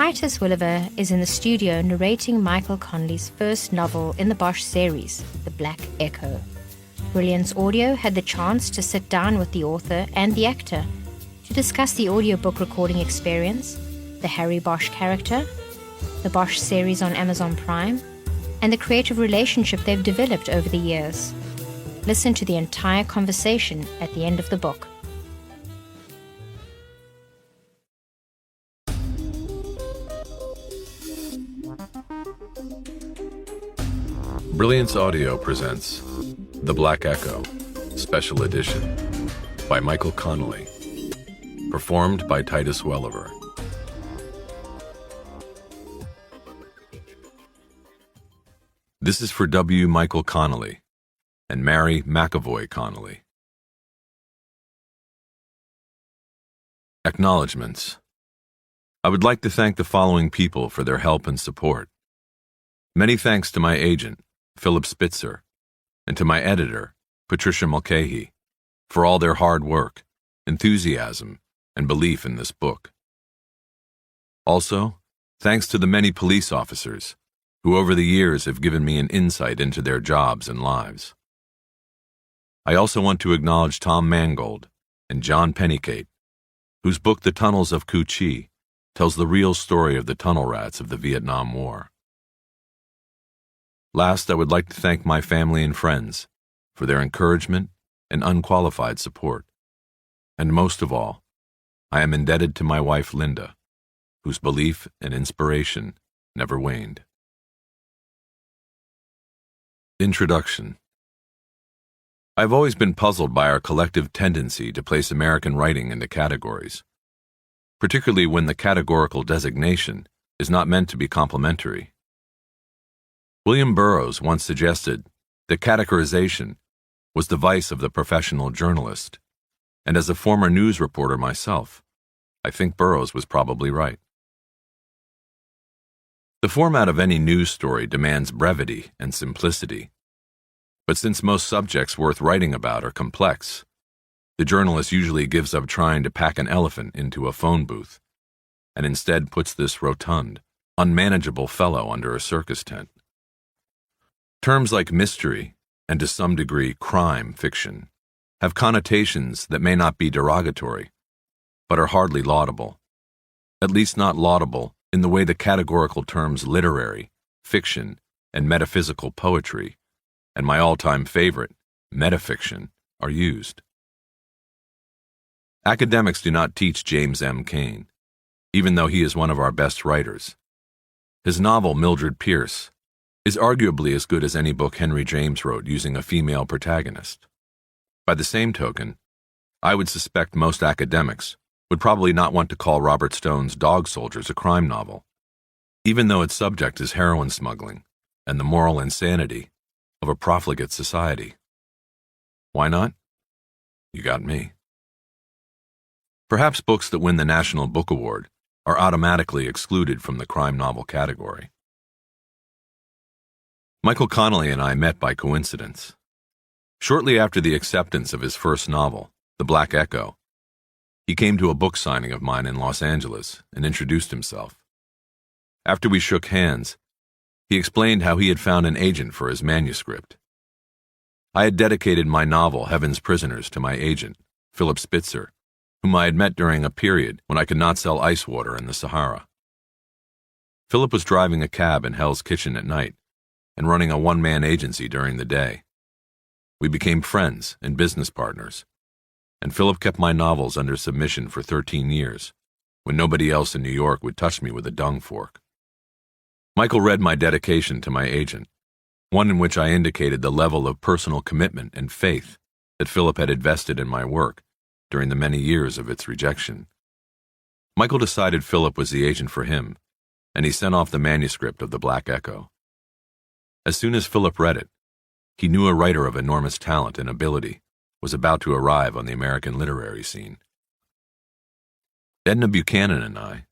Titus Williver is in the studio narrating Michael Connelly's first novel in the Bosch series, The Black Echo. Brilliance Audio had the chance to sit down with the author and the actor to discuss the audiobook recording experience, the Harry Bosch character, the Bosch series on Amazon Prime, and the creative relationship they've developed over the years. Listen to the entire conversation at the end of the book. Brilliance Audio presents The Black Echo, Special Edition, by Michael Connelly, performed by Titus Welliver. This is for W. Michael Connelly and Mary McAvoy Connelly. Acknowledgements. I would like to thank the following people for their help and support. Many thanks to my agent, Philip Spitzer, and to my editor, Patricia Mulcahy, for all their hard work, enthusiasm, and belief in this book. Also, thanks to the many police officers who over the years have given me an insight into their jobs and lives. I also want to acknowledge Tom Mangold and John Pennycate, whose book The Tunnels of Cu Chi tells the real story of the tunnel rats of the Vietnam War. Last, I would like to thank my family and friends for their encouragement and unqualified support. And most of all, I am indebted to my wife Linda, whose belief and inspiration never waned. Introduction. I've always been puzzled by our collective tendency to place American writing into categories, particularly when the categorical designation is not meant to be complimentary. William Burroughs once suggested that categorization was the vice of the professional journalist, and as a former news reporter myself, I think Burroughs was probably right. The format of any news story demands brevity and simplicity, but since most subjects worth writing about are complex, the journalist usually gives up trying to pack an elephant into a phone booth, and instead puts this rotund, unmanageable fellow under a circus tent. Terms like mystery, and to some degree crime fiction, have connotations that may not be derogatory, but are hardly laudable, at least not laudable in the way the categorical terms literary, fiction, and metaphysical poetry, and my all-time favorite, metafiction, are used. Academics do not teach James M. Cain, even though he is one of our best writers. His novel, Mildred Pierce, is arguably as good as any book Henry James wrote using a female protagonist. By the same token, I would suspect most academics would probably not want to call Robert Stone's Dog Soldiers a crime novel, even though its subject is heroin smuggling and the moral insanity of a profligate society. Why not? You got me. Perhaps books that win the National Book Award are automatically excluded from the crime novel category. Michael Connelly and I met by coincidence. Shortly after the acceptance of his first novel, The Black Echo, he came to a book signing of mine in Los Angeles and introduced himself. After we shook hands, he explained how he had found an agent for his manuscript. I had dedicated my novel Heaven's Prisoners to my agent, Philip Spitzer, whom I had met during a period when I could not sell ice water in the Sahara. Philip was driving a cab in Hell's Kitchen at night and running a one-man agency during the day. We became friends and business partners, and Philip kept my novels under submission for 13 years, when nobody else in New York would touch me with a dung fork. Michael read my dedication to my agent, one in which I indicated the level of personal commitment and faith that Philip had invested in my work during the many years of its rejection. Michael decided Philip was the agent for him, and he sent off the manuscript of The Black Echo. As soon as Philip read it, he knew a writer of enormous talent and ability was about to arrive on the American literary scene. Edna Buchanan and I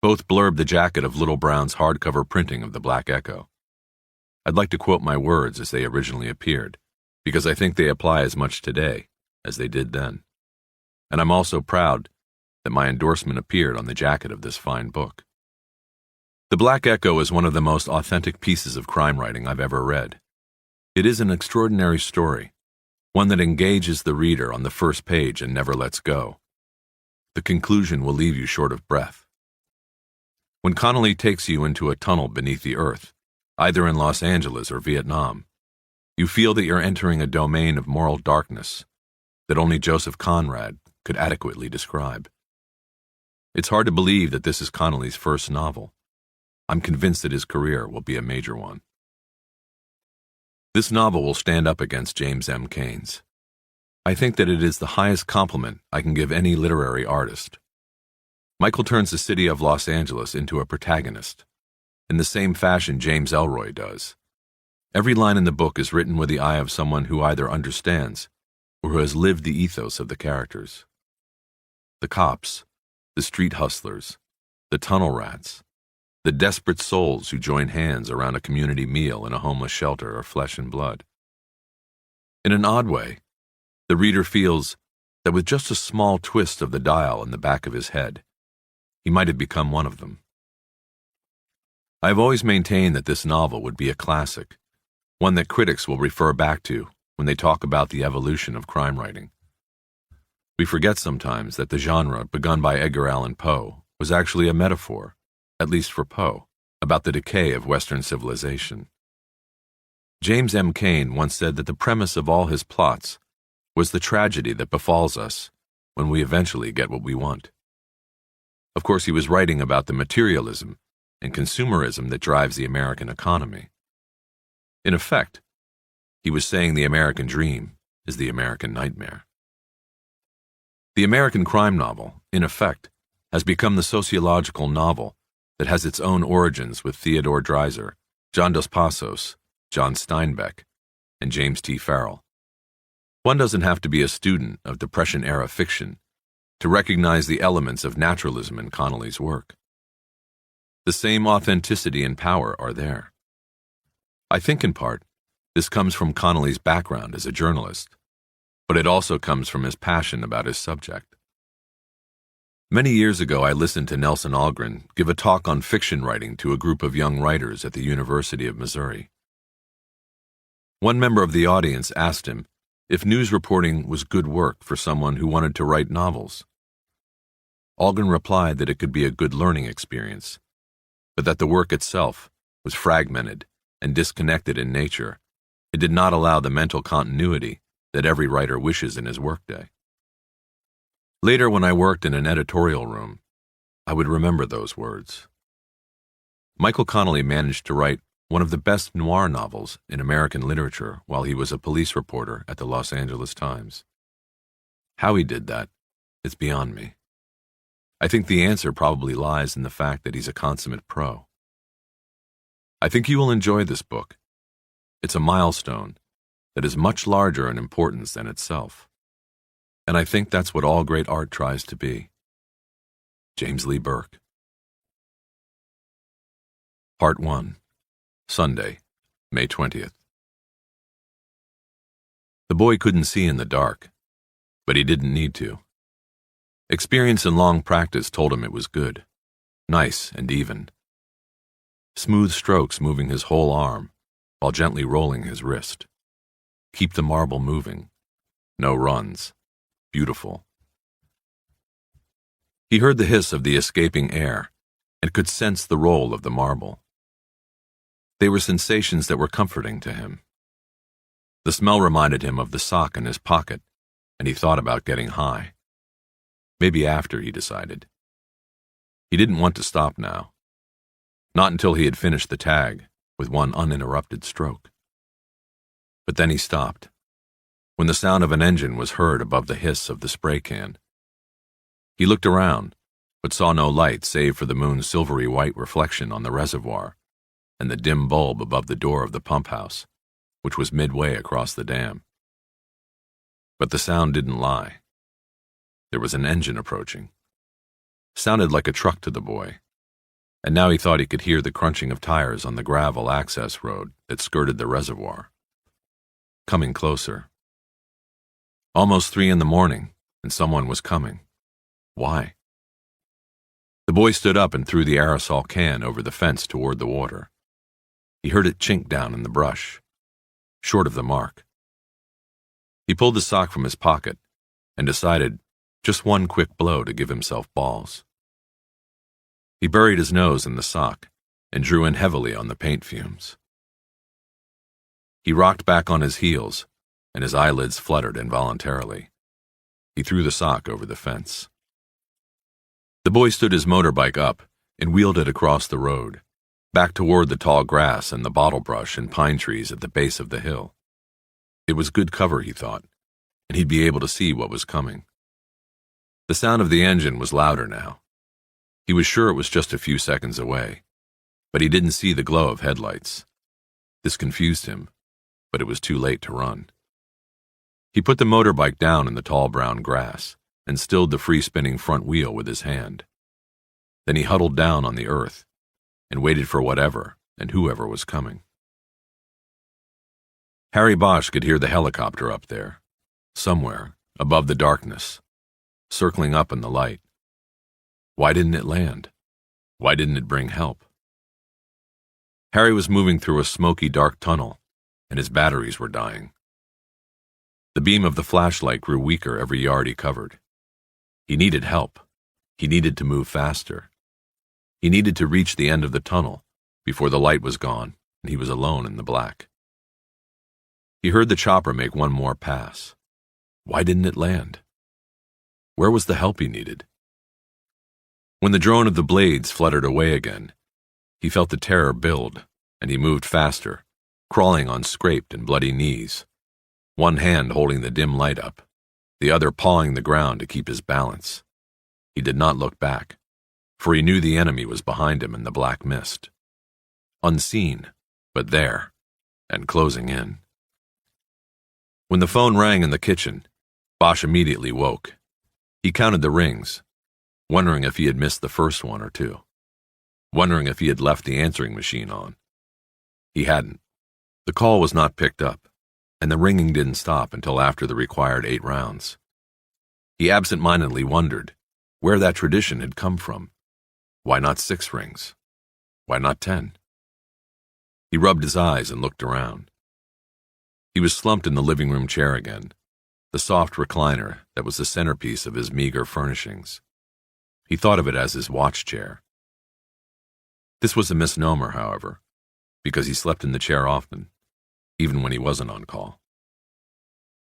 both blurbed the jacket of Little Brown's hardcover printing of The Black Echo. I'd like to quote my words as they originally appeared, because I think they apply as much today as they did then. And I'm also proud that my endorsement appeared on the jacket of this fine book. The Black Echo is one of the most authentic pieces of crime writing I've ever read. It is an extraordinary story, one that engages the reader on the first page and never lets go. The conclusion will leave you short of breath. When Connelly takes you into a tunnel beneath the earth, either in Los Angeles or Vietnam, you feel that you're entering a domain of moral darkness that only Joseph Conrad could adequately describe. It's hard to believe that this is Connelly's first novel. I'm convinced that his career will be a major one. This novel will stand up against James M. Cain's. I think that it is the highest compliment I can give any literary artist. Michael turns the city of Los Angeles into a protagonist, in the same fashion James Ellroy does. Every line in the book is written with the eye of someone who either understands or who has lived the ethos of the characters. The cops, the street hustlers, the tunnel rats, the desperate souls who join hands around a community meal in a homeless shelter are flesh and blood. In an odd way, the reader feels that with just a small twist of the dial in the back of his head, he might have become one of them. I have always maintained that this novel would be a classic, one that critics will refer back to when they talk about the evolution of crime writing. We forget sometimes that the genre begun by Edgar Allan Poe was actually a metaphor, at least for Poe, about the decay of Western civilization. James M. Cain once said that the premise of all his plots was the tragedy that befalls us when we eventually get what we want. Of course, he was writing about the materialism and consumerism that drives the American economy. In effect, he was saying the American dream is the American nightmare. The American crime novel, in effect, has become the sociological novel that has its own origins with Theodore Dreiser, John Dos Passos, John Steinbeck, and James T. Farrell. One doesn't have to be a student of Depression-era fiction to recognize the elements of naturalism in Connelly's work. The same authenticity and power are there. I think in part, this comes from Connelly's background as a journalist, but it also comes from his passion about his subject. Many years ago, I listened to Nelson Algren give a talk on fiction writing to a group of young writers at the University of Missouri. One member of the audience asked him if news reporting was good work for someone who wanted to write novels. Algren replied that it could be a good learning experience, but that the work itself was fragmented and disconnected in nature. It did not allow the mental continuity that every writer wishes in his workday. Later, when I worked in an editorial room, I would remember those words. Michael Connelly managed to write one of the best noir novels in American literature while he was a police reporter at the Los Angeles Times. How he did that is beyond me. I think the answer probably lies in the fact that he's a consummate pro. I think you will enjoy this book. It's a milestone that is much larger in importance than itself. And I think that's what all great art tries to be. James Lee Burke. Part 1. Sunday, May 20th. The boy couldn't see in the dark, but he didn't need to. Experience and long practice told him it was good, nice and even. Smooth strokes moving his whole arm while gently rolling his wrist. Keep the marble moving. No runs. Beautiful. He heard the hiss of the escaping air and could sense the roll of the marble. They were sensations that were comforting to him. The smell reminded him of the sock in his pocket, and he thought about getting high. Maybe after, he decided. He didn't want to stop now. Not until he had finished the tag with one uninterrupted stroke. But then he stopped, when the sound of an engine was heard above the hiss of the spray can. He looked around, but saw no light save for the moon's silvery white reflection on the reservoir and the dim bulb above the door of the pump house, which was midway across the dam. But the sound didn't lie. There was an engine approaching. Sounded like a truck to the boy, and now he thought he could hear the crunching of tires on the gravel access road that skirted the reservoir. Coming closer. Almost 3 a.m, and someone was coming. Why? The boy stood up and threw the aerosol can over the fence toward the water. He heard it chink down in the brush, short of the mark. He pulled the sock from his pocket and decided just one quick blow to give himself balls. He buried his nose in the sock and drew in heavily on the paint fumes. He rocked back on his heels, and his eyelids fluttered involuntarily. He threw the sock over the fence. The boy stood his motorbike up and wheeled it across the road, back toward the tall grass and the bottle brush and pine trees at the base of the hill. It was good cover, he thought, and he'd be able to see what was coming. The sound of the engine was louder now. He was sure it was just a few seconds away, but he didn't see the glow of headlights. This confused him, but it was too late to run. He put the motorbike down in the tall brown grass and stilled the free-spinning front wheel with his hand. Then he huddled down on the earth and waited for whatever and whoever was coming. Harry Bosch could hear the helicopter up there, somewhere above the darkness, circling up in the light. Why didn't it land? Why didn't it bring help? Harry was moving through a smoky, dark tunnel, and his batteries were dying. The beam of the flashlight grew weaker every yard he covered. He needed help. He needed to move faster. He needed to reach the end of the tunnel before the light was gone and he was alone in the black. He heard the chopper make one more pass. Why didn't it land? Where was the help he needed? When the drone of the blades fluttered away again, he felt the terror build, and he moved faster, crawling on scraped and bloody knees, one hand holding the dim light up, the other pawing the ground to keep his balance. He did not look back, for he knew the enemy was behind him in the black mist. Unseen, but there, and closing in. When the phone rang in the kitchen, Bosch immediately woke. He counted the rings, wondering if he had missed the first one or two, wondering if he had left the answering machine on. He hadn't. The call was not picked up, and the ringing didn't stop until after the required 8 rounds. He absent-mindedly wondered where that tradition had come from. Why not 6 rings? Why not 10? He rubbed his eyes and looked around. He was slumped in the living room chair again, the soft recliner that was the centerpiece of his meager furnishings. He thought of it as his watch chair. This was a misnomer, however, because he slept in the chair often, even when he wasn't on call.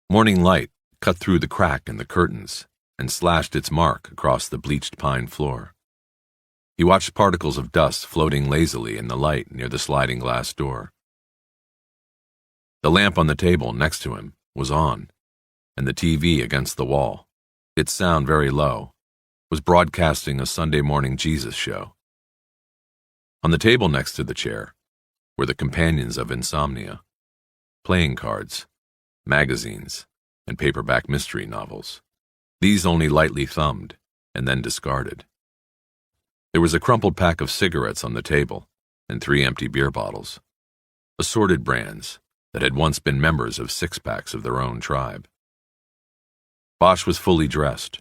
Morning light cut through the crack in the curtains and slashed its mark across the bleached pine floor. He watched particles of dust floating lazily in the light near the sliding glass door. The lamp on the table next to him was on, and the TV against the wall, its sound very low, was broadcasting a Sunday morning Jesus show. On the table next to the chair were the companions of insomnia, playing cards, magazines, and paperback mystery novels, these only lightly thumbed and then discarded. There was a crumpled pack of cigarettes on the table and 3 empty beer bottles, assorted brands that had once been members of 6-packs of their own tribe. Bosch was fully dressed,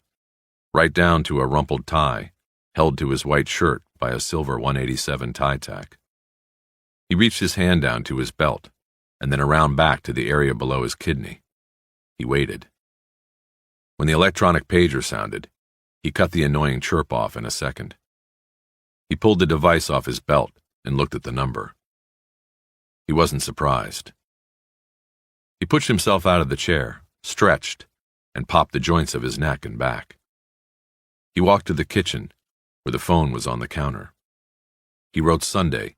right down to a rumpled tie held to his white shirt by a silver 187 tie tack. He reached his hand down to his belt and then around back to the area below his kidney. He waited. When the electronic pager sounded, he cut the annoying chirp off in a second. He pulled the device off his belt and looked at the number. He wasn't surprised. He pushed himself out of the chair, stretched, and popped the joints of his neck and back. He walked to the kitchen, where the phone was on the counter. He wrote Sunday,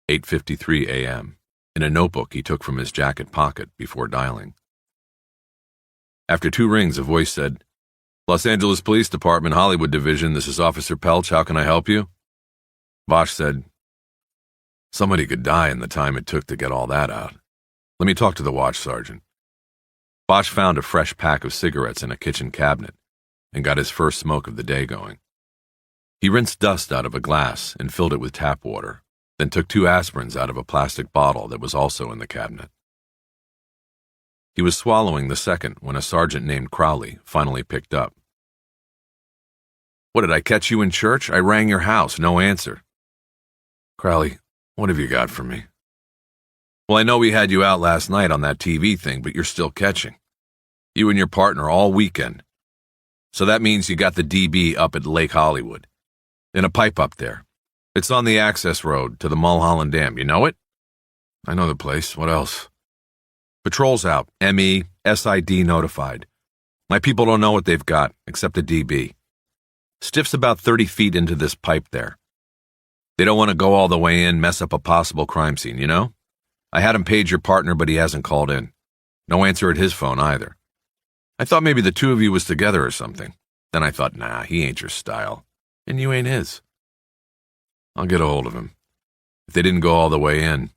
8:53 a.m., in a notebook he took from his jacket pocket before dialing. After 2 rings, a voice said, "Los Angeles Police Department, Hollywood Division, this is Officer Pelch, how can I help you?" Bosch said, "Somebody could die in the time it took to get all that out. Let me talk to the watch sergeant." Bosch found a fresh pack of cigarettes in a kitchen cabinet and got his first smoke of the day going. He rinsed dust out of a glass and filled it with tap water, then took 2 aspirins out of a plastic bottle that was also in the cabinet. He was swallowing the second when a sergeant named Crowley finally picked up. What, did I catch you in church? I rang your house, no answer. Crowley, what have you got for me? Well, I know we had you out last night on that TV thing, but you're still catching. You and your partner all weekend. So that means you got the DB up at Lake Hollywood. In a pipe up there. It's on the access road to the Mulholland Dam. You know it? I know the place. What else? Patrol's out. ME, SID notified. My people don't know what they've got, except the DB. Stiff's about 30 feet into this pipe there. They don't want to go all the way in, mess up a possible crime scene, you know? I had him page your partner, but he hasn't called in. No answer at his phone either. I thought maybe the two of you was together or something. Then I thought, nah, he ain't your style. And you ain't his. I'll get a hold of him. If they didn't go all the way in,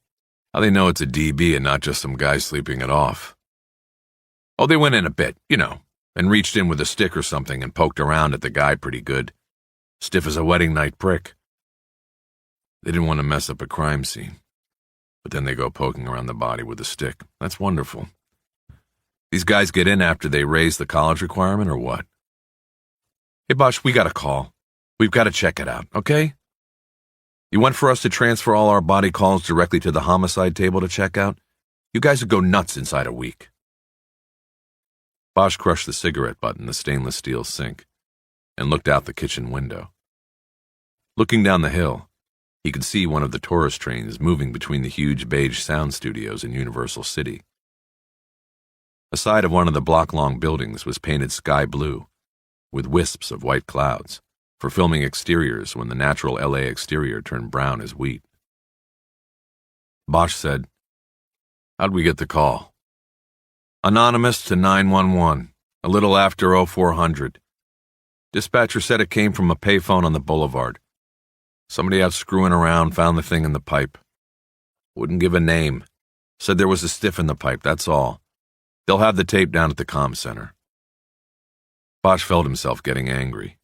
how they know it's a DB and not just some guy sleeping it off? Oh, they went in a bit, you know, and reached in with a stick or something and poked around at the guy pretty good. Stiff as a wedding night prick. They didn't want to mess up a crime scene. But then they go poking around the body with a stick. That's wonderful. These guys get in after they raise the college requirement or what? Hey, Bosch, we got a call. We've got to check it out, okay? You want for us to transfer all our body calls directly to the homicide table to check out? You guys would go nuts inside a week. Bosch crushed the cigarette butt in the stainless steel sink and looked out the kitchen window. Looking down the hill, he could see one of the tourist trains moving between the huge beige sound studios in Universal City. A side of one of the block-long buildings was painted sky blue, with wisps of white clouds, for filming exteriors when the natural LA exterior turned brown as wheat. Bosch said, "How'd we get the call?" "Anonymous to 911, a little after 0400. Dispatcher said it came from a payphone on the boulevard. Somebody out screwing around found the thing in the pipe. Wouldn't give a name. Said there was a stiff in the pipe, that's all. They'll have the tape down at the comm center." Bosch felt himself getting angry.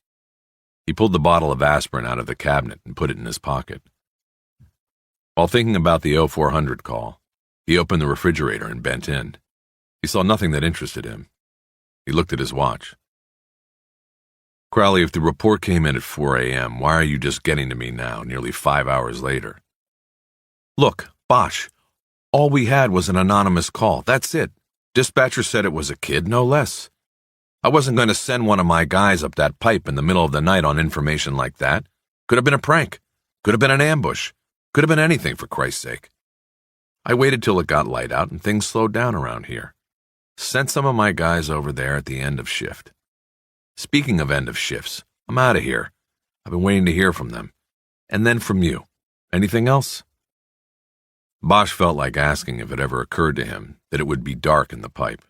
He pulled the bottle of aspirin out of the cabinet and put it in his pocket. While thinking about the 0400 call, he opened the refrigerator and bent in. He saw nothing that interested him. He looked at his watch. "Crowley, if the report came in at 4 a.m., why are you just getting to me now, nearly 5 hours later?" "Look, Bosch, all we had was an anonymous call. That's it. Dispatcher said it was a kid, no less. I wasn't going to send one of my guys up that pipe in the middle of the night on information like that. Could have been a prank. Could have been an ambush. Could have been anything, for Christ's sake. I waited till it got light out and things slowed down around here. Sent some of my guys over there at the end of shift. Speaking of end of shifts, I'm out of here. I've been waiting to hear from them. And then from you. Anything else?" Bosch felt like asking if it ever occurred to him that it would be dark in the pipe,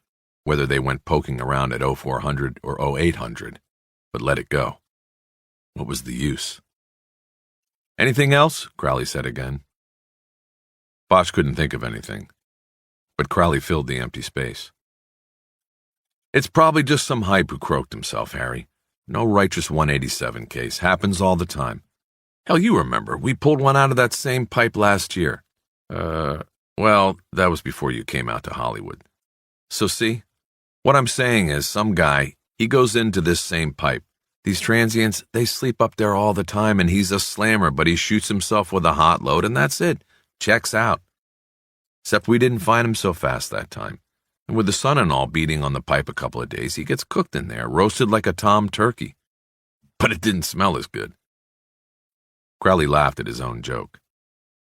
whether they went poking around at 0400 or 0800, but let it go. What was the use? "Anything else?" Crowley said again. Bosch couldn't think of anything, but Crowley filled the empty space. "It's probably just some hype who croaked himself, Harry. No righteous 187 case. Happens all the time. Hell, you remember, we pulled one out of that same pipe last year. Well, that was before you came out to Hollywood. So see, what I'm saying is some guy, he goes into this same pipe. These transients, they sleep up there all the time and he's a slammer, but he shoots himself with a hot load and that's it. Checks out. Except we didn't find him so fast that time. And with the sun and all beating on the pipe a couple of days, he gets cooked in there, roasted like a tom turkey. But it didn't smell as good." Crowley laughed at his own joke.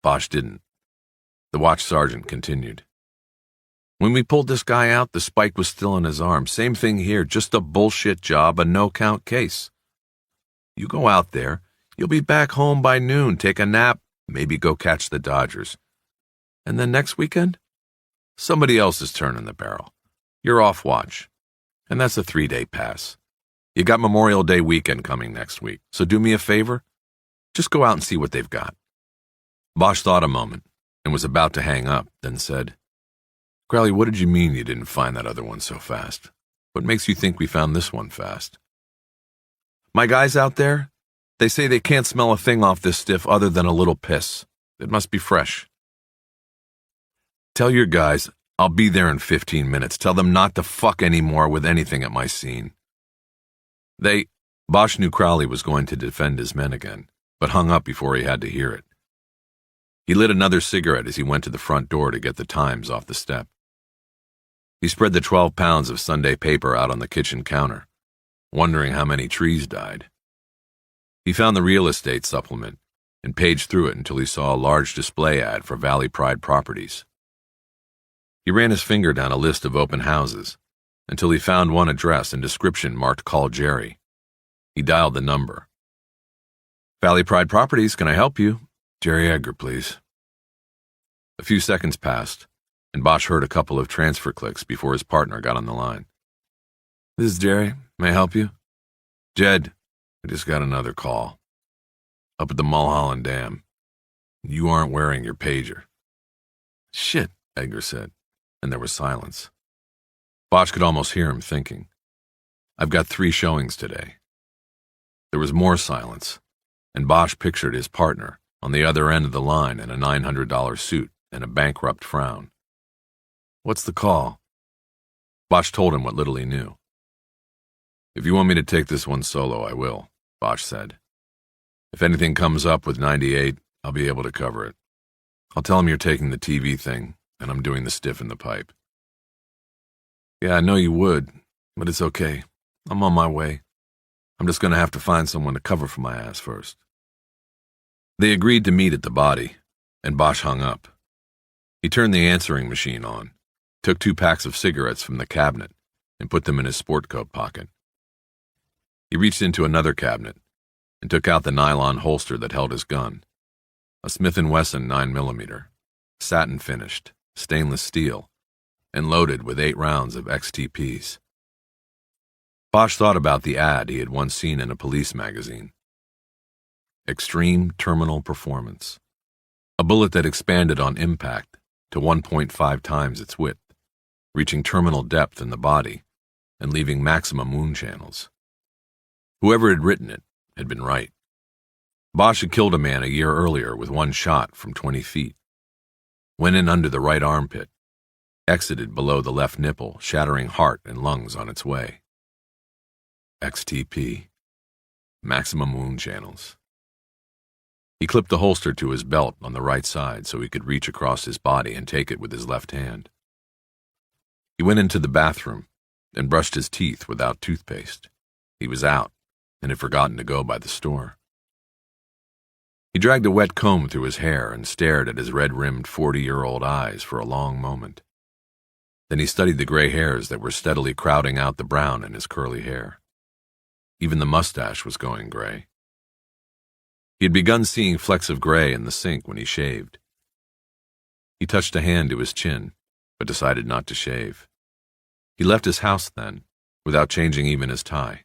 Bosch didn't. The watch sergeant continued. "When we pulled this guy out, the spike was still in his arm. Same thing here, just a bullshit job, a no-count case. You go out there, you'll be back home by noon, take a nap, maybe go catch the Dodgers. And then next weekend? Somebody else is turning the barrel. You're off watch. And that's a 3-day pass. You got Memorial Day weekend coming next week, so do me a favor. Just go out and see what they've got." Bosch thought a moment and was about to hang up, then said, "Crowley, what did you mean you didn't find that other one so fast? What makes you think we found this one fast?" "My guys out there, they say they can't smell a thing off this stiff other than a little piss. It must be fresh." "Tell your guys I'll be there in 15 minutes. Tell them not to fuck anymore with anything at my scene." Bosch knew Crowley was going to defend his men again, but hung up before he had to hear it. He lit another cigarette as he went to the front door to get the Times off the step. He spread the 12 pounds of Sunday paper out on the kitchen counter, wondering how many trees died. He found the real estate supplement and paged through it until he saw a large display ad for Valley Pride Properties. He ran his finger down a list of open houses until he found one address and description marked Call Jerry. He dialed the number. Valley Pride Properties, can I help you? Jerry Edgar, please. A few seconds passed, and Bosch heard a couple of transfer clicks before his partner got on the line. This is Jerry. May I help you? Jed, I just got another call. Up at the Mulholland Dam. You aren't wearing your pager. Shit, Edgar said, and there was silence. Bosch could almost hear him thinking. I've got 3 showings today. There was more silence, and Bosch pictured his partner on the other end of the line in a $900 suit and a bankrupt frown. What's the call? Bosch told him what little he knew. If you want me to take this one solo, I will, Bosch said. If anything comes up with 98, I'll be able to cover it. I'll tell him you're taking the TV thing, and I'm doing the stiff in the pipe. Yeah, I know you would, but it's okay. I'm on my way. I'm just going to have to find someone to cover for my ass first. They agreed to meet at the Body, and Bosch hung up. He turned the answering machine on, took 2 packs of cigarettes from the cabinet, and put them in his sport coat pocket. He reached into another cabinet and took out the nylon holster that held his gun, a Smith & Wesson 9mm, satin finished, stainless steel, and loaded with 8 rounds of XTPs. Bosch thought about the ad he had once seen in a police magazine. Extreme Terminal Performance, a bullet that expanded on impact to 1.5 times its width, reaching terminal depth in the body and leaving maximum wound channels. Whoever had written it had been right. Bosch had killed a man a year earlier with 1 shot from 20 feet, went in under the right armpit, exited below the left nipple, shattering heart and lungs on its way. XTP, maximum wound channels. He clipped the holster to his belt on the right side so he could reach across his body and take it with his left hand. He went into the bathroom and brushed his teeth without toothpaste. He was out and had forgotten to go by the store. He dragged a wet comb through his hair and stared at his red-rimmed 40-year-old eyes for a long moment. Then he studied the gray hairs that were steadily crowding out the brown in his curly hair. Even the mustache was going gray. He had begun seeing flecks of gray in the sink when he shaved. He touched a hand to his chin, but decided not to shave. He left his house then, without changing even his tie.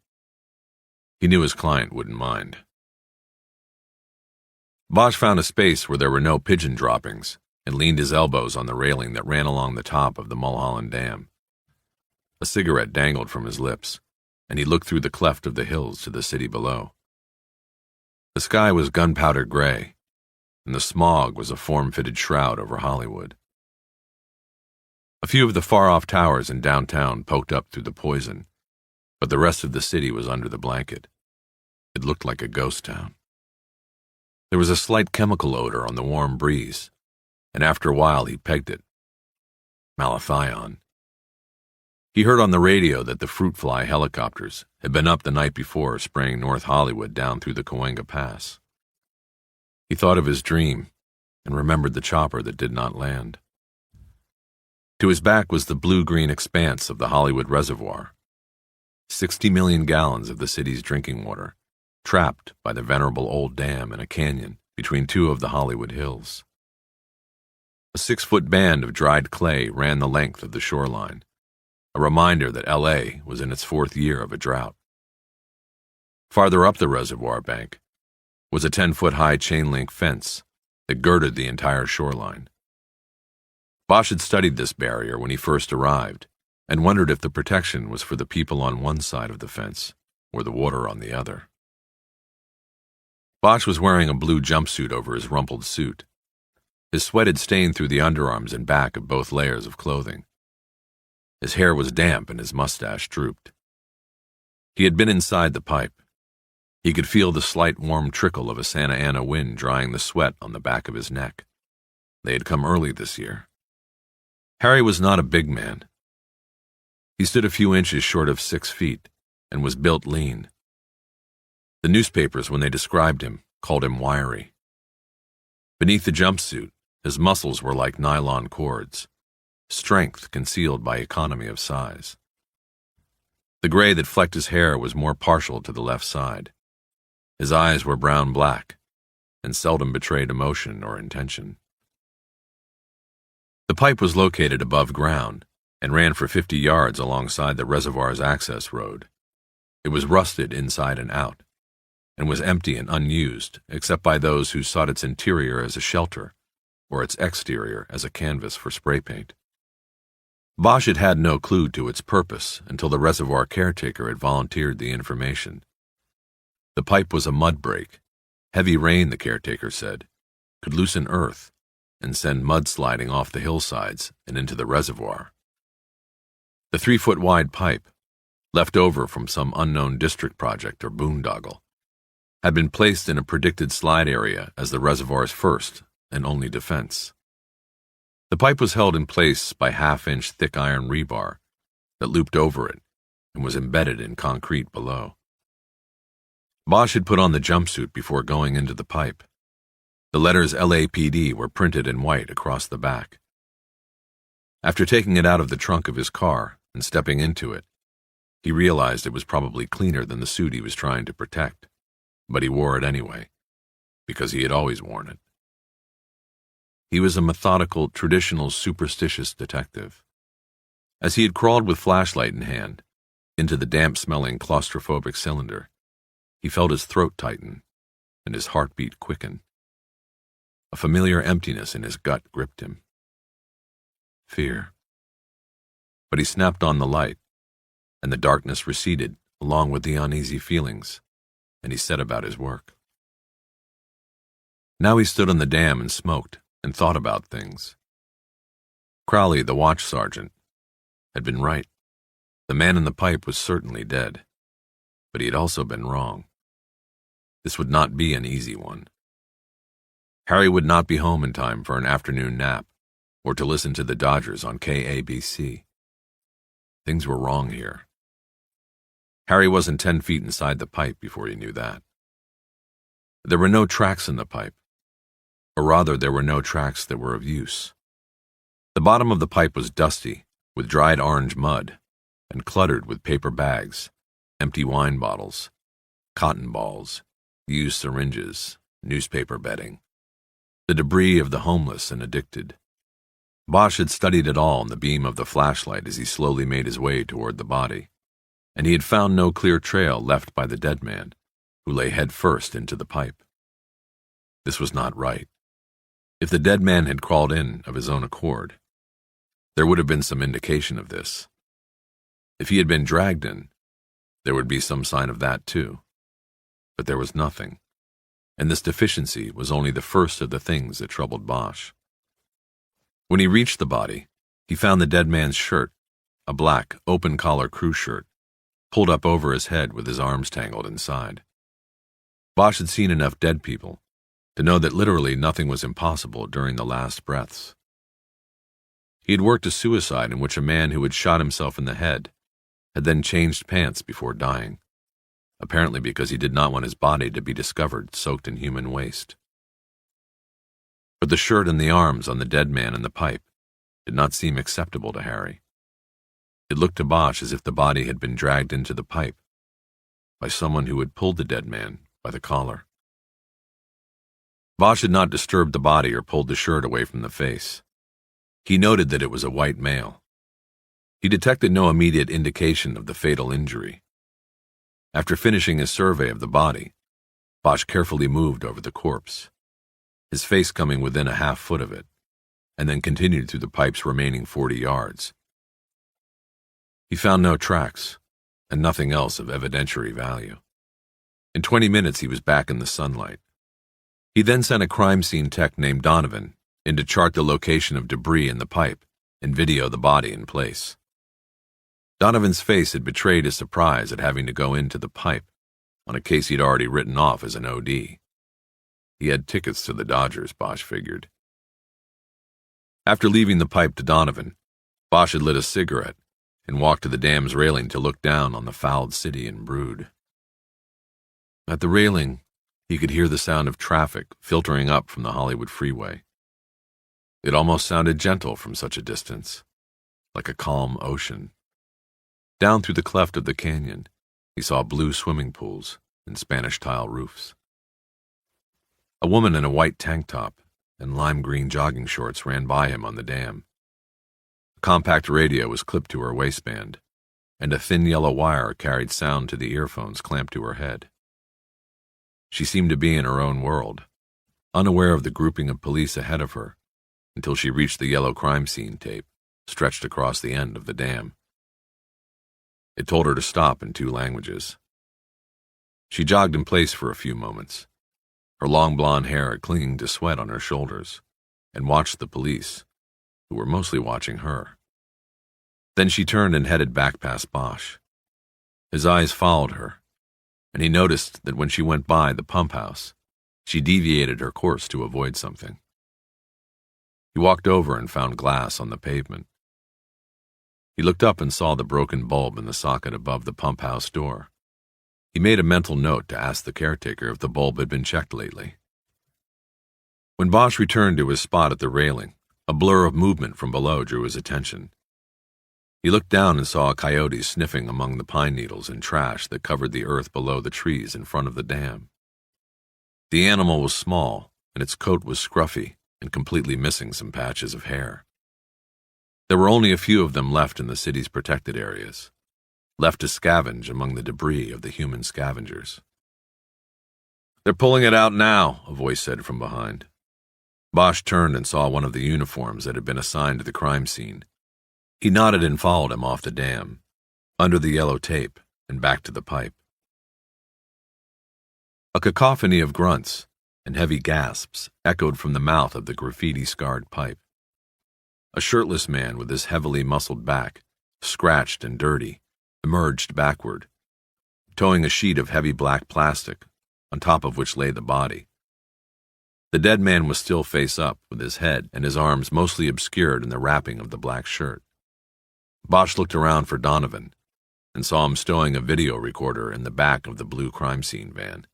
He knew his client wouldn't mind. Bosch found a space where there were no pigeon droppings and leaned his elbows on the railing that ran along the top of the Mulholland Dam. A cigarette dangled from his lips, and he looked through the cleft of the hills to the city below. The sky was gunpowder gray, and the smog was a form-fitted shroud over Hollywood. A few of the far-off towers in downtown poked up through the poison, but the rest of the city was under the blanket. It looked like a ghost town. There was a slight chemical odor on the warm breeze, and after a while he pegged it. Malathion. He heard on the radio that the fruit fly helicopters had been up the night before spraying North Hollywood down through the Cahuenga Pass. He thought of his dream and remembered the chopper that did not land. To his back was the blue-green expanse of the Hollywood Reservoir, 60 million gallons of the city's drinking water, trapped by the venerable old dam in a canyon between 2 of the Hollywood hills. A 6-foot band of dried clay ran the length of the shoreline, a reminder that L.A. was in its 4th year of a drought. Farther up the reservoir bank was a 10-foot-high chain-link fence that girded the entire shoreline. Bosch had studied this barrier when he first arrived and wondered if the protection was for the people on one side of the fence or the water on the other. Bosch was wearing a blue jumpsuit over his rumpled suit. His sweat had stained through the underarms and back of both layers of clothing. His hair was damp and his mustache drooped. He had been inside the pipe, He could feel the slight warm trickle of a Santa Ana wind drying the sweat on the back of his neck. They had come early this year. Harry was not a big man. He stood a few inches short of 6 feet and was built lean. The newspapers, when they described him, called him wiry. Beneath the jumpsuit, his muscles were like nylon cords, strength concealed by economy of size. The gray that flecked his hair was more partial to the left side. His eyes were brown-black and seldom betrayed emotion or intention. The pipe was located above ground and ran for 50 yards alongside the reservoir's access road. It was rusted inside and out, and was empty and unused except by those who sought its interior as a shelter or its exterior as a canvas for spray paint. Bosch had had no clue to its purpose until the reservoir caretaker had volunteered the information. The pipe was a mud break. Heavy rain, the caretaker said, could loosen earth and send mud sliding off the hillsides and into the reservoir. The 3-foot-wide pipe, left over from some unknown district project or boondoggle, had been placed in a predicted slide area as the reservoir's first and only defense. The pipe was held in place by half-inch thick iron rebar that looped over it and was embedded in concrete below. Bosch had put on the jumpsuit before going into the pipe. The letters LAPD were printed in white across the back. After taking it out of the trunk of his car and stepping into it, he realized it was probably cleaner than the suit he was trying to protect, but he wore it anyway, because he had always worn it. He was a methodical, traditional, superstitious detective. As he had crawled with flashlight in hand into the damp-smelling claustrophobic cylinder, he felt his throat tighten and his heartbeat quicken. A familiar emptiness in his gut gripped him. Fear. But he snapped on the light, and the darkness receded along with the uneasy feelings, and he set about his work. Now he stood on the dam and smoked and thought about things. Crowley, the watch sergeant, had been right. The man in the pipe was certainly dead, but he had also been wrong. This would not be an easy one. Harry would not be home in time for an afternoon nap or to listen to the Dodgers on KABC. Things were wrong here. Harry wasn't 10 feet inside the pipe before he knew that. There were no tracks in the pipe, or rather there were no tracks that were of use. The bottom of the pipe was dusty with dried orange mud and cluttered with paper bags, empty wine bottles, cotton balls, used syringes, newspaper bedding, the debris of the homeless and addicted. Bosch had studied it all in the beam of the flashlight as he slowly made his way toward the body, and he had found no clear trail left by the dead man, who lay head first into the pipe. This was not right. If the dead man had crawled in of his own accord, there would have been some indication of this. If he had been dragged in, there would be some sign of that too. But there was nothing, and this deficiency was only the first of the things that troubled Bosch. When he reached the body, he found the dead man's shirt, a black, open-collar crew shirt, pulled up over his head with his arms tangled inside. Bosch had seen enough dead people to know that literally nothing was impossible during the last breaths. He had worked a suicide in which a man who had shot himself in the head had then changed pants before dying, apparently because he did not want his body to be discovered soaked in human waste. But the shirt and the arms on the dead man in the pipe did not seem acceptable to Harry. It looked to Bosch as if the body had been dragged into the pipe by someone who had pulled the dead man by the collar. Bosch had not disturbed the body or pulled the shirt away from the face. He noted that it was a white male. He detected no immediate indication of the fatal injury. After finishing his survey of the body, Bosch carefully moved over the corpse, his face coming within a half-foot of it, and then continued through the pipe's remaining 40 yards. He found no tracks, and nothing else of evidentiary value. In 20 minutes he was back in the sunlight. He then sent a crime scene tech named Donovan in to chart the location of debris in the pipe and video the body in place. Donovan's face had betrayed his surprise at having to go into the pipe, on a case he'd already written off as an OD. He had tickets to the Dodgers, Bosch figured. After leaving the pipe to Donovan, Bosch had lit a cigarette and walked to the dam's railing to look down on the fouled city and brood. At the railing, he could hear the sound of traffic filtering up from the Hollywood freeway. It almost sounded gentle from such a distance, like a calm ocean. Down through the cleft of the canyon, he saw blue swimming pools and Spanish tile roofs. A woman in a white tank top and lime green jogging shorts ran by him on the dam. A compact radio was clipped to her waistband, and a thin yellow wire carried sound to the earphones clamped to her head. She seemed to be in her own world, unaware of the grouping of police ahead of her, until she reached the yellow crime scene tape stretched across the end of the dam. It told her to stop in 2 languages. She jogged in place for a few moments, her long blonde hair clinging to sweat on her shoulders, and watched the police, who were mostly watching her. Then she turned and headed back past Bosch. His eyes followed her, and he noticed that when she went by the pump house, she deviated her course to avoid something. He walked over and found glass on the pavement. He looked up and saw the broken bulb in the socket above the pump house door. He made a mental note to ask the caretaker if the bulb had been checked lately. When Bosch returned to his spot at the railing, a blur of movement from below drew his attention. He looked down and saw a coyote sniffing among the pine needles and trash that covered the earth below the trees in front of the dam. The animal was small, and its coat was scruffy and completely missing some patches of hair. There were only a few of them left in the city's protected areas, left to scavenge among the debris of the human scavengers. "They're pulling it out now," a voice said from behind. Bosch turned and saw one of the uniforms that had been assigned to the crime scene. He nodded and followed him off the dam, under the yellow tape, and back to the pipe. A cacophony of grunts and heavy gasps echoed from the mouth of the graffiti-scarred pipe. A shirtless man with his heavily muscled back, scratched and dirty, emerged backward, towing a sheet of heavy black plastic, on top of which lay the body. The dead man was still face up, with his head and his arms mostly obscured in the wrapping of the black shirt. Bosch looked around for Donovan and saw him stowing a video recorder in the back of the blue crime scene van.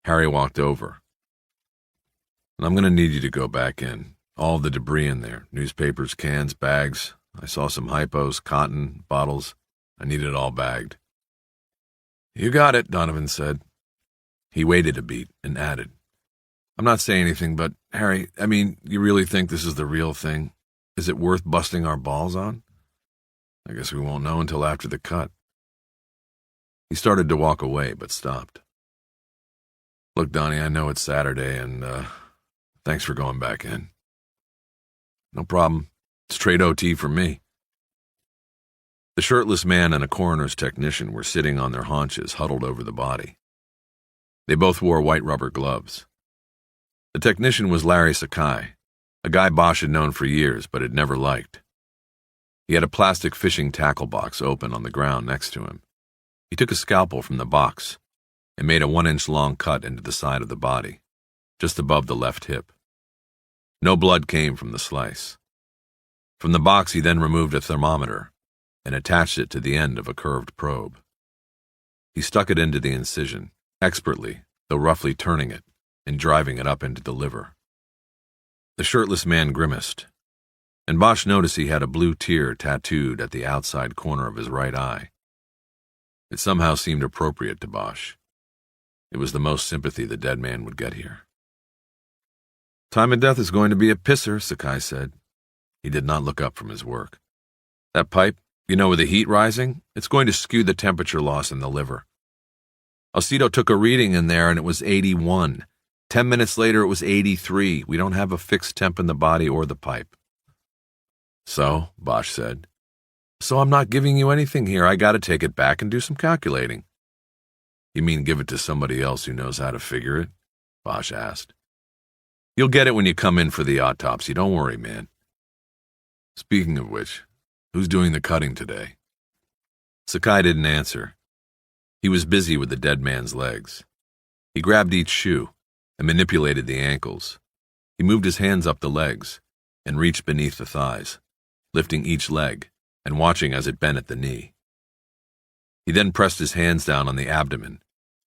Harry walked over. "I'm going to need you to go back in. All the debris in there, newspapers, cans, bags. I saw some hypos, cotton, bottles. I need it all bagged." "You got it," Donovan said. He waited a beat and added, "I'm not saying anything, but, Harry, you really think this is the real thing? Is it worth busting our balls on? I guess we won't know until after the cut." He started to walk away, but stopped. "Look, Donnie, I know it's Saturday, and, thanks for going back in." "No problem. Straight OT for me." The shirtless man and a coroner's technician were sitting on their haunches, huddled over the body. They both wore white rubber gloves. The technician was Larry Sakai, a guy Bosch had known for years but had never liked. He had a plastic fishing tackle box open on the ground next to him. He took a scalpel from the box and made a 1-inch long cut into the side of the body, just above the left hip. No blood came from the slice. From the box he then removed a thermometer and attached it to the end of a curved probe. He stuck it into the incision, expertly, though roughly turning it and driving it up into the liver. The shirtless man grimaced, and Bosch noticed he had a blue tear tattooed at the outside corner of his right eye. It somehow seemed appropriate to Bosch. It was the most sympathy the dead man would get here. "Time of death is going to be a pisser," Sakai said. He did not look up from his work. "That pipe, with the heat rising, it's going to skew the temperature loss in the liver. Alcido took a reading in there and it was 81. 10 minutes later it was 83. We don't have a fixed temp in the body or the pipe." "So," Bosch said. "So I'm not giving you anything here. I got to take it back and do some calculating." "You mean give it to somebody else who knows how to figure it?" Bosch asked. "You'll get it when you come in for the autopsy. Don't worry, man. Speaking of which, who's doing the cutting today?" Sakai didn't answer. He was busy with the dead man's legs. He grabbed each shoe and manipulated the ankles. He moved his hands up the legs and reached beneath the thighs, lifting each leg and watching as it bent at the knee. He then pressed his hands down on the abdomen,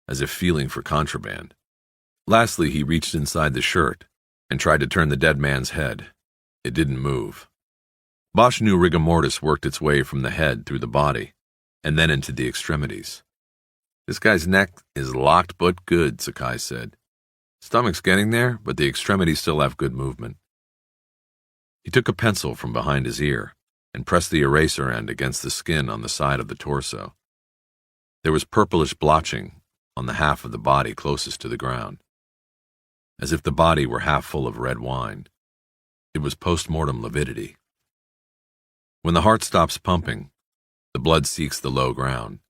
as if feeling for contraband. Lastly, he reached inside the shirt and tried to turn the dead man's head. It didn't move. Bosch knew rigor mortis worked its way from the head through the body and then into the extremities. "This guy's neck is locked but good," Sakai said. "Stomach's getting there, but the extremities still have good movement." He took a pencil from behind his ear and pressed the eraser end against the skin on the side of the torso. There was purplish blotching on the half of the body closest to the ground, as if the body were half full of red wine. It was post-mortem lividity. When the heart stops pumping, the blood seeks the low ground.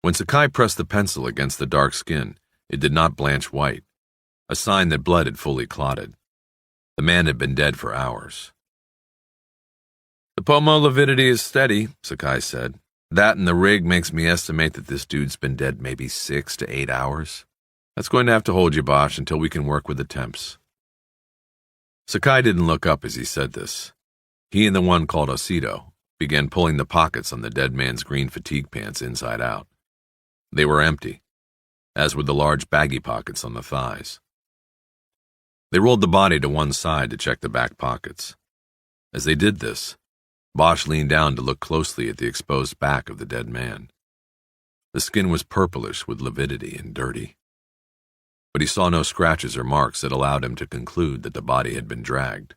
When Sakai pressed the pencil against the dark skin, it did not blanch white, a sign that blood had fully clotted. The man had been dead for hours. "The pomo lividity is steady," Sakai said. "That and the rig makes me estimate that this dude's been dead maybe 6 to 8 hours. That's going to have to hold you, Bosch, until we can work with the temps." Sakai didn't look up as he said this. He and the one called Osido began pulling the pockets on the dead man's green fatigue pants inside out. They were empty, as were the large baggy pockets on the thighs. They rolled the body to one side to check the back pockets. As they did this, Bosch leaned down to look closely at the exposed back of the dead man. The skin was purplish with lividity and dirty, but he saw no scratches or marks that allowed him to conclude that the body had been dragged.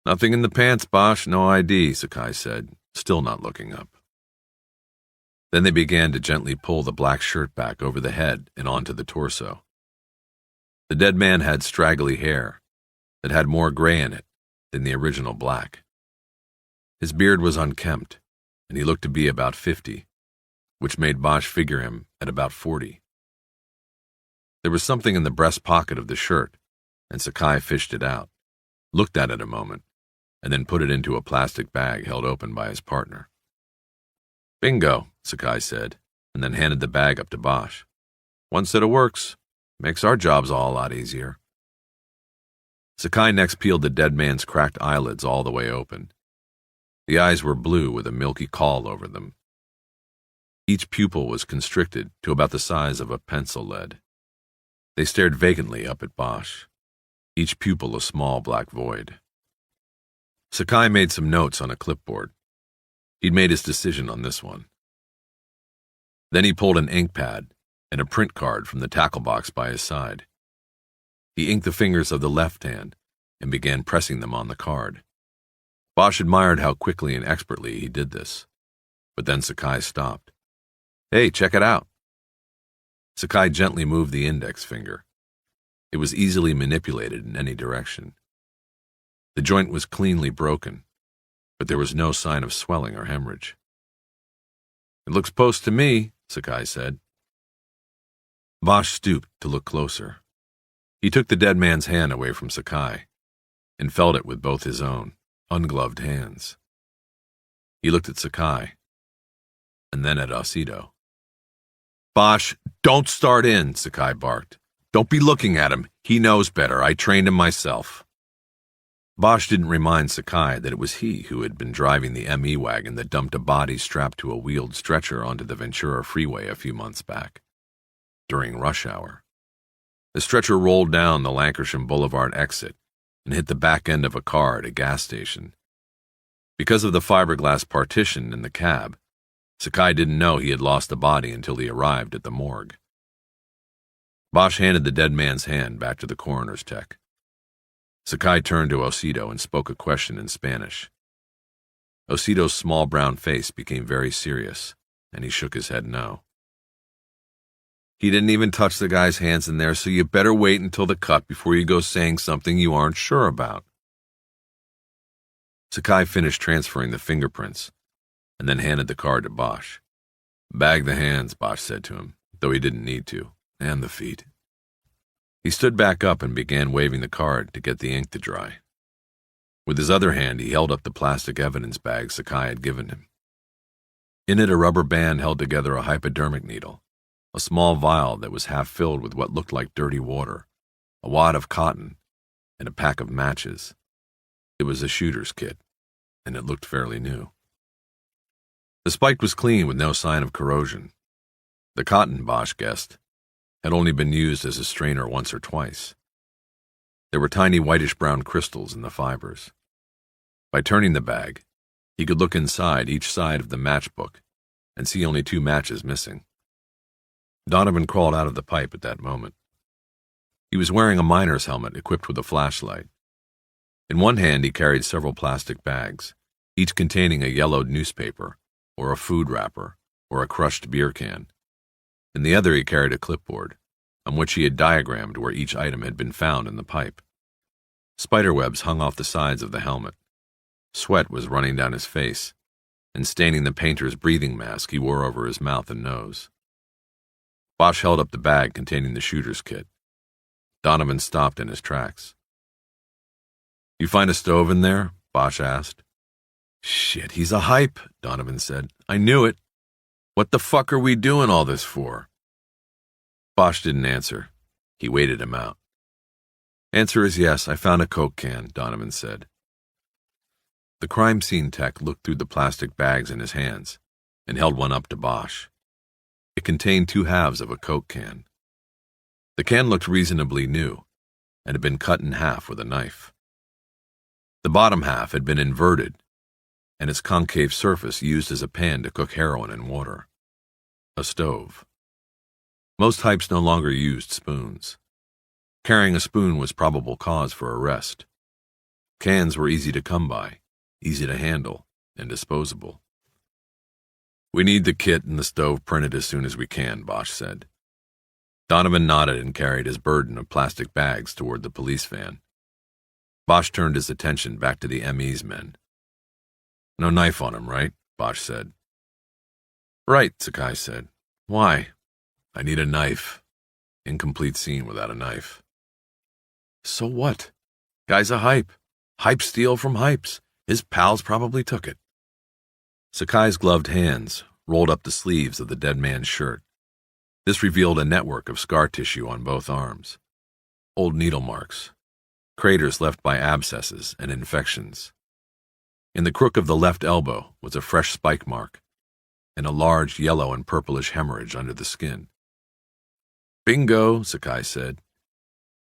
"Nothing in the pants, Bosch, no ID," Sakai said, still not looking up. Then they began to gently pull the black shirt back over the head and onto the torso. The dead man had straggly hair that had more gray in it than the original black. His beard was unkempt, and he looked to be about 50, which made Bosch figure him at about 40. There was something in the breast pocket of the shirt, and Sakai fished it out, looked at it a moment, and then put it into a plastic bag held open by his partner. "Bingo," Sakai said, and then handed the bag up to Bosch. "One set of works. Makes our jobs all a lot easier." Sakai next peeled the dead man's cracked eyelids all the way open. The eyes were blue with a milky caul over them. Each pupil was constricted to about the size of a pencil lead. They stared vacantly up at Bosch, each pupil a small black void. Sakai made some notes on a clipboard. He'd made his decision on this one. Then he pulled an ink pad and a print card from the tackle box by his side. He inked the fingers of the left hand and began pressing them on the card. Bosch admired how quickly and expertly he did this, but then Sakai stopped. "Hey, check it out." Sakai gently moved the index finger. It was easily manipulated in any direction. The joint was cleanly broken, but there was no sign of swelling or hemorrhage. "It looks post to me," Sakai said. Bosch stooped to look closer. He took the dead man's hand away from Sakai and felt it with both his own, ungloved hands. He looked at Sakai, and then at Osido. "Bosch, don't start in," Sakai barked. "Don't be looking at him. He knows better. I trained him myself." Bosch didn't remind Sakai that it was he who had been driving the ME wagon that dumped a body strapped to a wheeled stretcher onto the Ventura Freeway a few months back, during rush hour. The stretcher rolled down the Lankershim Boulevard exit and hit the back end of a car at a gas station. Because of the fiberglass partition in the cab, Sakai didn't know he had lost the body until he arrived at the morgue. Bosch handed the dead man's hand back to the coroner's tech. Sakai turned to Osido and spoke a question in Spanish. Osido's small brown face became very serious, and he shook his head no. "He didn't even touch the guy's hands in there, so you better wait until the cut before you go saying something you aren't sure about." Sakai finished transferring the fingerprints and then handed the card to Bosch. "Bag the hands," Bosch said to him, though he didn't need to, "and the feet." He stood back up and began waving the card to get the ink to dry. With his other hand, he held up the plastic evidence bag Sakai had given him. In it, a rubber band held together a hypodermic needle, a small vial that was half filled with what looked like dirty water, a wad of cotton, and a pack of matches. It was a shooter's kit, and it looked fairly new. The spike was clean with no sign of corrosion. The cotton, Bosch guessed, had only been used as a strainer once or twice. There were tiny whitish-brown crystals in the fibers. By turning the bag, he could look inside each side of the matchbook and see only 2 matches missing. Donovan crawled out of the pipe at that moment. He was wearing a miner's helmet equipped with a flashlight. In one hand he carried several plastic bags, each containing a yellowed newspaper, or a food wrapper, or a crushed beer can. In the other he carried a clipboard, on which he had diagrammed where each item had been found in the pipe. Spiderwebs hung off the sides of the helmet. Sweat was running down his face and staining the painter's breathing mask he wore over his mouth and nose. Bosch held up the bag containing the shooter's kit. Donovan stopped in his tracks. "You find a stove in there?" Bosch asked. "Shit, he's a hype," Donovan said. "I knew it. What the fuck are we doing all this for?" Bosch didn't answer. He waited him out. "Answer is yes, I found a Coke can," Donovan said. The crime scene tech looked through the plastic bags in his hands and held one up to Bosch. It contained 2 halves of a Coke can. The can looked reasonably new and had been cut in half with a knife. The bottom half had been inverted and its concave surface used as a pan to cook heroin and water. A stove. Most hypes no longer used spoons. Carrying a spoon was probable cause for arrest. Cans were easy to come by, easy to handle, and disposable. "We need the kit and the stove printed as soon as we can," Bosch said. Donovan nodded and carried his burden of plastic bags toward the police van. Bosch turned his attention back to the ME's men. "No knife on him, right?" Bosch said. "Right," Sakai said. "Why?" "I need a knife. Incomplete scene without a knife." "So what? Guy's a hype. Hype steal from hypes. His pals probably took it." Sakai's gloved hands rolled up the sleeves of the dead man's shirt. This revealed a network of scar tissue on both arms. Old needle marks. Craters left by abscesses and infections. In the crook of the left elbow was a fresh spike mark, and a large yellow and purplish hemorrhage under the skin. "Bingo," Sakai said.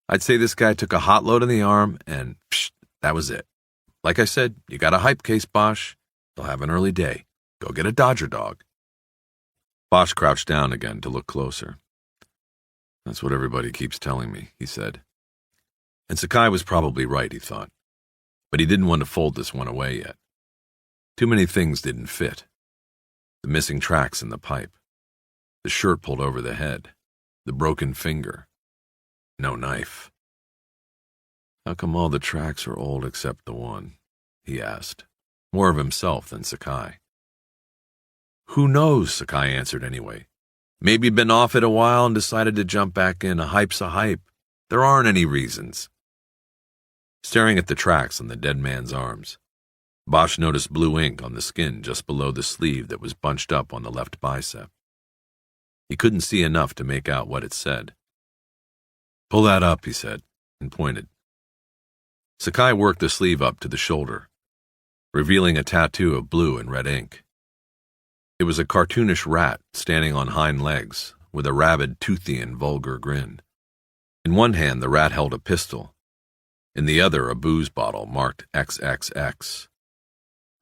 "I'd say this guy took a hot load in the arm and psh, that was it. Like I said, you got a hype case, Bosch. He'll have an early day. Go get a Dodger dog." Bosch crouched down again to look closer. "That's what everybody keeps telling me," he said. And Sakai was probably right, he thought. But he didn't want to fold this one away yet. Too many things didn't fit. The missing tracks in the pipe. The shirt pulled over the head. The broken finger. No knife. "How come all the tracks are old except the one?" he asked, more of himself than Sakai. "Who knows?" Sakai answered anyway. "Maybe been off it a while and decided to jump back in. A hype's a hype. There aren't any reasons." Staring at the tracks on the dead man's arms, Bosch noticed blue ink on the skin just below the sleeve that was bunched up on the left bicep. He couldn't see enough to make out what it said. "Pull that up," he said, and pointed. Sakai worked the sleeve up to the shoulder, revealing a tattoo of blue and red ink. It was a cartoonish rat standing on hind legs, with a rabid, toothy, and vulgar grin. In one hand the rat held a pistol, in the other a booze bottle marked XXX.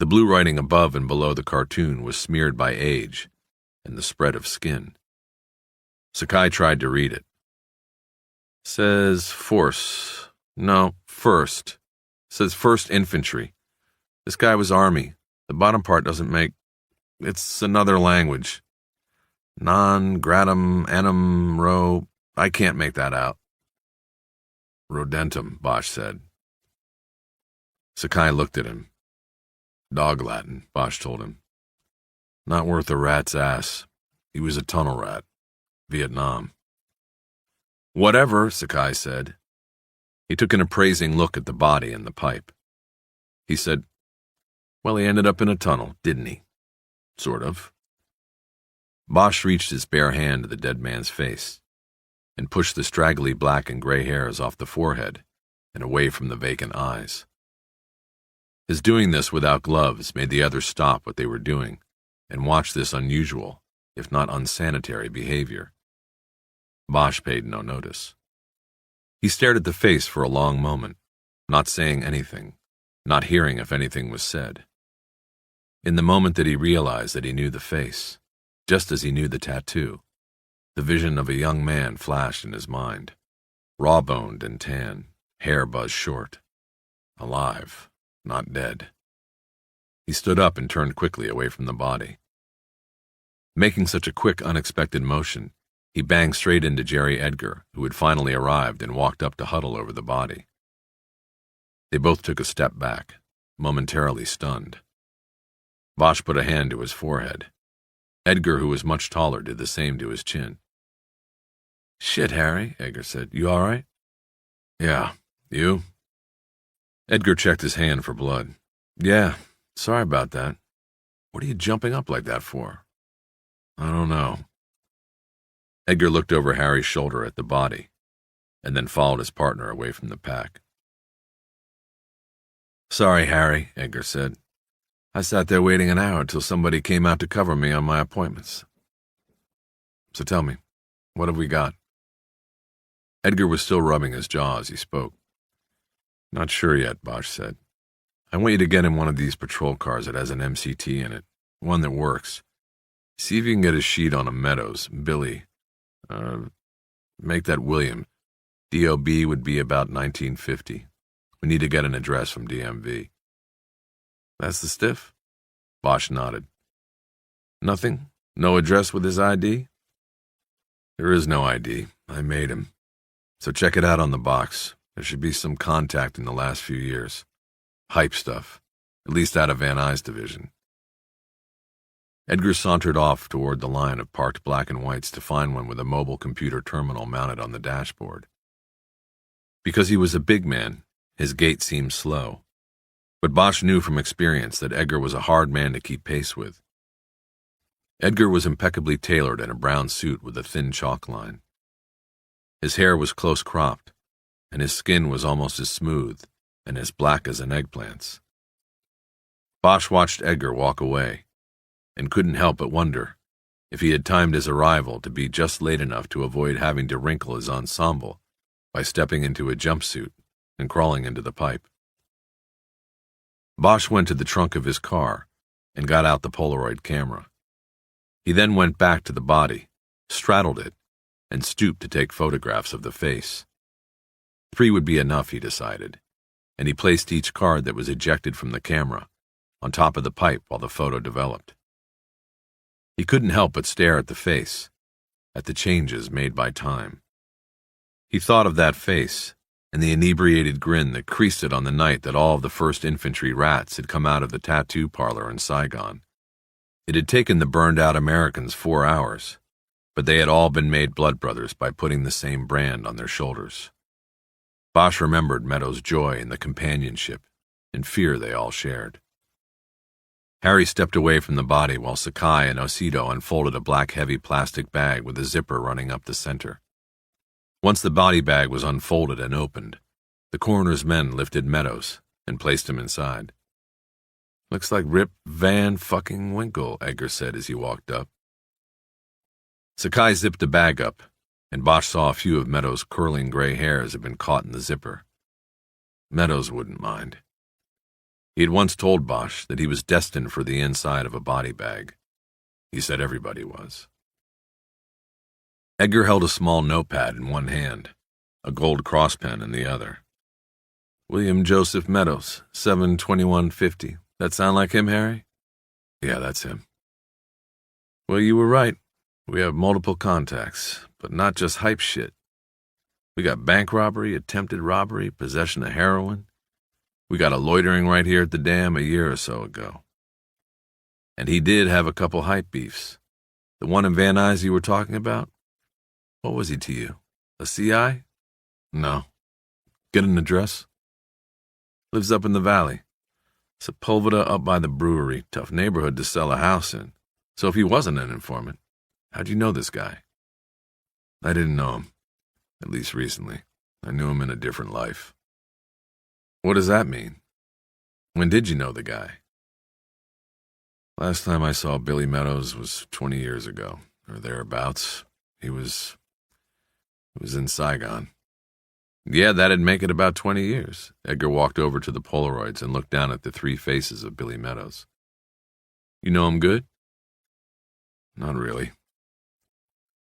The blue writing above and below the cartoon was smeared by age and the spread of skin. Sakai tried to read it. "Says force. No, first. Says 1st Infantry. This guy was Army. The bottom part doesn't make... It's another language. Non gratum anum ro... I can't make that out." "Rodentum," Bosch said. Sakai looked at him. "Dog Latin," Bosch told him. "Not worth a rat's ass. He was a tunnel rat. Vietnam." "Whatever," Sakai said. He took an appraising look at the body and the pipe. He said, "Well, he ended up in a tunnel, didn't he?" "Sort of. Bosch reached his bare hand to the dead man's face and pushed the straggly black and gray hairs off the forehead and away from the vacant eyes. His doing this without gloves made the others stop what they were doing and watch this unusual, if not unsanitary, behavior. Bosch paid no notice. He stared at the face for a long moment, not saying anything, not hearing if anything was said. In the moment that he realized that he knew the face, just as he knew the tattoo, the vision of a young man flashed in his mind, raw-boned and tan, hair buzzed short, alive, not dead. He stood up and turned quickly away from the body. Making such a quick, unexpected motion, he banged straight into Jerry Edgar, who had finally arrived and walked up to huddle over the body. They both took a step back, momentarily stunned. Bosch put a hand to his forehead. Edgar, who was much taller, did the same to his chin. "Shit, Harry," Edgar said. "You all right?" "Yeah. You?" Edgar checked his hand for blood. "Yeah, sorry about that. What are you jumping up like that for?" "I don't know." Edgar looked over Harry's shoulder at the body, and then followed his partner away from the pack. "Sorry, Harry," Edgar said. "I sat there waiting an hour till somebody came out to cover me on my appointments. So tell me, what have we got?" Edgar was still rubbing his jaw as he spoke. "Not sure yet," Bosch said. "I want you to get in one of these patrol cars that has an MCT in it, one that works. See if you can get a sheet on a Meadows, Billy. Make that William. DOB would be about 1950. We need to get an address from DMV." "That's the stiff?" Bosch nodded. "Nothing? No address with his ID?" "There is no ID. I made him. So check it out on the box. There should be some contact in the last few years. Hype stuff, at least out of Van Nuys division." Edgar sauntered off toward the line of parked black and whites to find one with a mobile computer terminal mounted on the dashboard. Because he was a big man, his gait seemed slow, but Bosch knew from experience that Edgar was a hard man to keep pace with. Edgar was impeccably tailored in a brown suit with a thin chalk line. His hair was close-cropped, and his skin was almost as smooth and as black as an eggplant's. Bosch watched Edgar walk away, and couldn't help but wonder if he had timed his arrival to be just late enough to avoid having to wrinkle his ensemble by stepping into a jumpsuit and crawling into the pipe. Bosch went to the trunk of his car and got out the Polaroid camera. He then went back to the body, straddled it, and stooped to take photographs of the face. 3 would be enough, he decided, and he placed each card that was ejected from the camera on top of the pipe while the photo developed. He couldn't help but stare at the face, at the changes made by time. He thought of that face and the inebriated grin that creased it on the night that all of the 1st Infantry rats had come out of the tattoo parlor in Saigon. It had taken the burned-out Americans 4 hours, but they had all been made blood brothers by putting the same brand on their shoulders. Bosch remembered Meadows' joy in the companionship and fear they all shared. Harry stepped away from the body while Sakai and Osido unfolded a black heavy plastic bag with a zipper running up the center. Once the body bag was unfolded and opened, the coroner's men lifted Meadows and placed him inside. "Looks like Rip Van fucking Winkle," Edgar said as he walked up. Sakai zipped the bag up, and Bosch saw a few of Meadows' curling gray hairs had been caught in the zipper. Meadows wouldn't mind. He had once told Bosch that he was destined for the inside of a body bag. He said everybody was. Edgar held a small notepad in one hand, a gold cross pen in the other. "William Joseph Meadows, 7/21/50. That sound like him, Harry?" "Yeah, that's him." "Well, you were right. We have multiple contacts, but not just hype shit. We got bank robbery, attempted robbery, possession of heroin. We got a loitering right here at the dam a year or so ago. And he did have a couple hype beefs. The one in Van Nuys you were talking about? What was he to you? A CI? No. Get an address? Lives up in the valley. Sepulveda up by the brewery. Tough neighborhood to sell a house in. So if he wasn't an informant, How'd you know this guy? I didn't know him, at least recently. I knew him in a different life. What does that mean? When did you know the guy? Last time I saw Billy Meadows was 20 years ago, or thereabouts. He was in Saigon. Yeah, that'd make it about 20 years. Edgar walked over to the Polaroids and looked down at the three faces of Billy Meadows. You know him good? Not really.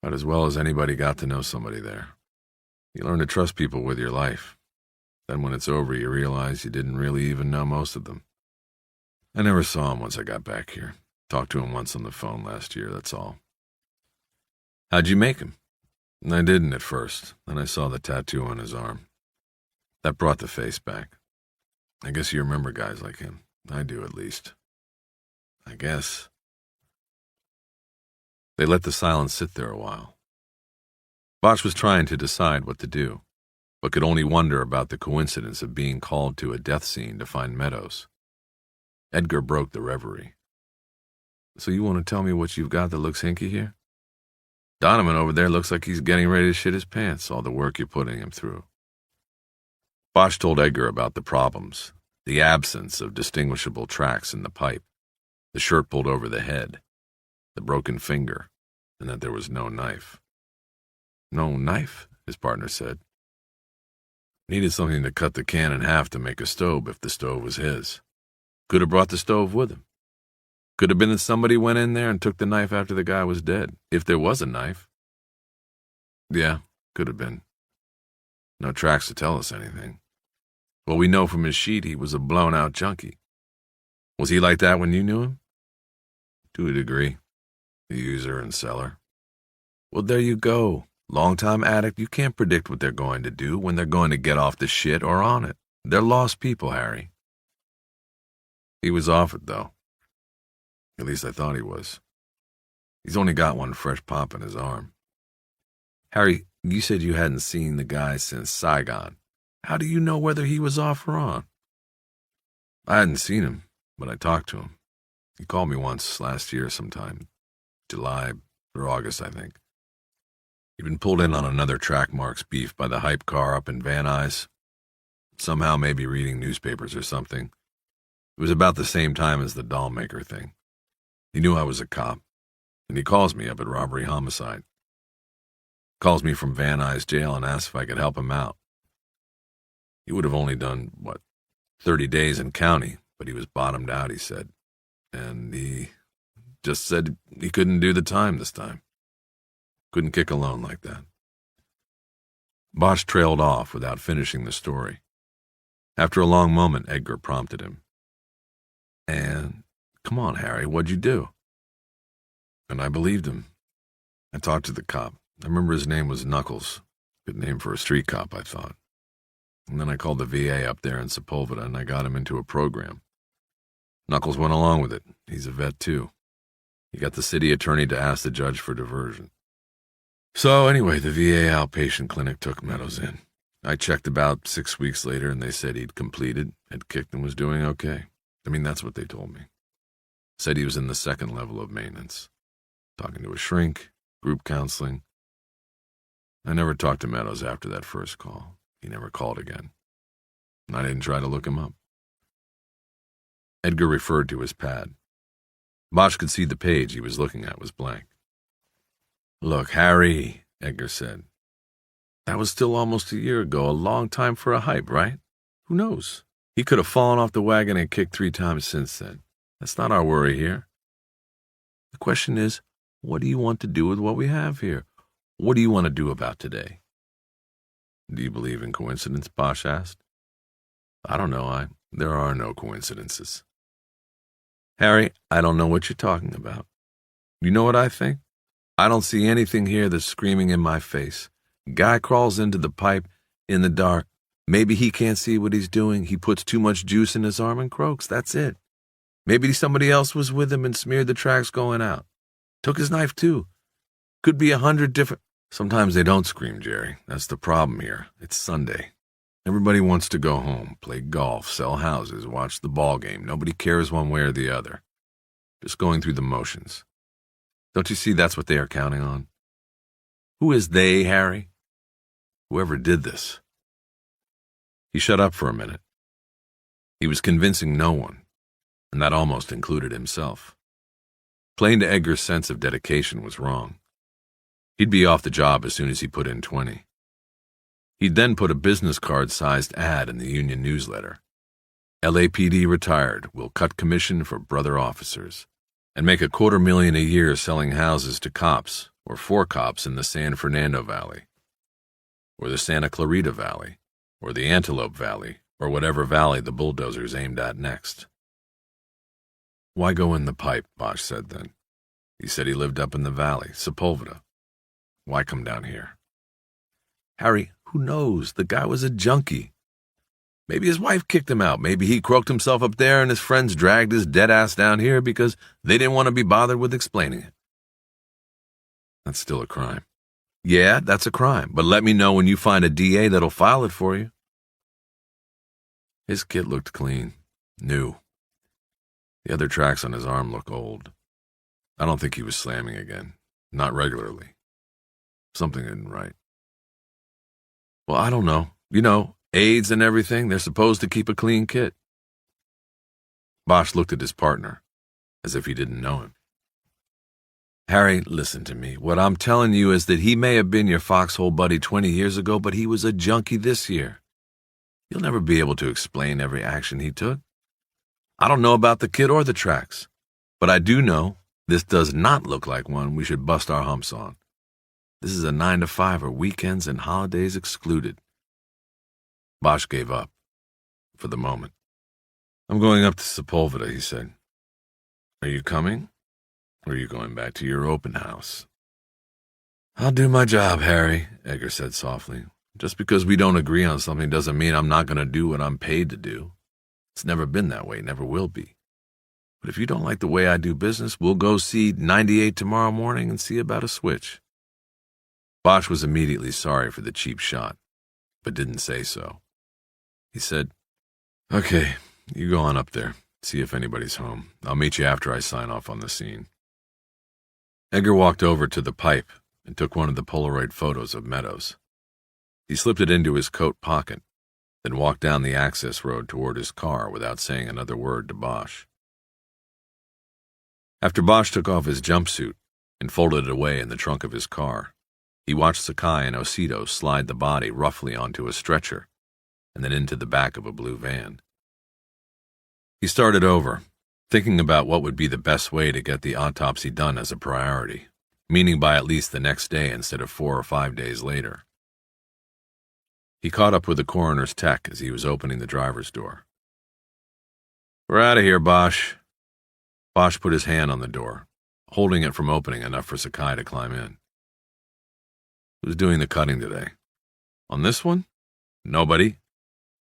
About as well as anybody got to know somebody there. You learn to trust people with your life. Then when it's over, you realize you didn't really even know most of them. I never saw him once I got back here. Talked to him once on the phone last year, that's all. How'd you make him? I didn't at first. Then I saw the tattoo on his arm. That brought the face back. I guess you remember guys like him. I do, at least. I guess. They let the silence sit there a while. Bosch was trying to decide what to do, but could only wonder about the coincidence of being called to a death scene to find Meadows. Edgar broke the reverie. So you want to tell me what you've got that looks hinky here? Donovan over there looks like he's getting ready to shit his pants, all the work you're putting him through. Bosch told Edgar about the problems, the absence of distinguishable tracks in the pipe, the shirt pulled over the head, the broken finger, and that there was no knife. No knife, his partner said. Needed something to cut the can in half to make a stove if the stove was his. Could have brought the stove with him. Could have been that somebody went in there and took the knife after the guy was dead, if there was a knife. Yeah, could have been. No tracks to tell us anything. Well, we know from his sheet he was a blown-out junkie. Was he like that when you knew him? To a degree. A user and seller. Well, there you go. Long-time addict, you can't predict what they're going to do, when they're going to get off the shit or on it. They're lost people, Harry. He was off it, though. At least I thought he was. He's only got one fresh pop in his arm. Harry, you said you hadn't seen the guy since Saigon. How do you know whether he was off or on? I hadn't seen him, but I talked to him. He called me once last year sometime. July or August, I think. He'd been pulled in on another track marks beef by the hype car up in Van Nuys. Somehow maybe reading newspapers or something. It was about the same time as the doll maker thing. He knew I was a cop, and he calls me up at robbery homicide. Calls me from Van Nuys jail and asks if I could help him out. He would have only done, 30 days in county, but he was bottomed out, he said. And he just said he couldn't do the time this time. Couldn't kick alone like that. Bosch trailed off without finishing the story. After a long moment, Edgar prompted him. And, come on, Harry, what'd you do? And I believed him. I talked to the cop. I remember his name was Knuckles. Good name for a street cop, I thought. And then I called the VA up there in Sepulveda, and I got him into a program. Knuckles went along with it. He's a vet, too. He got the city attorney to ask the judge for diversion. So anyway, the VA outpatient clinic took Meadows in. I checked about 6 weeks later, and they said he'd completed, had kicked, and was doing okay. I mean, that's what they told me. Said he was in the second level of maintenance. Talking to a shrink, group counseling. I never talked to Meadows after that first call. He never called again. And I didn't try to look him up. Edgar referred to his pad. Bosch could see the page he was looking at was blank. Look, Harry, Edgar said. That was still almost a year ago, a long time for a hype, right? Who knows? He could have fallen off the wagon and kicked 3 times since then. That's not our worry here. The question is, what do you want to do with what we have here? What do you want to do about today? Do you believe in coincidence? Bosch asked. I don't know. There are no coincidences. Harry, I don't know what you're talking about. You know what I think? I don't see anything here that's screaming in my face. Guy crawls into the pipe in the dark. Maybe he can't see what he's doing. He puts too much juice in his arm and croaks. That's it. Maybe somebody else was with him and smeared the tracks going out. Took his knife, too. Could be 100 different... Sometimes they don't scream, Jerry. That's the problem here. It's Sunday. Everybody wants to go home, play golf, sell houses, watch the ball game. Nobody cares one way or the other. Just going through the motions. Don't you see that's what they are counting on? Who is they, Harry? Whoever did this. He shut up for a minute. He was convincing no one, and that almost included himself. Playing to Edgar's sense of dedication was wrong. He'd be off the job as soon as he put in 20. He'd then put a business card-sized ad in the union newsletter. LAPD retired, will cut commission for brother officers, and make $250,000 a year selling houses to cops, or for cops in the San Fernando Valley, or the Santa Clarita Valley, or the Antelope Valley, or whatever valley the bulldozers aimed at next. Why go in the pipe, Bosch said then. He said he lived up in the valley, Sepulveda. Why come down here? Harry, who knows? The guy was a junkie. Maybe his wife kicked him out. Maybe he croaked himself up there and his friends dragged his dead ass down here because they didn't want to be bothered with explaining it. That's still a crime. Yeah, that's a crime, but let me know when you find a DA that'll file it for you. His kit looked clean, new. The other tracks on his arm look old. I don't think he was slamming again, not regularly. Something isn't right. Well, I don't know. You know, AIDS and everything, they're supposed to keep a clean kit. Bosch looked at his partner, as if he didn't know him. Harry, listen to me. What I'm telling you is that he may have been your foxhole buddy 20 years ago, but he was a junkie this year. You'll never be able to explain every action he took. I don't know about the kid or the tracks, but I do know this does not look like one we should bust our humps on. This is a 9-to-5 or weekends and holidays excluded. Bosch gave up, for the moment. I'm going up to Sepulveda, he said. Are you coming? Or are you going back to your open house? I'll do my job, Harry, Edgar said softly. Just because we don't agree on something doesn't mean I'm not going to do what I'm paid to do. It's never been that way, never will be. But if you don't like the way I do business, we'll go see 98 tomorrow morning and see about a switch. Bosch was immediately sorry for the cheap shot, but didn't say so. He said, Okay, you go on up there, see if anybody's home. I'll meet you after I sign off on the scene. Edgar walked over to the pipe and took one of the Polaroid photos of Meadows. He slipped it into his coat pocket, then walked down the access road toward his car without saying another word to Bosch. After Bosch took off his jumpsuit and folded it away in the trunk of his car, he watched Sakai and Osito slide the body roughly onto a stretcher and then into the back of a blue van. He started over, thinking about what would be the best way to get the autopsy done as a priority, meaning by at least the next day instead of 4 or 5 days later. He caught up with the coroner's tech as he was opening the driver's door. We're out of here, Bosch. Bosch put his hand on the door, holding it from opening enough for Sakai to climb in. Who's doing the cutting today? On this one? Nobody.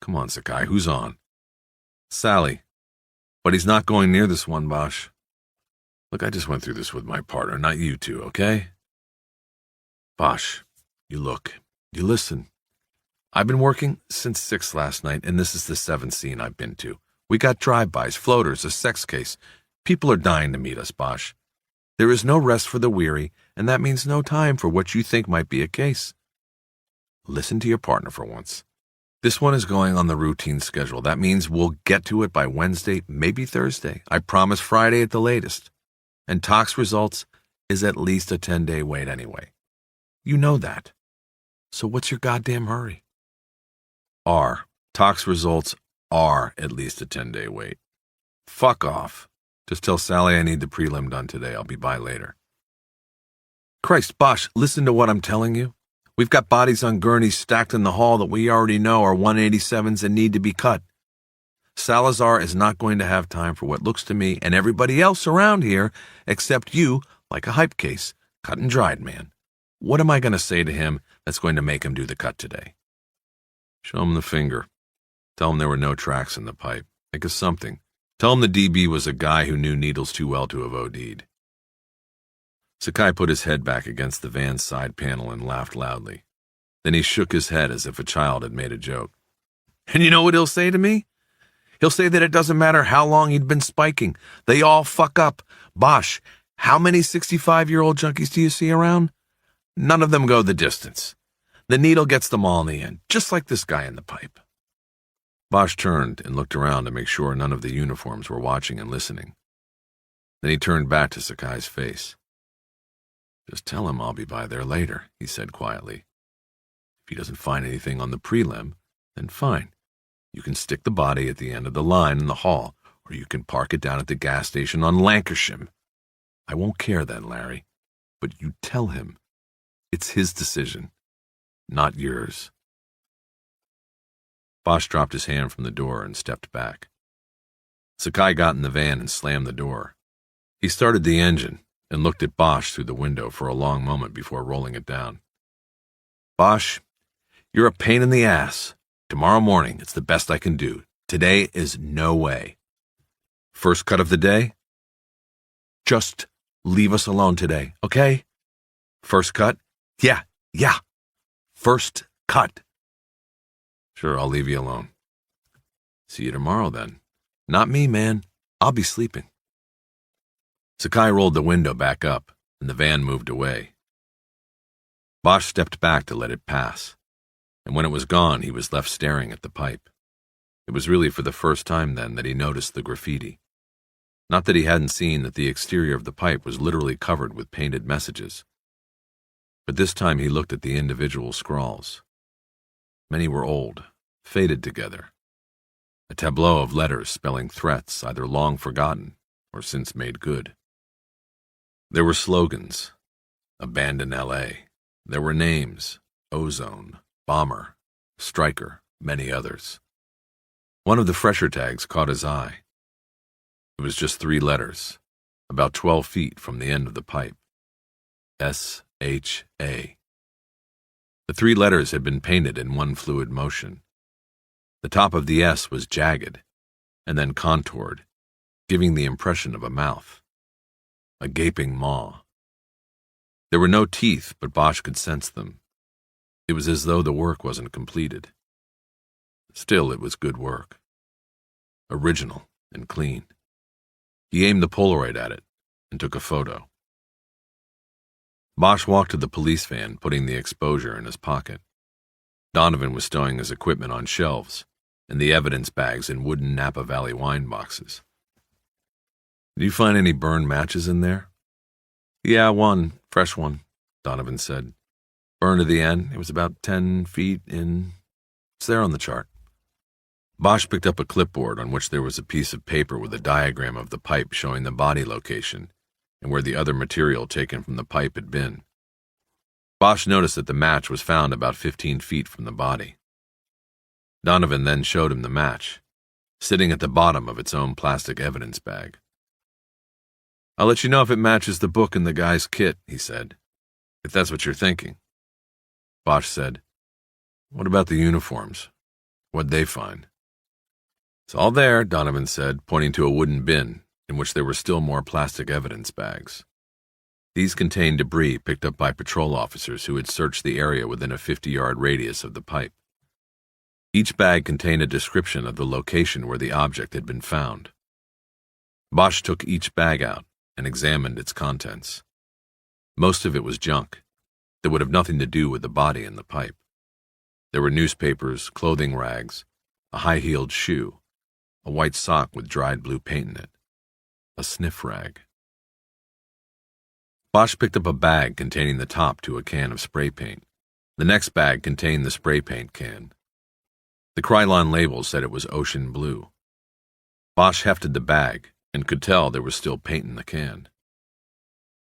Come on, Sakai, who's on? Sally. But he's not going near this one, Bosch. Look, I just went through this with my partner, not you two, okay? Bosch, you look, you listen. I've been working since 6 last night, and this is the 7th scene I've been to. We got drive-bys, floaters, a sex case. People are dying to meet us, Bosch. There is no rest for the weary, and that means no time for what you think might be a case. Listen to your partner for once. This one is going on the routine schedule. That means we'll get to it by Wednesday, maybe Thursday. I promise Friday at the latest. And tox results is at least a 10-day wait anyway. You know that. So what's your goddamn hurry? Tox results are at least a 10-day wait. Fuck off. Just tell Sally I need the prelim done today. I'll be by later. Christ, Bosch, listen to what I'm telling you. We've got bodies on gurneys stacked in the hall that we already know are 187s and need to be cut. Salazar is not going to have time for what looks to me and everybody else around here, except you, like a hype case, cut and dried man. What am I going to say to him that's going to make him do the cut today? Show him the finger. Tell him there were no tracks in the pipe. Think of something. Tell him the DB was a guy who knew needles too well to have OD'd. Sakai put his head back against the van's side panel and laughed loudly. Then he shook his head as if a child had made a joke. And you know what he'll say to me? He'll say that it doesn't matter how long he'd been spiking. They all fuck up. Bosch, How many 65-year-old junkies do you see around? None of them go the distance. The needle gets them all in the end, just like this guy in the pipe. Bosch turned and looked around to make sure none of the uniforms were watching and listening. Then he turned back to Sakai's face. Just tell him I'll be by there later, he said quietly. If he doesn't find anything on the prelim, then fine. You can stick the body at the end of the line in the hall, or you can park it down at the gas station on Lancashire. I won't care then, Larry, but you tell him. It's his decision, not yours. Bosch dropped his hand from the door and stepped back. Sakai got in the van and slammed the door. He started the engine and looked at Bosch through the window for a long moment before rolling it down. Bosch, you're a pain in the ass. Tomorrow morning, it's the best I can do. Today is no way. First cut of the day? Just leave us alone today, okay? First cut? Yeah. First cut. Sure, I'll leave you alone. See you tomorrow, then. Not me, man. I'll be sleeping. Sakai rolled the window back up, and the van moved away. Bosch stepped back to let it pass, and when it was gone, he was left staring at the pipe. It was really for the first time then that he noticed the graffiti. Not that he hadn't seen that the exterior of the pipe was literally covered with painted messages. But this time he looked at the individual scrawls. Many were old, faded together. A tableau of letters spelling threats either long forgotten or since made good. There were slogans, Abandon L.A. There were names, Ozone, Bomber, Striker, many others. One of the fresher tags caught his eye. It was just 3 letters, about 12 feet from the end of the pipe. S-H-A. The 3 letters had been painted in one fluid motion. The top of the S was jagged, and then contoured, giving the impression of a mouth. A gaping maw. There were no teeth, but Bosch could sense them. It was as though the work wasn't completed. Still, it was good work. Original and clean. He aimed the Polaroid at it and took a photo. Bosch walked to the police van, putting the exposure in his pocket. Donovan was stowing his equipment on shelves, and the evidence bags in wooden Napa Valley wine boxes. Did you find any burned matches in there? Yeah, one, fresh one, Donovan said. Burned to the end. It was about 10 feet in. It's there on the chart. Bosch picked up a clipboard on which there was a piece of paper with a diagram of the pipe showing the body location and where the other material taken from the pipe had been. Bosch noticed that the match was found about 15 feet from the body. Donovan then showed him the match, sitting at the bottom of its own plastic evidence bag. I'll let you know if it matches the book in the guy's kit, he said, if that's what you're thinking. Bosch said, What about the uniforms? What'd they find? It's all there, Donovan said, pointing to a wooden bin in which there were still more plastic evidence bags. These contained debris picked up by patrol officers who had searched the area within a 50-yard radius of the pipe. Each bag contained a description of the location where the object had been found. Bosch took each bag out and examined its contents. Most of it was junk that would have nothing to do with the body in the pipe. There were newspapers, clothing rags, a high-heeled shoe, a white sock with dried blue paint in it, a sniff rag. Bosch picked up a bag containing the top to a can of spray paint. The next bag contained the spray paint can. The Krylon label said it was ocean blue. Bosch hefted the bag and could tell there was still paint in the can.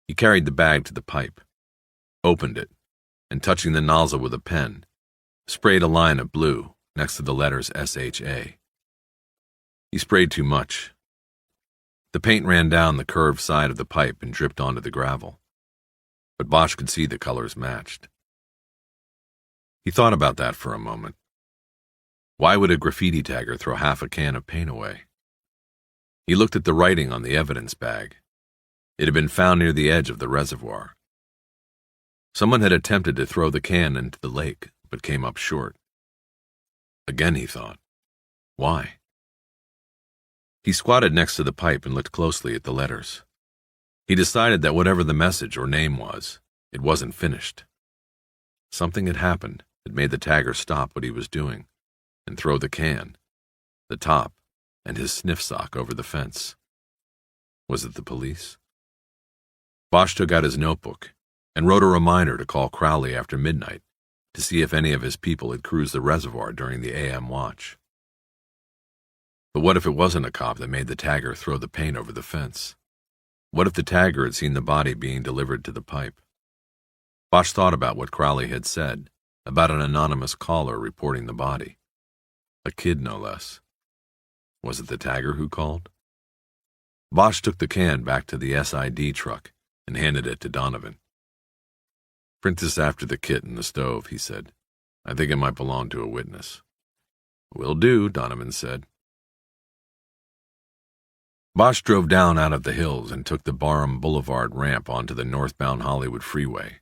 He carried the bag to the pipe, opened it, and touching the nozzle with a pen, sprayed a line of blue next to the letters S-H-A. He sprayed too much. The paint ran down the curved side of the pipe and dripped onto the gravel, but Bosch could see the colors matched. He thought about that for a moment. Why would a graffiti tagger throw half a can of paint away? He looked at the writing on the evidence bag. It had been found near the edge of the reservoir. Someone had attempted to throw the can into the lake, but came up short. Again, he thought, why? He squatted next to the pipe and looked closely at the letters. He decided that whatever the message or name was, it wasn't finished. Something had happened that made the tagger stop what he was doing and throw the can, the top, and his sniff sock over the fence. Was it the police? Bosch took out his notebook and wrote a reminder to call Crowley after midnight to see if any of his people had cruised the reservoir during the AM watch. But what if it wasn't a cop that made the tagger throw the paint over the fence? What if the tagger had seen the body being delivered to the pipe? Bosch thought about what Crowley had said about an anonymous caller reporting the body. A kid, no less. Was it the tagger who called? Bosch took the can back to the SID truck and handed it to Donovan. "Print this after the kit in the stove," he said. "I think it might belong to a witness." "Will do," Donovan said. Bosch drove down out of the hills and took the Barham Boulevard ramp onto the northbound Hollywood freeway.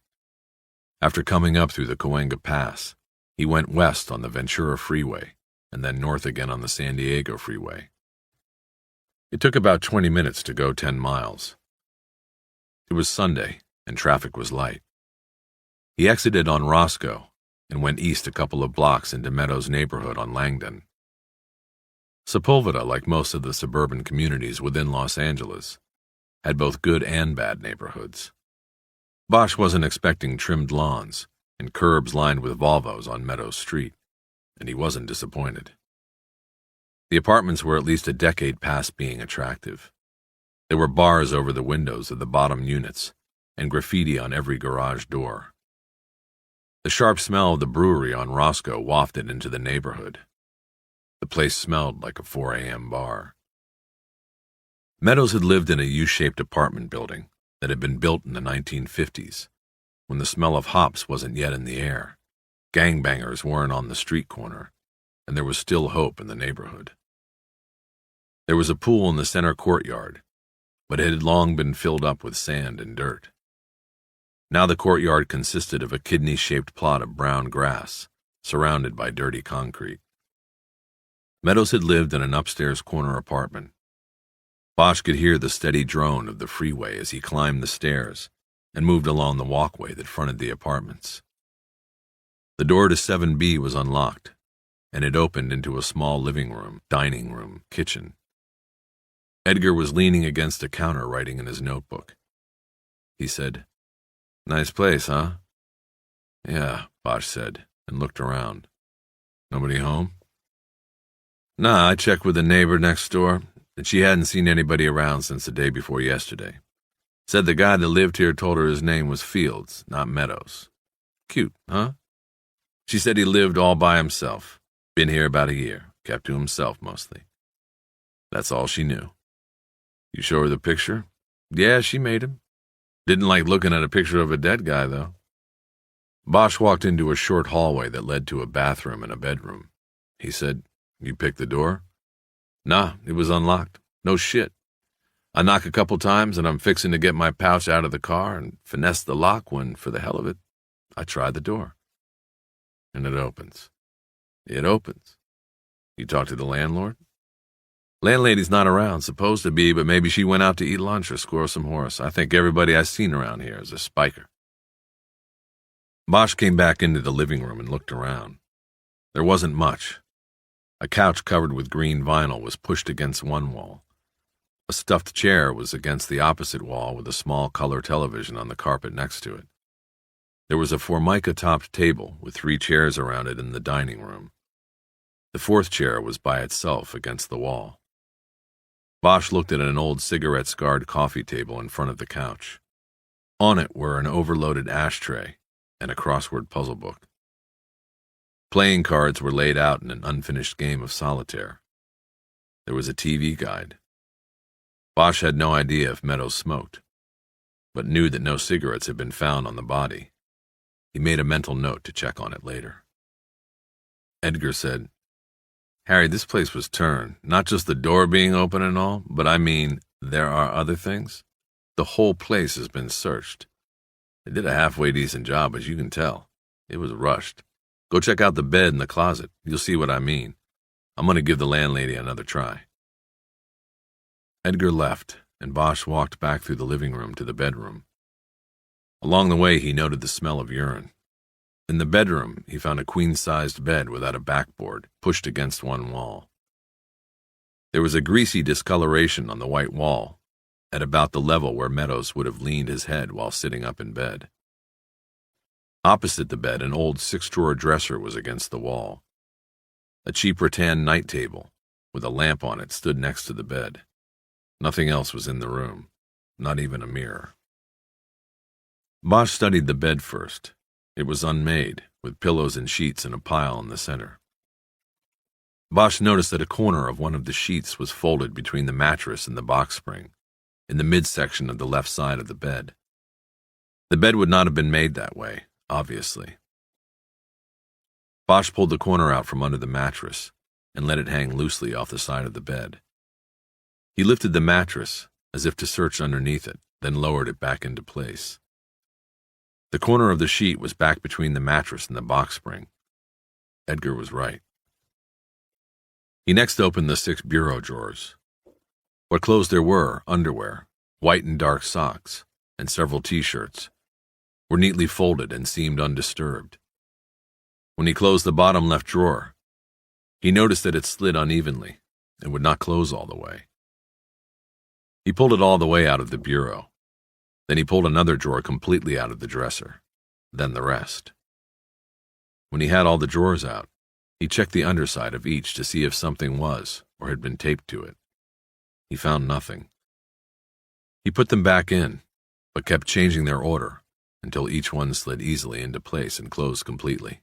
After coming up through the Cahuenga Pass, he went west on the Ventura Freeway and then north again on the San Diego Freeway. It took about 20 minutes to go 10 miles. It was Sunday, and traffic was light. He exited on Roscoe and went east a couple of blocks into Meadows neighborhood on Langdon. Sepulveda, like most of the suburban communities within Los Angeles, had both good and bad neighborhoods. Bosch wasn't expecting trimmed lawns and curbs lined with Volvos on Meadows Street, and he wasn't disappointed. The apartments were at least a decade past being attractive. There were bars over the windows of the bottom units and graffiti on every garage door. The sharp smell of the brewery on Roscoe wafted into the neighborhood. The place smelled like a 4 a.m. bar. Meadows had lived in a U-shaped apartment building that had been built in the 1950s, when the smell of hops wasn't yet in the air, gangbangers weren't on the street corner, and there was still hope in the neighborhood. There was a pool in the center courtyard, but it had long been filled up with sand and dirt. Now the courtyard consisted of a kidney-shaped plot of brown grass, surrounded by dirty concrete. Meadows had lived in an upstairs corner apartment. Bosch could hear the steady drone of the freeway as he climbed the stairs and moved along the walkway that fronted the apartments. The door to 7B was unlocked, and it opened into a small living room, dining room, kitchen. Edgar was leaning against a counter writing in his notebook. He said, "Nice place, huh?" "Yeah," Bosch said, and looked around. "Nobody home?" "Nah, I checked with the neighbor next door, and she hadn't seen anybody around since the day before yesterday. Said the guy that lived here told her his name was Fields, not Meadows. Cute, huh? She said he lived all by himself. Been here about a year, kept to himself mostly. That's all she knew." "You show her the picture?" "Yeah, she made him. Didn't like looking at a picture of a dead guy, though." Bosch walked into a short hallway that led to a bathroom and a bedroom. He said, "You picked the door?" "Nah, it was unlocked. No shit. I knock a couple times and I'm fixing to get my pouch out of the car and finesse the lock when, for the hell of it, I try the door. And it opens. It opens. You talk to the landlord?" "Landlady's not around, supposed to be, but maybe she went out to eat lunch or score some horse. I think everybody I've seen around here is a spiker." Bosch came back into the living room and looked around. There wasn't much. A couch covered with green vinyl was pushed against one wall. A stuffed chair was against the opposite wall with a small color television on the carpet next to it. There was a formica-topped table with 3 chairs around it in the dining room. The 4th chair was by itself against the wall. Bosch looked at an old cigarette-scarred coffee table in front of the couch. On it were an overloaded ashtray and a crossword puzzle book. Playing cards were laid out in an unfinished game of solitaire. There was a TV guide. Bosch had no idea if Meadows smoked, but knew that no cigarettes had been found on the body. He made a mental note to check on it later. Edgar said, "Harry, this place was turned. Not just the door being open and all, but I mean, there are other things. The whole place has been searched. They did a halfway decent job, as you can tell. It was rushed. Go check out the bed and the closet. You'll see what I mean. I'm going to give the landlady another try." Edgar left, and Bosch walked back through the living room to the bedroom. Along the way, he noted the smell of urine. In the bedroom, he found a queen-sized bed without a backboard, pushed against one wall. There was a greasy discoloration on the white wall, at about the level where Meadows would have leaned his head while sitting up in bed. Opposite the bed, an old six-drawer dresser was against the wall. A cheap rattan night table, with a lamp on it, stood next to the bed. Nothing else was in the room, not even a mirror. Bosch studied the bed first. It was unmade, with pillows and sheets in a pile in the center. Bosch noticed that a corner of one of the sheets was folded between the mattress and the box spring, in the midsection of the left side of the bed. The bed would not have been made that way, obviously. Bosch pulled the corner out from under the mattress and let it hang loosely off the side of the bed. He lifted the mattress, as if to search underneath it, then lowered it back into place. The corner of the sheet was back between the mattress and the box spring. Edgar was right. He next opened the 6 bureau drawers. What clothes there were, underwear, white and dark socks, and several t-shirts, were neatly folded and seemed undisturbed. When he closed the bottom left drawer, he noticed that it slid unevenly and would not close all the way. He pulled it all the way out of the bureau. Then he pulled another drawer completely out of the dresser, then the rest. When he had all the drawers out, he checked the underside of each to see if something was or had been taped to it. He found nothing. He put them back in, but kept changing their order until each one slid easily into place and closed completely.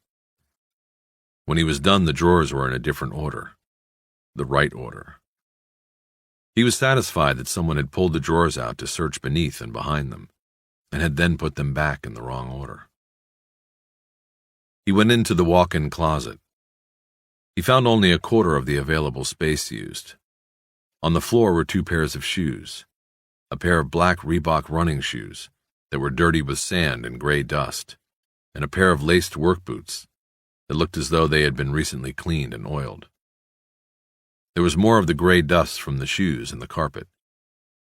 When he was done, the drawers were in a different order, the right order. He was satisfied that someone had pulled the drawers out to search beneath and behind them, and had then put them back in the wrong order. He went into the walk-in closet. He found only a quarter of the available space used. On the floor were 2 pairs of shoes, a pair of black Reebok running shoes that were dirty with sand and gray dust, and a pair of laced work boots that looked as though they had been recently cleaned and oiled. There was more of the gray dust from the shoes and the carpet.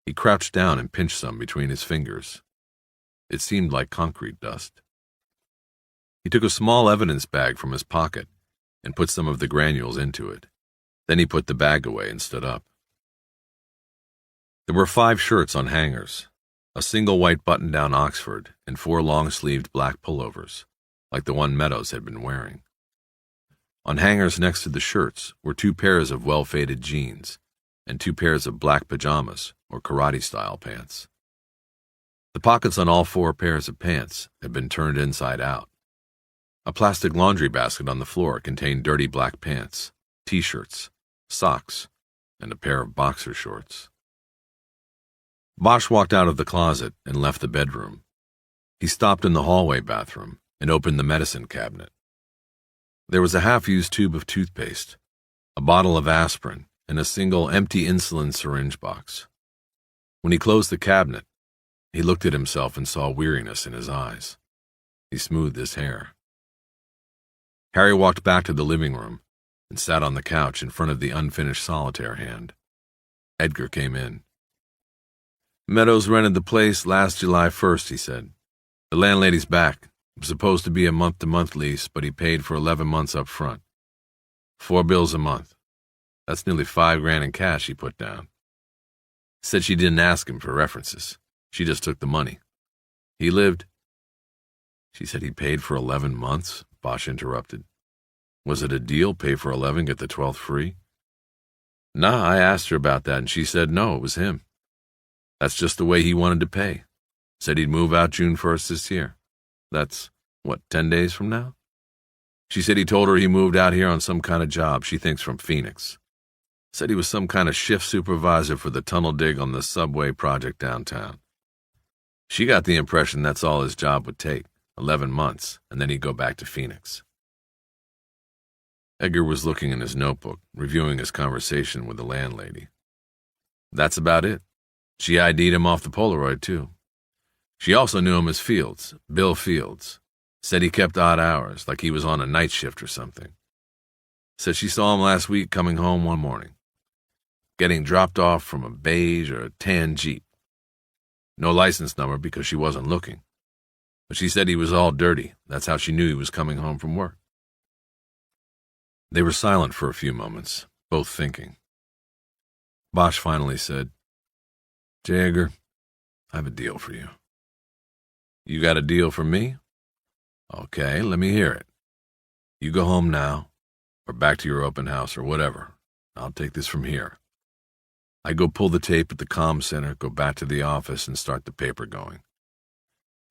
He crouched down and pinched some between his fingers. It seemed like concrete dust. He took a small evidence bag from his pocket and put some of the granules into it. Then he put the bag away and stood up. There were 5 shirts on hangers, a single white button-down Oxford and 4 long-sleeved black pullovers, like the one Meadows had been wearing. On hangers next to the shirts were 2 pairs of well-faded jeans and 2 pairs of black pajamas or karate-style pants. The pockets on all 4 pairs of pants had been turned inside out. A plastic laundry basket on the floor contained dirty black pants, t-shirts, socks, and a pair of boxer shorts. Bosch walked out of the closet and left the bedroom. He stopped in the hallway bathroom and opened the medicine cabinet. There was a half-used tube of toothpaste, a bottle of aspirin, and a single empty insulin syringe box. When he closed the cabinet, he looked at himself and saw weariness in his eyes. He smoothed his hair. Harry walked back to the living room and sat on the couch in front of the unfinished solitaire hand. Edgar came in. "Meadows rented the place last July 1st, he said. "The landlady's back. It was supposed to be a month-to-month lease, but he paid for 11 months up front. 4 bills a month. That's nearly $5,000 in cash he put down. Said she didn't ask him for references. She just took the money. He lived—" "She said he paid for 11 months?" Bosch interrupted. "Was it a deal, pay for 11, get the 12th free?" "Nah, I asked her about that, and she said no, it was him. That's just the way he wanted to pay. Said he'd move out June 1st this year. That's, 10 days from now? She said he told her he moved out here on some kind of job, she thinks from Phoenix. Said he was some kind of shift supervisor for the tunnel dig on the subway project downtown. She got the impression that's all his job would take, 11 months, and then he'd go back to Phoenix." Edgar was looking in his notebook, reviewing his conversation with the landlady. "That's about it. She ID'd him off the Polaroid, too. She also knew him as Fields, Bill Fields. Said he kept odd hours, like he was on a night shift or something. Said she saw him last week coming home one morning. getting dropped off from a beige or a tan Jeep. No license number because she wasn't looking. But she said he was all dirty. That's how she knew he was coming home from work. They were silent for a few moments, both thinking. Bosch finally said, "J. I have a deal for you." "You got a deal for me?" "Okay, let me hear it. You go home now, or back to your open house, or whatever. I'll take this from here. I go pull the tape at the comm center, go back to the office, and start the paper going.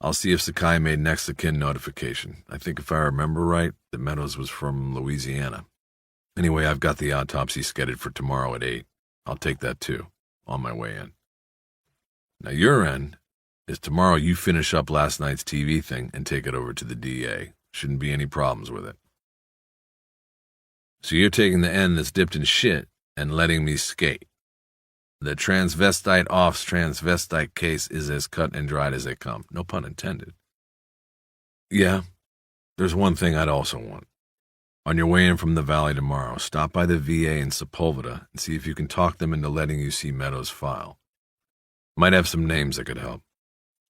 I'll see if Sakai made next of kin notification. I think if I remember right, the Meadows was from Louisiana. Anyway, I've got the autopsy scheduled for tomorrow at 8. I'll take that too, on my way in. Now your end is tomorrow you finish up last night's TV thing and take it over to the DA. Shouldn't be any problems with it. So you're taking the end that's dipped in shit and letting me skate. The transvestite off's transvestite case is as cut and dried as they come. No pun intended. Yeah, there's one thing I'd also want. On your way in from the valley tomorrow, stop by the VA in Sepulveda and see if you can talk them into letting you see Meadows' file. Might have some names that could help.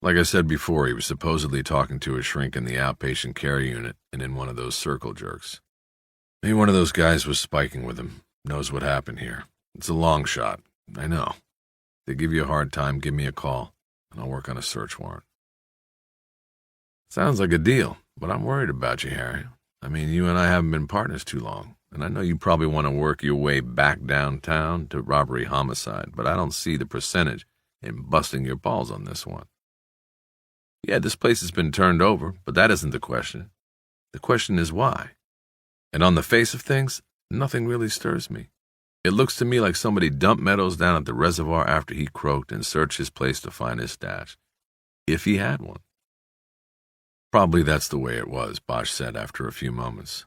Like I said before, he was supposedly talking to a shrink in the outpatient care unit and in one of those circle jerks. Maybe one of those guys was spiking with him. Knows what happened here. It's a long shot. I know. If they give you a hard time, give me a call, and I'll work on a search warrant. Sounds like a deal, but I'm worried about you, Harry. I mean, you and I haven't been partners too long, and I know you probably want to work your way back downtown to robbery homicide, but I don't see the percentage in busting your balls on this one. Yeah, this place has been turned over, but that isn't the question. The question is why. And on the face of things, nothing really stirs me. It looks to me like somebody dumped Meadows down at the reservoir after he croaked and searched his place to find his stash. If he had one. Probably that's the way it was, Bosch said after a few moments.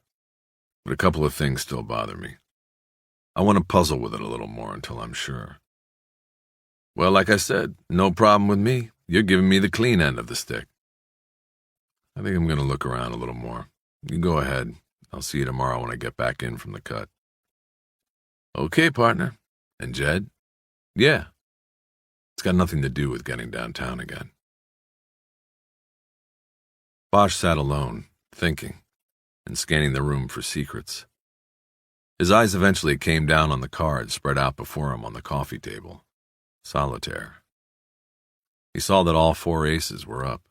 But a couple of things still bother me. I want to puzzle with it a little more until I'm sure. Well, like I said, no problem with me. You're giving me the clean end of the stick. I think I'm going to look around a little more. You go ahead. I'll see you tomorrow when I get back in from the cut. Okay, partner. And Jed? Yeah. It's got nothing to do with getting downtown again. Bosch sat alone, thinking, and scanning the room for secrets. His eyes eventually came down on the cards spread out before him on the coffee table. Solitaire. He saw that all 4 aces were up.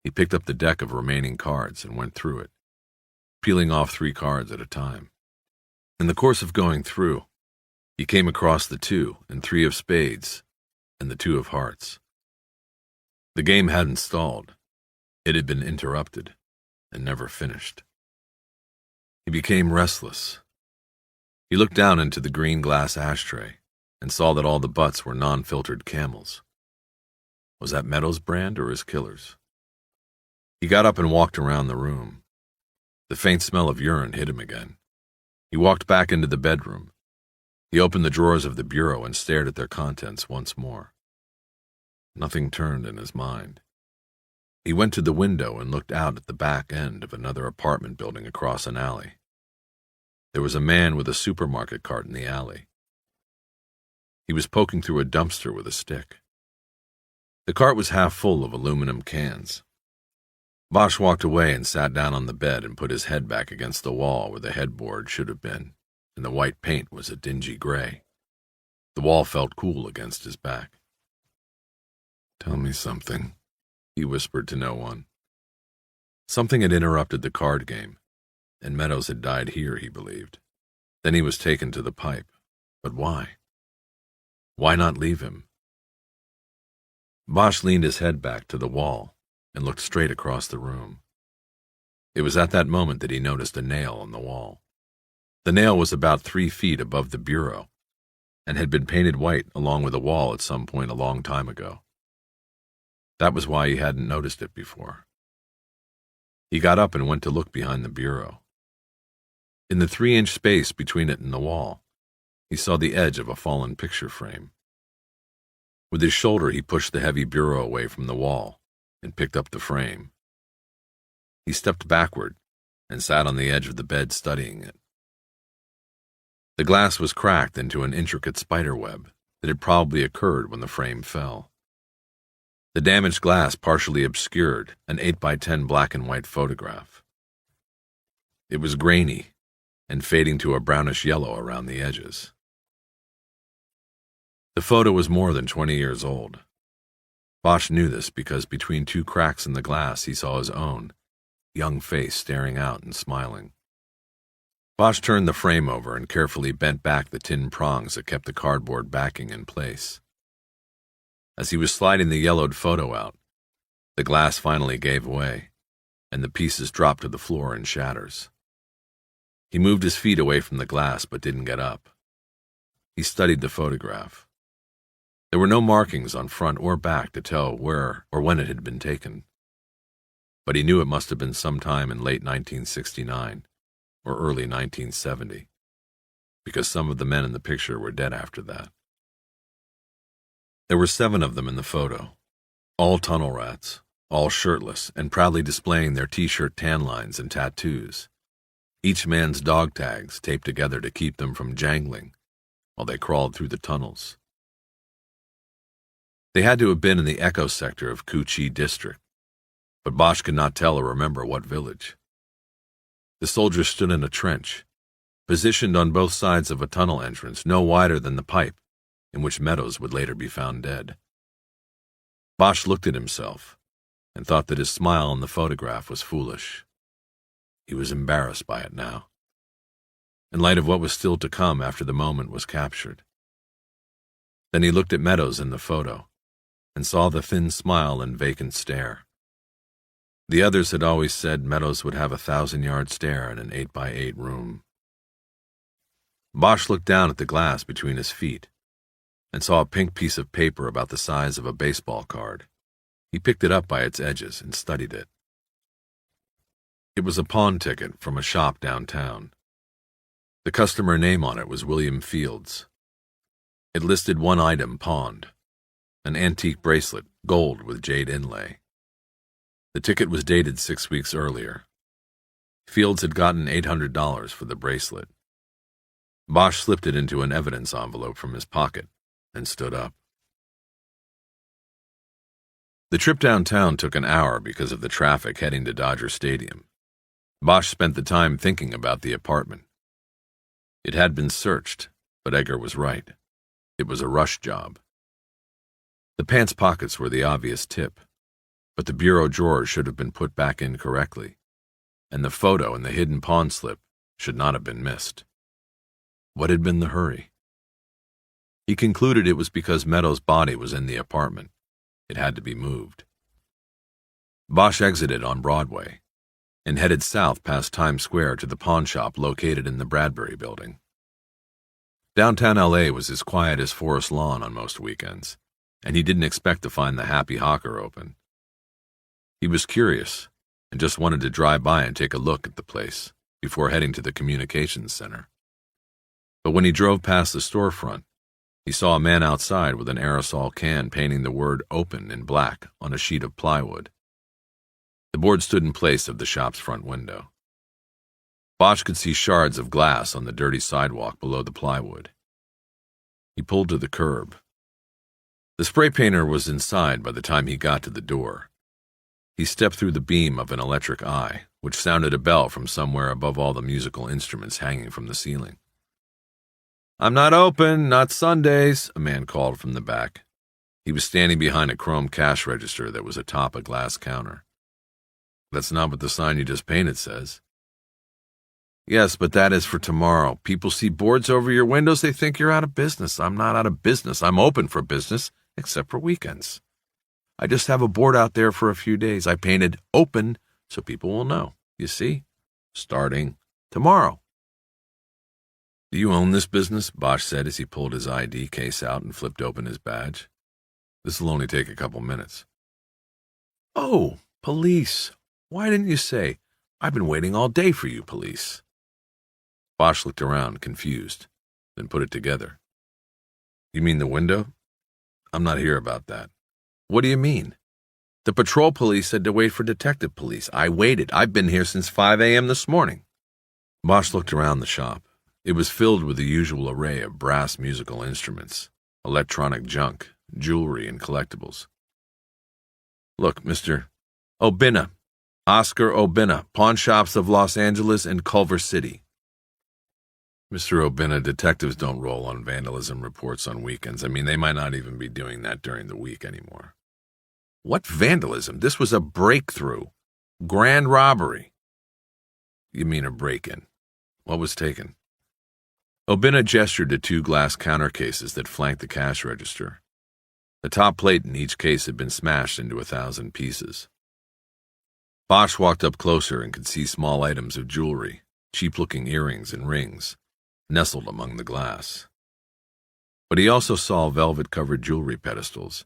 He picked up the deck of remaining cards and went through it, peeling off 3 cards at a time. In the course of going through, he came across the 2 and 3 of spades and the 2 of hearts. The game hadn't stalled. It had been interrupted and never finished. He became restless. He looked down into the green glass ashtray and saw that all the butts were non-filtered Camels. Was that Meadows' brand or his killer's? He got up and walked around the room. The faint smell of urine hit him again. He walked back into the bedroom. He opened the drawers of the bureau and stared at their contents once more. Nothing turned in his mind. He went to the window and looked out at the back end of another apartment building across an alley. There was a man with a supermarket cart in the alley. He was poking through a dumpster with a stick. The cart was half full of aluminum cans. Bosch walked away and sat down on the bed and put his head back against the wall where the headboard should have been, and the white paint was a dingy gray. The wall felt cool against his back. "Tell me something," he whispered to no one. Something had interrupted the card game, and Meadows had died here, he believed. Then he was taken to the pipe. But why? Why not leave him? Bosch leaned his head back to the wall and looked straight across the room. It was at that moment that he noticed a nail on the wall. The nail was about 3 feet above the bureau and had been painted white along with the wall at some point a long time ago. That was why he hadn't noticed it before. He got up and went to look behind the bureau. In the 3-inch space between it and the wall, he saw the edge of a fallen picture frame. With his shoulder, he pushed the heavy bureau away from the wall and picked up the frame. He stepped backward and sat on the edge of the bed studying it. The glass was cracked into an intricate spiderweb that had probably occurred when the frame fell. The damaged glass partially obscured an 8x10 black and white photograph. It was grainy and fading to a brownish yellow around the edges. The photo was more than 20 years old. Bosch knew this because between two cracks in the glass he saw his own young face staring out and smiling. Bosch turned the frame over and carefully bent back the tin prongs that kept the cardboard backing in place. As he was sliding the yellowed photo out, the glass finally gave way, and the pieces dropped to the floor in shatters. He moved his feet away from the glass but didn't get up. He studied the photograph. There were no markings on front or back to tell where or when it had been taken, but he knew it must have been sometime in late 1969 or early 1970, because some of the men in the picture were dead after that. There were 7 of them in the photo, all tunnel rats, all shirtless and proudly displaying their t-shirt tan lines and tattoos, each man's dog tags taped together to keep them from jangling while they crawled through the tunnels. They had to have been in the Echo sector of Cu Chi district, but Bosch could not tell or remember what village. The soldiers stood in a trench, positioned on both sides of a tunnel entrance no wider than the pipe in which Meadows would later be found dead. Bosch looked at himself and thought that his smile in the photograph was foolish. He was embarrassed by it now, in light of what was still to come after the moment was captured. Then he looked at Meadows in the photo and saw the thin smile and vacant stare. The others had always said Meadows would have a 1,000-yard stare in an 8x8 room. Bosch looked down at the glass between his feet and saw a pink piece of paper about the size of a baseball card. He picked it up by its edges and studied it. It was a pawn ticket from a shop downtown. The customer name on it was William Fields. It listed one item pawned, an antique bracelet, gold with jade inlay. The ticket was dated 6 weeks earlier. Fields had gotten $800 for the bracelet. Bosch slipped it into an evidence envelope from his pocket and stood up. The trip downtown took an hour because of the traffic heading to Dodger Stadium. Bosch spent the time thinking about the apartment. It had been searched, but Edgar was right. It was a rush job. The pants pockets were the obvious tip, but the bureau drawers should have been put back in correctly, and the photo and the hidden pawn slip should not have been missed. What had been the hurry? He concluded it was because Meadows' body was in the apartment. It had to be moved. Bosch exited on Broadway and headed south past Times Square to the pawn shop located in the Bradbury Building. Downtown LA was as quiet as Forest Lawn on most weekends, and he didn't expect to find the Happy Hawker open. He was curious and just wanted to drive by and take a look at the place before heading to the communications center. But when he drove past the storefront, he saw a man outside with an aerosol can painting the word open in black on a sheet of plywood. The board stood in place of the shop's front window. Bosch could see shards of glass on the dirty sidewalk below the plywood. He pulled to the curb. The spray painter was inside by the time he got to the door. He stepped through the beam of an electric eye, which sounded a bell from somewhere above all the musical instruments hanging from the ceiling. "I'm not open, not Sundays," a man called from the back. He was standing behind a chrome cash register that was atop a glass counter. "That's not what the sign you just painted says." "Yes, but that is for tomorrow. People see boards over your windows, they think you're out of business. I'm not out of business. I'm open for business, except for weekends. I just have a board out there for a few days. I painted open so people will know. You see? Starting tomorrow." "Do you own this business?" Bosch said as he pulled his ID case out and flipped open his badge. "This will only take a couple minutes." "Oh, police. Why didn't you say? I've been waiting all day for you, police." Bosch looked around, confused, then put it together. "You mean the window? I'm not here about that." "What do you mean?" "The patrol police said to wait for detective police. I waited. I've been here since 5 a.m. this morning." Bosch looked around the shop. It was filled with the usual array of brass musical instruments, electronic junk, jewelry, and collectibles. Look, Mr. Obinna, Oscar Obinna, pawn shops of Los Angeles and Culver City. Mr. Obinna, detectives don't roll on vandalism reports on weekends. I mean, they might not even be doing that during the week anymore. What vandalism? This was a breakthrough. Grand robbery. You mean a break-in. What was taken? Obinna gestured to 2 glass counter cases that flanked the cash register. The top plate in each case had been smashed into 1,000 pieces. Bosch walked up closer and could see small items of jewelry, cheap-looking earrings and rings, nestled among the glass. But he also saw velvet-covered jewelry pedestals,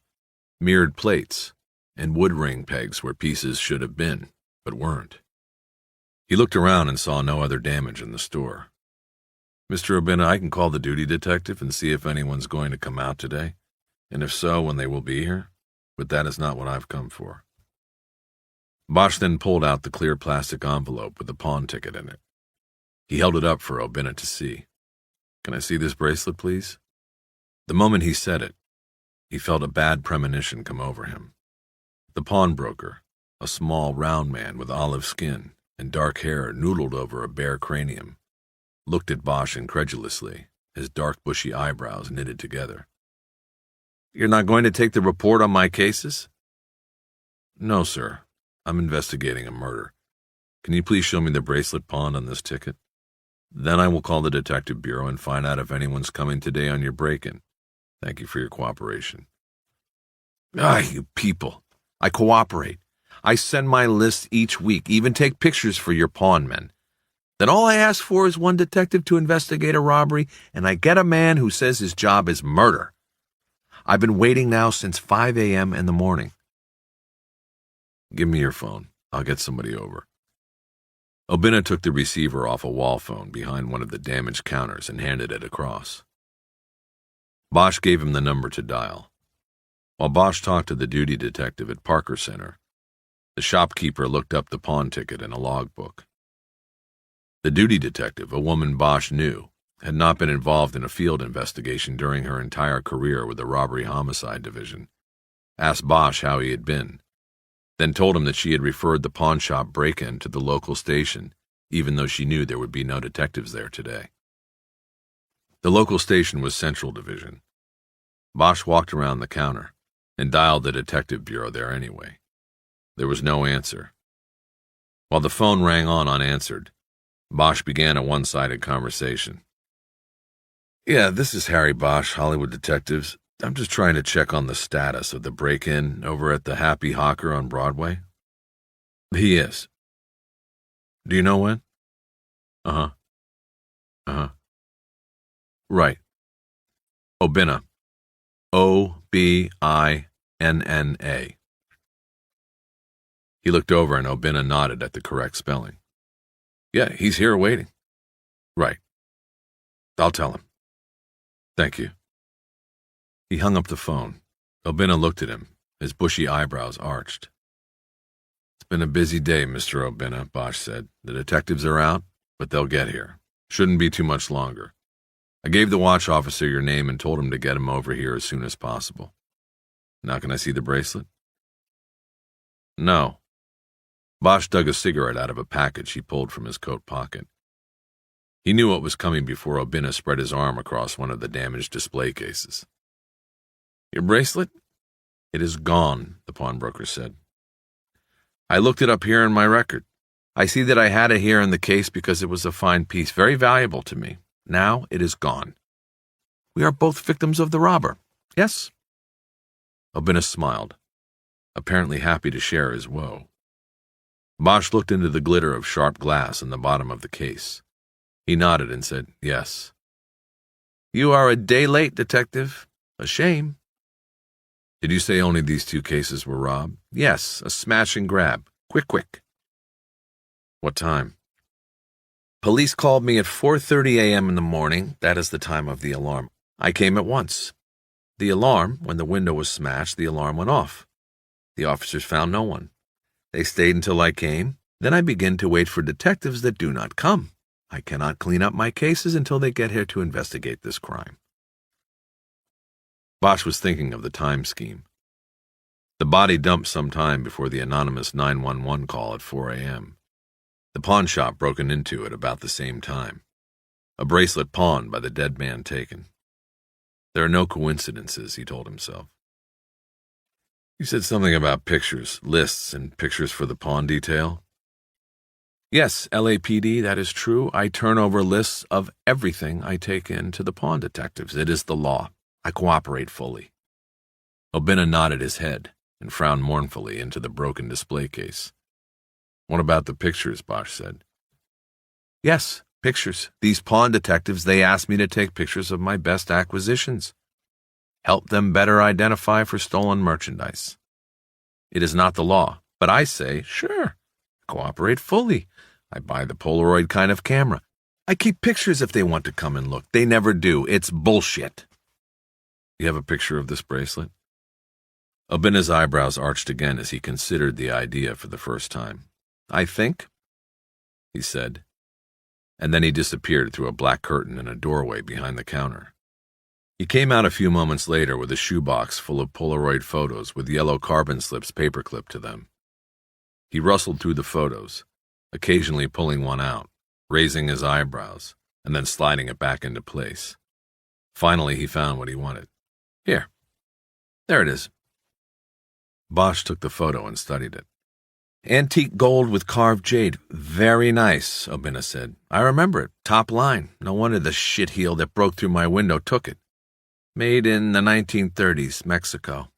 mirrored plates, and wood ring pegs where pieces should have been, but weren't. He looked around and saw no other damage in the store. Mr. Obinna, I can call the duty detective and see if anyone's going to come out today, and if so, when they will be here, but that is not what I've come for. Bosch then pulled out the clear plastic envelope with the pawn ticket in it. He held it up for Obinna to see. Can I see this bracelet, please? The moment he said it, he felt a bad premonition come over him. The pawnbroker, a small, round man with olive skin and dark hair noodled over a bare cranium, looked at Bosch incredulously, his dark, bushy eyebrows knitted together. You're not going to take the report on my cases? No, sir. I'm investigating a murder. Can you please show me the bracelet pawned on this ticket? Then I will call the detective bureau and find out if anyone's coming today on your break-in. Thank you for your cooperation. You people. I cooperate. I send my list each week, even take pictures for your pawn men. Then all I ask for is one detective to investigate a robbery, and I get a man who says his job is murder. I've been waiting now since 5 a.m. in the morning. Give me your phone. I'll get somebody over. Obinna took the receiver off a wall phone behind one of the damaged counters and handed it across. Bosch gave him the number to dial. While Bosch talked to the duty detective at Parker Center, the shopkeeper looked up the pawn ticket in a logbook. The duty detective, a woman Bosch knew, had not been involved in a field investigation during her entire career with the Robbery-Homicide Division, asked Bosch how he had been, then told him that she had referred the pawn shop break-in to the local station, even though she knew there would be no detectives there today. The local station was Central Division. Bosch walked around the counter and dialed the detective bureau there anyway. There was no answer. While the phone rang on unanswered, Bosch began a one-sided conversation. Yeah, this is Harry Bosch, Hollywood Detectives. I'm just trying to check on the status of the break-in over at the Happy Hawker on Broadway. He is. Do you know when? Right. Obinna. O-B-I-N-N-A. He looked over and Obinna nodded at the correct spelling. Yeah, he's here waiting. Right. I'll tell him. Thank you. He hung up the phone. Obinna looked at him, his bushy eyebrows arched. It's been a busy day, Mr. Obinna, Bosch said. The detectives are out, but they'll get here. Shouldn't be too much longer. I gave the watch officer your name and told him to get him over here as soon as possible. Now can I see the bracelet? No. Bosch dug a cigarette out of a package he pulled from his coat pocket. He knew what was coming before Obinna spread his arm across one of the damaged display cases. Your bracelet? It is gone, the pawnbroker said. I looked it up here in my record. I see that I had it here in the case because it was a fine piece, very valuable to me. Now it is gone. We are both victims of the robber, yes? Obinna smiled, apparently happy to share his woe. Bosch looked into the glitter of sharp glass in the bottom of the case. He nodded and said, yes. You are a day late, detective. A shame. Did you say only these 2 cases were robbed? Yes, a smash and grab. Quick. What time? Police called me at 4:30 a.m. in the morning. That is the time of the alarm. I came at once. The alarm, when the window was smashed, the alarm went off. The officers found no one. They stayed until I came. Then I began to wait for detectives that do not come. I cannot clean up my cases until they get here to investigate this crime. Bosch was thinking of the time scheme. The body dumped some time before the anonymous 911 call at 4 a.m. The pawn shop broken into at about the same time. A bracelet pawned by the dead man taken. There are no coincidences, he told himself. You said something about pictures, lists, and pictures for the pawn detail? Yes, LAPD, that is true. I turn over lists of everything I take in to the pawn detectives. It is the law. I cooperate fully. Obinna nodded his head and frowned mournfully into the broken display case. What about the pictures, Bosch said. Yes, pictures. These pawn detectives, they asked me to take pictures of my best acquisitions. Help them better identify for stolen merchandise. It is not the law, but I say, sure, cooperate fully. I buy the Polaroid kind of camera. I keep pictures if they want to come and look. They never do. It's bullshit. You have a picture of this bracelet? Obinna's eyebrows arched again as he considered the idea for the first time. I think, he said, and then he disappeared through a black curtain in a doorway behind the counter. He came out a few moments later with a shoebox full of Polaroid photos with yellow carbon slips paperclipped to them. He rustled through the photos, occasionally pulling one out, raising his eyebrows, and then sliding it back into place. Finally, he found what he wanted. Here. There it is. Bosch took the photo and studied it. Antique gold with carved jade. Very nice, Obinna said. I remember it. Top line. No wonder the shitheel that broke through my window took it. Made in the 1930s, Mexico.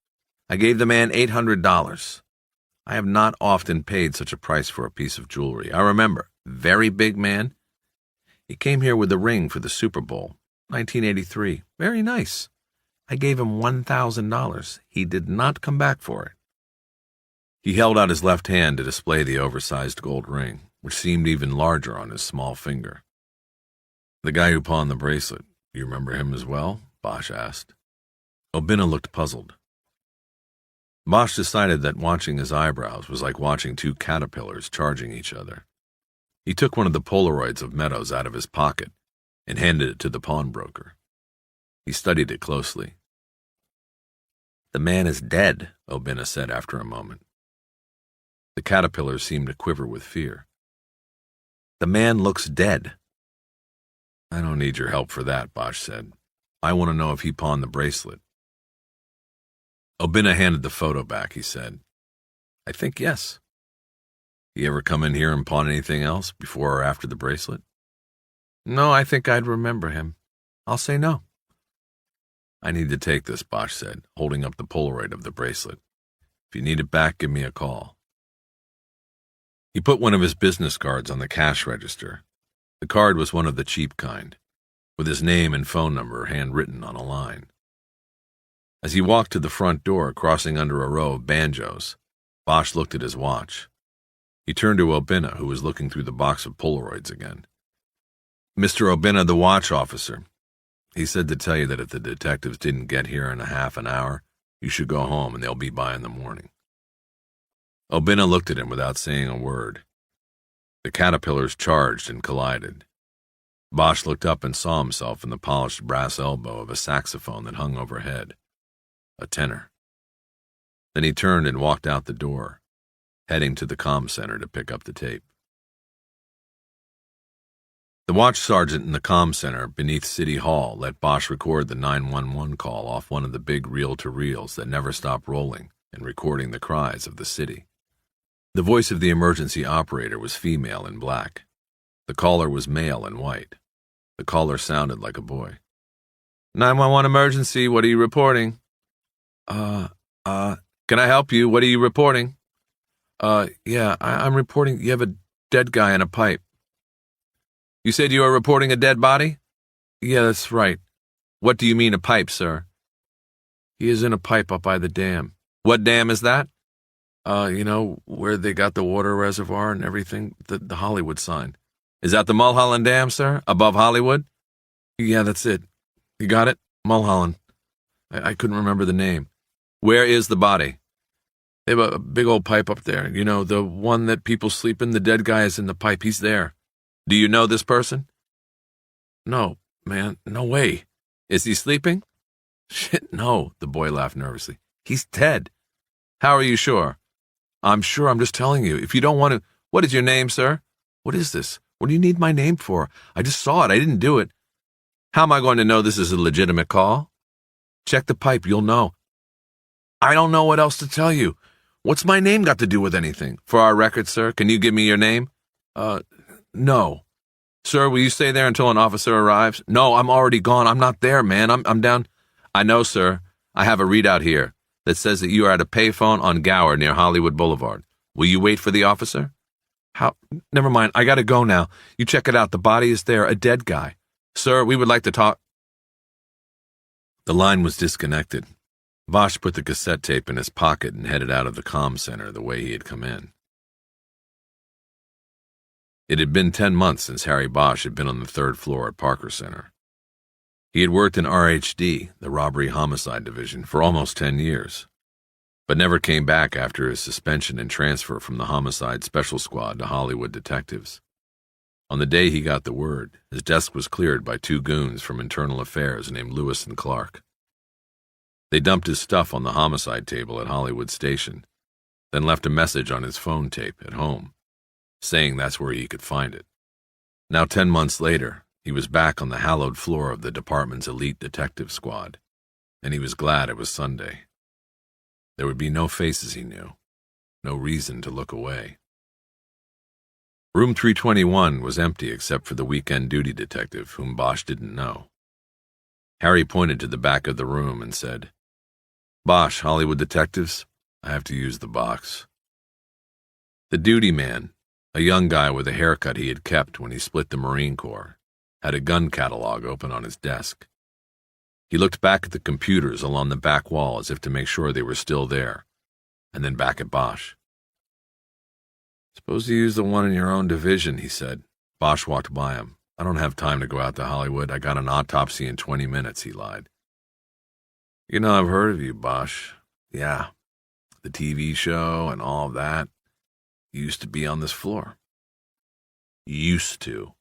I gave the man $800. I have not often paid such a price for a piece of jewelry. I remember. Very big man. He came here with a ring for the Super Bowl. 1983. Very nice. I gave him $1,000. He did not come back for it. He held out his left hand to display the oversized gold ring, which seemed even larger on his small finger. The guy who pawned the bracelet, you remember him as well? Bosch asked. Obinna looked puzzled. Bosch decided that watching his eyebrows was like watching two caterpillars charging each other. He took one of the Polaroids of Meadows out of his pocket and handed it to the pawnbroker. He studied it closely. The man is dead, Obinna said after a moment. The caterpillar seemed to quiver with fear. The man looks dead. I don't need your help for that, Bosch said. I want to know if he pawned the bracelet. Obinna handed the photo back, he said. I think yes. He ever come in here and pawn anything else before or after the bracelet? No, I think I'd remember him. I'll say no. I need to take this, Bosch said, holding up the Polaroid of the bracelet. If you need it back, give me a call. He put one of his business cards on the cash register. The card was one of the cheap kind, with his name and phone number handwritten on a line. As he walked to the front door, crossing under a row of banjos, Bosch looked at his watch. He turned to Obinna, who was looking through the box of Polaroids again. Mr. Obinna, the watch officer. He said to tell you that if the detectives didn't get here in a half an hour, you should go home and they'll be by in the morning. Obinna looked at him without saying a word. The caterpillars charged and collided. Bosch looked up and saw himself in the polished brass elbow of a saxophone that hung overhead. A tenor. Then he turned and walked out the door, heading to the comm center to pick up the tape. The watch sergeant in the comm center beneath City Hall let Bosch record the 911 call off one of the big reel-to-reels that never stopped rolling and recording the cries of the city. The voice of the emergency operator was female in black. The caller was male in white. The caller sounded like a boy. 911 emergency, what are you reporting? Can I help you? What are you reporting? Yeah, I'm reporting you have a dead guy in a pipe. You said you are reporting a dead body? Yeah, that's right. What do you mean a pipe, sir? He is in a pipe up by the dam. What dam is that? Where they got the water reservoir and everything, the Hollywood sign. Is that the Mulholland Dam, sir? Above Hollywood? Yeah, that's it. You got it? Mulholland. I couldn't remember the name. Where is the body? They have a big old pipe up there. The one that people sleep in. The dead guy is in the pipe. He's there. Do you know this person? No, man, no way. Is he sleeping? Shit, no, the boy laughed nervously. He's dead. How are you sure? I'm sure, I'm just telling you. If you don't want to... What is your name, sir? What is this? What do you need my name for? I just saw it. I didn't do it. How am I going to know this is a legitimate call? Check the pipe. You'll know. I don't know what else to tell you. What's my name got to do with anything? For our record, sir, can you give me your name? No. Sir, will you stay there until an officer arrives? No, I'm already gone. I'm not there, man. I'm down. I know, sir. I have a readout here that says that you are at a payphone on Gower near Hollywood Boulevard. Will you wait for the officer? How? Never mind. I gotta go now. You check it out. The body is there, a dead guy. Sir, we would like to talk. The line was disconnected. Bosch put the cassette tape in his pocket and headed out of the comm center the way he had come in. It had been 10 months since Harry Bosch had been on the 3rd floor at Parker Center. He had worked in RHD, the Robbery Homicide Division, for almost 10 years, but never came back after his suspension and transfer from the Homicide Special Squad to Hollywood Detectives. On the day he got the word, his desk was cleared by 2 goons from Internal Affairs named Lewis and Clark. They dumped his stuff on the homicide table at Hollywood Station, then left a message on his phone tape at home, saying that's where he could find it. Now 10 months later, he was back on the hallowed floor of the department's elite detective squad, and he was glad it was Sunday. There would be no faces he knew, no reason to look away. Room 321 was empty except for the weekend duty detective, whom Bosch didn't know. Harry pointed to the back of the room and said, Bosch, Hollywood Detectives, I have to use the box. The duty man, a young guy with a haircut he had kept when he split the Marine Corps, had a gun catalog open on his desk. He looked back at the computers along the back wall as if to make sure they were still there, and then back at Bosch. Suppose you use the one in your own division, he said. Bosch walked by him. I don't have time to go out to Hollywood. I got an autopsy in 20 minutes, he lied. You know, I've heard of you, Bosch. Yeah, the TV show and all of that. You used to be on this floor. Used to.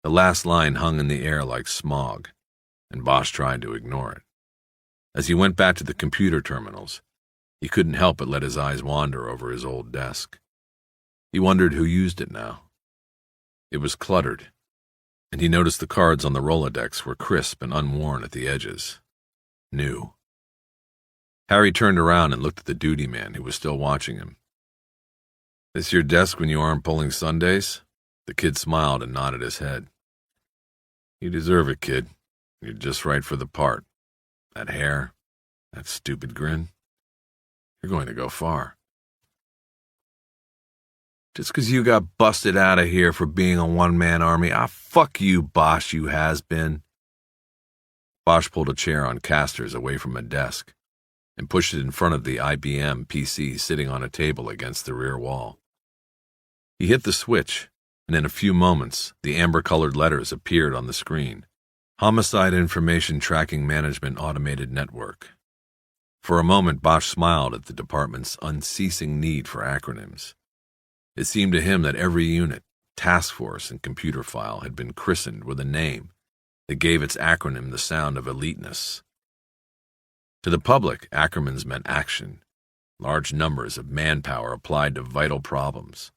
The last line hung in the air like smog, and Bosch tried to ignore it. As he went back to the computer terminals, he couldn't help but let his eyes wander over his old desk. He wondered who used it now. It was cluttered, and he noticed the cards on the Rolodex were crisp and unworn at the edges. New. Harry turned around and looked at the duty man who was still watching him. This your desk when you aren't pulling Sundays? The kid smiled and nodded his head. You deserve it, kid. You're just right for the part. That hair, that stupid grin. You're going to go far. Just 'cause you got busted out of here for being a one-man army, fuck you, Bosch, you has-been. Bosch pulled a chair on casters away from a desk and pushed it in front of the IBM PC sitting on a table against the rear wall. He hit the switch, and in a few moments, the amber-colored letters appeared on the screen. Homicide Information Tracking Management Automated Network. For a moment, Bosch smiled at the department's unceasing need for acronyms. It seemed to him that every unit, task force, and computer file had been christened with a name that gave its acronym the sound of eliteness. To the public, acronyms meant action, large numbers of manpower applied to vital problems.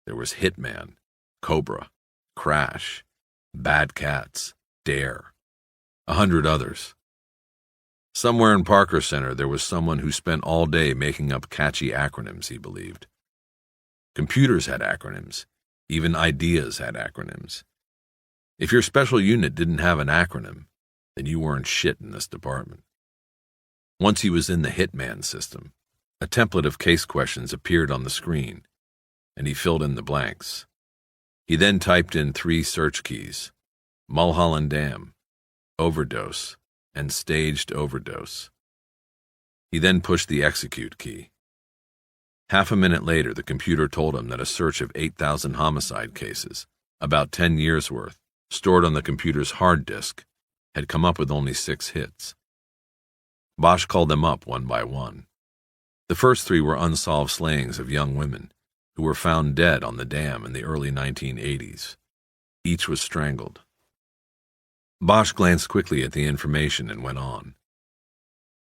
There was Hitman, Cobra, Crash, Bad Cats, Dare, 100 others. Somewhere in Parker Center there was someone who spent all day making up catchy acronyms, he believed. Computers had acronyms. Even ideas had acronyms. If your special unit didn't have an acronym, then you weren't shit in this department. Once he was in the Hitman system, a template of case questions appeared on the screen, and he filled in the blanks. He then typed in 3 search keys: Mulholland Dam, overdose, and staged overdose. He then pushed the execute key. Half a minute later, the computer told him that a search of 8,000 homicide cases, about 10 years' worth, stored on the computer's hard disk, had come up with only 6 hits. Bosch called them up one by one. The first 3 were unsolved slayings of young women, who were found dead on the dam in the early 1980s. Each was strangled. Bosch glanced quickly at the information and went on.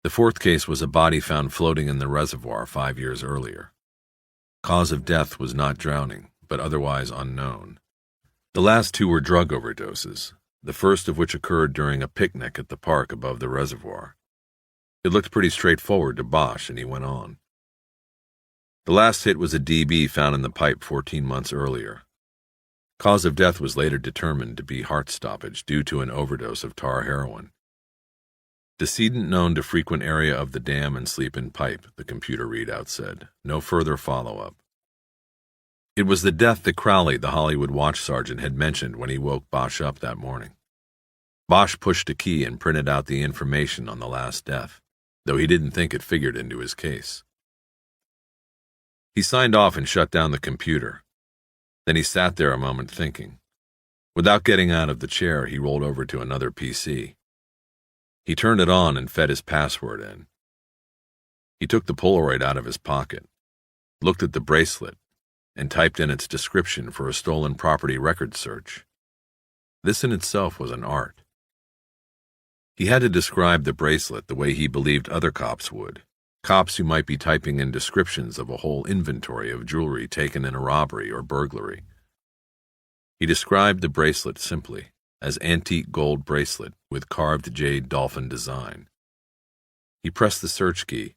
The fourth case was a body found floating in the reservoir 5 years earlier. Cause of death was not drowning, but otherwise unknown. The last two were drug overdoses, the first of which occurred during a picnic at the park above the reservoir. It looked pretty straightforward to Bosch, and he went on. The last hit was a DB found in the pipe 14 months earlier. Cause of death was later determined to be heart stoppage due to an overdose of tar heroin. Decedent known to frequent area of the dam and sleep in pipe, the computer readout said. No further follow-up. It was the death that Crowley, the Hollywood watch sergeant, had mentioned when he woke Bosch up that morning. Bosch pushed a key and printed out the information on the last death, though he didn't think it figured into his case. He signed off and shut down the computer. Then he sat there a moment thinking. Without getting out of the chair, he rolled over to another PC. He turned it on and fed his password in. He took the Polaroid out of his pocket, looked at the bracelet, and typed in its description for a stolen property record search. This in itself was an art. He had to describe the bracelet the way he believed other cops would, cops who might be typing in descriptions of a whole inventory of jewelry taken in a robbery or burglary. He described the bracelet simply as antique gold bracelet with carved jade dolphin design. He pressed the search key,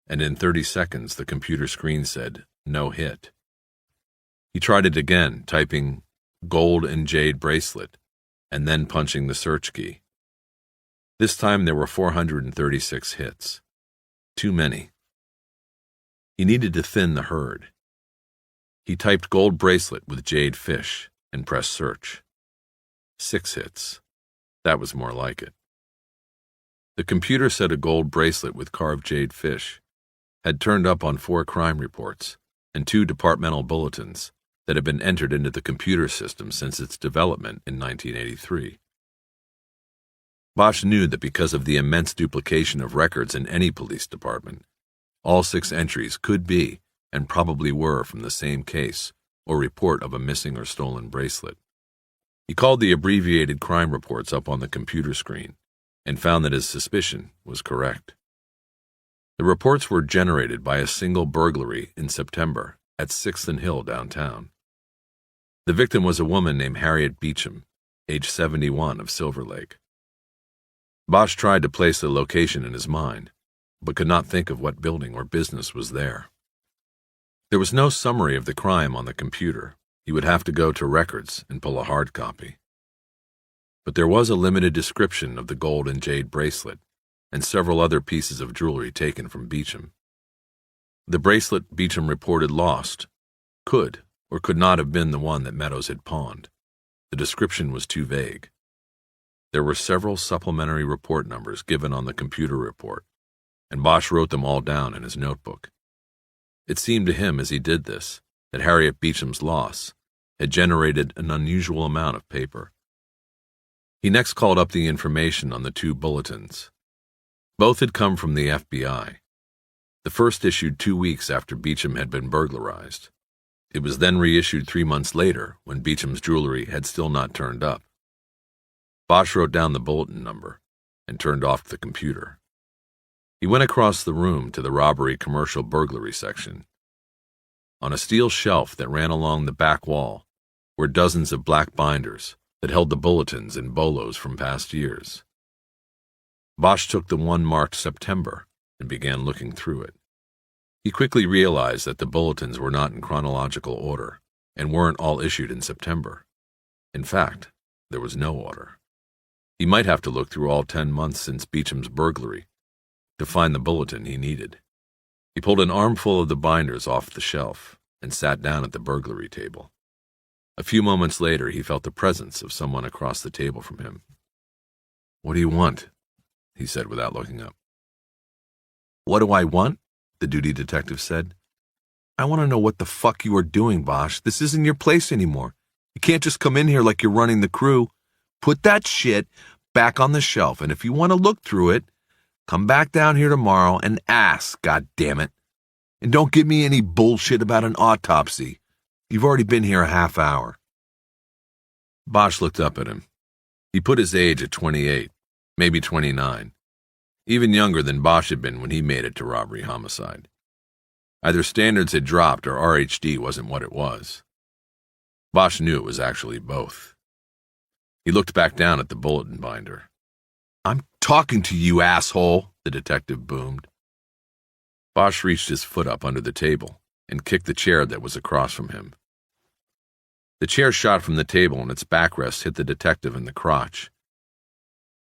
and in 30 seconds the computer screen said, "No hit." He tried it again, typing gold and jade bracelet, and then punching the search key. This time there were 436 hits. Too many. He needed to thin the herd. He typed gold bracelet with jade fish and pressed search. 6 hits. That was more like it. The computer said a gold bracelet with carved jade fish had turned up on 4 crime reports and 2 departmental bulletins that had been entered into the computer system since its development in 1983. Bosch knew that because of the immense duplication of records in any police department, all 6 entries could be, and probably were, from the same case or report of a missing or stolen bracelet. He called the abbreviated crime reports up on the computer screen and found that his suspicion was correct. The reports were generated by a single burglary in September at 6th and Hill downtown. The victim was a woman named Harriet Beecham, age 71, of Silver Lake. Bosch tried to place the location in his mind, but could not think of what building or business was there. There was no summary of the crime on the computer. He would have to go to records and pull a hard copy. But there was a limited description of the gold and jade bracelet and several other pieces of jewelry taken from Beecham. The bracelet Beecham reported lost could or could not have been the one that Meadows had pawned. The description was too vague. There were several supplementary report numbers given on the computer report, and Bosch wrote them all down in his notebook. It seemed to him as he did this that Harriet Beecham's loss had generated an unusual amount of paper. He next called up the information on the 2 bulletins. Both had come from the FBI. The first issued 2 weeks after Beecham had been burglarized. It was then reissued 3 months later when Beecham's jewelry had still not turned up. Bosch wrote down the bulletin number and turned off the computer. He went across the room to the robbery commercial burglary section. On a steel shelf that ran along the back wall were dozens of black binders that held the bulletins and bolos from past years. Bosch took the one marked September and began looking through it. He quickly realized that the bulletins were not in chronological order and weren't all issued in September. In fact, there was no order. He might have to look through all 10 months since Beecham's burglary to find the bulletin he needed. He pulled an armful of the binders off the shelf and sat down at the burglary table. A few moments later, he felt the presence of someone across the table from him. "What do you want?" he said without looking up. "What do I want?" the duty detective said. "I want to know what the fuck you are doing, Bosch. This isn't your place anymore. You can't just come in here like you're running the crew. Put that shit back on the shelf, and if you want to look through it, come back down here tomorrow and ask, goddammit." And don't give me any bullshit about an autopsy. You've already been here a half hour. Bosch looked up at him. He put his age at 28, maybe 29. Even younger than Bosch had been when he made it to robbery homicide. Either standards had dropped or RHD wasn't what it was. Bosch knew it was actually both. He looked back down at the bulletin binder. "I'm talking to you, asshole," the detective boomed. Bosch reached his foot up under the table and kicked the chair that was across from him. The chair shot from the table and its backrest hit the detective in the crotch.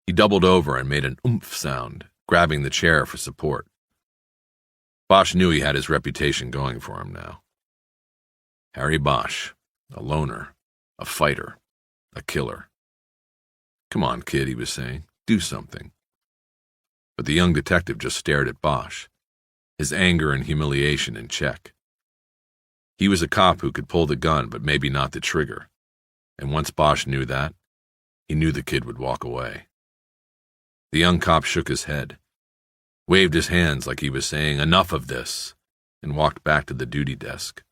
He doubled over and made an oomph sound, grabbing the chair for support. Bosch knew he had his reputation going for him now. Harry Bosch, a loner, a fighter, a killer. "Come on, kid," he was saying. "Do something." But the young detective just stared at Bosch, his anger and humiliation in check. He was a cop who could pull the gun, but maybe not the trigger. And once Bosch knew that, he knew the kid would walk away. The young cop shook his head, waved his hands like he was saying, "Enough of this," and walked back to the duty desk.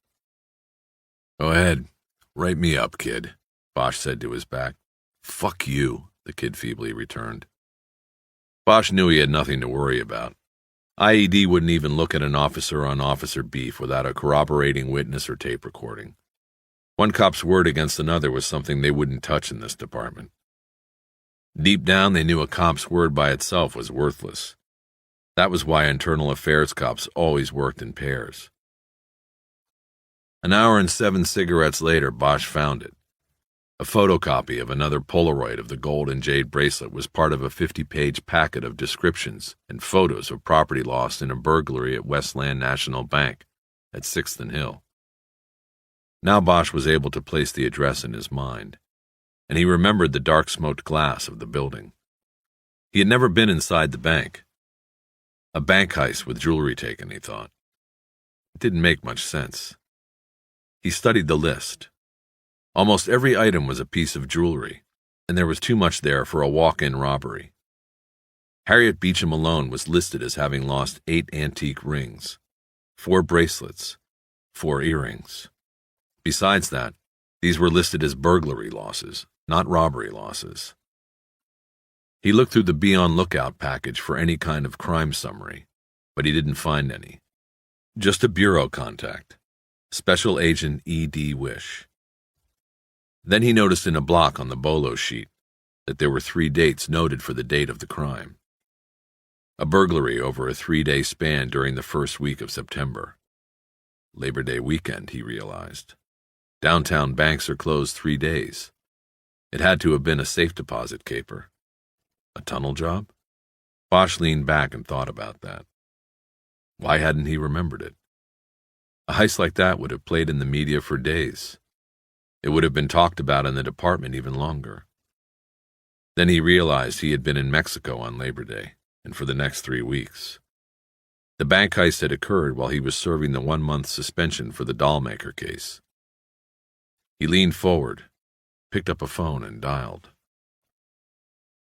"Go ahead, write me up, kid," Bosch said to his back. "Fuck you," the kid feebly returned. Bosch knew he had nothing to worry about. IED wouldn't even look at an officer-on-officer beef without a corroborating witness or tape recording. One cop's word against another was something they wouldn't touch in this department. Deep down, they knew a cop's word by itself was worthless. That was why internal affairs cops always worked in pairs. An hour and 7 cigarettes later, Bosch found it. A photocopy of another Polaroid of the gold and jade bracelet was part of a 50-page packet of descriptions and photos of property lost in a burglary at Westland National Bank at 6th and Hill. Now Bosch was able to place the address in his mind, and he remembered the dark smoked glass of the building. He had never been inside the bank. A bank heist with jewelry taken, he thought. It didn't make much sense. He studied the list. Almost every item was a piece of jewelry, and there was too much there for a walk-in robbery. Harriet Beecham alone was listed as having lost 8 antique rings, 4 bracelets, 4 earrings. Besides that, these were listed as burglary losses, not robbery losses. He looked through the Be On Lookout package for any kind of crime summary, but he didn't find any. Just a bureau contact, Special Agent E.D. Wish. Then he noticed in a block on the bolo sheet that there were 3 dates noted for the date of the crime. A burglary over a 3-day span during the first week of September. Labor Day weekend, he realized. Downtown banks are closed 3 days. It had to have been a safe deposit caper. A tunnel job? Bosch leaned back and thought about that. Why hadn't he remembered it? A heist like that would have played in the media for days. It would have been talked about in the department even longer. Then he realized he had been in Mexico on Labor Day, and for the next 3 weeks. The bank heist had occurred while he was serving the 1-month suspension for the dollmaker case. He leaned forward, picked up a phone, and dialed.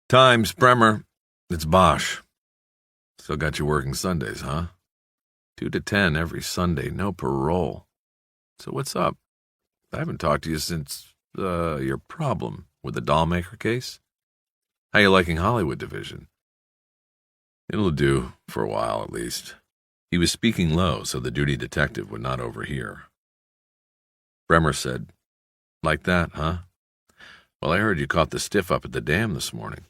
"Times, Bremer. It's Bosch. Still got you working Sundays, huh? 2 to 10 every Sunday, no parole. So what's up? I haven't talked to you since, your problem with the dollmaker case. How you liking Hollywood division?" "It'll do, for a while at least." He was speaking low so the duty detective would not overhear. Bremer said, "Like that, huh? Well, I heard you caught the stiff up at the dam this morning."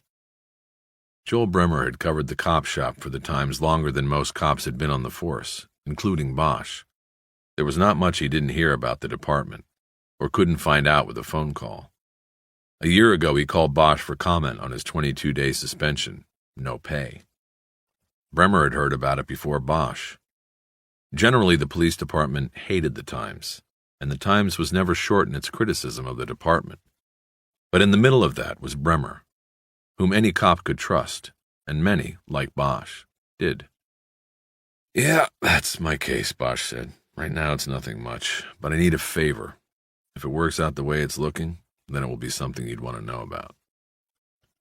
Joel Bremer had covered the cop shop for the Times longer than most cops had been on the force, including Bosch. There was not much he didn't hear about the department, or couldn't find out with a phone call. A year ago, he called Bosch for comment on his 22-day suspension, no pay. Bremer had heard about it before Bosch. Generally, the police department hated the Times, and the Times was never short in its criticism of the department. But in the middle of that was Bremer, whom any cop could trust, and many, like Bosch, did. "Yeah, that's my case," Bosch said. "Right now it's nothing much, but I need a favor. If it works out the way it's looking, then it will be something you'd want to know about."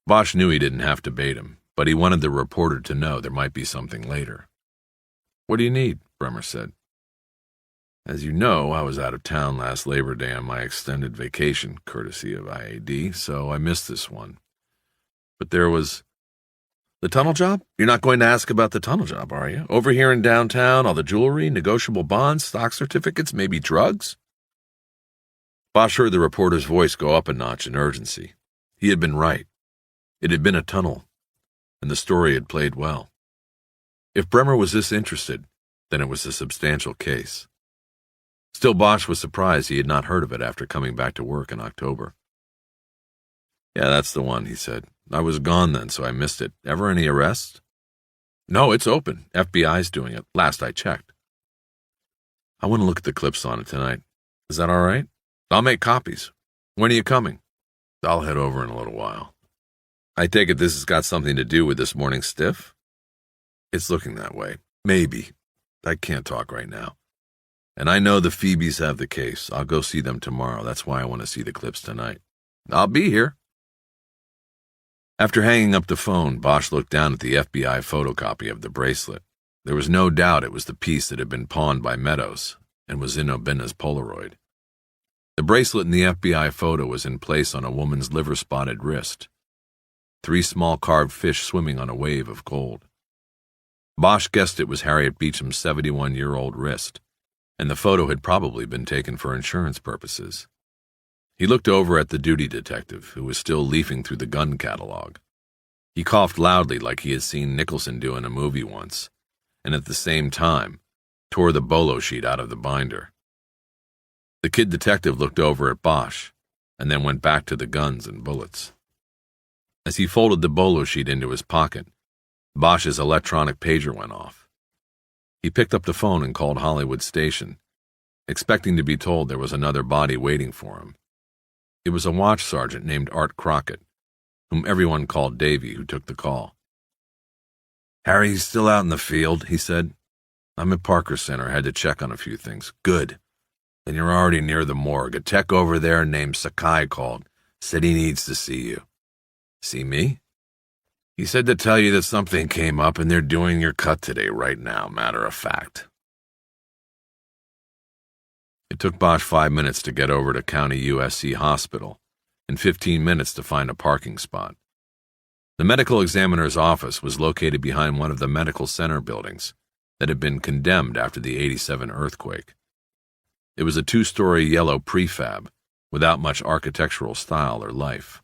Bosch knew he didn't have to bait him, but he wanted the reporter to know there might be something later. "What do you need?" Bremer said. As you know, I was out of town last Labor Day on my extended vacation, courtesy of IAD, so I missed this one. But there was... The tunnel job? You're not going to ask about the tunnel job, are you? Over here in downtown, all the jewelry, negotiable bonds, stock certificates, maybe drugs? Bosch heard the reporter's voice go up a notch in urgency. He had been right. It had been a tunnel, and the story had played well. If Bremer was this interested, then it was a substantial case. Still, Bosch was surprised he had not heard of it after coming back to work in October. Yeah, that's the one, he said. I was gone then, so I missed it. Ever any arrests? No, it's open. FBI's doing it. Last I checked. I want to look at the clips on it tonight. Is that all right? I'll make copies. When are you coming? I'll head over in a little while. I take it this has got something to do with this morning's stiff? It's looking that way. Maybe. I can't talk right now. And I know the Phoebes have the case. I'll go see them tomorrow. That's why I want to see the clips tonight. I'll be here. After hanging up the phone, Bosch looked down at the FBI photocopy of the bracelet. There was no doubt it was the piece that had been pawned by Meadows and was in Obina's Polaroid. The bracelet in the FBI photo was in place on a woman's liver-spotted wrist. 3 small carved fish swimming on a wave of gold. Bosch guessed it was Harriet Beecham's 71-year-old wrist, and the photo had probably been taken for insurance purposes. He looked over at the duty detective, who was still leafing through the gun catalog. He coughed loudly like he had seen Nicholson do in a movie once, and at the same time, tore the bolo sheet out of the binder. The kid detective looked over at Bosch, and then went back to the guns and bullets. As he folded the bolo sheet into his pocket, Bosch's electronic pager went off. He picked up the phone and called Hollywood Station, expecting to be told there was another body waiting for him. It was a watch sergeant named Art Crockett, whom everyone called Davy, who took the call. Harry's still out in the field, he said. I'm at Parker Center, had to check on a few things. Good. Then you're already near the morgue. A tech over there named Sakai called, said he needs to see you. See me? He said to tell you that something came up and they're doing your cut today right now, matter of fact. It took Bosch 5 minutes to get over to County USC Hospital and 15 minutes to find a parking spot. The medical examiner's office was located behind one of the medical center buildings that had been condemned after the '87 earthquake. It was a 2-story yellow prefab without much architectural style or life.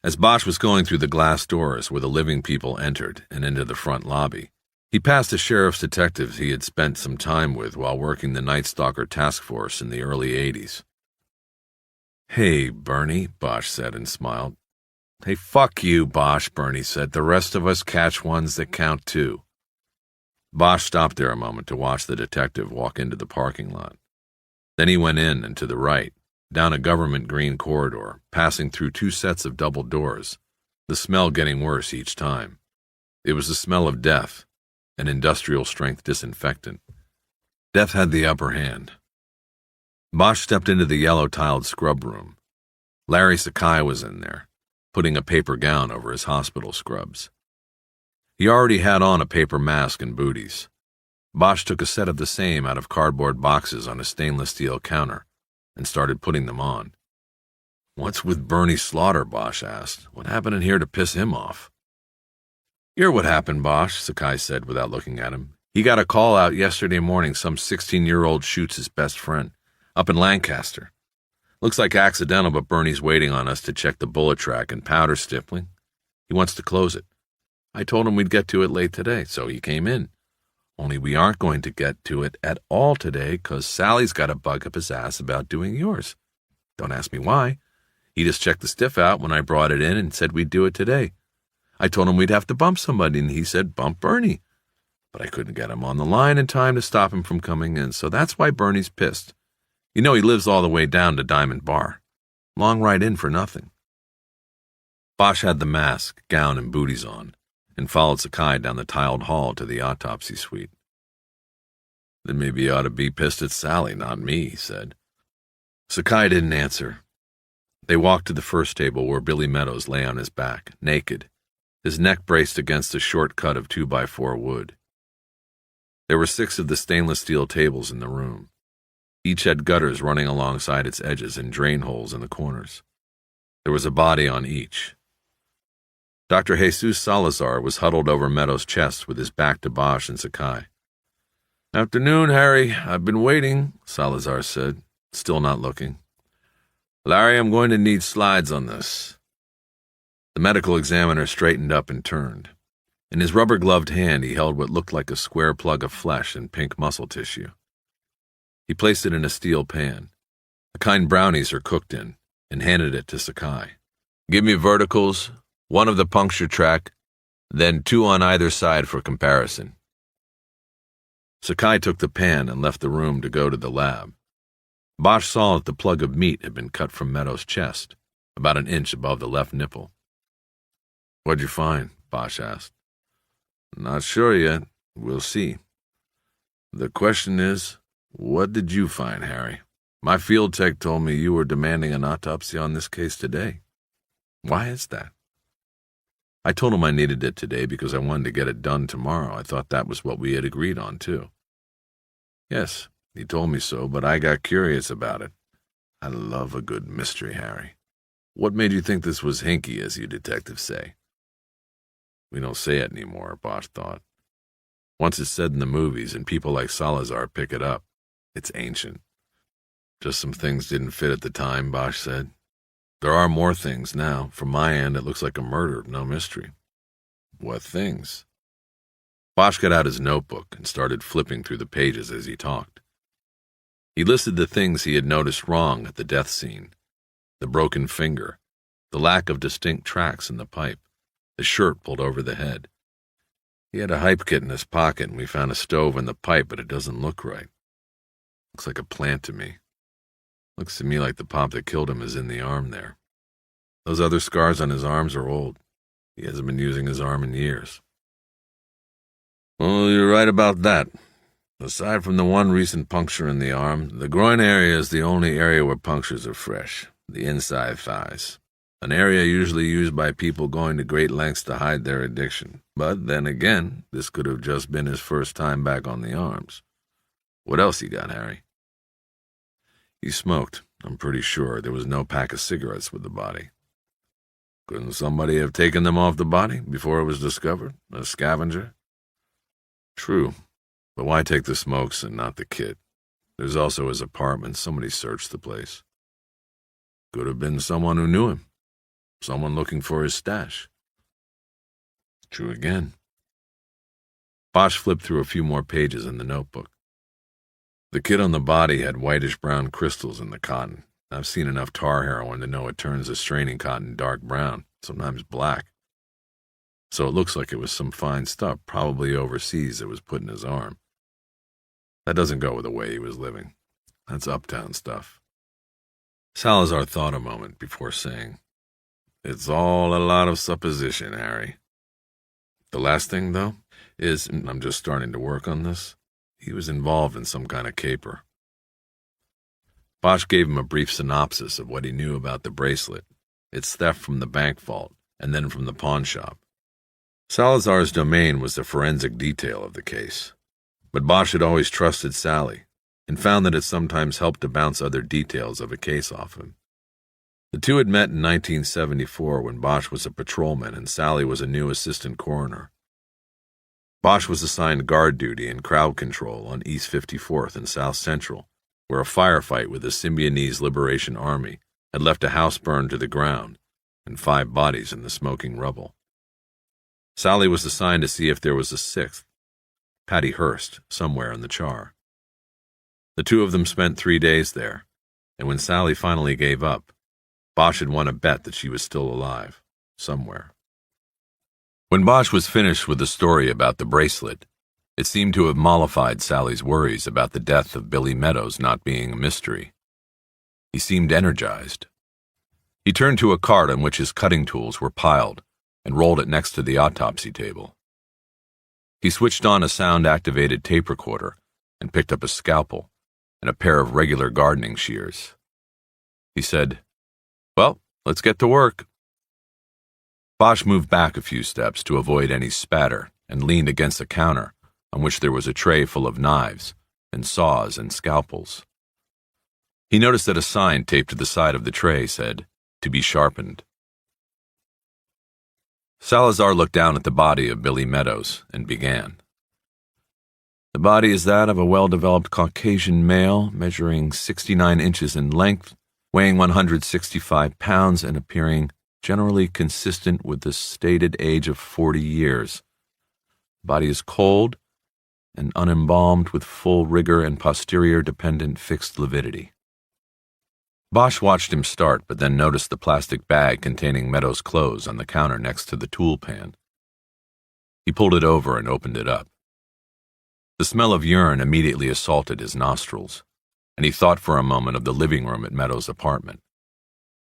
As Bosch was going through the glass doors where the living people entered and into the front lobby, he passed a sheriff's detective he had spent some time with while working the Night Stalker task force in the early '80s. Hey, Bernie, Bosch said and smiled. Hey, fuck you, Bosch, Bernie said. The rest of us catch ones that count too. Bosch stopped there a moment to watch the detective walk into the parking lot. Then he went in and to the right, down a government green corridor, passing through 2 sets of double doors, the smell getting worse each time. It was the smell of death, an industrial-strength disinfectant. Death had the upper hand. Bosch stepped into the yellow-tiled scrub room. Larry Sakai was in there, putting a paper gown over his hospital scrubs. He already had on a paper mask and booties. Bosch took a set of the same out of cardboard boxes on a stainless steel counter and started putting them on. What's with Bernie Slaughter, Bosch asked. What happened in here to piss him off? Hear what happened, Bosch, Sakai said without looking at him. He got a call out yesterday morning some 16-year-old shoots his best friend, up in Lancaster. Looks like accidental, but Bernie's waiting on us to check the bullet track and powder stippling. He wants to close it. I told him we'd get to it late today, so he came in. Only we aren't going to get to it at all today, 'cause Sally's got a bug up his ass about doing yours. Don't ask me why. He just checked the stiff out when I brought it in and said we'd do it today. I told him we'd have to bump somebody, and he said bump Bernie. But I couldn't get him on the line in time to stop him from coming in, so that's why Bernie's pissed. You know he lives all the way down to Diamond Bar. Long ride in for nothing. Bosch had the mask, gown, and booties on, and followed Sakai down the tiled hall to the autopsy suite. Then maybe you ought to be pissed at Sally, not me, he said. Sakai didn't answer. They walked to the first table where Billy Meadows lay on his back, naked, his neck braced against a short cut of 2x4 wood. There were 6 of the stainless steel tables in the room. Each had gutters running alongside its edges and drain holes in the corners. There was a body on each. Dr. Jesus Salazar was huddled over Meadows' chest with his back to Bosch and Sakai. "Afternoon, Harry. I've been waiting," Salazar said, still not looking. "Larry, I'm going to need slides on this." The medical examiner straightened up and turned. In his rubber-gloved hand, he held what looked like a square plug of flesh and pink muscle tissue. He placed it in a steel pan, the kind brownies are cooked in, and handed it to Sakai. "Give me verticals, 1 of the puncture track, then 2 on either side for comparison." Sakai took the pan and left the room to go to the lab. Bosch saw that the plug of meat had been cut from Meadows' chest, about an inch above the left nipple. "What'd you find?" Bosch asked. "Not sure yet. We'll see. The question is, what did you find, Harry? My field tech told me you were demanding an autopsy on this case today. Why is that?" "I told him I needed it today because I wanted to get it done tomorrow. I thought that was what we had agreed on, too." "Yes, he told me so, but I got curious about it. I love a good mystery, Harry. What made you think this was hinky, as you detectives say?" "We don't say it anymore," Bosch thought. "Once it's said in the movies and people like Salazar pick it up, it's ancient." "Just some things didn't fit at the time," Bosch said. "There are more things now. From my end, it looks like a murder, no mystery." "What things?" Bosch got out his notebook and started flipping through the pages as he talked. He listed the things he had noticed wrong at the death scene: the broken finger, the lack of distinct tracks in the pipe, the shirt pulled over the head. "He had a hype kit in his pocket, and we found a stove in the pipe, but it doesn't look right. Looks like a plant to me. Looks to me like the pop that killed him is in the arm there. Those other scars on his arms are old. He hasn't been using his arm in years." "Well, you're right about that. Aside from the 1 recent puncture in the arm, the groin area is the only area where punctures are fresh, the inside thighs. An area usually used by people going to great lengths to hide their addiction. But then again, this could have just been his first time back on the arms. What else you got, Harry?" "He smoked. I'm pretty sure there was no pack of cigarettes with the body." "Couldn't somebody have taken them off the body before it was discovered? A scavenger?" "True. But why take the smokes and not the kit? There's also his apartment. Somebody searched the place. Could have been someone who knew him. Someone looking for his stash." "True again." Bosch flipped through a few more pages in the notebook. "The kit on the body had whitish-brown crystals in the cotton. I've seen enough tar heroin to know it turns the straining cotton dark brown, sometimes black. So it looks like it was some fine stuff, probably overseas, that was put in his arm. That doesn't go with the way he was living. That's uptown stuff." Salazar thought a moment before saying, "It's all a lot of supposition, Harry. The last thing, though, is, I'm just starting to work on this, he was involved in some kind of caper." Bosch gave him a brief synopsis of what he knew about the bracelet, its theft from the bank vault, and then from the pawn shop. Salazar's domain was the forensic detail of the case, but Bosch had always trusted Sally and found that it sometimes helped to bounce other details of a case off him. The two had met in 1974 when Bosch was a patrolman and Sally was a new assistant coroner. Bosch was assigned guard duty and crowd control on East 54th and South Central, where a firefight with the Symbionese Liberation Army had left a house burned to the ground and 5 bodies in the smoking rubble. Sally was assigned to see if there was a 6th, Patty Hurst, somewhere in the char. The two of them spent 3 days there, and when Sally finally gave up, Bosch had won a bet that she was still alive, somewhere. When Bosch was finished with the story about the bracelet, it seemed to have mollified Sally's worries about the death of Billy Meadows not being a mystery. He seemed energized. He turned to a cart on which his cutting tools were piled and rolled it next to the autopsy table. He switched on a sound-activated tape recorder and picked up a scalpel and a pair of regular gardening shears. He said, "Well, let's get to work." Bosch moved back a few steps to avoid any spatter and leaned against the counter on which there was a tray full of knives and saws and scalpels. He noticed that a sign taped to the side of the tray said, "To be sharpened." Salazar looked down at the body of Billy Meadows and began. The body is that of a well-developed Caucasian male, measuring 69 inches in length, weighing 165 pounds and appearing generally consistent with the stated age of 40 years. The body is cold and unembalmed with full rigor and posterior-dependent fixed lividity. Bosch watched him start, but then noticed the plastic bag containing Meadows' clothes on the counter next to the tool pan. He pulled it over and opened it up. The smell of urine immediately assaulted his nostrils, and he thought for a moment of the living room at Meadows' apartment.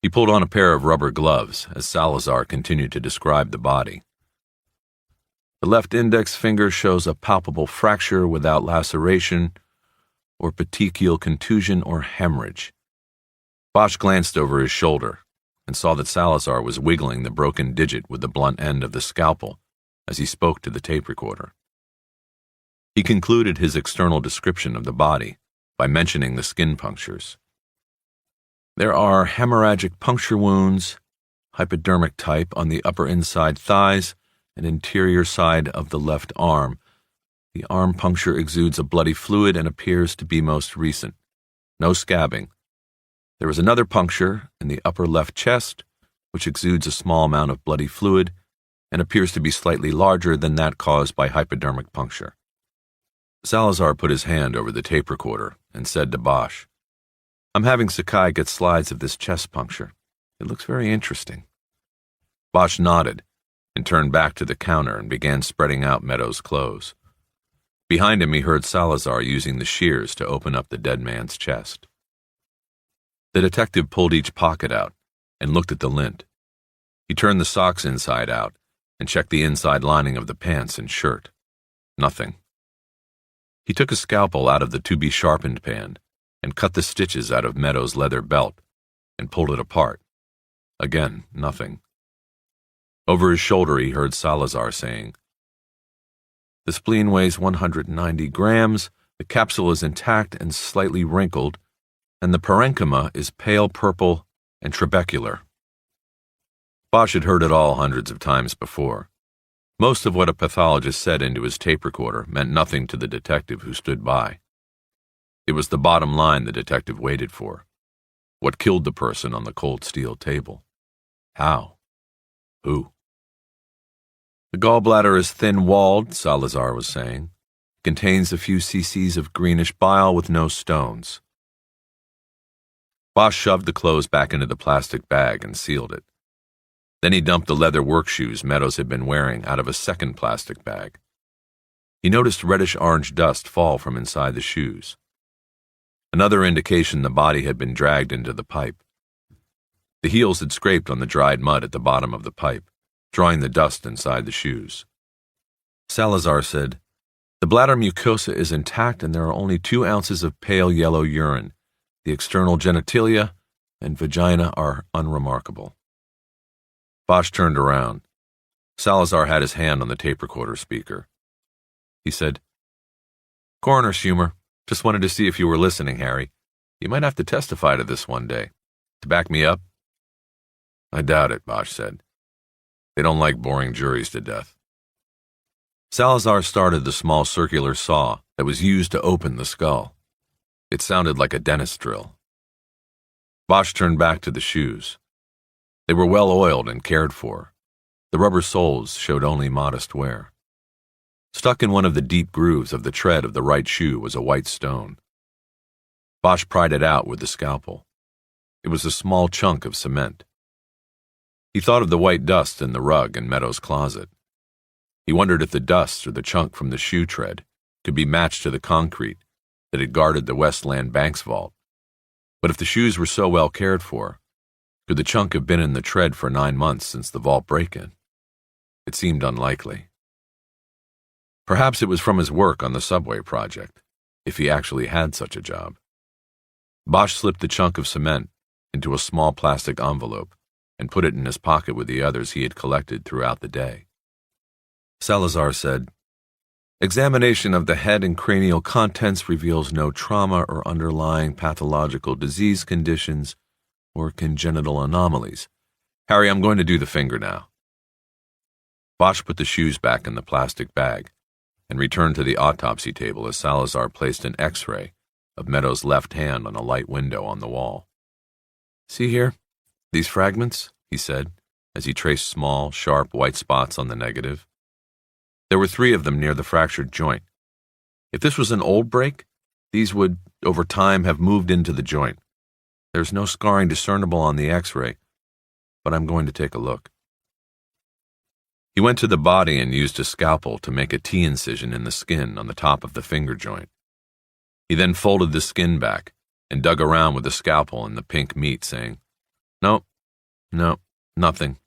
He pulled on a pair of rubber gloves as Salazar continued to describe the body. The left index finger shows a palpable fracture without laceration or petechial contusion or hemorrhage. Bosch glanced over his shoulder and saw that Salazar was wiggling the broken digit with the blunt end of the scalpel as he spoke to the tape recorder. He concluded his external description of the body by mentioning the skin punctures. There are hemorrhagic puncture wounds, hypodermic type, on the upper inside thighs and interior side of the left arm. The arm puncture exudes a bloody fluid and appears to be most recent. No scabbing. There is another puncture in the upper left chest, which exudes a small amount of bloody fluid and appears to be slightly larger than that caused by hypodermic puncture. Salazar put his hand over the tape recorder and said to Bosch, "I'm having Sakai get slides of this chest puncture. It looks very interesting." Bosch nodded and turned back to the counter and began spreading out Meadows' clothes. Behind him he heard Salazar using the shears to open up the dead man's chest. The detective pulled each pocket out and looked at the lint. He turned the socks inside out and checked the inside lining of the pants and shirt. Nothing. He took a scalpel out of the to-be-sharpened pan and cut the stitches out of Meadows' leather belt and pulled it apart. Again, nothing. Over his shoulder he heard Salazar saying, "The spleen weighs 190 grams, the capsule is intact and slightly wrinkled, and the parenchyma is pale purple and trabecular." Bosch had heard it all hundreds of times before. Most of what a pathologist said into his tape recorder meant nothing to the detective who stood by. It was the bottom line the detective waited for. What killed the person on the cold steel table? How? Who? The gallbladder is thin-walled, Salazar was saying. Contains a few cc's of greenish bile with no stones. Bosch shoved the clothes back into the plastic bag and sealed it. Then he dumped the leather work shoes Meadows had been wearing out of a second plastic bag. He noticed reddish-orange dust fall from inside the shoes. Another indication the body had been dragged into the pipe. The heels had scraped on the dried mud at the bottom of the pipe, drawing the dust inside the shoes. Salazar said, "The bladder mucosa is intact and there are only 2 ounces of pale yellow urine. The external genitalia and vagina are unremarkable." Bosch turned around. Salazar had his hand on the tape recorder speaker. He said, "Coroner's humor. Just wanted to see if you were listening, Harry. You might have to testify to this one day. To back me up?" "I doubt it," Bosch said. "They don't like boring juries to death." Salazar started the small circular saw that was used to open the skull. It sounded like a dentist drill. Bosch turned back to the shoes. They were well oiled and cared for. The rubber soles showed only modest wear. Stuck in one of the deep grooves of the tread of the right shoe was a white stone. Bosch pried it out with the scalpel. It was a small chunk of cement. He thought of the white dust in the rug in Meadows' closet. He wondered if the dust or the chunk from the shoe tread could be matched to the concrete that had guarded the Westland Bank's vault. But if the shoes were so well cared for, could the chunk have been in the tread for 9 months since the vault break-in? It seemed unlikely. Perhaps it was from his work on the subway project, if he actually had such a job. Bosch slipped the chunk of cement into a small plastic envelope and put it in his pocket with the others he had collected throughout the day. Salazar said, Examination of the head and cranial contents reveals no trauma or underlying pathological disease conditions or congenital anomalies. Harry, I'm going to do the finger now. Bosch put the shoes back in the plastic bag and returned to the autopsy table as Salazar placed an X-ray of Meadows' left hand on a light window on the wall. "See here? These fragments?" he said, as he traced small, sharp white spots on the negative. There were 3 of them near the fractured joint. If this was an old break, these would, over time, have moved into the joint. There's no scarring discernible on the X-ray, but I'm going to take a look. He went to the body and used a scalpel to make a T-incision in the skin on the top of the finger joint. He then folded the skin back and dug around with the scalpel in the pink meat, saying, No, nothing.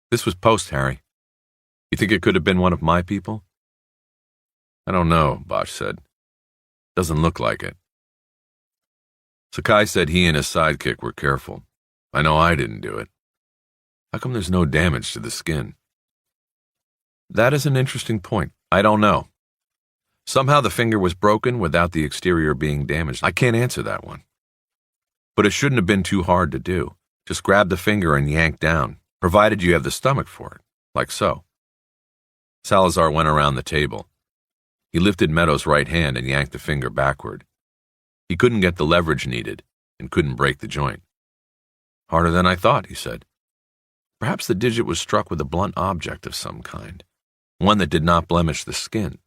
This was post, Harry. You think it could have been one of my people?" "I don't know," Bosch said. "Doesn't look like it." Sakai said he and his sidekick were careful. "I know I didn't do it. How come there's no damage to the skin?" "That is an interesting point. I don't know. Somehow the finger was broken without the exterior being damaged. I can't answer that one. But it shouldn't have been too hard to do. Just grab the finger and yank down, provided you have the stomach for it, like so." Salazar went around the table. He lifted Meadows' right hand and yanked the finger backward. He couldn't get the leverage needed and couldn't break the joint. "Harder than I thought," he said. "Perhaps the digit was struck with a blunt object of some kind, one that did not blemish the skin."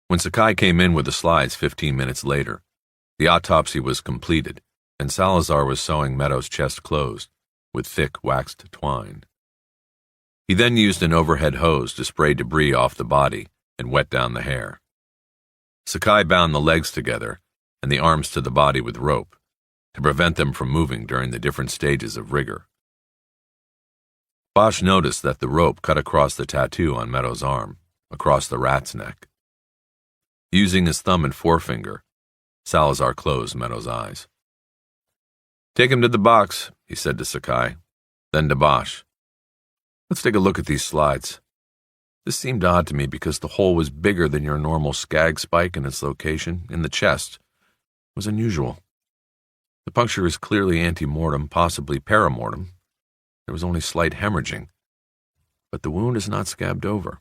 When Sakai came in with the slides 15 minutes later, the autopsy was completed, and Salazar was sewing Meadows' chest closed with thick waxed twine. He then used an overhead hose to spray debris off the body and wet down the hair. Sakai bound the legs together and the arms to the body with rope to prevent them from moving during the different stages of rigor. Bosch noticed that the rope cut across the tattoo on Meadows' arm, across the rat's neck. Using his thumb and forefinger, Salazar closed Meadows' eyes. "Take him to the box," he said to Sakai, then to Bosch. "Let's take a look at these slides. This seemed odd to me because the hole was bigger than your normal skag spike in its location, in the chest. It was unusual. The puncture is clearly ante-mortem, possibly perimortem. There was only slight hemorrhaging, but the wound is not scabbed over.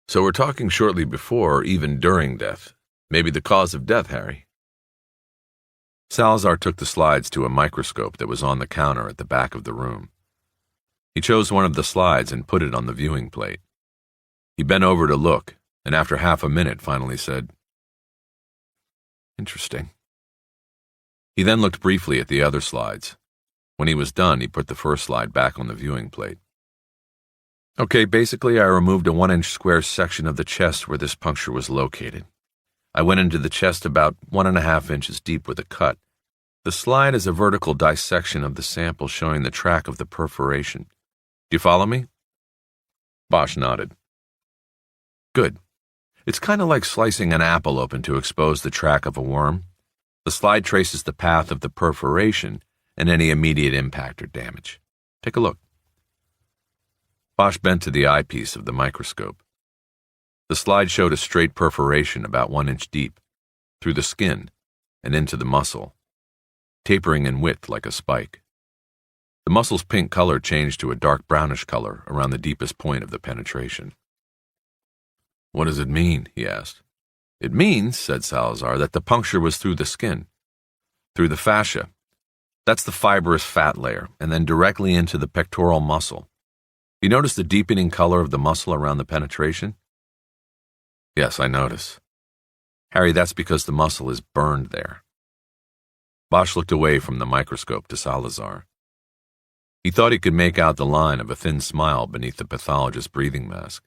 So we're talking shortly before or even during death. Maybe the cause of death, Harry." Salazar took the slides to a microscope that was on the counter at the back of the room. He chose one of the slides and put it on the viewing plate. He bent over to look, and after half a minute finally said, "Interesting." He then looked briefly at the other slides. When he was done, he put the first slide back on the viewing plate. "Okay, basically I removed a 1-inch square section of the chest where this puncture was located. I went into the chest about 1.5 inches deep with a cut. The slide is a vertical dissection of the sample showing the track of the perforation. Do you follow me?" Bosch nodded. "Good. It's kind of like slicing an apple open to expose the track of a worm. The slide traces the path of the perforation and any immediate impact or damage. Take a look." Bosch bent to the eyepiece of the microscope. The slide showed a straight perforation about 1 inch deep, through the skin and into the muscle, tapering in width like a spike. The muscle's pink color changed to a dark brownish color around the deepest point of the penetration. "What does it mean?" he asked. "It means," said Salazar, "that the puncture was through the skin, through the fascia. That's the fibrous fat layer, and then directly into the pectoral muscle. You notice the deepening color of the muscle around the penetration?" "Yes, I notice. Harry, that's because the muscle is burned there." Bosch looked away from the microscope to Salazar. He thought he could make out the line of a thin smile beneath the pathologist's breathing mask.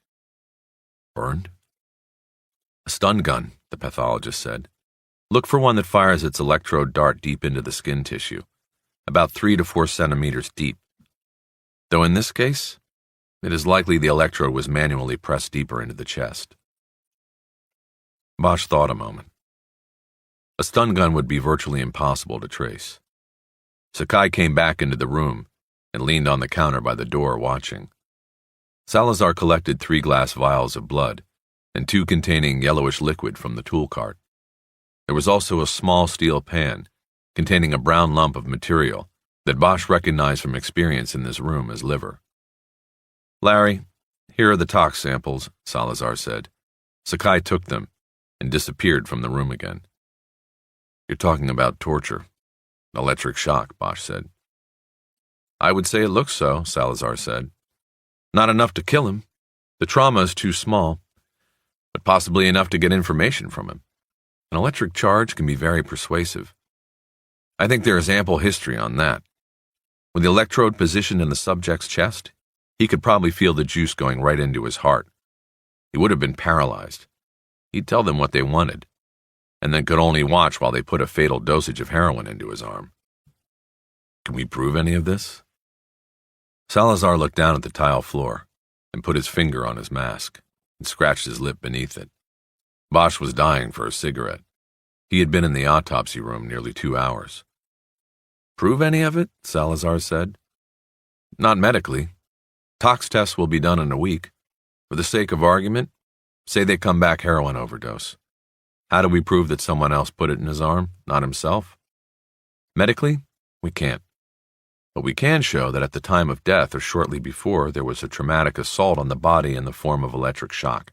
"Burned?" "A stun gun," the pathologist said. "Look for one that fires its electrode dart deep into the skin tissue, about 3 to 4 centimeters deep. Though in this case, it is likely the electrode was manually pressed deeper into the chest." Bosch thought a moment. A stun gun would be virtually impossible to trace. Sakai came back into the room and leaned on the counter by the door watching. Salazar collected 3 glass vials of blood and 2 containing yellowish liquid from the tool cart. There was also a small steel pan containing a brown lump of material that Bosch recognized from experience in this room as liver. "Larry, here are the tox samples," Salazar said. Sakai took them and disappeared from the room again. "You're talking about torture. Electric shock," Bosch said. "I would say it looks so," Salazar said. "Not enough to kill him. The trauma is too small, but possibly enough to get information from him. An electric charge can be very persuasive. I think there is ample history on that. With the electrode positioned in the subject's chest, he could probably feel the juice going right into his heart. He would have been paralyzed. He'd tell them what they wanted, and then could only watch while they put a fatal dosage of heroin into his arm. Can we prove any of this?" Salazar looked down at the tile floor and put his finger on his mask and scratched his lip beneath it. Bosch was dying for a cigarette. He had been in the autopsy room nearly 2 hours. "Prove any of it?" Salazar said. "Not medically. Tox tests will be done in a week. For the sake of argument, say they come back heroin overdose. How do we prove that someone else put it in his arm, not himself? Medically, we can't. But we can show that at the time of death or shortly before, there was a traumatic assault on the body in the form of electric shock.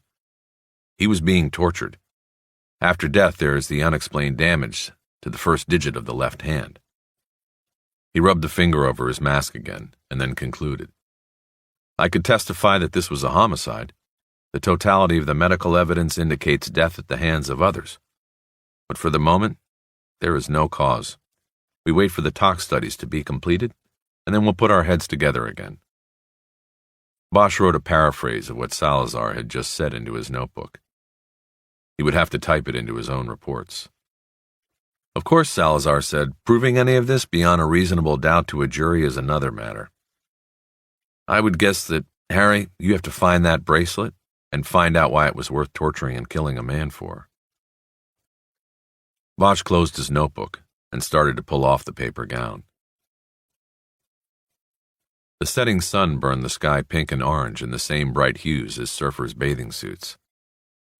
He was being tortured. After death, there is the unexplained damage to the first digit of the left hand." He rubbed the finger over his mask again and then concluded. "I could testify that this was a homicide. The totality of the medical evidence indicates death at the hands of others. But for the moment, there is no cause. We wait for the tox studies to be completed, and then we'll put our heads together again." Bosch wrote a paraphrase of what Salazar had just said into his notebook. He would have to type it into his own reports. "Of course," Salazar said, "proving any of this beyond a reasonable doubt to a jury is another matter. I would guess that, Harry, you have to find that bracelet and find out why it was worth torturing and killing a man for." Bosch closed his notebook and started to pull off the paper gown. The setting sun burned the sky pink and orange in the same bright hues as surfers' bathing suits.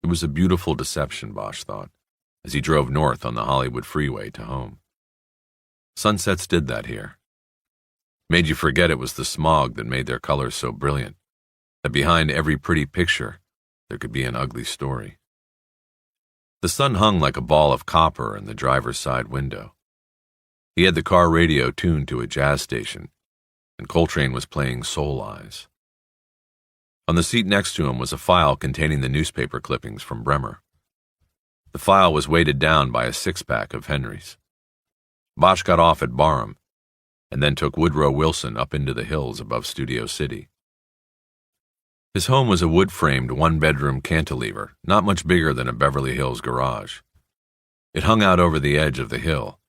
It was a beautiful deception, Bosch thought, as he drove north on the Hollywood freeway to home. Sunsets did that here. Made you forget it was the smog that made their colors so brilliant, that behind every pretty picture there could be an ugly story. The sun hung like a ball of copper in the driver's side window. He had the car radio tuned to a jazz station, and Coltrane was playing Soul Eyes. On the seat next to him was a file containing the newspaper clippings from Bremer. The file was weighted down by a 6-pack of Henry's. Bosch got off at Barham, and then took Woodrow Wilson up into the hills above Studio City. His home was a wood-framed one-bedroom cantilever, not much bigger than a Beverly Hills garage. It hung out over the edge of the hill,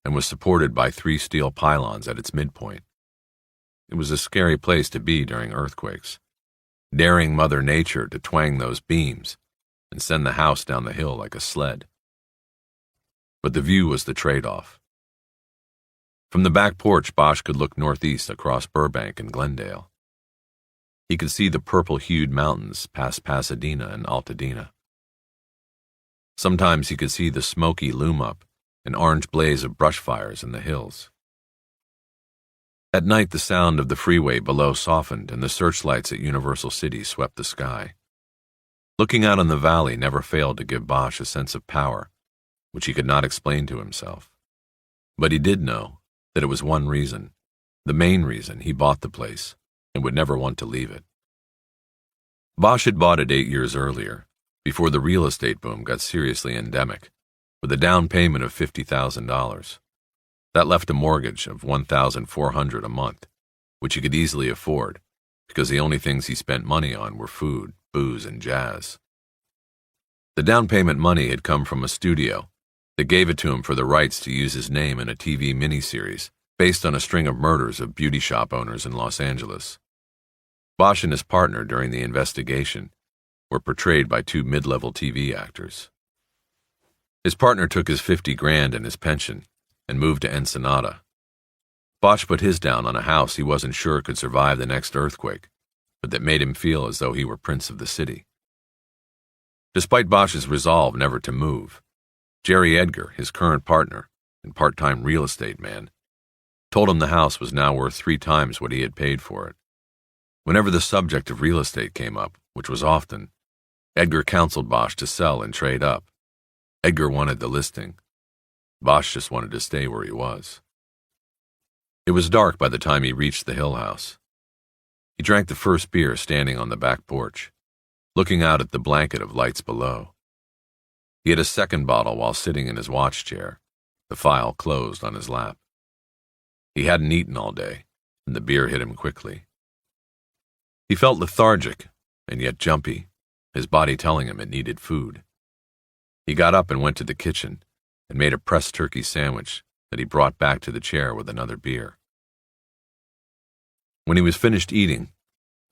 and was supported by 3 steel pylons at its midpoint. It was a scary place to be during earthquakes, daring Mother Nature to twang those beams and send the house down the hill like a sled. But the view was the trade-off. From the back porch, Bosch could look northeast across Burbank and Glendale. He could see the purple-hued mountains past Pasadena and Altadena. Sometimes he could see the smoky loom-up and orange blaze of brush fires in the hills. At night, the sound of the freeway below softened and the searchlights at Universal City swept the sky. Looking out on the valley never failed to give Bosch a sense of power, which he could not explain to himself. But he did know that it was one reason, the main reason he bought the place and would never want to leave it. Bosch had bought it 8 years earlier, before the real estate boom got seriously endemic, with a down payment of $50,000. That left a mortgage of $1,400 a month, which he could easily afford, because the only things he spent money on were food, booze, and jazz. The down payment money had come from a studio that gave it to him for the rights to use his name in a TV miniseries based on a string of murders of beauty shop owners in Los Angeles. Bosch and his partner during the investigation were portrayed by 2 mid-level TV actors. His partner took his $50,000 and his pension and moved to Ensenada. Bosch put his down on a house he wasn't sure could survive the next earthquake, but that made him feel as though he were prince of the city. Despite Bosch's resolve never to move, Jerry Edgar, his current partner and part-time real estate man, told him the house was now worth 3 times what he had paid for it. Whenever the subject of real estate came up, which was often, Edgar counseled Bosch to sell and trade up. Edgar wanted the listing. Bosch just wanted to stay where he was. It was dark by the time he reached the Hill House. He drank the first beer standing on the back porch, looking out at the blanket of lights below. He had a second bottle while sitting in his watch chair, the file closed on his lap. He hadn't eaten all day, and the beer hit him quickly. He felt lethargic and yet jumpy, his body telling him it needed food. He got up and went to the kitchen and made a pressed turkey sandwich that he brought back to the chair with another beer. When he was finished eating,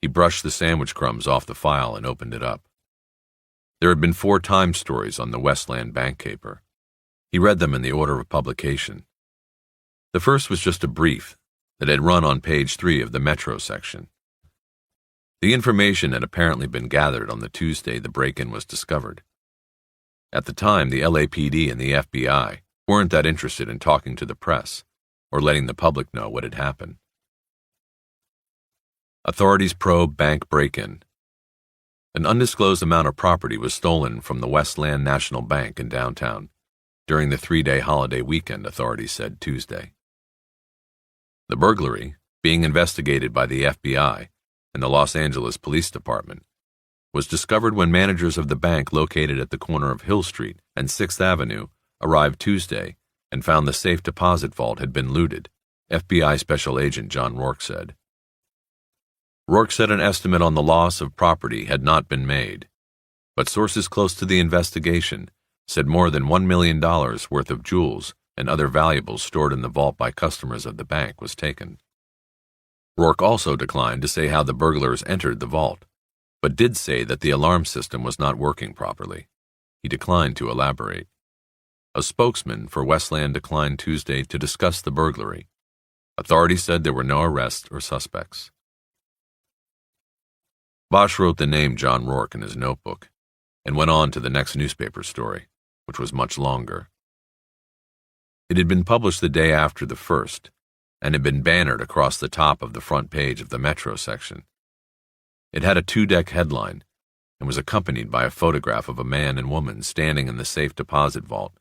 he brushed the sandwich crumbs off the file and opened it up. There had been 4 Times stories on the Westland bank caper. He read them in the order of publication. The first was just a brief that had run on page 3 of the Metro section. The information had apparently been gathered on the Tuesday the break-in was discovered. At the time, the LAPD and the FBI weren't that interested in talking to the press or letting the public know what had happened. Authorities probe bank break-in. An undisclosed amount of property was stolen from the Westland National Bank in downtown during the 3-day holiday weekend, authorities said Tuesday. The burglary, being investigated by the FBI and the Los Angeles Police Department, was discovered when managers of the bank located at the corner of Hill Street and 6th Avenue arrived Tuesday and found the safe deposit vault had been looted, FBI Special Agent John Rourke said. Rourke said an estimate on the loss of property had not been made, but sources close to the investigation said more than $1 million worth of jewels and other valuables stored in the vault by customers of the bank was taken. Rourke also declined to say how the burglars entered the vault, but did say that the alarm system was not working properly. He declined to elaborate. A spokesman for Westland declined Tuesday to discuss the burglary. Authorities said there were no arrests or suspects. Bosch wrote the name John Rourke in his notebook and went on to the next newspaper story, which was much longer. It had been published the day after the first and had been bannered across the top of the front page of the Metro section. It had a 2-deck headline and was accompanied by a photograph of a man and woman standing in the safe deposit vault,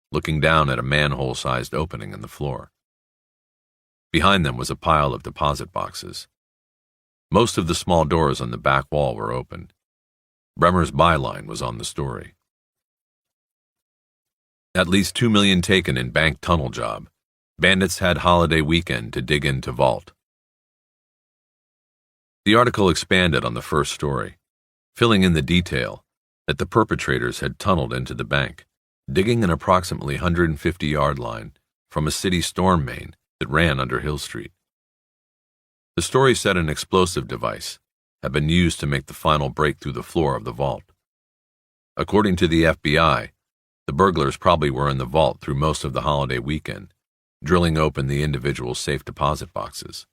looking down at a manhole-sized opening in the floor. Behind them was a pile of deposit boxes. Most of the small doors on the back wall were open. Bremer's byline was on the story. At least $2 million taken in bank tunnel job. Bandits had holiday weekend to dig into vault. The article expanded on the first story, filling in the detail that the perpetrators had tunneled into the bank, digging an approximately 150-yard line from a city storm main that ran under Hill Street. The story said an explosive device had been used to make the final break through the floor of the vault. According to the FBI, the burglars probably were in the vault through most of the holiday weekend, drilling open the individual safe deposit boxes.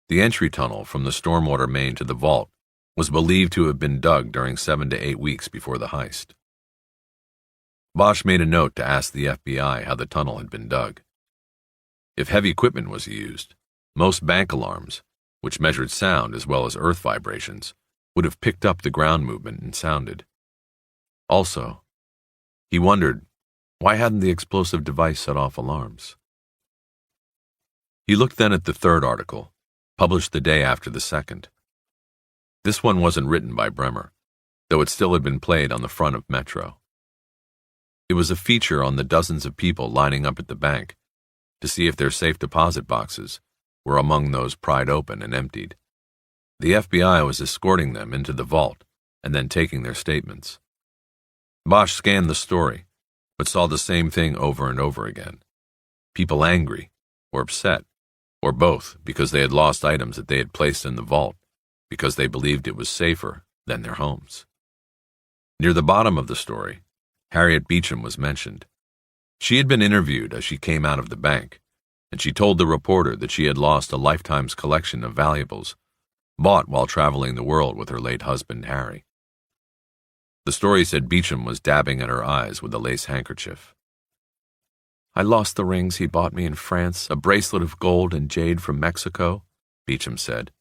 The entry tunnel from the stormwater main to the vault was believed to have been dug during 7 to 8 weeks before the heist. Bosch made a note to ask the FBI how the tunnel had been dug. If heavy equipment was used, most bank alarms, which measured sound as well as earth vibrations, would have picked up the ground movement and sounded. Also, he wondered, why hadn't the explosive device set off alarms? He looked then at the third article, published the day after the second. This one wasn't written by Bremer, though it still had been played on the front of Metro. It was a feature on the dozens of people lining up at the bank to see if their safe deposit boxes were among those pried open and emptied. The FBI was escorting them into the vault and then taking their statements. Bosch scanned the story, but saw the same thing over and over again. People angry, or upset, or both because they had lost items that they had placed in the vault because they believed it was safer than their homes. Near the bottom of the story, Harriet Beecham was mentioned. She had been interviewed as she came out of the bank, and she told the reporter that she had lost a lifetime's collection of valuables bought while traveling the world with her late husband, Harry. The story said Beecham was dabbing at her eyes with a lace handkerchief. "I lost the rings he bought me in France, a bracelet of gold and jade from Mexico," Beecham said.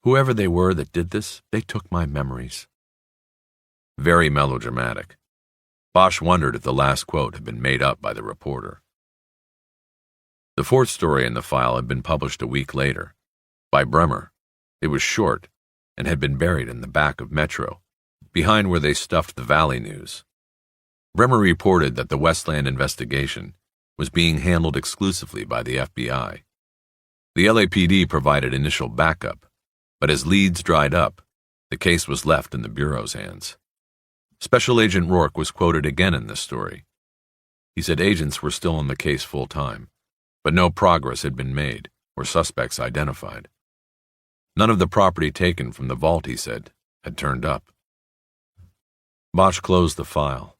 "Whoever they were that did this, they took my memories." Very melodramatic. Bosch wondered if the last quote had been made up by the reporter. The fourth story in the file had been published a week later, by Bremer. It was short and had been buried in the back of Metro, behind where they stuffed the Valley News. Bremer reported that the Westland investigation was being handled exclusively by the FBI. The LAPD provided initial backup, but as leads dried up, the case was left in the Bureau's hands. Special Agent Rourke was quoted again in this story. He said agents were still on the case full-time, but no progress had been made or suspects identified. None of the property taken from the vault, he said, had turned up. Bosch closed the file.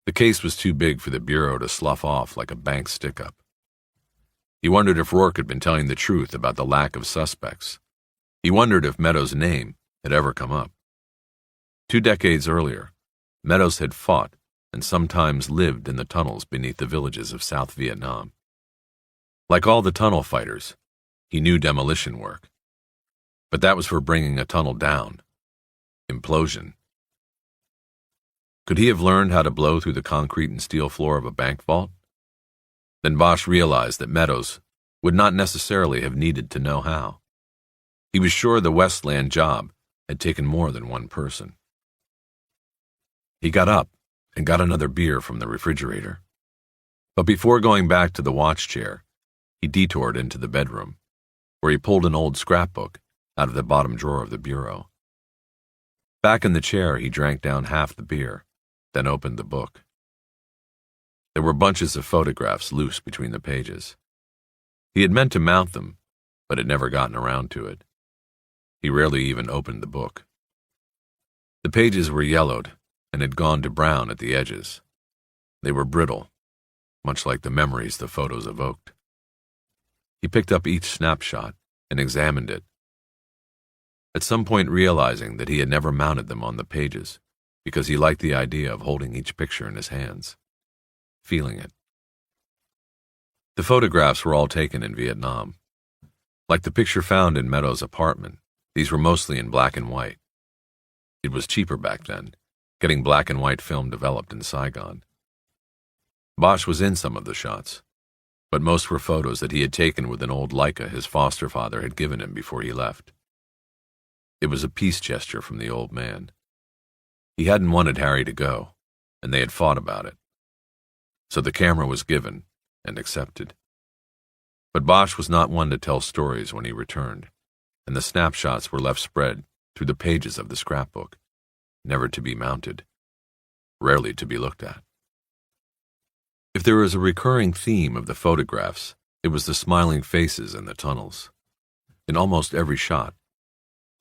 The case was too big for the Bureau to slough off like a bank stick-up. He wondered if Rourke had been telling the truth about the lack of suspects. He wondered if Meadows' name had ever come up. 2 decades earlier, Meadows had fought and sometimes lived in the tunnels beneath the villages of South Vietnam. Like all the tunnel fighters, he knew demolition work. But that was for bringing a tunnel down. Implosion. Could he have learned how to blow through the concrete and steel floor of a bank vault? Then Bosch realized that Meadows would not necessarily have needed to know how. He was sure the Westland job had taken more than one person. He got up and got another beer from the refrigerator. But before going back to the watch chair, he detoured into the bedroom, where he pulled an old scrapbook out of the bottom drawer of the bureau. Back in the chair, he drank down half the beer, then opened the book. There were bunches of photographs loose between the pages. He had meant to mount them, but had never gotten around to it. He rarely even opened the book. The pages were yellowed and had gone to brown at the edges. They were brittle, much like the memories the photos evoked. He picked up each snapshot and examined it, at some point realizing that he had never mounted them on the pages because he liked the idea of holding each picture in his hands, feeling it. The photographs were all taken in Vietnam. Like the picture found in Meadows' apartment, these were mostly in black and white. It was cheaper back then, getting black and white film developed in Saigon. Bosch was in some of the shots, but most were photos that he had taken with an old Leica his foster father had given him before he left. It was a peace gesture from the old man. He hadn't wanted Harry to go, and they had fought about it. So the camera was given and accepted. But Bosch was not one to tell stories when he returned, and the snapshots were left spread through the pages of the scrapbook, never to be mounted, rarely to be looked at. If there was a recurring theme of the photographs, it was the smiling faces in the tunnels. In almost every shot,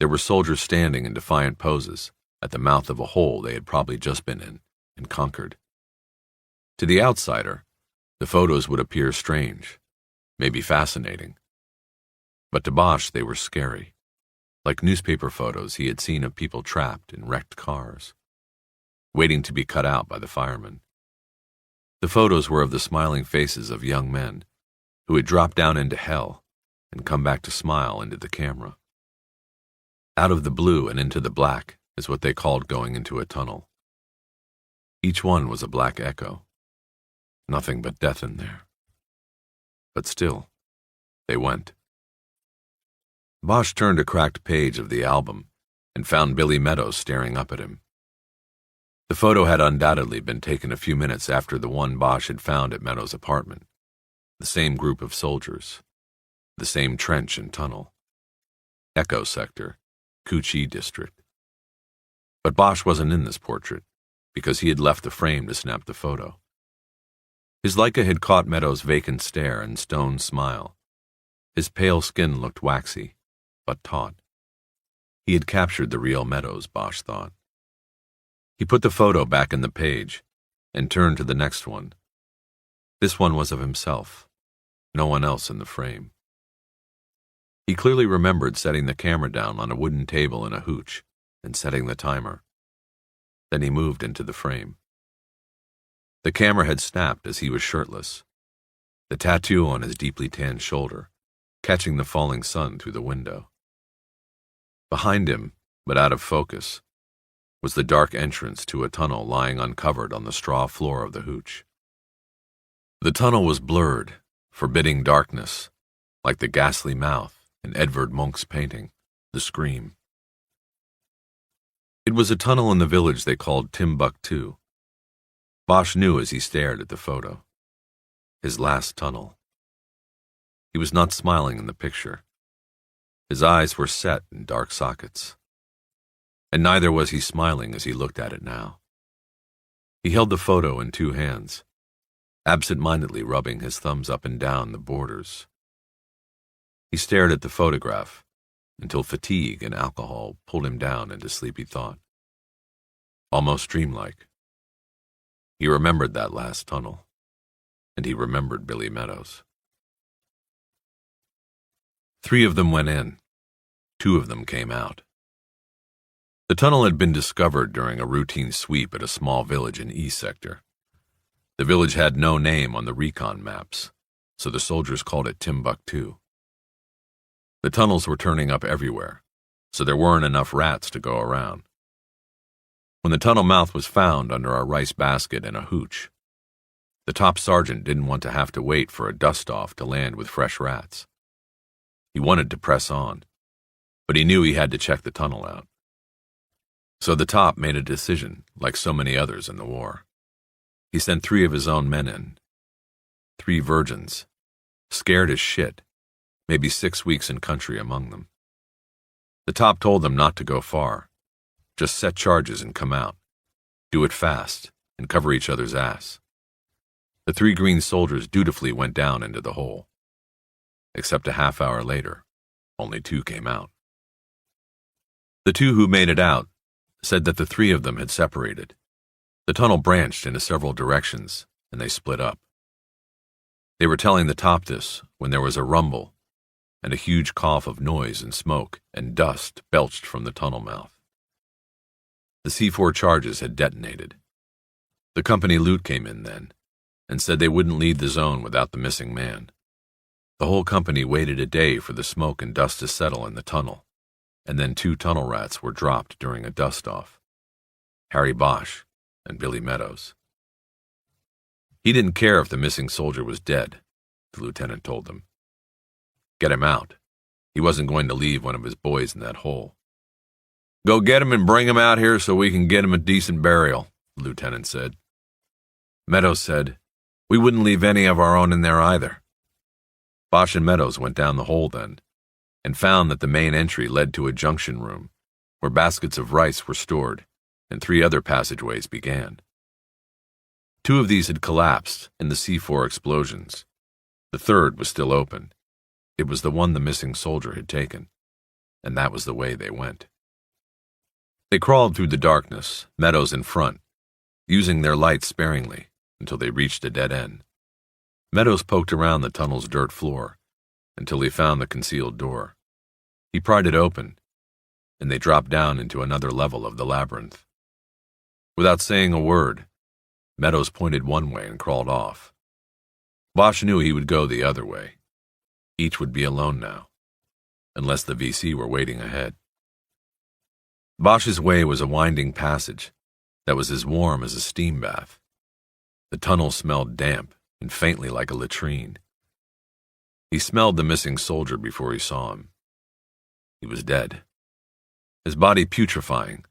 there were soldiers standing in defiant poses at the mouth of a hole they had probably just been in and conquered. To the outsider, the photos would appear strange, maybe fascinating. But to Bosch, they were scary, like newspaper photos he had seen of people trapped in wrecked cars, waiting to be cut out by the firemen. The photos were of the smiling faces of young men who had dropped down into hell and come back to smile into the camera. Out of the blue and into the black is what they called going into a tunnel. Each one was a black echo. Nothing but death in there. But still, they went. Bosch turned a cracked page of the album and found Billy Meadows staring up at him. The photo had undoubtedly been taken a few minutes after the one Bosch had found at Meadows' apartment. The same group of soldiers. The same trench and tunnel. Echo Sector, Cu Chi District. But Bosch wasn't in this portrait because he had left the frame to snap the photo. His Leica had caught Meadows' vacant stare and stone smile. His pale skin looked waxy, but taut. He had captured the real Meadows, Bosch thought. He put the photo back in the page and turned to the next one. This one was of himself, no one else in the frame. He clearly remembered setting the camera down on a wooden table in a hooch and setting the timer. Then he moved into the frame. The camera had snapped as he was shirtless, the tattoo on his deeply tanned shoulder, catching the falling sun through the window. Behind him, but out of focus, was the dark entrance to a tunnel lying uncovered on the straw floor of the hooch. The tunnel was blurred, forbidding darkness, like the ghastly mouth in Edvard Munch's painting, The Scream. It was a tunnel in the village they called Timbuktu. Bosch knew as he stared at the photo. His last tunnel. He was not smiling in the picture. His eyes were set in dark sockets. And neither was he smiling as he looked at it now. He held the photo in two hands, absent-mindedly rubbing his thumbs up and down the borders. He stared at the photograph until fatigue and alcohol pulled him down into sleepy thought. Almost dreamlike. He remembered that last tunnel, and he remembered Billy Meadows. 3 of them went in. 2 of them came out. The tunnel had been discovered during a routine sweep at a small village in E Sector. The village had no name on the recon maps, so the soldiers called it Timbuktu. The tunnels were turning up everywhere, so there weren't enough rats to go around. When the tunnel mouth was found under a rice basket and a hooch, the top sergeant didn't want to have to wait for a dust-off to land with fresh rats. He wanted to press on, but he knew he had to check the tunnel out. So the top made a decision, like so many others in the war. He sent 3 of his own men in. 3 virgins, scared as shit, maybe 6 weeks in country among them. The top told them not to go far. Just set charges and come out. Do it fast and cover each other's ass. The 3 green soldiers dutifully went down into the hole. Except a half hour later, only 2 came out. The 2 who made it out said that the 3 of them had separated. The tunnel branched into several directions, and they split up. They were telling the top this when there was a rumble, and a huge cough of noise and smoke and dust belched from the tunnel mouth. The C4 charges had detonated. The company loot came in then, and said they wouldn't leave the zone without the missing man. The whole company waited a day for the smoke and dust to settle in the tunnel, and then 2 tunnel rats were dropped during a dust-off. Harry Bosch and Billy Meadows. He didn't care if the missing soldier was dead, the lieutenant told them. Get him out. He wasn't going to leave one of his boys in that hole. Go get him and bring him out here so we can get him a decent burial, the lieutenant said. Meadows said, we wouldn't leave any of our own in there either. Bosch and Meadows went down the hole then, and found that the main entry led to a junction room, where baskets of rice were stored, and 3 other passageways began. 2 of these had collapsed in the C4 explosions. The 3rd was still open. It was the one the missing soldier had taken, and that was the way they went. They crawled through the darkness, Meadows in front, using their light sparingly until they reached a dead end. Meadows poked around the tunnel's dirt floor until he found the concealed door. He pried it open, and they dropped down into another level of the labyrinth. Without saying a word, Meadows pointed one way and crawled off. Bosch knew he would go the other way. Each would be alone now, unless the VC were waiting ahead. Bosch's way was a winding passage that was as warm as a steam bath. The tunnel smelled damp and faintly like a latrine. He smelled the missing soldier before he saw him. He was dead, his body putrefying,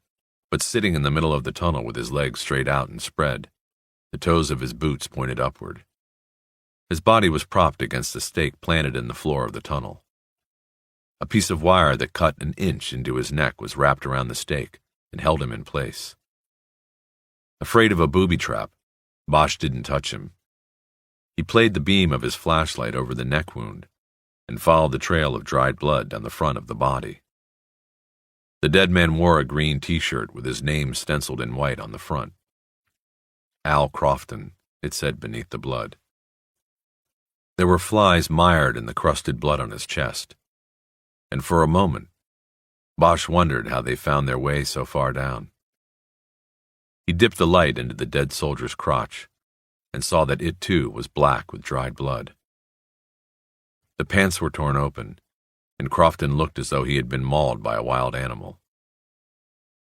but sitting in the middle of the tunnel with his legs straight out and spread, the toes of his boots pointed upward. His body was propped against a stake planted in the floor of the tunnel. A piece of wire that cut an inch into his neck was wrapped around the stake and held him in place. Afraid of a booby trap, Bosch didn't touch him. He played the beam of his flashlight over the neck wound and followed the trail of dried blood down the front of the body. The dead man wore a green t-shirt with his name stenciled in white on the front. Al Crofton, it said beneath the blood. There were flies mired in the crusted blood on his chest, and for a moment, Bosch wondered how they found their way so far down. He dipped the light into the dead soldier's crotch and saw that it too was black with dried blood. The pants were torn open, and Crofton looked as though he had been mauled by a wild animal.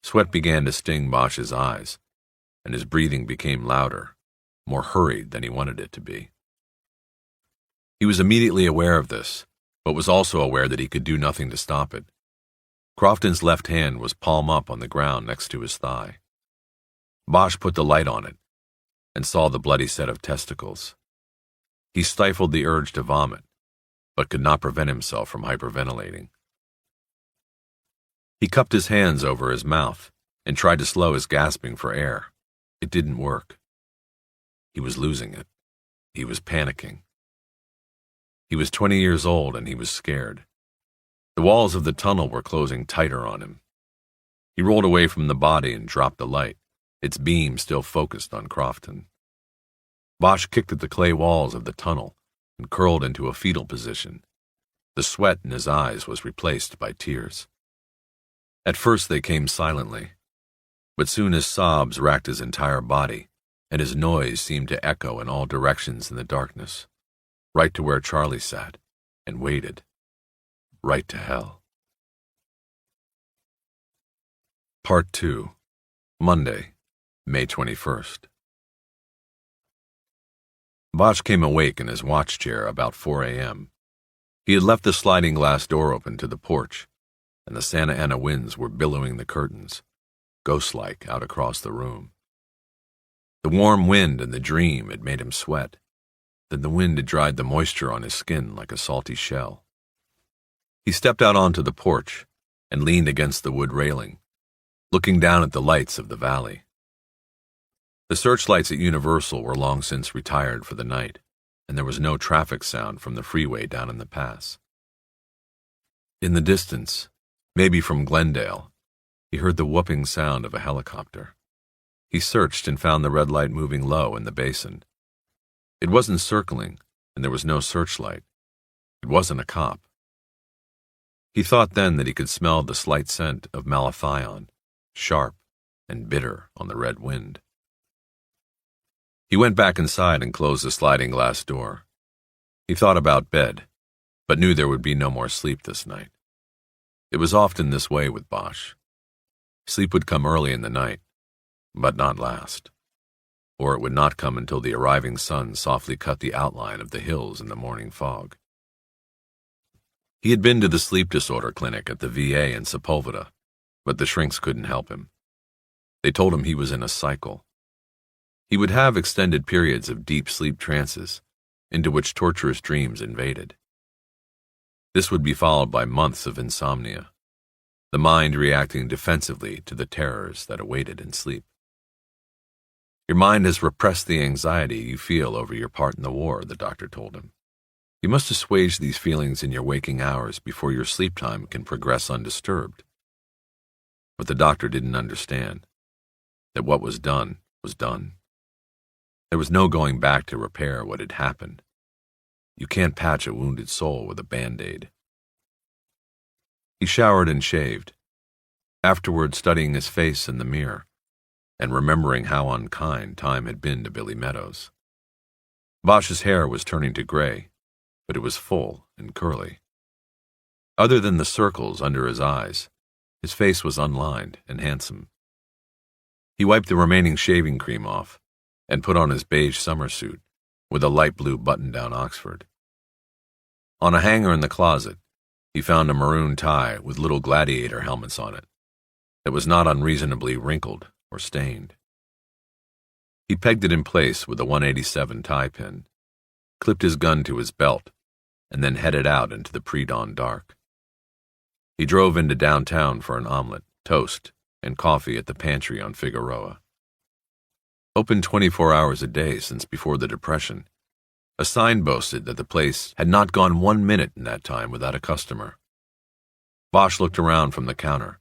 Sweat began to sting Bosch's eyes, and his breathing became louder, more hurried than he wanted it to be. He was immediately aware of this, but was also aware that he could do nothing to stop it. Crofton's left hand was palm up on the ground next to his thigh. Bosch put the light on it and saw the bloody set of testicles. He stifled the urge to vomit, but could not prevent himself from hyperventilating. He cupped his hands over his mouth and tried to slow his gasping for air. It didn't work. He was losing it. He was panicking. He was 20 years old and he was scared. The walls of the tunnel were closing tighter on him. He rolled away from the body and dropped the light, its beam still focused on Crofton. Bosch kicked at the clay walls of the tunnel and curled into a fetal position. The sweat in his eyes was replaced by tears. At first they came silently, but soon his sobs racked his entire body, and his noise seemed to echo in all directions in the darkness, right to where Charlie sat and waited, right to hell. Part 2, Monday, May 21st. Bosch came awake in his watch chair about 4 a.m. He had left the sliding glass door open to the porch, and the Santa Ana winds were billowing the curtains, ghost-like, out across the room. The warm wind and the dream had made him sweat. Then the wind had dried the moisture on his skin like a salty shell. He stepped out onto the porch and leaned against the wood railing, looking down at the lights of the valley. The searchlights at Universal were long since retired for the night, and there was no traffic sound from the freeway down in the pass. In the distance, maybe from Glendale, he heard the whooping sound of a helicopter. He searched and found the red light moving low in the basin. It wasn't circling, and there was no searchlight. It wasn't a cop. He thought then that he could smell the slight scent of malathion, sharp and bitter on the red wind. He went back inside and closed the sliding glass door. He thought about bed, but knew there would be no more sleep this night. It was often this way with Bosch. Sleep would come early in the night, but not last. Or it would not come until the arriving sun softly cut the outline of the hills in the morning fog. He had been to the sleep disorder clinic at the VA in Sepulveda, but the shrinks couldn't help him. They told him he was in a cycle. He would have extended periods of deep sleep trances, into which torturous dreams invaded. This would be followed by months of insomnia, the mind reacting defensively to the terrors that awaited in sleep. Your mind has repressed the anxiety you feel over your part in the war, the doctor told him. You must assuage these feelings in your waking hours before your sleep time can progress undisturbed. But the doctor didn't understand that what was done was done. There was no going back to repair what had happened. You can't patch a wounded soul with a Band-Aid. He showered and shaved, afterward studying his face in the mirror and remembering how unkind time had been to Billy Meadows. Bosch's hair was turning to gray, but it was full and curly. Other than the circles under his eyes, his face was unlined and handsome. He wiped the remaining shaving cream off and put on his beige summer suit with a light blue button-down Oxford. On a hanger in the closet, he found a maroon tie with little gladiator helmets on it that was not unreasonably wrinkled or stained. He pegged it in place with a 187 tie pin, clipped his gun to his belt, and then headed out into the pre-dawn dark. He drove into downtown for an omelet, toast, and coffee at the pantry on Figueroa. Open 24 hours a day since before the Depression, a sign boasted that the place had not gone 1 minute in that time without a customer. Bosch looked around from the counter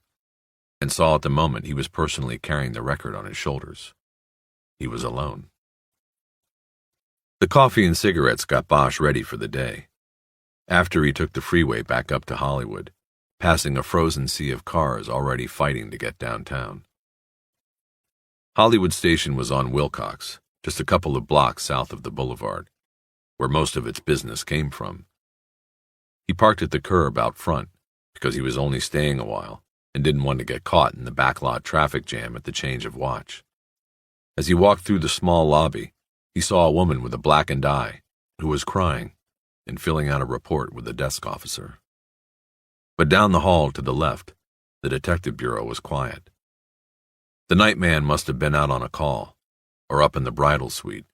and saw at the moment he was personally carrying the record on his shoulders. He was alone. The coffee and cigarettes got Bosch ready for the day. After he took the freeway back up to Hollywood, passing a frozen sea of cars already fighting to get downtown. Hollywood Station was on Wilcox, just a couple of blocks south of the boulevard, where most of its business came from. He parked at the curb out front because he was only staying a while and didn't want to get caught in the backlot traffic jam at the change of watch. As he walked through the small lobby, he saw a woman with a blackened eye who was crying and filling out a report with a desk officer. But down the hall to the left, the detective bureau was quiet. The night man must have been out on a call, or up in the bridal suite,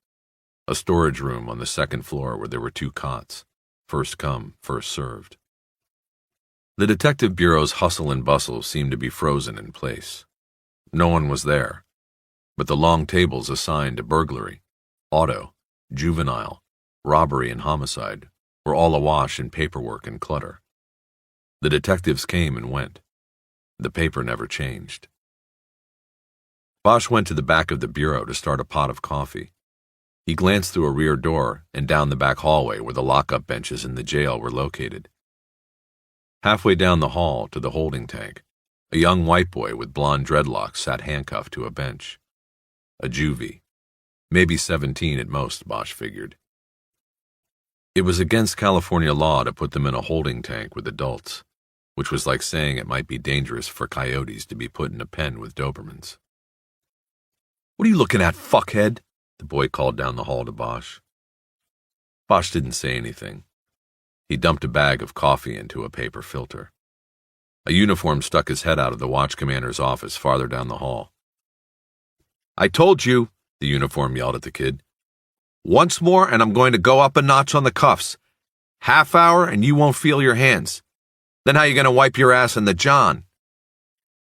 a storage room on the second floor where there were 2 cots, first come, first served. The detective bureau's hustle and bustle seemed to be frozen in place. No one was there, but the long tables assigned to burglary, auto, juvenile, robbery, and homicide were all awash in paperwork and clutter. The detectives came and went. The paper never changed. Bosch went to the back of the bureau to start a pot of coffee. He glanced through a rear door and down the back hallway where the lockup benches in the jail were located. Halfway down the hall to the holding tank, a young white boy with blonde dreadlocks sat handcuffed to a bench. A juvie. Maybe 17 at most, Bosch figured. It was against California law to put them in a holding tank with adults, which was like saying it might be dangerous for coyotes to be put in a pen with Dobermans. "What are you looking at, fuckhead?" the boy called down the hall to Bosch. Bosch didn't say anything. He dumped a bag of coffee into a paper filter. A uniform stuck his head out of the watch commander's office farther down the hall. "I told you," the uniform yelled at the kid. "Once more and I'm going to go up a notch on the cuffs. Half hour and you won't feel your hands. Then how you going to wipe your ass in the john?"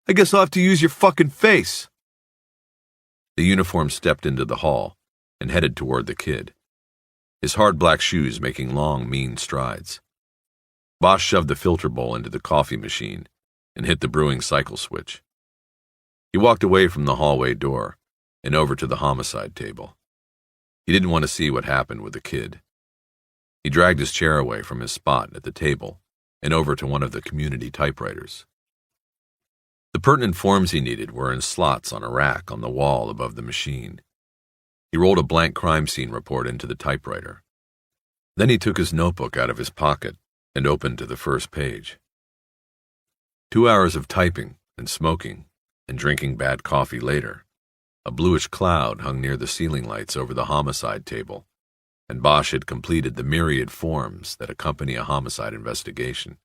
"I guess I'll have to use your fucking face." The uniform stepped into the hall and headed toward the kid, his hard black shoes making long, mean strides. Bosch shoved the filter bowl into the coffee machine and hit the brewing cycle switch. He walked away from the hallway door and over to the homicide table. He didn't want to see what happened with the kid. He dragged his chair away from his spot at the table and over to one of the community typewriters. The pertinent forms he needed were in slots on a rack on the wall above the machine. He rolled a blank crime scene report into the typewriter. Then he took his notebook out of his pocket and opened to the first page. 2 hours of typing and smoking and drinking bad coffee later, a bluish cloud hung near the ceiling lights over the homicide table, and Bosch had completed the myriad forms that accompany a homicide investigation.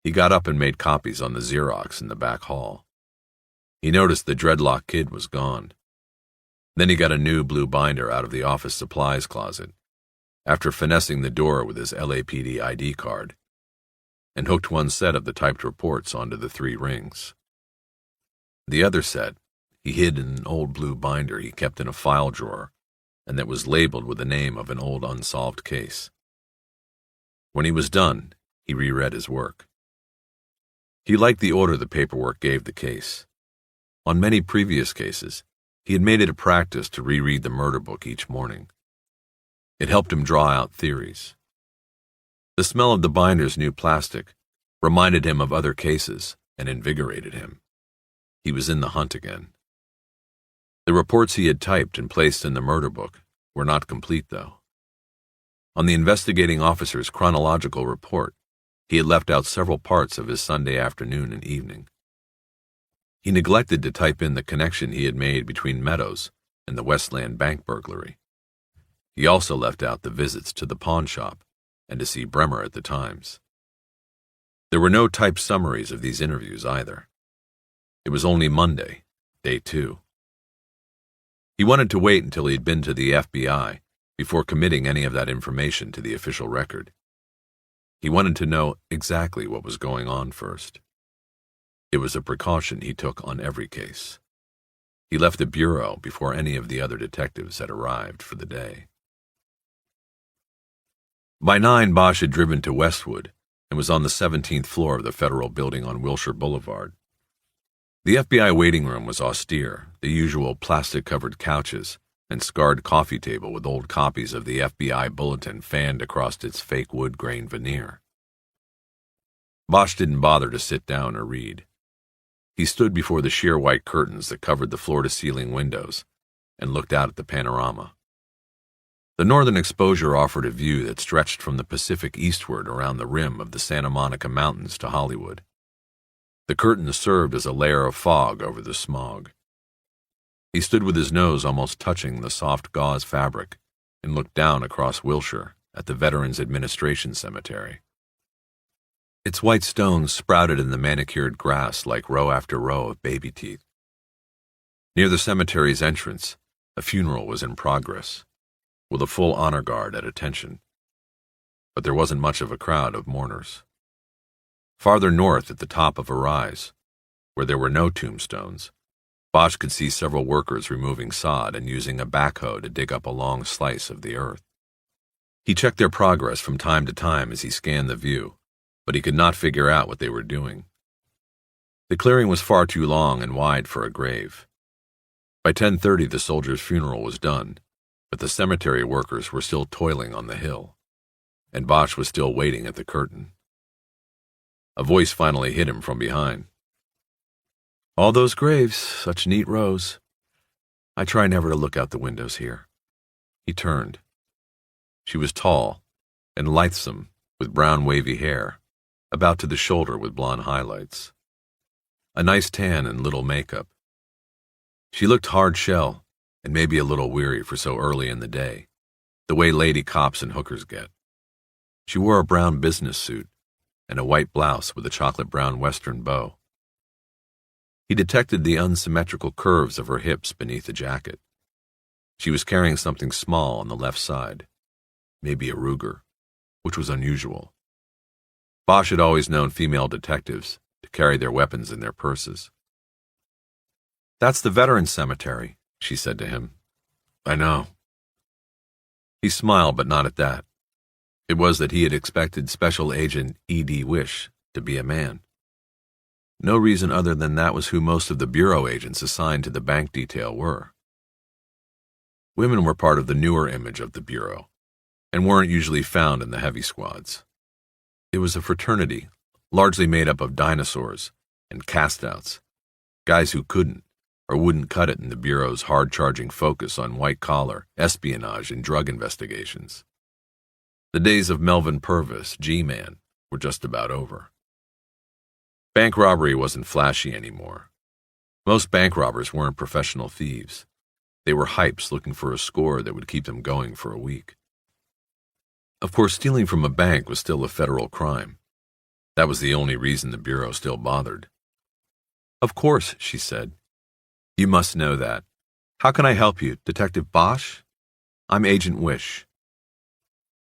He got up and made copies on the Xerox in the back hall. He noticed the dreadlock kid was gone. Then he got a new blue binder out of the office supplies closet, after finessing the door with his LAPD ID card, and hooked one set of the typed reports onto the 3 rings. The other set he hid in an old blue binder he kept in a file drawer, and that was labeled with the name of an old unsolved case. When he was done, he reread his work. He liked the order the paperwork gave the case. On many previous cases, he had made it a practice to reread the murder book each morning. It helped him draw out theories. The smell of the binder's new plastic reminded him of other cases and invigorated him. He was in the hunt again. The reports he had typed and placed in the murder book were not complete, though. On the investigating officer's chronological report, he had left out several parts of his Sunday afternoon and evening. He neglected to type in the connection he had made between Meadows and the Westland bank burglary. He also left out the visits to the pawn shop and to see Bremer at the Times. There were no typed summaries of these interviews either. It was only Monday, day 2. He wanted to wait until he had been to the FBI before committing any of that information to the official record. He wanted to know exactly what was going on first. It was a precaution he took on every case. He left the bureau before any of the other detectives had arrived for the day. By 9, Bosch had driven to Westwood and was on the 17th floor of the Federal Building on Wilshire Boulevard. The FBI waiting room was austere, the usual plastic-covered couches and scarred coffee table with old copies of the FBI bulletin fanned across its fake wood-grain veneer. Bosch didn't bother to sit down or read. He stood before the sheer white curtains that covered the floor-to-ceiling windows and looked out at the panorama. The northern exposure offered a view that stretched from the Pacific eastward around the rim of the Santa Monica Mountains to Hollywood. The curtains served as a layer of fog over the smog. He stood with his nose almost touching the soft gauze fabric and looked down across Wilshire at the Veterans Administration Cemetery. Its white stones sprouted in the manicured grass like row after row of baby teeth. Near the cemetery's entrance, a funeral was in progress, with a full honor guard at attention. But there wasn't much of a crowd of mourners. Farther north at the top of a rise, where there were no tombstones, Bosch could see several workers removing sod and using a backhoe to dig up a long slice of the earth. He checked their progress from time to time as he scanned the view, but he could not figure out what they were doing. The clearing was far too long and wide for a grave. By 10:30 the soldier's funeral was done, but the cemetery workers were still toiling on the hill, and Bosch was still waiting at the curtain. A voice finally hit him from behind. "All those graves, such neat rows. I try never to look out the windows here." He turned. She was tall and lithesome, with brown wavy hair, about to the shoulder with blonde highlights. A nice tan and little makeup. She looked hard shell and maybe a little weary for so early in the day, the way lady cops and hookers get. She wore a brown business suit and a white blouse with a chocolate brown western bow. He detected the unsymmetrical curves of her hips beneath the jacket. She was carrying something small on the left side, maybe a Ruger, which was unusual. Bosch had always known female detectives to carry their weapons in their purses. "That's the Veterans Cemetery," she said to him. "I know." He smiled, but not at that. It was that he had expected Special Agent E.D. Wish to be a man. No reason other than that was who most of the bureau agents assigned to the bank detail were. Women were part of the newer image of the bureau, and weren't usually found in the heavy squads. It was a fraternity, largely made up of dinosaurs and cast-outs, guys who couldn't or wouldn't cut it in the bureau's hard-charging focus on white-collar, espionage, and drug investigations. The days of Melvin Purvis, G-Man, were just about over. Bank robbery wasn't flashy anymore. Most bank robbers weren't professional thieves. They were hypes looking for a score that would keep them going for a week. Of course, stealing from a bank was still a federal crime. That was the only reason the bureau still bothered. "Of course," she said. "You must know that. How can I help you, Detective Bosch? I'm Agent Wish."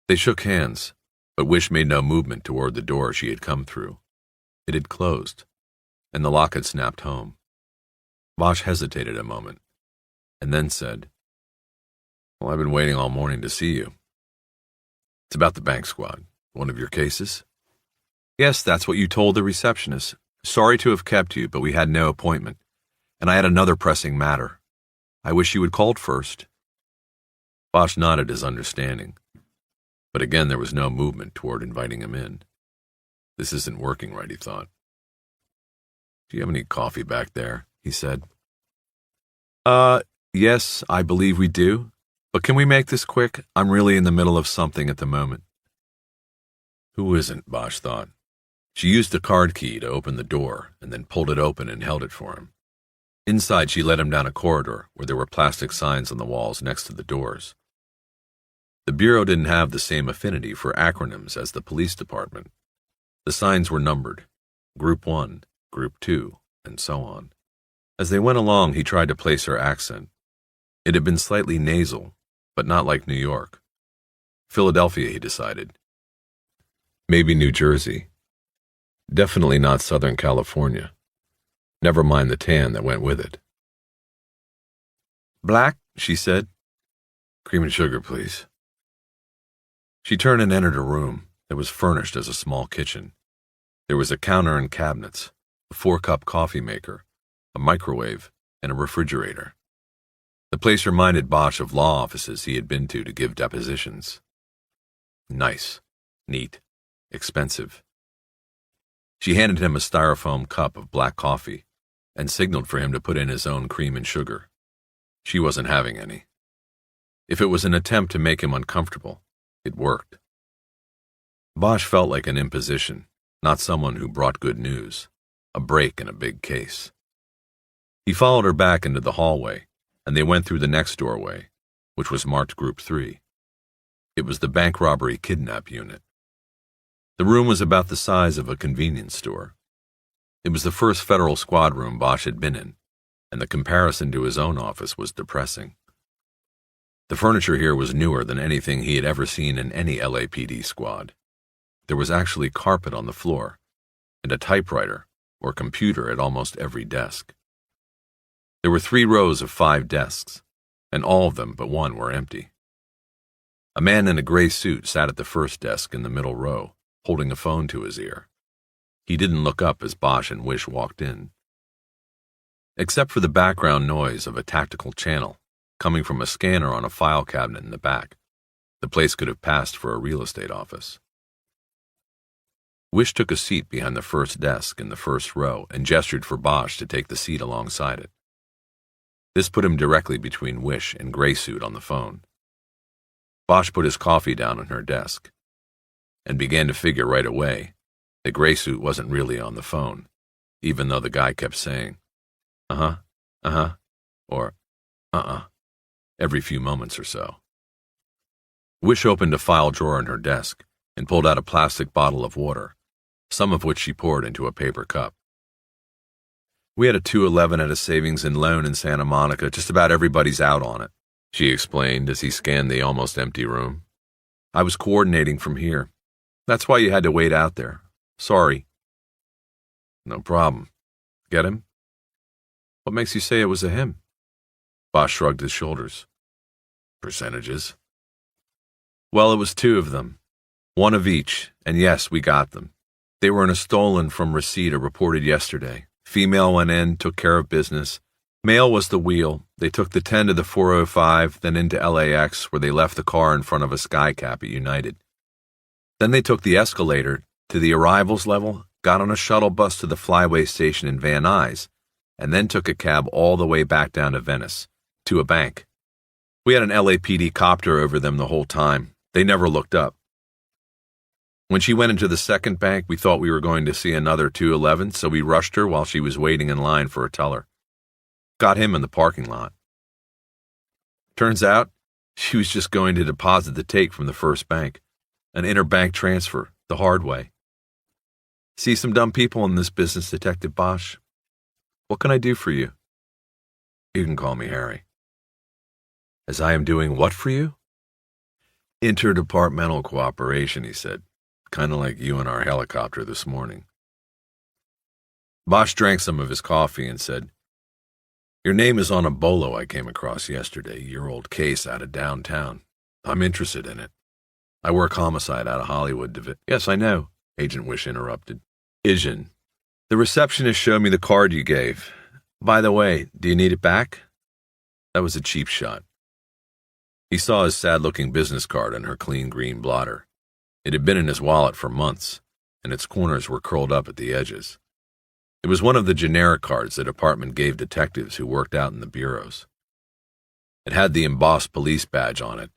They shook hands, but Wish made no movement toward the door she had come through. It had closed, and the lock had snapped home. Bosch hesitated a moment, and then said, "Well, I've been waiting all morning to see you." "It's about the bank squad. One of your cases?" "Yes, that's what you told the receptionist. Sorry to have kept you, but we had no appointment, and I had another pressing matter. I wish you had called first." Bosch nodded his understanding, but again there was no movement toward inviting him in. This isn't working right, he thought. "Do you have any coffee back there?" he said. Yes, I believe we do. But can we make this quick? I'm really in the middle of something at the moment." Who isn't, Bosch thought. She used a card key to open the door and then pulled it open and held it for him. Inside, she led him down a corridor where there were plastic signs on the walls next to the doors. The bureau didn't have the same affinity for acronyms as the police department. The signs were numbered, Group 1, Group 2, and so on. As they went along, he tried to place her accent. It had been slightly nasal, but not like New York. Philadelphia, he decided. Maybe New Jersey. Definitely not Southern California. Never mind the tan that went with it. "Black?" she said. "Cream and sugar, please." She turned and entered a room that was furnished as a small kitchen. There was a counter and cabinets, a 4-cup coffee maker, a microwave, and a refrigerator. The place reminded Bosch of law offices he had been to give depositions. Nice, neat, expensive. She handed him a styrofoam cup of black coffee and signaled for him to put in his own cream and sugar. She wasn't having any. If it was an attempt to make him uncomfortable, it worked. Bosch felt like an imposition, not someone who brought good news, a break in a big case. He followed her back into the hallway, and they went through the next doorway, which was marked Group 3. It was the bank robbery kidnap unit. The room was about the size of a convenience store. It was the first federal squad room Bosch had been in, and the comparison to his own office was depressing. The furniture here was newer than anything he had ever seen in any LAPD squad. There was actually carpet on the floor, and a typewriter or computer at almost every desk. There were 3 rows of 5 desks, and all of them but one were empty. A man in a gray suit sat at the first desk in the middle row, holding a phone to his ear. He didn't look up as Bosch and Wish walked in. Except for the background noise of a tactical channel coming from a scanner on a file cabinet in the back, the place could have passed for a real estate office. Wish took a seat behind the first desk in the first row and gestured for Bosch to take the seat alongside it. This put him directly between Wish and Graysuit on the phone. Bosch put his coffee down on her desk and began to figure right away that Graysuit wasn't really on the phone, even though the guy kept saying, or every few moments or so. Wish opened a file drawer in her desk and pulled out a plastic bottle of water, some of which she poured into a paper cup. "We had a 211 at a savings and loan in Santa Monica. Just about everybody's out on it," she explained as he scanned the almost empty room. "I was coordinating from here. That's why you had to wait out there. Sorry." "No problem. Get him?" "What makes you say it was a him?" Bosch shrugged his shoulders. "Percentages." "Well, it was 2 of them. 1 of each, and yes, we got them. They were in a stolen from Reseda reported yesterday. Female went in, took care of business. Male was the wheel. They took the 10 to the 405, then into LAX, where they left the car in front of a skycap at United. Then they took the escalator to the arrivals level, got on a shuttle bus to the flyway station in Van Nuys, and then took a cab all the way back down to Venice, to a bank. We had an LAPD copter over them the whole time. They never looked up. When she went into the second bank, we thought we were going to see another 211, so we rushed her while she was waiting in line for a teller. Got him in the parking lot. Turns out, she was just going to deposit the take from the first bank, an interbank transfer, the hard way. See some dumb people in this business, Detective Bosch. What can I do for you?" "You can call me Harry." "As I am doing what for you?" "Interdepartmental cooperation," he said. "Kind of like you and our helicopter this morning." Bosch drank some of his coffee and said, "Your name is on a bolo I came across yesterday, your old case out of downtown. I'm interested in it. I work homicide out of Hollywood. Yes, I know," Agent Wish interrupted. "Ision. The receptionist showed me the card you gave. By the way, do you need it back?" That was a cheap shot. He saw his sad-looking business card on her clean green blotter. It had been in his wallet for months, and its corners were curled up at the edges. It was one of the generic cards the department gave detectives who worked out in the bureaus. It had the embossed police badge on it,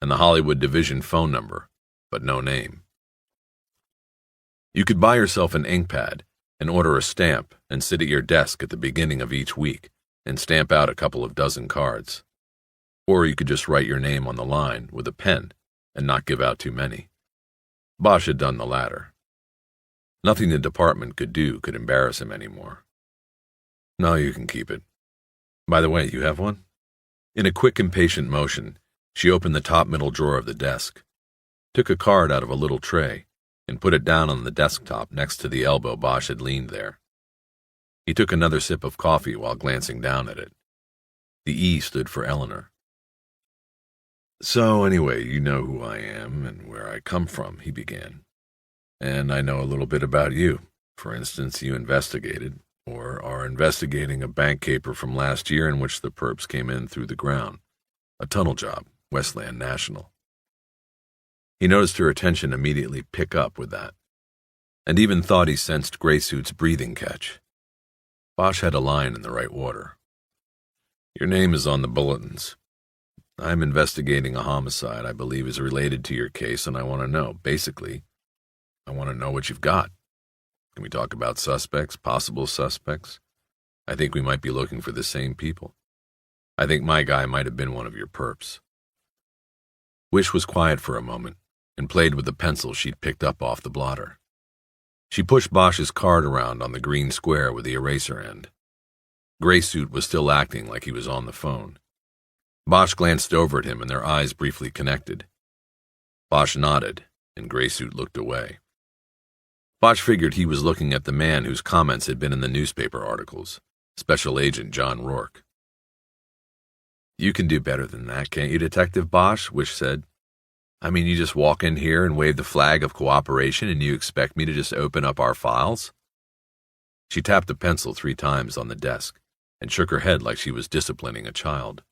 and the Hollywood Division phone number, but no name. You could buy yourself an ink pad and order a stamp and sit at your desk at the beginning of each week and stamp out a couple of dozen cards. Or you could just write your name on the line with a pen and not give out too many. Bosch had done the latter. Nothing the department could do could embarrass him anymore. "No, you can keep it. By the way, you have one?" In a quick, impatient motion, she opened the top middle drawer of the desk, took a card out of a little tray, and put it down on the desktop next to the elbow Bosch had leaned there. He took another sip of coffee while glancing down at it. The E stood for Eleanor. "So anyway, you know who I am and where I come from," he began. "And I know a little bit about you. For instance, you investigated, or are investigating, a bank caper from last year in which the perps came in through the ground. A tunnel job, Westland National." He noticed her attention immediately pick up with that, and even thought he sensed Graysuit's breathing catch. Bosch had a line in the right water. Your name is on the bulletins. I'm investigating a homicide I believe is related to your case, and I want to know. Basically, I want to know what you've got. Can we talk about suspects, possible suspects? I think we might be looking for the same people. I think my guy might have been one of your perps. Wish was quiet for a moment and played with the pencil she'd picked up off the blotter. She pushed Bosch's card around on the green square with the eraser end. Graysuit was still acting like he was on the phone. Bosch glanced over at him and their eyes briefly connected. Bosch nodded, and Graysuit looked away. Bosch figured he was looking at the man whose comments had been in the newspaper articles, Special Agent John Rourke. You can do better than that, can't you, Detective Bosch? Wish said. I mean, you just walk in here and wave the flag of cooperation and you expect me to just open up our files? She tapped the pencil 3 times on the desk and shook her head like she was disciplining a child.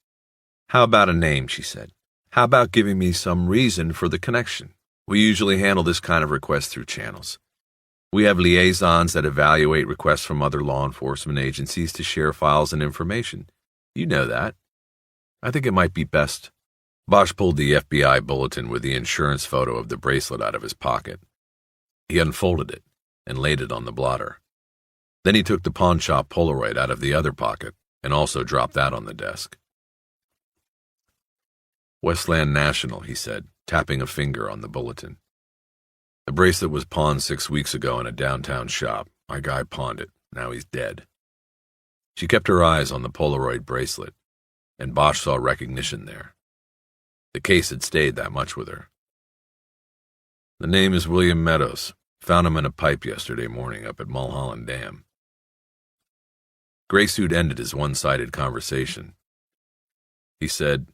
How about a name, she said. How about giving me some reason for the connection? We usually handle this kind of request through channels. We have liaisons that evaluate requests from other law enforcement agencies to share files and information. You know that. I think it might be best. Bosch pulled the FBI bulletin with the insurance photo of the bracelet out of his pocket. He unfolded it and laid it on the blotter. Then he took the pawn shop Polaroid out of the other pocket and also dropped that on the desk. Westland National, he said, tapping a finger on the bulletin. The bracelet was pawned 6 weeks ago in a downtown shop. My guy pawned it. Now he's dead. She kept her eyes on the Polaroid bracelet, and Bosch saw recognition there. The case had stayed that much with her. The name is William Meadows. Found him in a pipe yesterday morning up at Mulholland Dam. Graysuit ended his one-sided conversation. He said,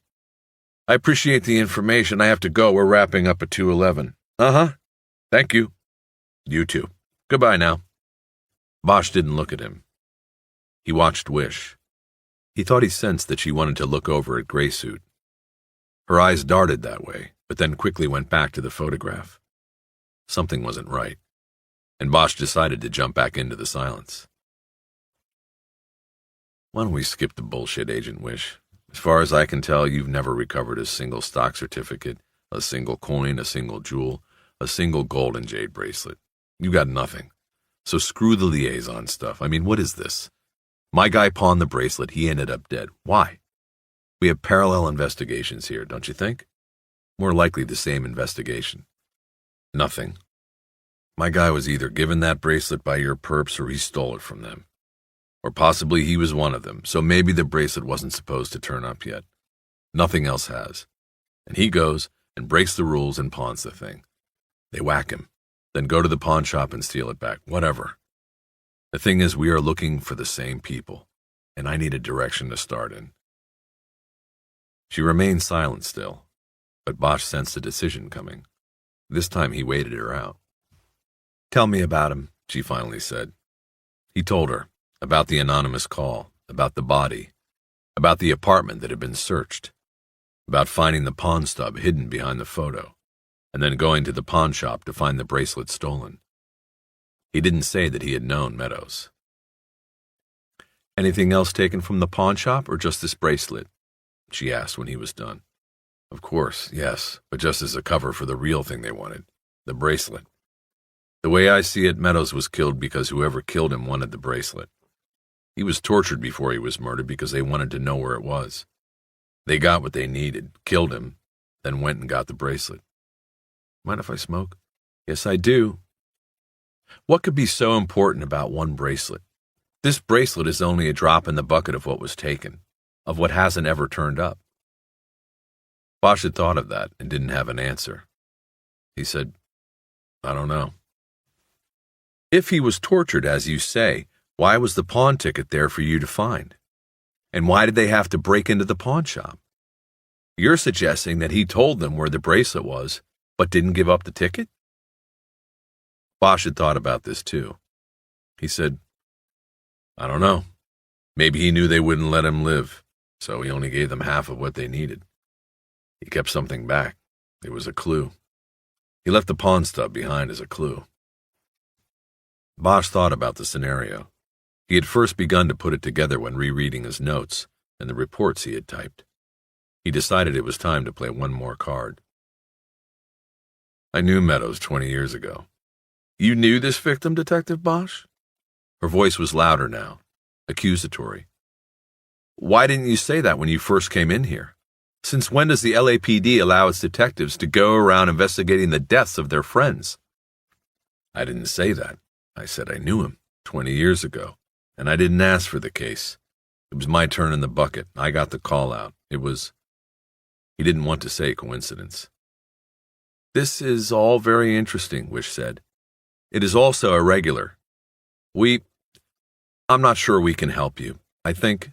I appreciate the information. I have to go. We're wrapping up at 2:11. Uh-huh. Thank you. You too. Goodbye now. Bosch didn't look at him. He watched Wish. He thought he sensed that she wanted to look over at Graysuit. Her eyes darted that way, but then quickly went back to the photograph. Something wasn't right, and Bosch decided to jump back into the silence. Why don't we skip the bullshit, Agent Wish? As far as I can tell, you've never recovered a single stock certificate, a single coin, a single jewel, a single gold and jade bracelet. You got nothing. So screw the liaison stuff. I mean, what is this? My guy pawned the bracelet. He ended up dead. Why? We have parallel investigations here, don't you think? More likely the same investigation. Nothing. My guy was either given that bracelet by your perps or he stole it from them. Or possibly he was one of them, so maybe the bracelet wasn't supposed to turn up yet. Nothing else has. And he goes and breaks the rules and pawns the thing. They whack him, then go to the pawn shop and steal it back, whatever. The thing is, we are looking for the same people, and I need a direction to start in. She remained silent still, but Bosch sensed a decision coming. This time he waited her out. Tell me about him, she finally said. He told her about the anonymous call, about the body, about the apartment that had been searched, about finding the pawn stub hidden behind the photo, and then going to the pawn shop to find the bracelet stolen. He didn't say that he had known Meadows. Anything else taken from the pawn shop or just this bracelet? She asked when he was done. Of course, yes, but just as a cover for the real thing they wanted, the bracelet. The way I see it, Meadows was killed because whoever killed him wanted the bracelet. He was tortured before he was murdered because they wanted to know where it was. They got what they needed, killed him, then went and got the bracelet. Mind if I smoke? Yes, I do. What could be so important about one bracelet? This bracelet is only a drop in the bucket of what was taken, of what hasn't ever turned up. Bosch had thought of that and didn't have an answer. He said, I don't know. If he was tortured, as you say, why was the pawn ticket there for you to find? And why did they have to break into the pawn shop? You're suggesting that he told them where the bracelet was, but didn't give up the ticket? Bosch had thought about this too. He said, I don't know. Maybe he knew they wouldn't let him live, so he only gave them half of what they needed. He kept something back. It was a clue. He left the pawn stub behind as a clue. Bosch thought about the scenario. He had first begun to put it together when rereading his notes and the reports he had typed. He decided it was time to play one more card. I knew Meadows 20 years ago. You knew this victim, Detective Bosch? Her voice was louder now, accusatory. Why didn't you say that when you first came in here? Since when does the LAPD allow its detectives to go around investigating the deaths of their friends? I didn't say that. I said I knew him 20 years ago, and I didn't ask for the case. It was my turn in the bucket. I got the call out. It was... He didn't want to say coincidence. This is all very interesting, Wish said. It is also irregular. I'm not sure we can help you. I think...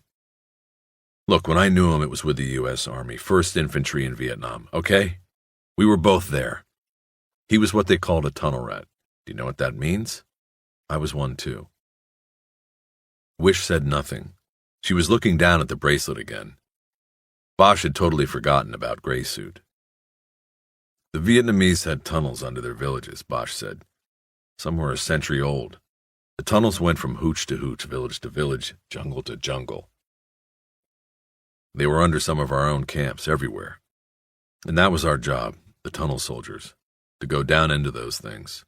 Look, when I knew him, it was with the U.S. Army, 1st Infantry in Vietnam, okay? We were both there. He was what they called a tunnel rat. Do you know what that means? I was one too. Wish said nothing. She was looking down at the bracelet again. Bosch had totally forgotten about Gray Suit. The Vietnamese had tunnels under their villages, Bosch said. Some were a century old. The tunnels went from hooch to hooch, village to village, jungle to jungle. They were under some of our own camps everywhere. And that was our job, the tunnel soldiers, to go down into those things.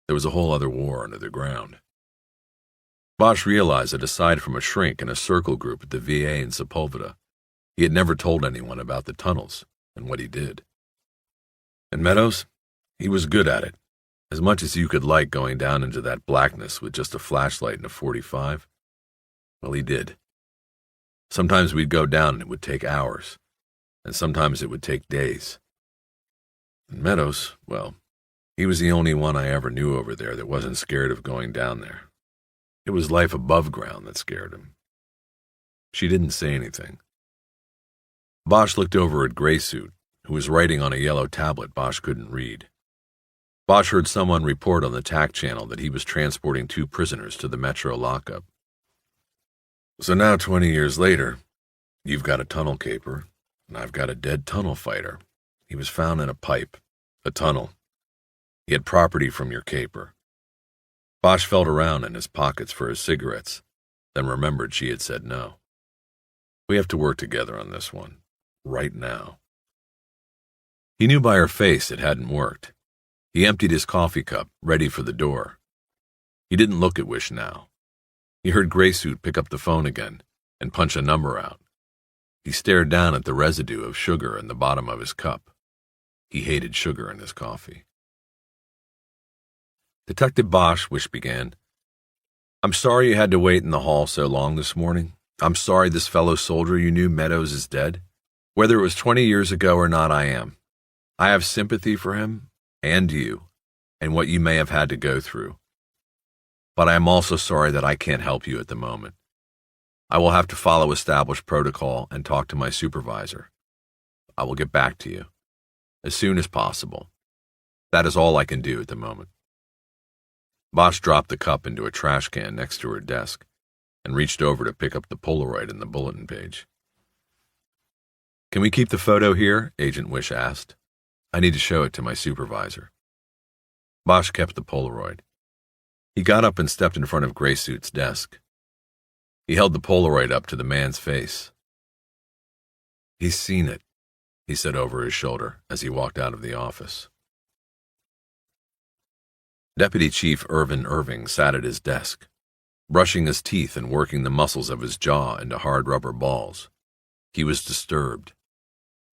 There was a whole other war under the ground. Bosch realized that aside from a shrink and a circle group at the VA in Sepulveda, he had never told anyone about the tunnels and what he did. And Meadows, he was good at it. As much as you could like going down into that blackness with just a flashlight and a .45, well, he did. Sometimes we'd go down and it would take hours, and sometimes it would take days. And Meadows, well, he was the only one I ever knew over there that wasn't scared of going down there. It was life above ground that scared him. She didn't say anything. Bosch looked over at Gray Suit, who was writing on a yellow tablet Bosch couldn't read. Bosch heard someone report on the TAC channel that he was transporting 2 prisoners to the Metro lockup. So now, 20 years later, you've got a tunnel caper, and I've got a dead tunnel fighter. He was found in a pipe, a tunnel. He had property from your caper. Bosch felt around in his pockets for his cigarettes, then remembered she had said no. We have to work together on this one, right now. He knew by her face it hadn't worked. He emptied his coffee cup, ready for the door. He didn't look at Wish now. He heard Gray Suit pick up the phone again and punch a number out. He stared down at the residue of sugar in the bottom of his cup. He hated sugar in his coffee. Detective Bosch, Wish began. I'm sorry you had to wait in the hall so long this morning. I'm sorry this fellow soldier you knew, Meadows, is dead. Whether it was 20 years ago or not, I am. I have sympathy for him and you and what you may have had to go through. But I am also sorry that I can't help you at the moment. I will have to follow established protocol and talk to my supervisor. I will get back to you as soon as possible. That is all I can do at the moment. Bosch dropped the cup into a trash can next to her desk and reached over to pick up the Polaroid in the bulletin page. Can we keep the photo here? Agent Wish asked. I need to show it to my supervisor. Bosch kept the Polaroid. He got up and stepped in front of Gray Suit's desk. He held the Polaroid up to the man's face. He's seen it, he said over his shoulder as he walked out of the office. Deputy Chief Irvin Irving sat at his desk, brushing his teeth and working the muscles of his jaw into hard rubber balls. He was disturbed,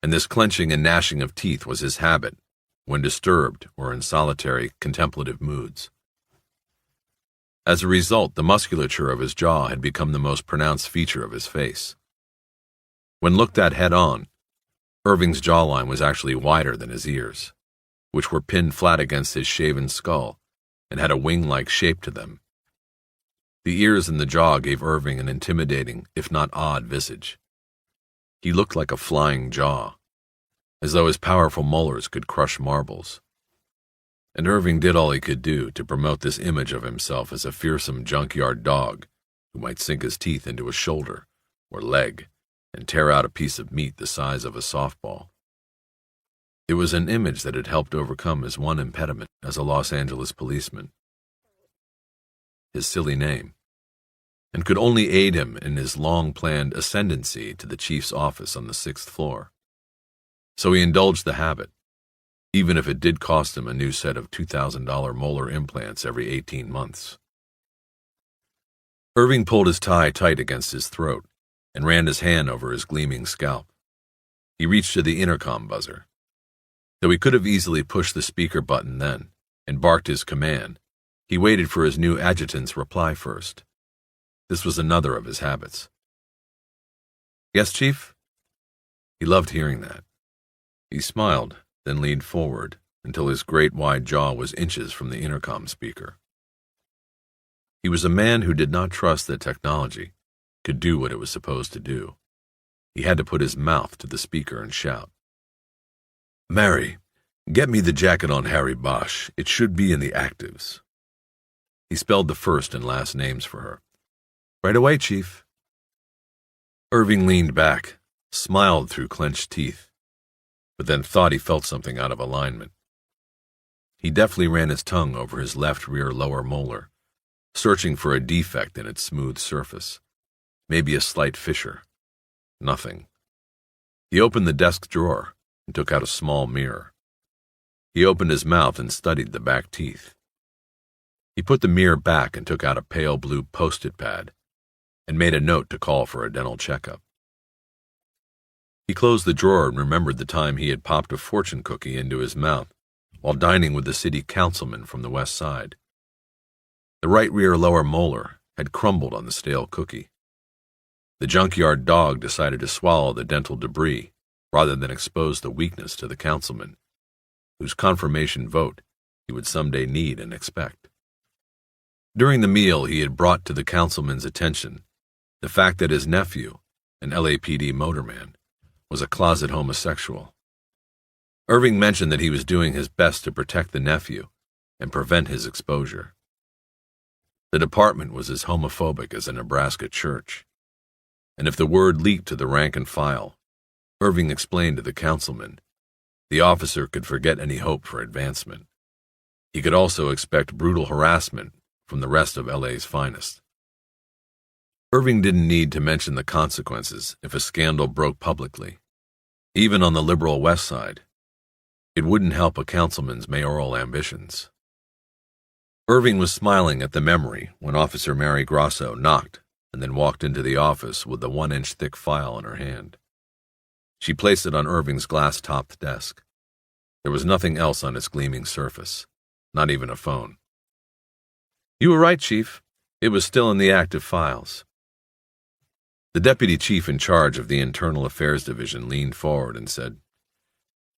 and this clenching and gnashing of teeth was his habit when disturbed or in solitary, contemplative moods. As a result, the musculature of his jaw had become the most pronounced feature of his face. When looked at head-on, Irving's jawline was actually wider than his ears, which were pinned flat against his shaven skull and had a wing-like shape to them. The ears and the jaw gave Irving an intimidating, if not odd, visage. He looked like a flying jaw, as though his powerful molars could crush marbles. And Irving did all he could do to promote this image of himself as a fearsome junkyard dog who might sink his teeth into a shoulder or leg and tear out a piece of meat the size of a softball. It was an image that had helped overcome his one impediment as a Los Angeles policeman. His silly name. and could only aid him in his long-planned ascendancy to the chief's office on the 6th floor. So he indulged the habit, even if it did cost him a new set of $2,000 molar implants every 18 months. Irving pulled his tie tight against his throat and ran his hand over his gleaming scalp. He reached to the intercom buzzer. Though he could have easily pushed the speaker button then and barked his command, he waited for his new adjutant's reply first. This was another of his habits. "Yes, Chief?" He loved hearing that. He smiled, then leaned forward until his great wide jaw was inches from the intercom speaker. He was a man who did not trust that technology could do what it was supposed to do. He had to put his mouth to the speaker and shout, "Mary, get me the jacket on Harry Bosch. It should be in the actives." He spelled the first and last names for her. "Right away, Chief." Irving leaned back, smiled through clenched teeth, but then thought he felt something out of alignment. He deftly ran his tongue over his left rear lower molar, searching for a defect in its smooth surface, maybe a slight fissure. Nothing. He opened the desk drawer and took out a small mirror. He opened his mouth and studied the back teeth. He put the mirror back and took out a pale blue post-it pad and made a note to call for a dental checkup. He closed the drawer and remembered the time he had popped a fortune cookie into his mouth while dining with the city councilman from the west side. The right rear lower molar had crumbled on the stale cookie. The junkyard dog decided to swallow the dental debris rather than expose the weakness to the councilman, whose confirmation vote he would someday need and expect. During the meal, he had brought to the councilman's attention the fact that his nephew, an LAPD motorman, was a closet homosexual. Irving mentioned that he was doing his best to protect the nephew and prevent his exposure. The department was as homophobic as a Nebraska church, and if the word leaked to the rank and file, Irving explained to the councilman, the officer could forget any hope for advancement. He could also expect brutal harassment from the rest of LA's finest. Irving didn't need to mention the consequences if a scandal broke publicly. Even on the liberal West Side, it wouldn't help a councilman's mayoral ambitions. Irving was smiling at the memory when Officer Mary Grosso knocked and then walked into the office with the 1-inch thick file in her hand. She placed it on Irving's glass-topped desk. There was nothing else on its gleaming surface, not even a phone. "You were right, Chief. It was still in the active files." The deputy chief in charge of the Internal Affairs Division leaned forward and said,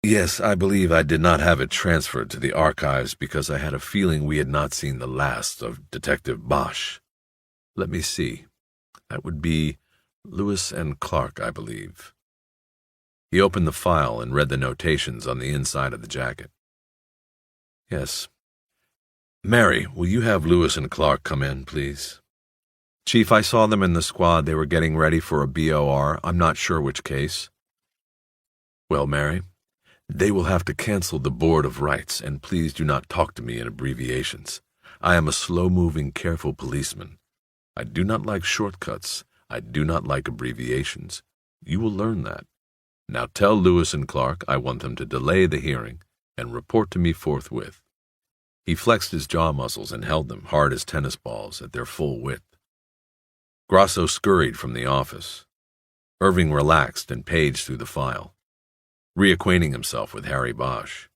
"Yes, I believe I did not have it transferred to the archives because I had a feeling we had not seen the last of Detective Bosch. Let me see. That would be Lewis and Clark, I believe." He opened the file and read the notations on the inside of the jacket. "Yes. Mary, will you have Lewis and Clark come in, please?" "Chief, I saw them in the squad. They were getting ready for a BOR. I'm not sure which case." "Well, Mary, they will have to cancel the Board of Rights, and please do not talk to me in abbreviations. I am a slow-moving, careful policeman. I do not like shortcuts. I do not like abbreviations. You will learn that. Now tell Lewis and Clark I want them to delay the hearing and report to me forthwith." He flexed his jaw muscles and held them hard as tennis balls at their full width. Grosso scurried from the office. Irving relaxed and paged through the file, reacquainting himself with Harry Bosch.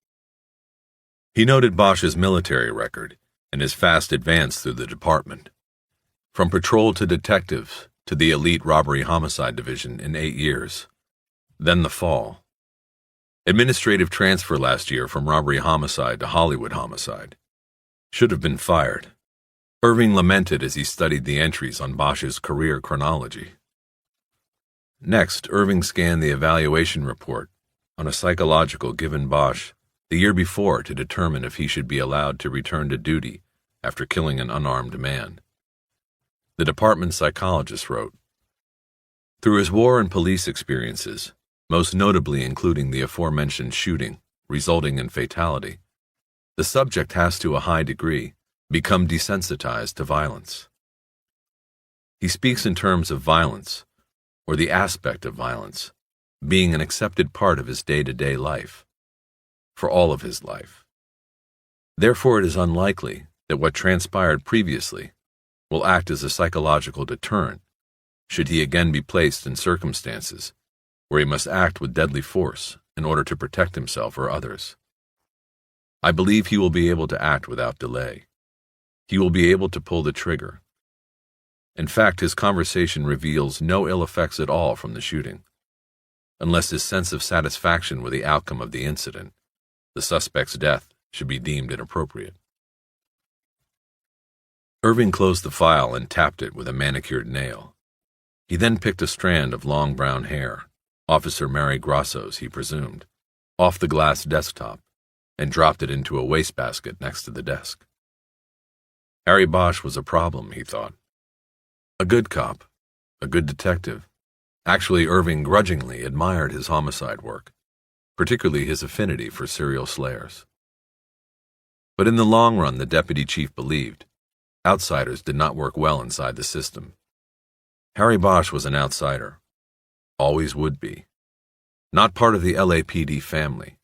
He noted Bosch's military record and his fast advance through the department, from patrol to detective to the elite robbery homicide division in 8 years, then the fall. Administrative transfer last year from robbery homicide to Hollywood homicide. Should have been fired. Irving lamented as he studied the entries on Bosch's career chronology. Next, Irving scanned the evaluation report on a psychological given Bosch the year before to determine if he should be allowed to return to duty after killing an unarmed man. The department psychologist wrote, "Through his war and police experiences, most notably including the aforementioned shooting, resulting in fatality, the subject has to a high degree become desensitized to violence." He speaks in terms of violence, or the aspect of violence, being an accepted part of his day-to-day life, for all of his life. Therefore, it is unlikely that what transpired previously will act as a psychological deterrent should he again be placed in circumstances where he must act with deadly force in order to protect himself or others. I believe he will be able to act without delay. He will be able to pull the trigger. In fact, his conversation reveals no ill effects at all from the shooting, unless his sense of satisfaction with the outcome of the incident, the suspect's death, should be deemed inappropriate. Irving closed the file and tapped it with a manicured nail. He then picked a strand of long brown hair, Officer Mary Grosso's, he presumed, off the glass desktop and dropped it into a wastebasket next to the desk. Harry Bosch was a problem, he thought. A good cop, a good detective. Actually, Irving grudgingly admired his homicide work, particularly his affinity for serial slayers. But in the long run, the deputy chief believed, outsiders did not work well inside the system. Harry Bosch was an outsider, always would be, not part of the LAPD family.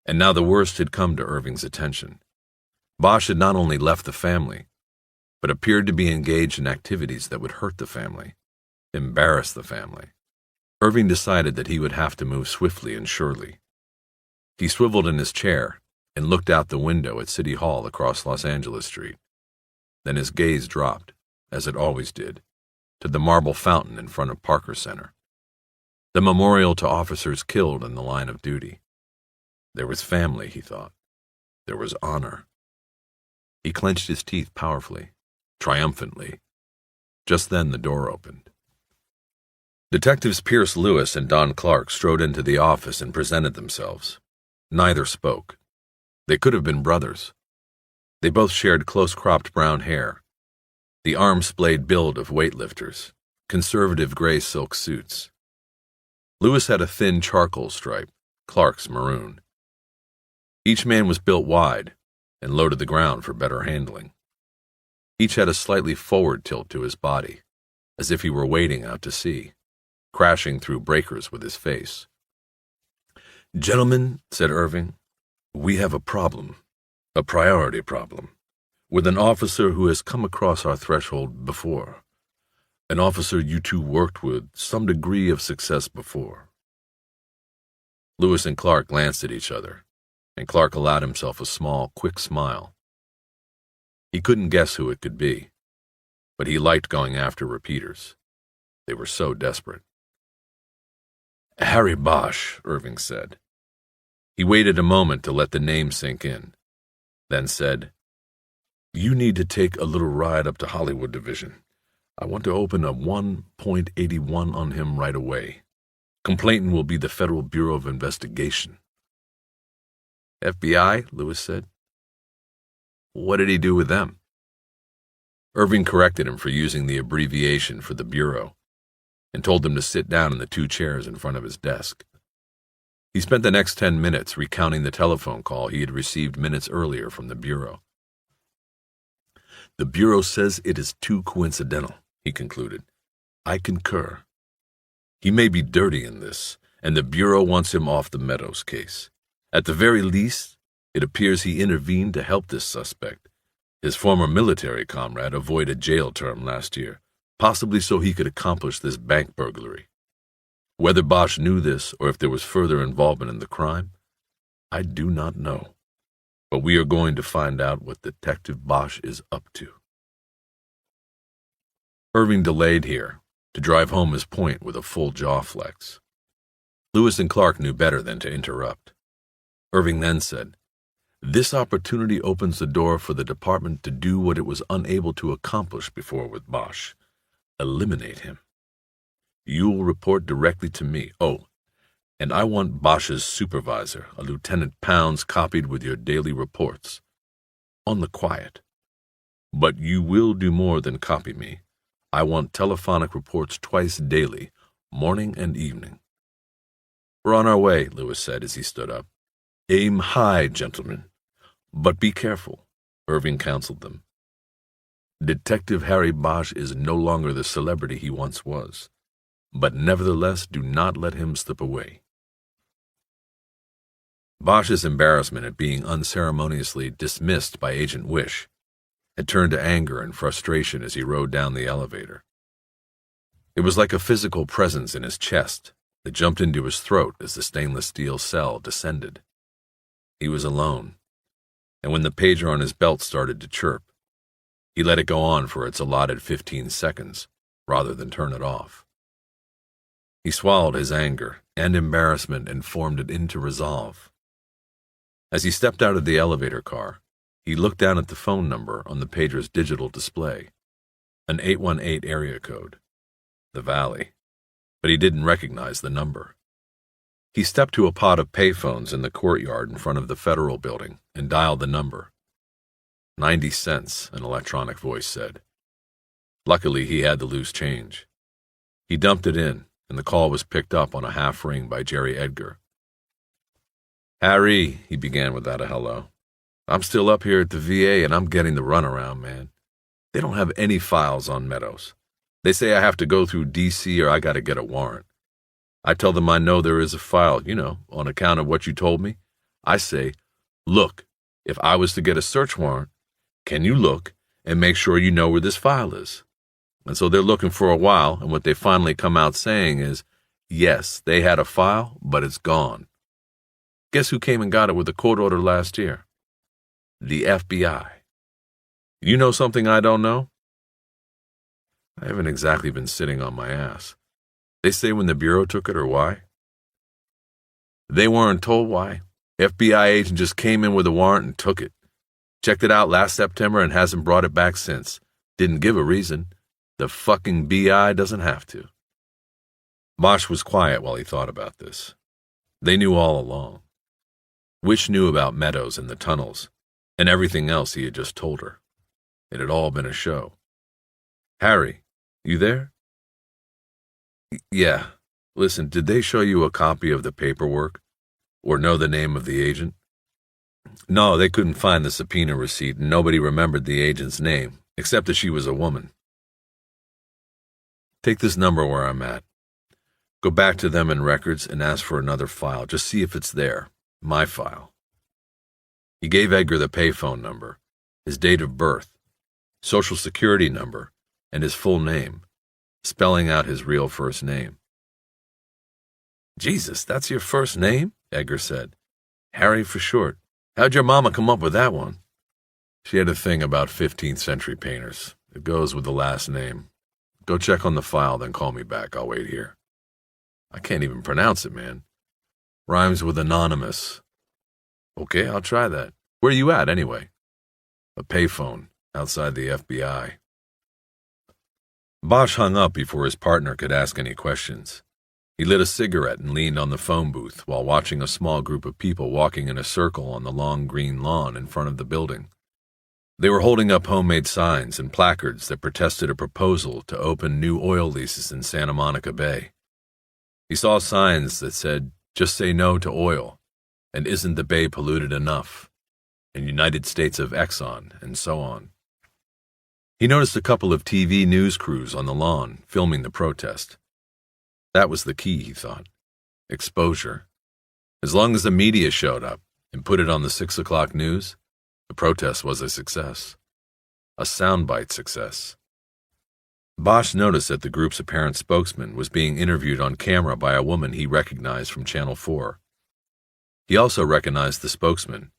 And now the worst had come to Irving's attention. Bosch had not only left the family, but appeared to be engaged in activities that would hurt the family, embarrass the family. Irving decided that he would have to move swiftly and surely. He swiveled in his chair and looked out the window at City Hall across Los Angeles Street. Then his gaze dropped, as it always did, to the marble fountain in front of Parker Center, the memorial to officers killed in the line of duty. There was family, he thought. There was honor. He clenched his teeth powerfully, triumphantly. Just then the door opened. Detectives Pierce Lewis and Don Clark strode into the office and presented themselves. Neither spoke. They could have been brothers. They both shared close-cropped brown hair, the arm-splayed build of weightlifters, conservative gray silk suits. Lewis had a thin charcoal stripe, Clark's maroon. Each man was built wide and low to the ground for better handling. Each had a slightly forward tilt to his body, as if he were wading out to sea, crashing through breakers with his face. "Gentlemen," said Irving, "we have a problem, a priority problem, with an officer who has come across our threshold before, an officer you two worked with some degree of success before." Lewis and Clark glanced at each other, and Clark allowed himself a small, quick smile. He couldn't guess who it could be, but he liked going after repeaters. They were so desperate. "Harry Bosch," Irving said. He waited a moment to let the name sink in, then said, "You need to take a little ride up to Hollywood Division. I want to open a 1.81 on him right away. Complainant will be the Federal Bureau of Investigation." "FBI?" Lewis said. "What did he do with them?" Irving corrected him for using the abbreviation for the Bureau and told them to sit down in the two chairs in front of his desk. He spent the next 10 minutes recounting the telephone call he had received minutes earlier from the Bureau. "The Bureau says it is too coincidental," he concluded. "I concur. He may be dirty in this, and the Bureau wants him off the Meadows case. At the very least, it appears he intervened to help this suspect, his former military comrade, avoid a jail term last year, possibly so he could accomplish this bank burglary. Whether Bosch knew this or if there was further involvement in the crime, I do not know. But we are going to find out what Detective Bosch is up to." Irving delayed here to drive home his point with a full jaw flex. Lewis and Clark knew better than to interrupt. Irving then said, "This opportunity opens the door for the department to do what it was unable to accomplish before with Bosch. Eliminate him. You will report directly to me. Oh, and I want Bosch's supervisor, a Lieutenant Pounds, copied with your daily reports. On the quiet. But you will do more than copy me. I want telephonic reports twice daily, morning and evening." "We're on our way," Lewis said as he stood up. "Aim high, gentlemen. But be careful," Irving counseled them. Detective Harry Bosch is no longer the celebrity he once was, but nevertheless do not let him slip away. Bosch's embarrassment at being unceremoniously dismissed by Agent Wish had turned to anger and frustration as he rode down the elevator. It was like a physical presence in his chest that jumped into his throat as the stainless steel cell descended. He was alone, and when the pager on his belt started to chirp, he let it go on for its allotted 15 seconds rather than turn it off. He swallowed his anger and embarrassment and formed it into resolve. As he stepped out of the elevator car, he looked down at the phone number on the pager's digital display, an 818 area code, the Valley, but he didn't recognize the number. He stepped to a pod of payphones in the courtyard in front of the Federal Building and dialed the number. 90 cents, an electronic voice said. Luckily, he had the loose change. He dumped it in, and the call was picked up on a half ring by Jerry Edgar. Harry, he began without a hello. I'm still up here at the VA, and I'm getting the runaround, man. They don't have any files on Meadows. They say I have to go through D.C. or I got to get a warrant. I tell them I know there is a file, on account of what you told me. I say, look, if I was to get a search warrant, can you look and make sure you know where this file is? And so they're looking for a while, and what they finally come out saying is, yes, they had a file, but it's gone. Guess who came and got it with a court order last year? The FBI. You know something I don't know? I haven't exactly been sitting on my ass. They say when the Bureau took it or why? They weren't told why. FBI agent just came in with a warrant and took it. Checked it out last September and hasn't brought it back since. Didn't give a reason. The fucking BI doesn't have to. Bosch was quiet while he thought about this. They knew all along. Wish knew about Meadows and the tunnels, and everything else he had just told her. It had all been a show. Harry, you there? Yeah. Listen, did they show you a copy of the paperwork? Or know the name of the agent? No, they couldn't find the subpoena receipt, and nobody remembered the agent's name, except that she was a woman. Take this number where I'm at. Go back to them in records and ask for another file. Just see if it's there. My file. He gave Edgar the payphone number, his date of birth, social security number, and his full name, spelling out his real first name. Jesus, that's your first name? Edgar said. Harry for short. How'd your mama come up with that one? She had a thing about 15th century painters. It goes with the last name. Go check on the file, then call me back. I'll wait here. I can't even pronounce it, man. Rhymes with anonymous. Okay, I'll try that. Where you at, anyway? A payphone, outside the FBI. Bosch hung up before his partner could ask any questions. He lit a cigarette and leaned on the phone booth while watching a small group of people walking in a circle on the long green lawn in front of the building. They were holding up homemade signs and placards that protested a proposal to open new oil leases in Santa Monica Bay. He saw signs that said, "Just say no to oil," and "Isn't the bay polluted enough?" and "United States of Exxon," and so on. He noticed a couple of TV news crews on the lawn filming the protest. That was the key, he thought. Exposure. As long as the media showed up and put it on the 6 o'clock news, the protest was a success. A soundbite success. Bosch noticed that the group's apparent spokesman was being interviewed on camera by a woman he recognized from Channel 4. He also recognized the spokesman,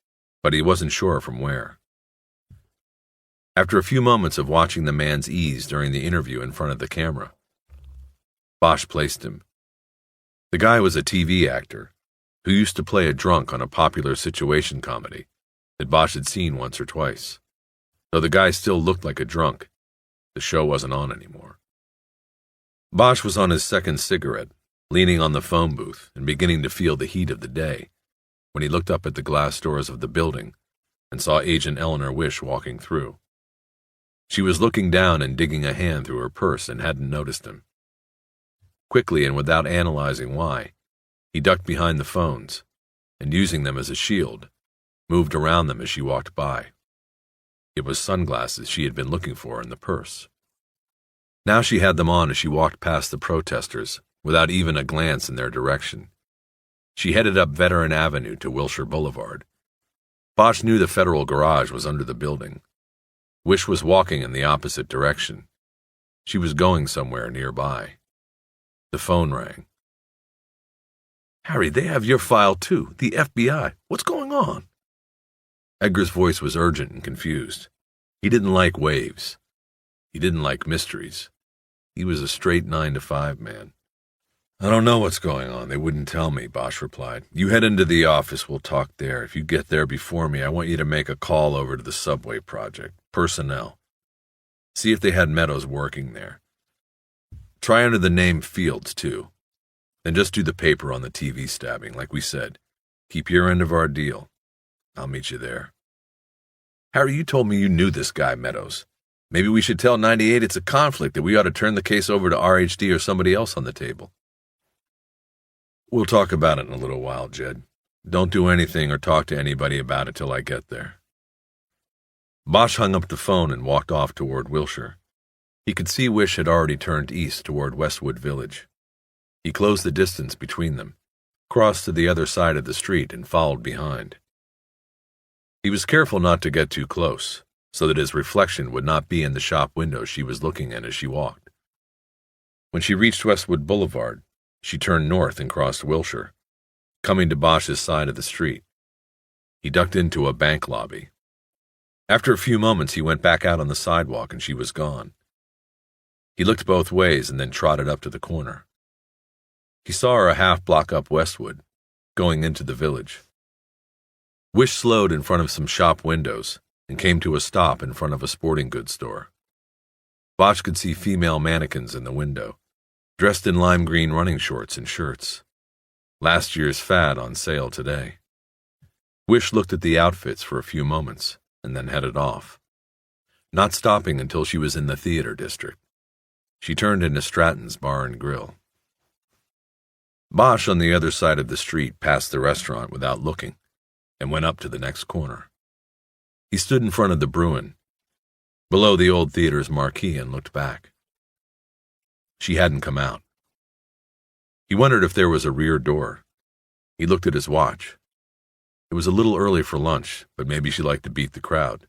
but he wasn't sure from where. After a few moments of watching the man's ease during the interview in front of the camera, Bosch placed him. The guy was a TV actor who used to play a drunk on a popular situation comedy that Bosch had seen once or twice. Though the guy still looked like a drunk, the show wasn't on anymore. Bosch was on his second cigarette, leaning on the phone booth and beginning to feel the heat of the day, when he looked up at the glass doors of the building and saw Agent Eleanor Wish walking through. She was looking down and digging a hand through her purse and hadn't noticed him. Quickly and without analyzing why, he ducked behind the phones and, using them as a shield, moved around them as she walked by. It was sunglasses she had been looking for in the purse. Now she had them on as she walked past the protesters, without even a glance in their direction. She headed up Veteran Avenue to Wilshire Boulevard. Bosch knew the federal garage was under the building. Wish was walking in the opposite direction. She was going somewhere nearby. The phone rang. "Harry, they have your file too, the FBI. What's going on?" Edgar's voice was urgent and confused. He didn't like waves. He didn't like mysteries. He was a straight 9-to-5 man. "I don't know what's going on. They wouldn't tell me," Bosch replied. "You head into the office. We'll talk there. If you get there before me, I want you to make a call over to the subway project. Personnel. See if they had Meadows working there. Try under the name Fields, too. Then just do the paper on the TV stabbing, like we said. Keep your end of our deal. I'll meet you there." "Harry, you told me you knew this guy, Meadows. Maybe we should tell 98 it's a conflict, that we ought to turn the case over to RHD or somebody else on the table." "We'll talk about it in a little while, Jed. Don't do anything or talk to anybody about it till I get there." Bosch hung up the phone and walked off toward Wilshire. He could see Wish had already turned east toward Westwood Village. He closed the distance between them, crossed to the other side of the street, and followed behind. He was careful not to get too close, so that his reflection would not be in the shop window she was looking in as she walked. When she reached Westwood Boulevard, she turned north and crossed Wilshire, coming to Bosch's side of the street. He ducked into a bank lobby. After a few moments, he went back out on the sidewalk and she was gone. He looked both ways and then trotted up to the corner. He saw her a half-block up Westwood, going into the village. Wish slowed in front of some shop windows and came to a stop in front of a sporting goods store. Bosch could see female mannequins in the window, dressed in lime green running shorts and shirts. Last year's fad on sale today. Wish looked at the outfits for a few moments and then headed off, not stopping until she was in the theater district. She turned into Stratton's Bar and Grill. Bosch on the other side of the street passed the restaurant without looking and went up to the next corner. He stood in front of the Bruin, below the old theater's marquee, and looked back. She hadn't come out. He wondered if there was a rear door. He looked at his watch. It was a little early for lunch, but maybe she liked to beat the crowd.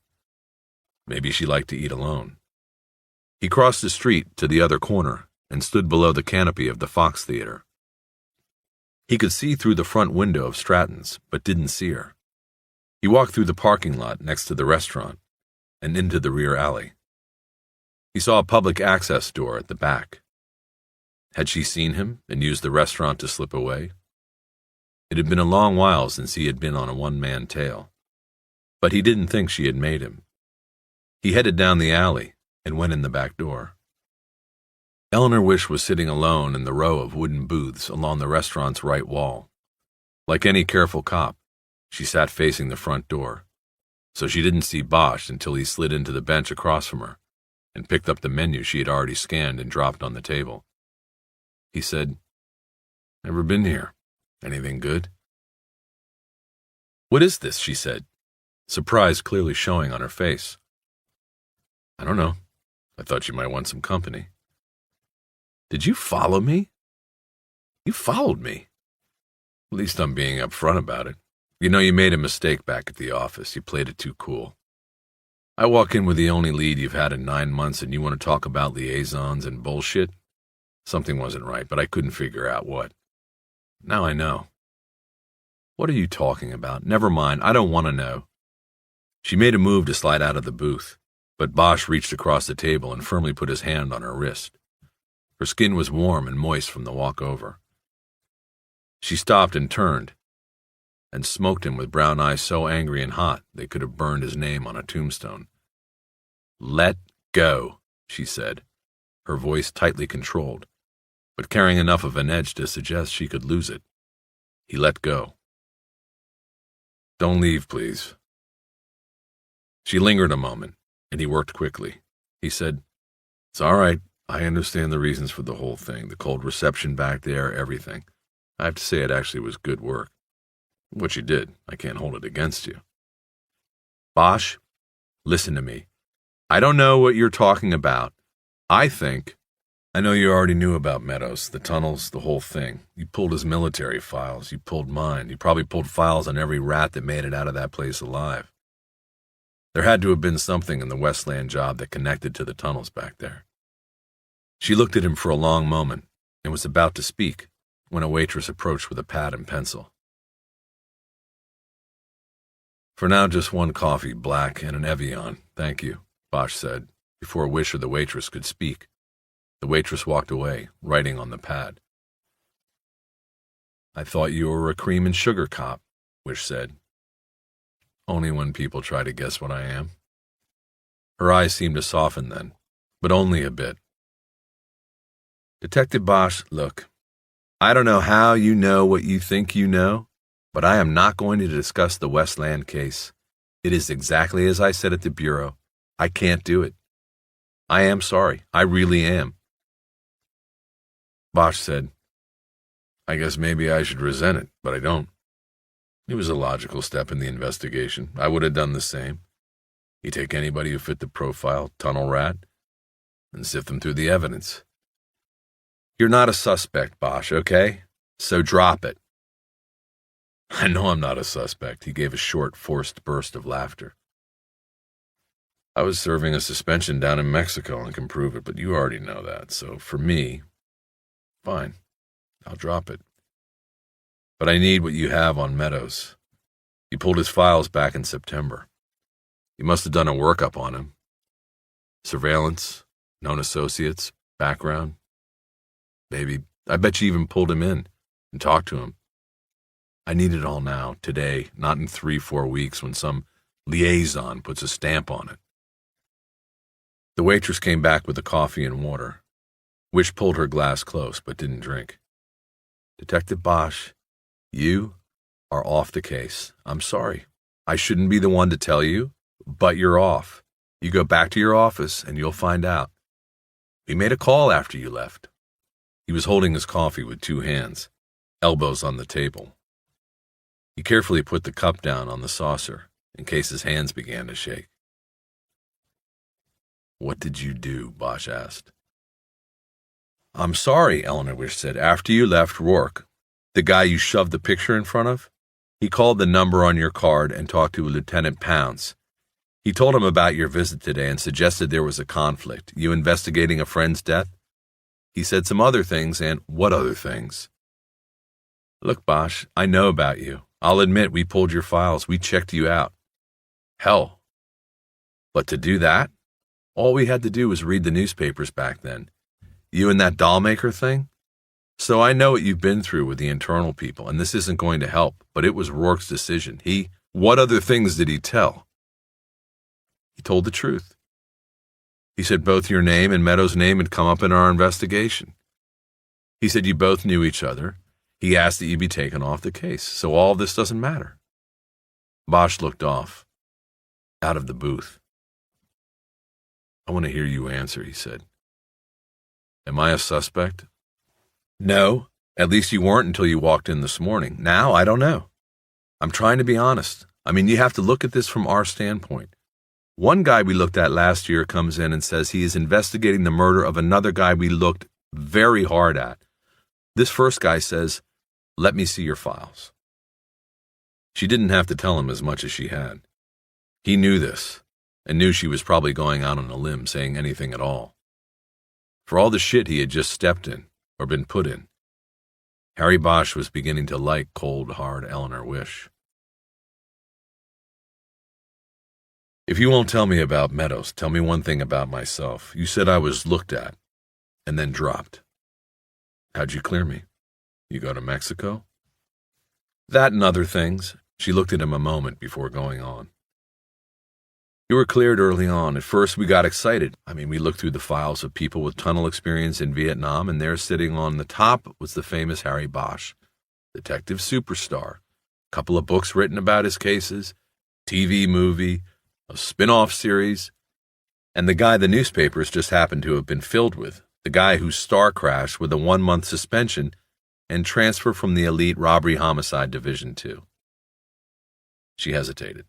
Maybe she liked to eat alone. He crossed the street to the other corner and stood below the canopy of the Fox Theater. He could see through the front window of Stratton's, but didn't see her. He walked through the parking lot next to the restaurant and into the rear alley. He saw a public access door at the back. Had she seen him and used the restaurant to slip away? It had been a long while since he had been on a one-man tail, but he didn't think she had made him. He headed down the alley and went in the back door. Eleanor Wish was sitting alone in the row of wooden booths along the restaurant's right wall. Like any careful cop, she sat facing the front door, so she didn't see Bosch until he slid into the bench across from her and picked up the menu she had already scanned and dropped on the table. He said, "Never been here. Anything good?" "What is this?" she said, surprise clearly showing on her face. "I don't know. I thought you might want some company." "Did you follow me?" "You followed me." "At least I'm being upfront about it. You know, you made a mistake back at the office. You played it too cool. I walk in with the only lead you've had in 9 months and you want to talk about liaisons and bullshit? Something wasn't right, but I couldn't figure out what. Now I know." "What are you talking about? Never mind, I don't want to know." She made a move to slide out of the booth, but Bosch reached across the table and firmly put his hand on her wrist. Her skin was warm and moist from the walk over. She stopped and turned, and smoked him with brown eyes so angry and hot they could have burned his name on a tombstone. "Let go," she said, her voice tightly controlled, but carrying enough of an edge to suggest she could lose it. He let go. "Don't leave, please." She lingered a moment, and he worked quickly. He said, "It's all right. I understand the reasons for the whole thing, the cold reception back there, everything. I have to say it actually was good work. What you did, I can't hold it against you." "Bosch, Listen to me. I don't know what you're talking about. I know you already knew about Meadows, the tunnels, the whole thing. You pulled his military files. You pulled mine. You probably pulled files on every rat that made it out of that place alive. There had to have been something in the Westland job that connected to the tunnels back there. She looked at him for a long moment and was about to speak when a waitress approached with a pad and pencil. For now, just one coffee, black, and an Evian, thank you, Bosch said, before Wish or the waitress could speak. The waitress walked away, writing on the pad. I thought you were a cream and sugar cop, Wish said. Only when people try to guess what I am. Her eyes seemed to soften then, but only a bit. Detective Bosch, look, I don't know how you know what you think you know, but I am not going to discuss the Westland case. It is exactly as I said at the Bureau. I can't do it. I am sorry. I really am. Bosch said, I guess maybe I should resent it, but I don't. It was a logical step in the investigation. I would have done the same. You take anybody who fit the profile, tunnel rat, and sift them through the evidence. You're not a suspect, Bosch, okay? So drop it. I know I'm not a suspect. He gave a short, forced burst of laughter. I was serving a suspension down in Mexico and can prove it, but you already know that. So for me, fine, I'll drop it. But I need what you have on Meadows. You pulled his files back in September. You must have done a workup on him. Surveillance, known associates, background. Maybe, I bet you even pulled him in and talked to him. I need it all now, today, not in 3-4 weeks when some liaison puts a stamp on it. The waitress came back with the coffee and water. Wish pulled her glass close, but didn't drink. Detective Bosch, you are off the case. I'm sorry. I shouldn't be the one to tell you, but you're off. You go back to your office and you'll find out. We made a call after you left. He was holding his coffee with 2 hands, elbows on the table. He carefully put the cup down on the saucer in case his hands began to shake. What did you do? Bosch asked. I'm sorry, Eleanor Wish said. After you left, Rourke, the guy you shoved the picture in front of, he called the number on your card and talked to Lieutenant Pounds. He told him about your visit today and suggested there was a conflict. You investigating a friend's death? He said some other things, and what other things? Look, Bosch, I know about you. I'll admit we pulled your files. We checked you out. Hell. But to do that, all we had to do was read the newspapers back then. You and that doll maker thing? So I know what you've been through with the internal people, and this isn't going to help, but it was Rourke's decision. What other things did he tell? He told the truth. He said both your name and Meadows' name had come up in our investigation. He said you both knew each other. He asked that you be taken off the case, so all this doesn't matter. Bosch looked off, out of the booth. I want to hear you answer, he said. Am I a suspect? No, at least you weren't until you walked in this morning. Now, I don't know. I'm trying to be honest. I mean, you have to look at this from our standpoint. One guy we looked at last year comes in and says he is investigating the murder of another guy we looked very hard at. This first guy says, let me see your files. She didn't have to tell him as much as she had. He knew this, and knew she was probably going out on a limb saying anything at all. For all the shit he had just stepped in, or been put in, Harry Bosch was beginning to like cold, hard Eleanor Wish. If you won't tell me about Meadows, tell me one thing about myself. You said I was looked at, and then dropped. How'd you clear me? You go to Mexico? That and other things. She looked at him a moment before going on. You were cleared early on. At first, we got excited. We looked through the files of people with tunnel experience in Vietnam, and there sitting on the top was the famous Harry Bosch, detective superstar. A couple of books written about his cases, TV movie, a spin-off series, and the guy the newspapers just happened to have been filled with, the guy whose star crashed with a 1-month suspension and transfer from the elite robbery homicide division 2. She hesitated.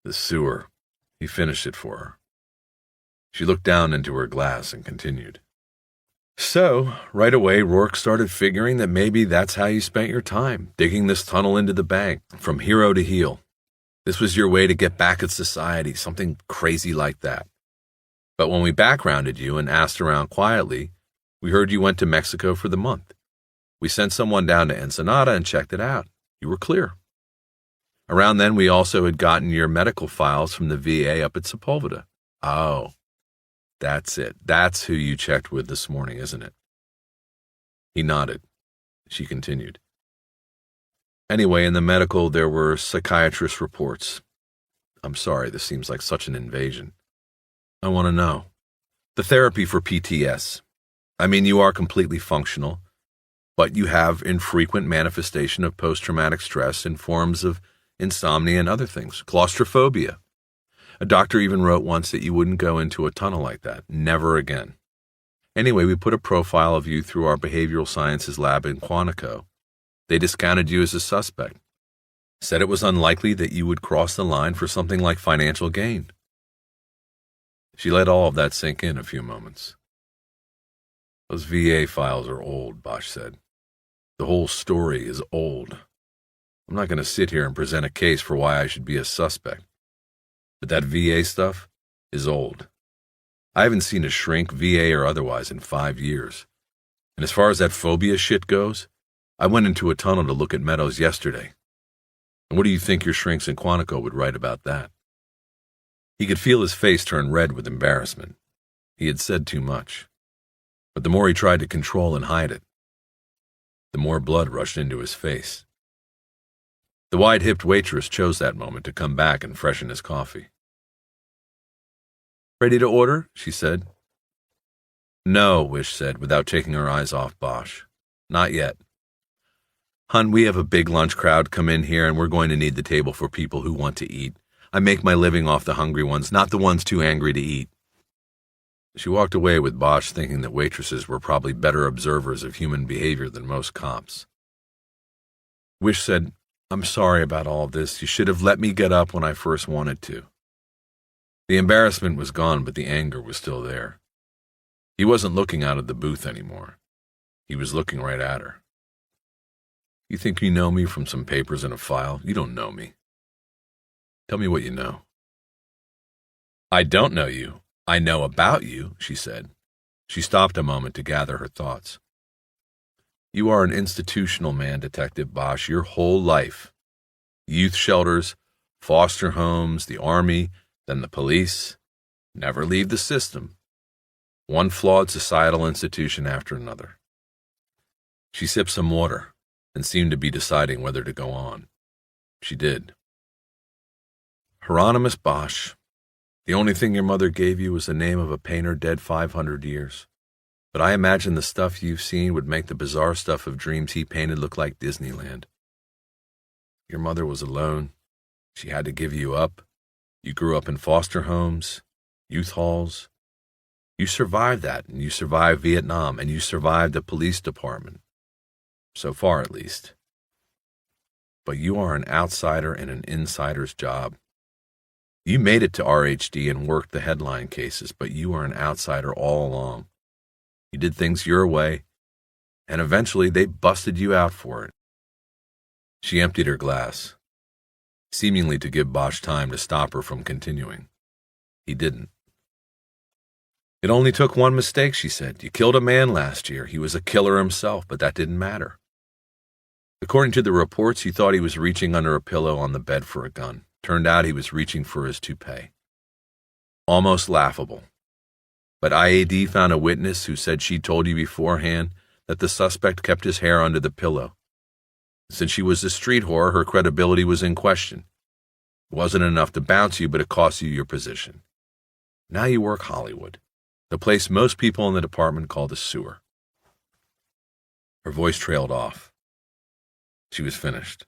The sewer, He finished it for her. She looked down into her glass and continued. So, right away, Rourke started figuring that maybe that's how you spent your time, digging this tunnel into the bank, from hero to heel. This was your way to get back at society, something crazy like that. But when we backgrounded you and asked around quietly, we heard you went to Mexico for the month. We sent someone down to Ensenada and checked it out. You were clear. Around then, we also had gotten your medical files from the VA up at Sepulveda. Oh, that's it. That's who you checked with this morning, isn't it? He nodded. She continued. Anyway, in the medical, there were psychiatrist reports. I'm sorry, this seems like such an invasion. I want to know. The therapy for PTS. I mean, you are completely functional, but you have infrequent manifestation of post-traumatic stress in forms of insomnia and other things, claustrophobia. A doctor even wrote once that you wouldn't go into a tunnel like that, never again. Anyway, we put a profile of you through our behavioral sciences lab in Quantico. They discounted you as a suspect, said it was unlikely that you would cross the line for something like financial gain. She let all of that sink in a few moments. Those VA files are old, Bosch said. The whole story is old. I'm not going to sit here and present a case for why I should be a suspect. But that VA stuff is old. I haven't seen a shrink, VA or otherwise, in 5 years. And as far as that phobia shit goes, I went into a tunnel to look at Meadows yesterday. And what do you think your shrinks in Quantico would write about that? He could feel his face turn red with embarrassment. He had said too much. But the more he tried to control and hide it, the more blood rushed into his face. The wide-hipped waitress chose that moment to come back and freshen his coffee. Ready to order? She said. No, Wish said, without taking her eyes off Bosch. Not yet. Hun, we have a big lunch crowd come in here, and we're going to need the table for people who want to eat. I make my living off the hungry ones, not the ones too angry to eat. She walked away with Bosch thinking that waitresses were probably better observers of human behavior than most cops. Wish said, I'm sorry about all of this. You should have let me get up when I first wanted to. The embarrassment was gone, but the anger was still there. He wasn't looking out of the booth anymore. He was looking right at her. You think you know me from some papers in a file? You don't know me. Tell me what you know. I don't know you. I know about you, she said. She stopped a moment to gather her thoughts. You are an institutional man, Detective Bosch, your whole life. Youth shelters, foster homes, the army, then the police. Never leave the system. One flawed societal institution after another. She sipped some water and seemed to be deciding whether to go on. She did. Hieronymus Bosch, the only thing your mother gave you was the name of a painter dead 500 years. But I imagine the stuff you've seen would make the bizarre stuff of dreams he painted look like Disneyland. Your mother was alone. She had to give you up. You grew up in foster homes, youth halls. You survived that, and you survived Vietnam, and you survived the police department. So far, at least. But you are an outsider in an insider's job. You made it to RHD and worked the headline cases, but you are an outsider all along. You did things your way, and eventually they busted you out for it. She emptied her glass, seemingly to give Bosch time to stop her from continuing. He didn't. It only took one mistake, she said. You killed a man last year. He was a killer himself, but that didn't matter. According to the reports, you thought he was reaching under a pillow on the bed for a gun. Turned out he was reaching for his toupee. Almost laughable. But IAD found a witness who said she told you beforehand that the suspect kept his hair under the pillow. Since she was a street whore, her credibility was in question. It wasn't enough to bounce you, but it cost you your position. Now you work Hollywood, the place most people in the department call the sewer. Her voice trailed off. She was finished.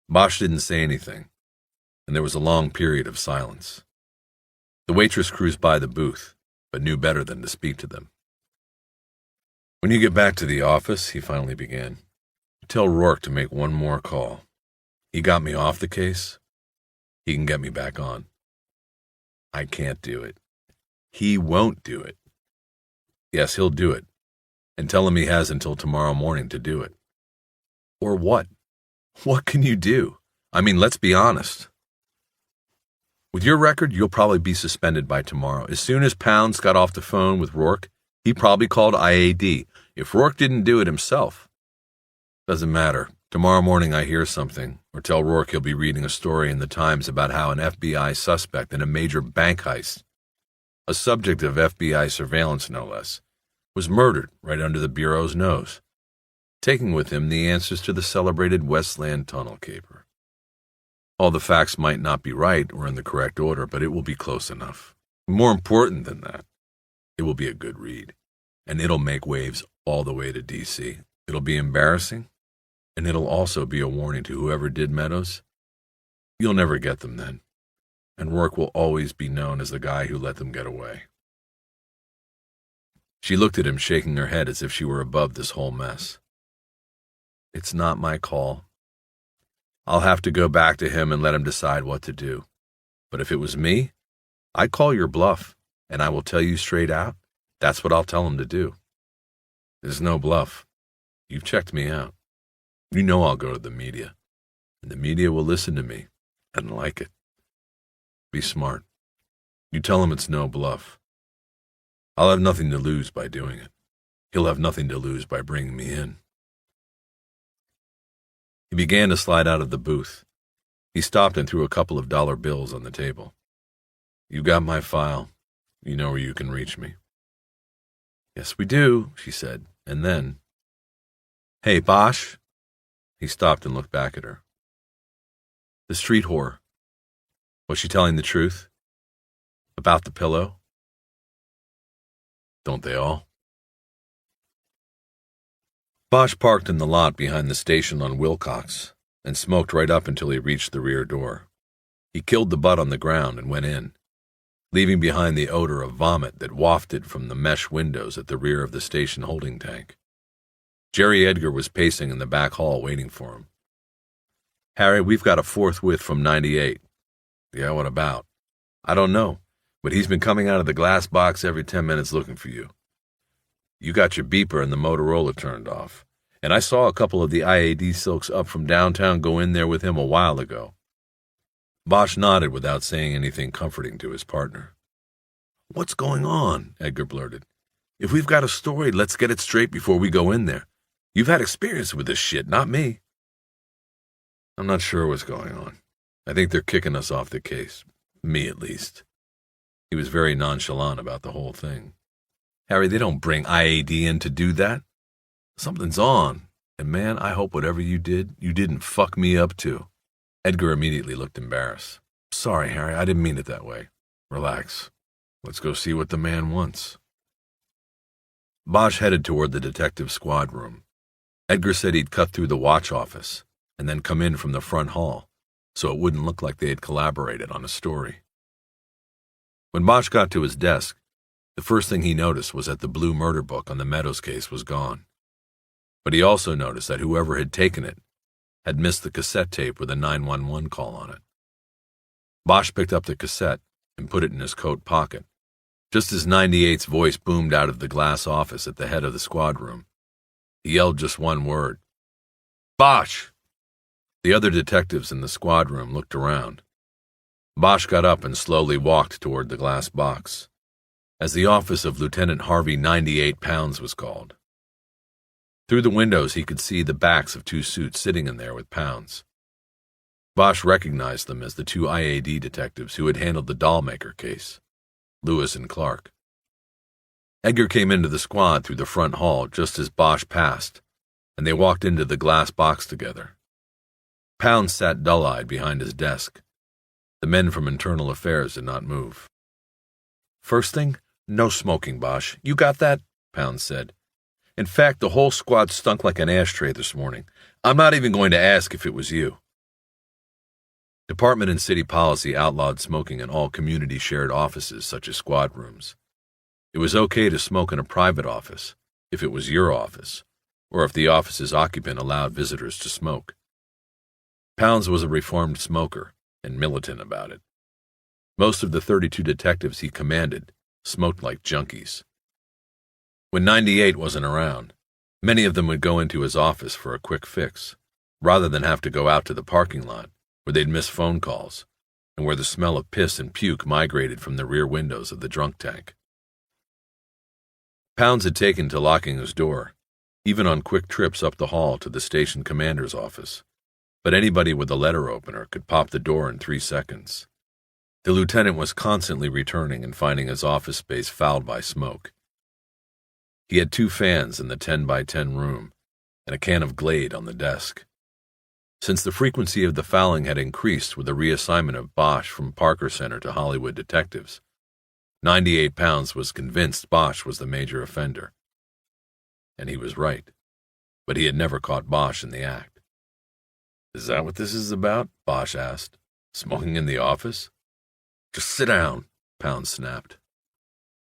Bosch didn't say anything, and there was a long period of silence. The waitress cruised by the booth, but knew better than to speak to them. When you get back to the office, he finally began, tell Rourke to make one more call. He got me off the case. He can get me back on. I can't do it. He won't do it. Yes, he'll do it. And tell him he has until tomorrow morning to do it. Or what? What can you do? I mean, let's be honest. With your record, you'll probably be suspended by tomorrow. As soon as Pounds got off the phone with Rourke, he probably called IAD. If Rourke didn't do it himself, doesn't matter. Tomorrow morning I hear something, or tell Rourke he'll be reading a story in the Times about how an FBI suspect in a major bank heist, a subject of FBI surveillance no less, was murdered right under the Bureau's nose, taking with him the answers to the celebrated Westland Tunnel caper. All the facts might not be right or in the correct order, but it will be close enough. More important than that, it will be a good read, and it'll make waves all the way to D.C. It'll be embarrassing, and it'll also be a warning to whoever did Meadows. You'll never get them then, and Rourke will always be known as the guy who let them get away. She looked at him, shaking her head as if she were above this whole mess. It's not my call. I'll have to go back to him and let him decide what to do. But if it was me, I'd call your bluff, and I will tell you straight out, that's what I'll tell him to do. There's no bluff. You've checked me out. You know I'll go to the media, and the media will listen to me and like it. Be smart. You tell him it's no bluff. I'll have nothing to lose by doing it. He'll have nothing to lose by bringing me in. He began to slide out of the booth. He stopped and threw a couple of dollar bills on the table. You got my file. You know where you can reach me. Yes, we do, she said, and then, Hey, Bosch. He stopped and looked back at her. The street whore. Was she telling the truth? About the pillow? Don't they all? Bosch parked in the lot behind the station on Wilcox and smoked right up until he reached the rear door. He killed the butt on the ground and went in, leaving behind the odor of vomit that wafted from the mesh windows at the rear of the station holding tank. Jerry Edgar was pacing in the back hall waiting for him. Harry, we've got a forthwith from 98. Yeah, what about? I don't know, but he's been coming out of the glass box every 10 minutes looking for you. You got your beeper and the Motorola turned off, and I saw a couple of the IAD silks up from downtown go in there with him a while ago. Bosch nodded without saying anything comforting to his partner. What's going on? Edgar blurted. If we've got a story, let's get it straight before we go in there. You've had experience with this shit, not me. I'm not sure what's going on. I think they're kicking us off the case. Me, at least. He was very nonchalant about the whole thing. Harry, they don't bring IAD in to do that. Something's on. And man, I hope whatever you did, you didn't fuck me up too. Edgar immediately looked embarrassed. Sorry, Harry, I didn't mean it that way. Relax. Let's go see what the man wants. Bosch headed toward the detective squad room. Edgar said he'd cut through the watch office and then come in from the front hall, so it wouldn't look like they had collaborated on a story. When Bosch got to his desk, the first thing he noticed was that the blue murder book on the Meadows case was gone. But he also noticed that whoever had taken it had missed the cassette tape with a 911 call on it. Bosch picked up the cassette and put it in his coat pocket, just as 98's voice boomed out of the glass office at the head of the squad room. He yelled just one word. Bosch! The other detectives in the squad room looked around. Bosch got up and slowly walked toward the glass box, as the office of Lieutenant Harvey 98 Pounds was called. Through the windows he could see the backs of two suits sitting in there with Pounds. Bosch recognized them as the two IAD detectives who had handled the dollmaker case, Lewis and Clark. Edgar came into the squad through the front hall just as Bosch passed, and they walked into the glass box together. Pounds sat dull-eyed behind his desk. The men from Internal Affairs did not move. First thing, no smoking, Bosch. You got that? Pounds said. In fact, the whole squad stunk like an ashtray this morning. I'm not even going to ask if it was you. Department and city policy outlawed smoking in all community-shared offices such as squad rooms. It was okay to smoke in a private office, if it was your office, or if the office's occupant allowed visitors to smoke. Pounds was a reformed smoker and militant about it. Most of the 32 detectives he commanded smoked like junkies. When 98 wasn't around, many of them would go into his office for a quick fix, rather than have to go out to the parking lot, where they'd miss phone calls, and where the smell of piss and puke migrated from the rear windows of the drunk tank. Pounds had taken to locking his door, even on quick trips up the hall to the station commander's office, but anybody with a letter opener could pop the door in 3 seconds. The lieutenant was constantly returning and finding his office space fouled by smoke. He had 2 fans in the 10 by 10 room and a can of Glade on the desk. Since the frequency of the fouling had increased with the reassignment of Bosch from Parker Center to Hollywood detectives, 98 Pounds was convinced Bosch was the major offender. And he was right, but he had never caught Bosch in the act. "Is that what this is about?" Bosch asked. "Smoking in the office?" "Just sit down," Pounds snapped.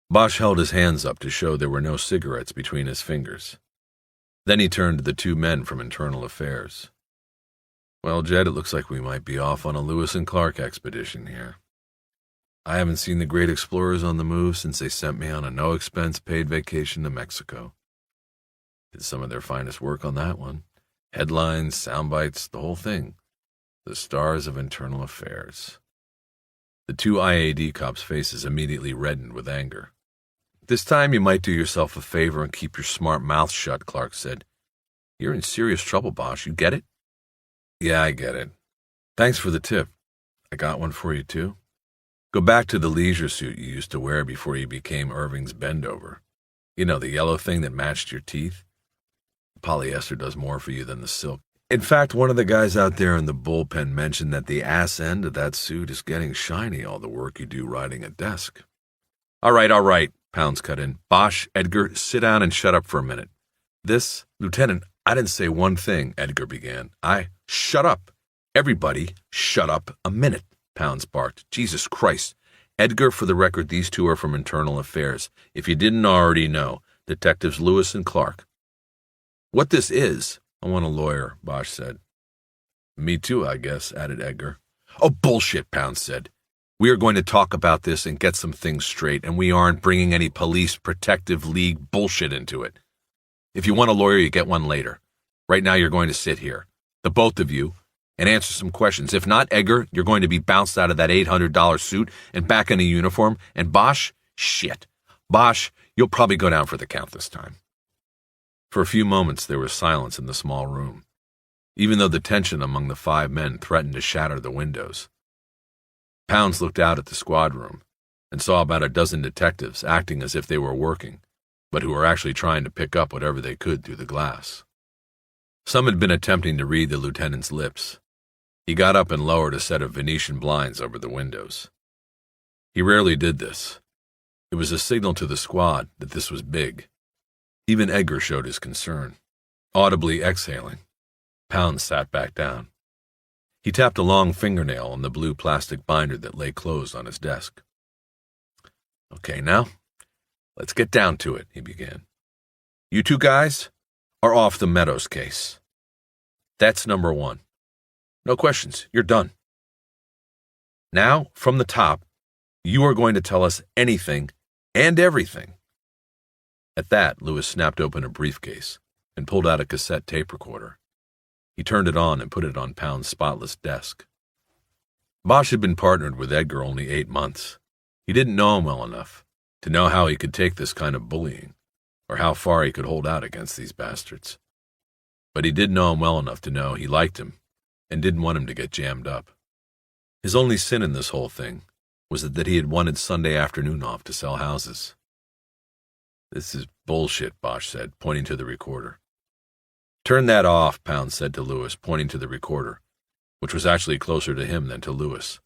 Bosch held his hands up to show there were no cigarettes between his fingers. Then he turned to the 2 men from Internal Affairs. "Well, Jed, it looks like we might be off on a Lewis and Clark expedition here. I haven't seen the great explorers on the move since they sent me on a no-expense paid vacation to Mexico. Did some of their finest work on that one. Headlines, sound bites, the whole thing. The stars of Internal Affairs." The 2 IAD cops' faces immediately reddened with anger. "This time you might do yourself a favor and keep your smart mouth shut," Clark said. "You're in serious trouble, Bosch. You get it?" "Yeah, I get it. Thanks for the tip. I got one for you, too. Go back to the leisure suit you used to wear before you became Irving's Bendover. You know, the yellow thing that matched your teeth? Polyester does more for you than the silk. In fact, one of the guys out there in the bullpen mentioned that the ass end of that suit is getting shiny all the work you do riding a desk." All right, Pounds cut in. "Bosch, Edgar, sit down and shut up for a minute. Lieutenant, I didn't say one thing," Edgar began. Shut up. Everybody, shut up a minute," Pounds barked. "Jesus Christ. Edgar, for the record, these 2 are from Internal Affairs. If you didn't already know, Detectives Lewis and Clark." "What this is—" "I want a lawyer," Bosch said. "Me too, I guess," added Edgar. "Oh, bullshit," Pounds said. "We are going to talk about this and get some things straight, and we aren't bringing any police protective league bullshit into it. If you want a lawyer, you get one later. Right now you're going to sit here, the both of you, and answer some questions. If not, Edgar, you're going to be bounced out of that $800 suit and back in a uniform, and Bosch, shit. Bosch, you'll probably go down for the count this time." For a few moments there was silence in the small room, even though the tension among the 5 men threatened to shatter the windows. Pounds looked out at the squad room and saw about a dozen detectives acting as if they were working, but who were actually trying to pick up whatever they could through the glass. Some had been attempting to read the lieutenant's lips. He got up and lowered a set of Venetian blinds over the windows. He rarely did this. It was a signal to the squad that this was big. Even Edgar showed his concern, audibly exhaling. Pounds sat back down. He tapped a long fingernail on the blue plastic binder that lay closed on his desk. "Okay, now, let's get down to it," he began. "You 2 guys are off the Meadows case. That's number 1. No questions, you're done. Now, from the top, you are going to tell us anything and everything." At that, Lewis snapped open a briefcase and pulled out a cassette tape recorder. He turned it on and put it on Pound's spotless desk. Bosch had been partnered with Edgar only 8 months. He didn't know him well enough to know how he could take this kind of bullying, or how far he could hold out against these bastards. But he did know him well enough to know he liked him and didn't want him to get jammed up. His only sin in this whole thing was that he had wanted Sunday afternoon off to sell houses. "This is bullshit," Bosch said, pointing to the recorder. "Turn that off," Pounds said to Lewis, pointing to the recorder, which was actually closer to him than to Lewis.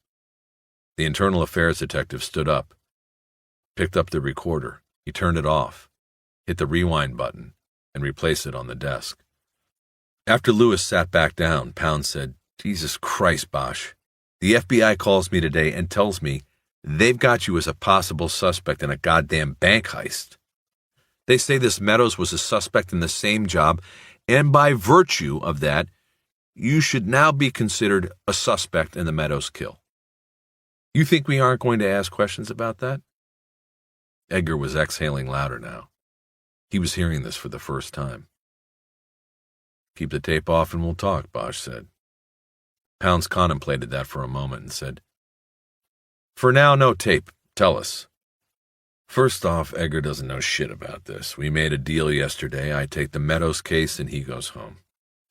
The Internal Affairs detective stood up, picked up the recorder. He turned it off, hit the rewind button, and replaced it on the desk. After Lewis sat back down, Pounds said, "Jesus Christ, Bosch. The FBI calls me today and tells me they've got you as a possible suspect in a goddamn bank heist. They say this Meadows was a suspect in the same job, and by virtue of that, you should now be considered a suspect in the Meadows kill. You think we aren't going to ask questions about that? Edgar was exhaling louder now. He was hearing this for the first time. Keep the tape off and we'll talk, Bosch said. Pounds contemplated that for a moment and said, For now, no tape. Tell us. First off, Edgar doesn't know shit about this. We made a deal yesterday. I take the Meadows case and he goes home.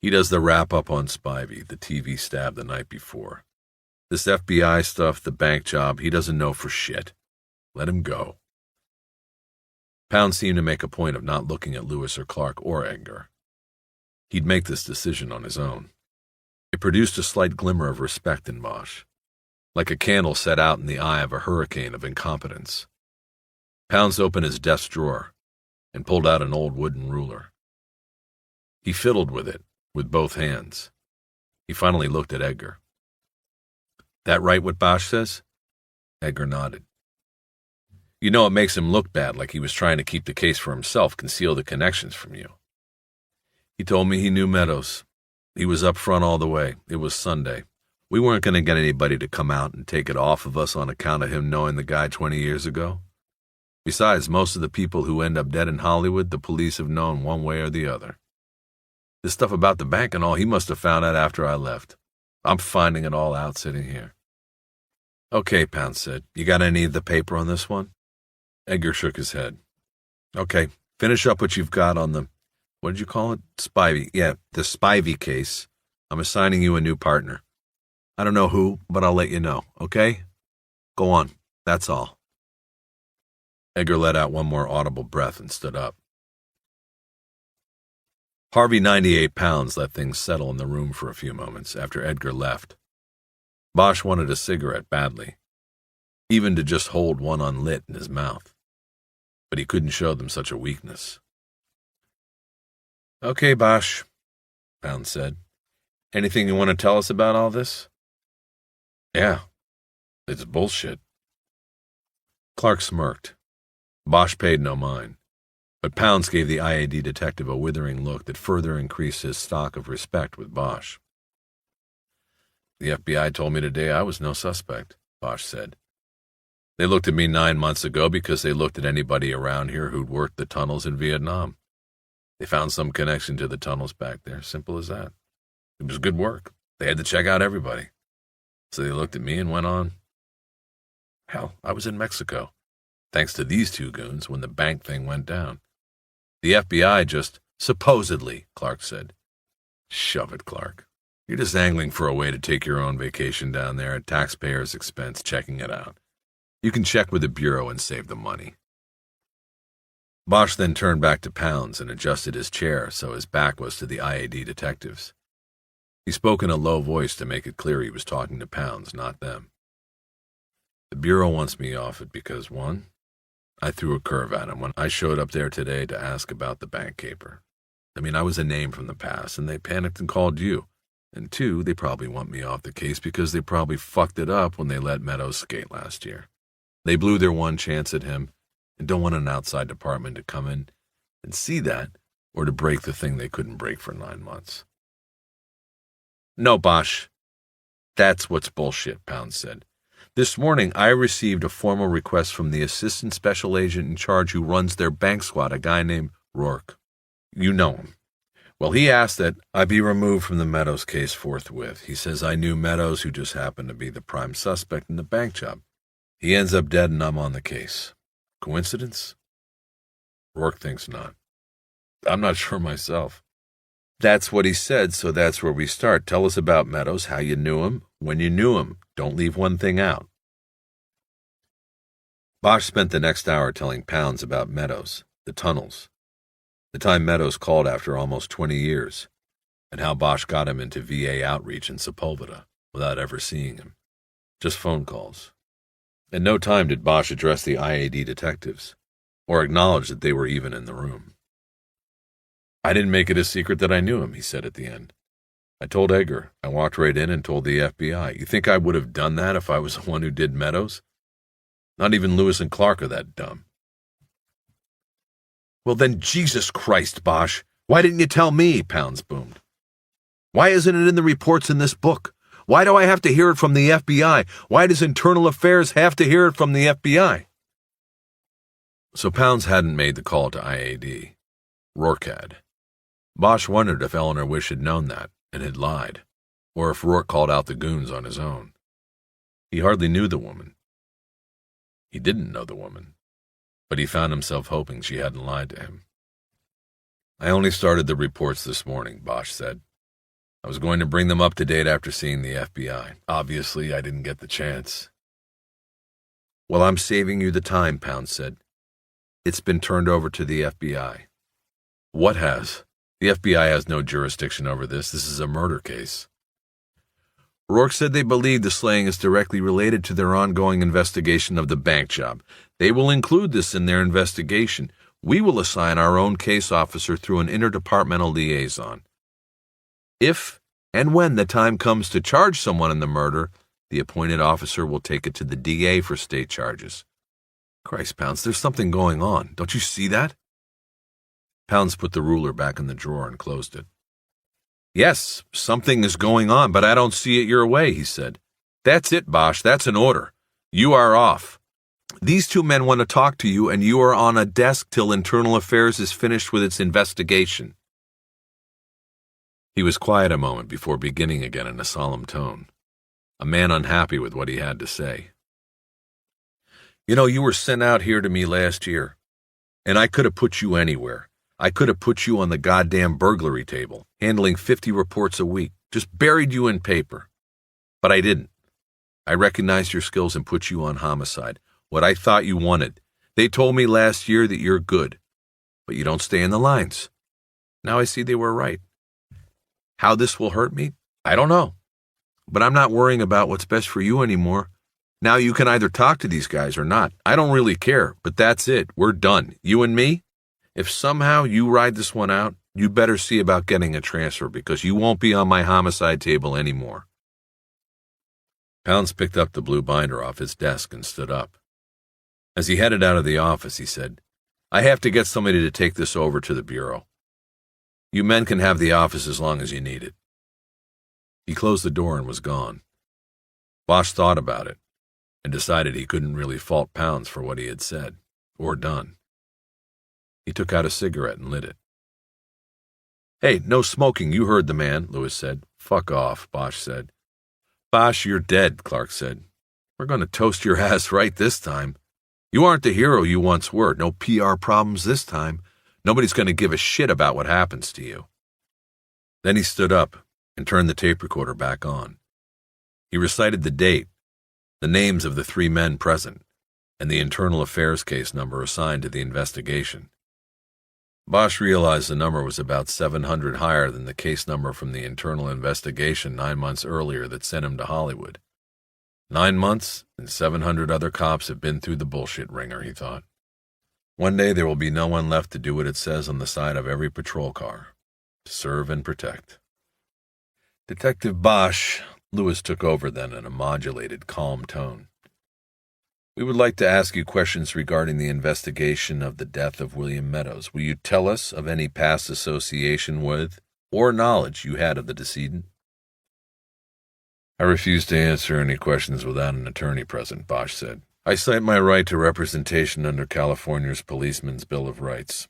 He does the wrap-up on Spivey, the TV stab the night before. This FBI stuff, the bank job, he doesn't know for shit. Let him go. Pound seemed to make a point of not looking at Lewis or Clark or Edgar. He'd make this decision on his own. It produced a slight glimmer of respect in Bosch, like a candle set out in the eye of a hurricane of incompetence. Pounds opened his desk drawer and pulled out an old wooden ruler. He fiddled with it with both hands. He finally looked at Edgar. That right what Bosch says? Edgar nodded. You know it makes him look bad, like he was trying to keep the case for himself, conceal the connections from you. He told me he knew Meadows. He was up front all the way. It was Sunday. We weren't going to get anybody to come out and take it off of us on account of him knowing the guy 20 years ago. Besides, most of the people who end up dead in Hollywood, the police have known one way or the other. This stuff about the bank and all, he must have found out after I left. I'm finding it all out sitting here. Okay, Pound said. You got any of the paper on this one? Edgar shook his head. Okay, finish up what you've got on the, what did you call it? Spivey. Yeah, the Spivey case. I'm assigning you a new partner. I don't know who, but I'll let you know, okay? Go on. That's all. Edgar let out one more audible breath and stood up. Harvey 98 Pounds let things settle in the room for a few moments after Edgar left. Bosch wanted a cigarette badly, even to just hold one unlit in his mouth, but he couldn't show them such a weakness. Okay, Bosch, Pound said. Anything you want to tell us about all this? Yeah, it's bullshit. Clark smirked. Bosch paid no mind, but Pounds gave the IAD detective a withering look that further increased his stock of respect with Bosch. The FBI told me today I was no suspect, Bosch said. They looked at me 9 months ago because they looked at anybody around here who'd worked the tunnels in Vietnam. They found some connection to the tunnels back there, simple as that. It was good work. They had to check out everybody. So they looked at me and went on. Hell, I was in Mexico, thanks to these two goons, when the bank thing went down. The FBI just, supposedly, Clark said. Shove it, Clark. You're just angling for a way to take your own vacation down there at taxpayers' expense, checking it out. You can check with the Bureau and save the money. Bosch then turned back to Pounds and adjusted his chair so his back was to the IAD detectives. He spoke in a low voice to make it clear he was talking to Pounds, not them. The Bureau wants me off it because, one, I threw a curve at him when I showed up there today to ask about the bank caper. I was a name from the past, and they panicked and called you. And two, they probably want me off the case because they probably fucked it up when they let Meadows skate last year. They blew their one chance at him and don't want an outside department to come in and see that or to break the thing they couldn't break for 9 months. No, Bosch. That's what's bullshit, Pounds said. This morning, I received a formal request from the assistant special agent in charge who runs their bank squad, a guy named Rourke. You know him. Well, he asked that I be removed from the Meadows case forthwith. He says I knew Meadows, who just happened to be the prime suspect in the bank job. He ends up dead and I'm on the case. Coincidence? Rourke thinks not. I'm not sure myself. That's what he said, so that's where we start. Tell us about Meadows, how you knew him, when you knew him. Don't leave one thing out. Bosch spent the next hour telling Pounds about Meadows, the tunnels, the time Meadows called after almost 20 years, and how Bosch got him into VA outreach in Sepulveda without ever seeing him. Just phone calls. At no time did Bosch address the IAD detectives, or acknowledge that they were even in the room. I didn't make it a secret that I knew him, he said at the end. I told Edgar. I walked right in and told the FBI. You think I would have done that if I was the one who did Meadows? Not even Lewis and Clark are that dumb. Well then, Jesus Christ, Bosch, why didn't you tell me? Pounds boomed. Why isn't it in the reports in this book? Why do I have to hear it from the FBI? Why does Internal Affairs have to hear it from the FBI? So Pounds hadn't made the call to IAD. Rourke had. Bosch wondered if Eleanor Wish had known that and had lied, or if Rourke called out the goons on his own. He hardly knew the woman. He didn't know the woman, but he found himself hoping she hadn't lied to him. I only started the reports this morning, Bosch said. I was going to bring them up to date after seeing the FBI. Obviously, I didn't get the chance. Well, I'm saving you the time, Pounds said. It's been turned over to the FBI. What has? The FBI has no jurisdiction over this. This is a murder case. Rourke said they believe the slaying is directly related to their ongoing investigation of the bank job. They will include this in their investigation. We will assign our own case officer through an interdepartmental liaison. If and when the time comes to charge someone in the murder, the appointed officer will take it to the DA for state charges. Christ, Pounds, there's something going on. Don't you see that? Pounds put the ruler back in the drawer and closed it. Yes, something is going on, but I don't see it your way, he said. That's it, Bosch. That's an order. You are off. These two men want to talk to you, and you are on a desk till Internal Affairs is finished with its investigation. He was quiet a moment before beginning again in a solemn tone, a man unhappy with what he had to say. You know, you were sent out here to me last year, and I could have put you anywhere. I could have put you on the goddamn burglary table, handling 50 reports a week, just buried you in paper. But I didn't. I recognized your skills and put you on homicide, what I thought you wanted. They told me last year that you're good, but you don't stay in the lines. Now I see they were right. How this will hurt me, I don't know. But I'm not worrying about what's best for you anymore. Now you can either talk to these guys or not. I don't really care, but that's it. We're done. You and me? If somehow you ride this one out, you better see about getting a transfer because you won't be on my homicide table anymore. Pounds picked up the blue binder off his desk and stood up. As he headed out of the office, he said, I have to get somebody to take this over to the bureau. You men can have the office as long as you need it. He closed the door and was gone. Bosch thought about it and decided he couldn't really fault Pounds for what he had said or done. He took out a cigarette and lit it. Hey, no smoking, you heard the man, Lewis said. Fuck off, Bosch said. Bosch, you're dead, Clark said. We're going to toast your ass right this time. You aren't the hero you once were. No PR problems this time. Nobody's going to give a shit about what happens to you. Then he stood up and turned the tape recorder back on. He recited the date, the names of the 3 men present, and the Internal Affairs case number assigned to the investigation. Bosch realized the number was about 700 higher than the case number from the internal investigation 9 months earlier that sent him to Hollywood. 9 months, and 700 other cops have been through the bullshit ringer, he thought. One day there will be no one left to do what it says on the side of every patrol car, to serve and protect. Detective Bosch, Lewis took over then in a modulated, calm tone. We would like to ask you questions regarding the investigation of the death of William Meadows. Will you tell us of any past association with or knowledge you had of the decedent? I refuse to answer any questions without an attorney present, Bosch said. I cite my right to representation under California's Policeman's Bill of Rights.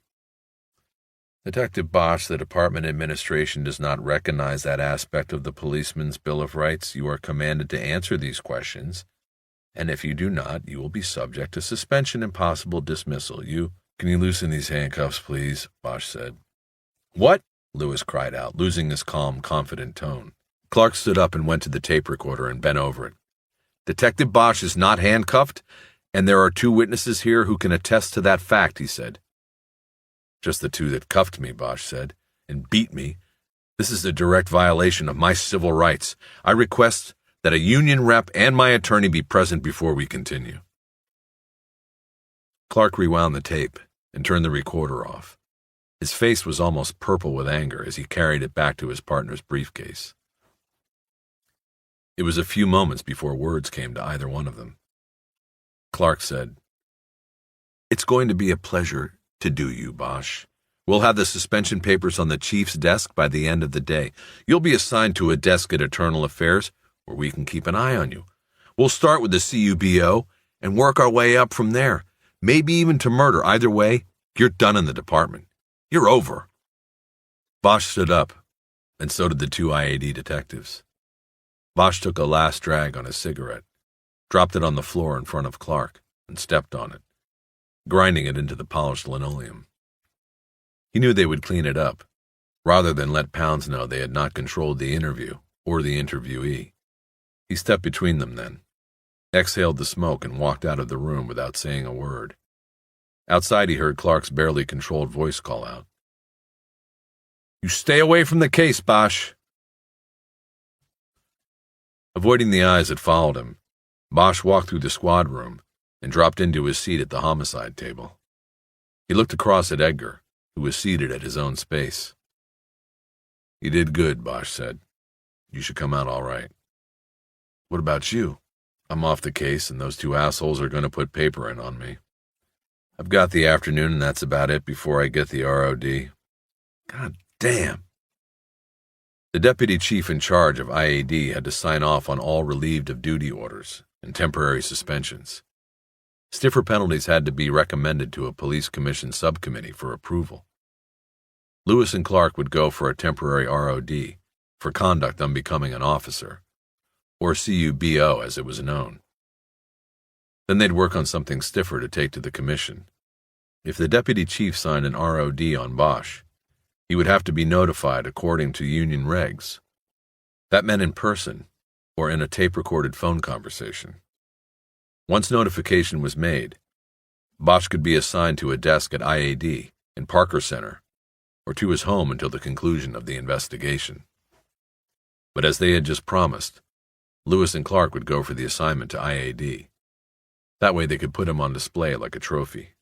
Detective Bosch, the department administration does not recognize that aspect of the Policeman's Bill of Rights. You are commanded to answer these questions, and if you do not, you will be subject to suspension and possible dismissal. Can you loosen these handcuffs, please? Bosch said. What? Lewis cried out, losing his calm, confident tone. Clark stood up and went to the tape recorder and bent over it. Detective Bosch is not handcuffed, and there are 2 witnesses here who can attest to that fact, he said. Just the 2 that cuffed me, Bosch said, and beat me. This is a direct violation of my civil rights. I request that a union rep and my attorney be present before we continue. Clark rewound the tape and turned the recorder off. His face was almost purple with anger as he carried it back to his partner's briefcase. It was a few moments before words came to either one of them. Clark said, It's going to be a pleasure to do you, Bosch. We'll have the suspension papers on the chief's desk by the end of the day. You'll be assigned to a desk at Internal Affairs where we can keep an eye on you. We'll start with the CUBO and work our way up from there, maybe even to murder. Either way, you're done in the department. You're over." Bosch stood up, and so did the two IAD detectives. Bosch took a last drag on his cigarette, dropped it on the floor in front of Clark, and stepped on it, grinding it into the polished linoleum. He knew they would clean it up, rather than let Pounds know they had not controlled the interview or the interviewee. He stepped between them then, exhaled the smoke, and walked out of the room without saying a word. Outside he heard Clark's barely controlled voice call out, "You stay away from the case, Bosch." Avoiding the eyes that followed him, Bosch walked through the squad room and dropped into his seat at the homicide table. He looked across at Edgar, who was seated at his own space. "You did good," Bosch said. "You should come out all right." "What about you?" "I'm off the case, and those two assholes are going to put paper in on me. I've got the afternoon, and that's about it before I get the ROD. God damn." The deputy chief in charge of IAD had to sign off on all relieved of duty orders and temporary suspensions. Stiffer penalties had to be recommended to a police commission subcommittee for approval. Lewis and Clark would go for a temporary ROD for conduct unbecoming an officer, or CUBO as it was known. Then they'd work on something stiffer to take to the commission. If the deputy chief signed an ROD on Bosch, he would have to be notified according to union regs. That meant in person or in a tape-recorded phone conversation. Once notification was made, Bosch could be assigned to a desk at IAD in Parker Center or to his home until the conclusion of the investigation. But as they had just promised, Lewis and Clark would go for the assignment to IAD. That way they could put him on display like a trophy.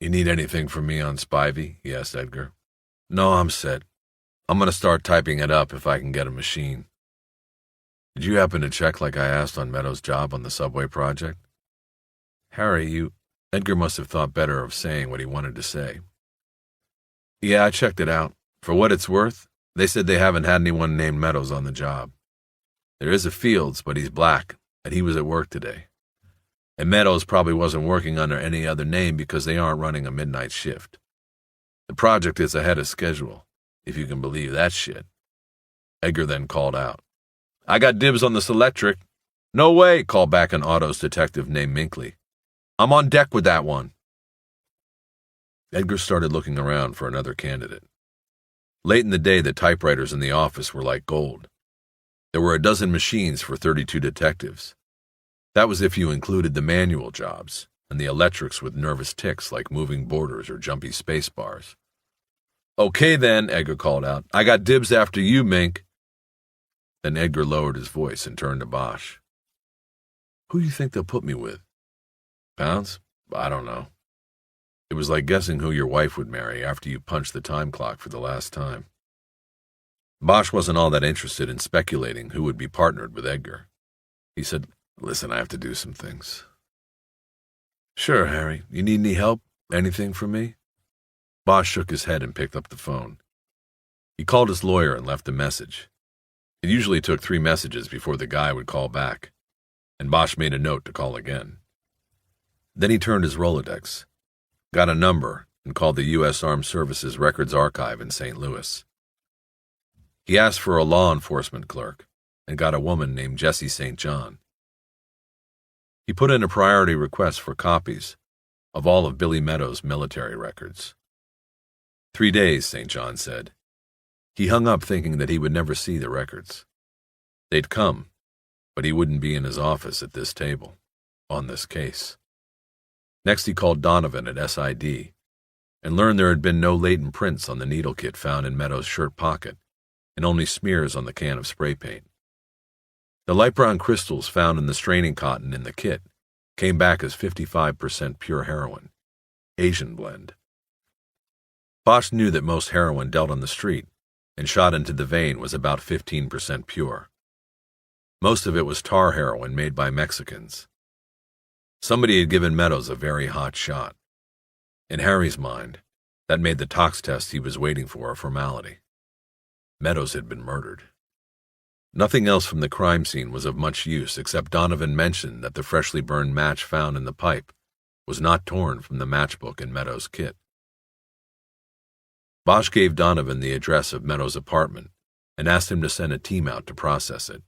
"You need anything from me on Spivey?" he asked Edgar. "No, I'm set. I'm going to start typing it up if I can get a machine." "Did you happen to check like I asked on Meadows' job on the subway project?" "Harry, Edgar must have thought better of saying what he wanted to say. "Yeah, I checked it out. For what it's worth, they said they haven't had anyone named Meadows on the job. There is a Fields, but he's black, and he was at work today. And Meadows probably wasn't working under any other name because they aren't running a midnight shift. The project is ahead of schedule, if you can believe that shit." Edgar then called out, "I got dibs on this electric." "No way," called back an autos detective named Minkley. "I'm on deck with that one." Edgar started looking around for another candidate. Late in the day, the typewriters in the office were like gold. There were a dozen machines for 32 detectives. That was if you included the manual jobs and the electrics with nervous ticks like moving borders or jumpy space bars. "Okay then," Edgar called out. "I got dibs after you, Mink." Then Edgar lowered his voice and turned to Bosch. "Who do you think they'll put me with?" "Pounds? I don't know." It was like guessing who your wife would marry after you punched the time clock for the last time. Bosch wasn't all that interested in speculating who would be partnered with Edgar. He said, "Listen, I have to do some things." "Sure, Harry. You need any help? Anything from me?" Bosch shook his head and picked up the phone. He called his lawyer and left a message. It usually took 3 messages before the guy would call back, and Bosch made a note to call again. Then he turned his Rolodex, got a number, and called the U.S. Armed Services Records Archive in St. Louis. He asked for a law enforcement clerk and got a woman named Jessie St. John. He put in a priority request for copies of all of Billy Meadows' military records. 3 days, St. John said. He hung up thinking that he would never see the records. They'd come, but he wouldn't be in his office at this table, on this case. Next he called Donovan at SID and learned there had been no latent prints on the needle kit found in Meadows' shirt pocket and only smears on the can of spray paint. The light brown crystals found in the straining cotton in the kit came back as 55% pure heroin, Asian blend. Bosch knew that most heroin dealt on the street and shot into the vein was about 15% pure. Most of it was tar heroin made by Mexicans. Somebody had given Meadows a very hot shot. In Harry's mind, that made the tox test he was waiting for a formality. Meadows had been murdered. Nothing else from the crime scene was of much use except Donovan mentioned that the freshly burned match found in the pipe was not torn from the matchbook in Meadows' kit. Bosch gave Donovan the address of Meadows' apartment and asked him to send a team out to process it.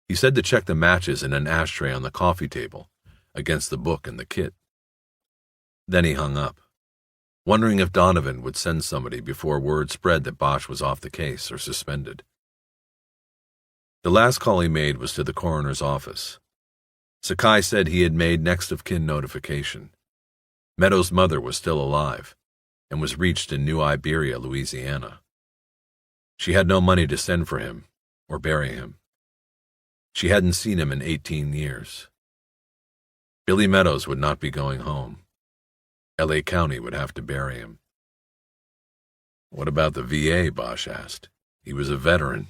He said to check the matches in an ashtray on the coffee table against the book and the kit. Then he hung up, wondering if Donovan would send somebody before word spread that Bosch was off the case or suspended. The last call he made was to the coroner's office. Sakai said he had made next of kin notification. Meadows' mother was still alive and was reached in New Iberia, Louisiana. She had no money to send for him or bury him. She hadn't seen him in 18 years. Billy Meadows would not be going home. L.A. County would have to bury him. What about the VA? Bosch asked. He was a veteran.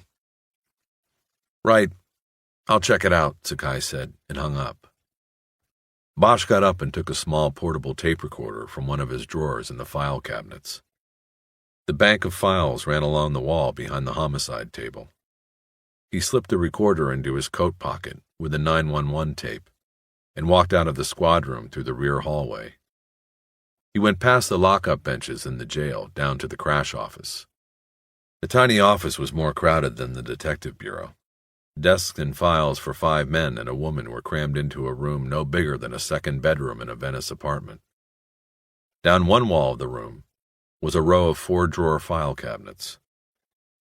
Right. I'll check it out, Sakai said, and hung up. Bosch got up and took a small portable tape recorder from one of his drawers in the file cabinets. The bank of files ran along the wall behind the homicide table. He slipped the recorder into his coat pocket with the 911 tape and walked out of the squad room through the rear hallway. He went past the lockup benches in the jail down to the crash office. The tiny office was more crowded than the detective bureau. Desks and files for 5 men and a woman were crammed into a room no bigger than a second bedroom in a Venice apartment. Down one wall of the room was a row of 4-drawer file cabinets.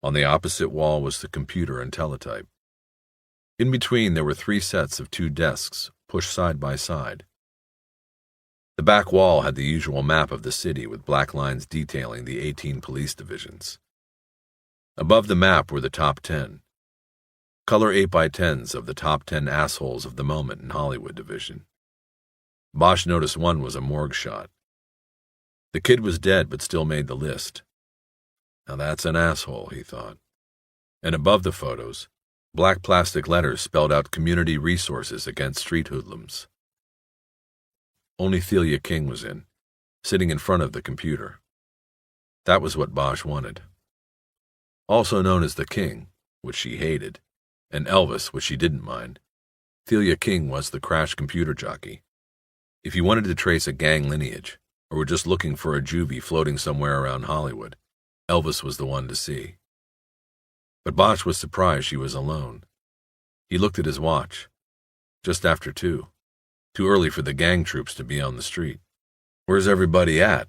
On the opposite wall was the computer and teletype. In between there were 3 sets of 2 desks pushed side by side. The back wall had the usual map of the city with black lines detailing the 18 police divisions. Above the map were the top 10. Color 8x10s of the top 10 assholes of the moment in Hollywood division. Bosch noticed one was a morgue shot. The kid was dead but still made the list. Now that's an asshole, he thought. And above the photos, black plastic letters spelled out community resources against street hoodlums. Only Thelia King was in, sitting in front of the computer. That was what Bosch wanted. Also known as the King, which she hated, and Elvis, which she didn't mind, Thelia King was the crash computer jockey. If you wanted to trace a gang lineage, or were just looking for a juvie floating somewhere around Hollywood, Elvis was the one to see. But Bosch was surprised she was alone. He looked at his watch. Just after 2. Too early for the gang troops to be on the street. Where's everybody at?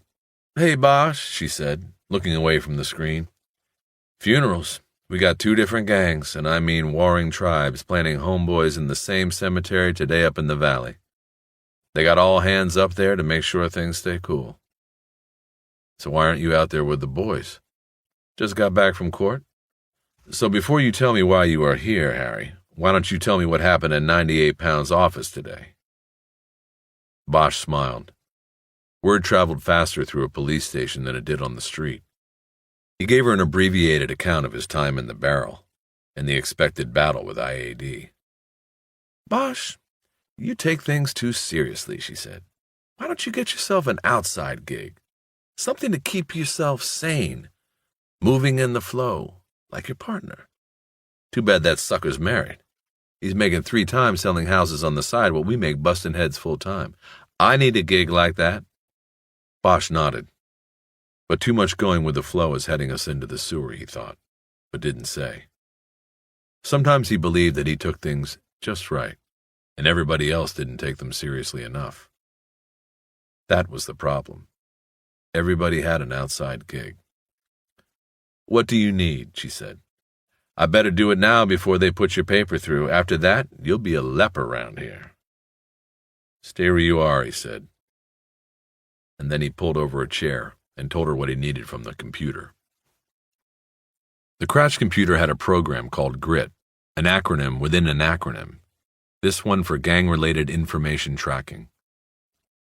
Hey, Bosch, she said, looking away from the screen. Funerals. We got 2 different gangs, and I mean warring tribes planning homeboys in the same cemetery today up in the valley. They got all hands up there to make sure things stay cool. So why aren't you out there with the boys? Just got back from court? So before you tell me why you are here, Harry, why don't you tell me what happened in 98 Pound's office today? Bosch smiled. Word traveled faster through a police station than it did on the street. He gave her an abbreviated account of his time in the barrel and the expected battle with IAD. Bosch, you take things too seriously, she said. Why don't you get yourself an outside gig? Something to keep yourself sane, moving in the flow, like your partner. Too bad that sucker's married. He's making 3 times selling houses on the side while we make busting heads full time. I need a gig like that. Bosch nodded. But too much going with the flow is heading us into the sewer, he thought, but didn't say. Sometimes he believed that he took things just right, and everybody else didn't take them seriously enough. That was the problem. Everybody had an outside gig. What do you need? She said. I better do it now before they put your paper through. After that, you'll be a leper round here. Stay where you are, he said. And then he pulled over a chair and told her what he needed from the computer. The crash computer had a program called GRIT, an acronym within an acronym, this one for gang-related information tracking.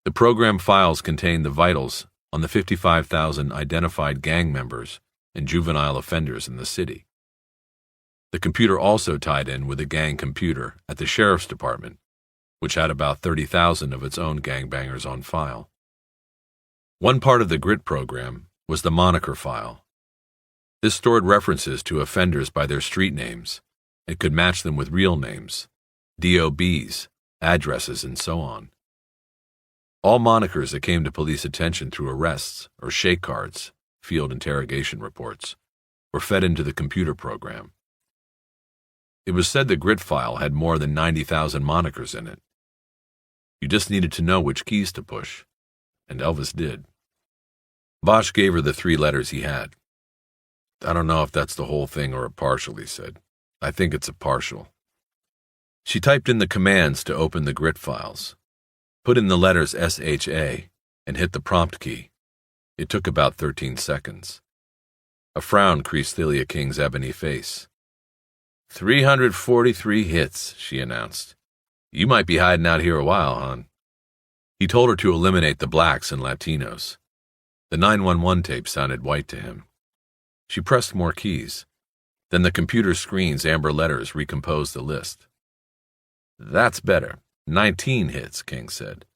The program files contained the vitals on the 55,000 identified gang members and juvenile offenders in the city. The computer also tied in with a gang computer at the sheriff's department, which had about 30,000 of its own gangbangers on file. One part of the GRIT program was the moniker file. This stored references to offenders by their street names It could match them with real names, DOBs, addresses, and so on. All monikers that came to police attention through arrests or shake cards, field interrogation reports, were fed into the computer program. It was said the grit file had more than 90,000 monikers in it. You just needed to know which keys to push, and Elvis did. Bosch gave her the 3 letters he had. "I don't know if that's the whole thing or a partial," he said. "I think it's a partial." She typed in the commands to open the grit files, put in the letters SHA, and hit the prompt key. It took about 13 seconds. A frown creased Thalia King's ebony face. 343 hits, she announced. "You might be hiding out here a while, hon." He told her to eliminate the blacks and Latinos. The 911 tape sounded white to him. She pressed more keys. Then the computer screen's amber letters recomposed the list. "That's better. 19 hits," King said.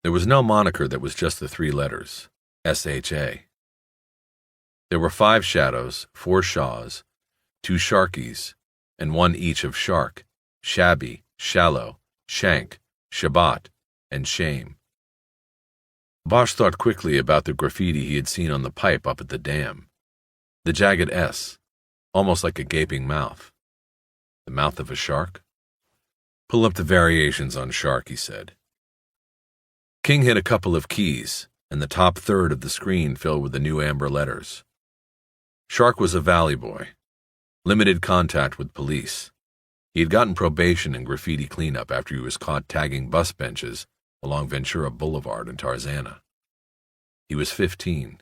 There was no moniker that was just the 3 letters, SHA. There were 5 shadows, 4 shaws, 2 sharkies, and 1 each of shark, shabby, shallow, shank, Shabbat, and shame. Bosch thought quickly about the graffiti he had seen on the pipe up at the dam. The jagged S, almost like a gaping mouth. The mouth of a shark? "Pull up the variations on shark," he said. King hit a couple of keys, and the top third of the screen filled with the new amber letters. Shark was a valley boy. Limited contact with police. He had gotten probation and graffiti cleanup after he was caught tagging bus benches along Ventura Boulevard in Tarzana. He was 15.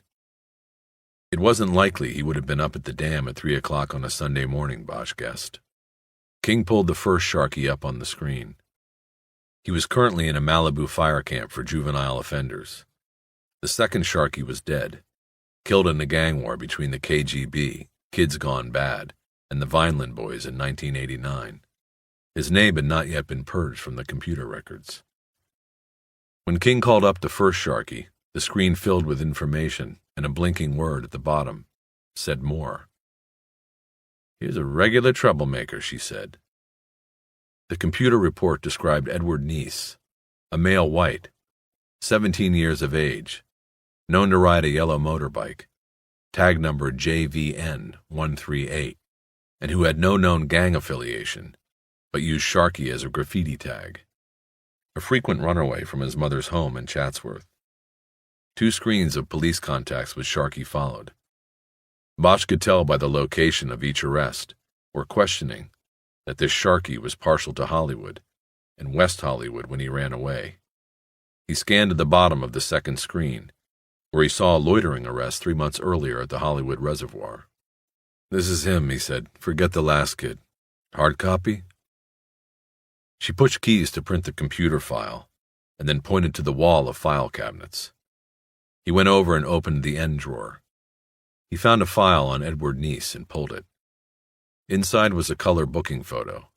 It wasn't likely he would have been up at the dam at 3 o'clock on a Sunday morning, Bosch guessed. King pulled the first sharkie up on the screen. He was currently in a Malibu fire camp for juvenile offenders. The second sharkie was dead, killed in a gang war between the KGB, Kids Gone Bad, and the Vineland Boys in 1989. His name had not yet been purged from the computer records. When King called up the first sharkie, the screen filled with information, and a blinking word at the bottom said more. "Here's a regular troublemaker," she said. The computer report described Edward Neese, a male white, 17 years of age, known to ride a yellow motorbike, tag number JVN138, and who had no known gang affiliation, but used Sharky as a graffiti tag. A frequent runaway from his mother's home in Chatsworth. 2 screens of police contacts with Sharky followed. Bosch could tell by the location of each arrest, or questioning, that this Sharky was partial to Hollywood, and West Hollywood when he ran away. He scanned to the bottom of the second screen, where he saw a loitering arrest 3 months earlier at the Hollywood Reservoir. "This is him," he said. "Forget the last kid. Hard copy?" She pushed keys to print the computer file, and then pointed to the wall of file cabinets. He went over and opened the end drawer. He found a file on Edward Neese and pulled it. Inside was a color booking photo.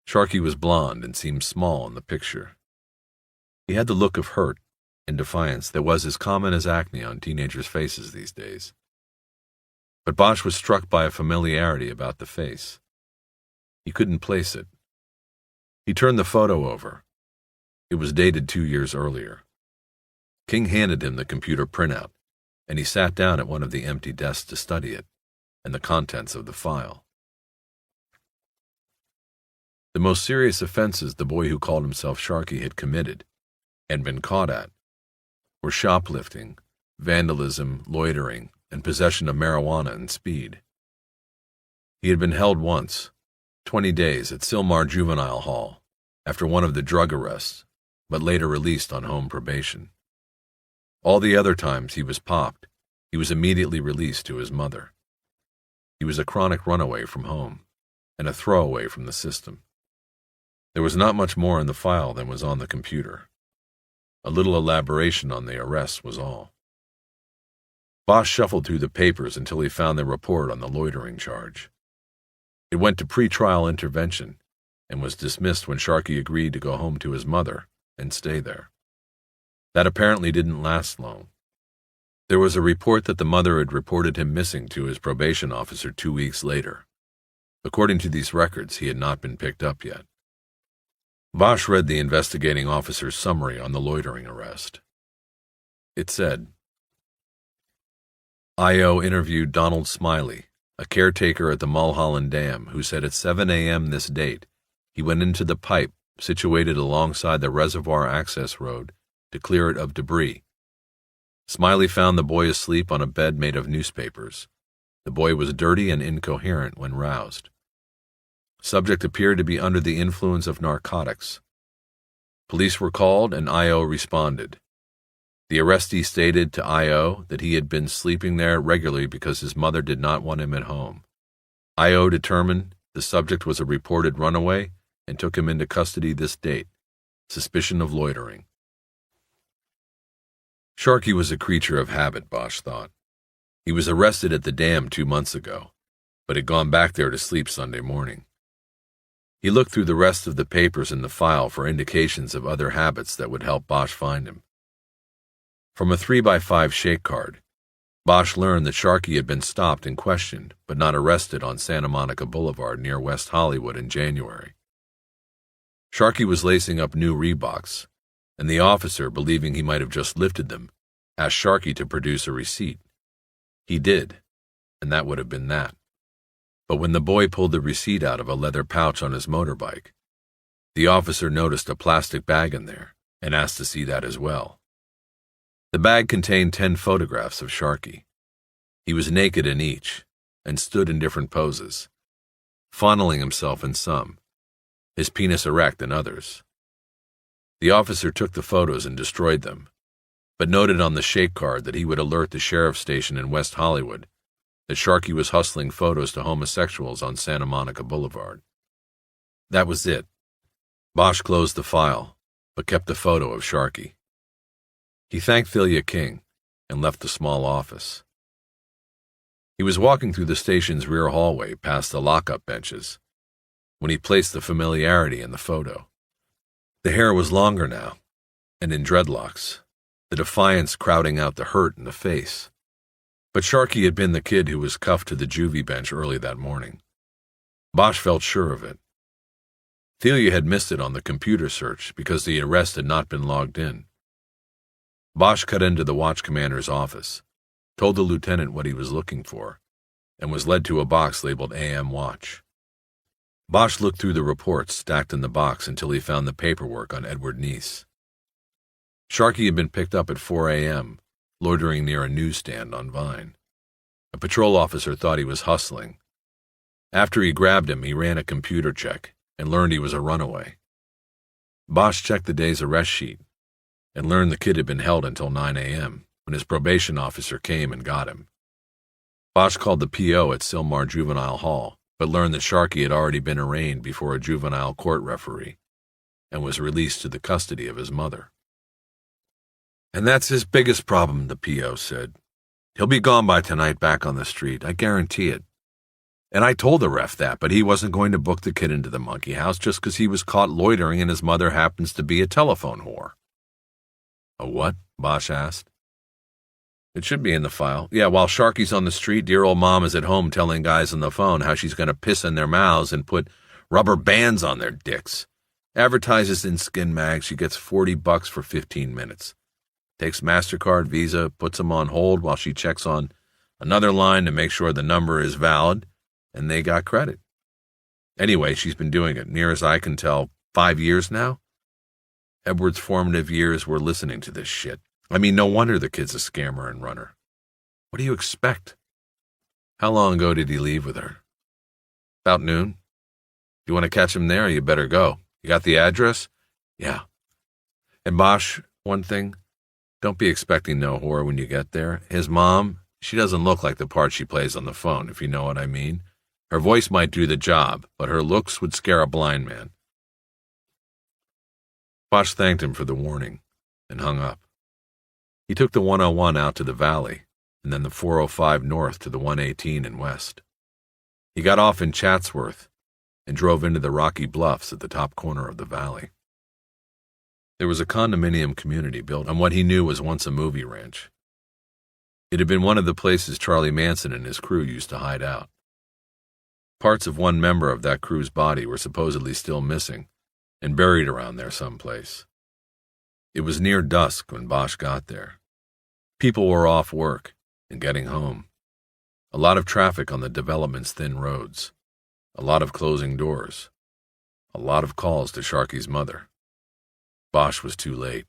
Sharky was blonde and seemed small in the picture. He had the look of hurt and defiance that was as common as acne on teenagers' faces these days. But Bosch was struck by a familiarity about the face. He couldn't place it. He turned the photo over. It was dated 2 years earlier. King handed him the computer printout, and he sat down at one of the empty desks to study it and the contents of the file. The most serious offenses the boy who called himself Sharky had committed, and been caught at, were shoplifting, vandalism, loitering, and possession of marijuana and speed. He had been held once, 20 days at Sylmar Juvenile Hall, after one of the drug arrests, but later released on home probation. All the other times he was popped, he was immediately released to his mother. He was a chronic runaway from home, and a throwaway from the system. There was not much more in the file than was on the computer. A little elaboration on the arrests was all. Bosch shuffled through the papers until he found the report on the loitering charge. It went to pre-trial intervention, and was dismissed when Sharky agreed to go home to his mother and stay there. That apparently didn't last long. There was a report that the mother had reported him missing to his probation officer 2 weeks later. According to these records, he had not been picked up yet. Bosch read the investigating officer's summary on the loitering arrest. It said, I.O. interviewed Donald Smiley, a caretaker at the Mulholland Dam, who said at 7 a.m. this date, he went into the pipe situated alongside the reservoir access road to clear it of debris. Smiley found the boy asleep on a bed made of newspapers. The boy was dirty and incoherent when roused. Subject appeared to be under the influence of narcotics. Police were called and I.O. responded. The arrestee stated to I.O. that he had been sleeping there regularly because his mother did not want him at home. I.O. determined the subject was a reported runaway and took him into custody this date. Suspicion of loitering. Sharkey was a creature of habit, Bosch thought. He was arrested at the dam 2 months ago, but had gone back there to sleep Sunday morning. He looked through the rest of the papers in the file for indications of other habits that would help Bosch find him. From a 3x5 shake card, Bosch learned that Sharkey had been stopped and questioned, but not arrested on Santa Monica Boulevard near West Hollywood in January. Sharkey was lacing up new Reeboks, and the officer, believing he might have just lifted them, asked Sharkey to produce a receipt. He did, and that would have been that. But when the boy pulled the receipt out of a leather pouch on his motorbike, the officer noticed a plastic bag in there and asked to see that as well. The bag contained 10 photographs of Sharkey. He was naked in each and stood in different poses, fondling himself in some, his penis erect in others. The officer took the photos and destroyed them, but noted on the shake card that he would alert the sheriff's station in West Hollywood that Sharkey was hustling photos to homosexuals on Santa Monica Boulevard. That was it. Bosch closed the file, but kept the photo of Sharkey. He thanked Thalia King and left the small office. He was walking through the station's rear hallway past the lockup benches when he placed the familiarity in the photo. The hair was longer now, and in dreadlocks, the defiance crowding out the hurt in the face. But Sharkey had been the kid who was cuffed to the juvie bench early that morning. Bosch felt sure of it. Thalia had missed it on the computer search because the arrest had not been logged in. Bosch cut into the watch commander's office, told the lieutenant what he was looking for, and was led to a box labeled AM Watch. Bosch looked through the reports stacked in the box until he found the paperwork on Edward Neese. Sharkey had been picked up at 4 a.m., loitering near a newsstand on Vine. A patrol officer thought he was hustling. After he grabbed him, he ran a computer check and learned he was a runaway. Bosch checked the day's arrest sheet and learned the kid had been held until 9 a.m., when his probation officer came and got him. Bosch called the P.O. at Sylmar Juvenile Hall, but learned that Sharkey had already been arraigned before a juvenile court referee and was released to the custody of his mother. And that's his biggest problem, the P.O. said. He'll be gone by tonight back on the street, I guarantee it. And I told the ref that, but he wasn't going to book the kid into the monkey house just because he was caught loitering and his mother happens to be a telephone whore. A what? Bosch asked. It should be in the file. Yeah, while Sharkey's on the street, dear old mom is at home telling guys on the phone how she's going to piss in their mouths and put rubber bands on their dicks. Advertises in Skin Mag she gets $40 for 15 minutes. Takes MasterCard, Visa, puts them on hold while she checks on another line to make sure the number is valid, and they got credit. Anyway, she's been doing it, near as I can tell, 5 years now. Edward's formative years were listening to this shit. I mean, no wonder the kid's a scammer and runner. What do you expect? How long ago did he leave with her? About noon. You want to catch him there, you better go. You got the address? Yeah. And Bosch, one thing, don't be expecting no whore when you get there. His mom, she doesn't look like the part she plays on the phone, if you know what I mean. Her voice might do the job, but her looks would scare a blind man. Bosch thanked him for the warning and hung up. He took the 101 out to the valley and then the 405 north to the 118 and west. He got off in Chatsworth and drove into the rocky bluffs at the top corner of the valley. There was a condominium community built on what he knew was once a movie ranch. It had been one of the places Charlie Manson and his crew used to hide out. Parts of one member of that crew's body were supposedly still missing and buried around there someplace. It was near dusk when Bosch got there. People were off work and getting home. A lot of traffic on the development's thin roads. A lot of closing doors. A lot of calls to Sharky's mother. Bosch was too late.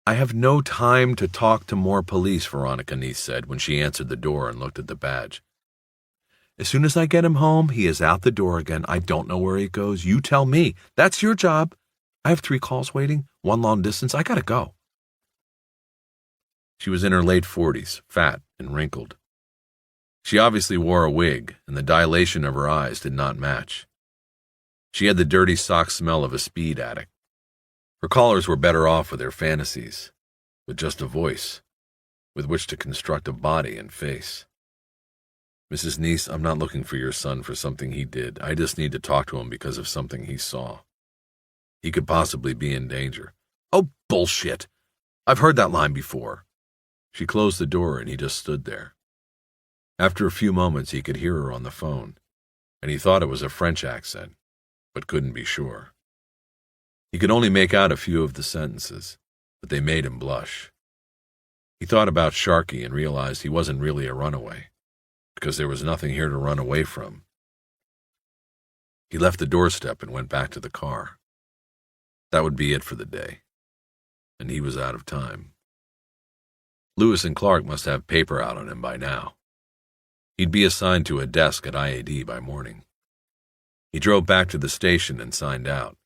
"I have no time to talk to more police," Veronica Neese said when she answered the door and looked at the badge. "As soon as I get him home, he is out the door again. I don't know where he goes. You tell me. That's your job. I have 3 calls waiting, 1 long distance. I gotta go." She was in her late 40s, fat and wrinkled. She obviously wore a wig, and the dilation of her eyes did not match. She had the dirty sock smell of a speed addict. Her callers were better off with their fantasies, with just a voice, with which to construct a body and face. "Mrs. Neese, I'm not looking for your son for something he did. I just need to talk to him because of something he saw. He could possibly be in danger." "Oh, bullshit! I've heard that line before." She closed the door and he just stood there. After a few moments he could hear her on the phone, and he thought it was a French accent, but couldn't be sure. He could only make out a few of the sentences, but they made him blush. He thought about Sharky and realized he wasn't really a runaway, because there was nothing here to run away from. He left the doorstep and went back to the car. That would be it for the day, and he was out of time. Lewis and Clark must have paper out on him by now. He'd be assigned to a desk at IAD by morning. He drove back to the station and signed out.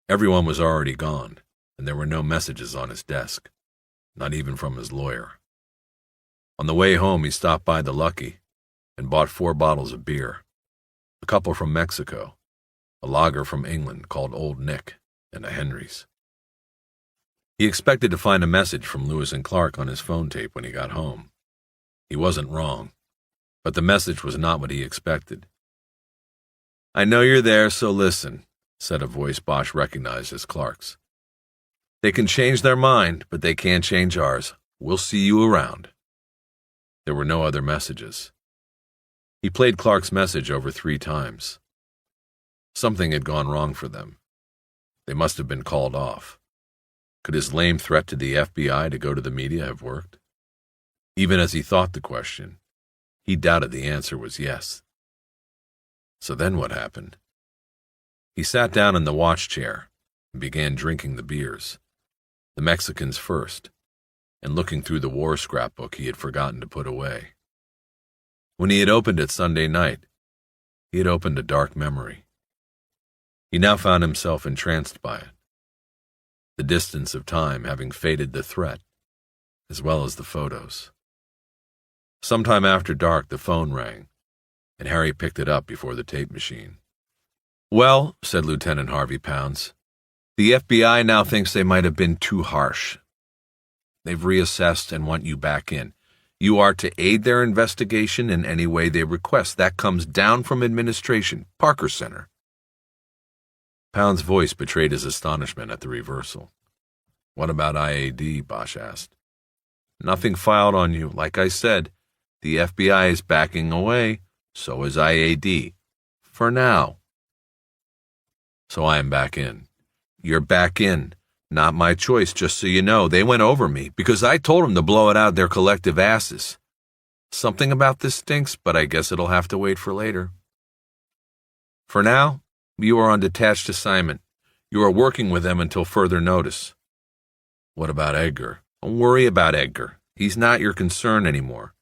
Everyone was already gone, and there were no messages on his desk, not even from his lawyer. On the way home, he stopped by the Lucky and bought 4 bottles of beer, a couple from Mexico, a lager from England called Old Nick, and a Henry's. He expected to find a message from Lewis and Clark on his phone tape when he got home. He wasn't wrong, but the message was not what he expected. "I know you're there, so listen," said a voice Bosch recognized as Clark's. "They can change their mind, but they can't change ours. We'll see you around." There were no other messages. He played Clark's message over 3 times. Something had gone wrong for them. They must have been called off. Could his lame threat to the FBI to go to the media have worked? Even as he thought the question, he doubted the answer was yes. So then what happened? He sat down in the watch chair and began drinking the beers, the Mexicans first, and looking through the war scrapbook he had forgotten to put away. When he had opened it Sunday night, he had opened a dark memory. He now found himself entranced by it, the distance of time having faded the threat, as well as the photos. Sometime after dark, the phone rang, and Harry picked it up before the tape machine. "Well," said Lieutenant Harvey Pounds, "the FBI now thinks they might have been too harsh. They've reassessed and want you back in. You are to aid their investigation in any way they request. That comes down from administration, Parker Center." Pound's voice betrayed his astonishment at the reversal. "What about IAD?" Bosch asked. "Nothing filed on you. Like I said, the FBI is backing away. So is IAD. For now." "So I am back in." "You're back in. Not my choice, just so you know. They went over me because I told them to blow it out their collective asses. Something about this stinks, but I guess it'll have to wait for later. For now, you are on detached assignment. You are working with them until further notice." "What about Edgar?" "Don't worry about Edgar. He's not your concern anymore."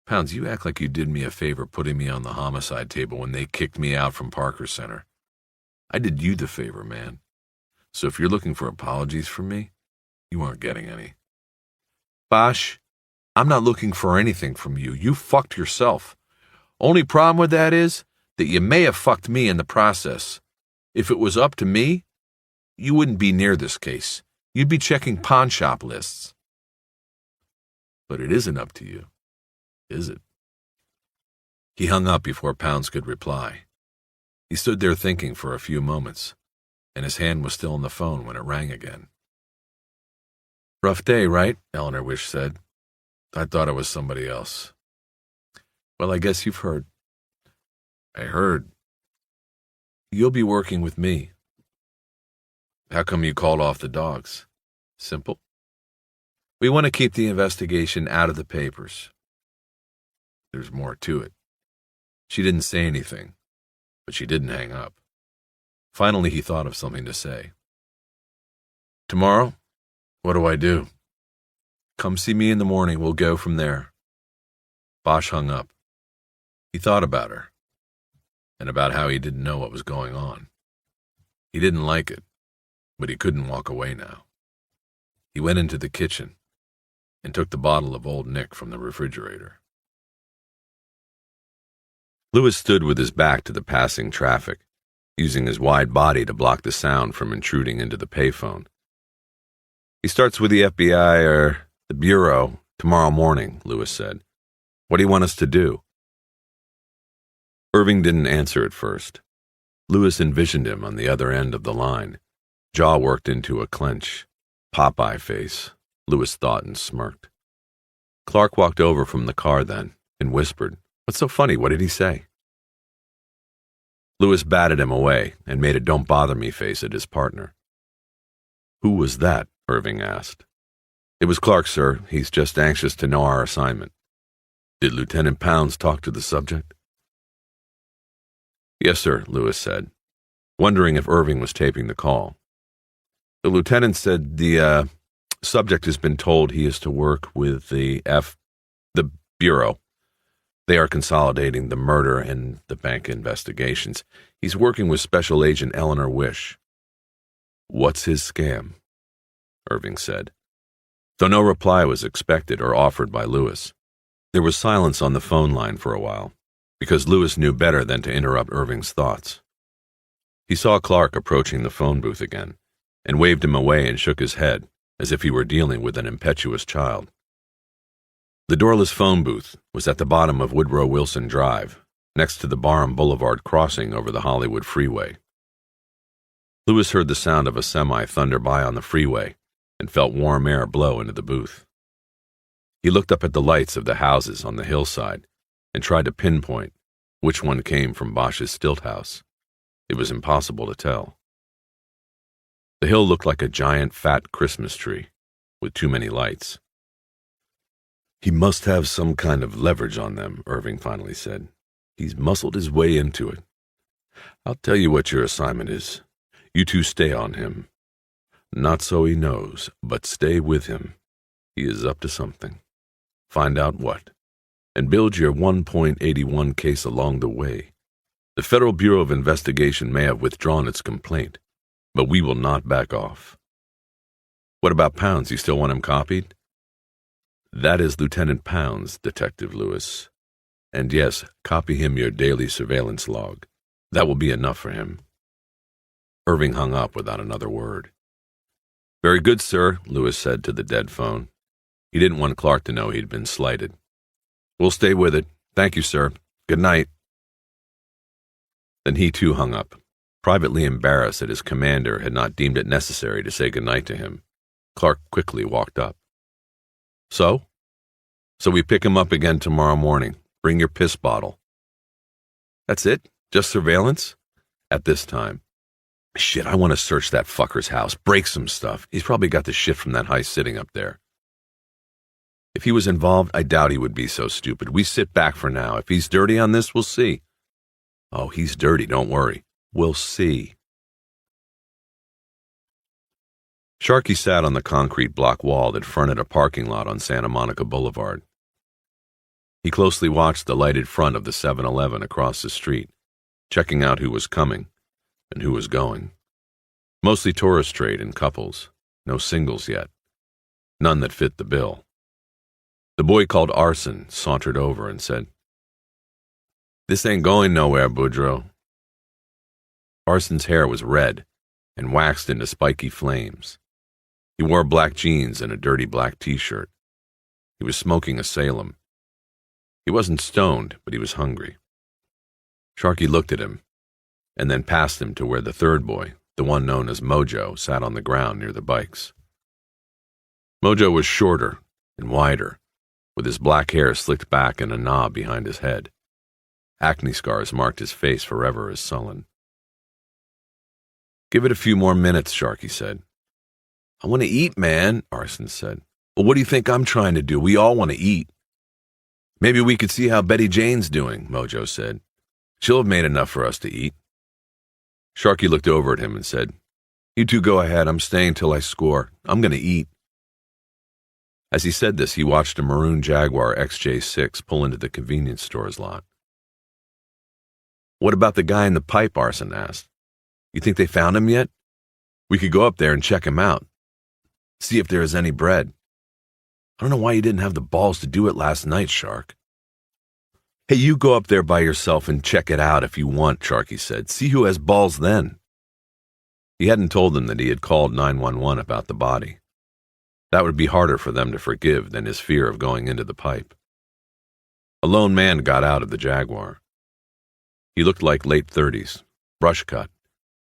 "Pounds, you act like you did me a favor putting me on the homicide table when they kicked me out from Parker Center. I did you the favor, man. So if you're looking for apologies from me, you aren't getting any." "Bosch, I'm not looking for anything from you. You fucked yourself. Only problem with that is that you may have fucked me in the process. If it was up to me, you wouldn't be near this case. You'd be checking pawn shop lists." "But it isn't up to you, is it?" He hung up before Pounds could reply. He stood there thinking for a few moments, and his hand was still on the phone when it rang again. "Rough day, right?" Eleanor Wish said. "I thought it was somebody else." "Well, I guess you've heard. I heard. You'll be working with me. How come you called off the dogs? Simple. We want to keep the investigation out of the papers. There's more to it. She didn't say anything, but she didn't hang up. Finally, he thought of something to say. Tomorrow? What do I do? Come see me in the morning. We'll go from there. Bosch hung up. He thought about her, and about how he didn't know what was going on. He didn't like it, but he couldn't walk away now. He went into the kitchen and took the bottle of Old Nick from the refrigerator. Lewis stood with his back to the passing traffic, using his wide body to block the sound from intruding into the payphone. He starts with the FBI or the Bureau tomorrow morning, Lewis said. What do you want us to do? Irving didn't answer at first. Lewis envisioned him on the other end of the line, jaw worked into a clench, Popeye face, Lewis thought and smirked. Clark walked over from the car then and whispered, What's so funny? What did he say? Lewis batted him away and made a don't bother me face at his partner. Who was that? Irving asked. It was Clark, sir. He's just anxious to know our assignment. Did Lieutenant Pounds talk to the subject? Yes, sir, Lewis said, wondering if Irving was taping the call. The lieutenant said the subject has been told he is to work with the Bureau. They are consolidating the murder and the bank investigations. He's working with Special Agent Eleanor Wish. What's his scam? Irving said. Though no reply was expected or offered by Lewis, there was silence on the phone line for a while, because Lewis knew better than to interrupt Irving's thoughts. He saw Clark approaching the phone booth again, and waved him away and shook his head, as if he were dealing with an impetuous child. The doorless phone booth was at the bottom of Woodrow Wilson Drive, next to the Barham Boulevard crossing over the Hollywood freeway. Lewis heard the sound of a semi thunder by on the freeway and felt warm air blow into the booth. He looked up at the lights of the houses on the hillside and tried to pinpoint which one came from Bosch's stilt house. It was impossible to tell. The hill looked like a giant fat Christmas tree with too many lights. He must have some kind of leverage on them, Irving finally said. He's muscled his way into it. I'll tell you what your assignment is. You two stay on him. Not so he knows, but stay with him. He is up to something. Find out what, and build your 1.81 case along the way. The Federal Bureau of Investigation may have withdrawn its complaint, but we will not back off. What about Pounds? You still want him copied? That is Lieutenant Pounds, Detective Lewis. And yes, copy him your daily surveillance log. That will be enough for him. Irving hung up without another word. Very good, sir, Lewis said to the dead phone. He didn't want Clark to know he'd been slighted. We'll stay with it. Thank you, sir. Good night. Then he too hung up, privately embarrassed that his commander had not deemed it necessary to say good night to him. Clark quickly walked up. So we pick him up again tomorrow morning. Bring your piss bottle. That's it? Just surveillance? At this time. Shit, I want to search that fucker's house, break some stuff. He's probably got the shit from that heist sitting up there. If he was involved, I doubt he would be so stupid. We sit back for now. If he's dirty on this, we'll see. Oh, he's dirty, don't worry. We'll see. Sharkey sat on the concrete block wall that fronted a parking lot on Santa Monica Boulevard. He closely watched the lighted front of the 7-Eleven across the street, checking out who was coming and who was going. Mostly tourist trade and couples, no singles yet, none that fit the bill. The boy called Arson sauntered over and said, "This ain't going nowhere, Boudreaux." Arson's hair was red and waxed into spiky flames. He wore black jeans and a dirty black t-shirt. He was smoking a Salem. He wasn't stoned, but he was hungry. Sharkey looked at him, and then passed him to where the third boy, the one known as Mojo, sat on the ground near the bikes. Mojo was shorter and wider, with his black hair slicked back in a knob behind his head. Acne scars marked his face forever as sullen. "Give it a few more minutes," Sharky said. "I want to eat, man," Arson said. "Well, what do you think I'm trying to do? We all want to eat." "Maybe we could see how Betty Jane's doing," Mojo said. "She'll have made enough for us to eat." Sharky looked over at him and said, "You two go ahead. I'm staying till I score. I'm going to eat." As he said this, he watched a maroon Jaguar XJ6 pull into the convenience store's lot. "What about the guy in the pipe?" Arson asked. "You think they found him yet? We could go up there and check him out. See if there is any bread. I don't know why you didn't have the balls to do it last night, Shark." "Hey, you go up there by yourself and check it out if you want," Sharky said. "See who has balls then." He hadn't told them that he had called 911 about the body. That would be harder for them to forgive than his fear of going into the pipe. A lone man got out of the Jaguar. He looked like late 30s, brush cut,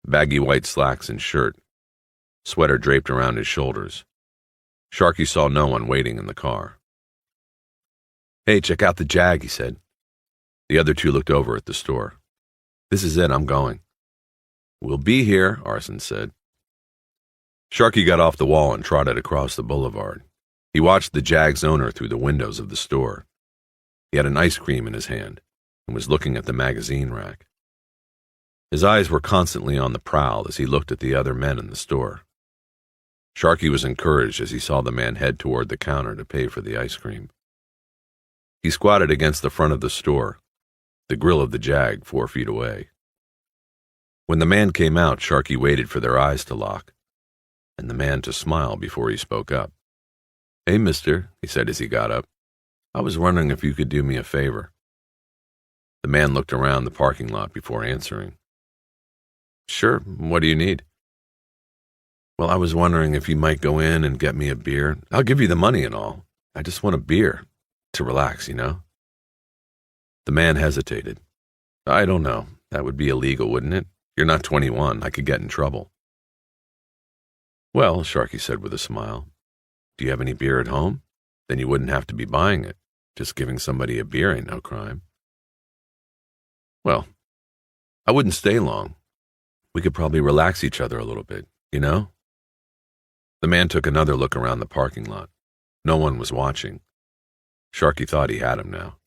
baggy white slacks and shirt, sweater draped around his shoulders. Sharky saw no one waiting in the car. "Hey, check out the Jag," he said. The other two looked over at the store. "This is it, I'm going." "We'll be here," Arson said. Sharky got off the wall and trotted across the boulevard. He watched the Jag's owner through the windows of the store. He had an ice cream in his hand and was looking at the magazine rack. His eyes were constantly on the prowl as he looked at the other men in the store. Sharky was encouraged as he saw the man head toward the counter to pay for the ice cream. He squatted against the front of the store, the grill of the Jag 4 feet away. When the man came out, Sharky waited for their eyes to lock, and the man to smile before he spoke up. "Hey, mister," he said as he got up. "I was wondering if you could do me a favor." The man looked around the parking lot before answering. "Sure, what do you need?" "Well, I was wondering if you might go in and get me a beer. I'll give you the money and all. I just want a beer, to relax, you know?" The man hesitated. "I don't know. That would be illegal, wouldn't it? You're not 21. I could get in trouble." "Well," Sharky said with a smile, "do you have any beer at home? Then you wouldn't have to be buying it. Just giving somebody a beer ain't no crime." "Well, I wouldn't stay long. We could probably relax each other a little bit, you know?" The man took another look around the parking lot. No one was watching. Sharky thought he had him now.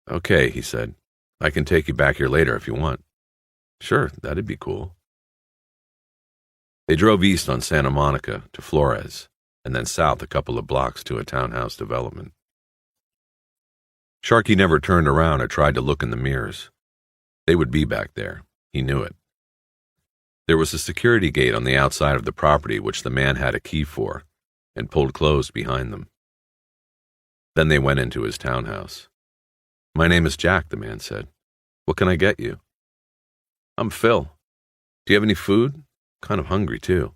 "Okay," he said. "I can take you back here later if you want." "Sure, that'd be cool." They drove east on Santa Monica to Flores, and then south a couple of blocks to a townhouse development. Sharky never turned around or tried to look in the mirrors. They would be back there. He knew it. There was a security gate on the outside of the property which the man had a key for, and pulled closed behind them. Then they went into his townhouse. "My name is Jack," the man said. "What can I get you?" "I'm Phil. Do you have any food? Kind of hungry, too."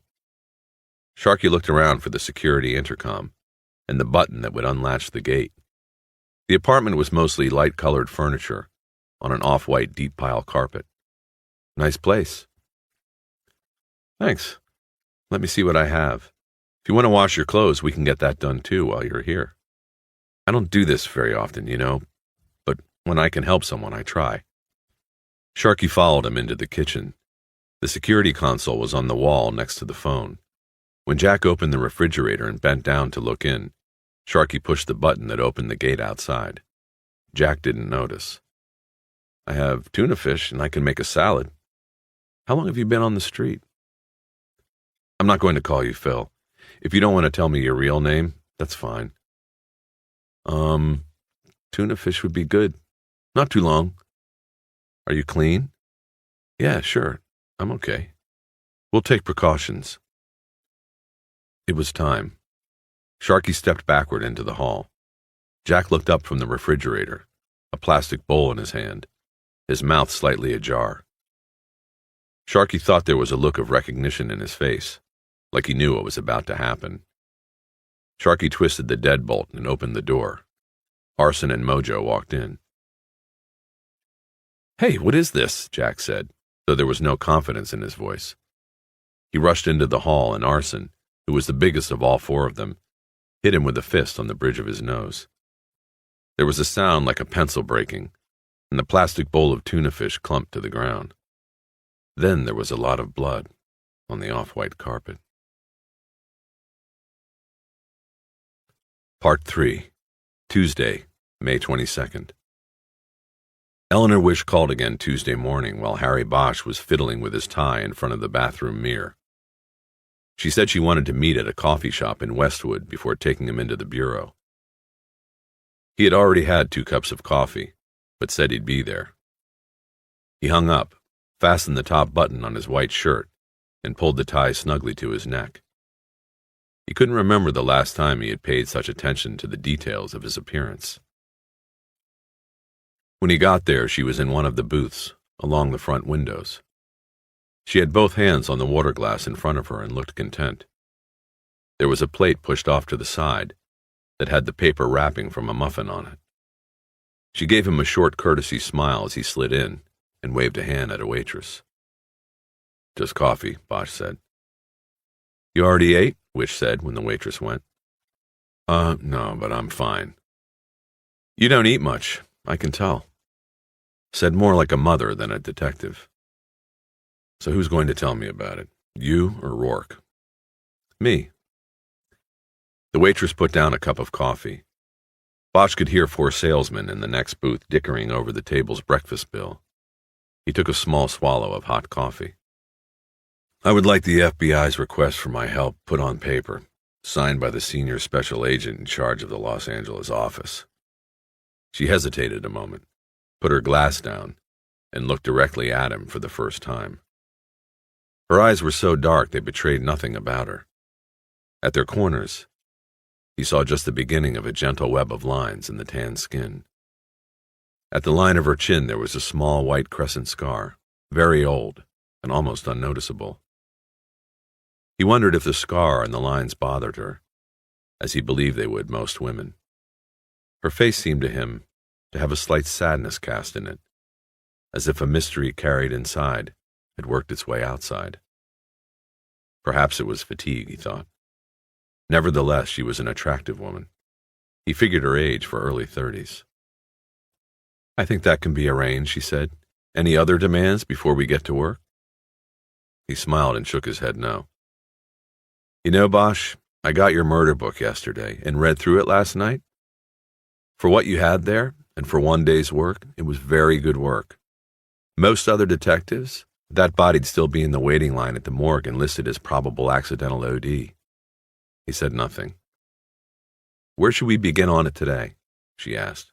Sharky looked around for the security intercom and the button that would unlatch the gate. The apartment was mostly light-colored furniture on an off-white deep-pile carpet. "Nice place." "Thanks. Let me see what I have. If you want to wash your clothes, we can get that done, too, while you're here. I don't do this very often, you know, but when I can help someone, I try." Sharky followed him into the kitchen. The security console was on the wall next to the phone. When Jack opened the refrigerator and bent down to look in, Sharky pushed the button that opened the gate outside. Jack didn't notice. "I have tuna fish and I can make a salad. How long have you been on the street?" "I'm not going to call you Phil. If you don't want to tell me your real name, that's fine." Tuna fish would be good. Not too long." "Are you clean?" "Yeah, sure. I'm okay. We'll take precautions." It was time. Sharky stepped backward into the hall. Jack looked up from the refrigerator, a plastic bowl in his hand, his mouth slightly ajar. Sharky thought there was a look of recognition in his face, like he knew what was about to happen. Sharky twisted the deadbolt and opened the door. Arson and Mojo walked in. "Hey, what is this?" Jack said, though there was no confidence in his voice. He rushed into the hall, and Arson, who was the biggest of all four of them, hit him with a fist on the bridge of his nose. There was a sound like a pencil breaking, and the plastic bowl of tuna fish clumped to the ground. Then there was a lot of blood on the off-white carpet. Part 3, Tuesday, May 22nd. Eleanor Wish called again Tuesday morning while Harry Bosch was fiddling with his tie in front of the bathroom mirror. She said she wanted to meet at a coffee shop in Westwood before taking him into the bureau. He had already had 2 cups of coffee, but said he'd be there. He hung up, fastened the top button on his white shirt, and pulled the tie snugly to his neck. He couldn't remember the last time he had paid such attention to the details of his appearance. When he got there, she was in one of the booths, along the front windows. She had both hands on the water glass in front of her and looked content. There was a plate pushed off to the side that had the paper wrapping from a muffin on it. She gave him a short courtesy smile as he slid in and waved a hand at a waitress. "Just coffee," Bosch said. "You already ate?" Wish said when the waitress went. No, but I'm fine." "You don't eat much, I can tell." Said more like a mother than a detective. "So who's going to tell me about it, you or Rourke?" "Me." The waitress put down a cup of coffee. Bosch could hear 4 salesmen in the next booth dickering over the table's breakfast bill. He took a small swallow of hot coffee. "I would like the FBI's request for my help put on paper, signed by the senior special agent in charge of the Los Angeles office." She hesitated a moment, put her glass down, and looked directly at him for the first time. Her eyes were so dark they betrayed nothing about her. At their corners, he saw just the beginning of a gentle web of lines in the tan skin. At the line of her chin there was a small white crescent scar, very old and almost unnoticeable. He wondered if the scar and the lines bothered her, as he believed they would most women. Her face seemed to him to have a slight sadness cast in it, as if a mystery carried inside had worked its way outside. Perhaps it was fatigue, he thought. Nevertheless, she was an attractive woman. He figured her age for early 30s. "I think that can be arranged," she said. "Any other demands before we get to work?" He smiled and shook his head no. "You know, Bosch, I got your murder book yesterday and read through it last night. For what you had there, and for one day's work, it was very good work. Most other detectives, that body'd still be in the waiting line at the morgue and listed as probable accidental OD." He said nothing. "Where should we begin on it today?" she asked.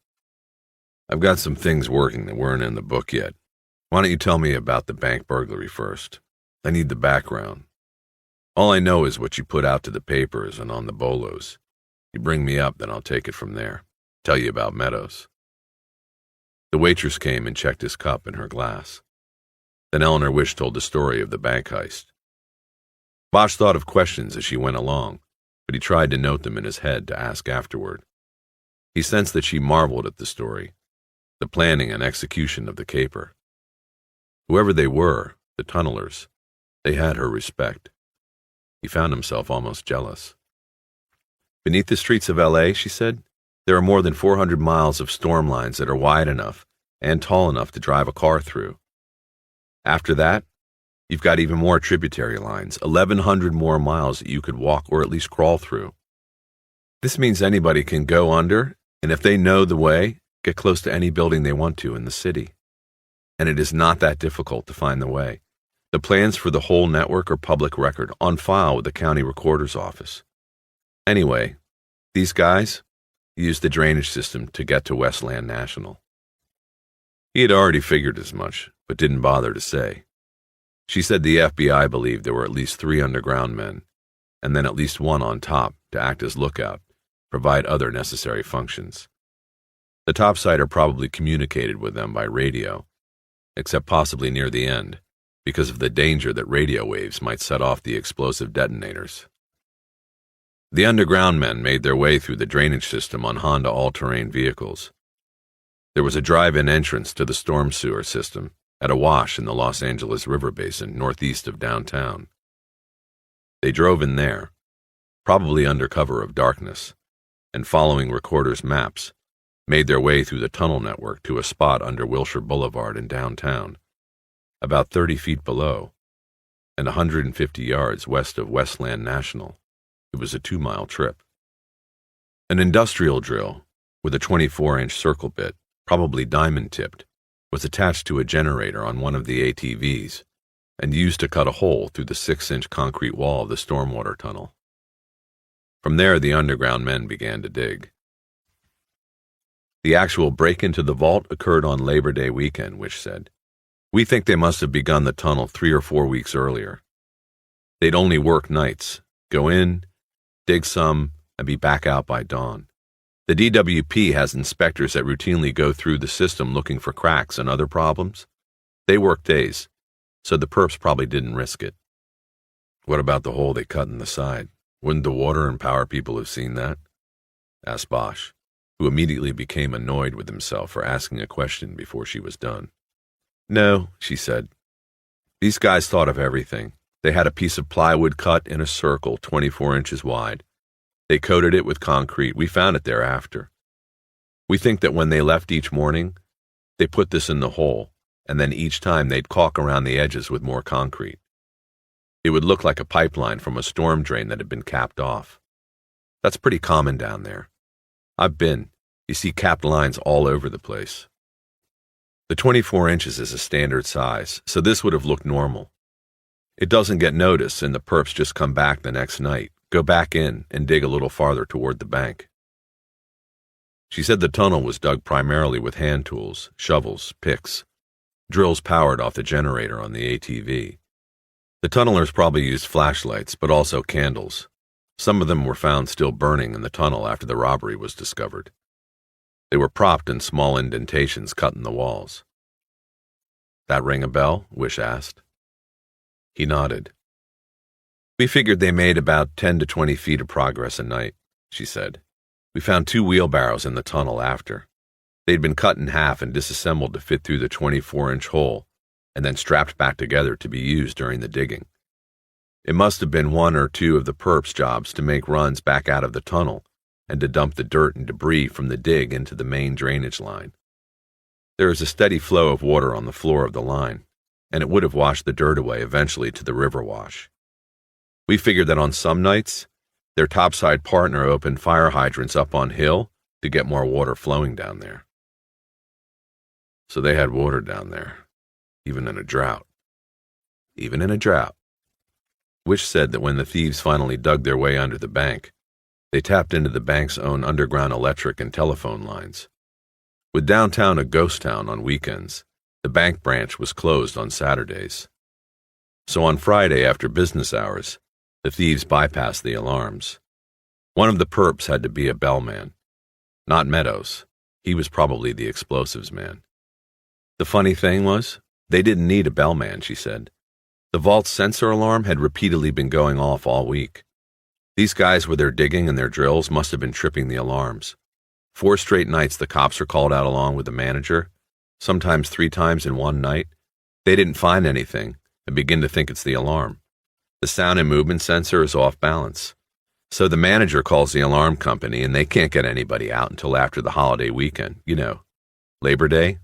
"I've got some things working that weren't in the book yet. Why don't you tell me about the bank burglary first? I need the background. All I know is what you put out to the papers and on the bolos. You bring me up, then I'll take it from there. Tell you about Meadows." The waitress came and checked his cup and her glass. Then Eleanor Wish told the story of the bank heist. Bosch thought of questions as she went along, but he tried to note them in his head to ask afterward. He sensed that she marveled at the story, the planning and execution of the caper. Whoever they were, the tunnelers, they had her respect. He found himself almost jealous. "Beneath the streets of L.A., she said, there are more than 400 miles of storm lines that are wide enough and tall enough to drive a car through. After that, you've got even more tributary lines, 1,100 more miles that you could walk or at least crawl through. This means anybody can go under, and if they know the way, get close to any building they want to in the city. And it is not that difficult to find the way. The plans for the whole network are public record, on file with the county recorder's office. Anyway, these guys used the drainage system to get to Westland National." He had already figured as much, but didn't bother to say. She said the FBI believed there were at least 3 underground men, and then at least 1 on top to act as lookout, provide other necessary functions. The topsider probably communicated with them by radio, except possibly near the end, because of the danger that radio waves might set off the explosive detonators. The underground men made their way through the drainage system on Honda all-terrain vehicles. There was a drive-in entrance to the storm sewer system at a wash in the Los Angeles River Basin northeast of downtown. They drove in there, probably under cover of darkness, and following recorders' maps, made their way through the tunnel network to a spot under Wilshire Boulevard in downtown, about 30 feet below, and 150 yards west of Westland National. It was a 2-mile trip. An industrial drill with a 24-inch circle bit, probably diamond-tipped, was attached to a generator on one of the ATVs and used to cut a hole through the 6-inch concrete wall of the stormwater tunnel. From there, the underground men began to dig. The actual break into the vault occurred on Labor Day weekend, Wish said. We think they must have begun the tunnel 3 or 4 weeks earlier. They'd only work nights, go in, dig some, and be back out by dawn. The DWP has inspectors that routinely go through the system looking for cracks and other problems. They work days, so the perps probably didn't risk it. What about the hole they cut in the side? Wouldn't the water and power people have seen that? Asked Bosch, who immediately became annoyed with himself for asking a question before she was done. No, she said. These guys thought of everything. They had a piece of plywood cut in a circle 24 inches wide. They coated it with concrete. We found it thereafter. We think that when they left each morning, they put this in the hole, and then each time they'd caulk around the edges with more concrete. It would look like a pipeline from a storm drain that had been capped off. That's pretty common down there. I've been. You see capped lines all over the place. The 24 inches is a standard size, so this would have looked normal. It doesn't get noticed, and the perps just come back the next night, go back in, and dig a little farther toward the bank. She said the tunnel was dug primarily with hand tools, shovels, picks, drills powered off the generator on the ATV. The tunnelers probably used flashlights, but also candles. Some of them were found still burning in the tunnel after the robbery was discovered. They were propped in small indentations cut in the walls. That ring a bell? Wish asked. He nodded. We figured they made about 10 to 20 feet of progress a night, she said. We found 2 wheelbarrows in the tunnel after. They'd been cut in half and disassembled to fit through the 24-inch hole, and then strapped back together to be used during the digging. It must have been 1 or 2 of the perps' jobs to make runs back out of the tunnel and to dump the dirt and debris from the dig into the main drainage line. There is a steady flow of water on the floor of the line, and it would have washed the dirt away eventually to the river wash. We figured that on some nights, their topside partner opened fire hydrants up on hill to get more water flowing down there. So they had water down there, even in a drought. Even in a drought. Wish said that when the thieves finally dug their way under the bank, they tapped into the bank's own underground electric and telephone lines. With downtown a ghost town on weekends, the bank branch was closed on Saturdays. So on Friday after business hours, the thieves bypassed the alarms. One of the perps had to be a bellman. Not Meadows. He was probably the explosives man. The funny thing was, they didn't need a bellman, she said. The vault's sensor alarm had repeatedly been going off all week. These guys with their digging and their drills must have been tripping the alarms. 4 straight nights the cops are called out along with the manager, sometimes 3 times in one night. They didn't find anything and begin to think it's the alarm. The sound and movement sensor is off balance. So the manager calls the alarm company and they can't get anybody out until after the holiday weekend, Labor Day.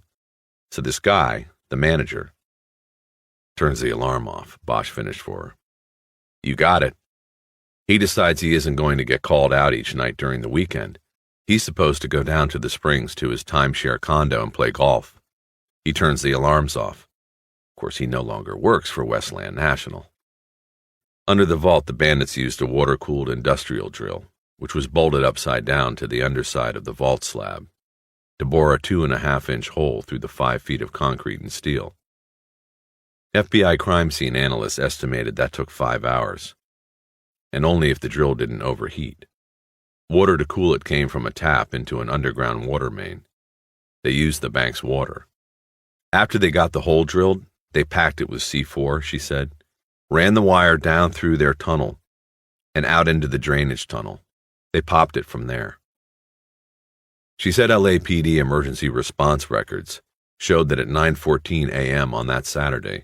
So this guy, the manager, turns the alarm off. Bosch finished for her. You got it. He decides he isn't going to get called out each night during the weekend. He's supposed to go down to the Springs to his timeshare condo and play golf. He turns the alarms off. Of course, he no longer works for Westland National. Under the vault, the bandits used a water-cooled industrial drill, which was bolted upside down to the underside of the vault slab, to bore a 2.5-inch hole through the 5 feet of concrete and steel. FBI crime scene analysts estimated that took 5 hours, and only if the drill didn't overheat. Water to cool it came from a tap into an underground water main. They used the bank's water. After they got the hole drilled, they packed it with C4, she said, ran the wire down through their tunnel and out into the drainage tunnel. They popped it from there. She said LAPD emergency response records showed that at 9:14 a.m. on that Saturday,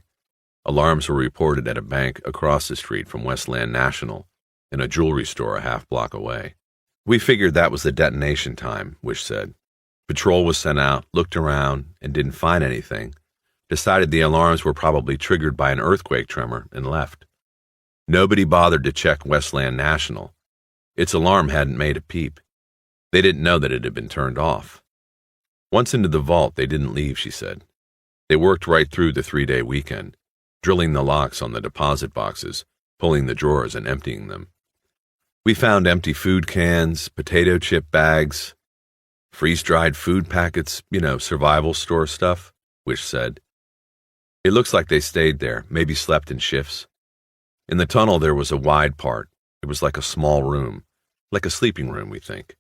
alarms were reported at a bank across the street from Westland National and a jewelry store a half block away. We figured that was the detonation time, Wish said. Patrol was sent out, looked around, and didn't find anything, decided the alarms were probably triggered by an earthquake tremor, and left. Nobody bothered to check Westland National. Its alarm hadn't made a peep. They didn't know that it had been turned off. Once into the vault, they didn't leave, she said. They worked right through the 3-day weekend, drilling the locks on the deposit boxes, pulling the drawers and emptying them. We found empty food cans, potato chip bags, freeze-dried food packets, survival store stuff, Wish said. It looks like they stayed there, maybe slept in shifts. In the tunnel there was a wide part. It was like a small room, like a sleeping room, we think.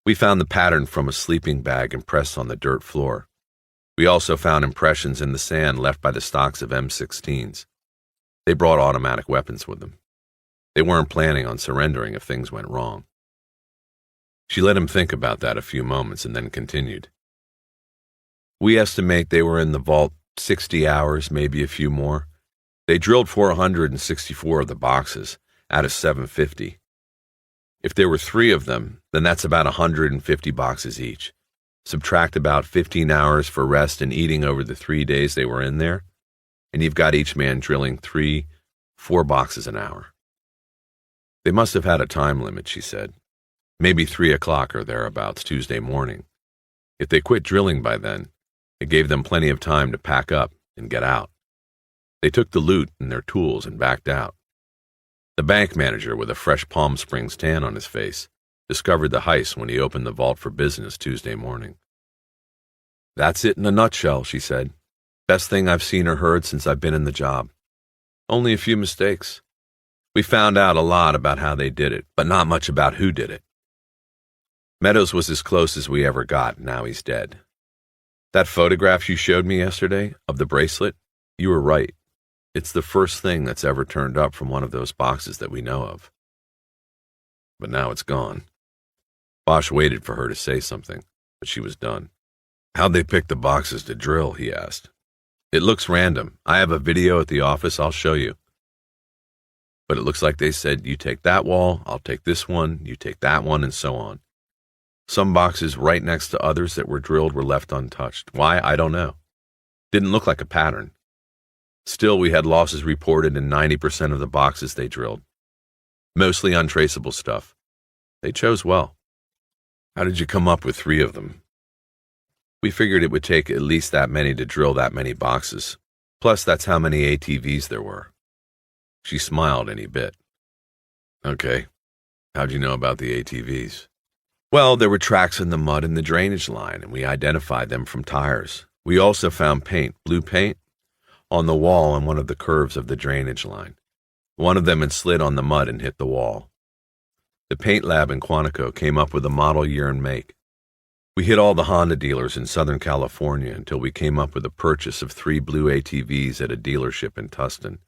We found the pattern from a sleeping bag impressed on the dirt floor. We also found impressions in the sand left by the stocks of M16s. They brought automatic weapons with them. They weren't planning on surrendering if things went wrong. She let him think about that a few moments and then continued. We estimate they were in the vault 60 hours, maybe a few more. They drilled 464 of the boxes out of 750. If there were 3 of them, then that's about 150 boxes each. Subtract about 15 hours for rest and eating over the 3 days they were in there, and you've got each man drilling 3-4 boxes an hour. They must have had a time limit, she said. Maybe 3 o'clock or thereabouts Tuesday morning. If they quit drilling by then, it gave them plenty of time to pack up and get out. They took the loot and their tools and backed out. The bank manager, with a fresh Palm Springs tan on his face, discovered the heist when he opened the vault for business Tuesday morning. That's it in a nutshell, she said. Best thing I've seen or heard since I've been in the job. Only a few mistakes. We found out a lot about how they did it, but not much about who did it. Meadows was as close as we ever got, now he's dead. That photograph you showed me yesterday, of the bracelet, you were right. It's the first thing that's ever turned up from one of those boxes that we know of. But now it's gone. Bosch waited for her to say something, but she was done. How'd they pick the boxes to drill, he asked. It looks random. I have a video at the office, I'll show you. But it looks like they said, you take that wall, I'll take this one, you take that one, and so on. Some boxes right next to others that were drilled were left untouched. Why, I don't know. Didn't look like a pattern. Still, we had losses reported in 90% of the boxes they drilled. Mostly untraceable stuff. They chose well. How did you come up with 3 of them? We figured it would take at least that many to drill that many boxes. Plus, that's how many ATVs there were. She smiled and he bit. Okay. How'd you know about the ATVs? Well, there were tracks in the mud in the drainage line, and we identified them from tires. We also found paint, blue paint, on the wall on one of the curves of the drainage line. One of them had slid on the mud and hit the wall. The paint lab in Quantico came up with a model year and make. We hit all the Honda dealers in Southern California until we came up with a purchase of 3 blue ATVs at a dealership in Tustin,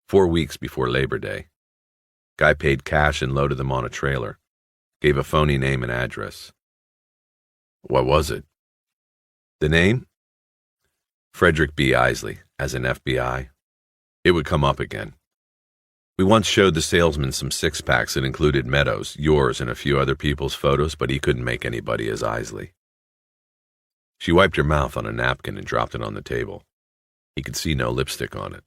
4 weeks before Labor Day. Guy paid cash and loaded them on a trailer. Gave a phony name and address. What was it? The name? Frederick B. Isley, as in FBI. It would come up again. We once showed the salesman some 6-packs that included Meadows, yours, and a few other people's photos, but he couldn't make anybody as Isley. She wiped her mouth on a napkin and dropped it on the table. He could see no lipstick on it.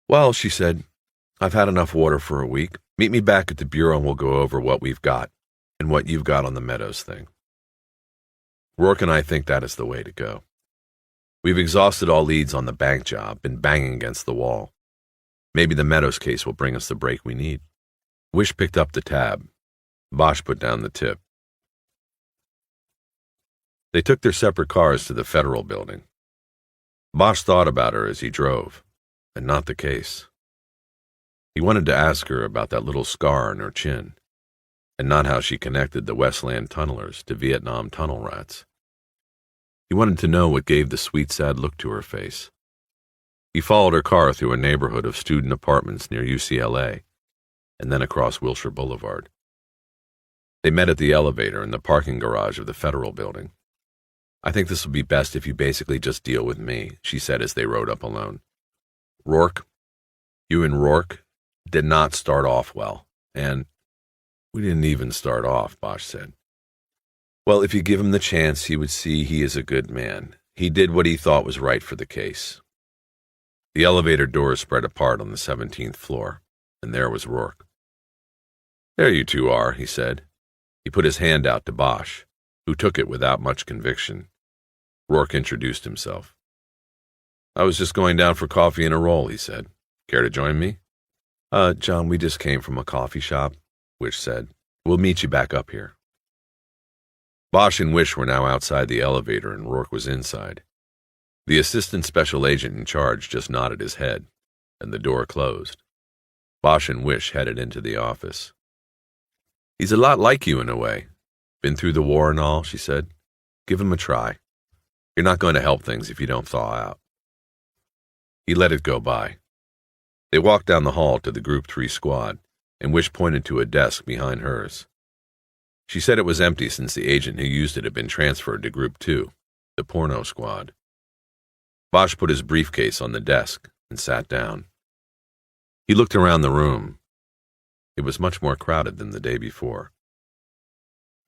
Well, she said, I've had enough water for a week. Meet me back at the bureau and we'll go over what we've got and what you've got on the Meadows thing. Rourke and I think that is the way to go. We've exhausted all leads on the bank job, been banging against the wall. Maybe the Meadows case will bring us the break we need. Wish picked up the tab. Bosch put down the tip. They took their separate cars to the Federal Building. Bosch thought about her as he drove, and not the case. He wanted to ask her about that little scar on her chin, and not how she connected the Westland tunnelers to Vietnam tunnel rats. He wanted to know what gave the sweet, sad look to her face. He followed her car through a neighborhood of student apartments near UCLA, and then across Wilshire Boulevard. They met at the elevator in the parking garage of the Federal Building. I think this will be best if you basically just deal with me, she said as they rode up alone. Rourke, you and Rourke did not start off well, and we didn't even start off, Bosch said. Well, if you give him the chance, he would see he is a good man. He did what he thought was right for the case. The elevator doors spread apart on the 17th floor, and there was Rourke. "There you two are," he said. He put his hand out to Bosch, who took it without much conviction. Rourke introduced himself. "I was just going down for coffee and a roll," he said. "Care to join me?" John, we just came from a coffee shop," Wish said. "We'll meet you back up here." Bosch and Wish were now outside the elevator and Rourke was inside. The assistant special agent in charge just nodded his head, and the door closed. Bosch and Wish headed into the office. "He's a lot like you in a way. Been through the war and all," she said. "Give him a try. You're not going to help things if you don't thaw out." He let it go by. They walked down the hall to the Group 3 squad, and Wish pointed to a desk behind hers. She said it was empty since the agent who used it had been transferred to Group 2, the porno squad. Bosch put his briefcase on the desk and sat down. He looked around the room. It was much more crowded than the day before.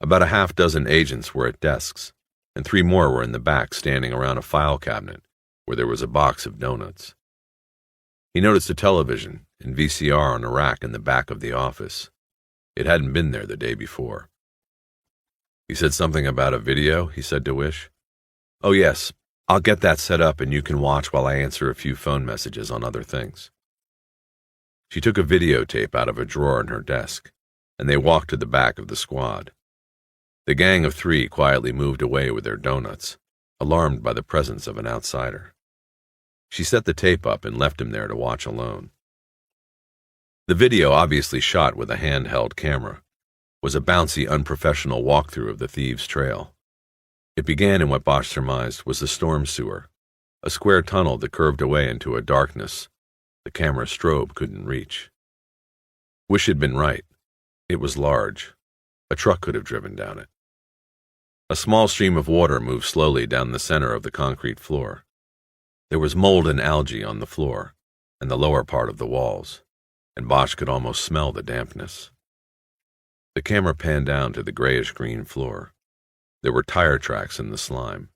About a half-dozen agents were at desks, and 3 more were in the back standing around a file cabinet where there was a box of donuts. He noticed a television and VCR on a rack in the back of the office. It hadn't been there the day before. "He said something about a video," he said to Wish. "Oh yes, I'll get that set up and you can watch while I answer a few phone messages on other things." She took a videotape out of a drawer in her desk, and they walked to the back of the squad. The gang of 3 quietly moved away with their donuts, alarmed by the presence of an outsider. She set the tape up and left him there to watch alone. The video, obviously shot with a handheld camera, was a bouncy, unprofessional walkthrough of the thieves' trail. It began in what Bosch surmised was the storm sewer, a square tunnel that curved away into a darkness the camera's strobe couldn't reach. Wish had been right. It was large. A truck could have driven down it. A small stream of water moved slowly down the center of the concrete floor. There was mold and algae on the floor and the lower part of the walls, and Bosch could almost smell the dampness. The camera panned down to the grayish-green floor. There were tire tracks in the slime.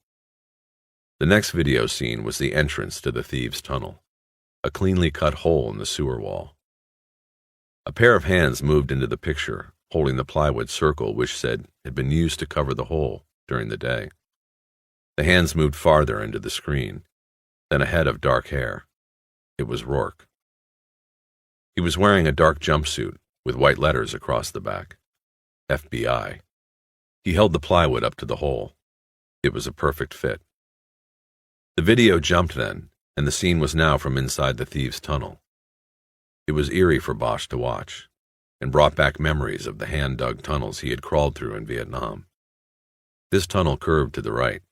The next video scene was the entrance to the thieves' tunnel, a cleanly cut hole in the sewer wall. A pair of hands moved into the picture, holding the plywood circle Wish said had been used to cover the hole during the day. The hands moved farther into the screen, then a head of dark hair. It was Rourke. He was wearing a dark jumpsuit with white letters across the back. FBI. He held the plywood up to the hole. It was a perfect fit. The video jumped then, and the scene was now from inside the thieves' tunnel. It was eerie for Bosch to watch, and brought back memories of the hand-dug tunnels he had crawled through in Vietnam. This tunnel curved to the right.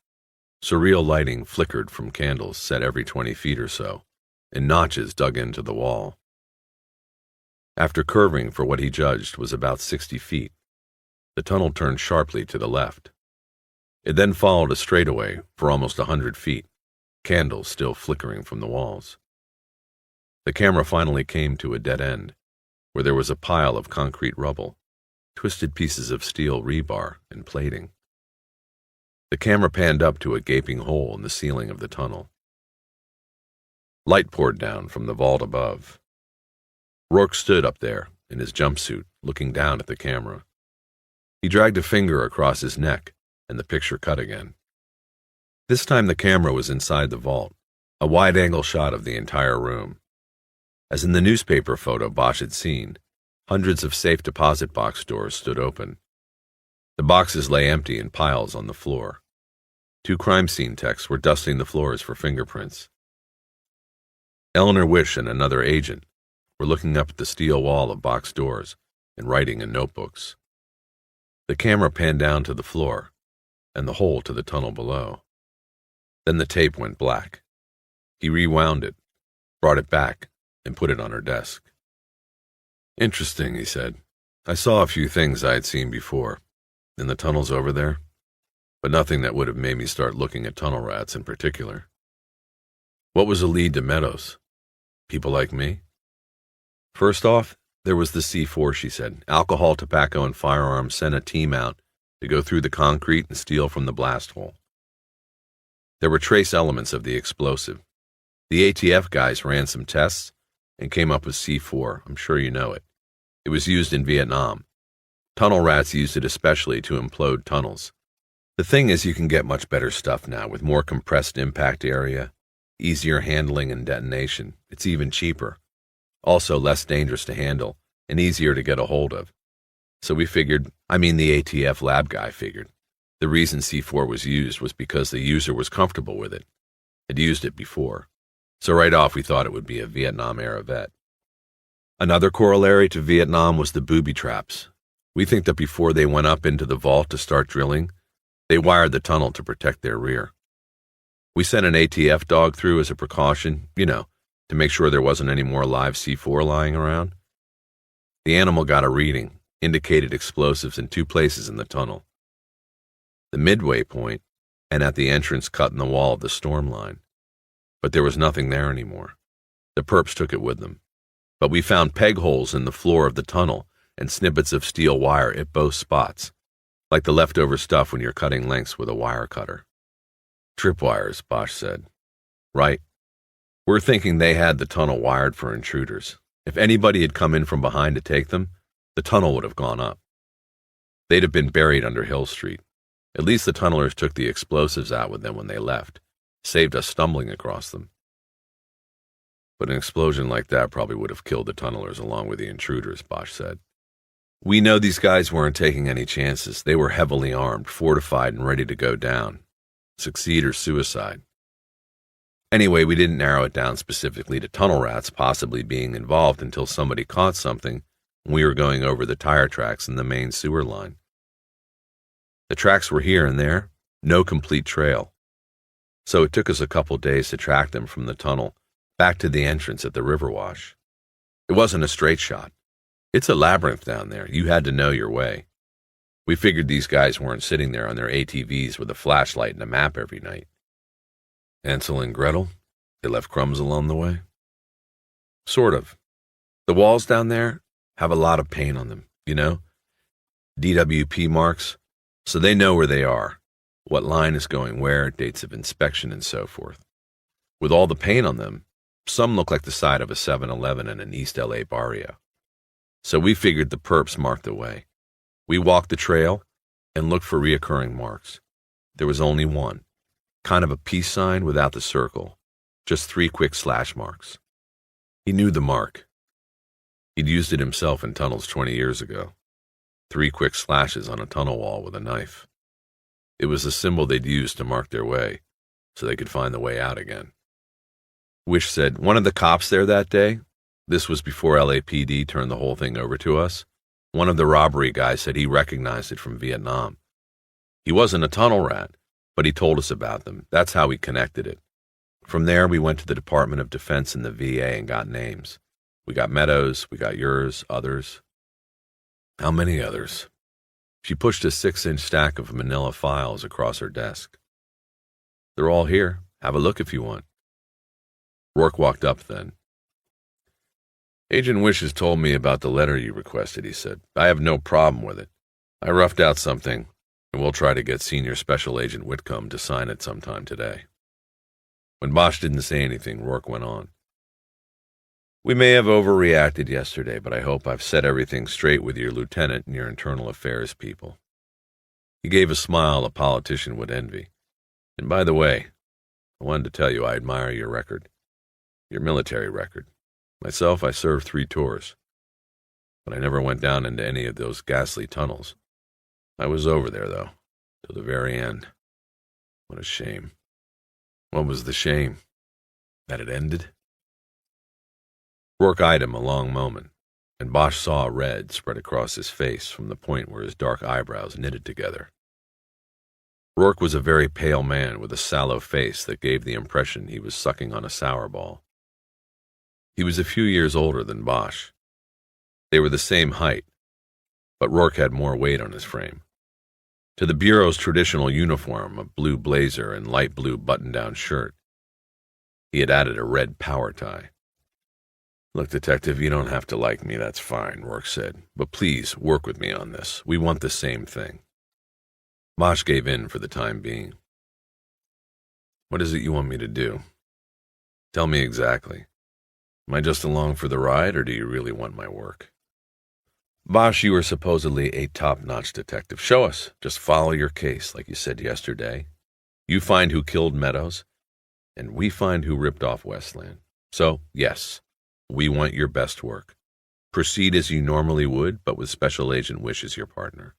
Surreal lighting flickered from candles set every 20 feet or so, and notches dug into the wall. After curving for what he judged was about 60 feet, the tunnel turned sharply to the left. It then followed a straightaway for almost 100 feet, candles still flickering from the walls. The camera finally came to a dead end, where there was a pile of concrete rubble, twisted pieces of steel rebar and plating. The camera panned up to a gaping hole in the ceiling of the tunnel. Light poured down from the vault above. Rourke stood up there in his jumpsuit, looking down at the camera. He dragged a finger across his neck, and the picture cut again. This time the camera was inside the vault, a wide-angle shot of the entire room. As in the newspaper photo Bosch had seen, hundreds of safe deposit box doors stood open. The boxes lay empty in piles on the floor. 2 crime scene techs were dusting the floors for fingerprints. Eleanor Wish and another agent were looking up at the steel wall of box doors and writing in notebooks. The camera panned down to the floor and the hole to the tunnel below. Then the tape went black. He rewound it, brought it back, and put it on her desk. "Interesting," he said. "I saw a few things I had seen before, in the tunnels over there, but nothing that would have made me start looking at tunnel rats in particular. What was a lead to Meadows? People like me?" "First off, there was the C4," she said. "Alcohol, tobacco, and firearms sent a team out to go through the concrete and steal from the blast hole. There were trace elements of the explosive. The ATF guys ran some tests and came up with C4. I'm sure you know it. It was used in Vietnam. Tunnel rats used it especially to implode tunnels. The thing is, you can get much better stuff now with more compressed impact area, easier handling and detonation. It's even cheaper. Also less dangerous to handle and easier to get a hold of. So we figured, the ATF lab guy figured, the reason C4 was used was because the user was comfortable with it. Had used it before. So right off we thought it would be a Vietnam-era vet. Another corollary to Vietnam was the booby traps. We think that before they went up into the vault to start drilling, they wired the tunnel to protect their rear. We sent an ATF dog through as a precaution, to make sure there wasn't any more live C4 lying around. The animal got a reading, indicated explosives in 2 places in the tunnel. The midway point, and at the entrance cut in the wall of the storm line. But there was nothing there anymore. The perps took it with them. But we found peg holes in the floor of the tunnel and snippets of steel wire at both spots, like the leftover stuff when you're cutting lengths with a wire cutter. Tripwires, Bosch said. Right. We're thinking they had the tunnel wired for intruders. If anybody had come in from behind to take them, the tunnel would have gone up. They'd have been buried under Hill Street. At least the tunnelers took the explosives out with them when they left, saved us stumbling across them. But an explosion like that probably would have killed the tunnelers along with the intruders, Bosch said. We know these guys weren't taking any chances. They were heavily armed, fortified, and ready to go down. Succeed or suicide. Anyway, we didn't narrow it down specifically to tunnel rats possibly being involved until somebody caught something when we were going over the tire tracks in the main sewer line. The tracks were here and there, no complete trail. So it took us a couple days to track them from the tunnel back to the entrance at the river wash. It wasn't a straight shot. It's a labyrinth down there. You had to know your way. We figured these guys weren't sitting there on their ATVs with a flashlight and a map every night. Hansel and Gretel? They left crumbs along the way? Sort of. The walls down there have a lot of paint on them, DWP marks, so they know where they are, what line is going where, dates of inspection, and so forth. With all the paint on them, some look like the side of a 7-Eleven in an East LA barrio. So we figured the perps marked the way. We walked the trail and looked for reoccurring marks. There was only one, kind of a peace sign without the circle, just 3 quick slash marks. He knew the mark. He'd used it himself in tunnels 20 years ago. 3 quick slashes on a tunnel wall with a knife. It was the symbol they'd used to mark their way, so they could find the way out again. Wish said, one of the cops there that day, this was before LAPD turned the whole thing over to us, one of the robbery guys said he recognized it from Vietnam. He wasn't a tunnel rat, but he told us about them. That's how we connected it. From there, we went to the Department of Defense and the VA and got names. We got Meadows, we got yours, others. How many others? She pushed a 6-inch stack of manila files across her desk. They're all here. Have a look if you want. Rourke walked up then. Agent Wish has told me about the letter you requested, he said. I have no problem with it. I roughed out something, and we'll try to get Senior Special Agent Whitcomb to sign it sometime today. When Bosch didn't say anything, Rourke went on. We may have overreacted yesterday, but I hope I've set everything straight with your lieutenant and your internal affairs people. He gave a smile a politician would envy. And by the way, I wanted to tell you I admire your record. Your military record. Myself, I served 3 tours. But I never went down into any of those ghastly tunnels. I was over there, though, till the very end. What a shame. What was the shame? That it ended? Rourke eyed him a long moment, and Bosch saw a red spread across his face from the point where his dark eyebrows knitted together. Rourke was a very pale man with a sallow face that gave the impression he was sucking on a sour ball. He was a few years older than Bosch. They were the same height, but Rourke had more weight on his frame. To the Bureau's traditional uniform of blue blazer and light blue button-down shirt, he had added a red power tie. Look, Detective, you don't have to like me, that's fine, Rourke said. But please, work with me on this. We want the same thing. Bosch gave in for the time being. What is it you want me to do? Tell me exactly. Am I just along for the ride, or do you really want my work? Bosch, you are supposedly a top-notch detective. Show us. Just follow your case, like you said yesterday. You find who killed Meadows, and we find who ripped off Westland. So, yes, we want your best work. Proceed as you normally would, but with Special Agent Wish as your partner.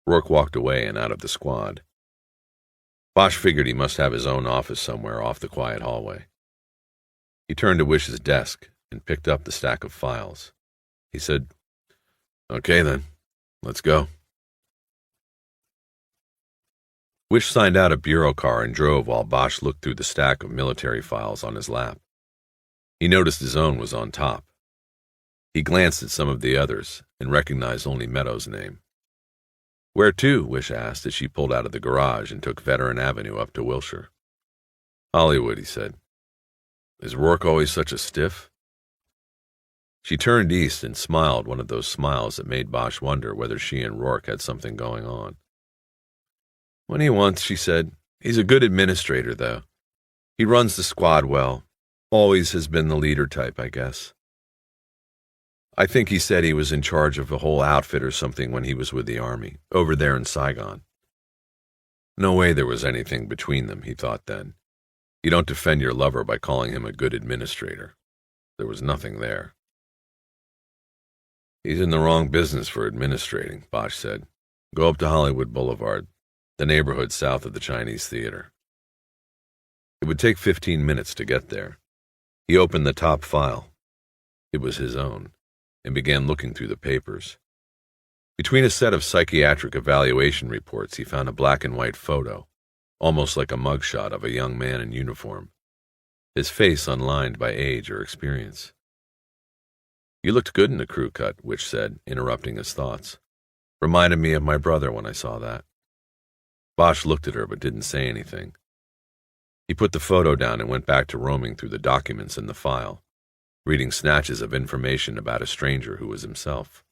Rourke walked away and out of the squad. Bosch figured he must have his own office somewhere off the quiet hallway. He turned to Wish's desk and picked up the stack of files. He said, "Okay then, let's go." Wish signed out a bureau car and drove while Bosch looked through the stack of military files on his lap. He noticed his own was on top. He glanced at some of the others and recognized only Meadows' name. "Where to?" Wish asked as she pulled out of the garage and took Veteran Avenue up to Wilshire. "Hollywood," he said. "Is Rourke always such a stiff?" She turned east and smiled one of those smiles that made Bosch wonder whether she and Rourke had something going on. "When he wants," she said. "He's a good administrator, though. He runs the squad well. Always has been the leader type, I guess. I think he said he was in charge of a whole outfit or something when he was with the Army, over there in Saigon. No way there was anything between them, he thought then. You don't defend your lover by calling him a good administrator. There was nothing there." "He's in the wrong business for administrating," Bosch said. "Go up to Hollywood Boulevard, the neighborhood south of the Chinese Theater." It would take 15 minutes to get there. He opened the top file. It was his own, and began looking through the papers. Between a set of psychiatric evaluation reports, he found a black and white photo, almost like a mugshot of a young man in uniform, his face unlined by age or experience. "You looked good in the crew cut," Wish said, interrupting his thoughts. "Reminded me of my brother when I saw that." Bosch looked at her but didn't say anything. He put the photo down and went back to roaming through the documents in the file, reading snatches of information about a stranger who was himself.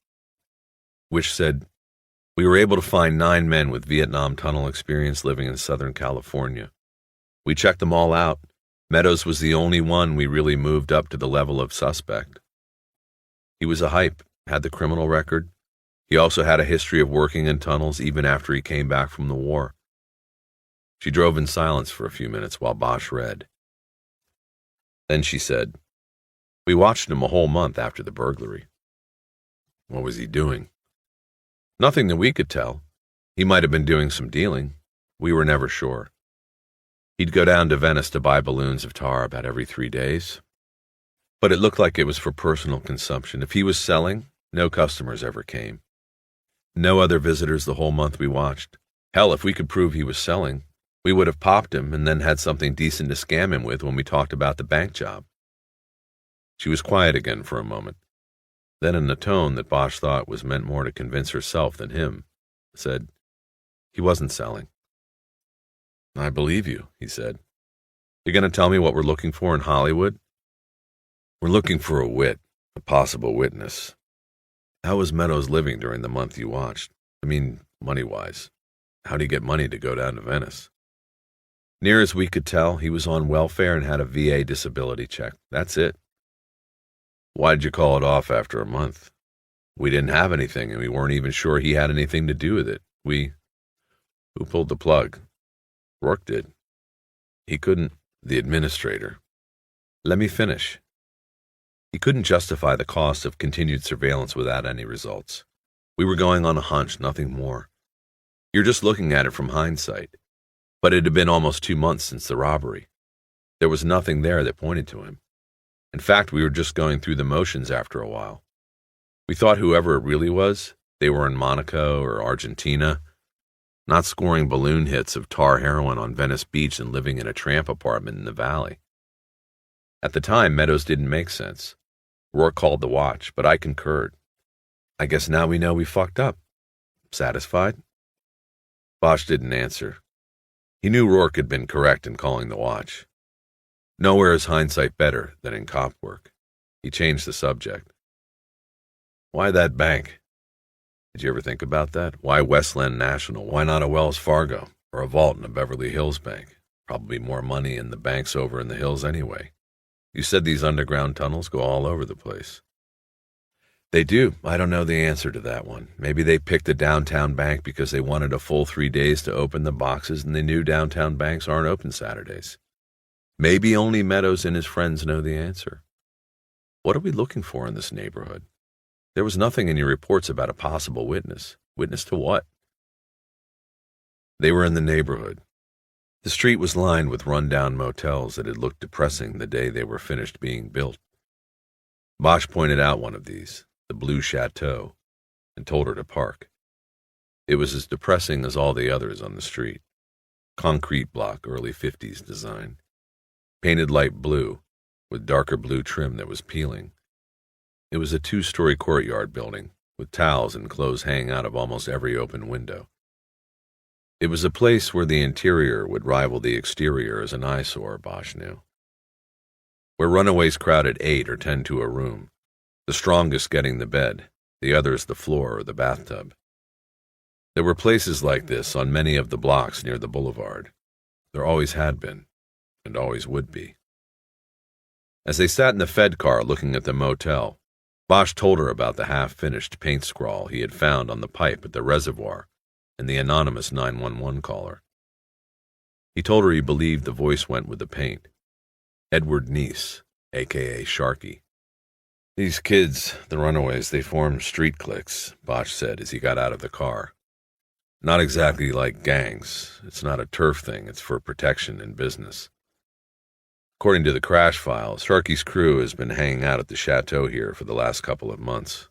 Wish said, "We were able to find 9 men with Vietnam tunnel experience living in Southern California. We checked them all out. Meadows was the only one we really moved up to the level of suspect. He was a hype, had the criminal record. He also had a history of working in tunnels even after he came back from the war." She drove in silence for a few minutes while Bosch read. Then she said, "We watched him a whole month after the burglary." "What was he doing?" "Nothing that we could tell. He might have been doing some dealing. We were never sure. He'd go down to Venice to buy balloons of tar about every 3 days. But it looked like it was for personal consumption. If he was selling, no customers ever came. No other visitors the whole month we watched. Hell, if we could prove he was selling, we would have popped him and then had something decent to scam him with when we talked about the bank job." She was quiet again for a moment. Then, in a tone that Bosch thought was meant more to convince herself than him, said, "He wasn't selling." "I believe you," he said. "You're going to tell me what we're looking for in Hollywood?" "We're looking for a wit, a possible witness. How was Meadows living during the month you watched? I mean, money-wise. How'd he get money to go down to Venice?" "Near as we could tell, he was on welfare and had a VA disability check. That's it." "Why'd you call it off after a month?" "We didn't have anything, and we weren't even sure he had anything to do with it. Who pulled the plug?" "Rourke did." "He couldn't—" "The administrator." "Let me finish." He couldn't justify the cost of continued surveillance without any results. We were going on a hunch, nothing more. You're just looking at it from hindsight. But it had been almost 2 months since the robbery. There was nothing there that pointed to him. In fact, we were just going through the motions after a while. We thought whoever it really was, they were in Monaco or Argentina, not scoring balloon hits of tar heroin on Venice Beach and living in a tramp apartment in the valley. At the time, Meadows didn't make sense. Rourke called the watch, but I concurred. I guess now we know we fucked up. Satisfied? Bosch didn't answer. He knew Rourke had been correct in calling the watch. Nowhere is hindsight better than in cop work. He changed the subject. Why that bank? Did you ever think about that? Why Westland National? Why not a Wells Fargo or a vault in a Beverly Hills bank? Probably more money in the banks over in the hills anyway. You said these underground tunnels go all over the place. They do. I don't know the answer to that one. Maybe they picked the downtown bank because they wanted a full 3 days to open the boxes and they knew downtown banks aren't open Saturdays. Maybe only Meadows and his friends know the answer. What are we looking for in this neighborhood? There was nothing in your reports about a possible witness. Witness to what? They were in the neighborhood. The street was lined with run-down motels that had looked depressing the day they were finished being built. Bosch pointed out one of these, the Blue Chateau, and told her to park. It was as depressing as all the others on the street. Concrete block, early 50s design. Painted light blue, with darker blue trim that was peeling. It was a 2-story courtyard building, with towels and clothes hanging out of almost every open window. It was a place where the interior would rival the exterior as an eyesore, Bosch knew. Where runaways crowded 8 or 10 to a room, the strongest getting the bed, the others the floor or the bathtub. There were places like this on many of the blocks near the boulevard. There always had been, and always would be. As they sat in the Fed car looking at the motel, Bosch told her about the half-finished paint scrawl he had found on the pipe at the reservoir and the anonymous 911 caller. He told her he believed the voice went with the paint. Edward Neese, a.k.a. Sharky. These kids, the runaways, they form street cliques, Bosch said as he got out of the car. Not exactly like gangs. It's not a turf thing. It's for protection and business. According to the crash files, Sharky's crew has been hanging out at the chateau here for the last couple of months.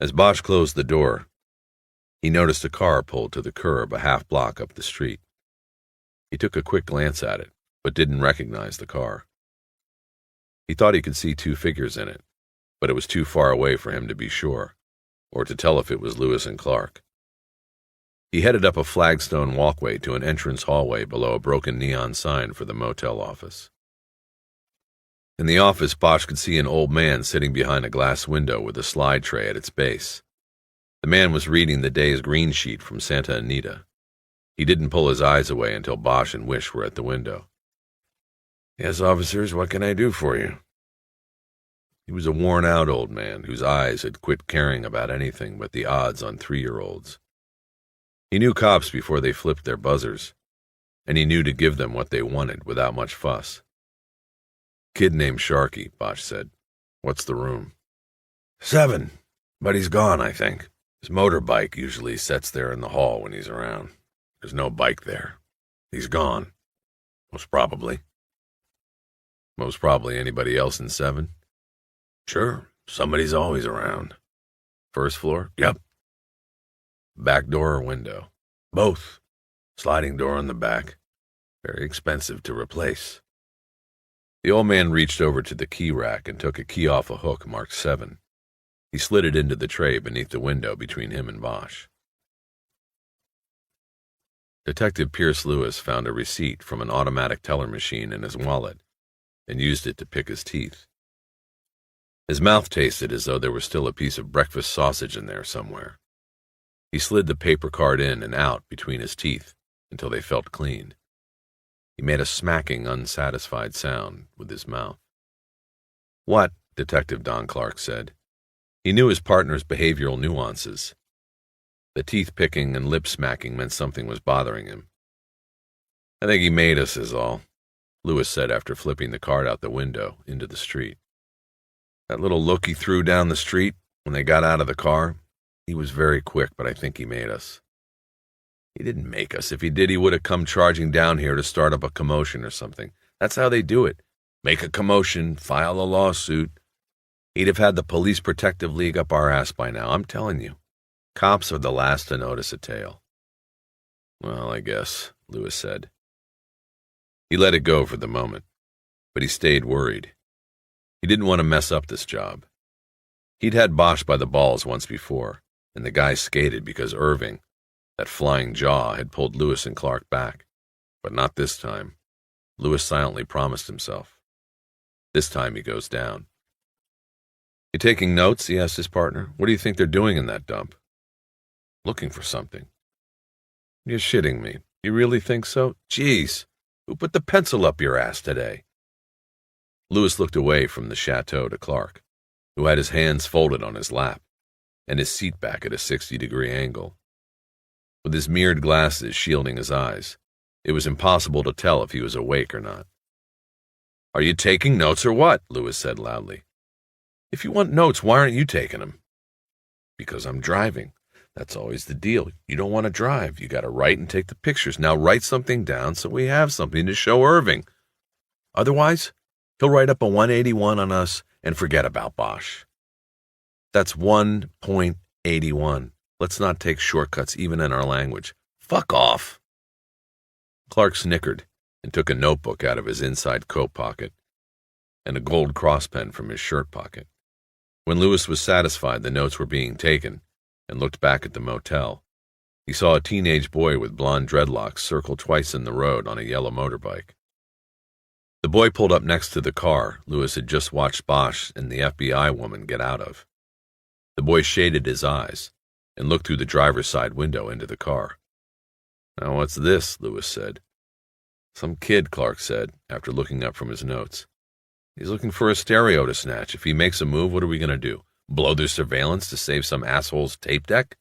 As Bosch closed the door, he noticed a car pulled to the curb a half block up the street. He took a quick glance at it, but didn't recognize the car. He thought he could see 2 figures in it, but it was too far away for him to be sure, or to tell if it was Lewis and Clark. He headed up a flagstone walkway to an entrance hallway below a broken neon sign for the motel office. In the office, Bosch could see an old man sitting behind a glass window with a slide tray at its base. The man was reading the day's green sheet from Santa Anita. He didn't pull his eyes away until Bosch and Wish were at the window. "Yes, officers, what can I do for you?" He was a worn-out old man whose eyes had quit caring about anything but the odds on 3-year-olds. He knew cops before they flipped their buzzers, and he knew to give them what they wanted without much fuss. "Kid named Sharky," Bosch said. "What's the room?" 7, but he's gone, I think. His motorbike usually sits there in the hall when he's around. There's no bike there. He's gone. Most probably. Most probably anybody else in 7? Sure, somebody's always around. First floor? Yep. Back door or window? Both. Sliding door on the back. Very expensive to replace. The old man reached over to the key rack and took a key off a hook marked 7. He slid it into the tray beneath the window between him and Bosch. Detective Pierce Lewis found a receipt from an automatic teller machine in his wallet and used it to pick his teeth. His mouth tasted as though there was still a piece of breakfast sausage in there somewhere. He slid the paper card in and out between his teeth until they felt clean. He made a smacking, unsatisfied sound with his mouth. "What?" Detective Don Clark said. He knew his partner's behavioral nuances. The teeth-picking and lip-smacking meant something was bothering him. "I think he made us, is all," Lewis said after flipping the card out the window into the street. "That little look he threw down the street when they got out of the car, he was very quick, but I think he made us." "He didn't make us. If he did, he would have come charging down here to start up a commotion or something. That's how they do it. Make a commotion, file a lawsuit. He'd have had the Police Protective League up our ass by now, I'm telling you. Cops are the last to notice a tale." "Well, I guess," Lewis said. He let it go for the moment, but he stayed worried. He didn't want to mess up this job. He'd had Bosch by the balls once before, and the guy skated because Irving, that flying jaw, had pulled Lewis and Clark back. But not this time. Lewis silently promised himself. This time he goes down. You taking notes? He asked his partner. What do you think they're doing in that dump? Looking for something. You're shitting me. You really think so? Jeez, who put the pencil up your ass today? Lewis looked away from the chateau to Clark, who had his hands folded on his lap and his seat back at a 60-degree angle. With his mirrored glasses shielding his eyes, it was impossible to tell if he was awake or not. Are you taking notes or what? Lewis said loudly. If you want notes, why aren't you taking them? Because I'm driving. That's always the deal. You don't want to drive. You got to write and take the pictures. Now write something down so we have something to show Irving. Otherwise, he'll write up a 181 on us and forget about Bosch. That's 1.81. Let's not take shortcuts even in our language. Fuck off. Clark snickered and took a notebook out of his inside coat pocket and a gold cross pen from his shirt pocket. When Lewis was satisfied the notes were being taken and looked back at the motel, he saw a teenage boy with blonde dreadlocks circle twice in the road on a yellow motorbike. The boy pulled up next to the car Lewis had just watched Bosch and the FBI woman get out of. The boy shaded his eyes and looked through the driver's side window into the car. Now what's this? Lewis said. Some kid, Clark said, after looking up from his notes. He's looking for a stereo to snatch. If he makes a move, what are we going to do? Blow their surveillance to save some asshole's tape deck?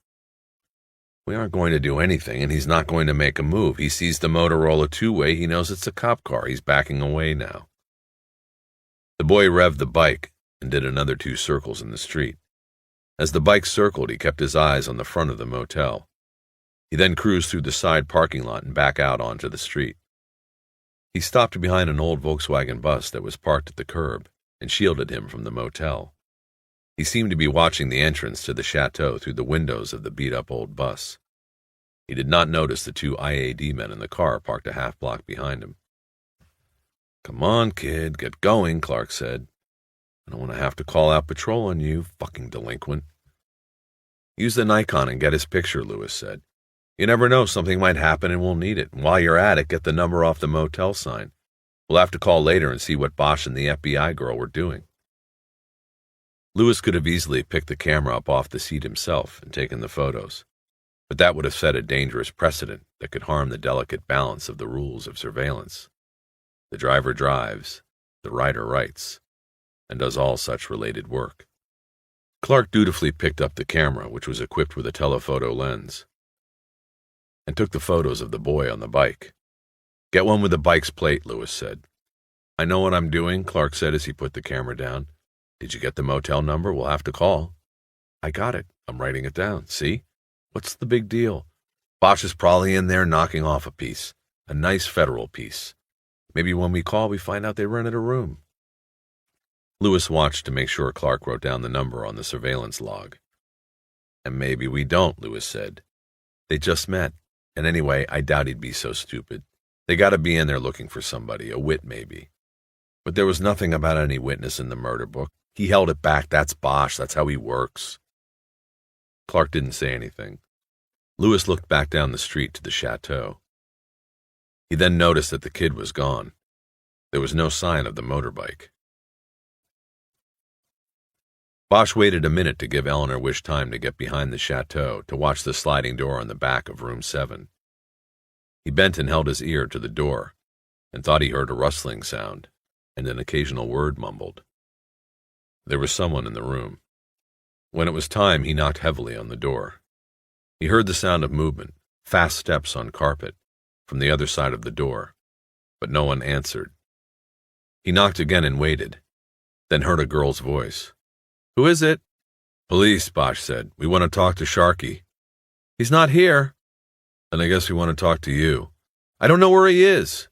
We aren't going to do anything, and he's not going to make a move. He sees the Motorola two-way. He knows it's a cop car. He's backing away now. The boy revved the bike and did another 2 circles in the street. As the bike circled, he kept his eyes on the front of the motel. He then cruised through the side parking lot and back out onto the street. He stopped behind an old Volkswagen bus that was parked at the curb and shielded him from the motel. He seemed to be watching the entrance to the chateau through the windows of the beat-up old bus. He did not notice the 2 IAD men in the car parked a half block behind him. Come on, kid, get going, Clark said. I don't want to have to call out patrol on you, fucking delinquent. Use the Nikon and get his picture, Lewis said. You never know, something might happen and we'll need it. And while you're at it, get the number off the motel sign. We'll have to call later and see what Bosch and the FBI girl were doing. Lewis could have easily picked the camera up off the seat himself and taken the photos, but that would have set a dangerous precedent that could harm the delicate balance of the rules of surveillance. The driver drives, the writer writes, and does all such related work. Clark dutifully picked up the camera, which was equipped with a telephoto lens, and took the photos of the boy on the bike. Get one with the bike's plate, Lewis said. I know what I'm doing, Clark said as he put the camera down. Did you get the motel number? We'll have to call. I got it. I'm writing it down. See? What's the big deal? Bosch is probably in there knocking off a piece. A nice federal piece. Maybe when we call, we find out they rented a room. Lewis watched to make sure Clark wrote down the number on the surveillance log. And maybe we don't, Lewis said. They just met. And anyway, I doubt he'd be so stupid. They got to be in there looking for somebody, a wit maybe. But there was nothing about any witness in the murder book. He held it back. That's Bosch. That's how he works. Clark didn't say anything. Lewis looked back down the street to the chateau. He then noticed that the kid was gone. There was no sign of the motorbike. Bosch waited a minute to give Eleanor Wish time to get behind the chateau to watch the sliding door on the back of room 7. He bent and held his ear to the door and thought he heard a rustling sound and an occasional word mumbled. There was someone in the room. When it was time, he knocked heavily on the door. He heard the sound of movement, fast steps on carpet, from the other side of the door, but no one answered. He knocked again and waited, then heard a girl's voice. Who is it? Police, Bosch said. We want to talk to Sharkey. He's not here. Then I guess we want to talk to you. I don't know where he is.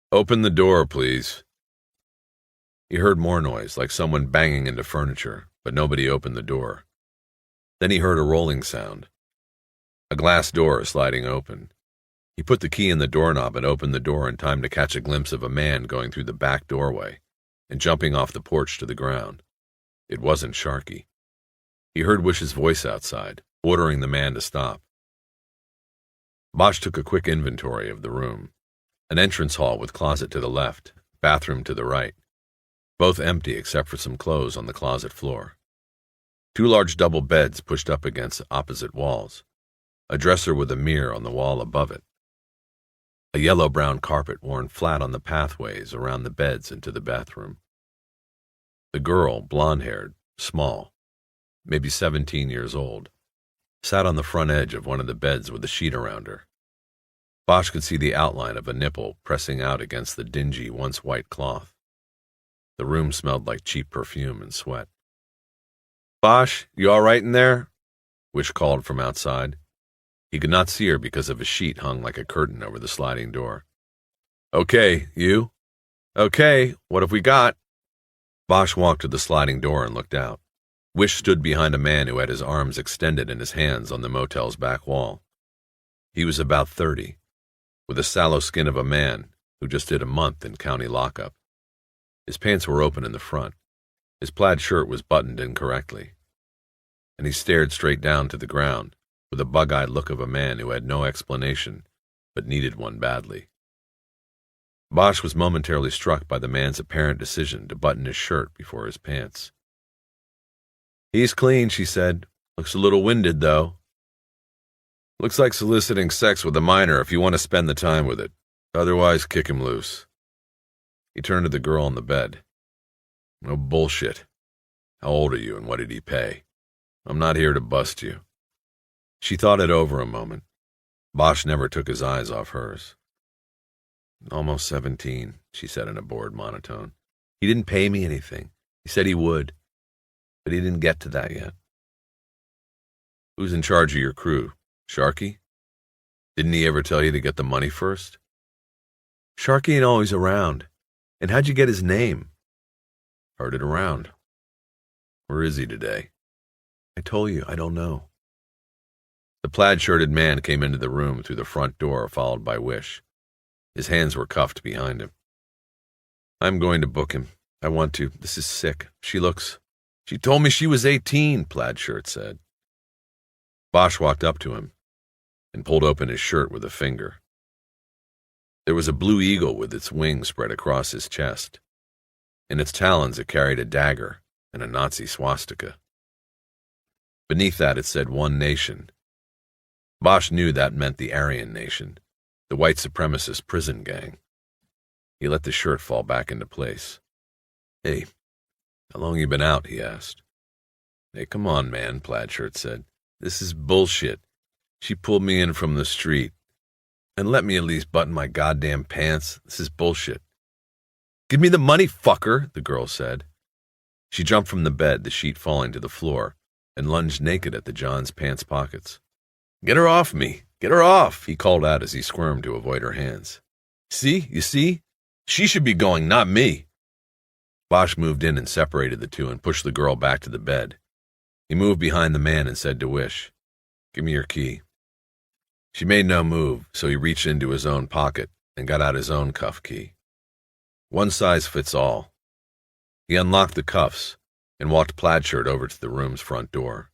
Open the door, please. He heard more noise, like someone banging into furniture, but nobody opened the door. Then he heard a rolling sound. A glass door sliding open. He put the key in the doorknob and opened the door in time to catch a glimpse of a man going through the back doorway and jumping off the porch to the ground. It wasn't Sharkey. He heard Wish's voice outside, ordering the man to stop. Bosch took a quick inventory of the room. An entrance hall with closet to the left, bathroom to the right. both empty except for some clothes on the closet floor. 2 large double beds pushed up against opposite walls, a dresser with a mirror on the wall above it, a yellow-brown carpet worn flat on the pathways around the beds into the bathroom. The girl, blonde-haired, small, maybe 17 years old, sat on the front edge of one of the beds with a sheet around her. Bosch could see the outline of a nipple pressing out against the dingy, once white cloth. The room smelled like cheap perfume and sweat. "Bosch, you all right in there?" Wish called from outside. He could not see her because of a sheet hung like a curtain over the sliding door. "Okay, you?" "Okay, what have we got?" Bosch walked to the sliding door and looked out. Wish stood behind a man who had his arms extended and his hands on the motel's back wall. He was about 30, with the sallow skin of a man who just did a month in county lockup. His pants were open in the front. His plaid shirt was buttoned incorrectly, and he stared straight down to the ground with the bug-eyed look of a man who had no explanation but needed one badly. Bosch was momentarily struck by the man's apparent decision to button his shirt before his pants. "He's clean," she said. "Looks a little winded, though." "Looks like soliciting sex with a minor if you want to spend the time with it. Otherwise, kick him loose." He turned to the girl on the bed. "No bullshit. How old are you and what did he pay? I'm not here to bust you." She thought it over a moment. Bosch never took his eyes off hers. "Almost 17, she said in a bored monotone. "He didn't pay me anything. He said he would, but he didn't get to that yet." "Who's in charge of your crew? Sharky? Didn't he ever tell you to get the money first?" "Sharky ain't always around. And how'd you get his name?" "Heard it around." "Where is he today?" "I told you, I don't know." The plaid-shirted man came into the room through the front door, followed by Wish. His hands were cuffed behind him. "I'm going to book him. I want to. This is sick. She told me she was 18, Plaid-shirt said. Bosch walked up to him and pulled open his shirt with a finger. There was a blue eagle with its wings spread across his chest. In its talons it carried a dagger and a Nazi swastika. Beneath that it said One Nation. Bosch knew that meant the Aryan Nation, the white supremacist prison gang. He let the shirt fall back into place. "Hey, how long you been out?" he asked. "Hey, come on, man," Plaid-shirt said. "This is bullshit. She pulled me in from the street. And let me at least button my goddamn pants. This is bullshit." "Give me the money, fucker," the girl said. She jumped from the bed, the sheet falling to the floor, and lunged naked at the John's pants pockets. "Get her off me! Get her off!" he called out as he squirmed to avoid her hands. "See? You see? She should be going, not me." Bosch moved in and separated the two and pushed the girl back to the bed. He moved behind the man and said to Wish, "Give me your key." She made no move, so he reached into his own pocket and got out his own cuff key. One size fits all. He unlocked the cuffs and walked Plaid-shirt over to the room's front door.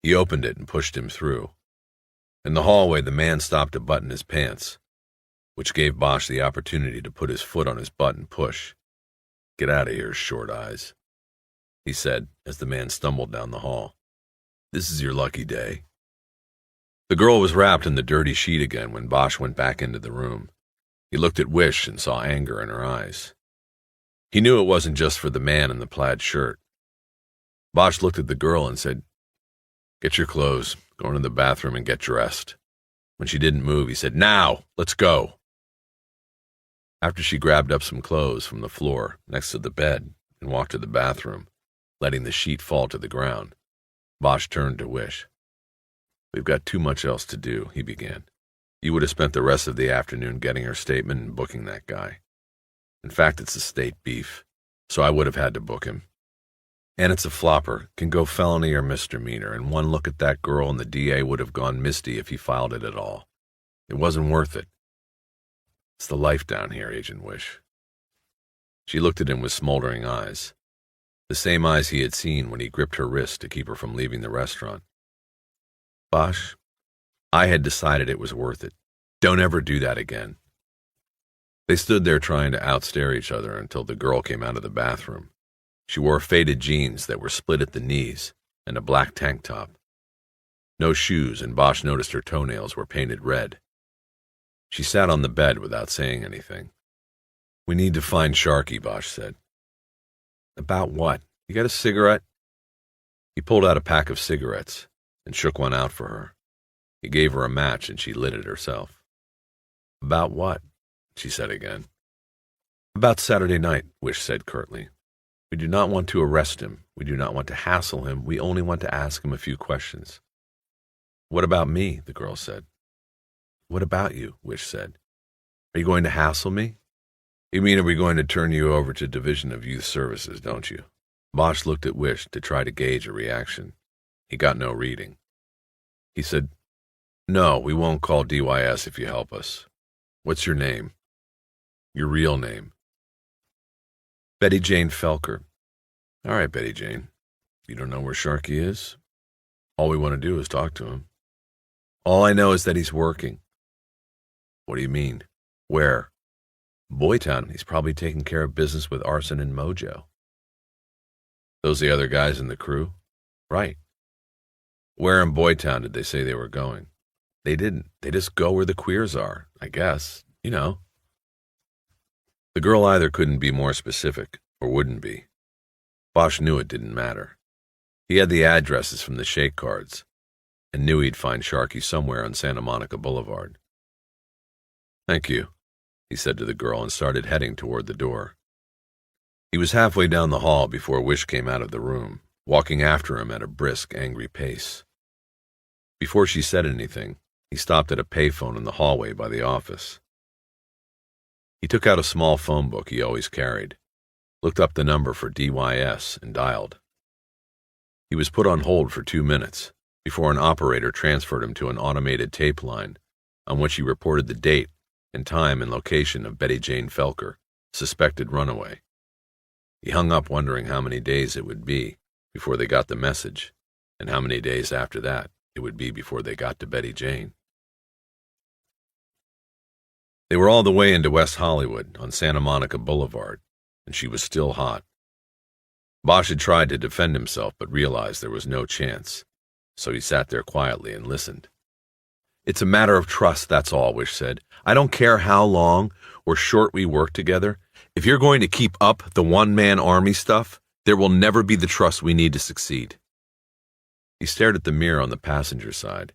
He opened it and pushed him through. In the hallway, the man stopped to button his pants, which gave Bosch the opportunity to put his foot on his butt and push. "Get out of here, short eyes," he said as the man stumbled down the hall. "This is your lucky day." The girl was wrapped in the dirty sheet again when Bosch went back into the room. He looked at Wish and saw anger in her eyes. He knew it wasn't just for the man in the plaid shirt. Bosch looked at the girl and said, "Get your clothes, go into the bathroom and get dressed." When she didn't move, he said, "Now, let's go." After she grabbed up some clothes from the floor next to the bed and walked to the bathroom, letting the sheet fall to the ground, Bosch turned to Wish. "We've got too much else to do," he began. "You would have spent the rest of the afternoon getting her statement and booking that guy. In fact, it's a state beef, so I would have had to book him. And it's a flopper, can go felony or misdemeanor, and one look at that girl and the DA would have gone misty if he filed it at all. It wasn't worth it. It's the life down here, Agent Wish." She looked at him with smoldering eyes, the same eyes he had seen when he gripped her wrist to keep her from leaving the restaurant. "Bosch, I had decided it was worth it. Don't ever do that again." They stood there trying to outstare each other until the girl came out of the bathroom. She wore faded jeans that were split at the knees and a black tank top. No shoes, and Bosch noticed her toenails were painted red. She sat on the bed without saying anything. "We need to find Sharky," Bosch said. "About what? You got a cigarette?" He pulled out a pack of cigarettes and shook one out for her. He gave her a match and she lit it herself. "About what?" she said again. "About Saturday night," Wish said curtly. "We do not want to arrest him. We do not want to hassle him. We only want to ask him a few questions." "What about me?" the girl said. "What about you?" Wish said. "Are you going to hassle me?" "You mean, are we going to turn you over to Division of Youth Services, don't you?" Bosch looked at Wish to try to gauge a reaction. He got no reading. He said, "No, we won't call DYS if you help us. What's your name? Your real name?" "Betty Jane Felker." "All right, Betty Jane. You don't know where Sharky is? All we want to do is talk to him." "All I know is that he's working." "What do you mean? Where?" "Boytown. He's probably taking care of business with Arson and Mojo." "Those the other guys in the crew?" "Right." "Where in Boytown did they say they were going?" "They didn't. They just go where the queers are, I guess. You know." The girl either couldn't be more specific or wouldn't be. Bosch knew it didn't matter. He had the addresses from the shake cards and knew he'd find Sharky somewhere on Santa Monica Boulevard. "Thank you," he said to the girl and started heading toward the door. He was halfway down the hall before Wish came out of the room, walking after him at a brisk, angry pace. Before she said anything, he stopped at a payphone in the hallway by the office. He took out a small phone book he always carried, looked up the number for DYS, and dialed. He was put on hold for 2 minutes before an operator transferred him to an automated tape line on which he reported the date and time and location of Betty Jane Felker, suspected runaway. He hung up wondering how many days it would be before they got the message, and how many days after that it would be before they got to Betty Jane. They were all the way into West Hollywood on Santa Monica Boulevard, and she was still hot. Bosch had tried to defend himself but realized there was no chance, so he sat there quietly and listened. "It's a matter of trust, that's all," Wish said. "I don't care how long or short we work together. If you're going to keep up the one-man army stuff, there will never be the trust we need to succeed." He stared at the mirror on the passenger side,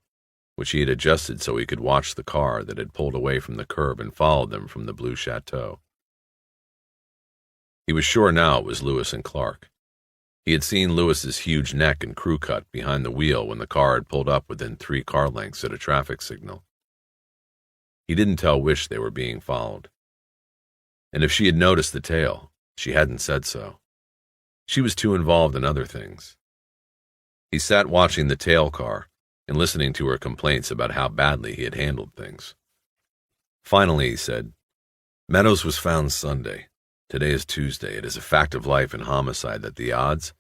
which he had adjusted so he could watch the car that had pulled away from the curb and followed them from the blue chateau. He was sure now it was Lewis and Clark. He had seen Lewis's huge neck and crew cut behind the wheel when the car had pulled up within 3 car lengths at a traffic signal. He didn't tell Wish they were being followed. And if she had noticed the tail, she hadn't said so. She was too involved in other things. He sat watching the tail car and listening to her complaints about how badly he had handled things. Finally, he said, "Meadows was found Sunday. Today is Tuesday. It is a fact of life in homicide that the odds,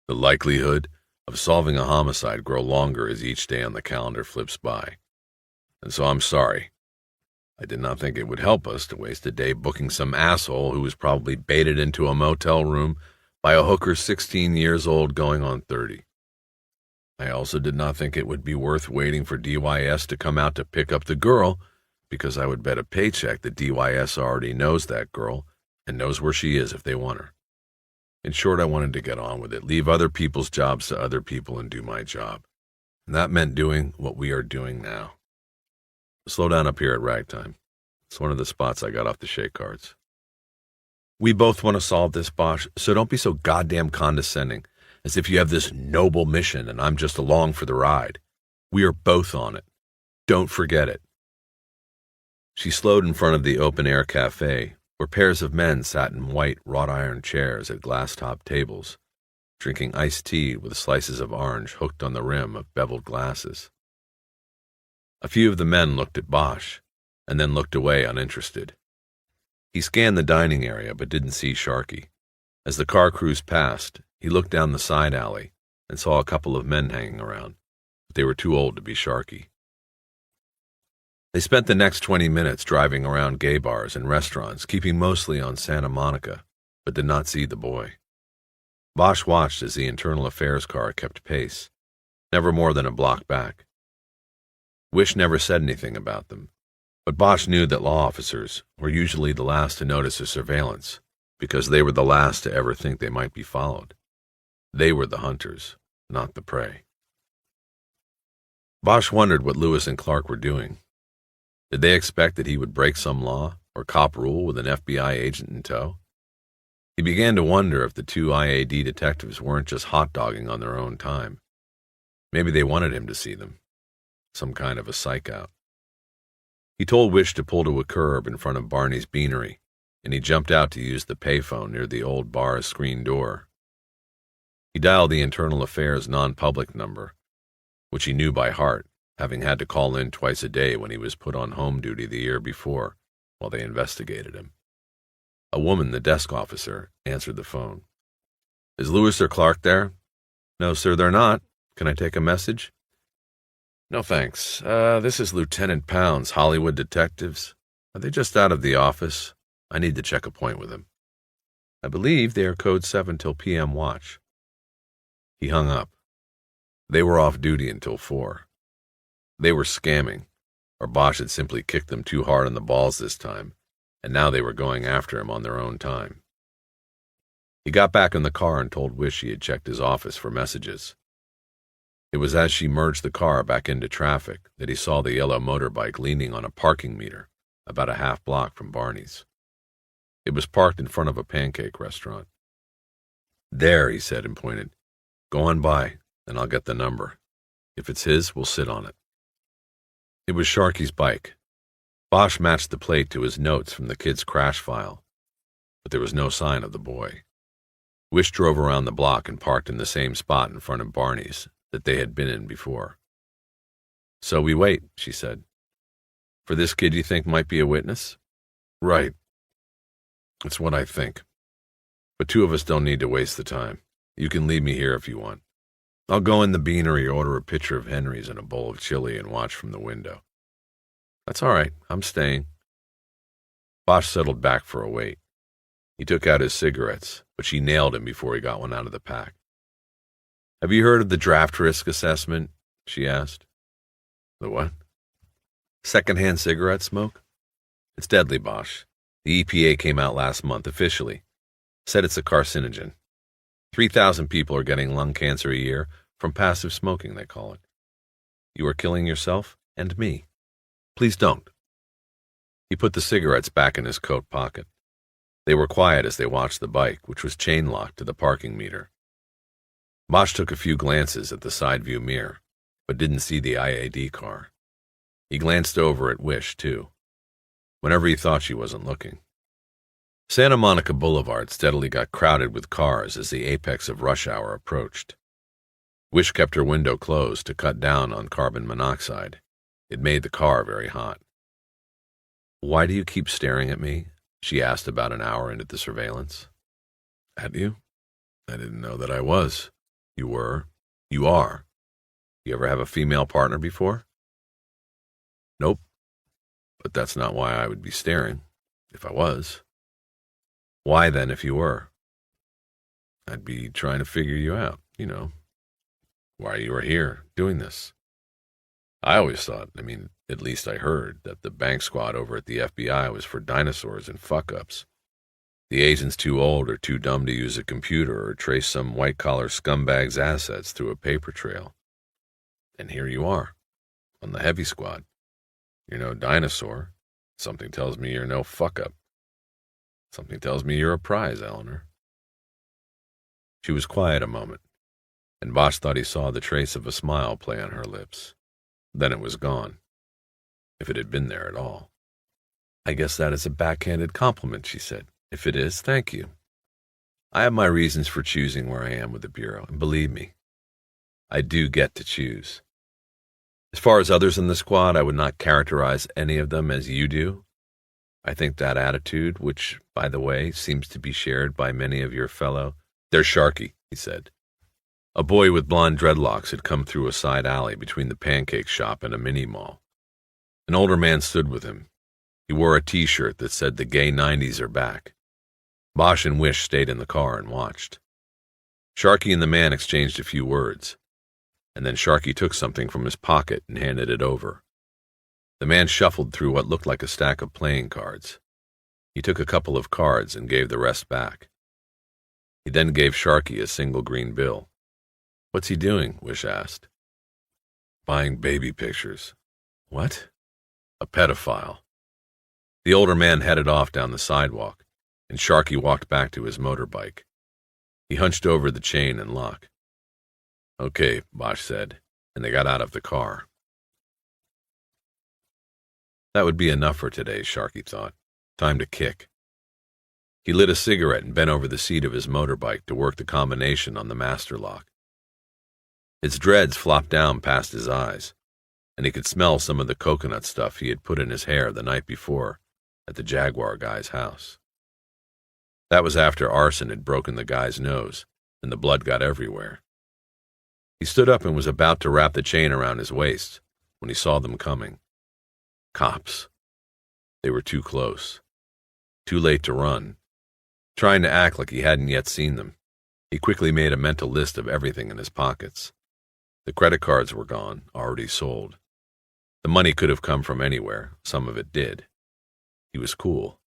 the likelihood, of solving a homicide grow longer as each day on the calendar flips by. And so I'm sorry. I did not think it would help us to waste a day booking some asshole who was probably baited into a motel room by a hooker 16 years old going on 30. I also did not think it would be worth waiting for DYS to come out to pick up the girl, because I would bet a paycheck that DYS already knows that girl and knows where she is if they want her. In short, I wanted to get on with it, leave other people's jobs to other people and do my job. And that meant doing what we are doing now. Slow down up here at Ragtime. It's one of the spots I got off the shake cards. We both want to solve this, Bosch, so don't be so goddamn condescending, as if you have this noble mission and I'm just along for the ride. We are both on it. Don't forget it. She slowed in front of the open-air cafe, where pairs of men sat in white wrought-iron chairs at glass-topped tables, drinking iced tea with slices of orange hooked on the rim of beveled glasses. A few of the men looked at Bosch, and then looked away uninterested. He scanned the dining area but didn't see Sharky. As the car cruised past, he looked down the side alley and saw a couple of men hanging around, but they were too old to be Sharky. They spent the next 20 minutes driving around gay bars and restaurants, keeping mostly on Santa Monica, but did not see the boy. Bosch watched as the internal affairs car kept pace, never more than a block back. Wish never said anything about them, but Bosch knew that law officers were usually the last to notice a surveillance because they were the last to ever think they might be followed. They were the hunters, not the prey. Bosch wondered what Lewis and Clark were doing. Did they expect that he would break some law or cop rule with an FBI agent in tow? He began to wonder if the two IAD detectives weren't just hot-dogging on their own time. Maybe they wanted him to see them. Some kind of a psych-out. He told Wish to pull to a curb in front of Barney's Beanery, and he jumped out to use the payphone near the old bar's screen door. He dialed the Internal Affairs non-public number, which he knew by heart, having had to call in twice a day when he was put on home duty the year before while they investigated him. A woman, the desk officer, answered the phone. "Is Lewis or Clark there?" "No, sir, they're not. Can I take a message?" "No, thanks. This is Lieutenant Pounds, Hollywood Detectives. Are they just out of the office? I need to check a point with them." "I believe they are code 7 till PM watch." He hung up. They were off duty until 4. They were scamming, or Bosch had simply kicked them too hard on the balls this time, and now they were going after him on their own time. He got back in the car and told Wish he had checked his office for messages. It was as she merged the car back into traffic that he saw the yellow motorbike leaning on a parking meter about a half block from Barney's. It was parked in front of a pancake restaurant. "There," he said and pointed. "Go on by, and I'll get the number. If it's his, we'll sit on it." It was Sharky's bike. Bosch matched the plate to his notes from the kid's crash file, but there was no sign of the boy. Wish drove around the block and parked in the same spot in front of Barney's that they had been in before. "So we wait," she said. "For this kid you think might be a witness?" "Right. It's what I think. But two of us don't need to waste the time. You can leave me here if you want. I'll go in the Beanery, order a pitcher of Henry's and a bowl of chili, and watch from the window." "That's all right. I'm staying." Bosch settled back for a wait. He took out his cigarettes, but she nailed him before he got one out of the pack. "Have you heard of the draft risk assessment?" she asked. "The what?" "Secondhand cigarette smoke. It's deadly, Bosch. The EPA came out last month officially. Said it's a carcinogen. 3,000 people are getting lung cancer a year from passive smoking, they call it. You are killing yourself and me. Please don't." He put the cigarettes back in his coat pocket. They were quiet as they watched the bike, which was chain-locked to the parking meter. Bosch took a few glances at the side view mirror, but didn't see the IAD car. He glanced over at Wish, too, whenever he thought she wasn't looking. Santa Monica Boulevard steadily got crowded with cars as the apex of rush hour approached. Wish kept her window closed to cut down on carbon monoxide. It made the car very hot. "Why do you keep staring at me?" she asked about an hour into the surveillance. "At you? I didn't know that I was. You were. You are. You ever have a female partner before?" "Nope. But that's not why I would be staring, if I was." "Why then, if you were?" "I'd be trying to figure you out, why you are here, doing this. I always thought, at least I heard, that the bank squad over at the FBI was for dinosaurs and fuck-ups. The agent's too old or too dumb to use a computer or trace some white-collar scumbag's assets through a paper trail. And here you are, on the heavy squad. You're no dinosaur. Something tells me you're no fuck-up. Something tells me you're a prize, Eleanor." She was quiet a moment, and Bosch thought he saw the trace of a smile play on her lips. Then it was gone, if it had been there at all. "I guess that is a backhanded compliment," she said. "If it is, thank you. I have my reasons for choosing where I am with the Bureau, and believe me, I do get to choose. As far as others in the squad, I would not characterize any of them as you do. I think that attitude, which, by the way, seems to be shared by many of your fellow—" "There's Sharky," he said. A boy with blonde dreadlocks had come through a side alley between the pancake shop and a mini-mall. An older man stood with him. He wore a T-shirt that said "The Gay 90s are back." Bosch and Wish stayed in the car and watched. Sharky and the man exchanged a few words, and then Sharky took something from his pocket and handed it over. The man shuffled through what looked like a stack of playing cards. He took a couple of cards and gave the rest back. He then gave Sharky a single green bill. "What's he doing?" Wish asked. "Buying baby pictures." "What?" "A pedophile." The older man headed off down the sidewalk, and Sharky walked back to his motorbike. He hunched over the chain and lock. "Okay," Bosch said, and they got out of the car. That would be enough for today, Sharky thought. Time to kick. He lit a cigarette and bent over the seat of his motorbike to work the combination on the master lock. Its dreads flopped down past his eyes, and he could smell some of the coconut stuff he had put in his hair the night before at the Jaguar guy's house. That was after arson had broken the guy's nose, and the blood got everywhere. He stood up and was about to wrap the chain around his waist when he saw them coming. Cops. They were too close. Too late to run. Trying to act like he hadn't yet seen them, he quickly made a mental list of everything in his pockets. The credit cards were gone, already sold. The money could have come from anywhere, some of it did. He was cool.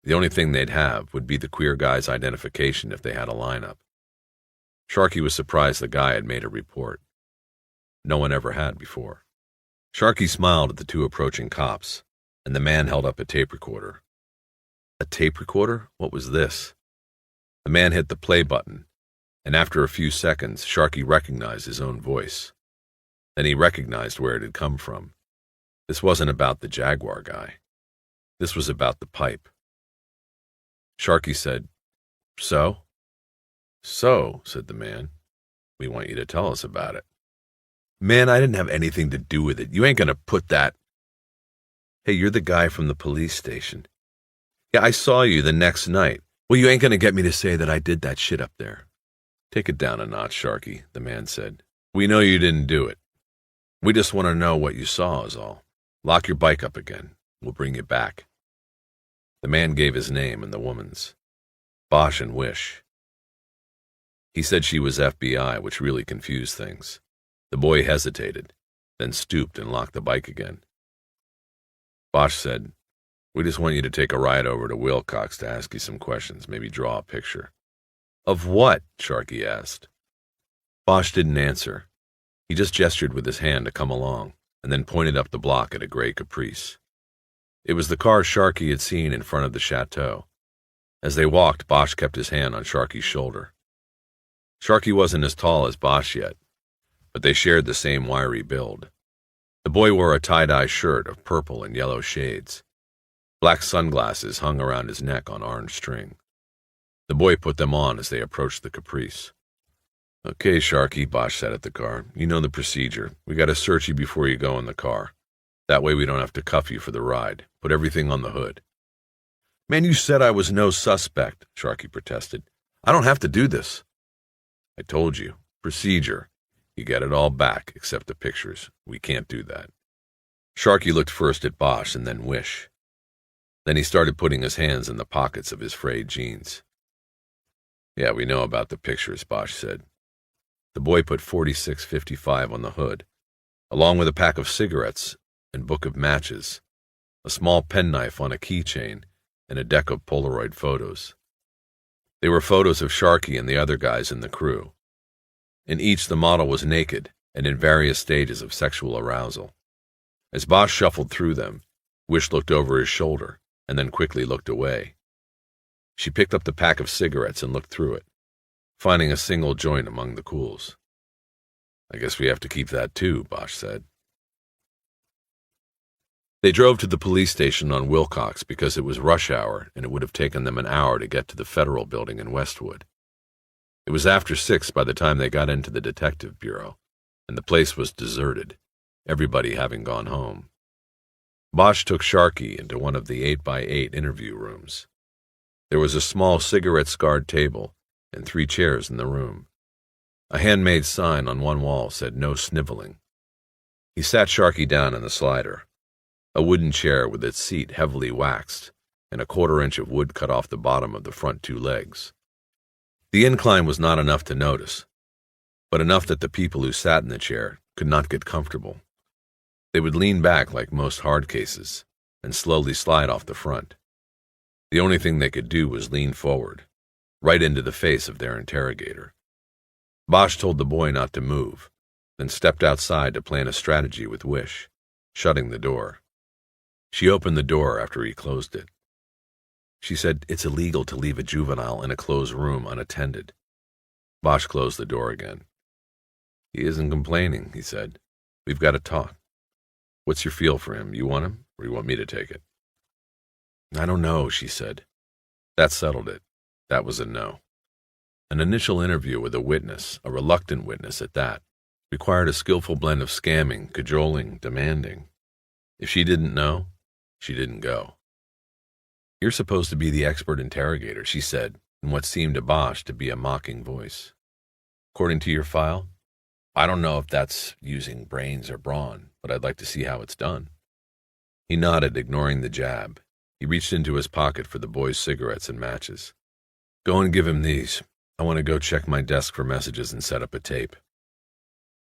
The only thing they'd have would be the queer guy's identification if they had a lineup. Sharky was surprised the guy had made a report. No one ever had before. Sharky smiled at the two approaching cops, and the man held up a tape recorder. A tape recorder? What was this? The man hit the play button, and after a few seconds, Sharky recognized his own voice. Then he recognized where it had come from. This wasn't about the Jaguar guy. This was about the pipe. Sharky said, "So?" "So," said the man, "we want you to tell us about it." "Man, I didn't have anything to do with it. You ain't gonna put that—" "Hey, you're the guy from the police station." "Yeah, I saw you the next night." "Well, you ain't gonna get me to say that I did that shit up there." "Take it down a notch, Sharky," the man said. "We know you didn't do it. We just want to know what you saw is all. Lock your bike up again. We'll bring you back." The man gave his name and the woman's. Bosch and Wish. He said she was FBI, which really confused things. The boy hesitated, then stooped and locked the bike again. Bosch said, "We just want you to take a ride over to Wilcox to ask you some questions, maybe draw a picture." "Of what?" Sharky asked. Bosch didn't answer. He just gestured with his hand to come along, and then pointed up the block at a gray Caprice. It was the car Sharky had seen in front of the chateau. As they walked, Bosch kept his hand on Sharky's shoulder. Sharky wasn't as tall as Bosch yet, but they shared the same wiry build. The boy wore a tie-dye shirt of purple and yellow shades. Black sunglasses hung around his neck on orange string. The boy put them on as they approached the Caprice. "Okay, Sharky," Bosch said at the car. "You know the procedure. We gotta search you before you go in the car. That way we don't have to cuff you for the ride. Put everything on the hood." "Man, you said I was no suspect," Sharky protested. "I don't have to do this." "I told you. Procedure. You get it all back, except the pictures. We can't do that." Sharky looked first at Bosch and then Wish. Then he started putting his hands in the pockets of his frayed jeans. "Yeah, we know about the pictures," Bosch said. The boy put 4655 on the hood, along with a pack of cigarettes and book of matches, a small penknife on a keychain, and a deck of Polaroid photos. They were photos of Sharky and the other guys in the crew. In each, the model was naked and in various stages of sexual arousal. As Bosch shuffled through them, Wish looked over his shoulder and then quickly looked away. She picked up the pack of cigarettes and looked through it, finding a single joint among the cools. "I guess we have to keep that too," Bosch said. They drove to the police station on Wilcox because it was rush hour and it would have taken them an hour to get to the Federal Building in Westwood. It was after 6 by the time they got into the detective bureau, and the place was deserted, everybody having gone home. Bosch took Sharky into one of the 8x8 interview rooms. There was a small cigarette-scarred table and 3 chairs in the room. A handmade sign on one wall said "No sniveling." He sat Sharky down in the slider. a wooden chair with its seat heavily waxed, and a 1/4 inch of wood cut off the bottom of the front 2 legs. The incline was not enough to notice, but enough that the people who sat in the chair could not get comfortable. They would lean back like most hard cases and slowly slide off the front. The only thing they could do was lean forward, right into the face of their interrogator. Bosch told the boy not to move, then stepped outside to plan a strategy with Wish, shutting the door. She opened the door after he closed it. She said it's illegal to leave a juvenile in a closed room unattended. Bosch closed the door again. He isn't complaining, he said. We've got to talk. What's your feel for him? You want him, or you want me to take it? I don't know, she said. That settled it. That was a no. An initial interview with a witness, a reluctant witness at that, required a skillful blend of scamming, cajoling, demanding. If she didn't know, she didn't go. You're supposed to be the expert interrogator, she said, in what seemed to Bosch to be a mocking voice. According to your file, I don't know if that's using brains or brawn, but I'd like to see how it's done. He nodded, ignoring the jab. He reached into his pocket for the boy's cigarettes and matches. Go and give him these. I want to go check my desk for messages and set up a tape.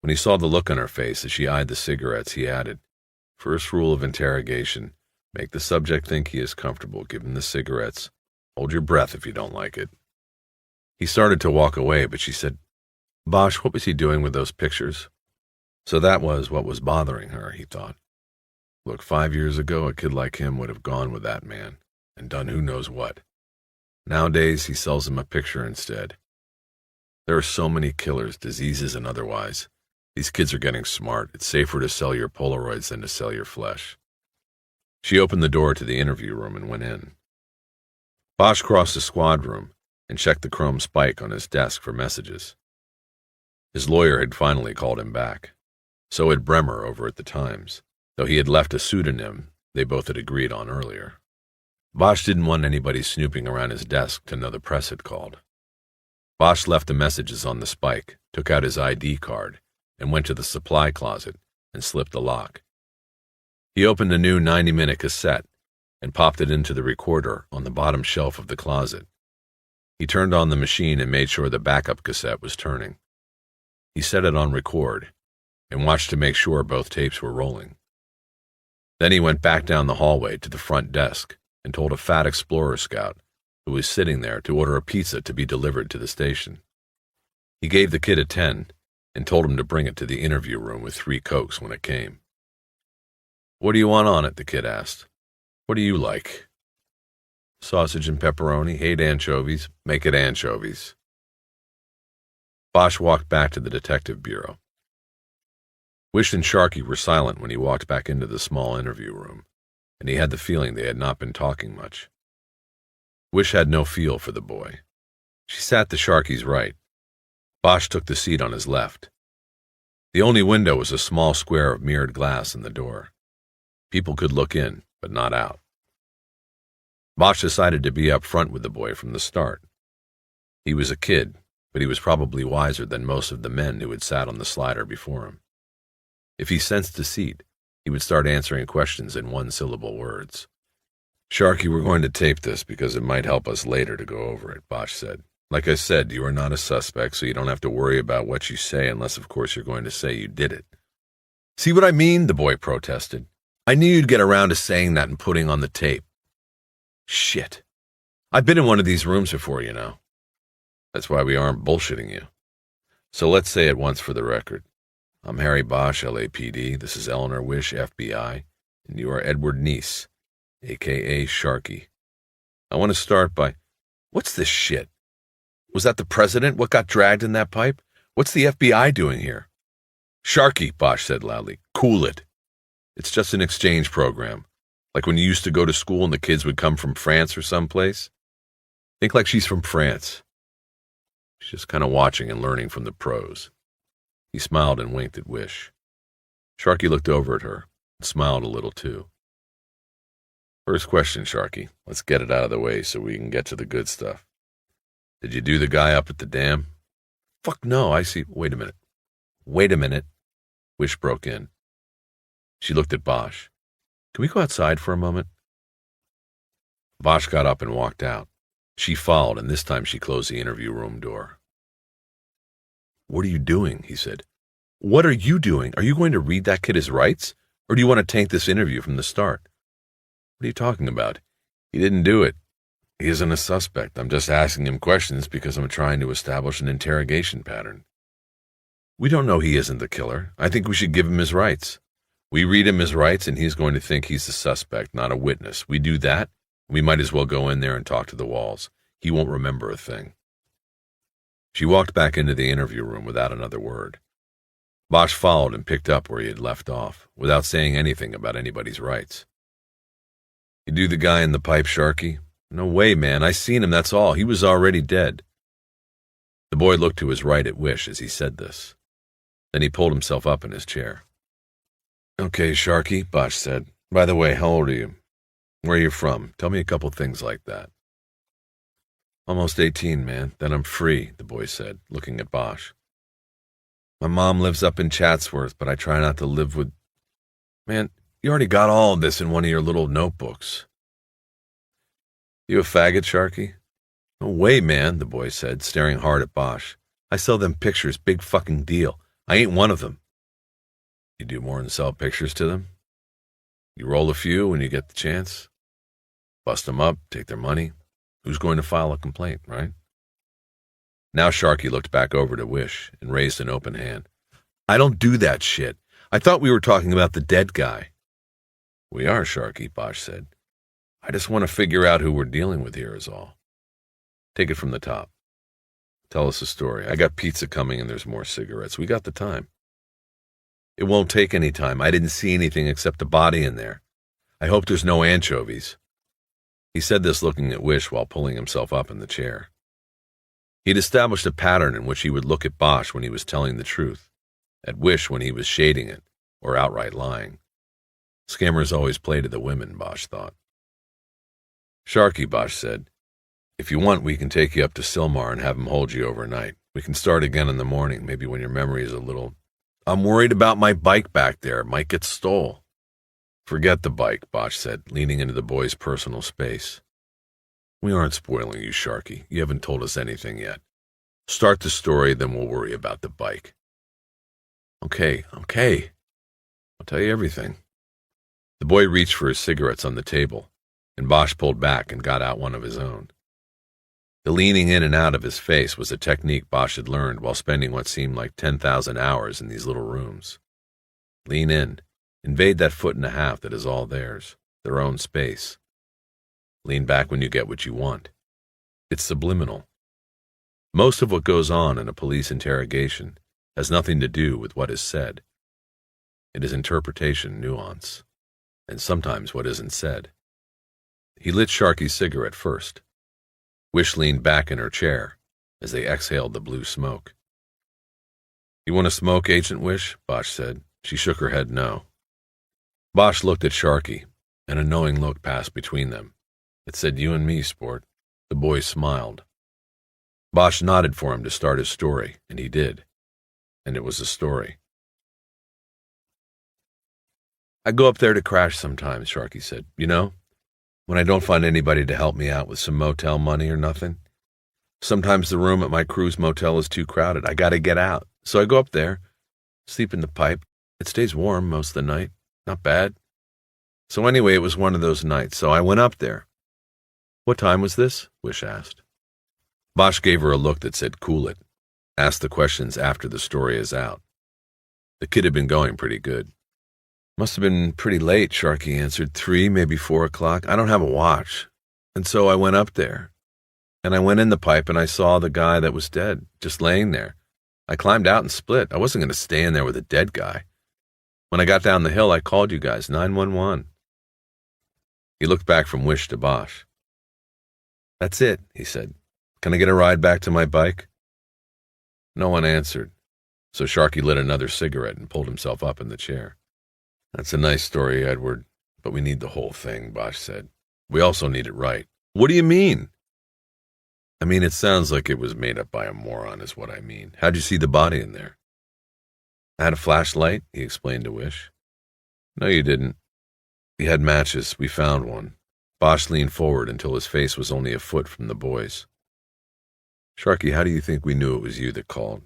When he saw the look on her face as she eyed the cigarettes, he added, First rule of interrogation, make the subject think he is comfortable. Give him the cigarettes. Hold your breath if you don't like it. He started to walk away, but she said, Bosch, what was he doing with those pictures? So that was what was bothering her, he thought. Look, 5 years ago, a kid like him would have gone with that man and done who knows what. Nowadays, he sells him a picture instead. There are so many killers, diseases and otherwise. These kids are getting smart. It's safer to sell your Polaroids than to sell your flesh. She opened the door to the interview room and went in. Bosch crossed the squad room and checked the chrome spike on his desk for messages. His lawyer had finally called him back. So had Bremer over at the Times, though he had left a pseudonym they both had agreed on earlier. Bosch didn't want anybody snooping around his desk to know the press had called. Bosch left the messages on the spike, took out his ID card, and went to the supply closet and slipped the lock. He opened a new 90-minute cassette and popped it into the recorder on the bottom shelf of the closet. He turned on the machine and made sure the backup cassette was turning. He set it on record and watched to make sure both tapes were rolling. Then he went back down the hallway to the front desk and told a fat Explorer scout who was sitting there to order a pizza to be delivered to the station. He gave the kid a 10 and told him to bring it to the interview room with 3 Cokes when it came. What do you want on it? The kid asked. What do you like? Sausage and pepperoni, hate anchovies, make it anchovies. Bosch walked back to the detective bureau. Wish and Sharkey were silent when he walked back into the small interview room, and he had the feeling they had not been talking much. Wish had no feel for the boy. She sat to Sharkey's right. Bosch took the seat on his left. The only window was a small square of mirrored glass in the door. People could look in, but not out. Bosch decided to be up front with the boy from the start. He was a kid, but he was probably wiser than most of the men who had sat on the slider before him. If he sensed deceit, he would start answering questions in one-syllable words. Sharkey, we're going to tape this because it might help us later to go over it, Bosch said. Like I said, you are not a suspect, so you don't have to worry about what you say unless, of course, you're going to say you did it. See what I mean? The boy protested. I knew you'd get around to saying that and putting on the tape. Shit. I've been in one of these rooms before, you know. That's why we aren't bullshitting you. So let's say it once for the record. I'm Harry Bosch, LAPD. This is Eleanor Wish, FBI. And you are Edward Neese, a.k.a. Sharkey. I want to start by... What's this shit? Was that the president? What got dragged in that pipe? What's the FBI doing here? Sharkey, Bosch said loudly. Cool it. It's just an exchange program. Like when you used to go to school and the kids would come from France or someplace. Think like she's from France. She's just kind of watching and learning from the pros. He smiled and winked at Wish. Sharkey looked over at her and smiled a little too. First question, Sharkey. Let's get it out of the way so we can get to the good stuff. Did you do the guy up at the dam? Fuck no, I see. Wait a minute. Wait a minute. Wish broke in. She looked at Bosch. Can we go outside for a moment? Bosch got up and walked out. She followed, and this time she closed the interview room door. What are you doing? He said. What are you doing? Are you going to read that kid his rights? Or do you want to taint this interview from the start? What are you talking about? He didn't do it. He isn't a suspect. I'm just asking him questions because I'm trying to establish an interrogation pattern. We don't know he isn't the killer. I think we should give him his rights. We read him his rights, and he's going to think he's the suspect, not a witness. We do that, we might as well go in there and talk to the walls. He won't remember a thing. She walked back into the interview room without another word. Bosch followed and picked up where he had left off, without saying anything about anybody's rights. You do the guy in the pipe, Sharky? No way, man. I seen him, that's all. He was already dead. The boy looked to his right at Wish as he said this. Then he pulled himself up in his chair. Okay, Sharky, Bosch said. By the way, how old are you? Where are you from? Tell me a couple things like that. Almost 18, man. Then I'm free, the boy said, looking at Bosch. My mom lives up in Chatsworth, but I try not to live with... Man, you already got all of this in one of your little notebooks. You a faggot, Sharky? No way, man, the boy said, staring hard at Bosch. I sell them pictures, big fucking deal. I ain't one of them. You do more than sell pictures to them? You roll a few when you get the chance? Bust them up, take their money. Who's going to file a complaint, right? Now Sharky looked back over to Wish and raised an open hand. I don't do that shit. I thought we were talking about the dead guy. We are, Sharky, Bosch said. I just want to figure out who we're dealing with here is all. Take it from the top. Tell us a story. I got pizza coming and there's more cigarettes. We got the time. It won't take any time. I didn't see anything except a body in there. I hope there's no anchovies. He said this looking at Wish while pulling himself up in the chair. He'd established a pattern in which he would look at Bosch when he was telling the truth, at Wish when he was shading it, or outright lying. Scammers always play to the women, Bosch thought. Sharky, Bosch said, if you want, we can take you up to Silmar and have him hold you overnight. We can start again in the morning, maybe when your memory is a little... I'm worried about my bike back there. It might get stole. Forget the bike, Bosch said, leaning into the boy's personal space. We aren't spoiling you, Sharky. You haven't told us anything yet. Start the story, then we'll worry about the bike. Okay. I'll tell you everything. The boy reached for his cigarettes on the table, and Bosch pulled back and got out one of his own. The leaning in and out of his face was a technique Bosch had learned while spending what seemed like 10,000 hours in these little rooms. Lean in. Invade that foot and a half that is all theirs, their own space. Lean back when you get what you want. It's subliminal. Most of what goes on in a police interrogation has nothing to do with what is said. It is interpretation, nuance, and sometimes what isn't said. He lit Sharky's cigarette first. Wish leaned back in her chair as they exhaled the blue smoke. You want to smoke, Agent Wish? Bosch said. She shook her head no. Bosch looked at Sharky, and a knowing look passed between them. It said, you and me, sport. The boy smiled. Bosch nodded for him to start his story, and he did. And it was a story. I go up there to crash sometimes, Sharky said. You know, when I don't find anybody to help me out with some motel money or nothing. Sometimes the room at my cruise motel is too crowded. I gotta get out. So I go up there, sleep in the pipe. It stays warm most of the night. Not bad. So anyway, it was one of those nights, so I went up there. What time was this? Wish asked. Bosch gave her a look that said, cool it. Ask the questions after the story is out. The kid had been going pretty good. Must have been pretty late, Sharky answered. 3, maybe 4 o'clock. I don't have a watch. And so I went up there. And I went in the pipe and I saw the guy that was dead, just laying there. I climbed out and split. I wasn't going to stay in there with a dead guy. When I got down the hill, I called you guys, 911. He looked back from Wish to Bosch. That's it, he said. Can I get a ride back to my bike? No one answered, so Sharky lit another cigarette and pulled himself up in the chair. That's a nice story, Edward, but we need the whole thing, Bosch said. We also need it right. What do you mean? I mean, it sounds like it was made up by a moron is what I mean. How'd you see the body in there? I had a flashlight, he explained to Wish. No, you didn't. He had matches. We found one. Bosch leaned forward until his face was only a foot from the boys. Sharky, how do you think we knew it was you that called?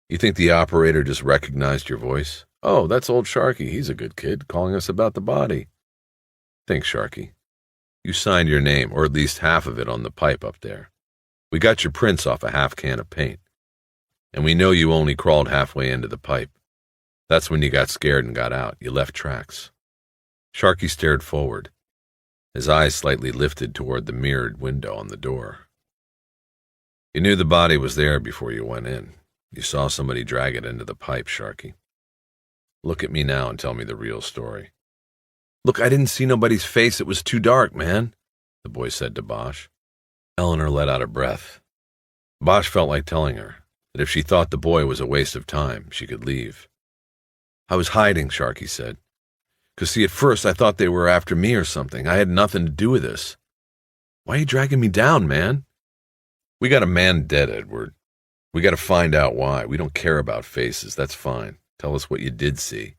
You think the operator just recognized your voice? Oh, that's old Sharky. He's a good kid, calling us about the body. Think, Sharky. You signed your name, or at least half of it, on the pipe up there. We got your prints off a half can of paint. And we know you only crawled halfway into the pipe. That's when you got scared and got out. You left tracks. Sharky stared forward. His eyes slightly lifted toward the mirrored window on the door. You knew the body was there before you went in. You saw somebody drag it into the pipe, Sharky. Look at me now and tell me the real story. Look, I didn't see nobody's face. It was too dark, man, the boy said to Bosch. Eleanor let out a breath. Bosch felt like telling her that if she thought the boy was a waste of time, she could leave. I was hiding, Sharky said. 'Cause see, at first I thought they were after me or something. I had nothing to do with this. Why are you dragging me down, man? We got a man dead, Edward. We got to find out why. We don't care about faces. That's fine. Tell us what you did see,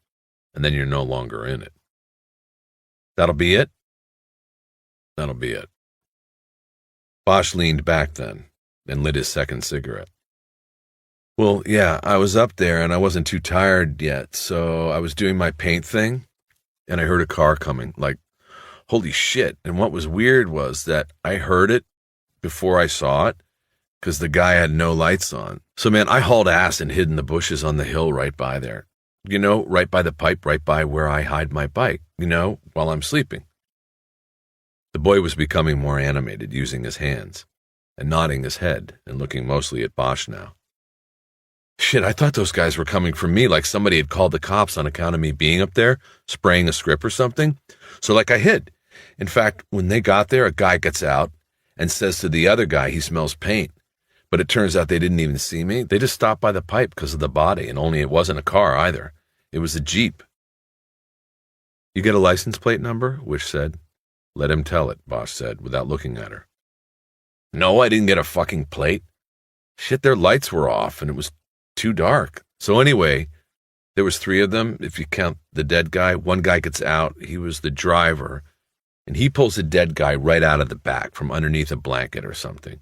and then you're no longer in it. That'll be it? That'll be it. Bosch leaned back then and lit his second cigarette. Well, yeah, I was up there and I wasn't too tired yet, so I was doing my paint thing, and I heard a car coming, like, holy shit. And what was weird was that I heard it before I saw it, because the guy had no lights on. So, man, I hauled ass and hid in the bushes on the hill right by there. You know, right by the pipe, right by where I hide my bike, you know, while I'm sleeping. The boy was becoming more animated, using his hands, and nodding his head, and looking mostly at Bosch now. Shit, I thought those guys were coming for me, like somebody had called the cops on account of me being up there, spraying a script or something. So, like, I hid. In fact, when they got there, a guy gets out and says to the other guy he smells paint. But it turns out they didn't even see me. They just stopped by the pipe because of the body, and only it wasn't a car either. It was a Jeep. You get a license plate number? Wish said. Let him tell it, Bosch said, without looking at her. No, I didn't get a fucking plate. Shit, their lights were off, and it was too dark. So anyway, there was 3 of them, if you count the dead guy. One guy gets out. He was the driver, and he pulls the dead guy right out of the back from underneath a blanket or something.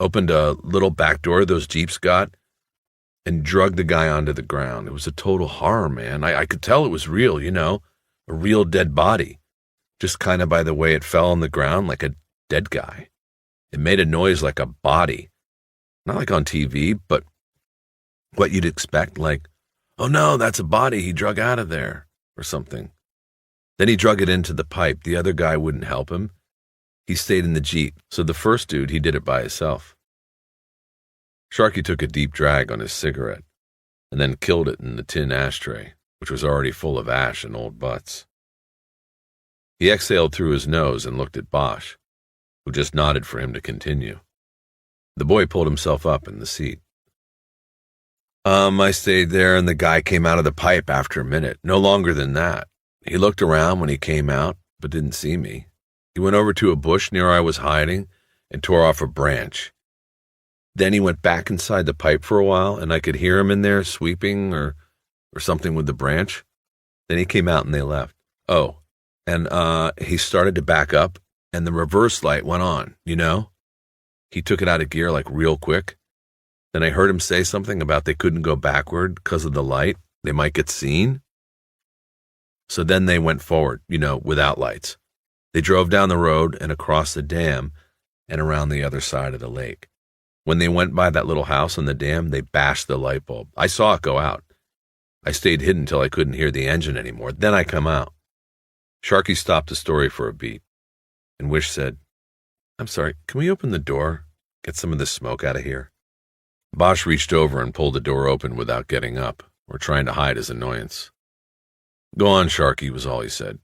Opened a little back door those Jeeps got, and drugged the guy onto the ground. It was a total horror, man. I could tell it was real, you know, a real dead body, just kind of by the way it fell on the ground, like a dead guy. It made a noise like a body, not like on TV, but what you'd expect, like, oh no, that's a body he drug out of there, or something. Then he drug it into the pipe. The other guy wouldn't help him. He stayed in the Jeep, so the first dude, he did it by himself. Sharky took a deep drag on his cigarette, and then killed it in the tin ashtray, which was already full of ash and old butts. He exhaled through his nose and looked at Bosch, who just nodded for him to continue. The boy pulled himself up in the seat. I stayed there, and the guy came out of the pipe after a minute, no longer than that. He looked around when he came out, but didn't see me. He went over to a bush near where I was hiding and tore off a branch. Then he went back inside the pipe for a while, and I could hear him in there sweeping or something with the branch. Then he came out and they left. Oh, and he started to back up, and the reverse light went on, you know? He took it out of gear like real quick. Then I heard him say something about they couldn't go backward because of the light. They might get seen. So then they went forward, you know, without lights. They drove down the road and across the dam and around the other side of the lake. When they went by that little house on the dam, they bashed the light bulb. I saw it go out. I stayed hidden till I couldn't hear the engine anymore. Then I come out. Sharky stopped the story for a beat, and Wish said, I'm sorry, can we open the door? Get some of this smoke out of here? Bosch reached over and pulled the door open without getting up or trying to hide his annoyance. Go on, Sharky, was all he said.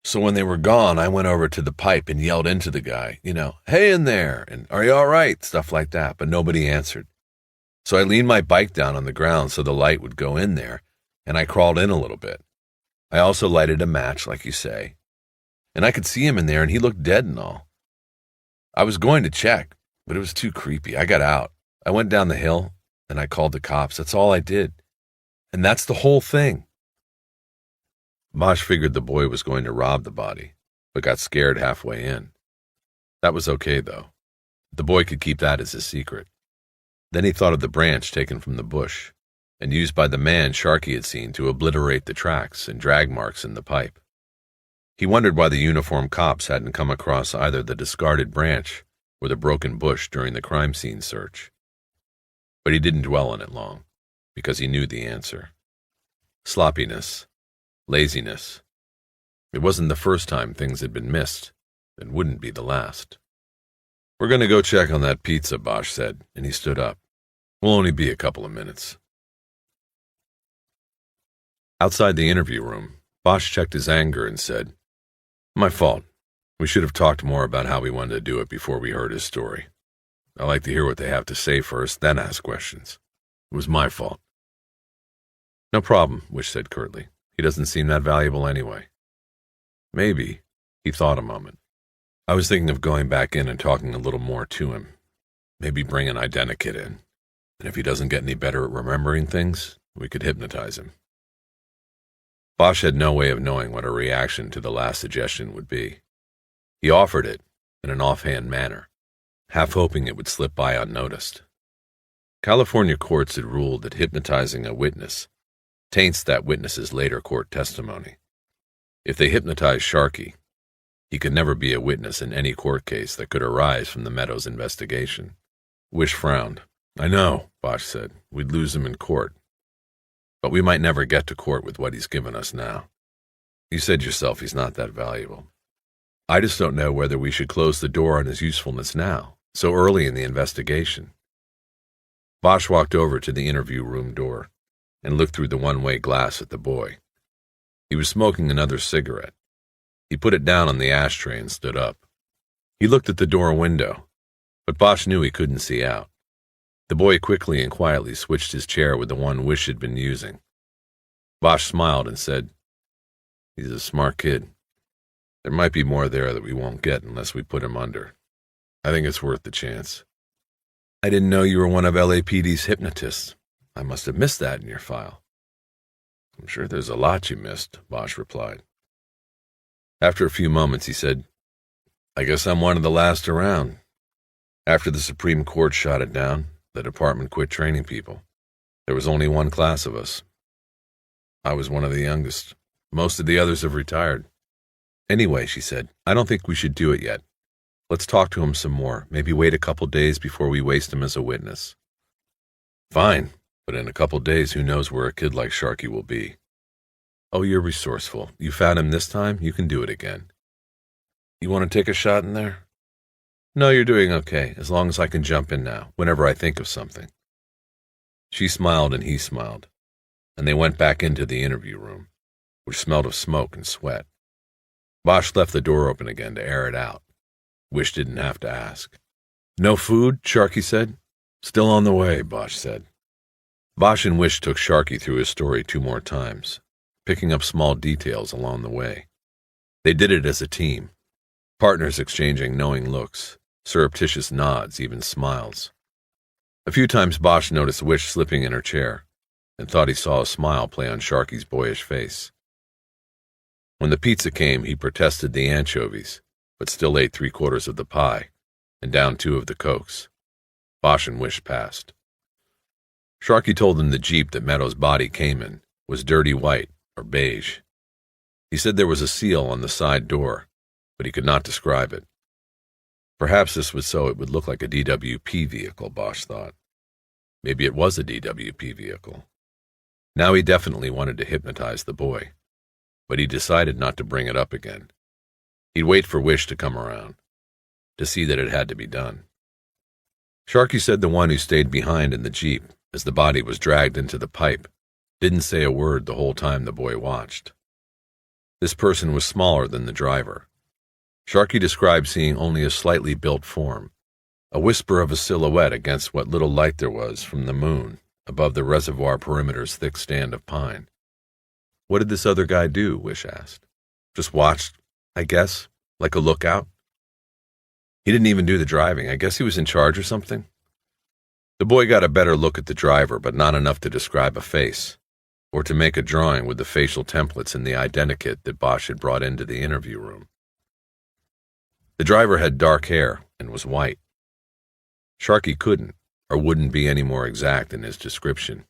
So when they were gone, I went over to the pipe and yelled into the guy, you know, hey in there, and are you all right? Stuff like that, but nobody answered. So I leaned my bike down on the ground so the light would go in there, and I crawled in a little bit. I also lighted a match, like you say, and I could see him in there, and he looked dead and all. I was going to check, but it was too creepy. I got out. I went down the hill, and I called the cops. That's all I did. And that's the whole thing. Bosch figured the boy was going to rob the body, but got scared halfway in. That was okay, though. The boy could keep that as his secret. Then he thought of the branch taken from the bush and used by the man Sharkey had seen to obliterate the tracks and drag marks in the pipe. He wondered why the uniformed cops hadn't come across either the discarded branch or the broken bush during the crime scene search. But he didn't dwell on it long, because he knew the answer. Sloppiness. Laziness. It wasn't the first time things had been missed, and wouldn't be the last. "We're going to go check on that pizza," Bosch said, and he stood up. "We'll only be a couple of minutes." Outside the interview room, Bosch checked his anger and said, "My fault. We should have talked more about how we wanted to do it before we heard his story. I like to hear what they have to say first, then ask questions. It was my fault." "No problem," Wish said curtly. "He doesn't seem that valuable anyway." "Maybe." He thought a moment. "I was thinking of going back in and talking a little more to him. Maybe bring an identikit in. And if he doesn't get any better at remembering things, we could hypnotize him." Bosch had no way of knowing what a reaction to the last suggestion would be. He offered it in an offhand manner, half hoping it would slip by unnoticed. California courts had ruled that hypnotizing a witness taints that witness's later court testimony. If they hypnotized Sharkey, he could never be a witness in any court case that could arise from the Meadows investigation. Wish frowned. "I know," Bosch said. "We'd lose him in court. But we might never get to court with what he's given us now. You said yourself he's not that valuable. I just don't know whether we should close the door on his usefulness now, so early in the investigation." Bosch walked over to the interview room door and looked through the one-way glass at the boy. He was smoking another cigarette. He put it down on the ashtray and stood up. He looked at the door window, but Bosch knew he couldn't see out. The boy quickly and quietly switched his chair with the one Wish had been using. Bosch smiled and said, "He's a smart kid. There might be more there that we won't get unless we put him under. I think it's worth the chance." "I didn't know you were one of LAPD's hypnotists. I must have missed that in your file." "I'm sure there's a lot you missed," Bosch replied. After a few moments, he said, "I guess I'm one of the last around. After the Supreme Court shot it down, the department quit training people. There was only one class of us. I was one of the youngest. Most of the others have retired." "Anyway," she said, "I don't think we should do it yet. Let's talk to him some more, maybe wait a couple days before we waste him as a witness." "Fine, but in a couple days who knows where a kid like Sharkey will be." "Oh, you're resourceful. You found him this time, you can do it again." "You want to take a shot in there?" "No, you're doing okay, as long as I can jump in now, whenever I think of something." She smiled and he smiled, and they went back into the interview room, which smelled of smoke and sweat. Bosch left the door open again to air it out. Wish didn't have to ask. "No food?" Sharkey said. "Still on the way," Bosch said. Bosch and Wish took Sharkey through his story 2 more times, picking up small details along the way. They did it as a team, partners exchanging knowing looks, surreptitious nods, even smiles. A few times Bosch noticed Wish slipping in her chair and thought he saw a smile play on Sharkey's boyish face. When the pizza came, he protested the anchovies, but still ate 3/4 of the pie and downed 2 of the Cokes. Bosch and Wish passed. Sharkey told them the Jeep that Meadows' body came in was dirty white or beige. He said there was a seal on the side door, but he could not describe it. Perhaps this was so it would look like a DWP vehicle, Bosch thought. Maybe it was a DWP vehicle. Now he definitely wanted to hypnotize the boy, but he decided not to bring it up again. He'd wait for Wish to come around, to see that it had to be done. Sharkey said the one who stayed behind in the Jeep as the body was dragged into the pipe didn't say a word the whole time the boy watched. This person was smaller than the driver. Sharkey described seeing only a slightly built form, a whisper of a silhouette against what little light there was from the moon above the reservoir perimeter's thick stand of pine. "What did this other guy do?" Wish asked. "Just watched, I guess, like a lookout." "He didn't even do the driving. I guess he was in charge or something." The boy got a better look at the driver, but not enough to describe a face. or to make a drawing with the facial templates and the identikit that Bosch had brought into the interview room. The driver had dark hair and was white. Sharky couldn't, or wouldn't be any more exact in his description.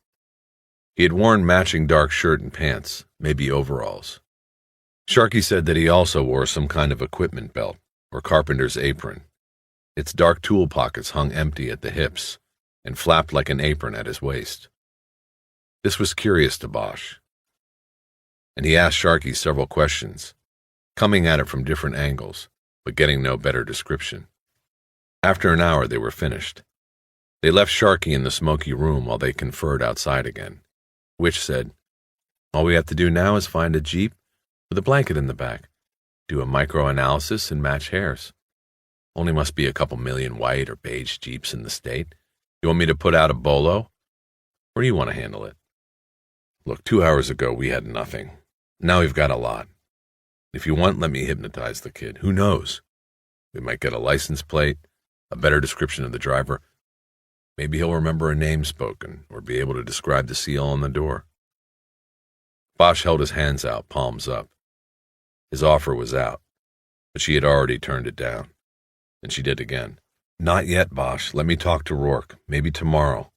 He had worn matching dark shirt and pants, maybe overalls. Sharky said that he also wore some kind of equipment belt, or carpenter's apron. Its dark tool pockets hung empty at the hips and flapped like an apron at his waist. This was curious to Bosch, and he asked Sharky several questions, coming at it from different angles, but getting no better description. After an hour, they were finished. They left Sharky in the smoky room while they conferred outside again. Witch said, "All we have to do now is find a Jeep with a blanket in the back, do a microanalysis, and match hairs. Only must be a couple million white or beige Jeeps in the state. You want me to put out a bolo? Or do you want to handle it? Look, 2 hours ago we had nothing. Now we've got a lot. If you want, let me hypnotize the kid. Who knows? We might get a license plate, a better description of the driver. Maybe he'll remember a name spoken, or be able to describe the seal on the door." Bosch held his hands out, palms up. His offer was out, but she had already turned it down, and she did again. "Not yet, Bosch. Let me talk to Rourke. Maybe tomorrow.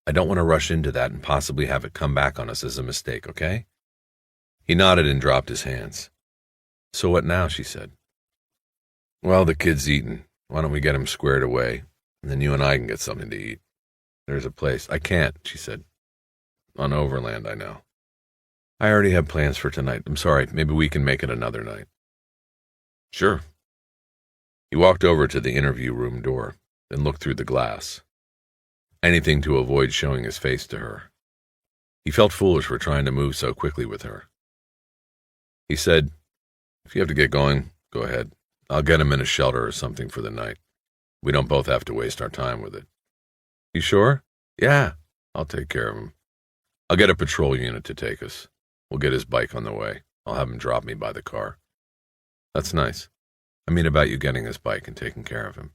I don't want to rush into that and possibly have it come back on us as a mistake, okay?" He nodded and dropped his hands. "So what now?" she said. "Well, the kid's eaten. Why don't we get him squared away, and then you and I can get something to eat. There's a place." "I can't," she said. "On Overland, I know. I already have plans for tonight. I'm sorry. Maybe we can make it another night." "Sure." He walked over to the interview room door, then looked through the glass. Anything to avoid showing his face to her. He felt foolish for trying to move so quickly with her. He said, "If you have to get going, go ahead. I'll get him in a shelter or something for the night. We don't both have to waste our time with it." "You sure?" "Yeah, I'll take care of him. I'll get a patrol unit to take us. We'll get his bike on the way. I'll have him drop me by the car." "That's nice. I mean about you getting his bike and taking care of him."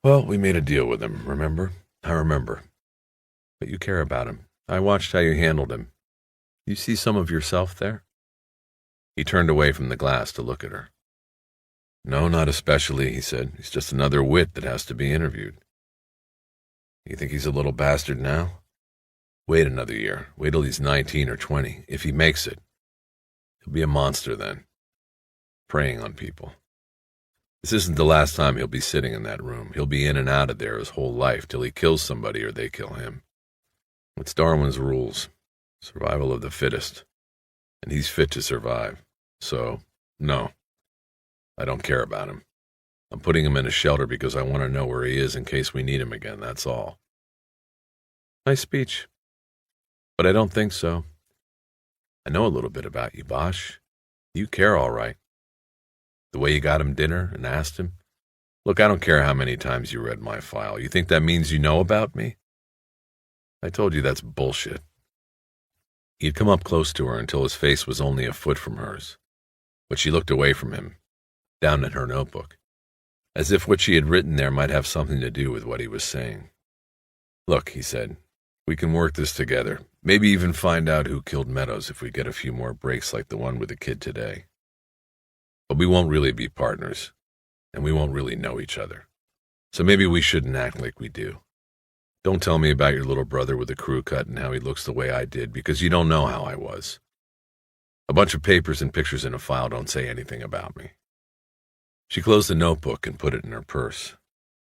"Well, we made a deal with him, remember?" "I remember. But you care about him. I watched how you handled him. You see some of yourself there?" He turned away from the glass to look at her. "No, not especially," he said. "He's just another wit that has to be interviewed." "You think he's a little bastard now?" "Wait another year. Wait till he's 19 or 20. If he makes it, he'll be a monster then. Preying on people. This isn't the last time he'll be sitting in that room. He'll be in and out of there his whole life till he kills somebody or they kill him. It's Darwin's rules. Survival of the fittest. And he's fit to survive. So, no. I don't care about him. I'm putting him in a shelter because I want to know where he is in case we need him again, that's all." "Nice speech. But I don't think so. I know a little bit about you, Bosch. You care all right. The way you got him dinner and asked him. Look, I don't care how many times you read my file. You think that means you know about me? I told you that's bullshit." He had come up close to her until his face was only a foot from hers, but she looked away from him, down at her notebook, as if what she had written there might have something to do with what he was saying. "Look," he said, "we can work this together. Maybe even find out who killed Meadows if we get a few more breaks like the one with the kid today. But we won't really be partners, and we won't really know each other. So maybe we shouldn't act like we do. Don't tell me about your little brother with a crew cut and how he looks the way I did, because you don't know how I was. A bunch of papers and pictures in a file don't say anything about me." She closed the notebook and put it in her purse.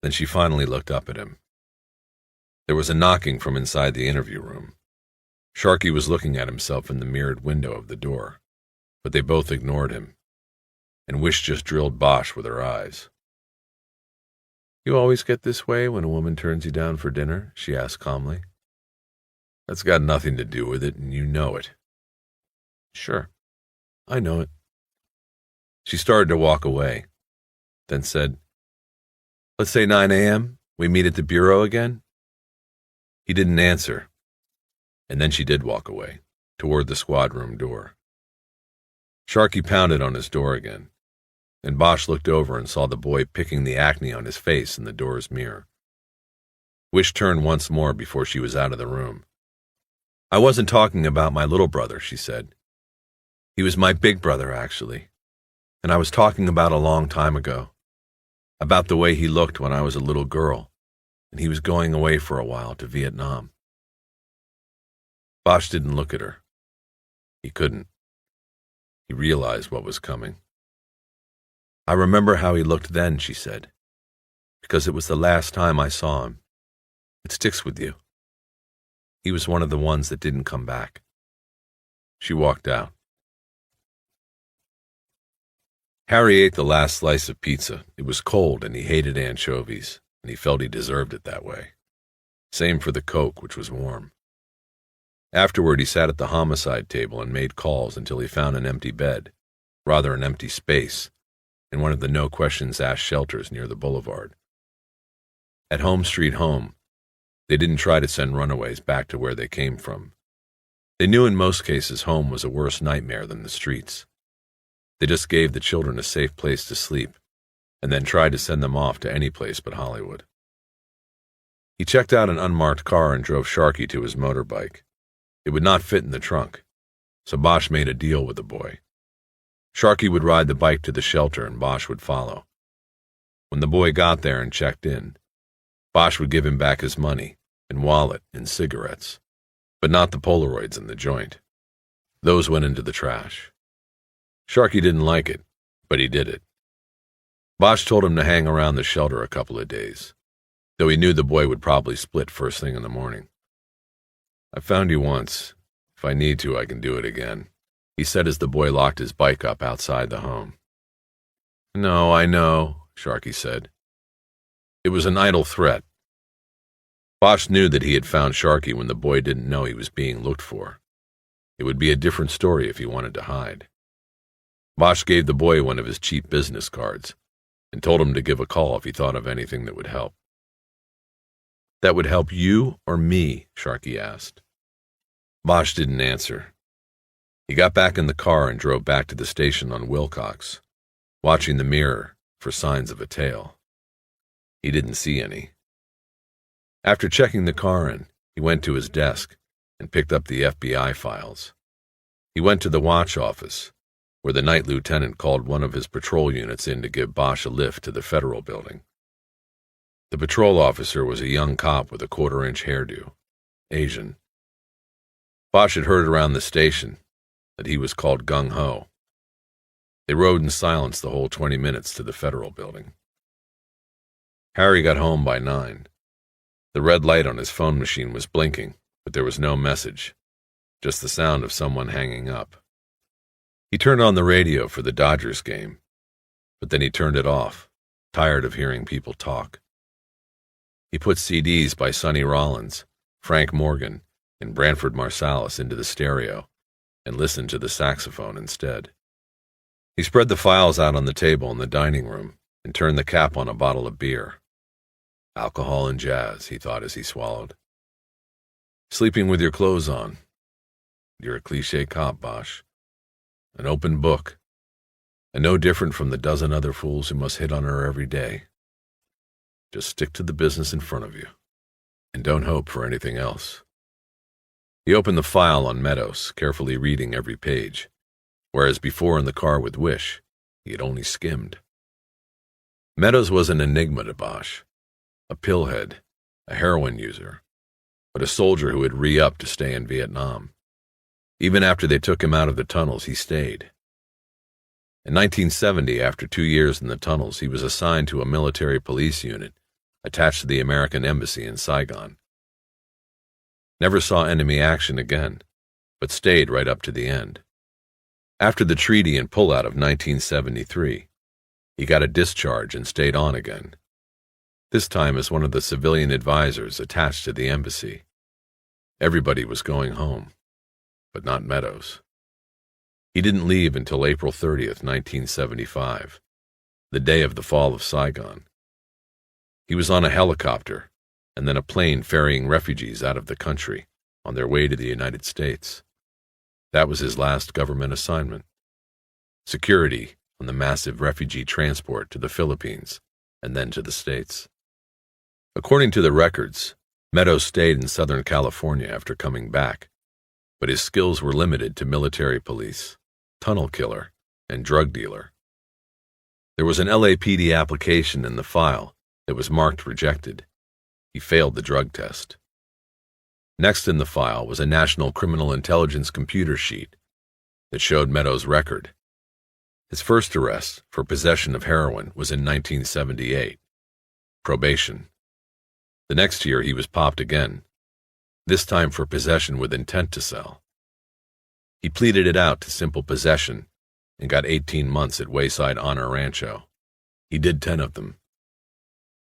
Then she finally looked up at him. There was a knocking from inside the interview room. Sharky was looking at himself in the mirrored window of the door, but they both ignored him, and Wish just drilled Bosch with her eyes. "You always get this way when a woman turns you down for dinner?" she asked calmly. "That's got nothing to do with it, and you know it." "Sure, I know it." She started to walk away, then said, "Let's say 9 a.m., we meet at the bureau again?" He didn't answer, and then she did walk away, toward the squad room door. Sharky pounded on his door again, and Bosch looked over and saw the boy picking the acne on his face in the door's mirror. Wish turned once more before she was out of the room. I wasn't talking about my little brother, she said. He was my big brother, actually. And I was talking about a long time ago. About the way he looked when I was a little girl, and he was going away for a while to Vietnam. Bosch didn't look at her. He couldn't. He realized what was coming. I remember how he looked then, she said, because it was the last time I saw him. It sticks with you. He was one of the ones that didn't come back. She walked out. Harry ate the last slice of pizza. It was cold and he hated anchovies, and he felt he deserved it that way. Same for the Coke, which was warm. Afterward, he sat at the homicide table and made calls until he found an empty bed, rather an empty space, in one of the no-questions-asked shelters near the boulevard. At Home Street Home, they didn't try to send runaways back to where they came from. They knew in most cases home was a worse nightmare than the streets. They just gave the children a safe place to sleep, and then tried to send them off to any place but Hollywood. He checked out an unmarked car and drove Sharky to his motorbike. It would not fit in the trunk, so Bosch made a deal with the boy. Sharky would ride the bike to the shelter and Bosch would follow. When the boy got there and checked in, Bosch would give him back his money and wallet and cigarettes, but not the Polaroids in the joint. Those went into the trash. Sharky didn't like it, but he did it. Bosch told him to hang around the shelter a couple of days, though he knew the boy would probably split first thing in the morning. I found you once. If I need to, I can do it again, he said as the boy locked his bike up outside the home. No, I know, Sharky said. It was an idle threat. Bosch knew that he had found Sharky when the boy didn't know he was being looked for. It would be a different story if he wanted to hide. Bosch gave the boy one of his cheap business cards and told him to give a call if he thought of anything that would help. That would help you or me? Sharky asked. Bosch didn't answer. He got back in the car and drove back to the station on Wilcox, watching the mirror for signs of a tail. He didn't see any. After checking the car in, he went to his desk and picked up the FBI files. He went to the watch office, where the night lieutenant called one of his patrol units in to give Bosch a lift to the Federal Building. The patrol officer was a young cop with a quarter-inch hairdo, Asian. Bosch had heard around the station that he was called gung-ho. They rode in silence the whole 20 minutes to the Federal Building. Harry got home by 9. The red light on his phone machine was blinking, but there was no message, just the sound of someone hanging up. He turned on the radio for the Dodgers game, but then he turned it off, tired of hearing people talk. He put CDs by Sonny Rollins, Frank Morgan, and Branford Marsalis into the stereo and listened to the saxophone instead. He spread the files out on the table in the dining room and turned the cap on a bottle of beer. Alcohol and jazz, he thought as he swallowed. Sleeping with your clothes on. You're a cliché cop, Bosch. An open book, and no different from the dozen other fools who must hit on her every day. Just stick to the business in front of you, and don't hope for anything else. He opened the file on Meadows, carefully reading every page, whereas before in the car with Wish, he had only skimmed. Meadows was an enigma to Bosch, a pillhead, a heroin user, but a soldier who had re-upped to stay in Vietnam. Even after they took him out of the tunnels, he stayed. In 1970, after 2 years in the tunnels, he was assigned to a military police unit attached to the American embassy in Saigon. Never saw enemy action again, but stayed right up to the end. After the treaty and pullout of 1973, he got a discharge and stayed on again, this time as one of the civilian advisors attached to the embassy. Everybody was going home, but not Meadows. He didn't leave until April 30th, 1975, the day of the fall of Saigon. He was on a helicopter and then a plane ferrying refugees out of the country on their way to the United States. That was his last government assignment. Security on the massive refugee transport to the Philippines and then to the States. According to the records, Meadows stayed in Southern California after coming back, but his skills were limited to military police, tunnel killer, and drug dealer. There was an LAPD application in the file that was marked rejected. He failed the drug test. Next in the file was a National Criminal Intelligence computer sheet that showed Meadows' record. His first arrest for possession of heroin was in 1978. Probation. The next year he was popped again, this time for possession with intent to sell. He pleaded it out to simple possession and got 18 months at Wayside Honor Rancho. He did 10 of them.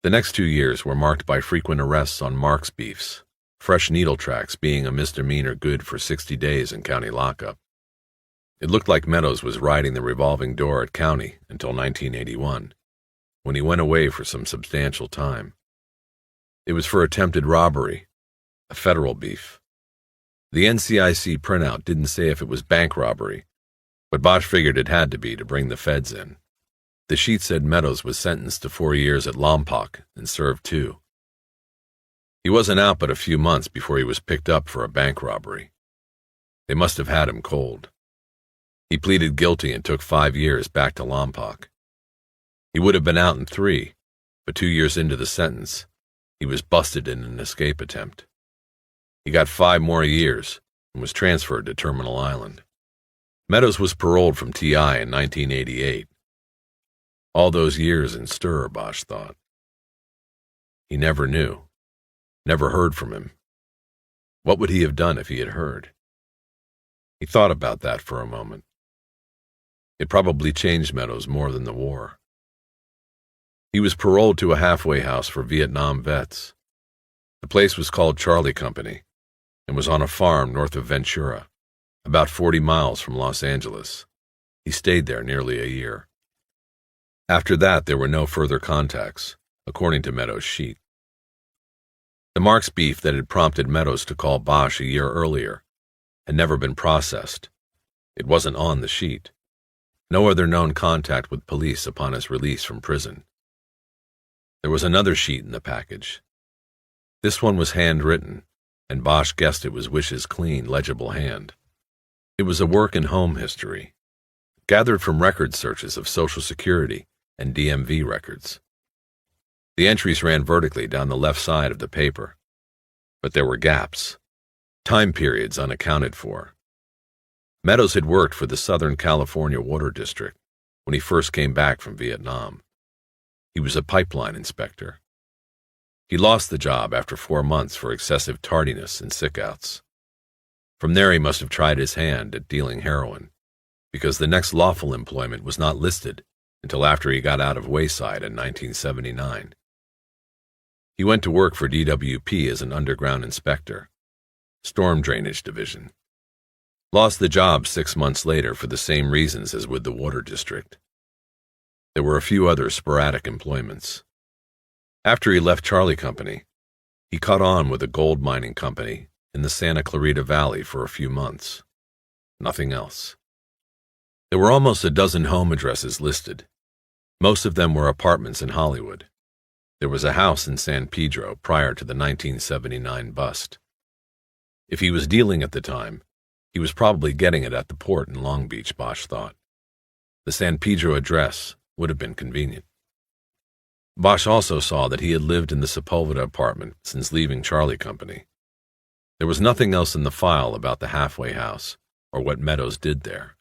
The next 2 years were marked by frequent arrests on Mark's beefs, fresh needle tracks being a misdemeanor good for 60 days in county lockup. It looked like Meadows was riding the revolving door at county until 1981, when he went away for some substantial time. It was for attempted robbery, a federal beef. The NCIC printout didn't say if it was bank robbery, but Bosch figured it had to be to bring the feds in. The sheet said Meadows was sentenced to 4 years at Lompoc and served 2. He wasn't out but a few months before he was picked up for a bank robbery. They must have had him cold. He pleaded guilty and took 5 years back to Lompoc. He would have been out in 3, but 2 years into the sentence, he was busted in an escape attempt. He got 5 more years and was transferred to Terminal Island. Meadows was paroled from TI in 1988. All those years in stir, Bosch thought. He never knew, never heard from him. What would he have done if he had heard? He thought about that for a moment. It probably changed Meadows more than the war. He was paroled to a halfway house for Vietnam vets. The place was called Charlie Company and was on a farm north of Ventura, about 40 miles from Los Angeles. He stayed there nearly a year. After that, there were no further contacts, according to Meadows' sheet. The Marks beef that had prompted Meadows to call Bosch a year earlier had never been processed. It wasn't on the sheet. No other known contact with police upon his release from prison. There was another sheet in the package. This one was handwritten, and Bosch guessed it was Wish's clean, legible hand. It was a work and home history, gathered from record searches of Social Security and DMV records. The entries ran vertically down the left side of the paper, but there were gaps, time periods unaccounted for. Meadows had worked for the Southern California Water District when he first came back from Vietnam. He was a pipeline inspector. He lost the job after 4 months for excessive tardiness and sick-outs. From there he must have tried his hand at dealing heroin, because the next lawful employment was not listed until after he got out of Wayside in 1979. He went to work for DWP as an underground inspector, Storm Drainage Division. Lost the job 6 months later for the same reasons as with the Water District. There were a few other sporadic employments. After he left Charlie Company, he caught on with a gold mining company in the Santa Clarita Valley for a few months. Nothing else. There were almost a dozen home addresses listed. Most of them were apartments in Hollywood. There was a house in San Pedro prior to the 1979 bust. If he was dealing at the time, he was probably getting it at the port in Long Beach, Bosch thought. The San Pedro address would have been convenient. Bosch also saw that he had lived in the Sepulveda apartment since leaving Charlie Company. There was nothing else in the file about the halfway house or what Meadows did there.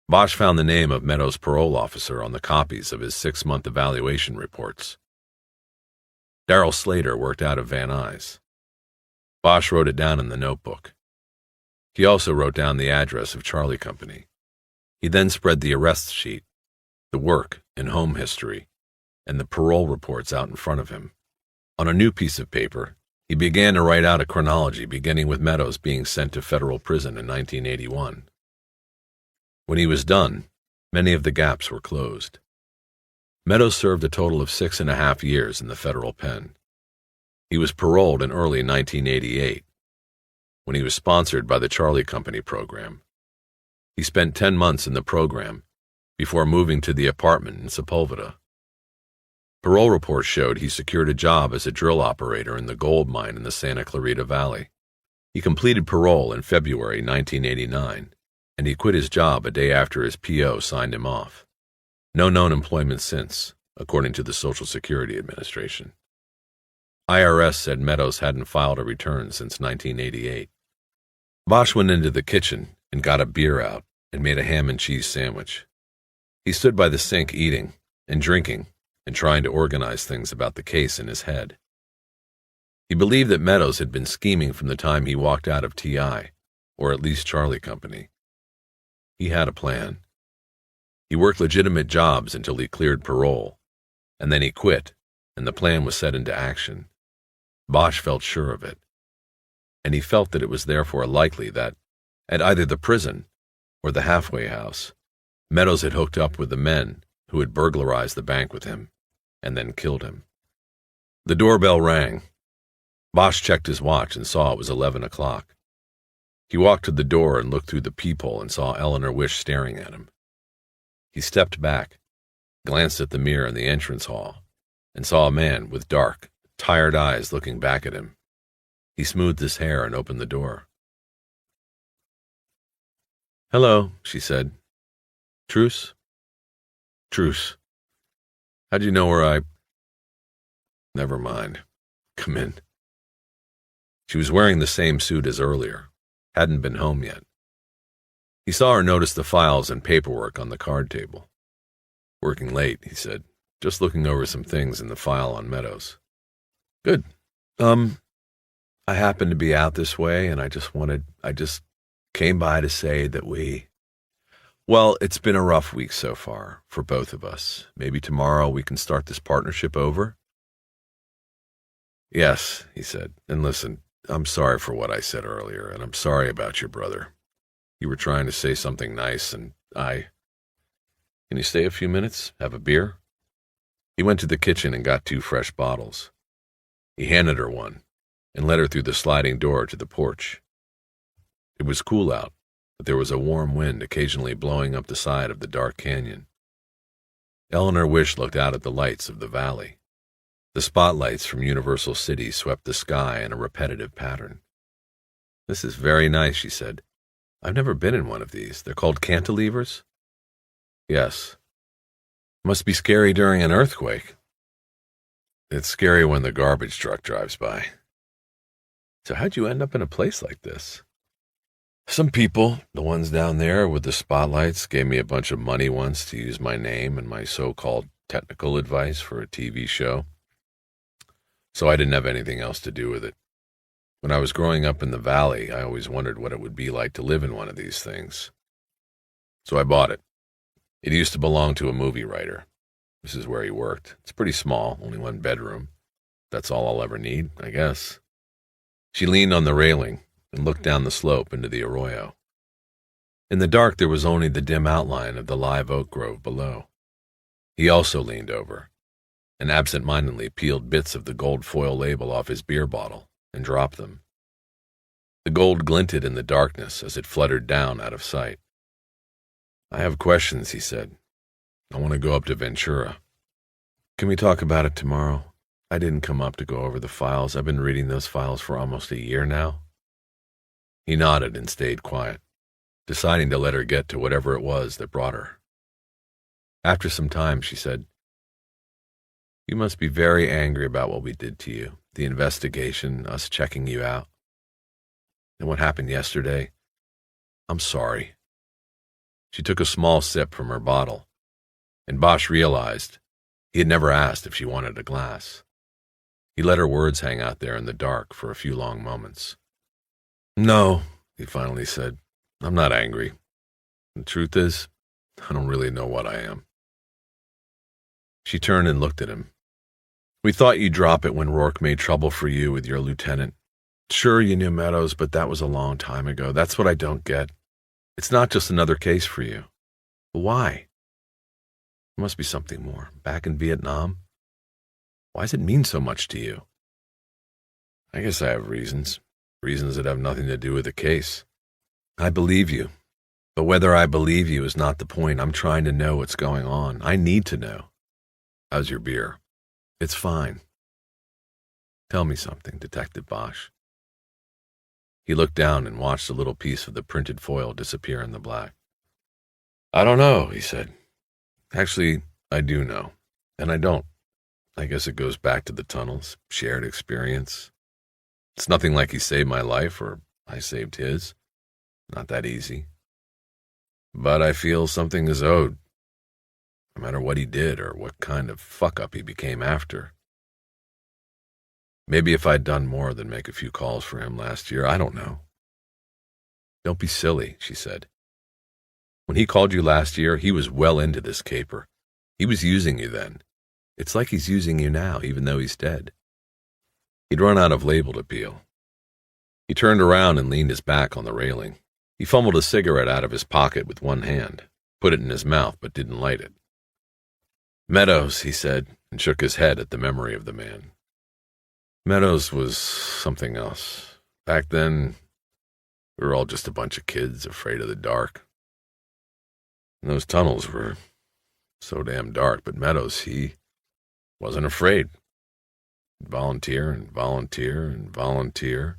Bosch found the name of Meadows' parole officer on the copies of his 6-month evaluation reports. Darrell Slater worked out of Van Nuys. Bosch wrote it down in the notebook. He also wrote down the address of Charlie Company. He then spread the arrest sheet, the work and home history, and the parole reports out in front of him. On a new piece of paper, he began to write out a chronology beginning with Meadows being sent to federal prison in 1981. When he was done, many of the gaps were closed. Meadows served a total of 6.5 years in the federal pen. He was paroled in early 1988, when he was sponsored by the Charlie Company program. He spent 10 months in the program before moving to the apartment in Sepulveda. Parole reports showed he secured a job as a drill operator in the gold mine in the Santa Clarita Valley. He completed parole in February 1989, and he quit his job a day after his PO signed him off. No known employment since, according to the Social Security Administration. IRS said Meadows hadn't filed a return since 1988. Bosch went into the kitchen and got a beer out and made a ham and cheese sandwich. He stood by the sink eating and drinking and trying to organize things about the case in his head. He believed that Meadows had been scheming from the time he walked out of TI, or at least Charlie Company. He had a plan. He worked legitimate jobs until he cleared parole, and then he quit, and the plan was set into action. Bosch felt sure of it, and he felt that it was therefore likely that, at either the prison or the halfway house, Meadows had hooked up with the men who had burglarized the bank with him, and then killed him. The doorbell rang. Bosch checked his watch and saw it was 11 o'clock. He walked to the door and looked through the peephole and saw Eleanor Wish staring at him. He stepped back, glanced at the mirror in the entrance hall, and saw a man with dark, tired eyes looking back at him. He smoothed his hair and opened the door. "Hello," she said. "Truce?" "Truce. How'd you know where I—" "Never mind. Come in." She was wearing the same suit as earlier, hadn't been home yet. He saw her notice the files and paperwork on the card table. "Working late," he said, "just looking over some things in the file on Meadows." "Good. I happened to be out this way, and I just came by to say that well, it's been a rough week so far, for both of us. Maybe tomorrow we can start this partnership over?" "Yes," he said, "and listen, I'm sorry for what I said earlier, and I'm sorry about your brother. You were trying to say something nice, and Can you stay a few minutes? Have a beer?" He went to the kitchen and got 2 fresh bottles. He handed her one and led her through the sliding door to the porch. It was cool out, but there was a warm wind occasionally blowing up the side of the dark canyon. Eleanor Wish looked out at the lights of the valley. The spotlights from Universal City swept the sky in a repetitive pattern. "This is very nice," she said. "I've never been in one of these. They're called cantilevers?" "Yes." "Must be scary during an earthquake." "It's scary when the garbage truck drives by." "So how'd you end up in a place like this?" "Some people, the ones down there with the spotlights, gave me a bunch of money once to use my name and my so-called technical advice for a TV show. So I didn't have anything else to do with it. When I was growing up in the valley, I always wondered what it would be like to live in one of these things. So I bought it. It used to belong to a movie writer. This is where he worked. It's pretty small, only 1 bedroom. That's all I'll ever need, I guess." She leaned on the railing and looked down the slope into the arroyo. In the dark, there was only the dim outline of the live oak grove below. He also leaned over and absent-mindedly peeled bits of the gold foil label off his beer bottle and dropped them. The gold glinted in the darkness as it fluttered down out of sight. "I have questions," he said. "I want to go up to Ventura. Can we talk about it tomorrow? I didn't come up to go over the files. I've been reading those files for almost a year now." He nodded and stayed quiet, deciding to let her get to whatever it was that brought her. After some time, she said, "You must be very angry about what we did to you, the investigation, us checking you out. And what happened yesterday? I'm sorry." She took a small sip from her bottle, and Bosch realized he had never asked if she wanted a glass. He let her words hang out there in the dark for a few long moments. "No," he finally said, "I'm not angry. The truth is, I don't really know what I am." She turned and looked at him. "We thought you'd drop it when Rourke made trouble for you with your lieutenant. Sure, you knew Meadows, but that was a long time ago. That's what I don't get. It's not just another case for you. But why? There must be something more. Back in Vietnam? Why does it mean so much to you?" "I guess I have reasons that have nothing to do with the case. I believe you. But whether I believe you is not the point. I'm trying to know what's going on. I need to know. How's your beer?" "It's fine." "Tell me something, Detective Bosch." He looked down and watched a little piece of the printed foil disappear in the black. "I don't know," he said. "Actually, I do know, and I don't. I guess it goes back to the tunnels, shared experience. It's nothing like he saved my life or I saved his. Not that easy. But I feel something is owed, no matter what he did or what kind of fuck-up he became after. Maybe if I'd done more than make a few calls for him last year, I don't know." "Don't be silly," she said. "When he called you last year, he was well into this caper. He was using you then. It's like he's using you now, even though he's dead." He'd run out of label to peel. He turned around and leaned his back on the railing. He fumbled a cigarette out of his pocket with one hand, put it in his mouth, but didn't light it. "Meadows," he said, and shook his head at the memory of the man. "Meadows was something else. Back then, we were all just a bunch of kids afraid of the dark. And those tunnels were so damn dark, but Meadows, he wasn't afraid. He'd volunteer and volunteer and volunteer.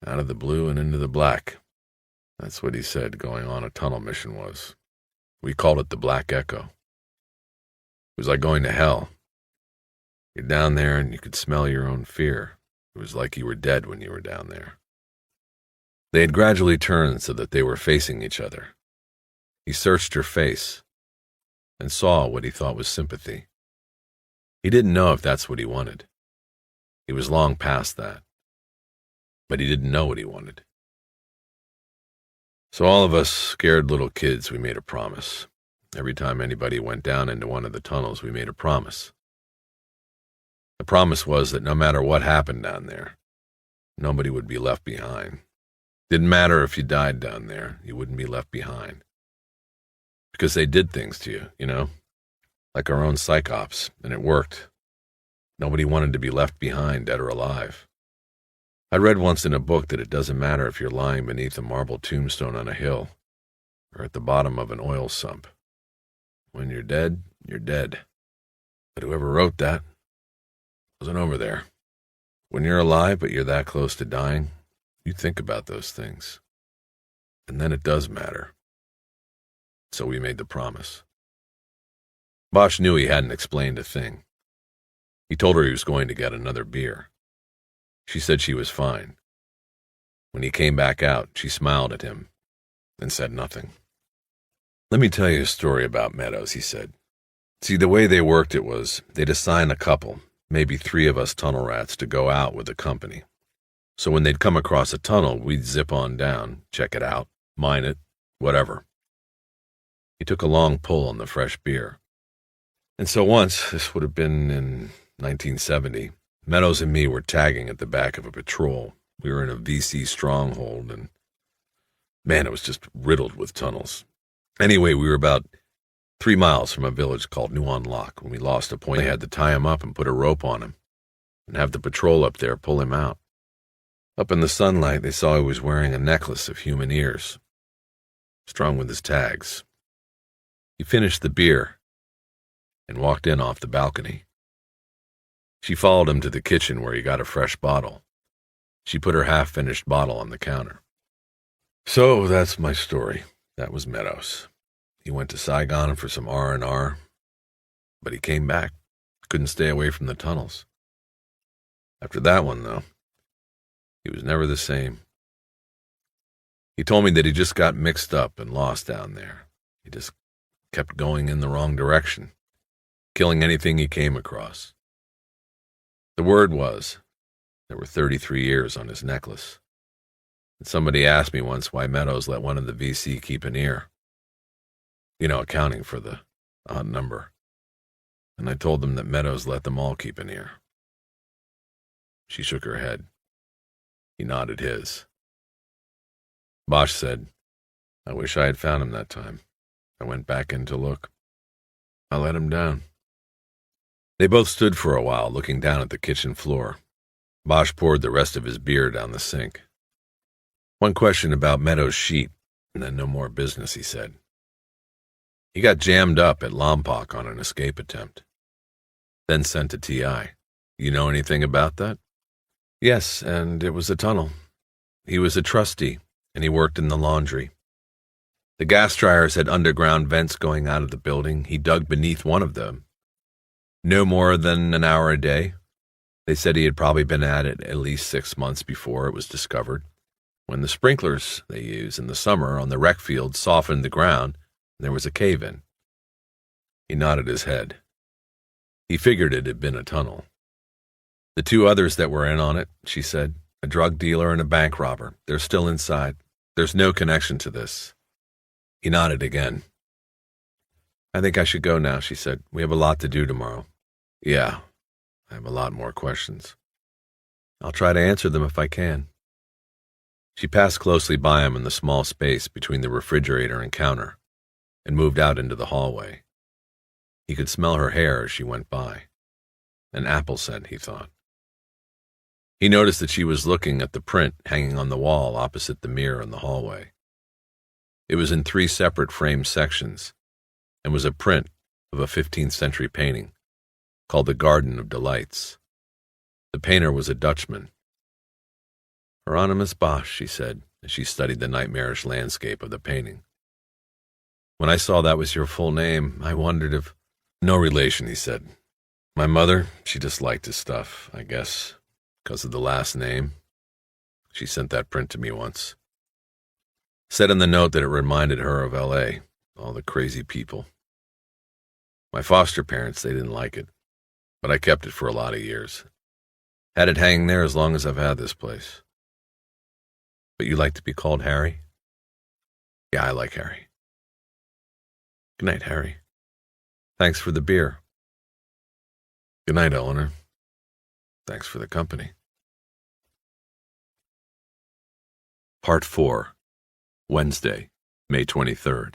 Out of the blue and into the black. That's what he said going on a tunnel mission was. We called it the Black Echo. It was like going to hell. You're down there and you could smell your own fear. It was like you were dead when you were down there." They had gradually turned so that they were facing each other. He searched her face and saw what he thought was sympathy. He didn't know if that's what he wanted. He was long past that. But he didn't know what he wanted. So all of us scared little kids, we made a promise. Every time anybody went down into one of the tunnels, we made a promise. The promise was that no matter what happened down there, nobody would be left behind. Didn't matter if you died down there, you wouldn't be left behind. Because they did things to you, you know? Like our own psychops, and it worked. Nobody wanted to be left behind, dead or alive. I read once in a book that it doesn't matter if you're lying beneath a marble tombstone on a hill, or at the bottom of an oil sump. When you're dead, you're dead. But whoever wrote that wasn't over there. When you're alive, but you're that close to dying, you think about those things. And then it does matter. So we made the promise. Bosch knew he hadn't explained a thing. He told her he was going to get another beer. She said she was fine. When he came back out, she smiled at him and said nothing. "Let me tell you a story about Meadows," he said. "See, the way they worked it was they'd assign a couple, maybe 3 of us tunnel rats, to go out with the company. So when they'd come across a tunnel, we'd zip on down, check it out, mine it, whatever." He took a long pull on the fresh beer. "And so once, this would have been in 1970, Meadows and me were tagging at the back of a patrol. We were in a VC stronghold, and man, it was just riddled with tunnels. Anyway, we were about 3 miles from a village called New on Lock when we lost a point. They had to tie him up and put a rope on him and have the patrol up there pull him out. Up in the sunlight, they saw he was wearing a necklace of human ears, strung with his tags. He finished the beer and walked in off the balcony. She followed him to the kitchen where he got a fresh bottle. She put her half-finished bottle on the counter. So that's my story. That was Meadows. He went to Saigon for some R&R, but he came back. Couldn't stay away from the tunnels. After that one, though, he was never the same. He told me that he just got mixed up and lost down there. He just kept going in the wrong direction, killing anything he came across. The word was there were 33 years on his necklace. And somebody asked me once why Meadows let one of the VC keep an ear. You know, accounting for the odd number. And I told them that Meadows let them all keep an ear. She shook her head. He nodded his. Bosch said, "I wish I had found him that time. I went back in to look. I let him down." They both stood for a while, looking down at the kitchen floor. Bosch poured the rest of his beer down the sink. "One question about Meadows' sheet, and then no more business," he said. "He got jammed up at Lompoc on an escape attempt, then sent to TI. You know anything about that?" "Yes, and it was a tunnel. He was a trustee, and he worked in the laundry. The gas dryers had underground vents going out of the building. He dug beneath one of them. No more than an hour a day. They said he had probably been at it at least 6 months before it was discovered, when the sprinklers they use in the summer on the rec field softened the ground and there was a cave-in. He nodded his head. He figured it had been a tunnel. The two others that were in on it, she said, a drug dealer and a bank robber, they're still inside. There's no connection to this. He nodded again. I think I should go now, she said. We have a lot to do tomorrow. Yeah, I have a lot more questions. I'll try to answer them if I can. She passed closely by him in the small space between the refrigerator and counter and moved out into the hallway. He could smell her hair as she went by. An apple scent, he thought. He noticed that she was looking at the print hanging on the wall opposite the mirror in the hallway. It was in 3 separate framed sections and was a print of a 15th century painting called The Garden of Delights. The painter was a Dutchman. Hieronymus Bosch, she said, as she studied the nightmarish landscape of the painting. When I saw that was your full name, I wondered if... No relation, he said. My mother, she disliked his stuff, I guess, because of the last name. She sent that print to me once. Said in the note that it reminded her of L.A., all the crazy people. My foster parents, they didn't like it, but I kept it for a lot of years. Had it hanging there as long as I've had this place. But you like to be called Harry? Yeah, I like Harry. Good night, Harry. Thanks for the beer. Good night, Eleanor. Thanks for the company. Part 4, Wednesday, May 23rd.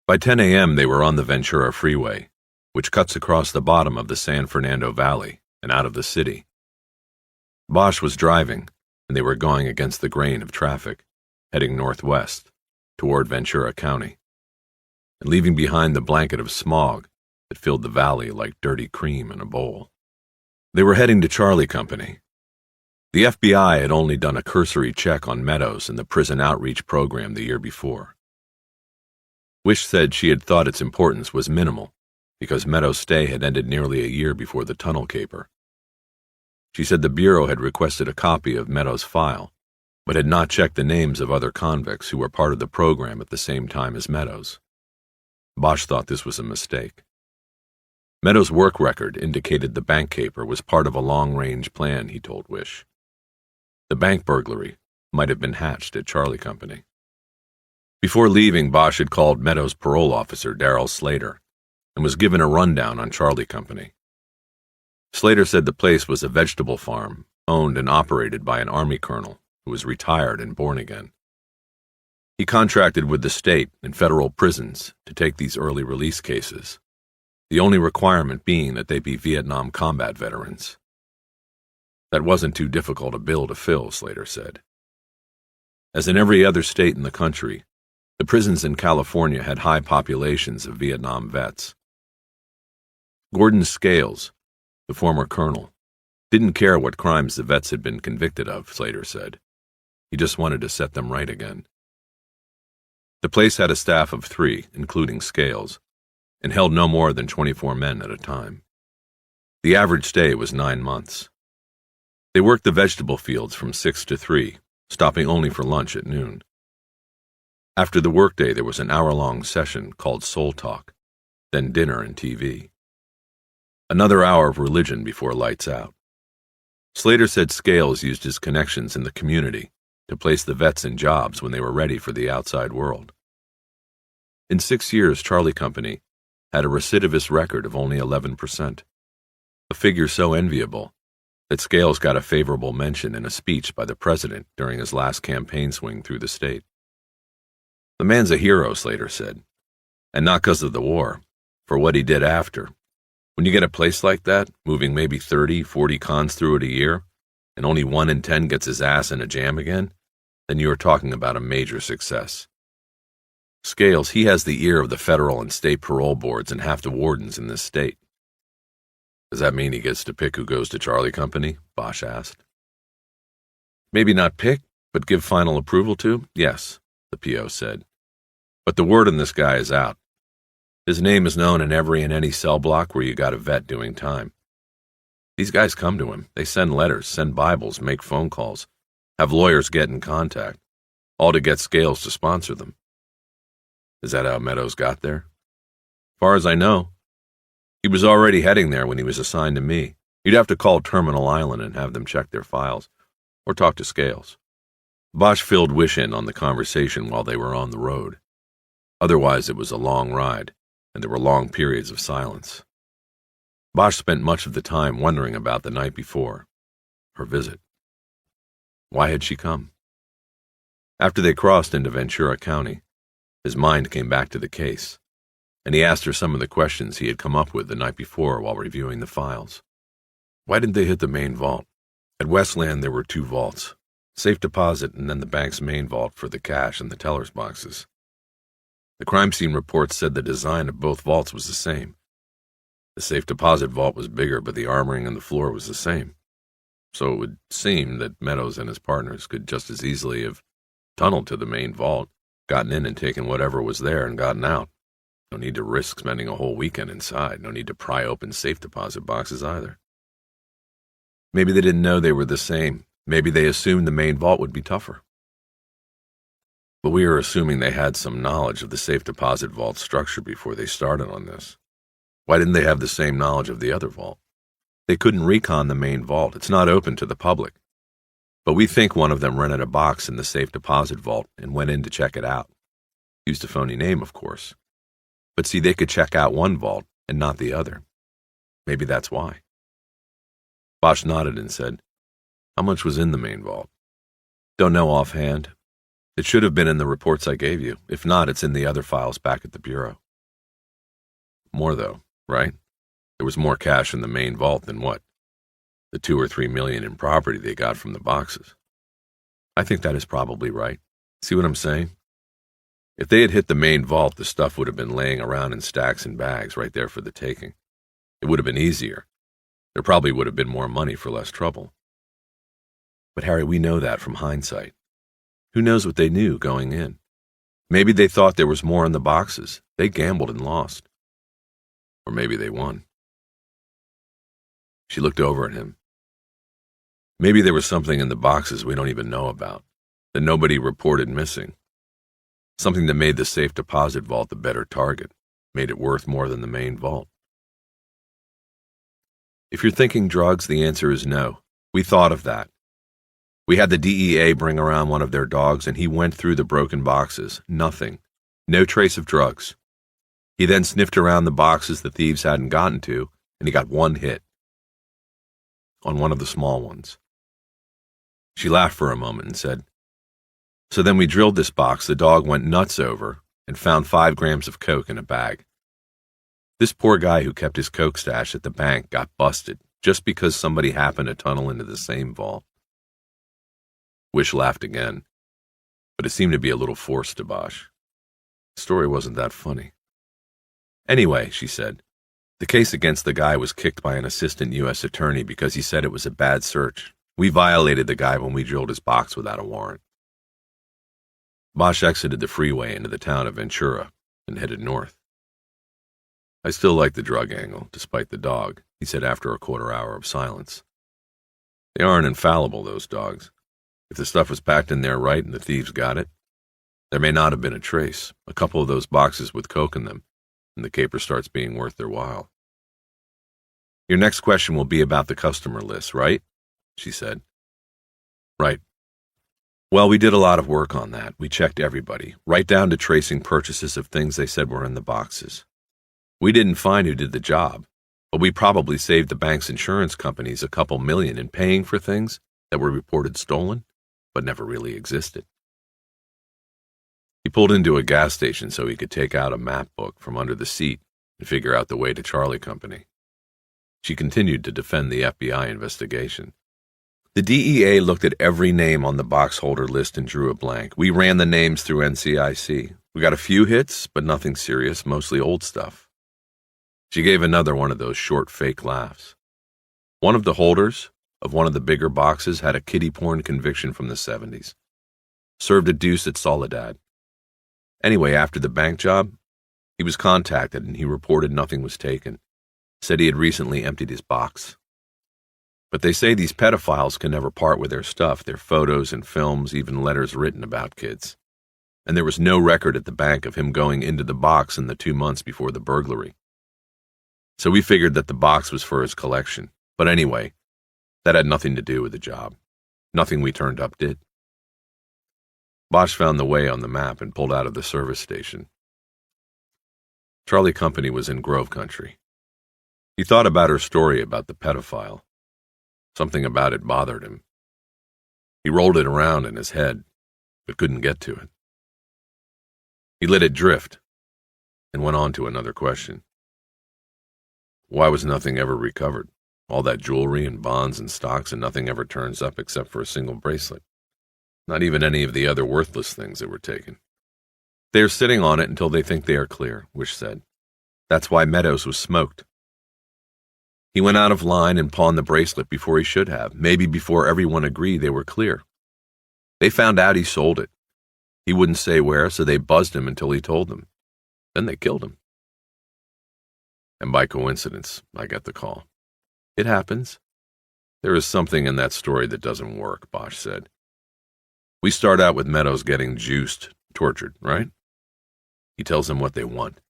By 10 a.m. they were on the Ventura Freeway, which cuts across the bottom of the San Fernando Valley and out of the city. Bosch was driving, and they were going against the grain of traffic, heading northwest, toward Ventura County, and leaving behind the blanket of smog that filled the valley like dirty cream in a bowl. They were heading to Charlie Company. The FBI had only done a cursory check on Meadows in the prison outreach program the year before. Wish said she had thought its importance was minimal, because Meadows' stay had ended nearly a year before the tunnel caper. She said the Bureau had requested a copy of Meadows' file, but had not checked the names of other convicts who were part of the program at the same time as Meadows. Bosch thought this was a mistake. Meadows' work record indicated the bank caper was part of a long-range plan, he told Wish. The bank burglary might have been hatched at Charlie Company. Before leaving, Bosch had called Meadows' parole officer, Darrell Slater, and was given a rundown on Charlie Company. Slater said the place was a vegetable farm, owned and operated by an Army colonel who was retired and born again. He contracted with the state and federal prisons to take these early release cases, the only requirement being that they be Vietnam combat veterans. That wasn't too difficult a bill to fill, Slater said. As in every other state in the country, the prisons in California had high populations of Vietnam vets. Gordon Scales, the former colonel, didn't care what crimes the vets had been convicted of, Slater said. He just wanted to set them right again. The place had a staff of 3, including Scales, and held no more than 24 men at a time. The average stay was 9 months. They worked the vegetable fields from 6 to 3, stopping only for lunch at noon. After the workday, there was an hour-long session called Soul Talk, then dinner and TV. Another hour of religion before lights out. Slater said Scales used his connections in the community to place the vets in jobs when they were ready for the outside world. In 6 years, Charlie Company had a recidivist record of only 11%, a figure so enviable that Scales got a favorable mention in a speech by the president during his last campaign swing through the state. The man's a hero, Slater said, and not because of the war, for what he did after. When you get a place like that, moving maybe 30, 40 cons through it a year, and only 1 in 10 gets his ass in a jam again, then you are talking about a major success. Scales, he has the ear of the federal and state parole boards and half the wardens in this state. Does that mean he gets to pick who goes to Charlie Company? Bosch asked. Maybe not pick, but give final approval to? Yes, the PO said. But the word on this guy is out. His name is known in every and any cell block where you got a vet doing time. These guys come to him. They send letters, send Bibles, make phone calls, have lawyers get in contact, all to get Scales to sponsor them. Is that how Meadows got there? Far as I know, he was already heading there when he was assigned to me. You'd have to call Terminal Island and have them check their files, or talk to Scales. Bosch filled Wish in on the conversation while they were on the road. Otherwise, it was a long ride, and there were long periods of silence. Bosch spent much of the time wondering about the night before, her visit. Why had she come? After they crossed into Ventura County, his mind came back to the case, and he asked her some of the questions he had come up with the night before while reviewing the files. Why didn't they hit the main vault? At Westland, there were 2 vaults, safe deposit and then the bank's main vault for the cash and the teller's boxes. The crime scene reports said the design of both vaults was the same. The safe deposit vault was bigger, but the armoring and the floor was the same. So it would seem that Meadows and his partners could just as easily have tunneled to the main vault, gotten in and taken whatever was there and gotten out. No need to risk spending a whole weekend inside. No need to pry open safe deposit boxes either. Maybe they didn't know they were the same. Maybe they assumed the main vault would be tougher. But we are assuming they had some knowledge of the safe deposit vault structure before they started on this. Why didn't they have the same knowledge of the other vault? They couldn't recon the main vault. It's not open to the public. But we think one of them rented a box in the safe deposit vault and went in to check it out. Used a phony name, of course. But see, they could check out one vault and not the other. Maybe that's why. Bosch nodded and said, "How much was in the main vault?" "Don't know offhand. It should have been in the reports I gave you. If not, it's in the other files back at the Bureau." More, though, right? There was more cash in the main vault than what? The $2 or $3 million in property they got from the boxes. I think that is probably right. See what I'm saying? If they had hit the main vault, the stuff would have been laying around in stacks and bags right there for the taking. It would have been easier. There probably would have been more money for less trouble. But Harry, we know that from hindsight. Who knows what they knew going in? Maybe they thought there was more in the boxes. They gambled and lost. Or maybe they won. She looked over at him. Maybe there was something in the boxes we don't even know about, that nobody reported missing. Something that made the safe deposit vault the better target, made it worth more than the main vault. If you're thinking drugs, the answer is no. We thought of that. We had the DEA bring around one of their dogs, and he went through the broken boxes. Nothing. No trace of drugs. He then sniffed around the boxes the thieves hadn't gotten to, and he got one hit. On one of the small ones. She laughed for a moment and said, "So then we drilled this box the dog went nuts over and found 5 grams of coke in a bag. This poor guy who kept his coke stash at the bank got busted just because somebody happened to tunnel into the same vault." Wish laughed again, but it seemed to be a little forced to Bosch. The story wasn't that funny. "Anyway," she said, "the case against the guy was kicked by an assistant U.S. attorney because he said it was a bad search. We violated the guy when we drilled his box without a warrant." Bosch exited the freeway into the town of Ventura and headed north. "I still like the drug angle, despite the dog," he said after a quarter hour of silence. "They aren't infallible, those dogs. If the stuff was packed in there right and the thieves got it, there may not have been a trace, a couple of those boxes with coke in them, and the caper starts being worth their while." "Your next question will be about the customer list, right?" she said. "Right. Well, we did a lot of work on that. We checked everybody, right down to tracing purchases of things they said were in the boxes. We didn't find who did the job, but we probably saved the bank's insurance companies a couple million in paying for things that were reported stolen, but never really existed." He pulled into a gas station so he could take out a map book from under the seat and figure out the way to Charlie Company. She continued to defend the FBI investigation. "The DEA looked at every name on the box holder list and drew a blank. We ran the names through NCIC. We got a few hits, but nothing serious, mostly old stuff." She gave another one of those short fake laughs. "One of the holders, of one of the bigger boxes had a kiddie porn conviction from the 70s. Served a deuce at Soledad. Anyway, after the bank job, he was contacted and he reported nothing was taken. Said he had recently emptied his box. But they say these pedophiles can never part with their stuff, their photos and films, even letters written about kids. And there was no record at the bank of him going into the box in the 2 months before the burglary. So we figured that the box was for his collection. But anyway, that had nothing to do with the job. Nothing we turned up did. Bosch found the way on the map and pulled out of the service station. Charlie Company was in Grove Country. He thought about her story about the pedophile. Something about it bothered him. He rolled it around in his head, but couldn't get to it. He let it drift and went on to another question. Why was nothing ever recovered? All that jewelry and bonds and stocks, and nothing ever turns up except for a single bracelet. Not even any of the other worthless things that were taken. They are sitting on it until they think they are clear, Wish said. That's why Meadows was smoked. He went out of line and pawned the bracelet before he should have, maybe before everyone agreed they were clear. They found out he sold it. He wouldn't say where, so they buzzed him until he told them. Then they killed him. And by coincidence, I got the call. It happens. There is something in that story that doesn't work, Bosch said. We start out with Meadows getting juiced, tortured, right? He tells them what they want.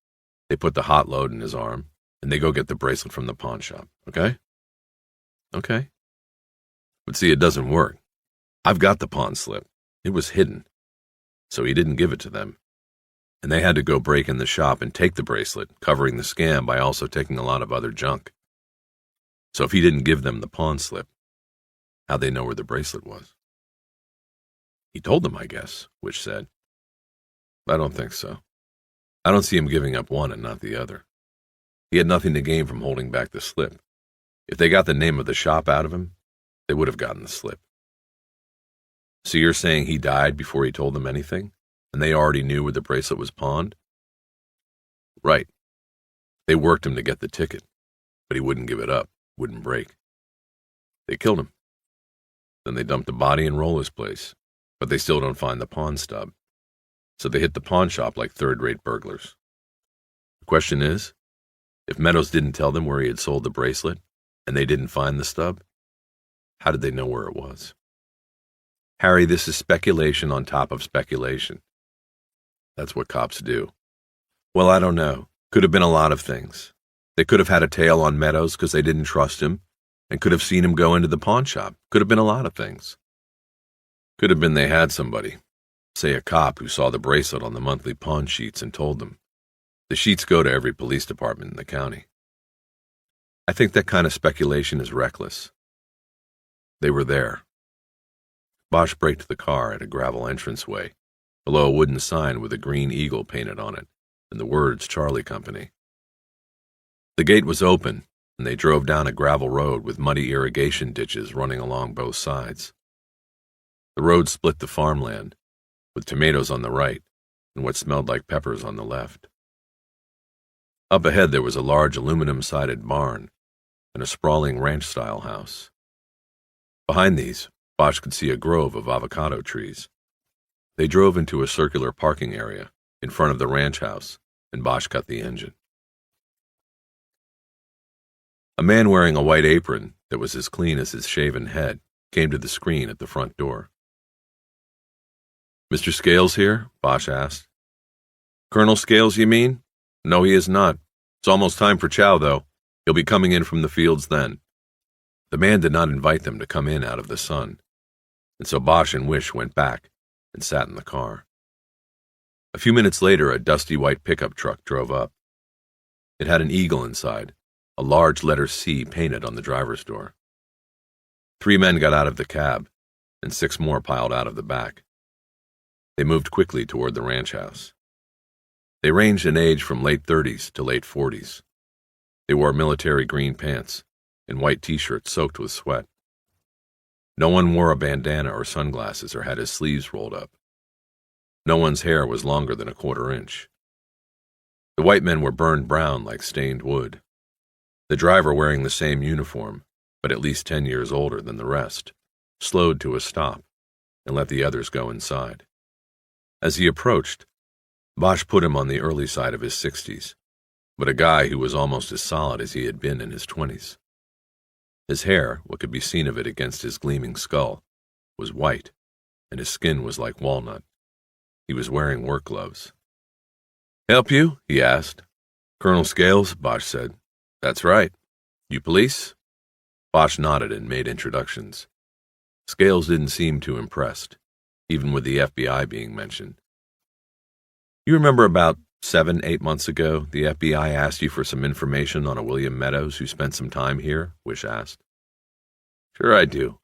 They put the hot load in his arm, and they go get the bracelet from the pawn shop, okay? Okay. But see, it doesn't work. I've got the pawn slip. It was hidden. So he didn't give it to them. And they had to go break in the shop and take the bracelet, covering the scam by also taking a lot of other junk. So if he didn't give them the pawn slip, how'd they know where the bracelet was? He told them, I guess, Wish said. I don't think so. I don't see him giving up one and not the other. He had nothing to gain from holding back the slip. If they got the name of the shop out of him, they would have gotten the slip. So you're saying he died before he told them anything, and they already knew where the bracelet was pawned? Right. They worked him to get the ticket, but he wouldn't give it up, wouldn't break. They killed him. Then they dumped the body in Roller's place, but they still don't find the pawn stub. So they hit the pawn shop like third-rate burglars. The question is, if Meadows didn't tell them where he had sold the bracelet, and they didn't find the stub, how did they know where it was? Harry, this is speculation on top of speculation. That's what cops do. Well, I don't know. Could have been a lot of things. They could have had a tail on Meadows because they didn't trust him, and could have seen him go into the pawn shop. Could have been a lot of things. Could have been they had somebody, say a cop who saw the bracelet on the monthly pawn sheets and told them. The sheets go to every police department in the county. I think that kind of speculation is reckless. They were there. Bosch braked the car at a gravel entranceway, below a wooden sign with a green eagle painted on it, and the words Charlie Company. The gate was open, and they drove down a gravel road with muddy irrigation ditches running along both sides. The road split the farmland, with tomatoes on the right and what smelled like peppers on the left. Up ahead there was a large aluminum-sided barn and a sprawling ranch-style house. Behind these, Bosch could see a grove of avocado trees. They drove into a circular parking area in front of the ranch house, and Bosch cut the engine. A man wearing a white apron that was as clean as his shaven head came to the screen at the front door. "Mr. Scales here?" Bosch asked. "Colonel Scales, you mean? No, he is not. It's almost time for chow, though. He'll be coming in from the fields then." The man did not invite them to come in out of the sun, and so Bosch and Wish went back and sat in the car. A few minutes later, a dusty white pickup truck drove up. It had an eagle inside, a large letter C painted on the driver's door. 3 men got out of the cab, and 6 more piled out of the back. They moved quickly toward the ranch house. They ranged in age from late 30s to late 40s. They wore military green pants and white t-shirts soaked with sweat. No one wore a bandana or sunglasses or had his sleeves rolled up. No one's hair was longer than a 1/4 inch. The white men were burned brown like stained wood. The driver wearing the same uniform, but at least 10 years older than the rest, slowed to a stop and let the others go inside. As he approached, Bosch put him on the early side of his 60s, but a guy who was almost as solid as he had been in his 20s. His hair, what could be seen of it against his gleaming skull, was white, and his skin was like walnut. He was wearing work gloves. "Help you?" he asked. "Colonel Scales," Bosch said. "That's right. You police?" Bosch nodded and made introductions. Scales didn't seem too impressed, even with the FBI being mentioned. "You remember about 7-8 months ago, the FBI asked you for some information on a William Meadows who spent some time here?" Wish asked. "Sure I do.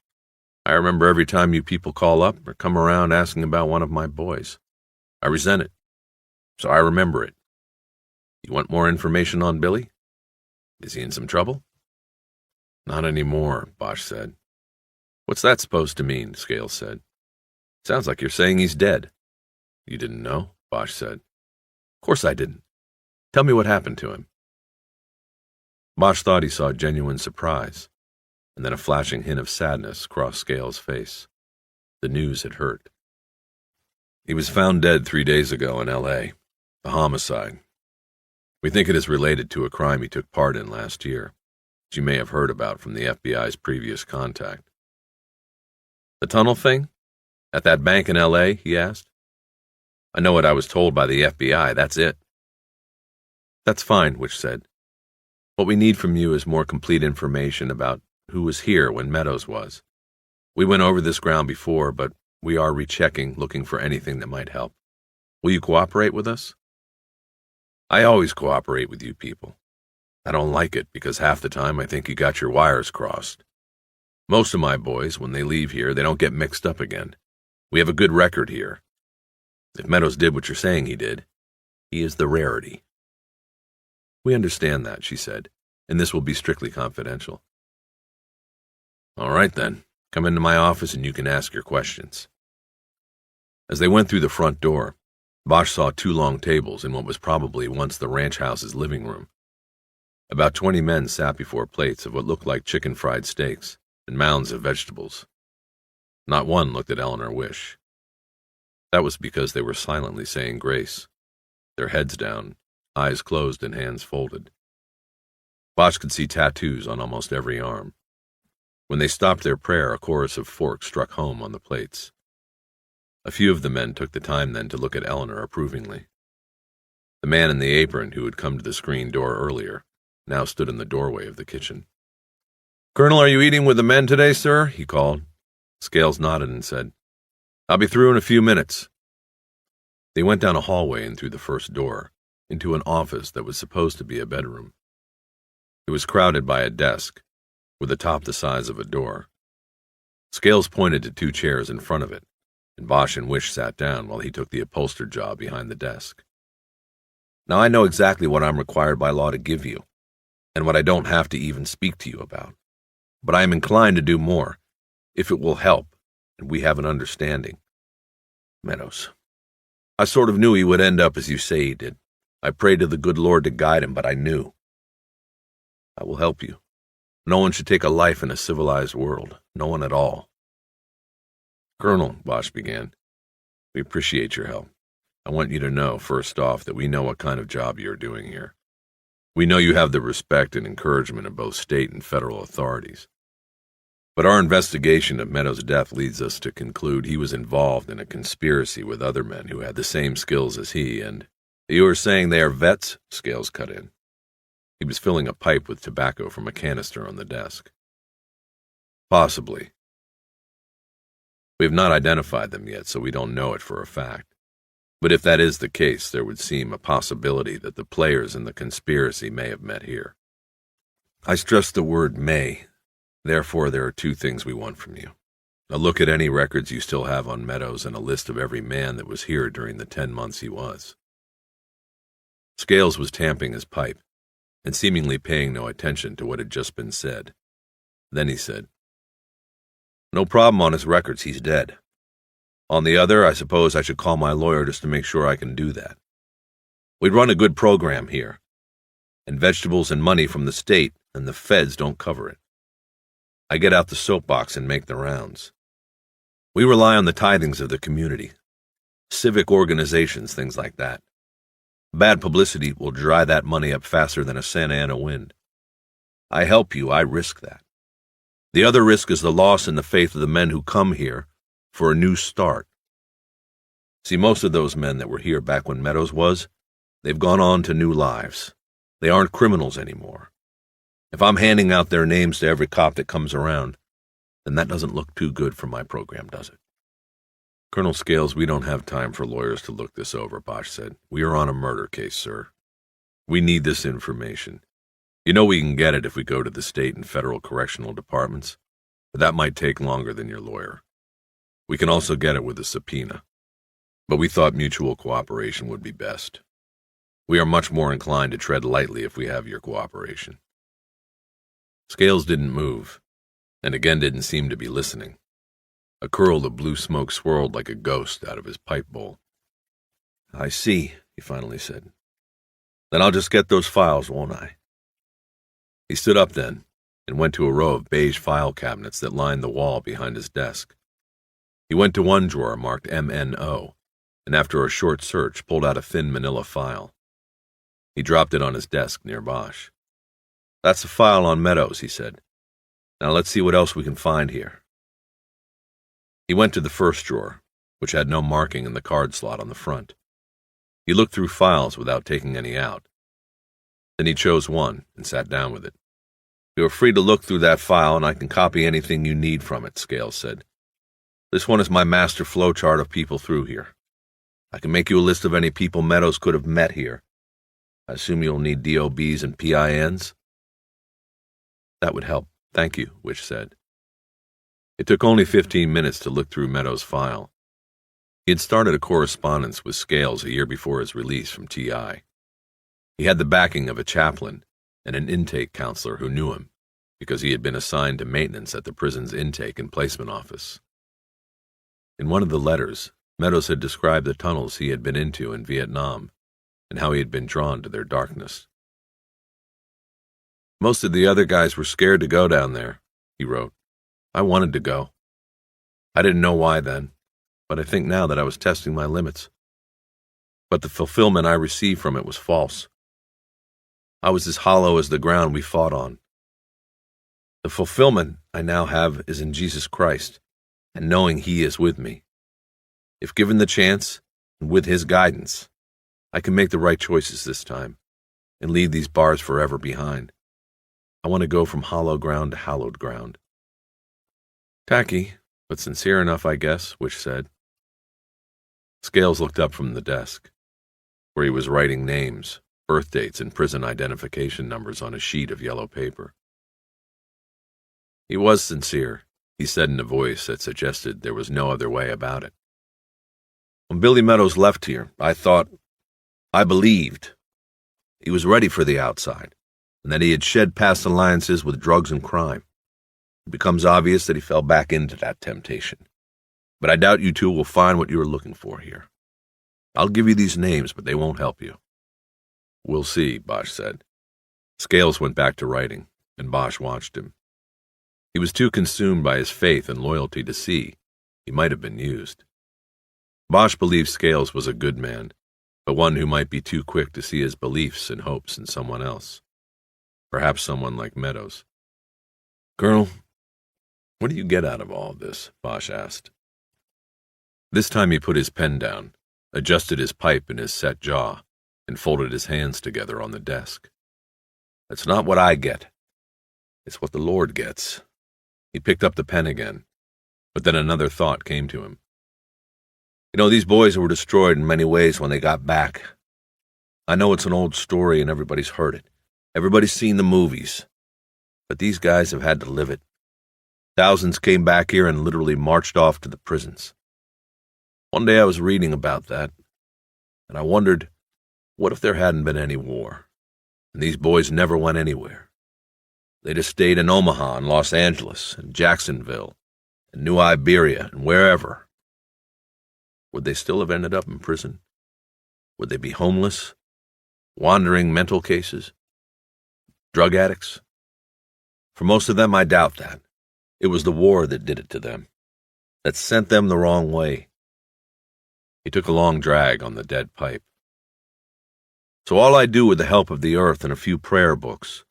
I remember every time you people call up or come around asking about one of my boys. I resent it, so I remember it. You want more information on Billy? Is he in some trouble?" "Not anymore," Bosch said. "What's that supposed to mean?" Scales said. "Sounds like you're saying he's dead." "You didn't know?" Bosch said. "Of course I didn't. Tell me what happened to him." Bosch thought he saw genuine surprise, and then a flashing hint of sadness crossed Scales' face. The news had hurt. "He was found dead 3 days ago in L.A. A homicide. We think it is related to a crime he took part in last year, which you may have heard about from the FBI's previous contact." "The tunnel thing? At that bank in L.A.?" he asked. "I know what I was told by the FBI, that's it." "That's fine," Witch said. "What we need from you is more complete information about who was here when Meadows was. We went over this ground before, but we are rechecking, looking for anything that might help. Will you cooperate with us?" "I always cooperate with you people. I don't like it because half the time I think you got your wires crossed. Most of my boys, when they leave here, they don't get mixed up again. We have a good record here. If Meadows did what you're saying he did, he is the rarity." "We understand that," she said, "and this will be strictly confidential." "All right then, come into my office and you can ask your questions." As they went through the front door, Bosch saw 2 long tables in what was probably once the ranch house's living room. About 20 men sat before plates of what looked like chicken fried steaks and mounds of vegetables. Not one looked at Eleanor Wish. That was because they were silently saying grace, their heads down, eyes closed and hands folded. Bosch could see tattoos on almost every arm. When they stopped their prayer, a chorus of forks struck home on the plates. A few of the men took the time then to look at Eleanor approvingly. The man in the apron who had come to the screen door earlier now stood in the doorway of the kitchen. "Colonel, are you eating with the men today, sir?" he called. Scales nodded and said, "I'll be through in a few minutes." They went down a hallway and through the first door, into an office that was supposed to be a bedroom. It was crowded by a desk, with a top the size of a door. Scales pointed to 2 chairs in front of it, and Bosch and Wish sat down while he took the upholstered job behind the desk. "Now I know exactly what I'm required by law to give you, and what I don't have to even speak to you about. But I am inclined to do more, if it will help, and we have an understanding. Meadows. I sort of knew he would end up as you say he did. I prayed to the good Lord to guide him, but I knew. I will help you. No one should take a life in a civilized world, no one at all." "Colonel," Bosch began, "we appreciate your help. I want you to know, first off, that we know what kind of job you're doing here. We know you have the respect and encouragement of both state and federal authorities. But our investigation of Meadows' death leads us to conclude he was involved in a conspiracy with other men who had the same skills as he, and—" "You are saying they are vets?" Scales cut in. He was filling a pipe with tobacco from a canister on the desk. "Possibly. We have not identified them yet, so we don't know it for a fact. But if that is the case, there would seem a possibility that the players in the conspiracy may have met here. I stress the word may. Therefore, there are 2 things we want from you. A look at any records you still have on Meadows and a list of every man that was here during the 10 months he was." Scales was tamping his pipe and seemingly paying no attention to what had just been said. Then he said, "No problem on his records, he's dead. On the other, I suppose I should call my lawyer just to make sure I can do that. We run a good program here, and vegetables and money from the state and the feds don't cover it. I get out the soapbox and make the rounds. We rely on the tithings of the community, civic organizations, things like that. Bad publicity will dry that money up faster than a Santa Ana wind. I help you, I risk that. The other risk is the loss in the faith of the men who come here for a new start. See, most of those men that were here back when Meadows was, they've gone on to new lives. They aren't criminals anymore. If I'm handing out their names to every cop that comes around, then that doesn't look too good for my program, does it? Colonel Scales, we don't have time for lawyers to look this over, Bosch said. We are on a murder case, sir. We need this information. You know we can get it if we go to the state and federal correctional departments, but that might take longer than your lawyer. We can also get it with a subpoena, but we thought mutual cooperation would be best. We are much more inclined to tread lightly if we have your cooperation. Scales didn't move, and again didn't seem to be listening. A curl of blue smoke swirled like a ghost out of his pipe bowl. I see, he finally said. Then I'll just get those files, won't I? He stood up then and went to a row of beige file cabinets that lined the wall behind his desk. He went to one drawer marked MNO, and after a short search pulled out a thin manila file. He dropped it on his desk near Bosch. That's a file on Meadows, he said. Now let's see what else we can find here. He went to the first drawer, which had no marking in the card slot on the front. He looked through files without taking any out. Then he chose one and sat down with it. You are free to look through that file and I can copy anything you need from it, Scales said. This one is my master flowchart of people through here. I can make you a list of any people Meadows could have met here. I assume you'll need DOBs and PINs? That would help, thank you, Wish said. It took only 15 minutes to look through Meadows' file. He had started a correspondence with Scales a year before his release from TI. He had the backing of a chaplain and an intake counselor who knew him, because he had been assigned to maintenance at the prison's intake and placement office. In one of the letters, Meadows had described the tunnels he had been into in Vietnam and how he had been drawn to their darkness. Most of the other guys were scared to go down there, he wrote. I wanted to go. I didn't know why then, but I think now that I was testing my limits. But the fulfillment I received from it was false. I was as hollow as the ground we fought on. The fulfillment I now have is in Jesus Christ, and knowing He is with me. If given the chance, and with His guidance, I can make the right choices this time, and leave these bars forever behind. I want to go from hollow ground to hallowed ground. Tacky, but sincere enough, I guess, Wish said. Scales looked up from the desk, where he was writing names, birth dates, and prison identification numbers on a sheet of yellow paper. He was sincere, he said in a voice that suggested there was no other way about it. When Billy Meadows left here, I believed he was ready for the outside, and that he had shed past alliances with drugs and crime. It becomes obvious that he fell back into that temptation. But I doubt you two will find what you are looking for here. I'll give you these names, but they won't help you. We'll see, Bosch said. Scales went back to writing, and Bosch watched him. He was too consumed by his faith and loyalty to see he might have been used. Bosch believed Scales was a good man, but one who might be too quick to see his beliefs and hopes in someone else. Perhaps someone like Meadows. Colonel, what do you get out of all this? Bosch asked. This time he put his pen down, adjusted his pipe in his set jaw, and folded his hands together on the desk. That's not what I get. It's what the Lord gets. He picked up the pen again, but then another thought came to him. You know, these boys were destroyed in many ways when they got back. I know it's an old story and everybody's heard it. Everybody's seen the movies. But these guys have had to live it. Thousands came back here and literally marched off to the prisons. One day I was reading about that, and I wondered, what if there hadn't been any war, and these boys never went anywhere? They just stayed in Omaha and Los Angeles and Jacksonville and New Iberia and wherever. Would they still have ended up in prison? Would they be homeless, wandering mental cases, drug addicts? For most of them, I doubt that. It was the war that did it to them, that sent them the wrong way. He took a long drag on the dead pipe. So all I do with the help of the earth and a few prayer books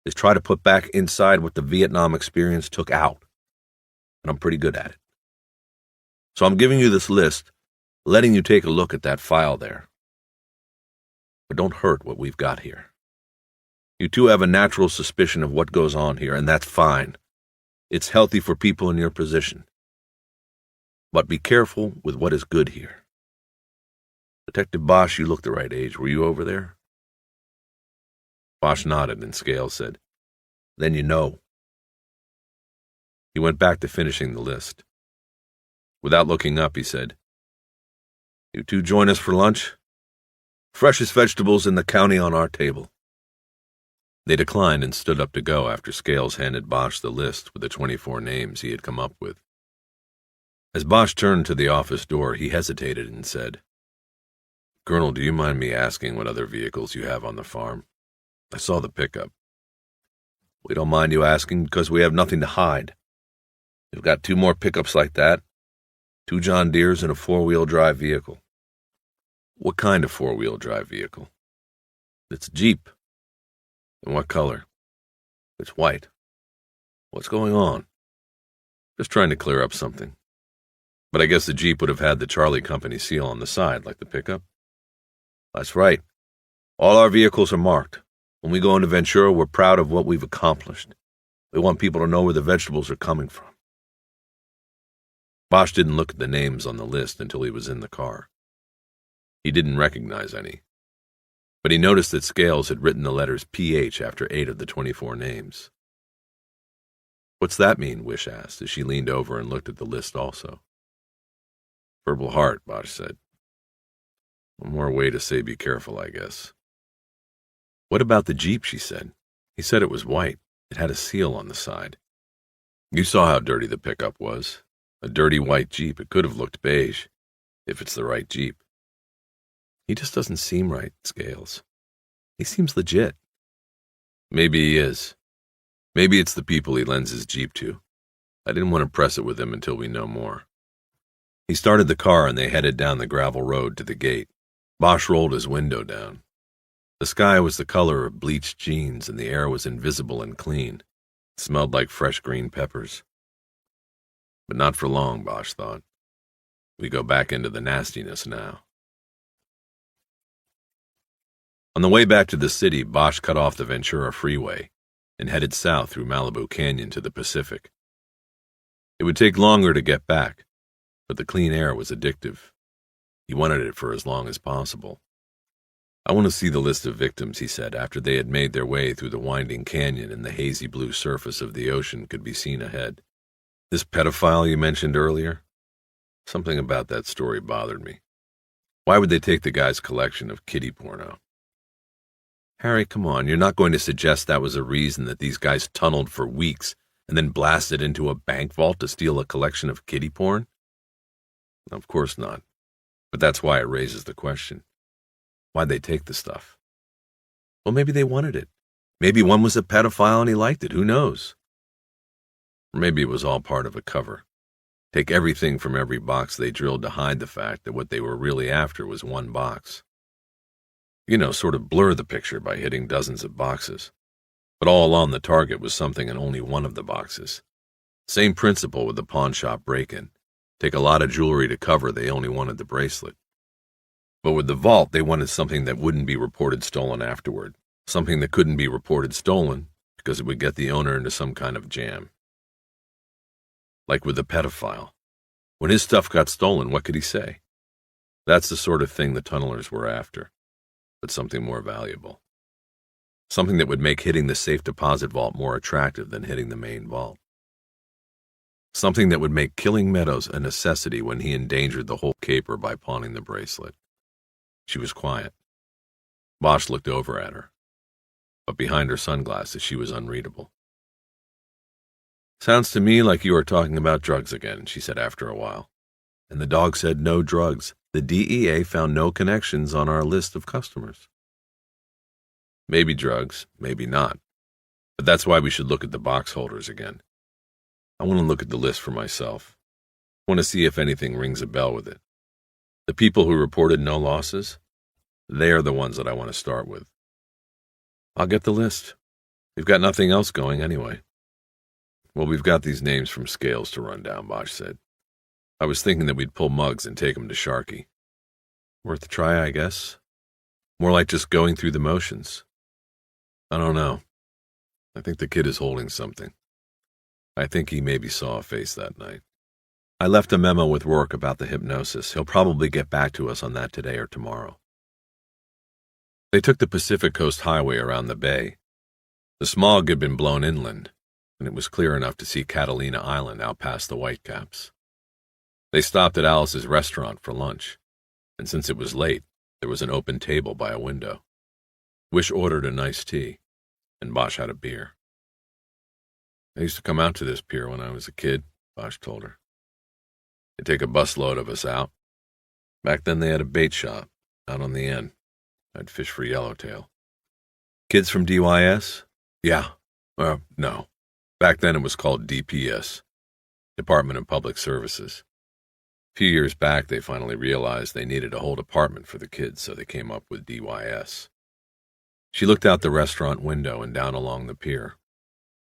is try to put back inside what the Vietnam experience took out. And I'm pretty good at it. So I'm giving you this list, letting you take a look at that file there. But don't hurt what we've got here. You two have a natural suspicion of what goes on here, and that's fine. It's healthy for people in your position. But be careful with what is good here. Detective Bosch, you look the right age. Were you over there? Bosch nodded, and Scales said, "Then you know." He went back to finishing the list. Without looking up, he said, "You two join us for lunch? Freshest vegetables in the county on our table." They declined and stood up to go after Scales handed Bosch the list with the 24 names he had come up with. As Bosch turned to the office door, he hesitated and said, "Colonel, do you mind me asking what other vehicles you have on the farm? I saw the pickup." "We don't mind you asking because we have nothing to hide. We've got 2 more pickups like that, 2 John Deeres and a 4-wheel drive vehicle." "What kind of 4-wheel drive vehicle?" "It's a Jeep." "And what color?" "It's white." "What's going on?" "Just trying to clear up something. But I guess the Jeep would have had the Charlie Company seal on the side, like the pickup?" "That's right. All our vehicles are marked. When we go into Ventura, we're proud of what we've accomplished. We want people to know where the vegetables are coming from." Bosch didn't look at the names on the list until he was in the car. He didn't recognize any, but he noticed that Scales had written the letters PH after 8 of the 24 names. "What's that mean?" Wish asked as she leaned over and looked at the list also. "Purple Heart," Bosch said. "One more way to say be careful, I guess." "What about the Jeep?" she said. "He said it was white. It had a seal on the side." "You saw how dirty the pickup was. A dirty white Jeep. It could have looked beige, if it's the right Jeep." "He just doesn't seem right, Scales. He seems legit." "Maybe he is. Maybe it's the people he lends his Jeep to. I didn't want to press it with him until we know more." He started the car and they headed down the gravel road to the gate. Bosch rolled his window down. The sky was the color of bleached jeans and the air was invisible and clean. It smelled like fresh green peppers. But not for long, Bosch thought. We go back into the nastiness now. On the way back to the city, Bosch cut off the Ventura Freeway and headed south through Malibu Canyon to the Pacific. It would take longer to get back, but the clean air was addictive. He wanted it for as long as possible. "I want to see the list of victims," he said, after they had made their way through the winding canyon and the hazy blue surface of the ocean could be seen ahead. "This pedophile you mentioned earlier? Something about that story bothered me. Why would they take the guy's collection of kiddie porno?" "Harry, come on, you're not going to suggest that was a reason that these guys tunneled for weeks and then blasted into a bank vault to steal a collection of kiddie porn?" "Of course not. But that's why it raises the question. Why'd they take the stuff?" "Well, maybe they wanted it. Maybe one was a pedophile and he liked it. Who knows? Or maybe it was all part of a cover. Take everything from every box they drilled to hide the fact that what they were really after was one box. You know, sort of blur the picture by hitting dozens of boxes. But all along the target was something in only one of the boxes. Same principle with the pawn shop break-in. Take a lot of jewelry to cover, they only wanted the bracelet. But with the vault, they wanted something that wouldn't be reported stolen afterward. Something that couldn't be reported stolen because it would get the owner into some kind of jam. Like with the pedophile. When his stuff got stolen, what could he say? That's the sort of thing the tunnelers were after, but something more valuable. Something that would make hitting the safe deposit vault more attractive than hitting the main vault. Something that would make killing Meadows a necessity when he endangered the whole caper by pawning the bracelet. She was quiet. Bosch looked over at her, but behind her sunglasses she was unreadable. "Sounds to me like you are talking about drugs again," she said after a while. "And the dog said no drugs. The DEA found no connections on our list of customers." "Maybe drugs, maybe not. But that's why we should look at the box holders again. I want to look at the list for myself. I want to see if anything rings a bell with it. The people who reported no losses, they are the ones that I want to start with. I'll get the list. We've got nothing else going anyway. Well, we've got these names from Scales to run down, Bosch said. I was thinking that we'd pull Muggs and take him to Sharkey. Worth a try, I guess. More like just going through the motions. I don't know. I think the kid is holding something. I think he maybe saw a face that night. I left a memo with Rourke about the hypnosis. He'll probably get back to us on that today or tomorrow. They took the Pacific Coast Highway around the bay. The smog had been blown inland, and it was clear enough to see Catalina Island out past the Whitecaps. They stopped at Alice's restaurant for lunch, and since it was late, there was an open table by a window. Wish ordered an iced tea, and Bosch had a beer. I used to come out to this pier when I was a kid, Bosch told her. They'd take a busload of us out. Back then they had a bait shop out on the end. I'd fish for yellowtail. Kids from DYS? Yeah. No. Back then it was called DPS, Department of Public Services. A few years back they finally realized they needed a whole department for the kids, so they came up with DYS. She looked out the restaurant window and down along the pier.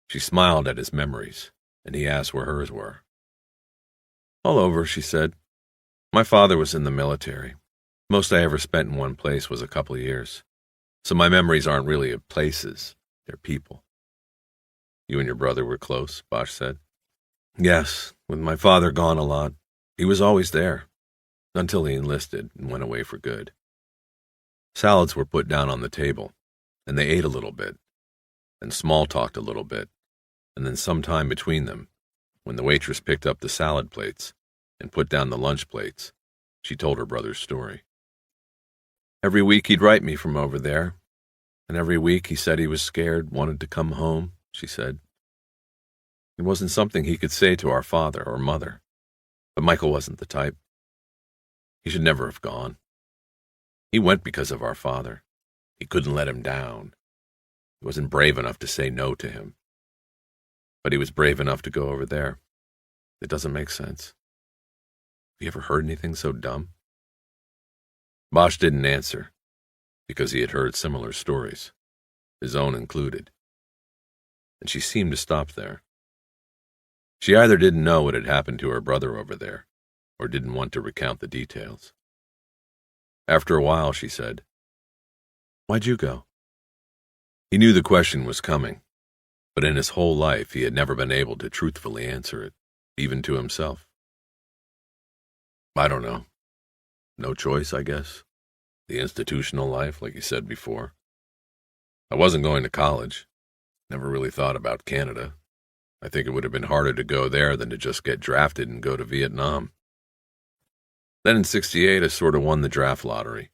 She smiled at his memories, and he asked where hers were. All over, she said. My father was in the military. Most I ever spent in one place was a couple of years. So my memories aren't really of places, they're people. You and your brother were close, Bosch said. Yes, with my father gone a lot. He was always there, until he enlisted and went away for good. Salads were put down on the table, and they ate a little bit, and small-talked a little bit, and then some time between them, when the waitress picked up the salad plates and put down the lunch plates, she told her brother's story. Every week he'd write me from over there, and every week he said he was scared, wanted to come home, she said. It wasn't something he could say to our father or mother, but Michael wasn't the type. He should never have gone. He went because of our father. He couldn't let him down. He wasn't brave enough to say no to him. But he was brave enough to go over there. It doesn't make sense. Have you ever heard anything so dumb? Bosch didn't answer, because he had heard similar stories, his own included. And she seemed to stop there. She either didn't know what had happened to her brother over there, or didn't want to recount the details. After a while, she said, Why'd you go? He knew the question was coming, but in his whole life he had never been able to truthfully answer it, even to himself. I don't know. No choice, I guess. The institutional life, like you said before. I wasn't going to college. Never really thought about Canada. I think it would have been harder to go there than to just get drafted and go to Vietnam. Then in '68, I sort of won the draft lottery.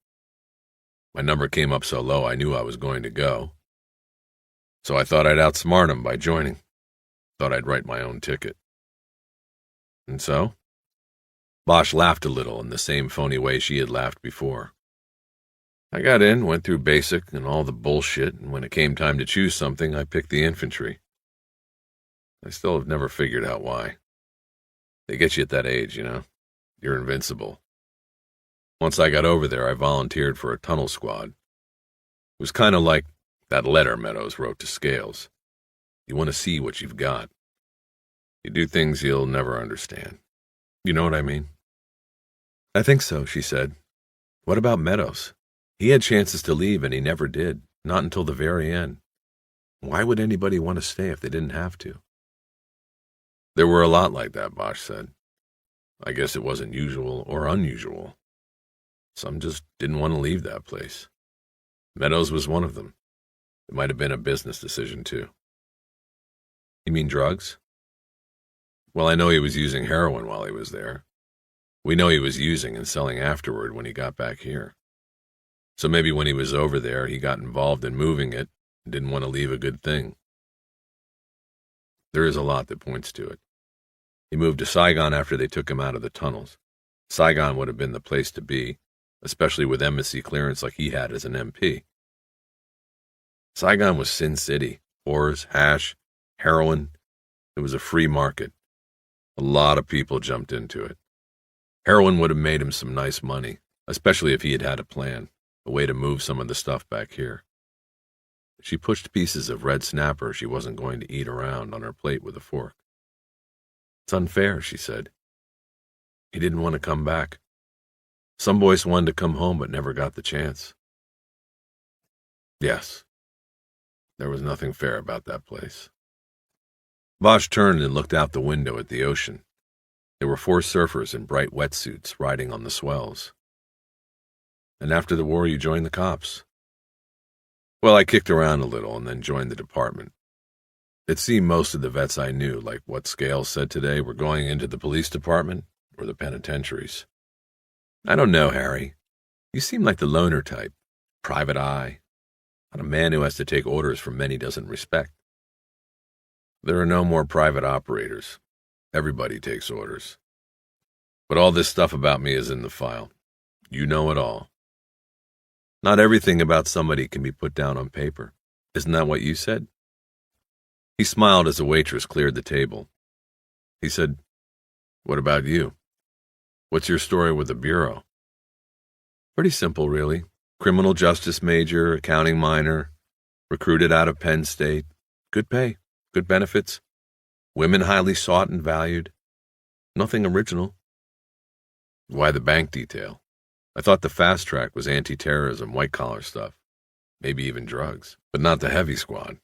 My number came up so low I knew I was going to go. So I thought I'd outsmart him by joining. Thought I'd write my own ticket. And so? Bosch laughed a little in the same phony way she had laughed before. I got in, went through basic and all the bullshit, and when it came time to choose something, I picked the infantry. I still have never figured out why. They get you at that age, you know. You're invincible. Once I got over there, I volunteered for a tunnel squad. It was kind of like that letter Meadows wrote to Scales. You want to see what you've got. You do things you'll never understand. You know what I mean? I think so, she said. What about Meadows? He had chances to leave and he never did, not until the very end. Why would anybody want to stay if they didn't have to? There were a lot like that, Bosch said. I guess it wasn't usual or unusual. Some just didn't want to leave that place. Meadows was one of them. It might have been a business decision, too. You mean drugs? Well, I know he was using heroin while he was there. We know he was using and selling afterward when he got back here. So maybe when he was over there, he got involved in moving it and didn't want to leave a good thing. There is a lot that points to it. He moved to Saigon after they took him out of the tunnels. Saigon would have been the place to be, especially with embassy clearance like he had as an MP. Saigon was Sin City, whores, hash, heroin. It was a free market. A lot of people jumped into it. Heroin would have made him some nice money, especially if he had had a plan, a way to move some of the stuff back here. She pushed pieces of red snapper she wasn't going to eat around on her plate with a fork. It's unfair, she said. He didn't want to come back. Some boys wanted to come home but never got the chance. Yes, there was nothing fair about that place. Bosch turned and looked out the window at the ocean. There were 4 surfers in bright wetsuits riding on the swells. And after the war, you joined the cops. Well, I kicked around a little and then joined the department. It seemed most of the vets I knew, like what Scales said today, were going into the police department or the penitentiaries. I don't know, Harry. You seem like the loner type, private eye, not a man who has to take orders from men he doesn't respect. There are no more private operators. Everybody takes orders. But all this stuff about me is in the file. You know it all. Not everything about somebody can be put down on paper. Isn't that what you said? He smiled as a waitress cleared the table. He said, What about you? What's your story with the Bureau? Pretty simple, really. Criminal justice major, accounting minor, recruited out of Penn State. Good pay, good benefits. Women highly sought and valued. Nothing original. Why the bank detail? I thought the fast track was anti-terrorism, white-collar stuff. Maybe even drugs, but not the heavy squad.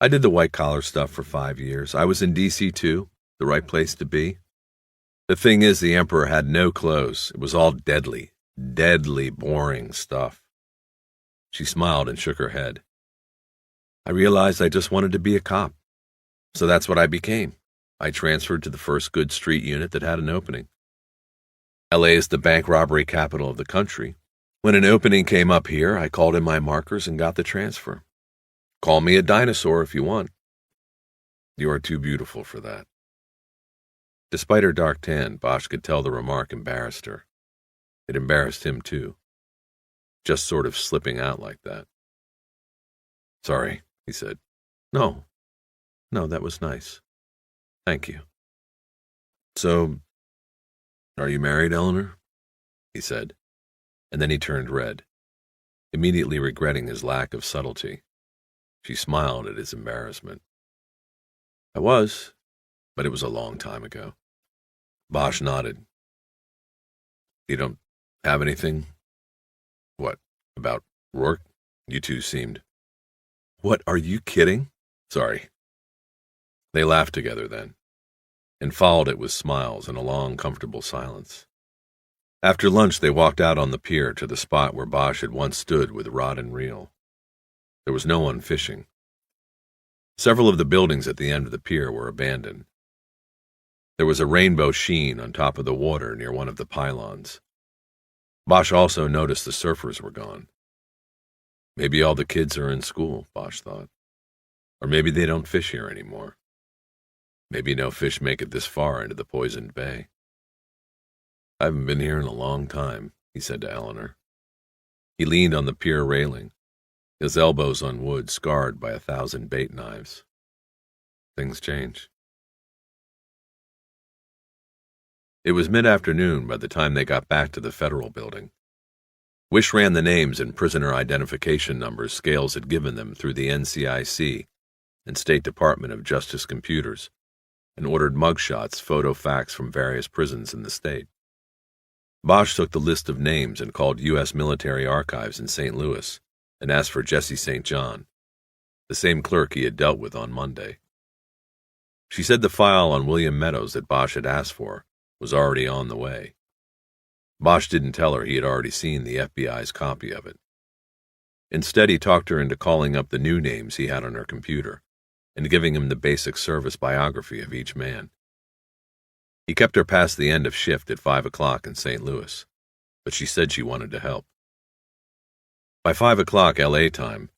I did the white-collar stuff for 5 years. I was in D.C. too, the right place to be. The thing is, the Emperor had no clothes. It was all deadly, boring stuff. She smiled and shook her head. I realized I just wanted to be a cop. So that's what I became. I transferred to the first good street unit that had an opening. L.A. is the bank robbery capital of the country. When an opening came up here, I called in my markers and got the transfer. Call me a dinosaur if you want. You are too beautiful for that. Despite her dark tan, Bosch could tell the remark embarrassed her. It embarrassed him too. Just sort of slipping out like that. Sorry, he said. No, that was nice. Thank you. So, are you married, Eleanor? He said, and then he turned red, immediately regretting his lack of subtlety. She smiled at his embarrassment. I was, but it was a long time ago. Bosch nodded. You don't have anything? What, about Rourke? You two seemed. What, are you kidding? Sorry. They laughed together then, and followed it with smiles and a long, comfortable silence. After lunch, they walked out on the pier to the spot where Bosch had once stood with rod and reel. There was no one fishing. Several of the buildings at the end of the pier were abandoned. There was a rainbow sheen on top of the water near one of the pylons. Bosch also noticed the surfers were gone. Maybe all the kids are in school, Bosch thought. Or maybe they don't fish here anymore. Maybe no fish make it this far into the poisoned bay. I haven't been here in a long time, he said to Eleanor. He leaned on the pier railing, his elbows on wood scarred by 1,000 bait knives. Things change. It was mid-afternoon by the time they got back to the Federal Building. Wish ran the names and prisoner identification numbers Scales had given them through the NCIC and State Department of Justice computers, and ordered mugshots, photo fax from various prisons in the state. Bosch took the list of names and called U.S. Military Archives in St. Louis and asked for Jesse St. John, the same clerk he had dealt with on Monday. She said the file on William Meadows that Bosch had asked for was already on the way. Bosch didn't tell her he had already seen the FBI's copy of it. Instead, he talked her into calling up the new names he had on her computer and giving him the basic service biography of each man. He kept her past the end of shift at 5 o'clock in St. Louis, but she said she wanted to help. By 5 o'clock L.A. time,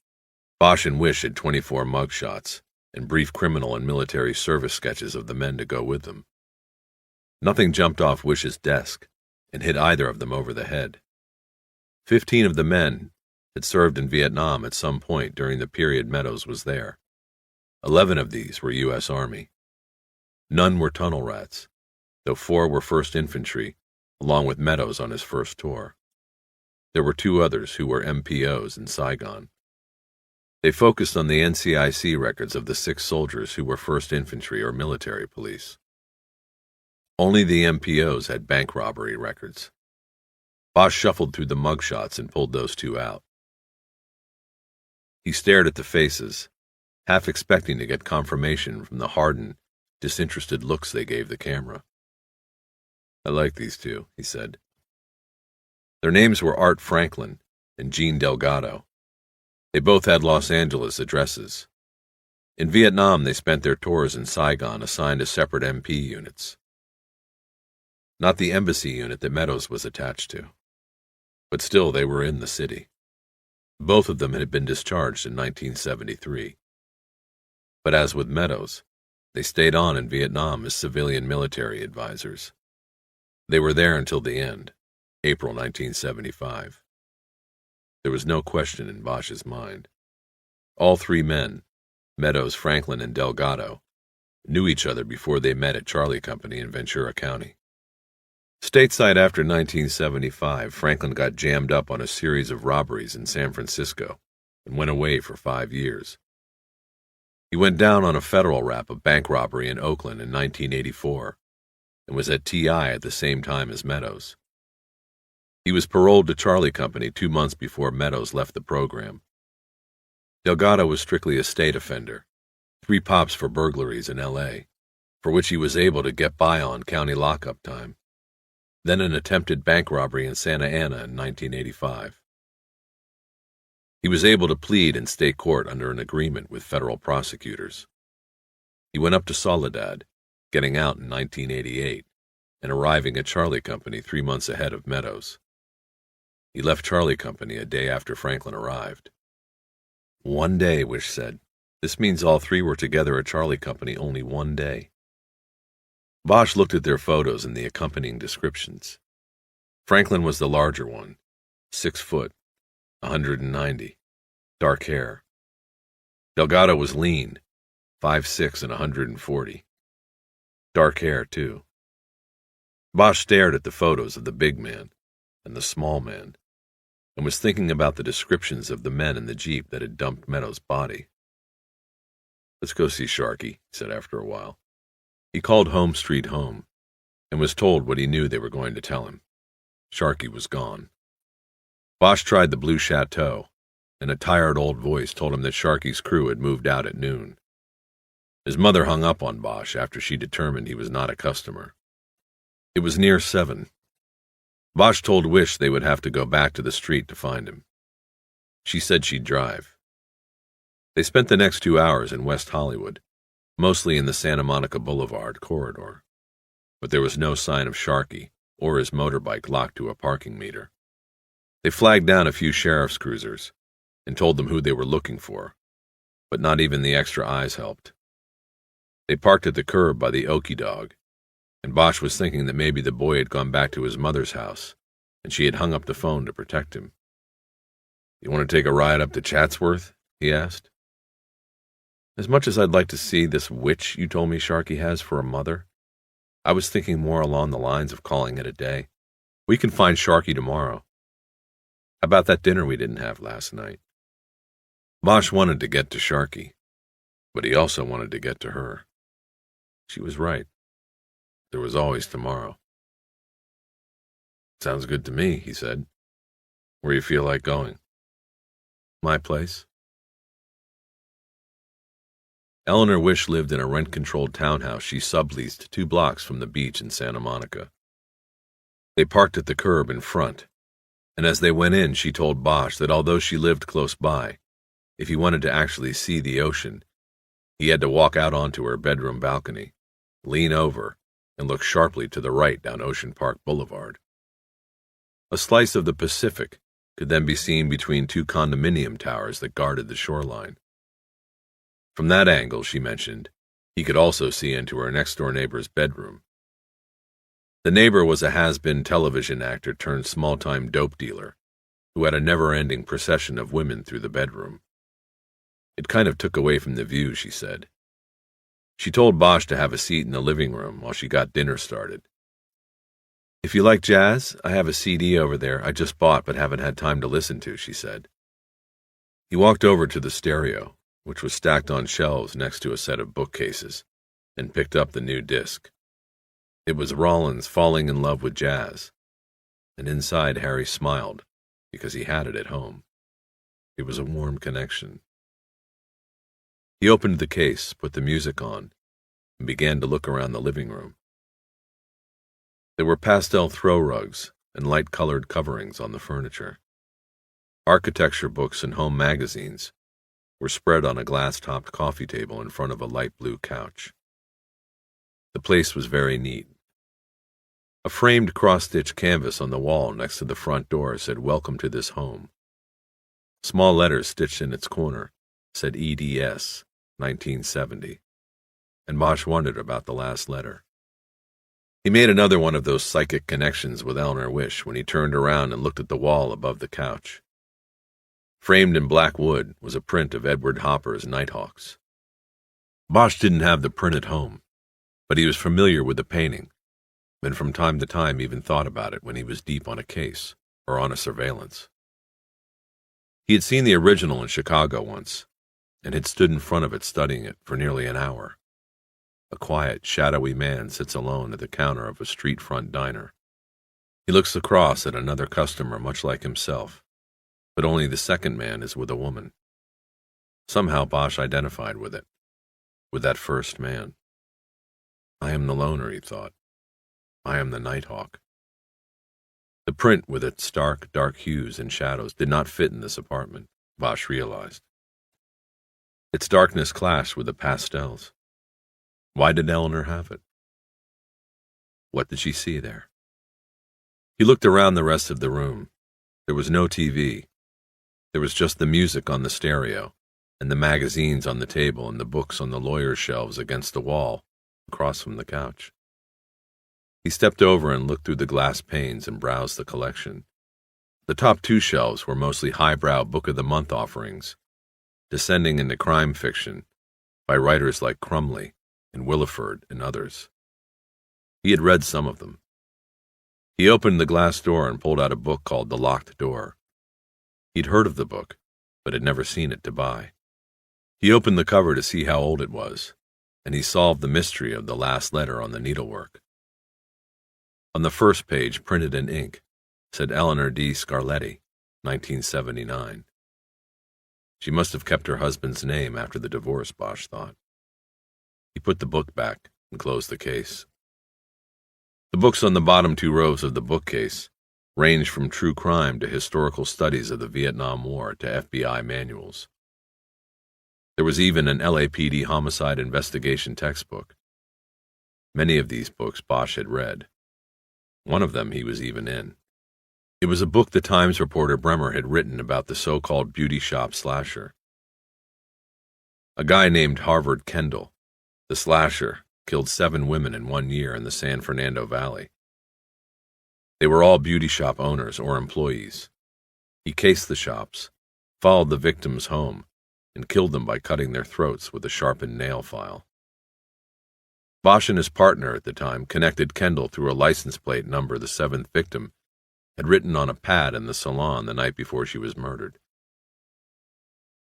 Bosch and Wish had 24 mugshots and brief criminal and military service sketches of the men to go with them. Nothing jumped off Wish's desk and hit either of them over the head. 15 of the men had served in Vietnam at some point during the period Meadows was there. 11 of these were U.S. Army. None were tunnel rats, though 4 were 1st Infantry, along with Meadows on his first tour. There were 2 others who were MPOs in Saigon. They focused on the NCIC records of the 6 soldiers who were 1st Infantry or military police. Only the MPOs had bank robbery records. Bosch shuffled through the mugshots and pulled those 2 out. He stared at the faces, half expecting to get confirmation from the hardened, disinterested looks they gave the camera. "I like these 2, he said. Their names were Art Franklin and Gene Delgado. They both had Los Angeles addresses. In Vietnam, they spent their tours in Saigon assigned to separate MP units. Not the embassy unit that Meadows was attached to. But still, they were in the city. Both of them had been discharged in 1973. But as with Meadows, they stayed on in Vietnam as civilian military advisors. They were there until the end, April 1975. There was no question in Bosch's mind. All 3 men, Meadows, Franklin, and Delgado, knew each other before they met at Charlie Company in Ventura County. Stateside after 1975, Franklin got jammed up on a series of robberies in San Francisco and went away for 5 years. He went down on a federal rap of bank robbery in Oakland in 1984 and was at TI at the same time as Meadows. He was paroled to Charlie Company 2 months before Meadows left the program. Delgado was strictly a state offender, 3 pops for burglaries in L.A., for which he was able to get by on county lockup time, then an attempted bank robbery in Santa Ana in 1985. He was able to plead in state court under an agreement with federal prosecutors. He went up to Soledad, getting out in 1988, and arriving at Charlie Company 3 months ahead of Meadows. He left Charlie Company a day after Franklin arrived. 1 day, Wish said. This means all 3 were together at Charlie Company only 1 day. Bosch looked at their photos and the accompanying descriptions. Franklin was the larger one, 6 foot, 190, dark hair. Delgado was lean, 5'6" and 140. Dark hair, too. Bosch stared at the photos of the big man and the small man, and was thinking about the descriptions of the men in the Jeep that had dumped Meadows' body. "Let's go see Sharky," he said after a while. He called Home Street home, and was told what he knew they were going to tell him. Sharky was gone. Bosch tried the Blue Chateau, and a tired old voice told him that Sharky's crew had moved out at noon. His mother hung up on Bosch after she determined he was not a customer. It was near 7. Bosch told Wish they would have to go back to the street to find him. She said she'd drive. They spent the next 2 hours in West Hollywood, mostly in the Santa Monica Boulevard corridor, but there was no sign of Sharky or his motorbike locked to a parking meter. They flagged down a few sheriff's cruisers and told them who they were looking for, but not even the extra eyes helped. They parked at the curb by the Okie Dog, and Bosch was thinking that maybe the boy had gone back to his mother's house, and she had hung up the phone to protect him. "You want to take a ride up to Chatsworth?" he asked. "As much as I'd like to see this witch you told me Sharky has for a mother, I was thinking more along the lines of calling it a day. We can find Sharky tomorrow. How about that dinner we didn't have last night?" Bosch wanted to get to Sharky, but he also wanted to get to her. She was right. There was always tomorrow. "Sounds good to me," he said. "Where you feel like going?" "My place." Eleanor Wish lived in a rent-controlled townhouse she subleased 2 blocks from the beach in Santa Monica. They parked at the curb in front, and as they went in, she told Bosch that although she lived close by, if he wanted to actually see the ocean, he had to walk out onto her bedroom balcony, lean over, and look sharply to the right down Ocean Park Boulevard. A slice of the Pacific could then be seen between 2 condominium towers that guarded the shoreline. From that angle, she mentioned, he could also see into her next-door neighbor's bedroom. The neighbor was a has-been television actor turned small-time dope dealer who had a never-ending procession of women through the bedroom. It kind of took away from the view, she said. She told Bosch to have a seat in the living room while she got dinner started. "If you like jazz, I have a CD over there I just bought but haven't had time to listen to," she said. He walked over to the stereo, which was stacked on shelves next to a set of bookcases, and picked up the new disc. It was Rollins' Falling in Love with Jazz, and inside Harry smiled because he had it at home. It was a warm connection. He opened the case, put the music on, and began to look around the living room. There were pastel throw rugs and light-colored coverings on the furniture. Architecture books and home magazines were spread on a glass-topped coffee table in front of a light blue couch. The place was very neat. A framed cross-stitch canvas on the wall next to the front door said, "Welcome to this home." Small letters stitched in its corner said EDS, 1970, and Bosch wondered about the last letter. He made another one of those psychic connections with Eleanor Wish when he turned around and looked at the wall above the couch. Framed in black wood was a print of Edward Hopper's Nighthawks. Bosch didn't have the print at home, but he was familiar with the painting, and from time to time even thought about it when he was deep on a case or on a surveillance. He had seen the original in Chicago once, and had stood in front of it studying it for nearly an hour. A quiet, shadowy man sits alone at the counter of a street-front diner. He looks across at another customer much like himself, but only the second man is with a woman. Somehow Bosch identified with it, with that first man. I am the loner, he thought. I am the Nighthawk. The print with its stark, dark hues and shadows did not fit in this apartment, Bosch realized. Its darkness clashed with the pastels. Why did Eleanor have it? What did she see there? He looked around the rest of the room. There was no TV. There was just the music on the stereo, and the magazines on the table and the books on the lawyer's shelves against the wall, across from the couch. He stepped over and looked through the glass panes and browsed the collection. The top two shelves were mostly highbrow Book of the Month offerings, descending into crime fiction by writers like Crumley and Williford and others. He had read some of them. He opened the glass door and pulled out a book called The Locked Door. He'd heard of the book, but had never seen it to buy. He opened the cover to see how old it was, and he solved the mystery of the last letter on the needlework. On the first page, printed in ink, said Eleanor D. Scarletti, 1979. She must have kept her husband's name after the divorce, Bosch thought. He put the book back and closed the case. The books on the bottom two rows of the bookcase ranged from true crime to historical studies of the Vietnam War to FBI manuals. There was even an LAPD homicide investigation textbook. Many of these books Bosch had read. One of them he was even in. It was a book the Times reporter Bremer had written about the so-called beauty shop slasher. A guy named Harvard Kendall, the slasher, killed 7 women in 1 year in the San Fernando Valley. They were all beauty shop owners or employees. He cased the shops, followed the victims home, and killed them by cutting their throats with a sharpened nail file. Bosch and his partner at the time connected Kendall through a license plate number the 7th victim had written on a pad in the salon the night before she was murdered.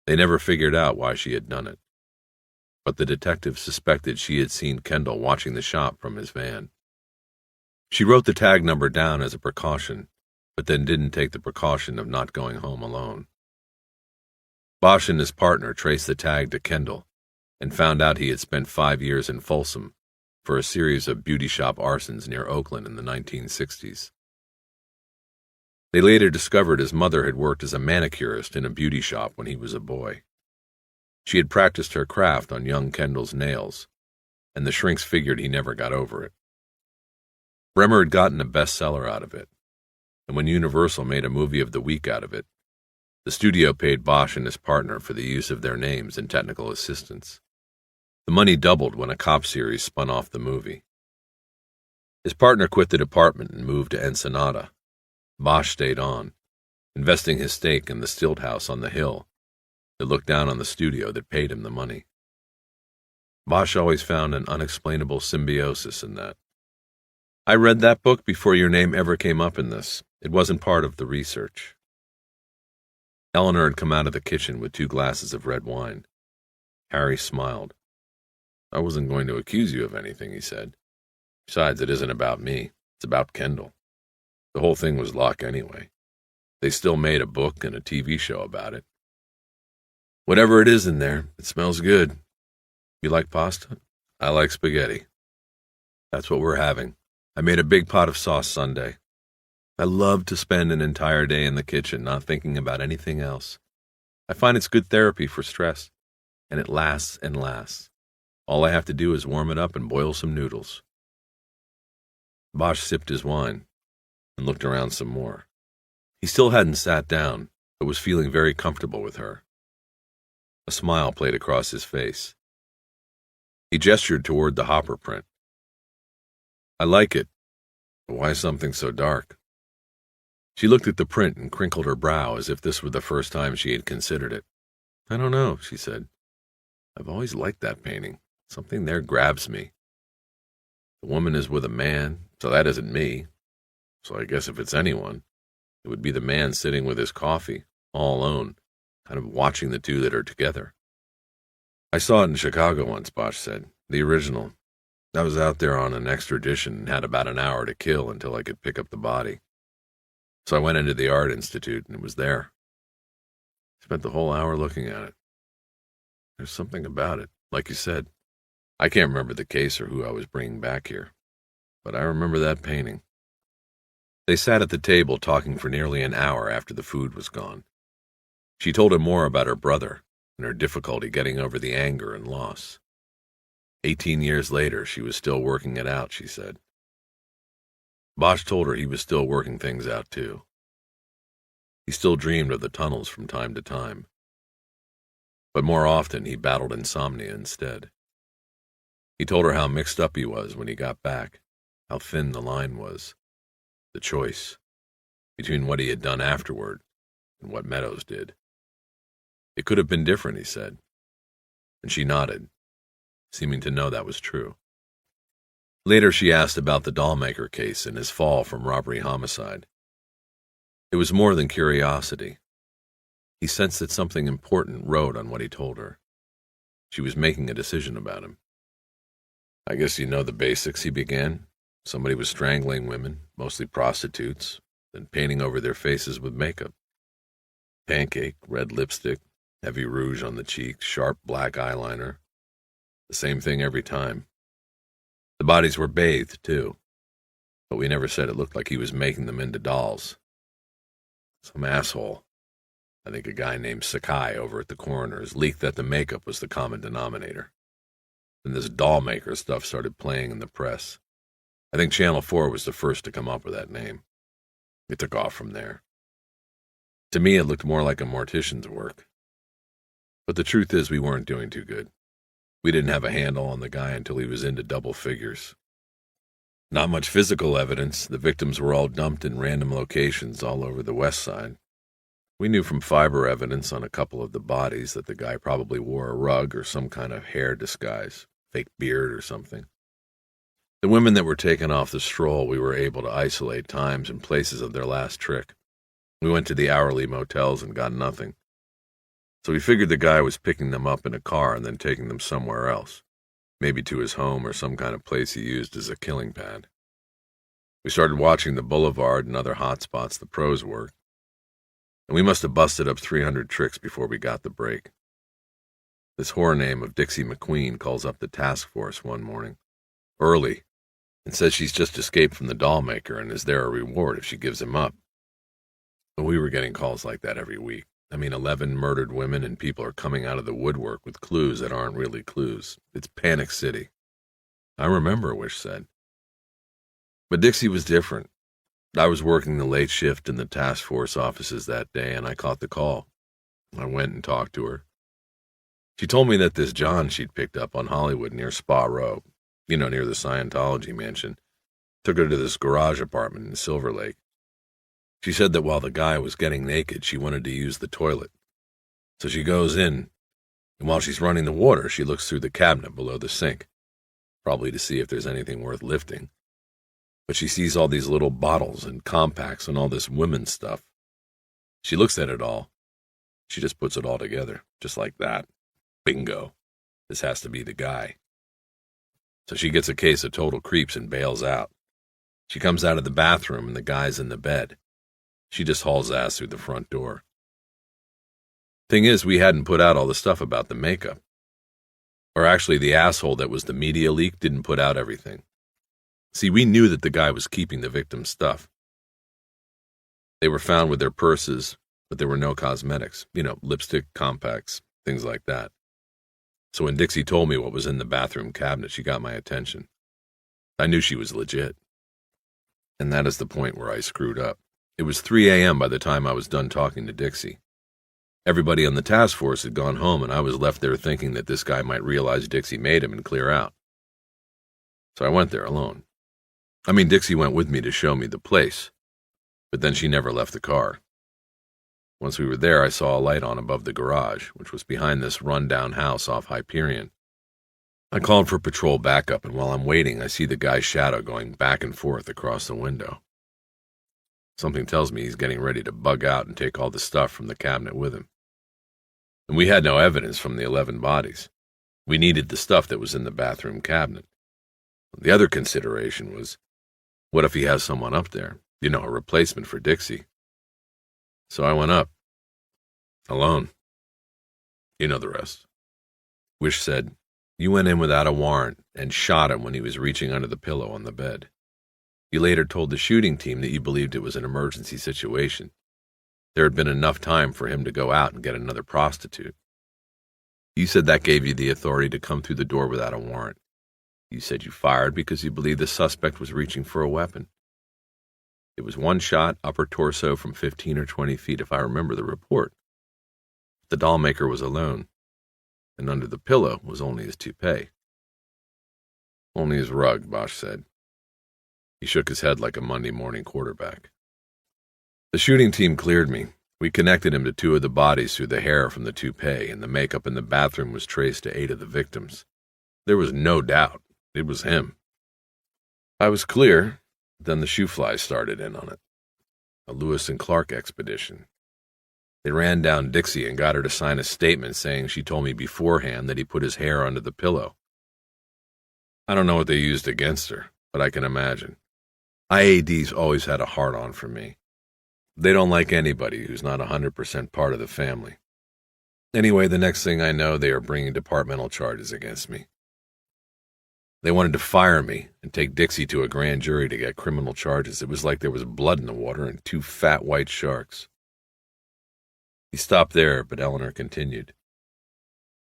They never figured out why she had done it, but the detective suspected she had seen Kendall watching the shop from his van. She wrote the tag number down as a precaution, but then didn't take the precaution of not going home alone. Bosch and his partner traced the tag to Kendall and found out he had spent 5 years in Folsom for a series of beauty shop arsons near Oakland in the 1960s. They later discovered his mother had worked as a manicurist in a beauty shop when he was a boy. She had practiced her craft on young Kendall's nails, and the shrinks figured he never got over it. Bremer had gotten a bestseller out of it, and when Universal made a movie of the week out of it, the studio paid Bosch and his partner for the use of their names and technical assistance. The money doubled when a cop series spun off the movie. His partner quit the department and moved to Ensenada. Bosch stayed on, investing his stake in the stilt house on the hill that looked down on the studio that paid him the money. Bosch always found an unexplainable symbiosis in that. I read that book before your name ever came up in this. It wasn't part of the research. Eleanor had come out of the kitchen with 2 glasses of red wine. Harry smiled. I wasn't going to accuse you of anything, he said. Besides, it isn't about me. It's about Kendall. The whole thing was luck anyway. They still made a book and a TV show about it. Whatever it is in there, it smells good. You like pasta? I like spaghetti. That's what we're having. I made a big pot of sauce Sunday. I love to spend an entire day in the kitchen, not thinking about anything else. I find it's good therapy for stress, and it lasts and lasts. All I have to do is warm it up and boil some noodles. Bosch sipped his wine and looked around some more. He still hadn't sat down, but was feeling very comfortable with her. A smile played across his face. He gestured toward the Hopper print. I like it, but why something so dark? She looked at the print and crinkled her brow as if this were the first time she had considered it. I don't know, she said. I've always liked that painting. Something there grabs me. The woman is with a man, so that isn't me. So I guess if it's anyone, it would be the man sitting with his coffee, all alone, kind of watching the two that are together. I saw it in Chicago once, Bosch said. The original. I was out there on an extradition and had about an hour to kill until I could pick up the body. So I went into the Art Institute and it was there. Spent the whole hour looking at it. There's something about it, like you said. I can't remember the case or who I was bringing back here, but I remember that painting. They sat at the table talking for nearly an hour after the food was gone. She told him more about her brother and her difficulty getting over the anger and loss. 18 years later, she was still working it out, she said. Bosch told her he was still working things out, too. He still dreamed of the tunnels from time to time. But more often, he battled insomnia instead. He told her how mixed up he was when he got back, how thin the line was, the choice between what he had done afterward and what Meadows did. It could have been different, he said, and she nodded, seeming to know that was true. Later she asked about the dollmaker case and his fall from robbery-homicide. It was more than curiosity. He sensed that something important rode on what he told her. She was making a decision about him. I guess you know the basics, he began. Somebody was strangling women, mostly prostitutes, then painting over their faces with makeup. Pancake, red lipstick, heavy rouge on the cheeks, sharp black eyeliner. The same thing every time. The bodies were bathed, too, but we never said it looked like he was making them into dolls. Some asshole, I think a guy named Sakai over at the coroner's, leaked that the makeup was the common denominator. Then this doll maker stuff started playing in the press. I think Channel 4 was the first to come up with that name. It took off from there. To me, it looked more like a mortician's work. But the truth is we weren't doing too good. We didn't have a handle on the guy until he was into double figures. Not much physical evidence. The victims were all dumped in random locations all over the west side. We knew from fiber evidence on a couple of the bodies that the guy probably wore a rug or some kind of hair disguise, fake beard or something. The women that were taken off the stroll, we were able to isolate times and places of their last trick. We went to the hourly motels and got nothing. So we figured the guy was picking them up in a car and then taking them somewhere else, maybe to his home or some kind of place he used as a killing pad. We started watching the boulevard and other hot spots the pros work, and we must have busted up 300 tricks before we got the break. This whore name of Dixie McQueen calls up the task force one morning, early, and says she's just escaped from the doll maker and is there a reward if she gives him up. But we were getting calls like that every week. 11 murdered women and people are coming out of the woodwork with clues that aren't really clues. It's Panic City. I remember, Wish said. But Dixie was different. I was working the late shift in the task force offices that day and I caught the call. I went and talked to her. She told me that this John she'd picked up on Hollywood near Spa Row, near the Scientology mansion, took her to this garage apartment in Silver Lake. She said that while the guy was getting naked, she wanted to use the toilet. So she goes in, And while she's running the water, she looks through the cabinet below the sink, probably to see if there's anything worth lifting. But she sees all these little bottles and compacts and all this women's stuff. She looks at it all. She just puts it all together, just like that. Bingo. This has to be the guy. So she gets a case of total creeps and bails out. She comes out of the bathroom and the guy's in the bed. She just hauls ass through the front door. Thing is, we hadn't put out all the stuff about the makeup. Or actually, the asshole that was the media leak didn't put out everything. See, we knew that the guy was keeping the victim's stuff. They were found with their purses, but there were no cosmetics. Lipstick, compacts, things like that. So when Dixie told me what was in the bathroom cabinet, she got my attention. I knew she was legit. And that is the point where I screwed up. It was 3 a.m. by the time I was done talking to Dixie. Everybody on the task force had gone home, and I was left there thinking that this guy might realize Dixie made him and clear out. So I went there alone. Dixie went with me to show me the place, but then she never left the car. Once we were there, I saw a light on above the garage, which was behind this run-down house off Hyperion. I called for patrol backup, and while I'm waiting, I see the guy's shadow going back and forth across the window. Something tells me he's getting ready to bug out and take all the stuff from the cabinet with him. And we had no evidence from the 11 bodies. We needed the stuff that was in the bathroom cabinet. The other consideration was, what if he has someone up there? A replacement for Dixie. So I went up. Alone. You know the rest. Wish said, "You went in without a warrant and shot him when he was reaching under the pillow on the bed. You later told the shooting team that you believed it was an emergency situation. There had been enough time for him to go out and get another prostitute. You said that gave you the authority to come through the door without a warrant. You said you fired because you believed the suspect was reaching for a weapon. It was one shot, upper torso from 15 or 20 feet, if I remember the report. The doll maker was alone, and under the pillow was only his toupee." "Only his rug," Bosch said. He shook his head like a Monday morning quarterback. "The shooting team cleared me. We connected him to 2 of the bodies through the hair from the toupee, and the makeup in the bathroom was traced to 8 of the victims. There was no doubt. It was him. I was clear. Then the shoe flies started in on it. A Lewis and Clark expedition. They ran down Dixie and got her to sign a statement saying she told me beforehand that he put his hair under the pillow. I don't know what they used against her, but I can imagine. IAD's always had a hard-on for me. They don't like anybody who's not 100% part of the family. Anyway, the next thing I know, they are bringing departmental charges against me. They wanted to fire me and take Dixie to a grand jury to get criminal charges. It was like there was blood in the water and 2 fat white sharks." He stopped there, but Eleanor continued.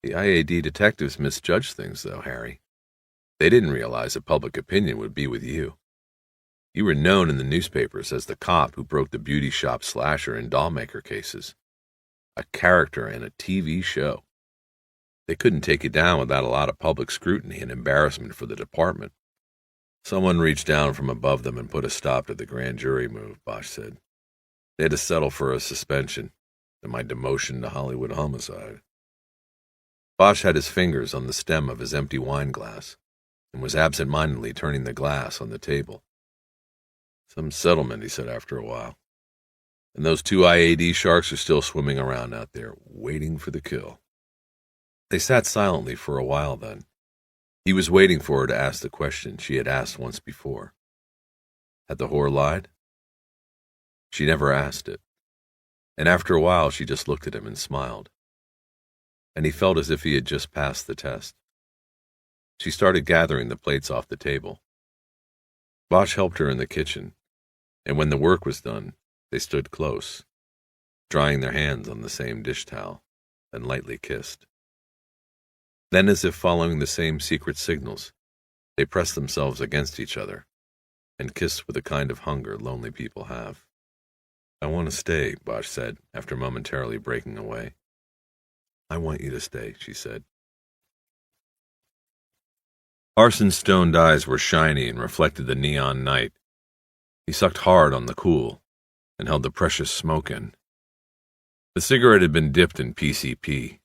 "The IAD detectives misjudged things, though, Harry. They didn't realize that public opinion would be with you. You were known in the newspapers as the cop who broke the beauty shop slasher and dollmaker cases. A character in a TV show. They couldn't take you down without a lot of public scrutiny and embarrassment for the department." "Someone reached down from above them and put a stop to the grand jury move," Bosch said. "They had to settle for a suspension and my demotion to Hollywood homicide." Bosch had his fingers on the stem of his empty wine glass and was absent-mindedly turning the glass on the table. "Some settlement," he said after a while. "And those 2 IAD sharks are still swimming around out there, waiting for the kill." They sat silently for a while then. He was waiting for her to ask the question she had asked once before. Had the whore lied? She never asked it. And after a while she just looked at him and smiled. And he felt as if he had just passed the test. She started gathering the plates off the table. Bosch helped her in the kitchen, and when the work was done, they stood close, drying their hands on the same dish towel, and lightly kissed. Then, as if following the same secret signals, they pressed themselves against each other and kissed with a kind of hunger lonely people have. "I want to stay," Bosch said, after momentarily breaking away. "I want you to stay," she said. Arson's stoned eyes were shiny and reflected the neon night. He sucked hard on the cool and held the precious smoke in. The cigarette had been dipped in PCP.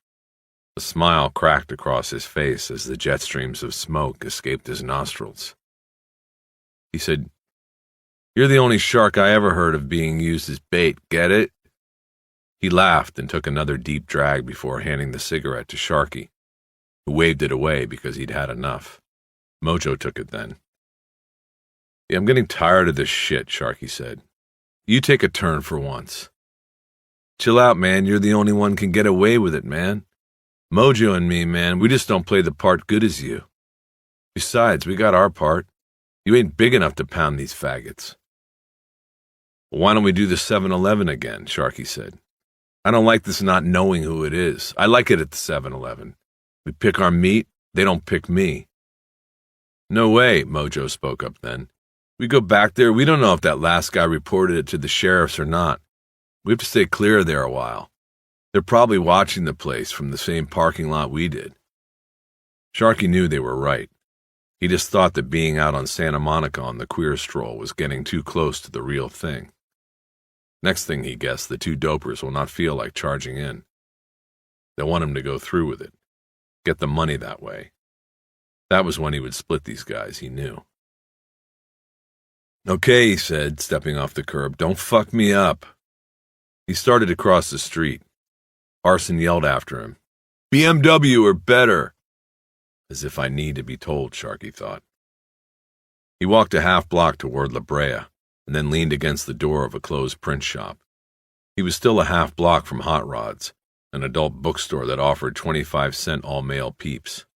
A smile cracked across his face as the jet streams of smoke escaped his nostrils. He said, "You're the only shark I ever heard of being used as bait, get it?" He laughed and took another deep drag before handing the cigarette to Sharky, who waved it away because he'd had enough. Mojo took it then. "Yeah, I'm getting tired of this shit," Sharky said. "You take a turn for once." "Chill out, man. You're the only one can get away with it, man. Mojo and me, man, we just don't play the part good as you. Besides, we got our part. You ain't big enough to pound these faggots." "Well, why don't we do the 7-Eleven again?" Sharky said. "I don't like this not knowing who it is. I like it at the 7-Eleven. We pick our meat, they don't pick me." "No way," Mojo spoke up then. "We go back there, we don't know if that last guy reported it to the sheriffs or not. We have to stay clear of there a while. They're probably watching the place from the same parking lot we did." Sharky knew they were right. He just thought that being out on Santa Monica on the queer stroll was getting too close to the real thing. Next thing he guessed, the two dopers will not feel like charging in. They'll want him to go through with it, get the money that way. That was when he would split these guys, he knew. "Okay," he said, stepping off the curb, "don't fuck me up." He started to cross the street. Arson yelled after him, "BMW or better." As if I need to be told, Sharky thought. He walked a half block toward La Brea, and then leaned against the door of a closed print shop. He was still a half block from Hot Rods, an adult bookstore that offered 25-cent all-male peeps.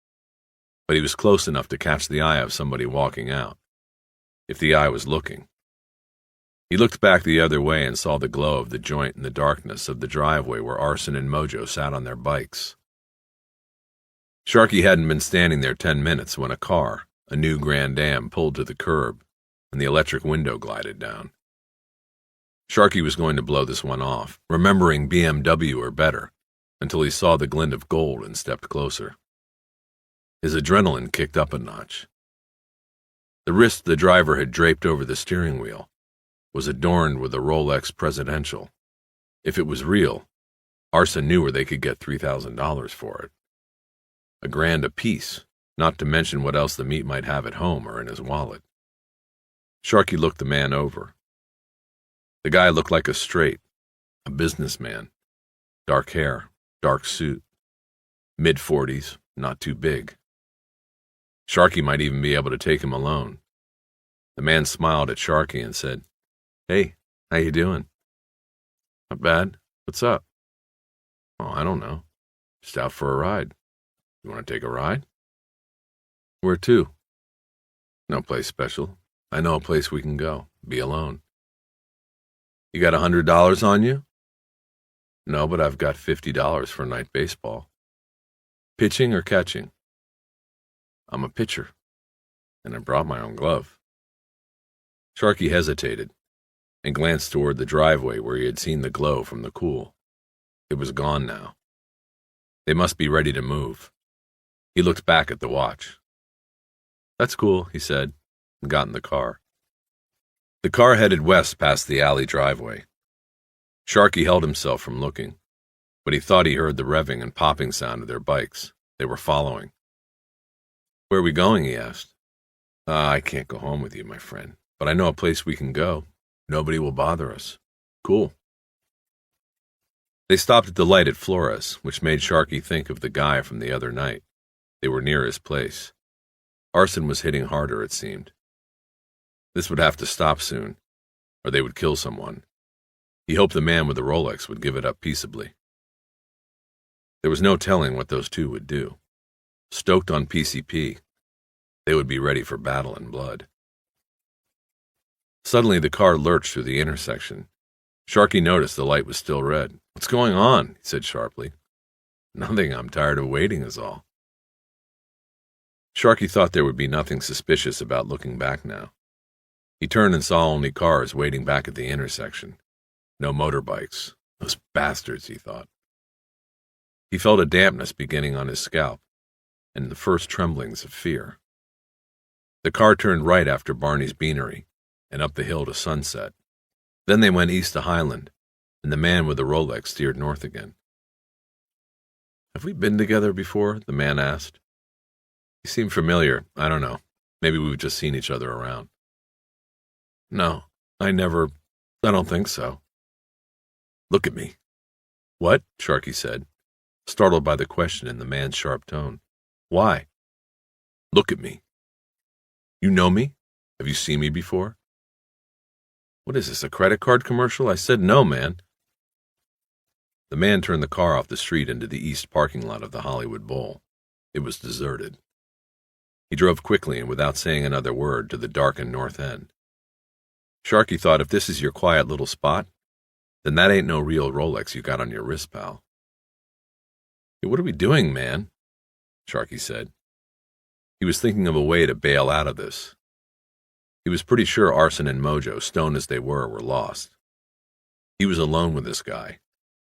But he was close enough to catch the eye of somebody walking out, if the eye was looking. He looked back the other way and saw the glow of the joint in the darkness of the driveway where Arson and Mojo sat on their bikes. Sharky hadn't been standing there 10 minutes when a car, a new Grand Am, pulled to the curb, and the electric window glided down. Sharky was going to blow this one off, remembering BMW or better, until he saw the glint of gold and stepped closer. His adrenaline kicked up a notch. The wrist the driver had draped over the steering wheel was adorned with a Rolex Presidential. If it was real, Arson knew where they could get $3,000 for it. $1,000 apiece, not to mention what else the meat might have at home or in his wallet. Sharky looked the man over. The guy looked like a straight, a businessman. Dark hair, dark suit. Mid-40s, not too big. Sharky might even be able to take him alone. The man smiled at Sharky and said, "Hey, how you doing?" "Not bad. What's up?" "Oh, I don't know. Just out for a ride. You want to take a ride?" "Where to?" "No place special. I know a place we can go. Be alone." "You got $100 on you?" "No, but I've got $50 for night baseball." "Pitching or catching?" "I'm a pitcher, and I brought my own glove." Sharky hesitated and glanced toward the driveway where he had seen the glow from the cool. It was gone now. They must be ready to move. He looked back at the watch. "That's cool," he said, and got in the car. The car headed west past the alley driveway. Sharky held himself from looking, but he thought he heard the revving and popping sound of their bikes. They were following. "Where are we going?" he asked. I can't go home with you, my friend, but I know a place we can go. Nobody will bother us." "Cool." They stopped at the light at Flores, which made Sharky think of the guy from the other night. They were near his place. Arson was hitting harder, it seemed. This would have to stop soon, or they would kill someone. He hoped the man with the Rolex would give it up peaceably. There was no telling what those two would do. Stoked on PCP, they would be ready for battle and blood. Suddenly the car lurched through the intersection. Sharky noticed the light was still red. "What's going on?" he said sharply. "Nothing, I'm tired of waiting is all." Sharky thought there would be nothing suspicious about looking back now. He turned and saw only cars waiting back at the intersection. No motorbikes. Those bastards, he thought. He felt a dampness beginning on his scalp, and the first tremblings of fear. The car turned right after Barney's Beanery, and up the hill to Sunset. Then they went east to Highland, and the man with the Rolex steered north again. Have we been together before? The man asked. He seemed familiar. I don't know. Maybe we've just seen each other around. No, I don't think so. Look at me. What? Sharkey said, startled by the question in the man's sharp tone. Why? Look at me. You know me? Have you seen me before? What is this, a credit card commercial? I said no, man. The man turned the car off the street into the east parking lot of the Hollywood Bowl. It was deserted. He drove quickly and without saying another word to the darkened north end. Sharkey thought, if this is your quiet little spot, then that ain't no real Rolex you got on your wrist, pal. Hey, what are we doing, man? Sharkey said. He was thinking of a way to bail out of this. He was pretty sure Arson and Mojo, stoned as they were lost. He was alone with this guy,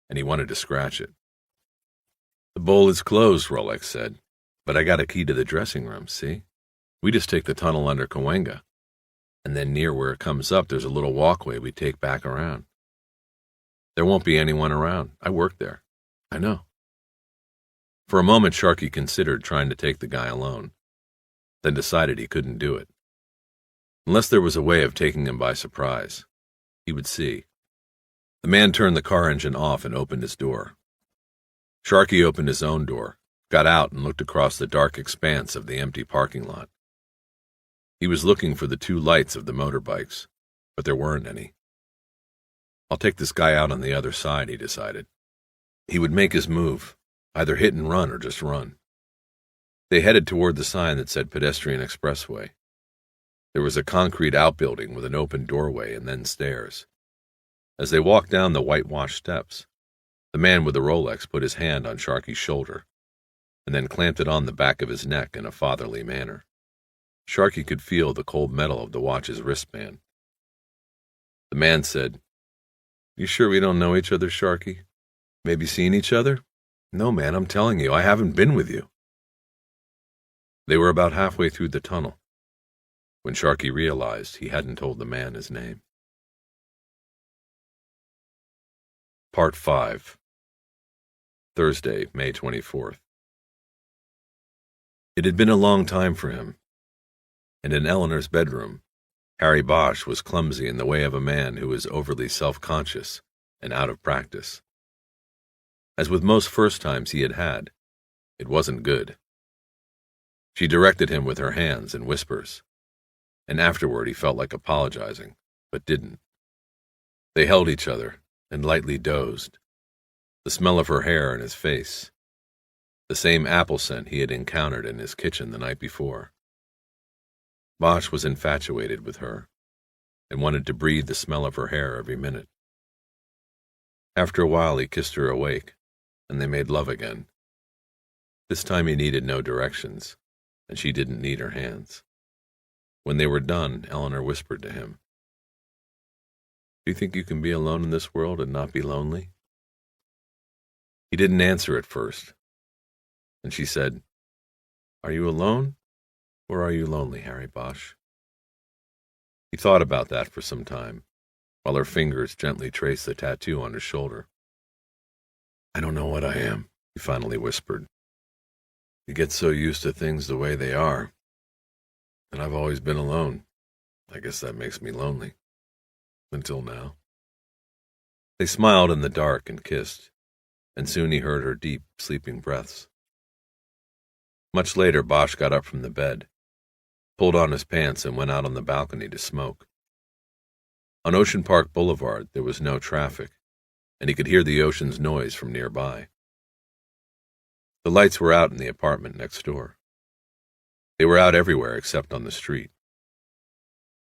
and he wanted to scratch it. The bowl is closed, Rolex said, but I got a key to the dressing room, see? We just take the tunnel under Cahuenga, and then near where it comes up there's a little walkway we take back around. There won't be anyone around. I work there. I know. For a moment, Sharkey considered trying to take the guy alone, then decided he couldn't do it. Unless there was a way of taking him by surprise. He would see. The man turned the car engine off and opened his door. Sharkey opened his own door, got out and looked across the dark expanse of the empty parking lot. He was looking for the two lights of the motorbikes, but there weren't any. I'll take this guy out on the other side, he decided. He would make his move, either hit and run or just run. They headed toward the sign that said Pedestrian Expressway. There was a concrete outbuilding with an open doorway and then stairs. As they walked down the whitewashed steps, the man with the Rolex put his hand on Sharkey's shoulder and then clamped it on the back of his neck in a fatherly manner. Sharkey could feel the cold metal of the watch's wristband. The man said, You sure we don't know each other, Sharkey? Maybe seen each other? No, man, I'm telling you, I haven't been with you. They were about halfway through the tunnel when Sharkey realized he hadn't told the man his name. Part 5. Thursday, May 24th. It had been a long time for him, and in Eleanor's bedroom, Harry Bosch was clumsy in the way of a man who was overly self-conscious and out of practice. As with most first times he had had, it wasn't good. She directed him with her hands and whispers, and afterward he felt like apologizing, but didn't. They held each other and lightly dozed, the smell of her hair in his face, the same apple scent he had encountered in his kitchen the night before. Bosch was infatuated with her and wanted to breathe the smell of her hair every minute. After a while he kissed her awake, and they made love again. This time he needed no directions, and she didn't need her hands. When they were done, Eleanor whispered to him, Do you think you can be alone in this world and not be lonely? He didn't answer at first, and she said, Are you alone, or are you lonely, Harry Bosch? He thought about that for some time, while her fingers gently traced the tattoo on his shoulder. I don't know what I am, he finally whispered. You get so used to things the way they are, and I've always been alone. I guess that makes me lonely. Until now. They smiled in the dark and kissed, and soon he heard her deep, sleeping breaths. Much later, Bosch got up from the bed, pulled on his pants, and went out on the balcony to smoke. On Ocean Park Boulevard, there was no traffic, and he could hear the ocean's noise from nearby. The lights were out in the apartment next door. They were out everywhere except on the street.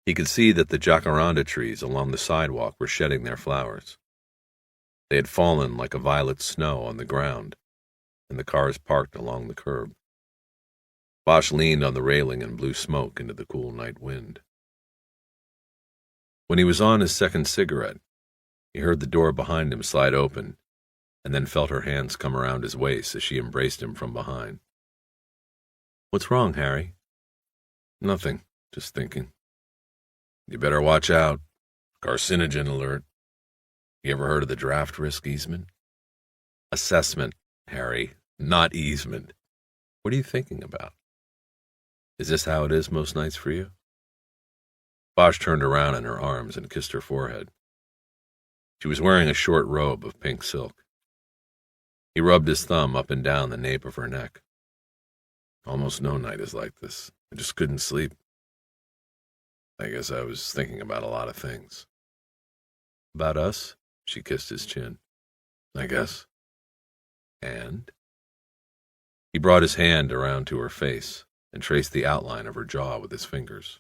He could see that the jacaranda trees along the sidewalk were shedding their flowers. They had fallen like a violet snow on the ground, and the cars parked along the curb. Bosch leaned on the railing and blew smoke into the cool night wind. When he was on his second cigarette, he heard the door behind him slide open, and then felt her hands come around his waist as she embraced him from behind. What's wrong, Harry? Nothing, just thinking. You better watch out. Carcinogen alert. You ever heard of the draft risk easement? Assessment, Harry, Not easement. What are you thinking about? Is this how it is most nights for you? Bosch turned around in her arms and kissed her forehead. She was wearing a short robe of pink silk. He rubbed his thumb up and down the nape of her neck. Almost no night is like this. I just couldn't sleep. I guess I was thinking about a lot of things. About us? She kissed his chin. I guess. And? He brought his hand around to her face and traced the outline of her jaw with his fingers.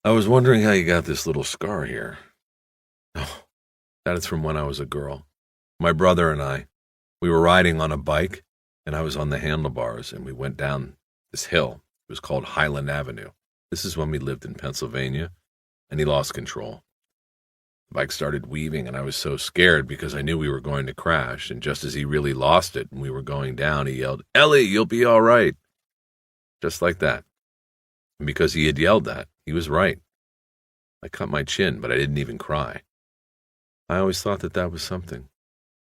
I was wondering how you got this little scar here. Oh, that is from when I was a girl. My brother and I, we were riding on a bike, and I was on the handlebars, and we went down this hill. It was called Highland Avenue. This is when we lived in Pennsylvania, and he lost control. The bike started weaving, and I was so scared because I knew we were going to crash, and just as he really lost it and we were going down, he yelled, "Ellie, you'll be all right." Just like that. And because he had yelled that, he was right. I cut my chin, but I didn't even cry. I always thought that was something,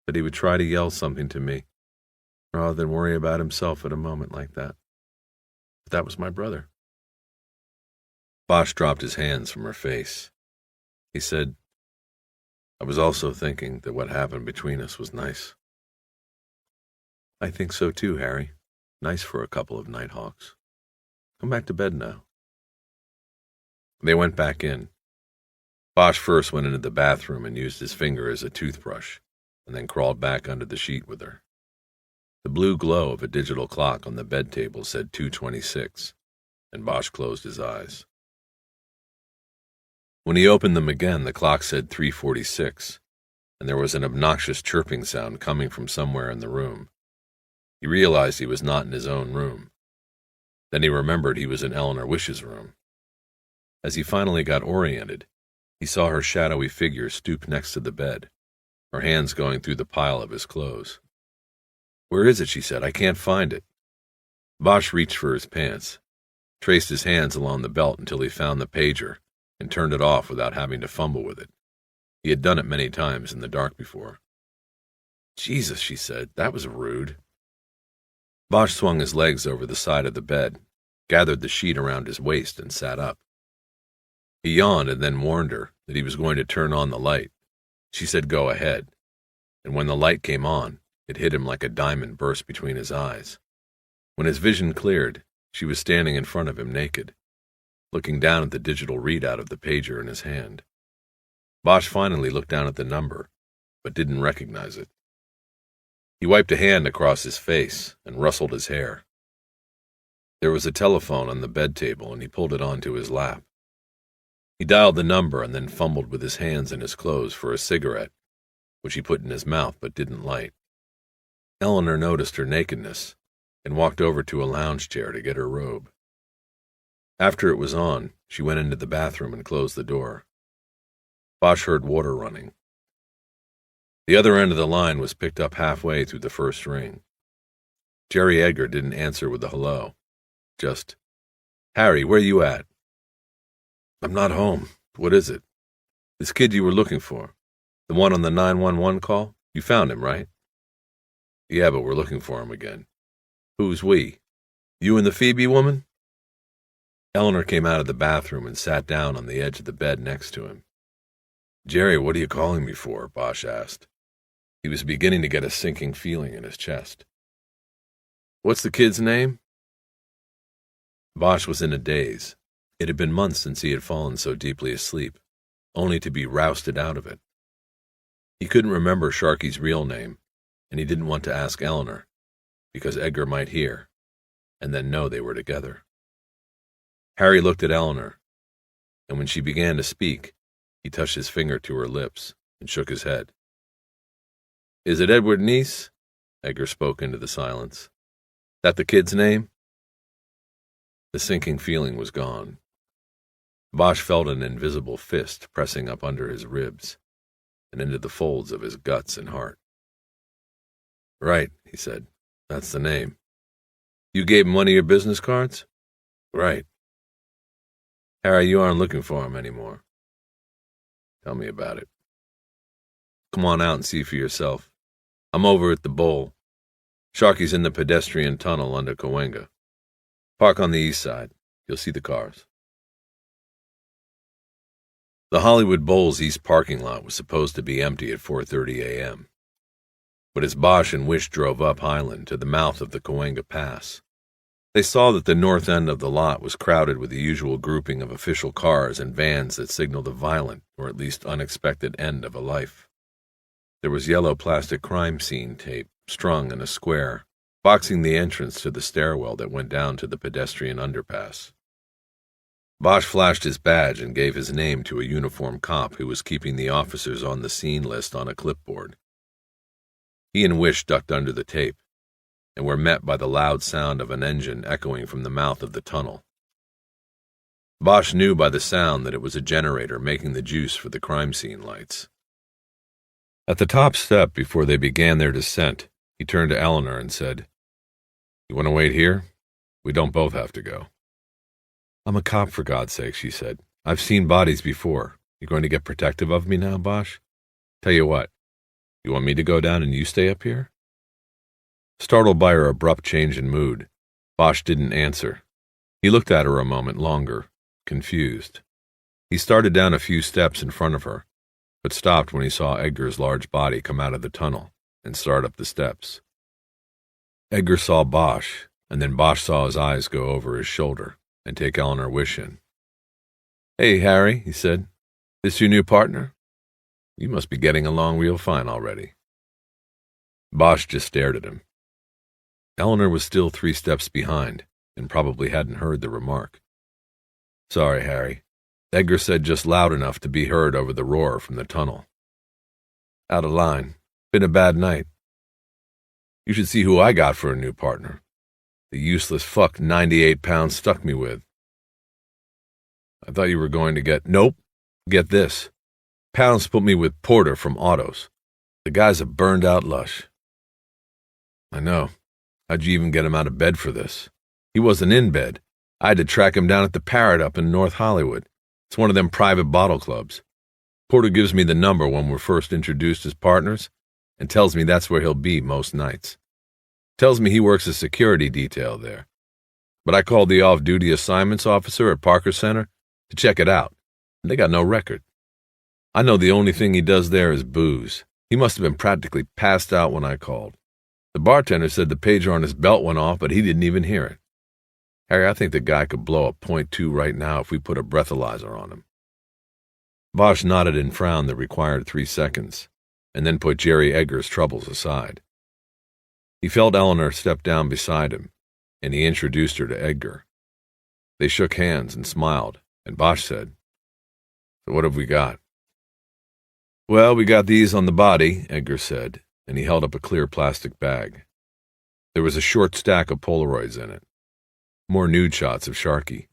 that he would try to yell something to me, rather than worry about himself at a moment like that. But that was my brother. Bosch dropped his hands from her face. He said, I was also thinking that what happened between us was nice. I think so too, Harry. Nice for a couple of nighthawks. Come back to bed now. They went back in. Bosch first went into the bathroom and used his finger as a toothbrush, and then crawled back under the sheet with her. The blue glow of a digital clock on the bed table said 2:26, and Bosch closed his eyes. When he opened them again, the clock said 3:46, and there was an obnoxious chirping sound coming from somewhere in the room. He realized he was not in his own room. Then he remembered he was in Eleanor Wish's room. As he finally got oriented, he saw her shadowy figure stoop next to the bed, her hands going through the pile of his clothes. Where is it? She said. I can't find it. Bosch reached for his pants, traced his hands along the belt until he found the pager, and turned it off without having to fumble with it. He had done it many times in the dark before. Jesus, she said, that was rude. Bosch swung his legs over the side of the bed, gathered the sheet around his waist, and sat up. He yawned and then warned her that he was going to turn on the light. She said, go ahead. And when the light came on, it hit him like a diamond burst between his eyes. When his vision cleared, she was standing in front of him naked, looking down at the digital readout of the pager in his hand. Bosch finally looked down at the number, but didn't recognize it. He wiped a hand across his face and rustled his hair. There was a telephone on the bed table, and he pulled it onto his lap. He dialed the number and then fumbled with his hands in his clothes for a cigarette, which he put in his mouth but didn't light. Eleanor noticed her nakedness and walked over to a lounge chair to get her robe. After it was on, she went into the bathroom and closed the door. Bosch heard water running. The other end of the line was picked up halfway through the first ring. Jerry Edgar didn't answer with a hello. Just, Harry, where you at? I'm not home. What is it? This kid you were looking for. The one on the 911 call? You found him, right? Yeah, but we're looking for him again. Who's we? You and the Phoebe woman? Eleanor came out of the bathroom and sat down on the edge of the bed next to him. Jerry, what are you calling me for? Bosch asked. He was beginning to get a sinking feeling in his chest. What's the kid's name? Bosch was in a daze. It had been months since he had fallen so deeply asleep, only to be rousted out of it. He couldn't remember Sharky's real name, and he didn't want to ask Eleanor, because Edgar might hear, and then know they were together. Harry looked at Eleanor, and when she began to speak, he touched his finger to her lips and shook his head. Is it Edward Neese? Edgar spoke into the silence. That the kid's name? The sinking feeling was gone. Bosch felt an invisible fist pressing up under his ribs and into the folds of his guts and heart. Right, he said. That's the name. You gave him one of your business cards? Right. Harry, you aren't looking for him anymore. Tell me about it. Come on out and see for yourself. I'm over at the bowl. Sharky's in the pedestrian tunnel under Cahuenga. Park on the east side. You'll see the cars. The Hollywood Bowls East parking lot was supposed to be empty at 4:30 a.m. But as Bosch and Wish drove up Highland to the mouth of the Cahuenga Pass, they saw that the north end of the lot was crowded with the usual grouping of official cars and vans that signaled a violent, or at least unexpected, end of a life. There was yellow plastic crime scene tape strung in a square, boxing the entrance to the stairwell that went down to the pedestrian underpass. Bosch flashed his badge and gave his name to a uniformed cop who was keeping the officers on the scene list on a clipboard. He and Wish ducked under the tape, and were met by the loud sound of an engine echoing from the mouth of the tunnel. Bosch knew by the sound that it was a generator making the juice for the crime scene lights. At the top step before they began their descent, he turned to Eleanor and said, "You want to wait here? We don't both have to go." "I'm a cop, for God's sake," she said. "I've seen bodies before. You going to get protective of me now, Bosch? Tell you what, you want me to go down and you stay up here?" Startled by her abrupt change in mood, Bosch didn't answer. He looked at her a moment longer, confused. He started down a few steps in front of her, but stopped when he saw Edgar's large body come out of the tunnel and start up the steps. Edgar saw Bosch, and then Bosch saw his eyes go over his shoulder and take Eleanor Wish in. "Hey, Harry," he said. "This your new partner? You must be getting along real fine already." Bosch just stared at him. Eleanor was still 3 steps behind, and probably hadn't heard the remark. "Sorry, Harry," Edgar said just loud enough to be heard over the roar from the tunnel. "Out of line. Been a bad night. You should see who I got for a new partner. The useless fuck 98 pounds stuck me with. I thought you were going to get... Nope. Get this. Pounds put me with Porter from Autos. The guy's a burned-out lush." "I know. How'd you even get him out of bed for this?" "He wasn't in bed. I had to track him down at the Parrot up in North Hollywood. It's one of them private bottle clubs. Porter gives me the number when we're first introduced as partners and tells me that's where he'll be most nights. Tells me he works a security detail there. But I called the off-duty assignments officer at Parker Center to check it out, and they got no record. I know the only thing he does there is booze. He must have been practically passed out when I called. The bartender said the pager on his belt went off, but he didn't even hear it. Harry, I think the guy could blow a .2 right now if we put a breathalyzer on him." Bosch nodded and frowned the required 3 seconds, and then put Jerry Edgar's troubles aside. He felt Eleanor step down beside him, and he introduced her to Edgar. They shook hands and smiled, and Bosch said, "So what have we got?" "Well, we got these on the body," Edgar said, and he held up a clear plastic bag. There was a short stack of Polaroids in it. More nude shots of Sharky.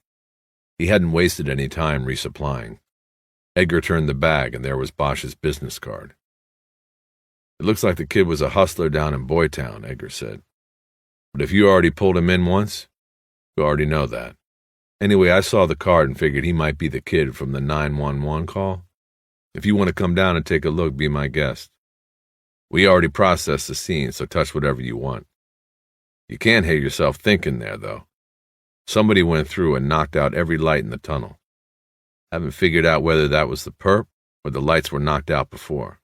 He hadn't wasted any time resupplying. Edgar turned the bag, and there was Bosch's business card. "It looks like the kid was a hustler down in Boytown," Edgar said. "But if you already pulled him in once, you already know that. Anyway, I saw the card and figured he might be the kid from the 911 call. If you want to come down and take a look, be my guest. We already processed the scene, so touch whatever you want. You can't hear yourself thinking there, though. Somebody went through and knocked out every light in the tunnel. Haven't figured out whether that was the perp or the lights were knocked out before.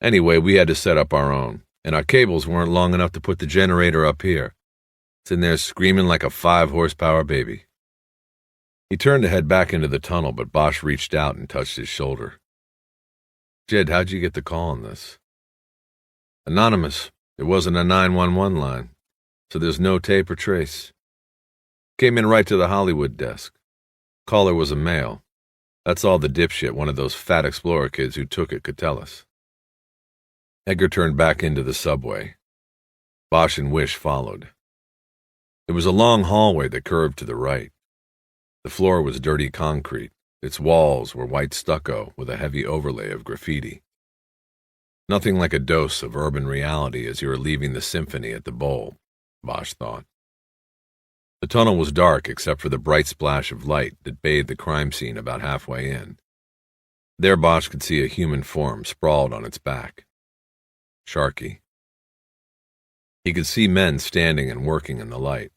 Anyway, we had to set up our own, and our cables weren't long enough to put the generator up here. It's in there screaming like a 5-horsepower baby." He turned to head back into the tunnel, but Bosch reached out and touched his shoulder. "Jed, how'd you get the call on this?" "Anonymous. It wasn't a 911 line, so there's no tape or trace. Came in right to the Hollywood desk. Caller was a male. That's all the dipshit one of those fat Explorer kids who took it could tell us." Edgar turned back into the subway. Bosch and Wish followed. It was a long hallway that curved to the right. The floor was dirty concrete. Its walls were white stucco with a heavy overlay of graffiti. Nothing like a dose of urban reality as you were leaving the symphony at the Bowl, Bosch thought. The tunnel was dark except for the bright splash of light that bathed the crime scene about halfway in. There Bosch could see a human form sprawled on its back. Sharky. He could see men standing and working in the light.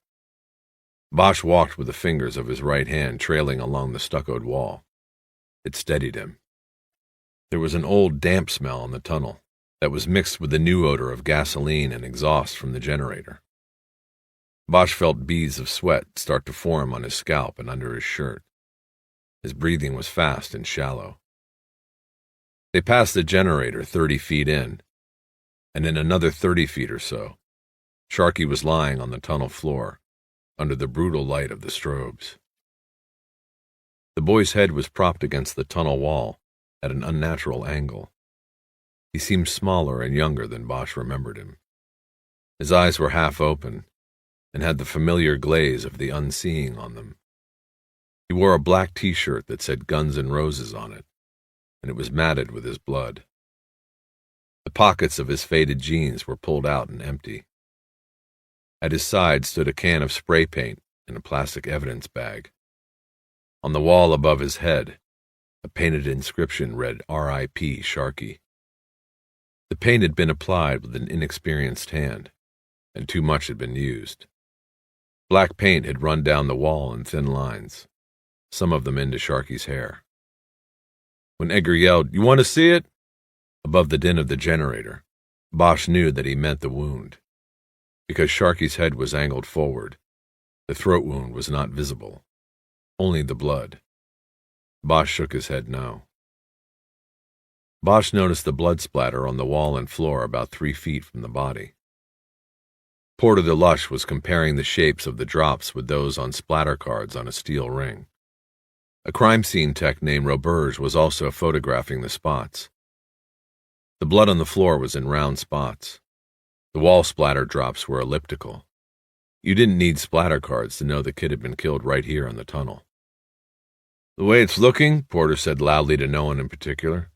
Bosch walked with the fingers of his right hand trailing along the stuccoed wall. It steadied him. There was an old damp smell in the tunnel that was mixed with the new odor of gasoline and exhaust from the generator. Bosch felt beads of sweat start to form on his scalp and under his shirt. His breathing was fast and shallow. They passed the generator 30 feet in, and in another 30 feet or so, Sharky was lying on the tunnel floor, under the brutal light of the strobes. The boy's head was propped against the tunnel wall at an unnatural angle. He seemed smaller and younger than Bosch remembered him. His eyes were half open and had the familiar glaze of the unseeing on them. He wore a black t-shirt that said Guns N' Roses on it, and it was matted with his blood. The pockets of his faded jeans were pulled out and empty. At his side stood a can of spray paint in a plastic evidence bag. On the wall above his head, a painted inscription read R.I.P. Sharky. The paint had been applied with an inexperienced hand, and too much had been used. Black paint had run down the wall in thin lines, some of them into Sharky's hair. When Edgar yelled, "You want to see it?" above the din of the generator, Bosch knew that he meant the wound. Because Sharky's head was angled forward, the throat wound was not visible, only the blood. Bosch shook his head no. Bosch noticed the blood splatter on the wall and floor about 3 feet from the body. Porter de Lush was comparing the shapes of the drops with those on splatter cards on a steel ring. A crime scene tech named Roberge was also photographing the spots. The blood on the floor was in round spots. The wall splatter drops were elliptical. You didn't need splatter cards to know the kid had been killed right here in the tunnel. "The way it's looking," Porter said loudly to no one in particular,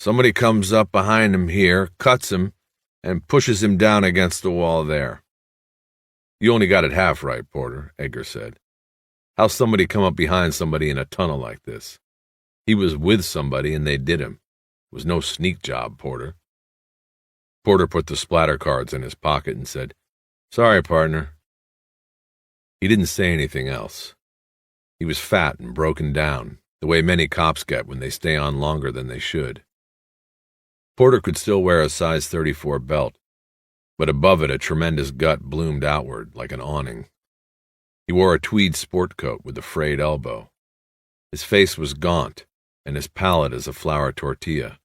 "somebody comes up behind him here, cuts him, and pushes him down against the wall there." "You only got it half right, Porter," Edgar said. "How's somebody come up behind somebody in a tunnel like this? He was with somebody and they did him. It was no sneak job, Porter." Porter put the splatter cards in his pocket and said, "Sorry, partner." He didn't say anything else. He was fat and broken down, the way many cops get when they stay on longer than they should. Porter could still wear a size 34 belt, but above it a tremendous gut bloomed outward like an awning. He wore a tweed sport coat with a frayed elbow. His face was gaunt and as pallid as a flour tortilla,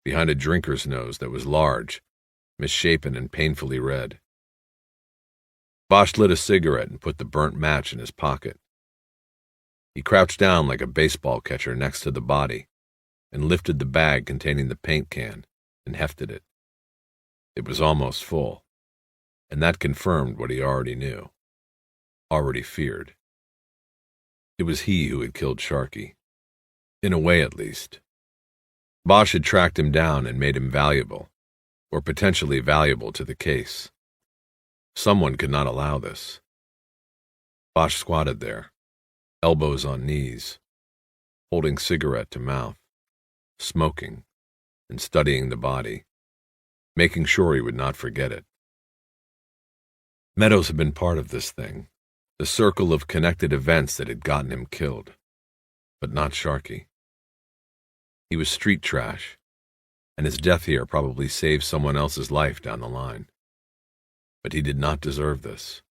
behind a drinker's nose that was large, misshapen and painfully red. Bosch lit a cigarette and put the burnt match in his pocket. He crouched down like a baseball catcher next to the body and lifted the bag containing the paint can and hefted it. It was almost full, and that confirmed what he already knew, already feared. It was he who had killed Sharky, in a way at least. Bosch had tracked him down and made him valuable, or potentially valuable to the case. Someone could not allow this. Bosch squatted there, elbows on knees, holding cigarette to mouth, smoking, and studying the body, making sure he would not forget it. Meadows had been part of this thing, the circle of connected events that had gotten him killed, but not Sharky. He was street trash, and his death here probably saved someone else's life down the line. But he did not deserve this.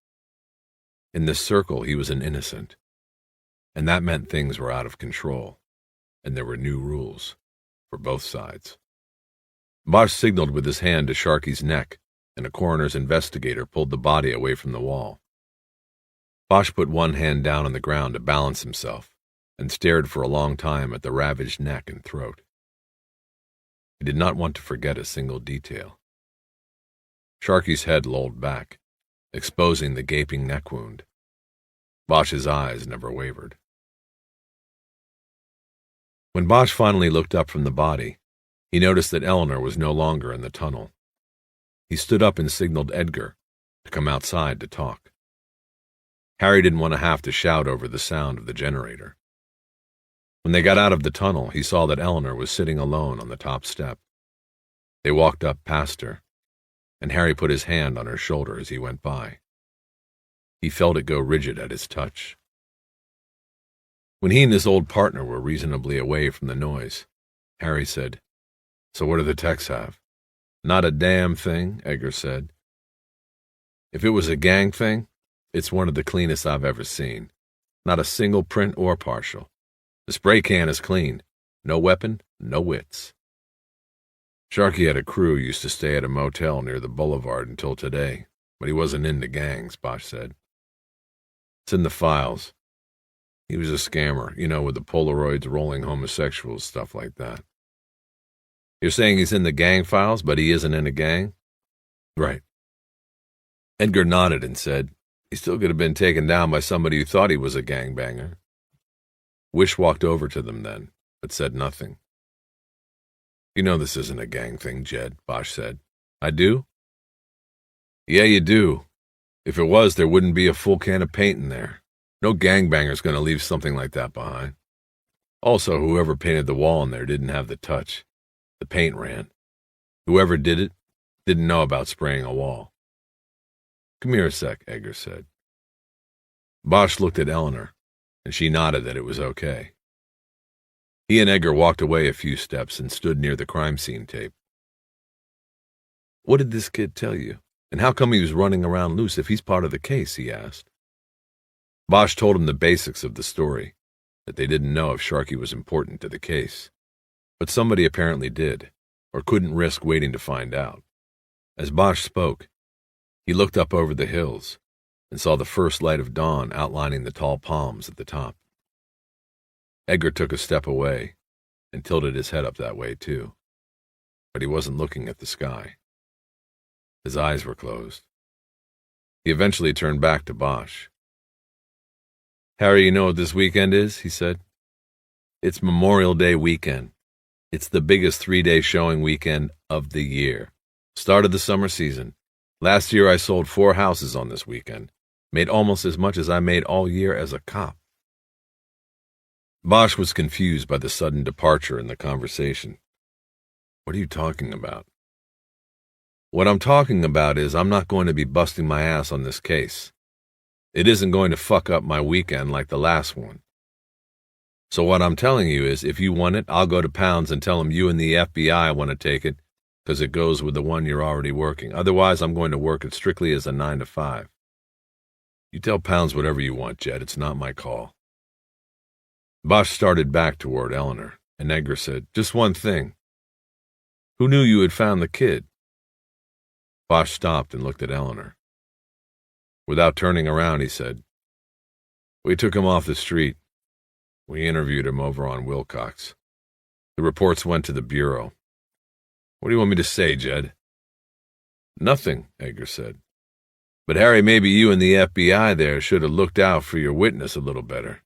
In this circle, he was an innocent, and that meant things were out of control, and there were new rules for both sides. Bosch signaled with his hand to Sharky's neck, and a coroner's investigator pulled the body away from the wall. Bosch put one hand down on the ground to balance himself, and stared for a long time at the ravaged neck and throat. He did not want to forget a single detail. Sharky's head lolled back, exposing the gaping neck wound. Bosch's eyes never wavered. When Bosch finally looked up from the body, he noticed that Eleanor was no longer in the tunnel. He stood up and signaled Edgar to come outside to talk. Harry didn't want to have to shout over the sound of the generator. When they got out of the tunnel, he saw that Eleanor was sitting alone on the top step. They walked up past her, and Harry put his hand on her shoulder as he went by. He felt it go rigid at his touch. When he and his old partner were reasonably away from the noise, Harry said, "So what do the techs have?" "Not a damn thing," Edgar said. "If it was a gang thing, it's one of the cleanest I've ever seen. Not a single print or partial. The spray can is clean. No weapon, no wits." Sharkey had a crew who used to stay at a motel near the boulevard until today, but he wasn't into gangs, Bosch said. "It's in the files. He was a scammer, with the Polaroids rolling homosexuals, stuff like that." "You're saying he's in the gang files, but he isn't in a gang?" "Right." Edgar nodded and said, "He still could have been taken down by somebody who thought he was a gangbanger." Wish walked over to them then, but said nothing. "You know this isn't a gang thing, Jed," Bosch said. "I do?" "Yeah, you do. If it was, there wouldn't be a full can of paint in there. No gangbanger's going to leave something like that behind. Also, whoever painted the wall in there didn't have the touch. The paint ran. Whoever did it didn't know about spraying a wall." "Come here a sec," Edgar said. Bosch looked at Eleanor, and she nodded that it was okay. He and Edgar walked away a few steps and stood near the crime scene tape. "What did this kid tell you? And how come he was running around loose if he's part of the case?" he asked. Bosch told him the basics of the story, that they didn't know if Sharkey was important to the case. But somebody apparently did, or couldn't risk waiting to find out. As Bosch spoke, he looked up over the hills and saw the first light of dawn outlining the tall palms at the top. Edgar took a step away and tilted his head up that way, too. But he wasn't looking at the sky. His eyes were closed. He eventually turned back to Bosch. "Harry, you know what this weekend is?" he said. "It's Memorial Day weekend. It's the biggest 3-day showing weekend of the year. Start of the summer season. Last year I sold 4 houses on this weekend. Made almost as much as I made all year as a cop." Bosch was confused by the sudden departure in the conversation. "What are you talking about?" "What I'm talking about is I'm not going to be busting my ass on this case. It isn't going to fuck up my weekend like the last one. So what I'm telling you is, if you want it, I'll go to Pounds and tell them you and the FBI want to take it, because it goes with the one you're already working. Otherwise, I'm going to work it strictly as a 9 to 5. You tell Pounds whatever you want, Jed. It's not my call." Bosch started back toward Eleanor, and Edgar said, "Just one thing. Who knew you had found the kid?" Bosch stopped and looked at Eleanor. Without turning around, he said, "We took him off the street. We interviewed him over on Wilcox. The reports went to the Bureau. What do you want me to say, Jed?" "Nothing," Edgar said. "But Harry, maybe you and the FBI there should have looked out for your witness a little better.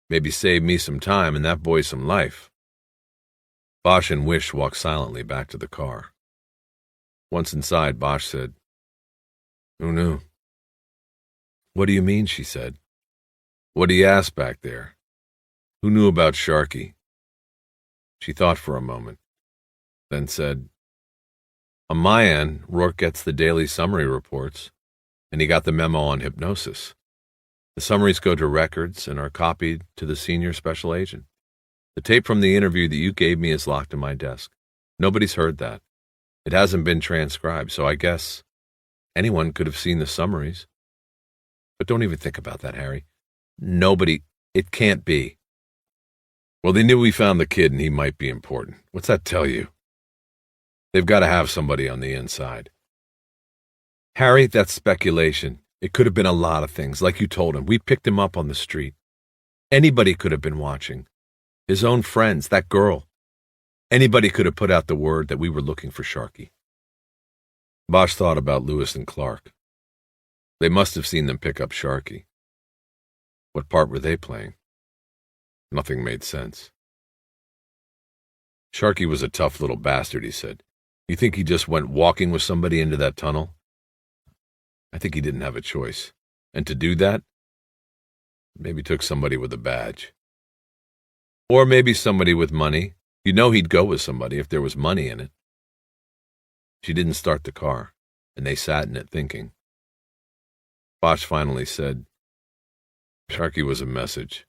Maybe save me some time and that boy some life." Bosch and Wish walked silently back to the car. Once inside, Bosch said, "Who knew?" "What do you mean?" she said. "What do you ask back there? Who knew about Sharkey?" She thought for a moment, then said, "On my end, Rourke gets the daily summary reports, and he got the memo on hypnosis. The summaries go to records and are copied to the senior special agent. The tape from the interview that you gave me is locked in my desk. Nobody's heard that. It hasn't been transcribed, so I guess anyone could have seen the summaries. But don't even think about that, Harry. Nobody. It can't be." "Well, they knew we found the kid and he might be important. What's that tell you? They've got to have somebody on the inside." "Harry, that's speculation. It could have been a lot of things, like you told him. We picked him up on the street. Anybody could have been watching. His own friends, that girl. Anybody could have put out the word that we were looking for Sharkey." Bosch thought about Lewis and Clark. They must have seen them pick up Sharkey. What part were they playing? Nothing made sense. "Sharkey was a tough little bastard," he said. "You think he just went walking with somebody into that tunnel?" "I think he didn't have a choice. And to do that, maybe took somebody with a badge. Or maybe somebody with money. You know he'd go with somebody if there was money in it." She didn't start the car. and they sat in it thinking. Bosch finally said, "Sharky was a message."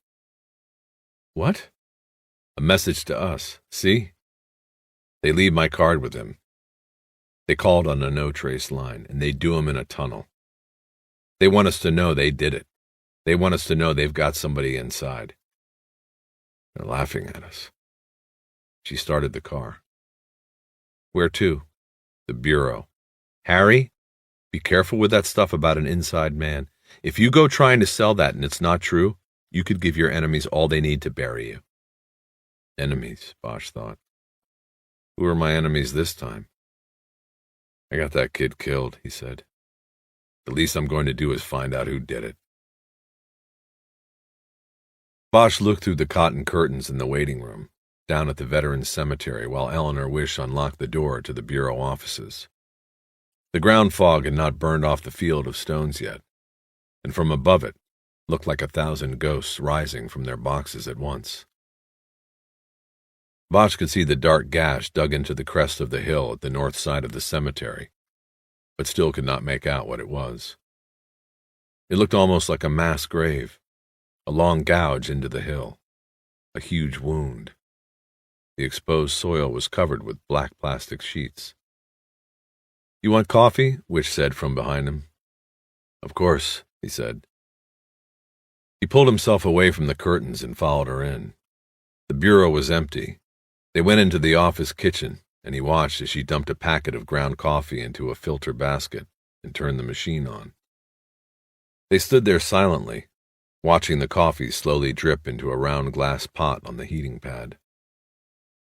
"What?" "A message to us. See? They leave my card with him. They called on a no-trace line, and they do him in a tunnel. They want us to know they did it. They want us to know they've got somebody inside. They're laughing at us." She started the car. "Where to?" "The Bureau. Harry, be careful with that stuff about an inside man. If you go trying to sell that and it's not true, you could give your enemies all they need to bury you." Enemies, Bosch thought. Who are my enemies this time? "I got that kid killed," he said. "The least I'm going to do is find out who did it." Bosch looked through the cotton curtains in the waiting room, down at the Veterans Cemetery, while Eleanor Wish unlocked the door to the Bureau offices. The ground fog had not burned off the field of stones yet, and from above it looked like 1,000 ghosts rising from their boxes at once. Bosch could see the dark gash dug into the crest of the hill at the north side of the cemetery, but still could not make out what it was. It looked almost like a mass grave, a long gouge into the hill, a huge wound. The exposed soil was covered with black plastic sheets. "You want coffee?" Wish said from behind him. "Of course," he said. He pulled himself away from the curtains and followed her in. The bureau was empty. They went into the office kitchen, and he watched as she dumped a packet of ground coffee into a filter basket and turned the machine on. They stood there silently, watching the coffee slowly drip into a round glass pot on the heating pad.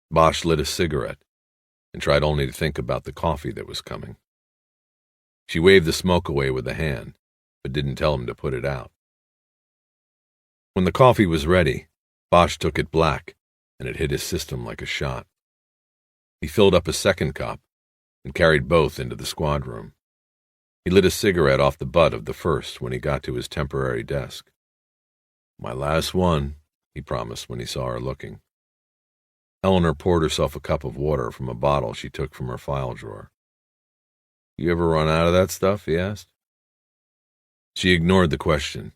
Bosch lit a cigarette and tried only to think about the coffee that was coming. She waved the smoke away with a hand, but didn't tell him to put it out. When the coffee was ready, Bosch took it black, and it hit his system like a shot. He filled up a second cup and carried both into the squad room. He lit a cigarette off the butt of the first when he got to his temporary desk. "My last one," he promised when he saw her looking. Eleanor poured herself a cup of water from a bottle she took from her file drawer. "You ever run out of that stuff?" he asked. She ignored the question.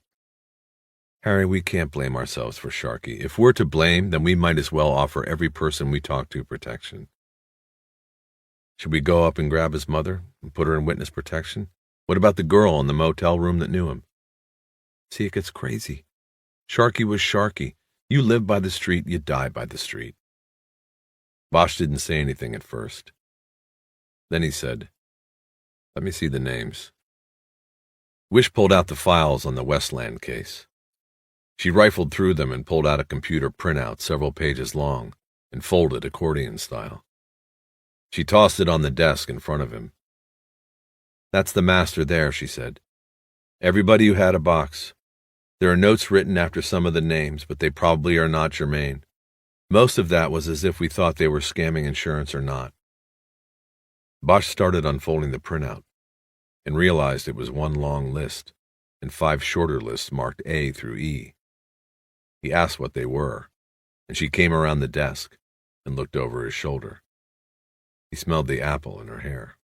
"Harry, we can't blame ourselves for Sharky. If we're to blame, then we might as well offer every person we talk to protection. Should we go up and grab his mother and put her in witness protection? What about the girl in the motel room that knew him? See, it gets crazy. Sharky was Sharky. You live by the street, you die by the street." Bosch didn't say anything at first. Then he said, "Let me see the names." Wish pulled out the files on the Westland case. She rifled through them and pulled out a computer printout several pages long and folded accordion style. She tossed it on the desk in front of him. "That's the master there," she said. "Everybody who had a box. There are notes written after some of the names, but they probably are not germane. Most of that was as if we thought they were scamming insurance or not." Bosch started unfolding the printout and realized it was one long list and 5 shorter lists marked A through E. He asked what they were, and she came around the desk and looked over his shoulder. He smelled the apple in her hair.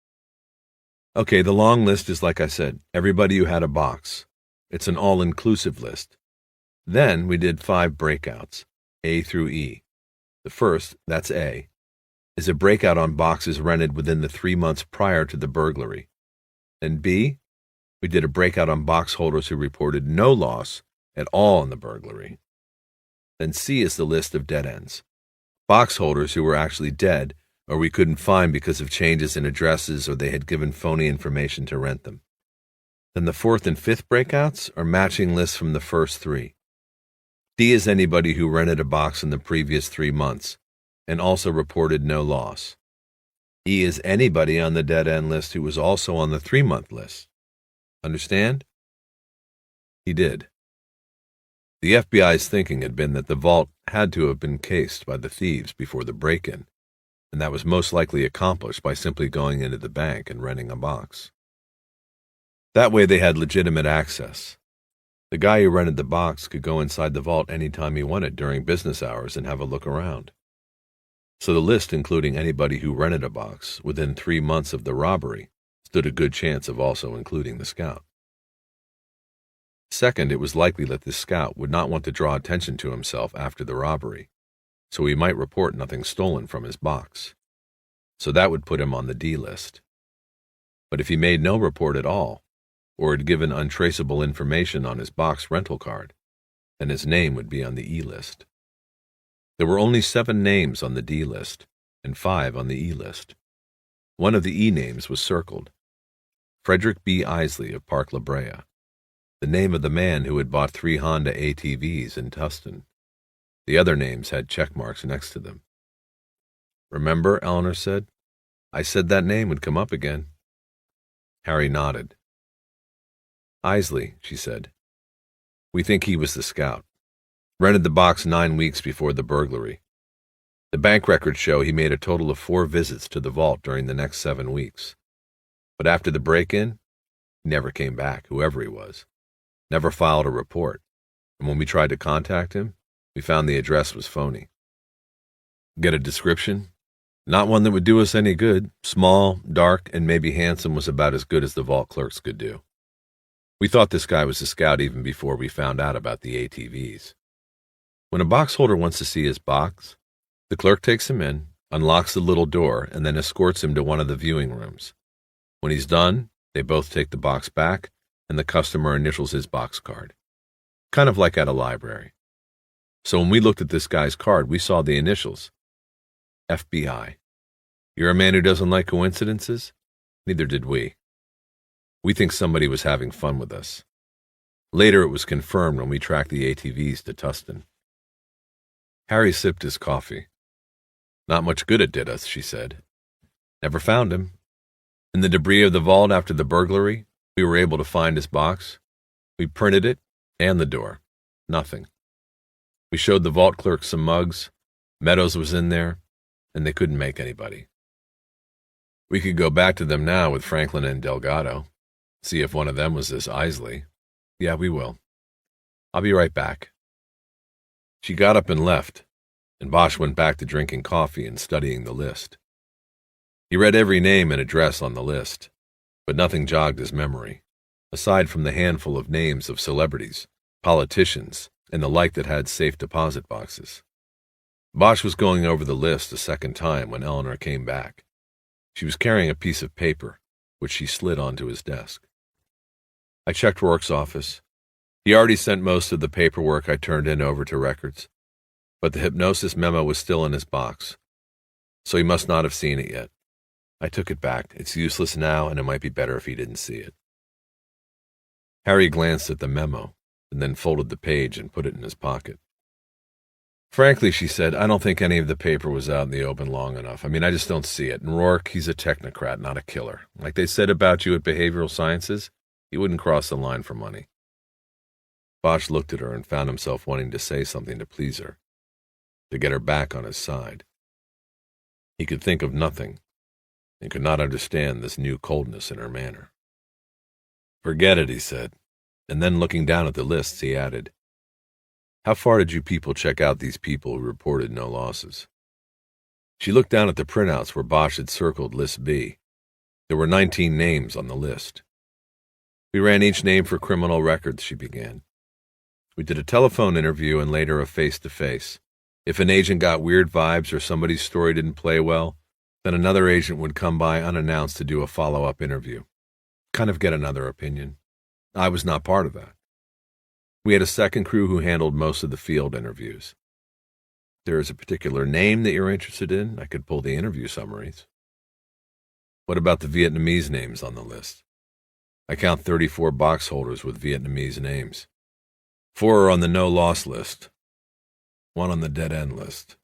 "Okay, the long list is like I said, everybody who had a box. It's an all-inclusive list. Then we did 5 breakouts, A through E. The first, that's A, is a breakout on boxes rented within the 3 months prior to the burglary. Then B, we did a breakout on box holders who reported no loss at all in the burglary. Then C is the list of dead ends. Box holders who were actually dead or we couldn't find because of changes in addresses or they had given phony information to rent them. Then the 4th and 5th breakouts are matching lists from the first 3. D is anybody who rented a box in the previous 3 months and also reported no loss. E is anybody on the dead end list who was also on the 3-month list. Understand? He did. The FBI's thinking had been that the vault had to have been cased by the thieves before the break-in, and that was most likely accomplished by simply going into the bank and renting a box. That way they had legitimate access. The guy who rented the box could go inside the vault any time he wanted during business hours and have a look around. So the list, including anybody who rented a box within 3 months of the robbery, stood a good chance of also including the scout. Second, it was likely that this scout would not want to draw attention to himself after the robbery, so he might report nothing stolen from his box. So that would put him on the D list. But if he made no report at all, or had given untraceable information on his box rental card, then his name would be on the E list. There were only 7 names on the D list and 5 on the E list. One of the E names was circled: Frederick B. Isley of Park La Brea, the name of the man who had bought 3 Honda ATVs in Tustin. The other names had check marks next to them. "Remember," Eleanor said, "I said that name would come up again." Harry nodded. "Isley," she said. "We think he was the scout. Rented the box 9 weeks before the burglary. The bank records show he made a total of 4 visits to the vault during the next 7 weeks. But after the break-in, he never came back, whoever he was. Never filed a report, and when we tried to contact him, we found the address was phony." "Get a description?" "Not one that would do us any good. Small, dark, and maybe handsome was about as good as the vault clerks could do. We thought this guy was a scout even before we found out about the ATVs. When a box holder wants to see his box, the clerk takes him in, unlocks the little door, and then escorts him to one of the viewing rooms. When he's done, they both take the box back, and the customer initials his box card. Kind of like at a library. So when we looked at this guy's card, we saw the initials. FBI. You're a man who doesn't like coincidences? Neither did we. We think somebody was having fun with us. Later it was confirmed when we tracked the ATVs to Tustin." Harry sipped his coffee. "Not much good it did us," she said. "Never found him. In the debris of the vault after the burglary, we were able to find his box. We printed it and the door. Nothing. We showed the vault clerk some mugs. Meadows was in there, and they couldn't make anybody. We could go back to them now with Franklin and Delgado, see if one of them was this Isley. Yeah, we will. I'll be right back." She got up and left, and Bosch went back to drinking coffee and studying the list. He read every name and address on the list, but nothing jogged his memory, aside from the handful of names of celebrities, politicians, and the like that had safe deposit boxes. Bosch was going over the list a second time when Eleanor came back. She was carrying a piece of paper, which she slid onto his desk. "I checked Rourke's office. He already sent most of the paperwork I turned in over to records, but the hypnosis memo was still in his box, so he must not have seen it yet. I took it back. It's useless now, and it might be better if he didn't see it." Harry glanced at the memo, and then folded the page and put it in his pocket. "Frankly," she said, "I don't think any of the paper was out in the open long enough. I just don't see it. And Rourke, he's a technocrat, not a killer. Like they said about you at Behavioral Sciences, he wouldn't cross the line for money." Bosch looked at her and found himself wanting to say something to please her, to get her back on his side. He could think of nothing, and could not understand this new coldness in her manner. "Forget it," he said, and then looking down at the lists, he added, "How far did you people check out these people who reported no losses?" She looked down at the printouts where Bosch had circled List B. There were 19 names on the list. "We ran each name for criminal records," she began. "We did a telephone interview and later a face-to-face. If an agent got weird vibes or somebody's story didn't play well, then another agent would come by unannounced to do a follow-up interview. Kind of get another opinion. I was not part of that. We had a second crew who handled most of the field interviews. If there is a particular name that you're interested in, I could pull the interview summaries." "What about the Vietnamese names on the list?" "I count 34 box holders with Vietnamese names. 4 are on the no-loss list. 1 on the dead-end list."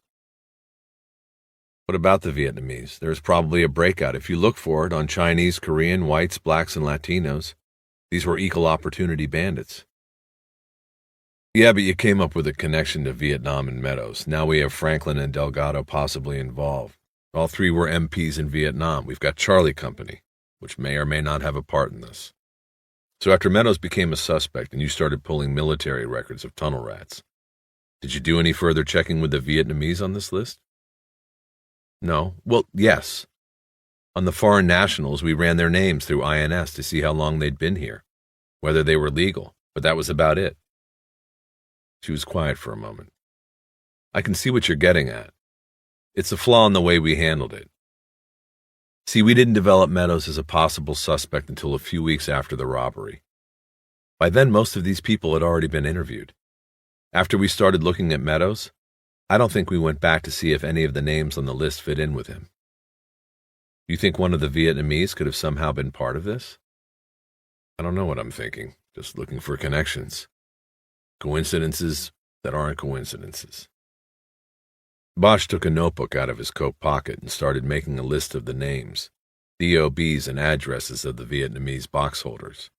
"What about the Vietnamese? There's probably a breakout if you look for it on Chinese, Korean, whites, blacks, and Latinos. These were equal opportunity bandits." "Yeah, but you came up with a connection to Vietnam and Meadows. Now we have Franklin and Delgado possibly involved. All 3 were MPs in Vietnam. We've got Charlie Company, which may or may not have a part in this. So after Meadows became a suspect and you started pulling military records of tunnel rats, did you do any further checking with the Vietnamese on this list?" "No. Well, yes. On the foreign nationals, we ran their names through INS to see how long they'd been here, whether they were legal, but that was about it. She was quiet for a moment. I can see what you're getting at. It's a flaw in the way we handled it. See, we didn't develop Meadows as a possible suspect until a few weeks after the robbery. By then, most of these people had already been interviewed. After we started looking at Meadows, I don't think we went back to see if any of the names on the list fit in with him. You think one of the Vietnamese could have somehow been part of this? I don't know what I'm thinking, just looking for connections. Coincidences that aren't coincidences. Bosch took a notebook out of his coat pocket and started making a list of the names, DOBs, and addresses of the Vietnamese box holders.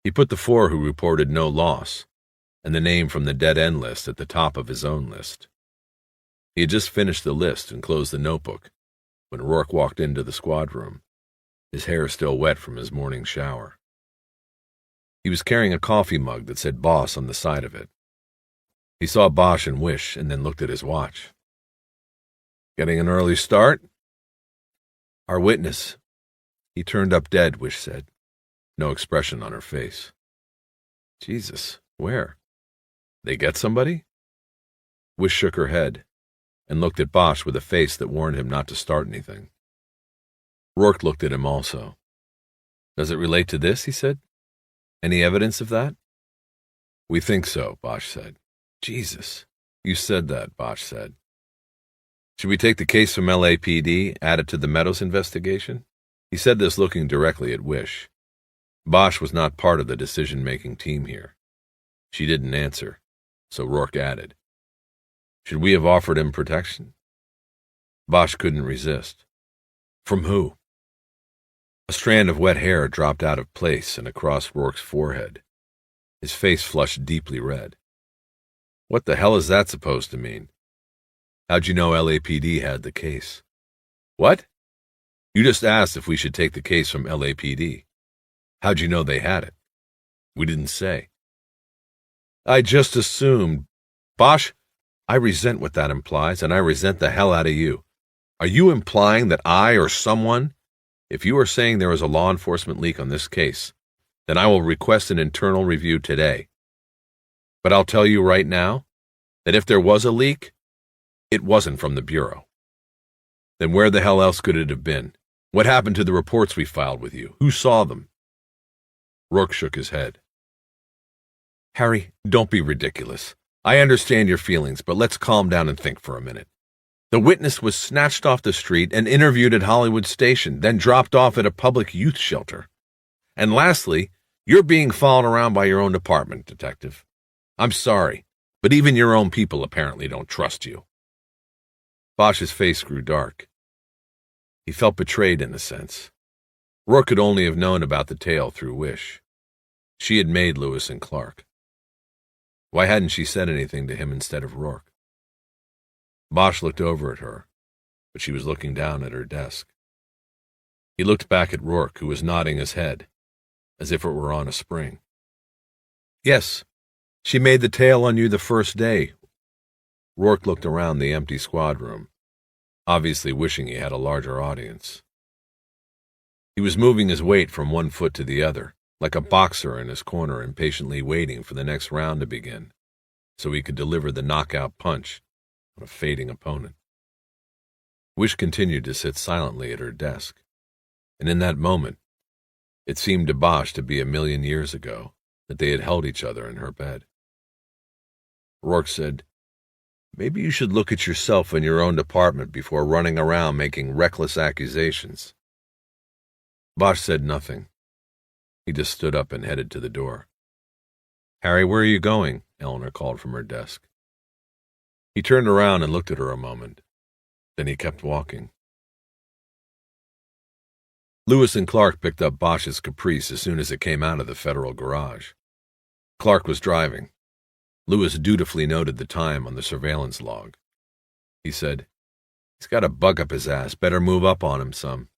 He put the 4 who reported no loss, and the name from the dead-end list at the top of his own list. He had just finished the list and closed the notebook when Rourke walked into the squad room, his hair still wet from his morning shower. He was carrying a coffee mug that said Boss on the side of it. He saw Bosch and Wish and then looked at his watch. Getting an early start? Our witness. He turned up dead, Wish said. No expression on her face. Jesus, where? They get somebody? Wish shook her head and looked at Bosch with a face that warned him not to start anything. Rourke looked at him also. Does it relate to this, he said. Any evidence of that? We think so, Bosch said. Jesus, you said that, Bosch said. Should we take the case from LAPD, add it to the Meadows investigation? He said this looking directly at Wish. Bosch was not part of the decision-making team here. She didn't answer, so Rourke added. Should we have offered him protection? Bosch couldn't resist. From who? A strand of wet hair dropped out of place and across Rourke's forehead. His face flushed deeply red. What the hell is that supposed to mean? How'd you know LAPD had the case? What? You just asked if we should take the case from LAPD. How'd you know they had it? We didn't say. I just assumed. Bosch, I resent what that implies, and I resent the hell out of you. Are you implying that I or someone, if you are saying there is a law enforcement leak on this case, then I will request an internal review today. But I'll tell you right now that if there was a leak, it wasn't from the Bureau. Then where the hell else could it have been? What happened to the reports we filed with you? Who saw them? Rourke shook his head. Harry, don't be ridiculous. I understand your feelings, but let's calm down and think for a minute. The witness was snatched off the street and interviewed at Hollywood Station, then dropped off at a public youth shelter. And lastly, you're being followed around by your own department, Detective. I'm sorry, but even your own people apparently don't trust you. Bosch's face grew dark. He felt betrayed in a sense. Rourke could only have known about the tale through Wish. She had made Lewis and Clark. Why hadn't she said anything to him instead of Rourke? Bosch looked over at her, but she was looking down at her desk. He looked back at Rourke, who was nodding his head, as if it were on a spring. Yes, she made the tale on you the first day. Rourke looked around the empty squad room, obviously wishing he had a larger audience. He was moving his weight from one foot to the other, like a boxer in his corner impatiently waiting for the next round to begin, so he could deliver the knockout punch on a fading opponent. Wish continued to sit silently at her desk, and in that moment, it seemed to Bosch to be 1,000,000 years ago that they had held each other in her bed. Rourke said, Maybe you should look at yourself in your own department before running around making reckless accusations. Bosch said nothing. He just stood up and headed to the door. Harry, where are you going? Eleanor called from her desk. He turned around and looked at her a moment. Then he kept walking. Lewis and Clark picked up Bosch's Caprice as soon as it came out of the federal garage. Clark was driving. Lewis dutifully noted the time on the surveillance log. He said, He's got a bug up his ass. Better move up on him some.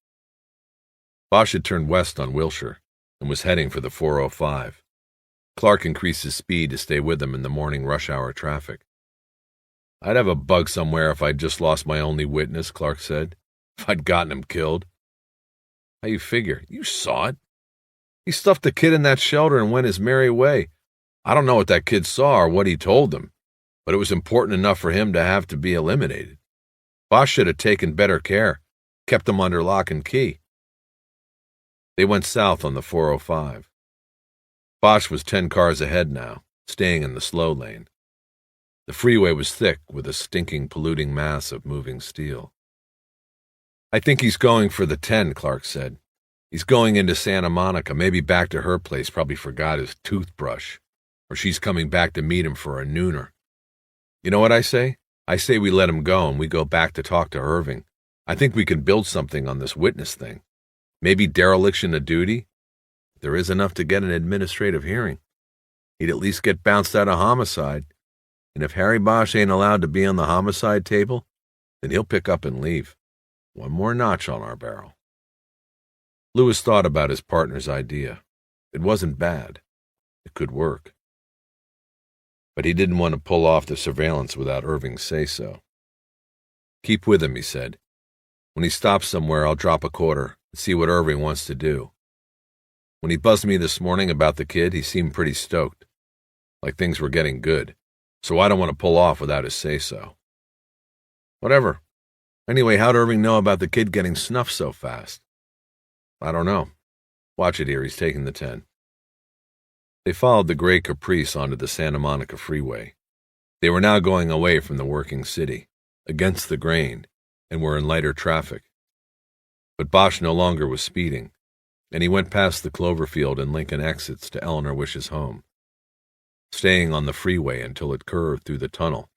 Bosch had turned west on Wilshire and was heading for the 405. Clark increased his speed to stay with him in the morning rush hour traffic. I'd have a bug somewhere if I'd just lost my only witness, Clark said. If I'd gotten him killed. How you figure? You saw it. He stuffed the kid in that shelter and went his merry way. I don't know what that kid saw or what he told them, but it was important enough for him to have to be eliminated. Bosch should have taken better care, kept them under lock and key. They went south on the 405. Bosch was 10 cars ahead now, staying in the slow lane. The freeway was thick with a stinking, polluting mass of moving steel. I think he's going for the 10, Clark said. He's going into Santa Monica, maybe back to her place, probably forgot his toothbrush. Or she's coming back to meet him for a nooner. You know what I say? I say we let him go and we go back to talk to Irving. I think we can build something on this witness thing. Maybe dereliction of duty? There is enough to get an administrative hearing. He'd at least get bounced out of homicide. And if Harry Bosch ain't allowed to be on the homicide table, then he'll pick up and leave. One more notch on our barrel. Lewis thought about his partner's idea. It wasn't bad. It could work. But he didn't want to pull off the surveillance without Irving's say-so. Keep with him, he said. When he stops somewhere, I'll drop a quarter and see what Irving wants to do. When he buzzed me this morning about the kid, he seemed pretty stoked, like things were getting good, so I don't want to pull off without his say-so. Whatever. Anyway, how'd Irving know about the kid getting snuffed so fast? I don't know. Watch it here, he's taking the 10. They followed the gray Caprice onto the Santa Monica freeway. They were now going away from the working city, against the grain, and were in lighter traffic. But Bosch no longer was speeding, and he went past the Cloverfield and Lincoln exits to Eleanor Wish's home, staying on the freeway until it curved through the tunnel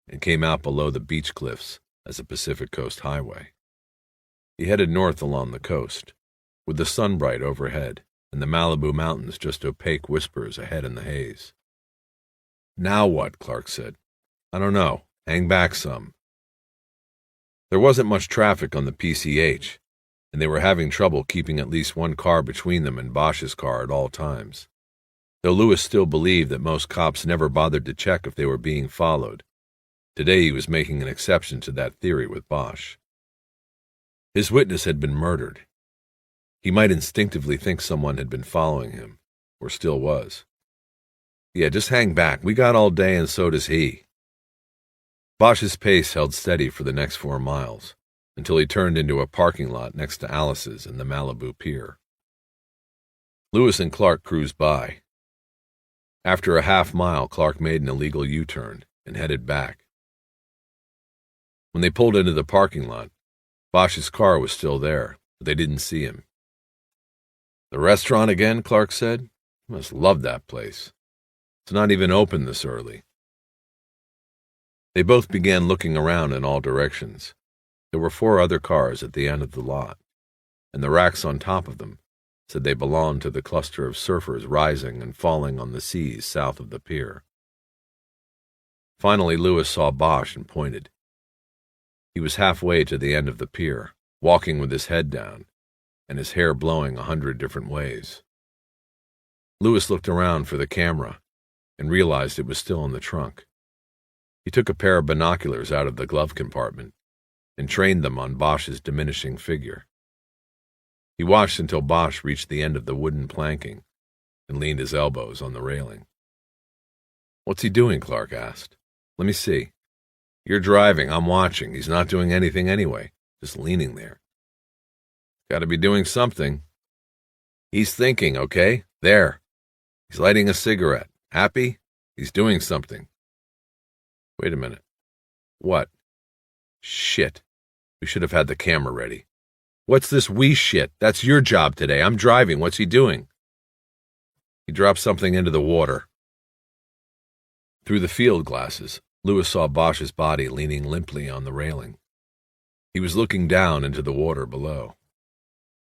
and came out below the beach cliffs as a Pacific Coast highway. He headed north along the coast, with the sun bright overhead and the Malibu Mountains just opaque whispers ahead in the haze. Now what? Clark said. I don't know. Hang back some. There wasn't much traffic on the PCH, and they were having trouble keeping at least one car between them and Bosch's car at all times, though Lewis still believed that most cops never bothered to check if they were being followed. Today he was making an exception to that theory with Bosch. His witness had been murdered. He might instinctively think someone had been following him, or still was. Yeah, just hang back. We got all day and so does he. Bosch's pace held steady for the next 4 miles, until he turned into a parking lot next to Alice's and the Malibu Pier. Lewis and Clark cruised by. After a half-mile, Clark made an illegal U-turn and headed back. When they pulled into the parking lot, Bosch's car was still there, but they didn't see him. The restaurant again, Clark said. You must love that place. It's not even open this early. They both began looking around in all directions. There were 4 other cars at the end of the lot, and the racks on top of them said they belonged to the cluster of surfers rising and falling on the seas south of the pier. Finally, Lewis saw Bosch and pointed. He was halfway to the end of the pier, walking with his head down, and his hair blowing 100 different ways. Lewis looked around for the camera and realized it was still in the trunk. He took a pair of binoculars out of the glove compartment and trained them on Bosch's diminishing figure. He watched until Bosch reached the end of the wooden planking and leaned his elbows on the railing. What's he doing? Clark asked. Let me see. You're driving, I'm watching. He's not doing anything anyway, just leaning there. Got to be doing something. He's thinking, okay? There. He's lighting a cigarette. Happy? He's doing something. Wait a minute. What? Shit. We should have had the camera ready. What's this we shit? That's your job today. I'm driving. What's he doing? He dropped something into the water. Through the field glasses, Lewis saw Bosch's body leaning limply on the railing. He was looking down into the water below.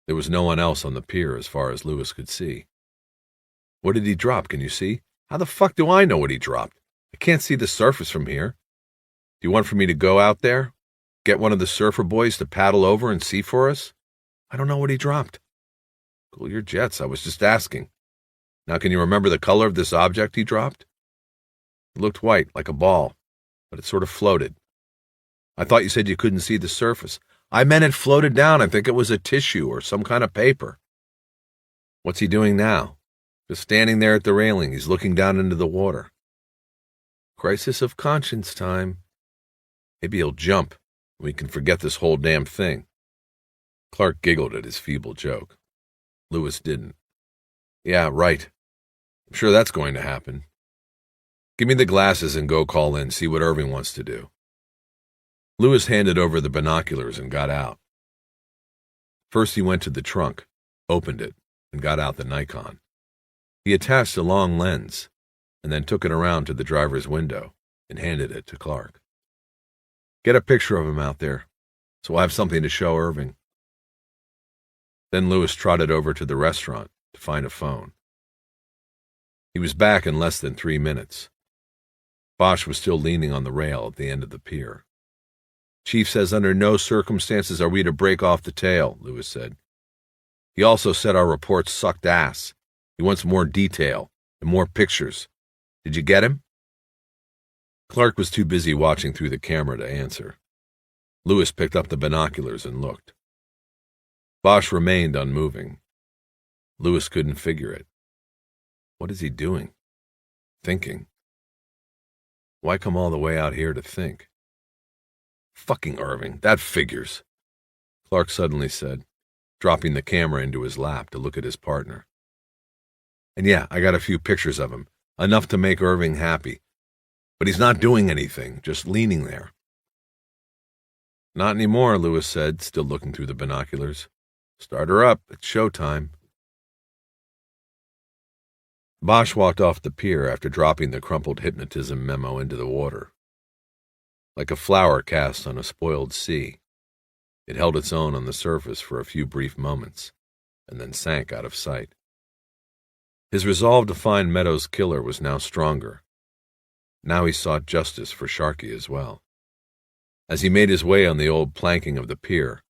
There was no one else on the pier as far as Lewis could see. What did he drop? Can you see? How the fuck do I know what he dropped? I can't see the surface from here. Do you want for me to go out there? Get one of the surfer boys to paddle over and see for us? I don't know what he dropped. Cool your jets, I was just asking. Now can you remember the color of this object he dropped? It looked white, like a ball, but it sort of floated. I thought you said you couldn't see the surface. I meant it floated down. I think it was a tissue or some kind of paper. What's he doing now? Just standing there at the railing. He's looking down into the water. Crisis of conscience time. Maybe he'll jump, and we can forget this whole damn thing. Clark giggled at his feeble joke. Lewis didn't. Yeah, right. I'm sure that's going to happen. Give me the glasses and go call in, see what Irving wants to do. Lewis handed over the binoculars and got out. First he went to the trunk, opened it, and got out the Nikon. He attached a long lens, and then took it around to the driver's window and handed it to Clark. Get a picture of him out there, so I'll have something to show Irving. Then Lewis trotted over to the restaurant to find a phone. He was back in less than 3 minutes. Bosch was still leaning on the rail at the end of the pier. Chief says under no circumstances are we to break off the tail, Lewis said. He also said our reports sucked ass. He wants more detail and more pictures. Did you get him? Clark was too busy watching through the camera to answer. Lewis picked up the binoculars and looked. Bosch remained unmoving. Lewis couldn't figure it. What is he doing? Thinking. Why come all the way out here to think? Fucking Irving, that figures, Clark suddenly said, dropping the camera into his lap to look at his partner. And yeah, I got a few pictures of him, enough to make Irving happy. But he's not doing anything, just leaning there. Not anymore, Lewis said, still looking through the binoculars. Start her up, it's showtime. Bosch walked off the pier after dropping the crumpled hypnotism memo into the water. Like a flower cast on a spoiled sea, it held its own on the surface for a few brief moments, and then sank out of sight. His resolve to find Meadows' killer was now stronger. Now he sought justice for Sharkey as well. As he made his way on the old planking of the pier,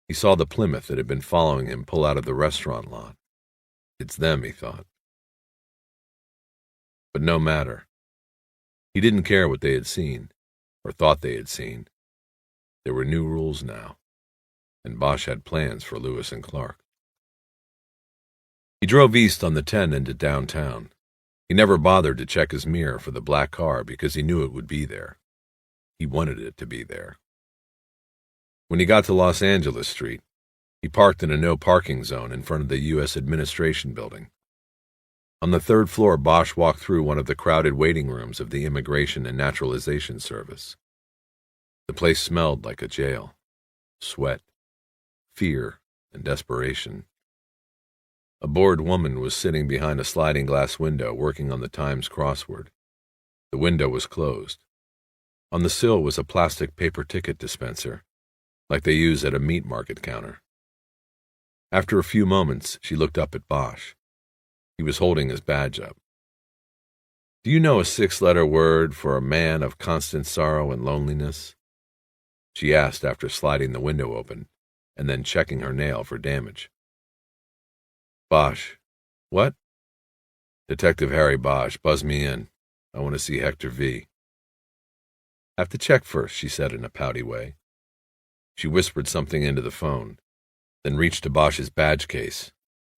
he saw the Plymouth that had been following him pull out of the restaurant lot. It's them, he thought. But no matter. He didn't care what they had seen, or thought they had seen. There were new rules now, and Bosch had plans for Lewis and Clark. He drove east on the 10 into downtown. He never bothered to check his mirror for the black car because he knew it would be there. He wanted it to be there. When he got to Los Angeles Street, he parked in a no-parking zone in front of the U.S. Administration Building. On the 3rd floor, Bosch walked through one of the crowded waiting rooms of the Immigration and Naturalization Service. The place smelled like a jail. Sweat, fear, and desperation. A bored woman was sitting behind a sliding glass window working on the Times crossword. The window was closed. On the sill was a plastic paper ticket dispenser, like they use at a meat market counter. After a few moments, she looked up at Bosch. He was holding his badge up. Do you know a 6-letter word for a man of constant sorrow and loneliness? She asked after sliding the window open and then checking her nail for damage. Bosch. What? Detective Harry Bosch, buzz me in. I want to see Hector V. Have to check first, she said in a pouty way. She whispered something into the phone, then reached to Bosch's badge case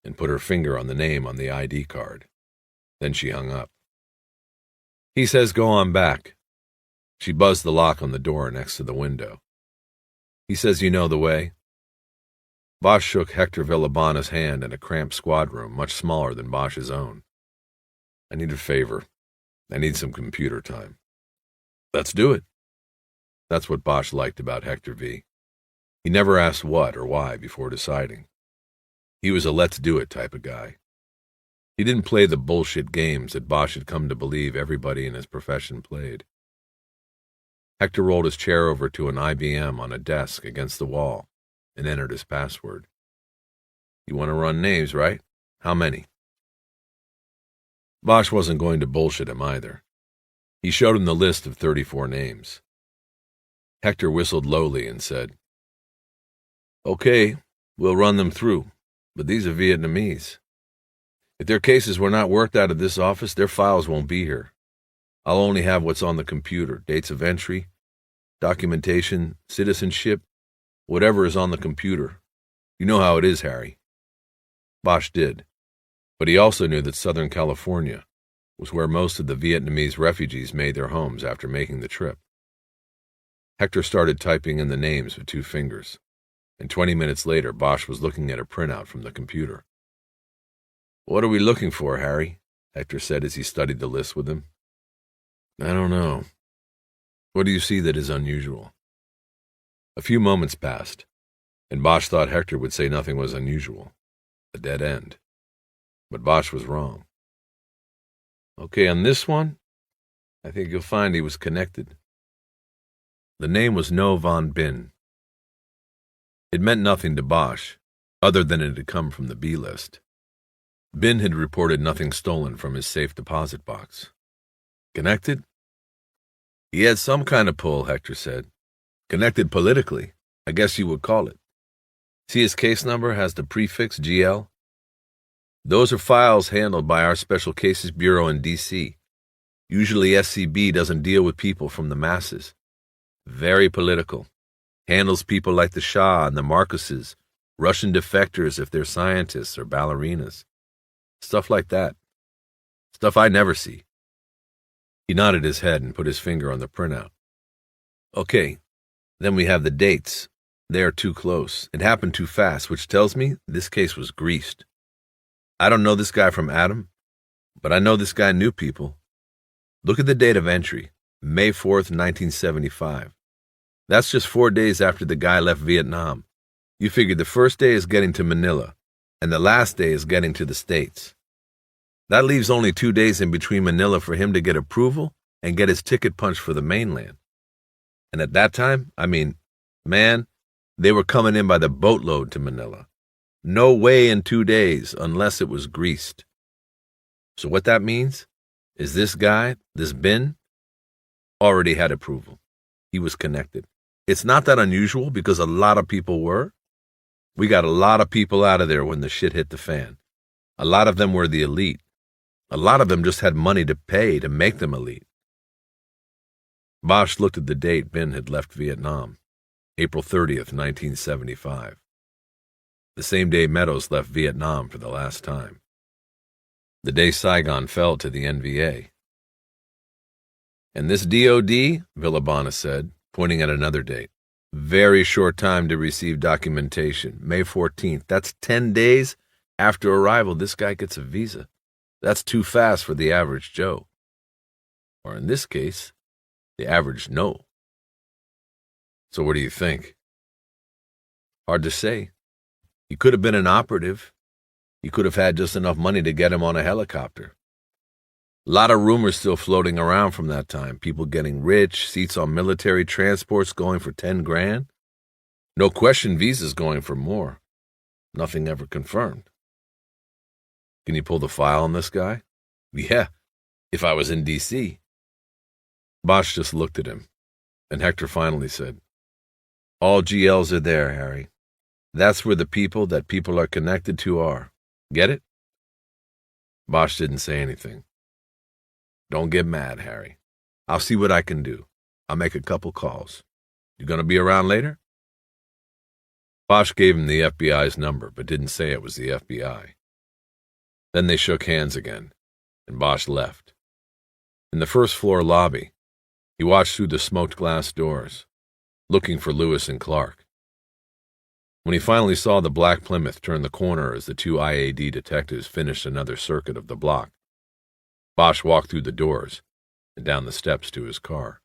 and put her finger on the name on the ID card. Then she hung up. He says go on back. She buzzed the lock on the door next to the window. He says you know the way. Bosch shook Hector Villabana's hand in a cramped squad room much smaller than Bosch's own. I need a favor. I need some computer time. Let's do it. That's what Bosch liked about Hector V. He never asked what or why before deciding. He was a let's-do-it type of guy. He didn't play the bullshit games that Bosch had come to believe everybody in his profession played. Hector rolled his chair over to an IBM on a desk against the wall and entered his password. You want to run names, right? How many? Bosch wasn't going to bullshit him either. He showed him the list of 34 names. Hector whistled lowly and said, Okay, we'll run them through, but these are Vietnamese. If their cases were not worked out of this office, their files won't be here. I'll only have what's on the computer, dates of entry, documentation, citizenship, Whatever is on the computer. You know how it is, Harry. Bosch did, but he also knew that Southern California was where most of the Vietnamese refugees made their homes after making the trip. Hector started typing in the names with 2 fingers, and 20 minutes later Bosch was looking at a printout from the computer. "What are we looking for, Harry?" Hector said as he studied the list with him. "I don't know. What do you see that is unusual?" A few moments passed, and Bosch thought Hector would say nothing was unusual. A dead end. But Bosch was wrong. "Okay, on this one, I think you'll find he was connected." The name was No von Bin. It meant nothing to Bosch, other than it had come from the B list. Bin had reported nothing stolen from his safe deposit box. Connected? He had some kind of pull, Hector said. Connected politically, I guess you would call it. See his case number has the prefix GL? Those are files handled by our Special Cases Bureau in D.C. Usually SCB doesn't deal with people from the masses. Very political. Handles people like the Shah and the Marcoses, Russian defectors if they're scientists or ballerinas. Stuff like that. Stuff I never see. He nodded his head and put his finger on the printout. Okay, then we have the dates. They are too close. It happened too fast, which tells me this case was greased. I don't know this guy from Adam, but I know this guy knew people. Look at the date of entry, May 4th, 1975. That's just 4 days after the guy left Vietnam. You figure the first day is getting to Manila, and the last day is getting to the States. That leaves only 2 days in between Manila for him to get approval and get his ticket punched for the mainland. And at that time, man, they were coming in by the boatload to Manila. No way in 2 days unless it was greased. So what that means is this guy, this Bin, already had approval. He was connected. It's not that unusual because a lot of people were. We got a lot of people out of there when the shit hit the fan. A lot of them were the elite. A lot of them just had money to pay to make them elite. Bosch looked at the date Bin had left Vietnam, April 30th, 1975. The same day Meadows left Vietnam for the last time. The day Saigon fell to the NVA. And this DOD, Villabana said, pointing at another date. Very short time to receive documentation, May 14th. That's 10 days after arrival. This guy gets a visa. That's too fast for the average Joe. Or in this case, the average no. So what do you think? Hard to say. He could have been an operative. He could have had just enough money to get him on a helicopter. A lot of rumors still floating around from that time. People getting rich, seats on military transports going for 10 grand. No question visas going for more. Nothing ever confirmed. Can you pull the file on this guy? Yeah, if I was in D.C. Bosch just looked at him, and Hector finally said, All GLs are there, Harry. That's where the people that people are connected to are. Get it? Bosch didn't say anything. Don't get mad, Harry. I'll see what I can do. I'll make a couple calls. You gonna be around later? Bosch gave him the FBI's number, but didn't say it was the FBI. Then they shook hands again, and Bosch left. In the first-floor lobby, he watched through the smoked glass doors, looking for Lewis and Clark. When he finally saw the black Plymouth turn the corner as the 2 IAD detectives finished another circuit of the block, Bosch walked through the doors and down the steps to his car.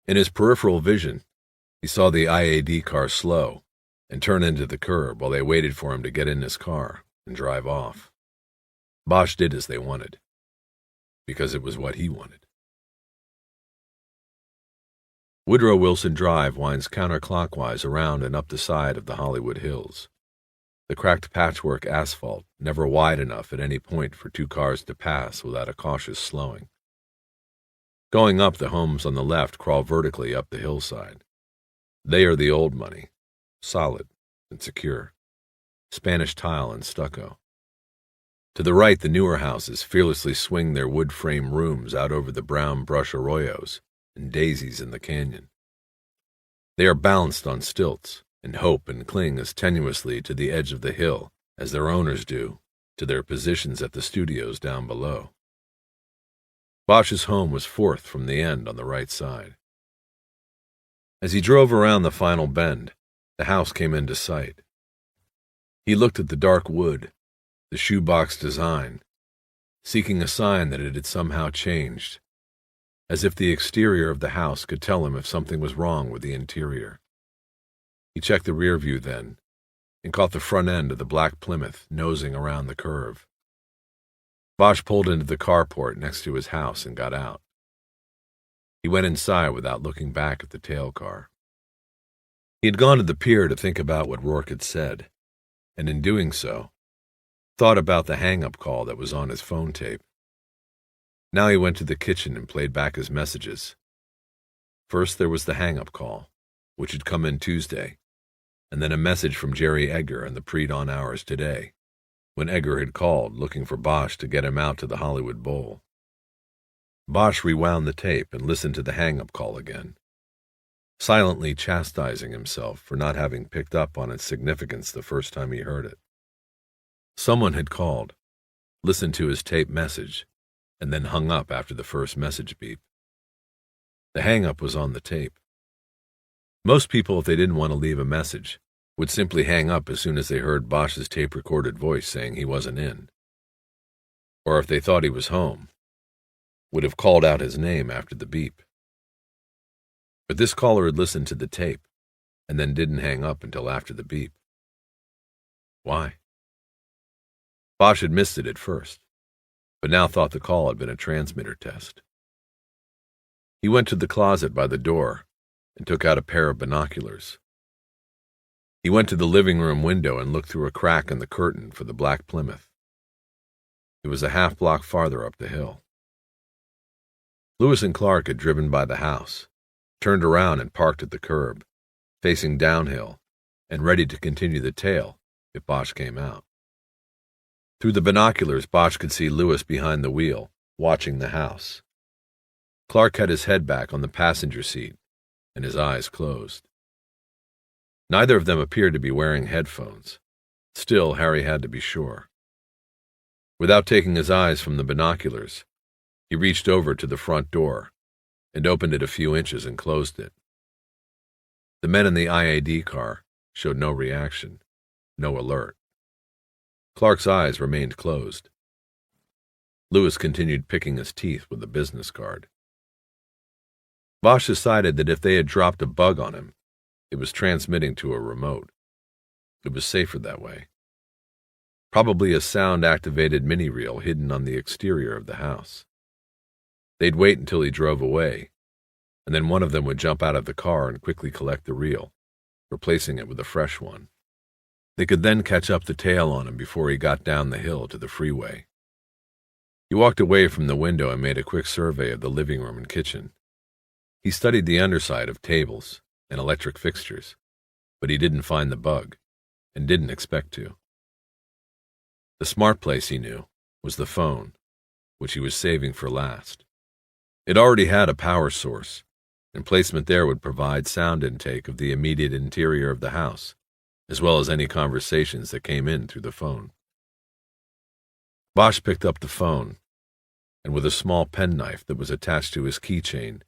In his peripheral vision, he saw the IAD car slow and turn into the curb while they waited for him to get in his car and drive off. Bosch did as they wanted, because it was what he wanted. Woodrow Wilson Drive winds counterclockwise around and up the side of the Hollywood Hills. The cracked patchwork asphalt never wide enough at any point for 2 cars to pass without a cautious slowing. Going up, the homes on the left crawl vertically up the hillside. They are the old money, solid and secure, Spanish tile and stucco. To the right, the newer houses fearlessly swing their wood-frame rooms out over the brown brush arroyos and daisies in the canyon. They are balanced on stilts, and hope and cling as tenuously to the edge of the hill as their owners do to their positions at the studios down below. Bosch's home was fourth from the end on the right side. As he drove around the final bend, the house came into sight. He looked at the dark wood, the shoebox design, seeking a sign that it had somehow changed, as if the exterior of the house could tell him if something was wrong with the interior. He checked the rear view then, and caught the front end of the black Plymouth nosing around the curve. Bosch pulled into the carport next to his house and got out. He went inside without looking back at the tail car. He had gone to the pier to think about what Rourke had said, and in doing so, thought about the hang-up call that was on his phone tape. Now he went to the kitchen and played back his messages. First there was the hang-up call, which had come in Tuesday, and then a message from Jerry Edgar in the pre-dawn hours today, when Edgar had called looking for Bosch to get him out to the Hollywood Bowl. Bosch rewound the tape and listened to the hang-up call again, silently chastising himself for not having picked up on its significance the first time he heard it. Someone had called, listened to his tape message, and then hung up after the first message beep. The hang-up was on the tape. Most people, if they didn't want to leave a message, would simply hang up as soon as they heard Bosch's tape-recorded voice saying he wasn't in. Or if they thought he was home, would have called out his name after the beep. But this caller had listened to the tape, and then didn't hang up until after the beep. Why? Bosch had missed it at first, but now thought the call had been a transmitter test. He went to the closet by the door and took out a pair of binoculars. He went to the living room window and looked through a crack in the curtain for the black Plymouth. It was a half-block farther up the hill. Lewis and Clark had driven by the house, turned around and parked at the curb, facing downhill and ready to continue the tale if Bosch came out. Through the binoculars, Bosch could see Lewis behind the wheel, watching the house. Clark had his head back on the passenger seat and his eyes closed. Neither of them appeared to be wearing headphones. Still, Harry had to be sure. Without taking his eyes from the binoculars, he reached over to the front door and opened it a few inches and closed it. The men in the IAD car showed no reaction, no alert. Clark's eyes remained closed. Lewis continued picking his teeth with a business card. Bosch decided that if they had dropped a bug on him, it was transmitting to a remote. It was safer that way. Probably a sound-activated mini-reel hidden on the exterior of the house. They'd wait until he drove away, and then one of them would jump out of the car and quickly collect the reel, replacing it with a fresh one. They could then catch up the tail on him before he got down the hill to the freeway. He walked away from the window and made a quick survey of the living room and kitchen. He studied the underside of tables and electric fixtures, but he didn't find the bug, and didn't expect to. The smart place, he knew, was the phone, which he was saving for last. It already had a power source, and placement there would provide sound intake of the immediate interior of the house, as well as any conversations that came in through the phone. Bosch picked up the phone, and with a small penknife that was attached to his keychain,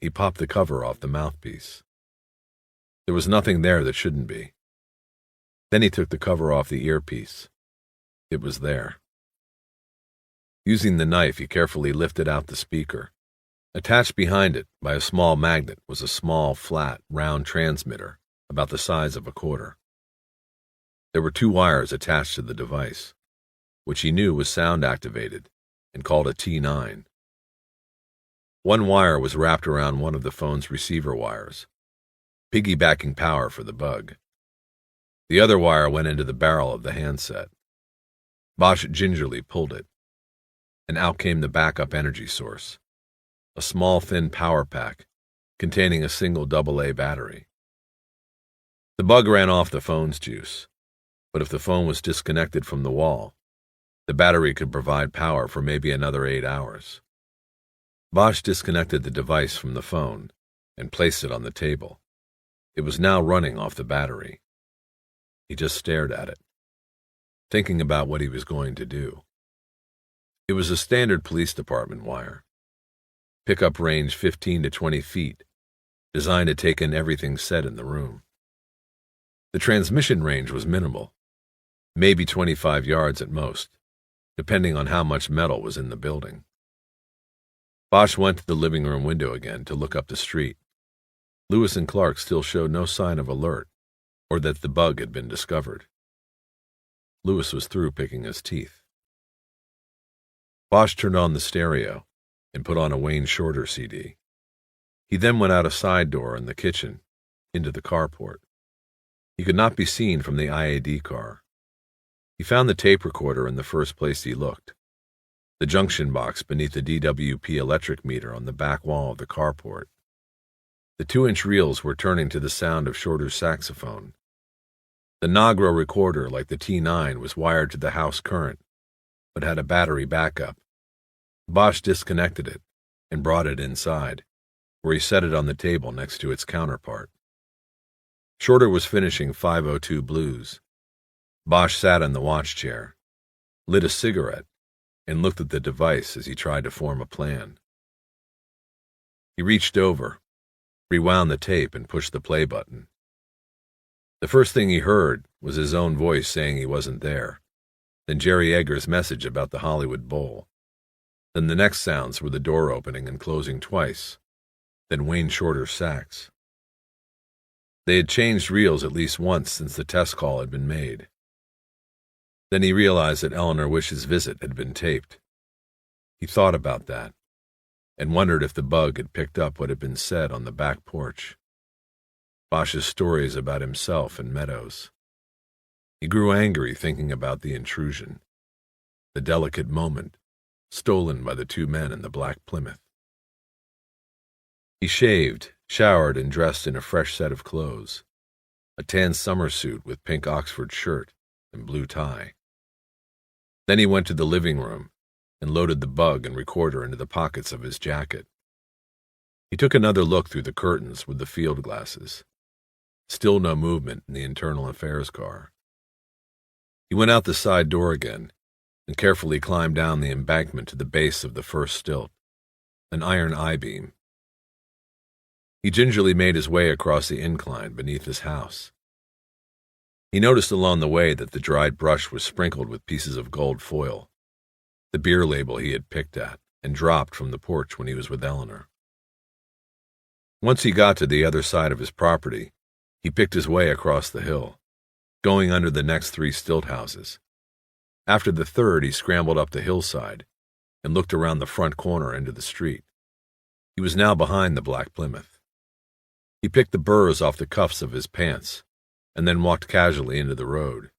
he popped the cover off the mouthpiece. There was nothing there that shouldn't be. Then he took the cover off the earpiece. It was there. Using the knife, he carefully lifted out the speaker. Attached behind it, by a small magnet, was a small, flat, round transmitter, about the size of a quarter. There were 2 wires attached to the device, which he knew was sound-activated, and called a T9. One wire was wrapped around one of the phone's receiver wires, piggybacking power for the bug. The other wire went into the barrel of the handset. Bosch gingerly pulled it, and out came the backup energy source, a small thin power pack containing a single AA battery. The bug ran off the phone's juice, but if the phone was disconnected from the wall, the battery could provide power for maybe another 8 hours. Bosch disconnected the device from the phone and placed it on the table. It was now running off the battery. He just stared at it, thinking about what he was going to do. It was a standard police department wire. Pickup range 15 to 20 feet, designed to take in everything said in the room. The transmission range was minimal, maybe 25 yards at most, depending on how much metal was in the building. Bosch went to the living room window again to look up the street. Lewis and Clark still showed no sign of alert, or that the bug had been discovered. Lewis was through picking his teeth. Bosch turned on the stereo and put on a Wayne Shorter CD. He then went out a side door in the kitchen, into the carport. He could not be seen from the IAD car. He found the tape recorder in the first place he looked, the junction box beneath the DWP electric meter on the back wall of the carport. The 2-inch reels were turning to the sound of Shorter's saxophone. The Nagro recorder, like the T9, was wired to the house current, but had a battery backup. Bosch disconnected it and brought it inside, where he set it on the table next to its counterpart. Shorter was finishing 502 Blues. Bosch sat in the watch chair, lit a cigarette, and looked at the device as he tried to form a plan. He reached over, rewound the tape, and pushed the play button. The first thing he heard was his own voice saying he wasn't there, then Jerry Egger's message about the Hollywood Bowl. Then the next sounds were the door opening and closing twice, then Wayne Shorter's sax. They had changed reels at least once since the test call had been made. Then he realized that Eleanor Wish's visit had been taped. He thought about that, and wondered if the bug had picked up what had been said on the back porch. Bosch's stories about himself and Meadows. He grew angry thinking about the intrusion, the delicate moment, stolen by the 2 men in the black Plymouth. He shaved, showered, and dressed in a fresh set of clothes, a tan summer suit with pink Oxford shirt and blue tie. Then he went to the living room and loaded the bug and recorder into the pockets of his jacket. He took another look through the curtains with the field glasses. Still no movement in the internal affairs car. He went out the side door again and carefully climbed down the embankment to the base of the first stilt, an iron I-beam. He gingerly made his way across the incline beneath his house. He noticed along the way that the dried brush was sprinkled with pieces of gold foil, the beer label he had picked at and dropped from the porch when he was with Eleanor. Once he got to the other side of his property, he picked his way across the hill, going under the next 3 stilt houses. After the third, he scrambled up the hillside and looked around the front corner into the street. He was now behind the black Plymouth. He picked the burrs off the cuffs of his pants and then walked casually into the road.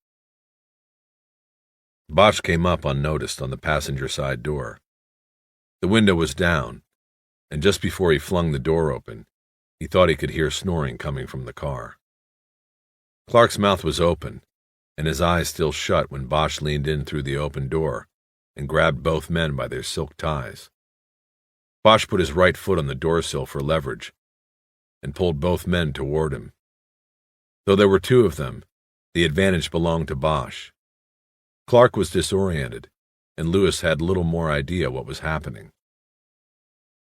Bosch came up unnoticed on the passenger side door. The window was down, and just before he flung the door open, he thought he could hear snoring coming from the car. Clark's mouth was open, and his eyes still shut when Bosch leaned in through the open door and grabbed both men by their silk ties. Bosch put his right foot on the doorsill for leverage and pulled both men toward him. Though there were 2 of them, the advantage belonged to Bosch. Clark was disoriented, and Lewis had little more idea what was happening.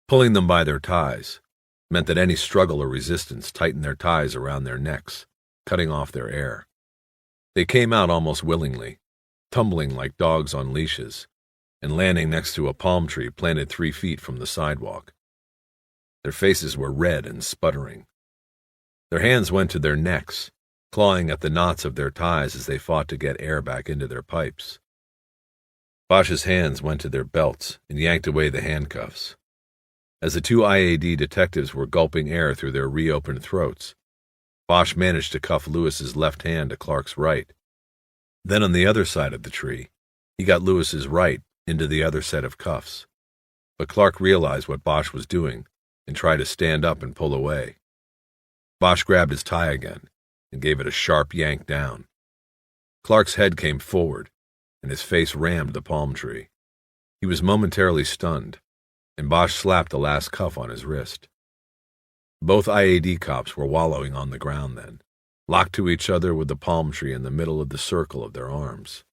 Pulling them by their ties meant that any struggle or resistance tightened their ties around their necks, cutting off their air. They came out almost willingly, tumbling like dogs on leashes, and landing next to a palm tree planted 3 feet from the sidewalk. Their faces were red and sputtering. Their hands went to their necks, clawing at the knots of their ties as they fought to get air back into their pipes. Bosch's hands went to their belts and yanked away the handcuffs. As the 2 IAD detectives were gulping air through their reopened throats, Bosch managed to cuff Lewis's left hand to Clark's right. Then on the other side of the tree, he got Lewis's right into the other set of cuffs. But Clark realized what Bosch was doing and tried to stand up and pull away. Bosch grabbed his tie again and gave it a sharp yank down. Clark's head came forward, and his face rammed the palm tree. He was momentarily stunned, and Bosch slapped the last cuff on his wrist. Both IAD cops were wallowing on the ground then, locked to each other with the palm tree in the middle of the circle of their arms.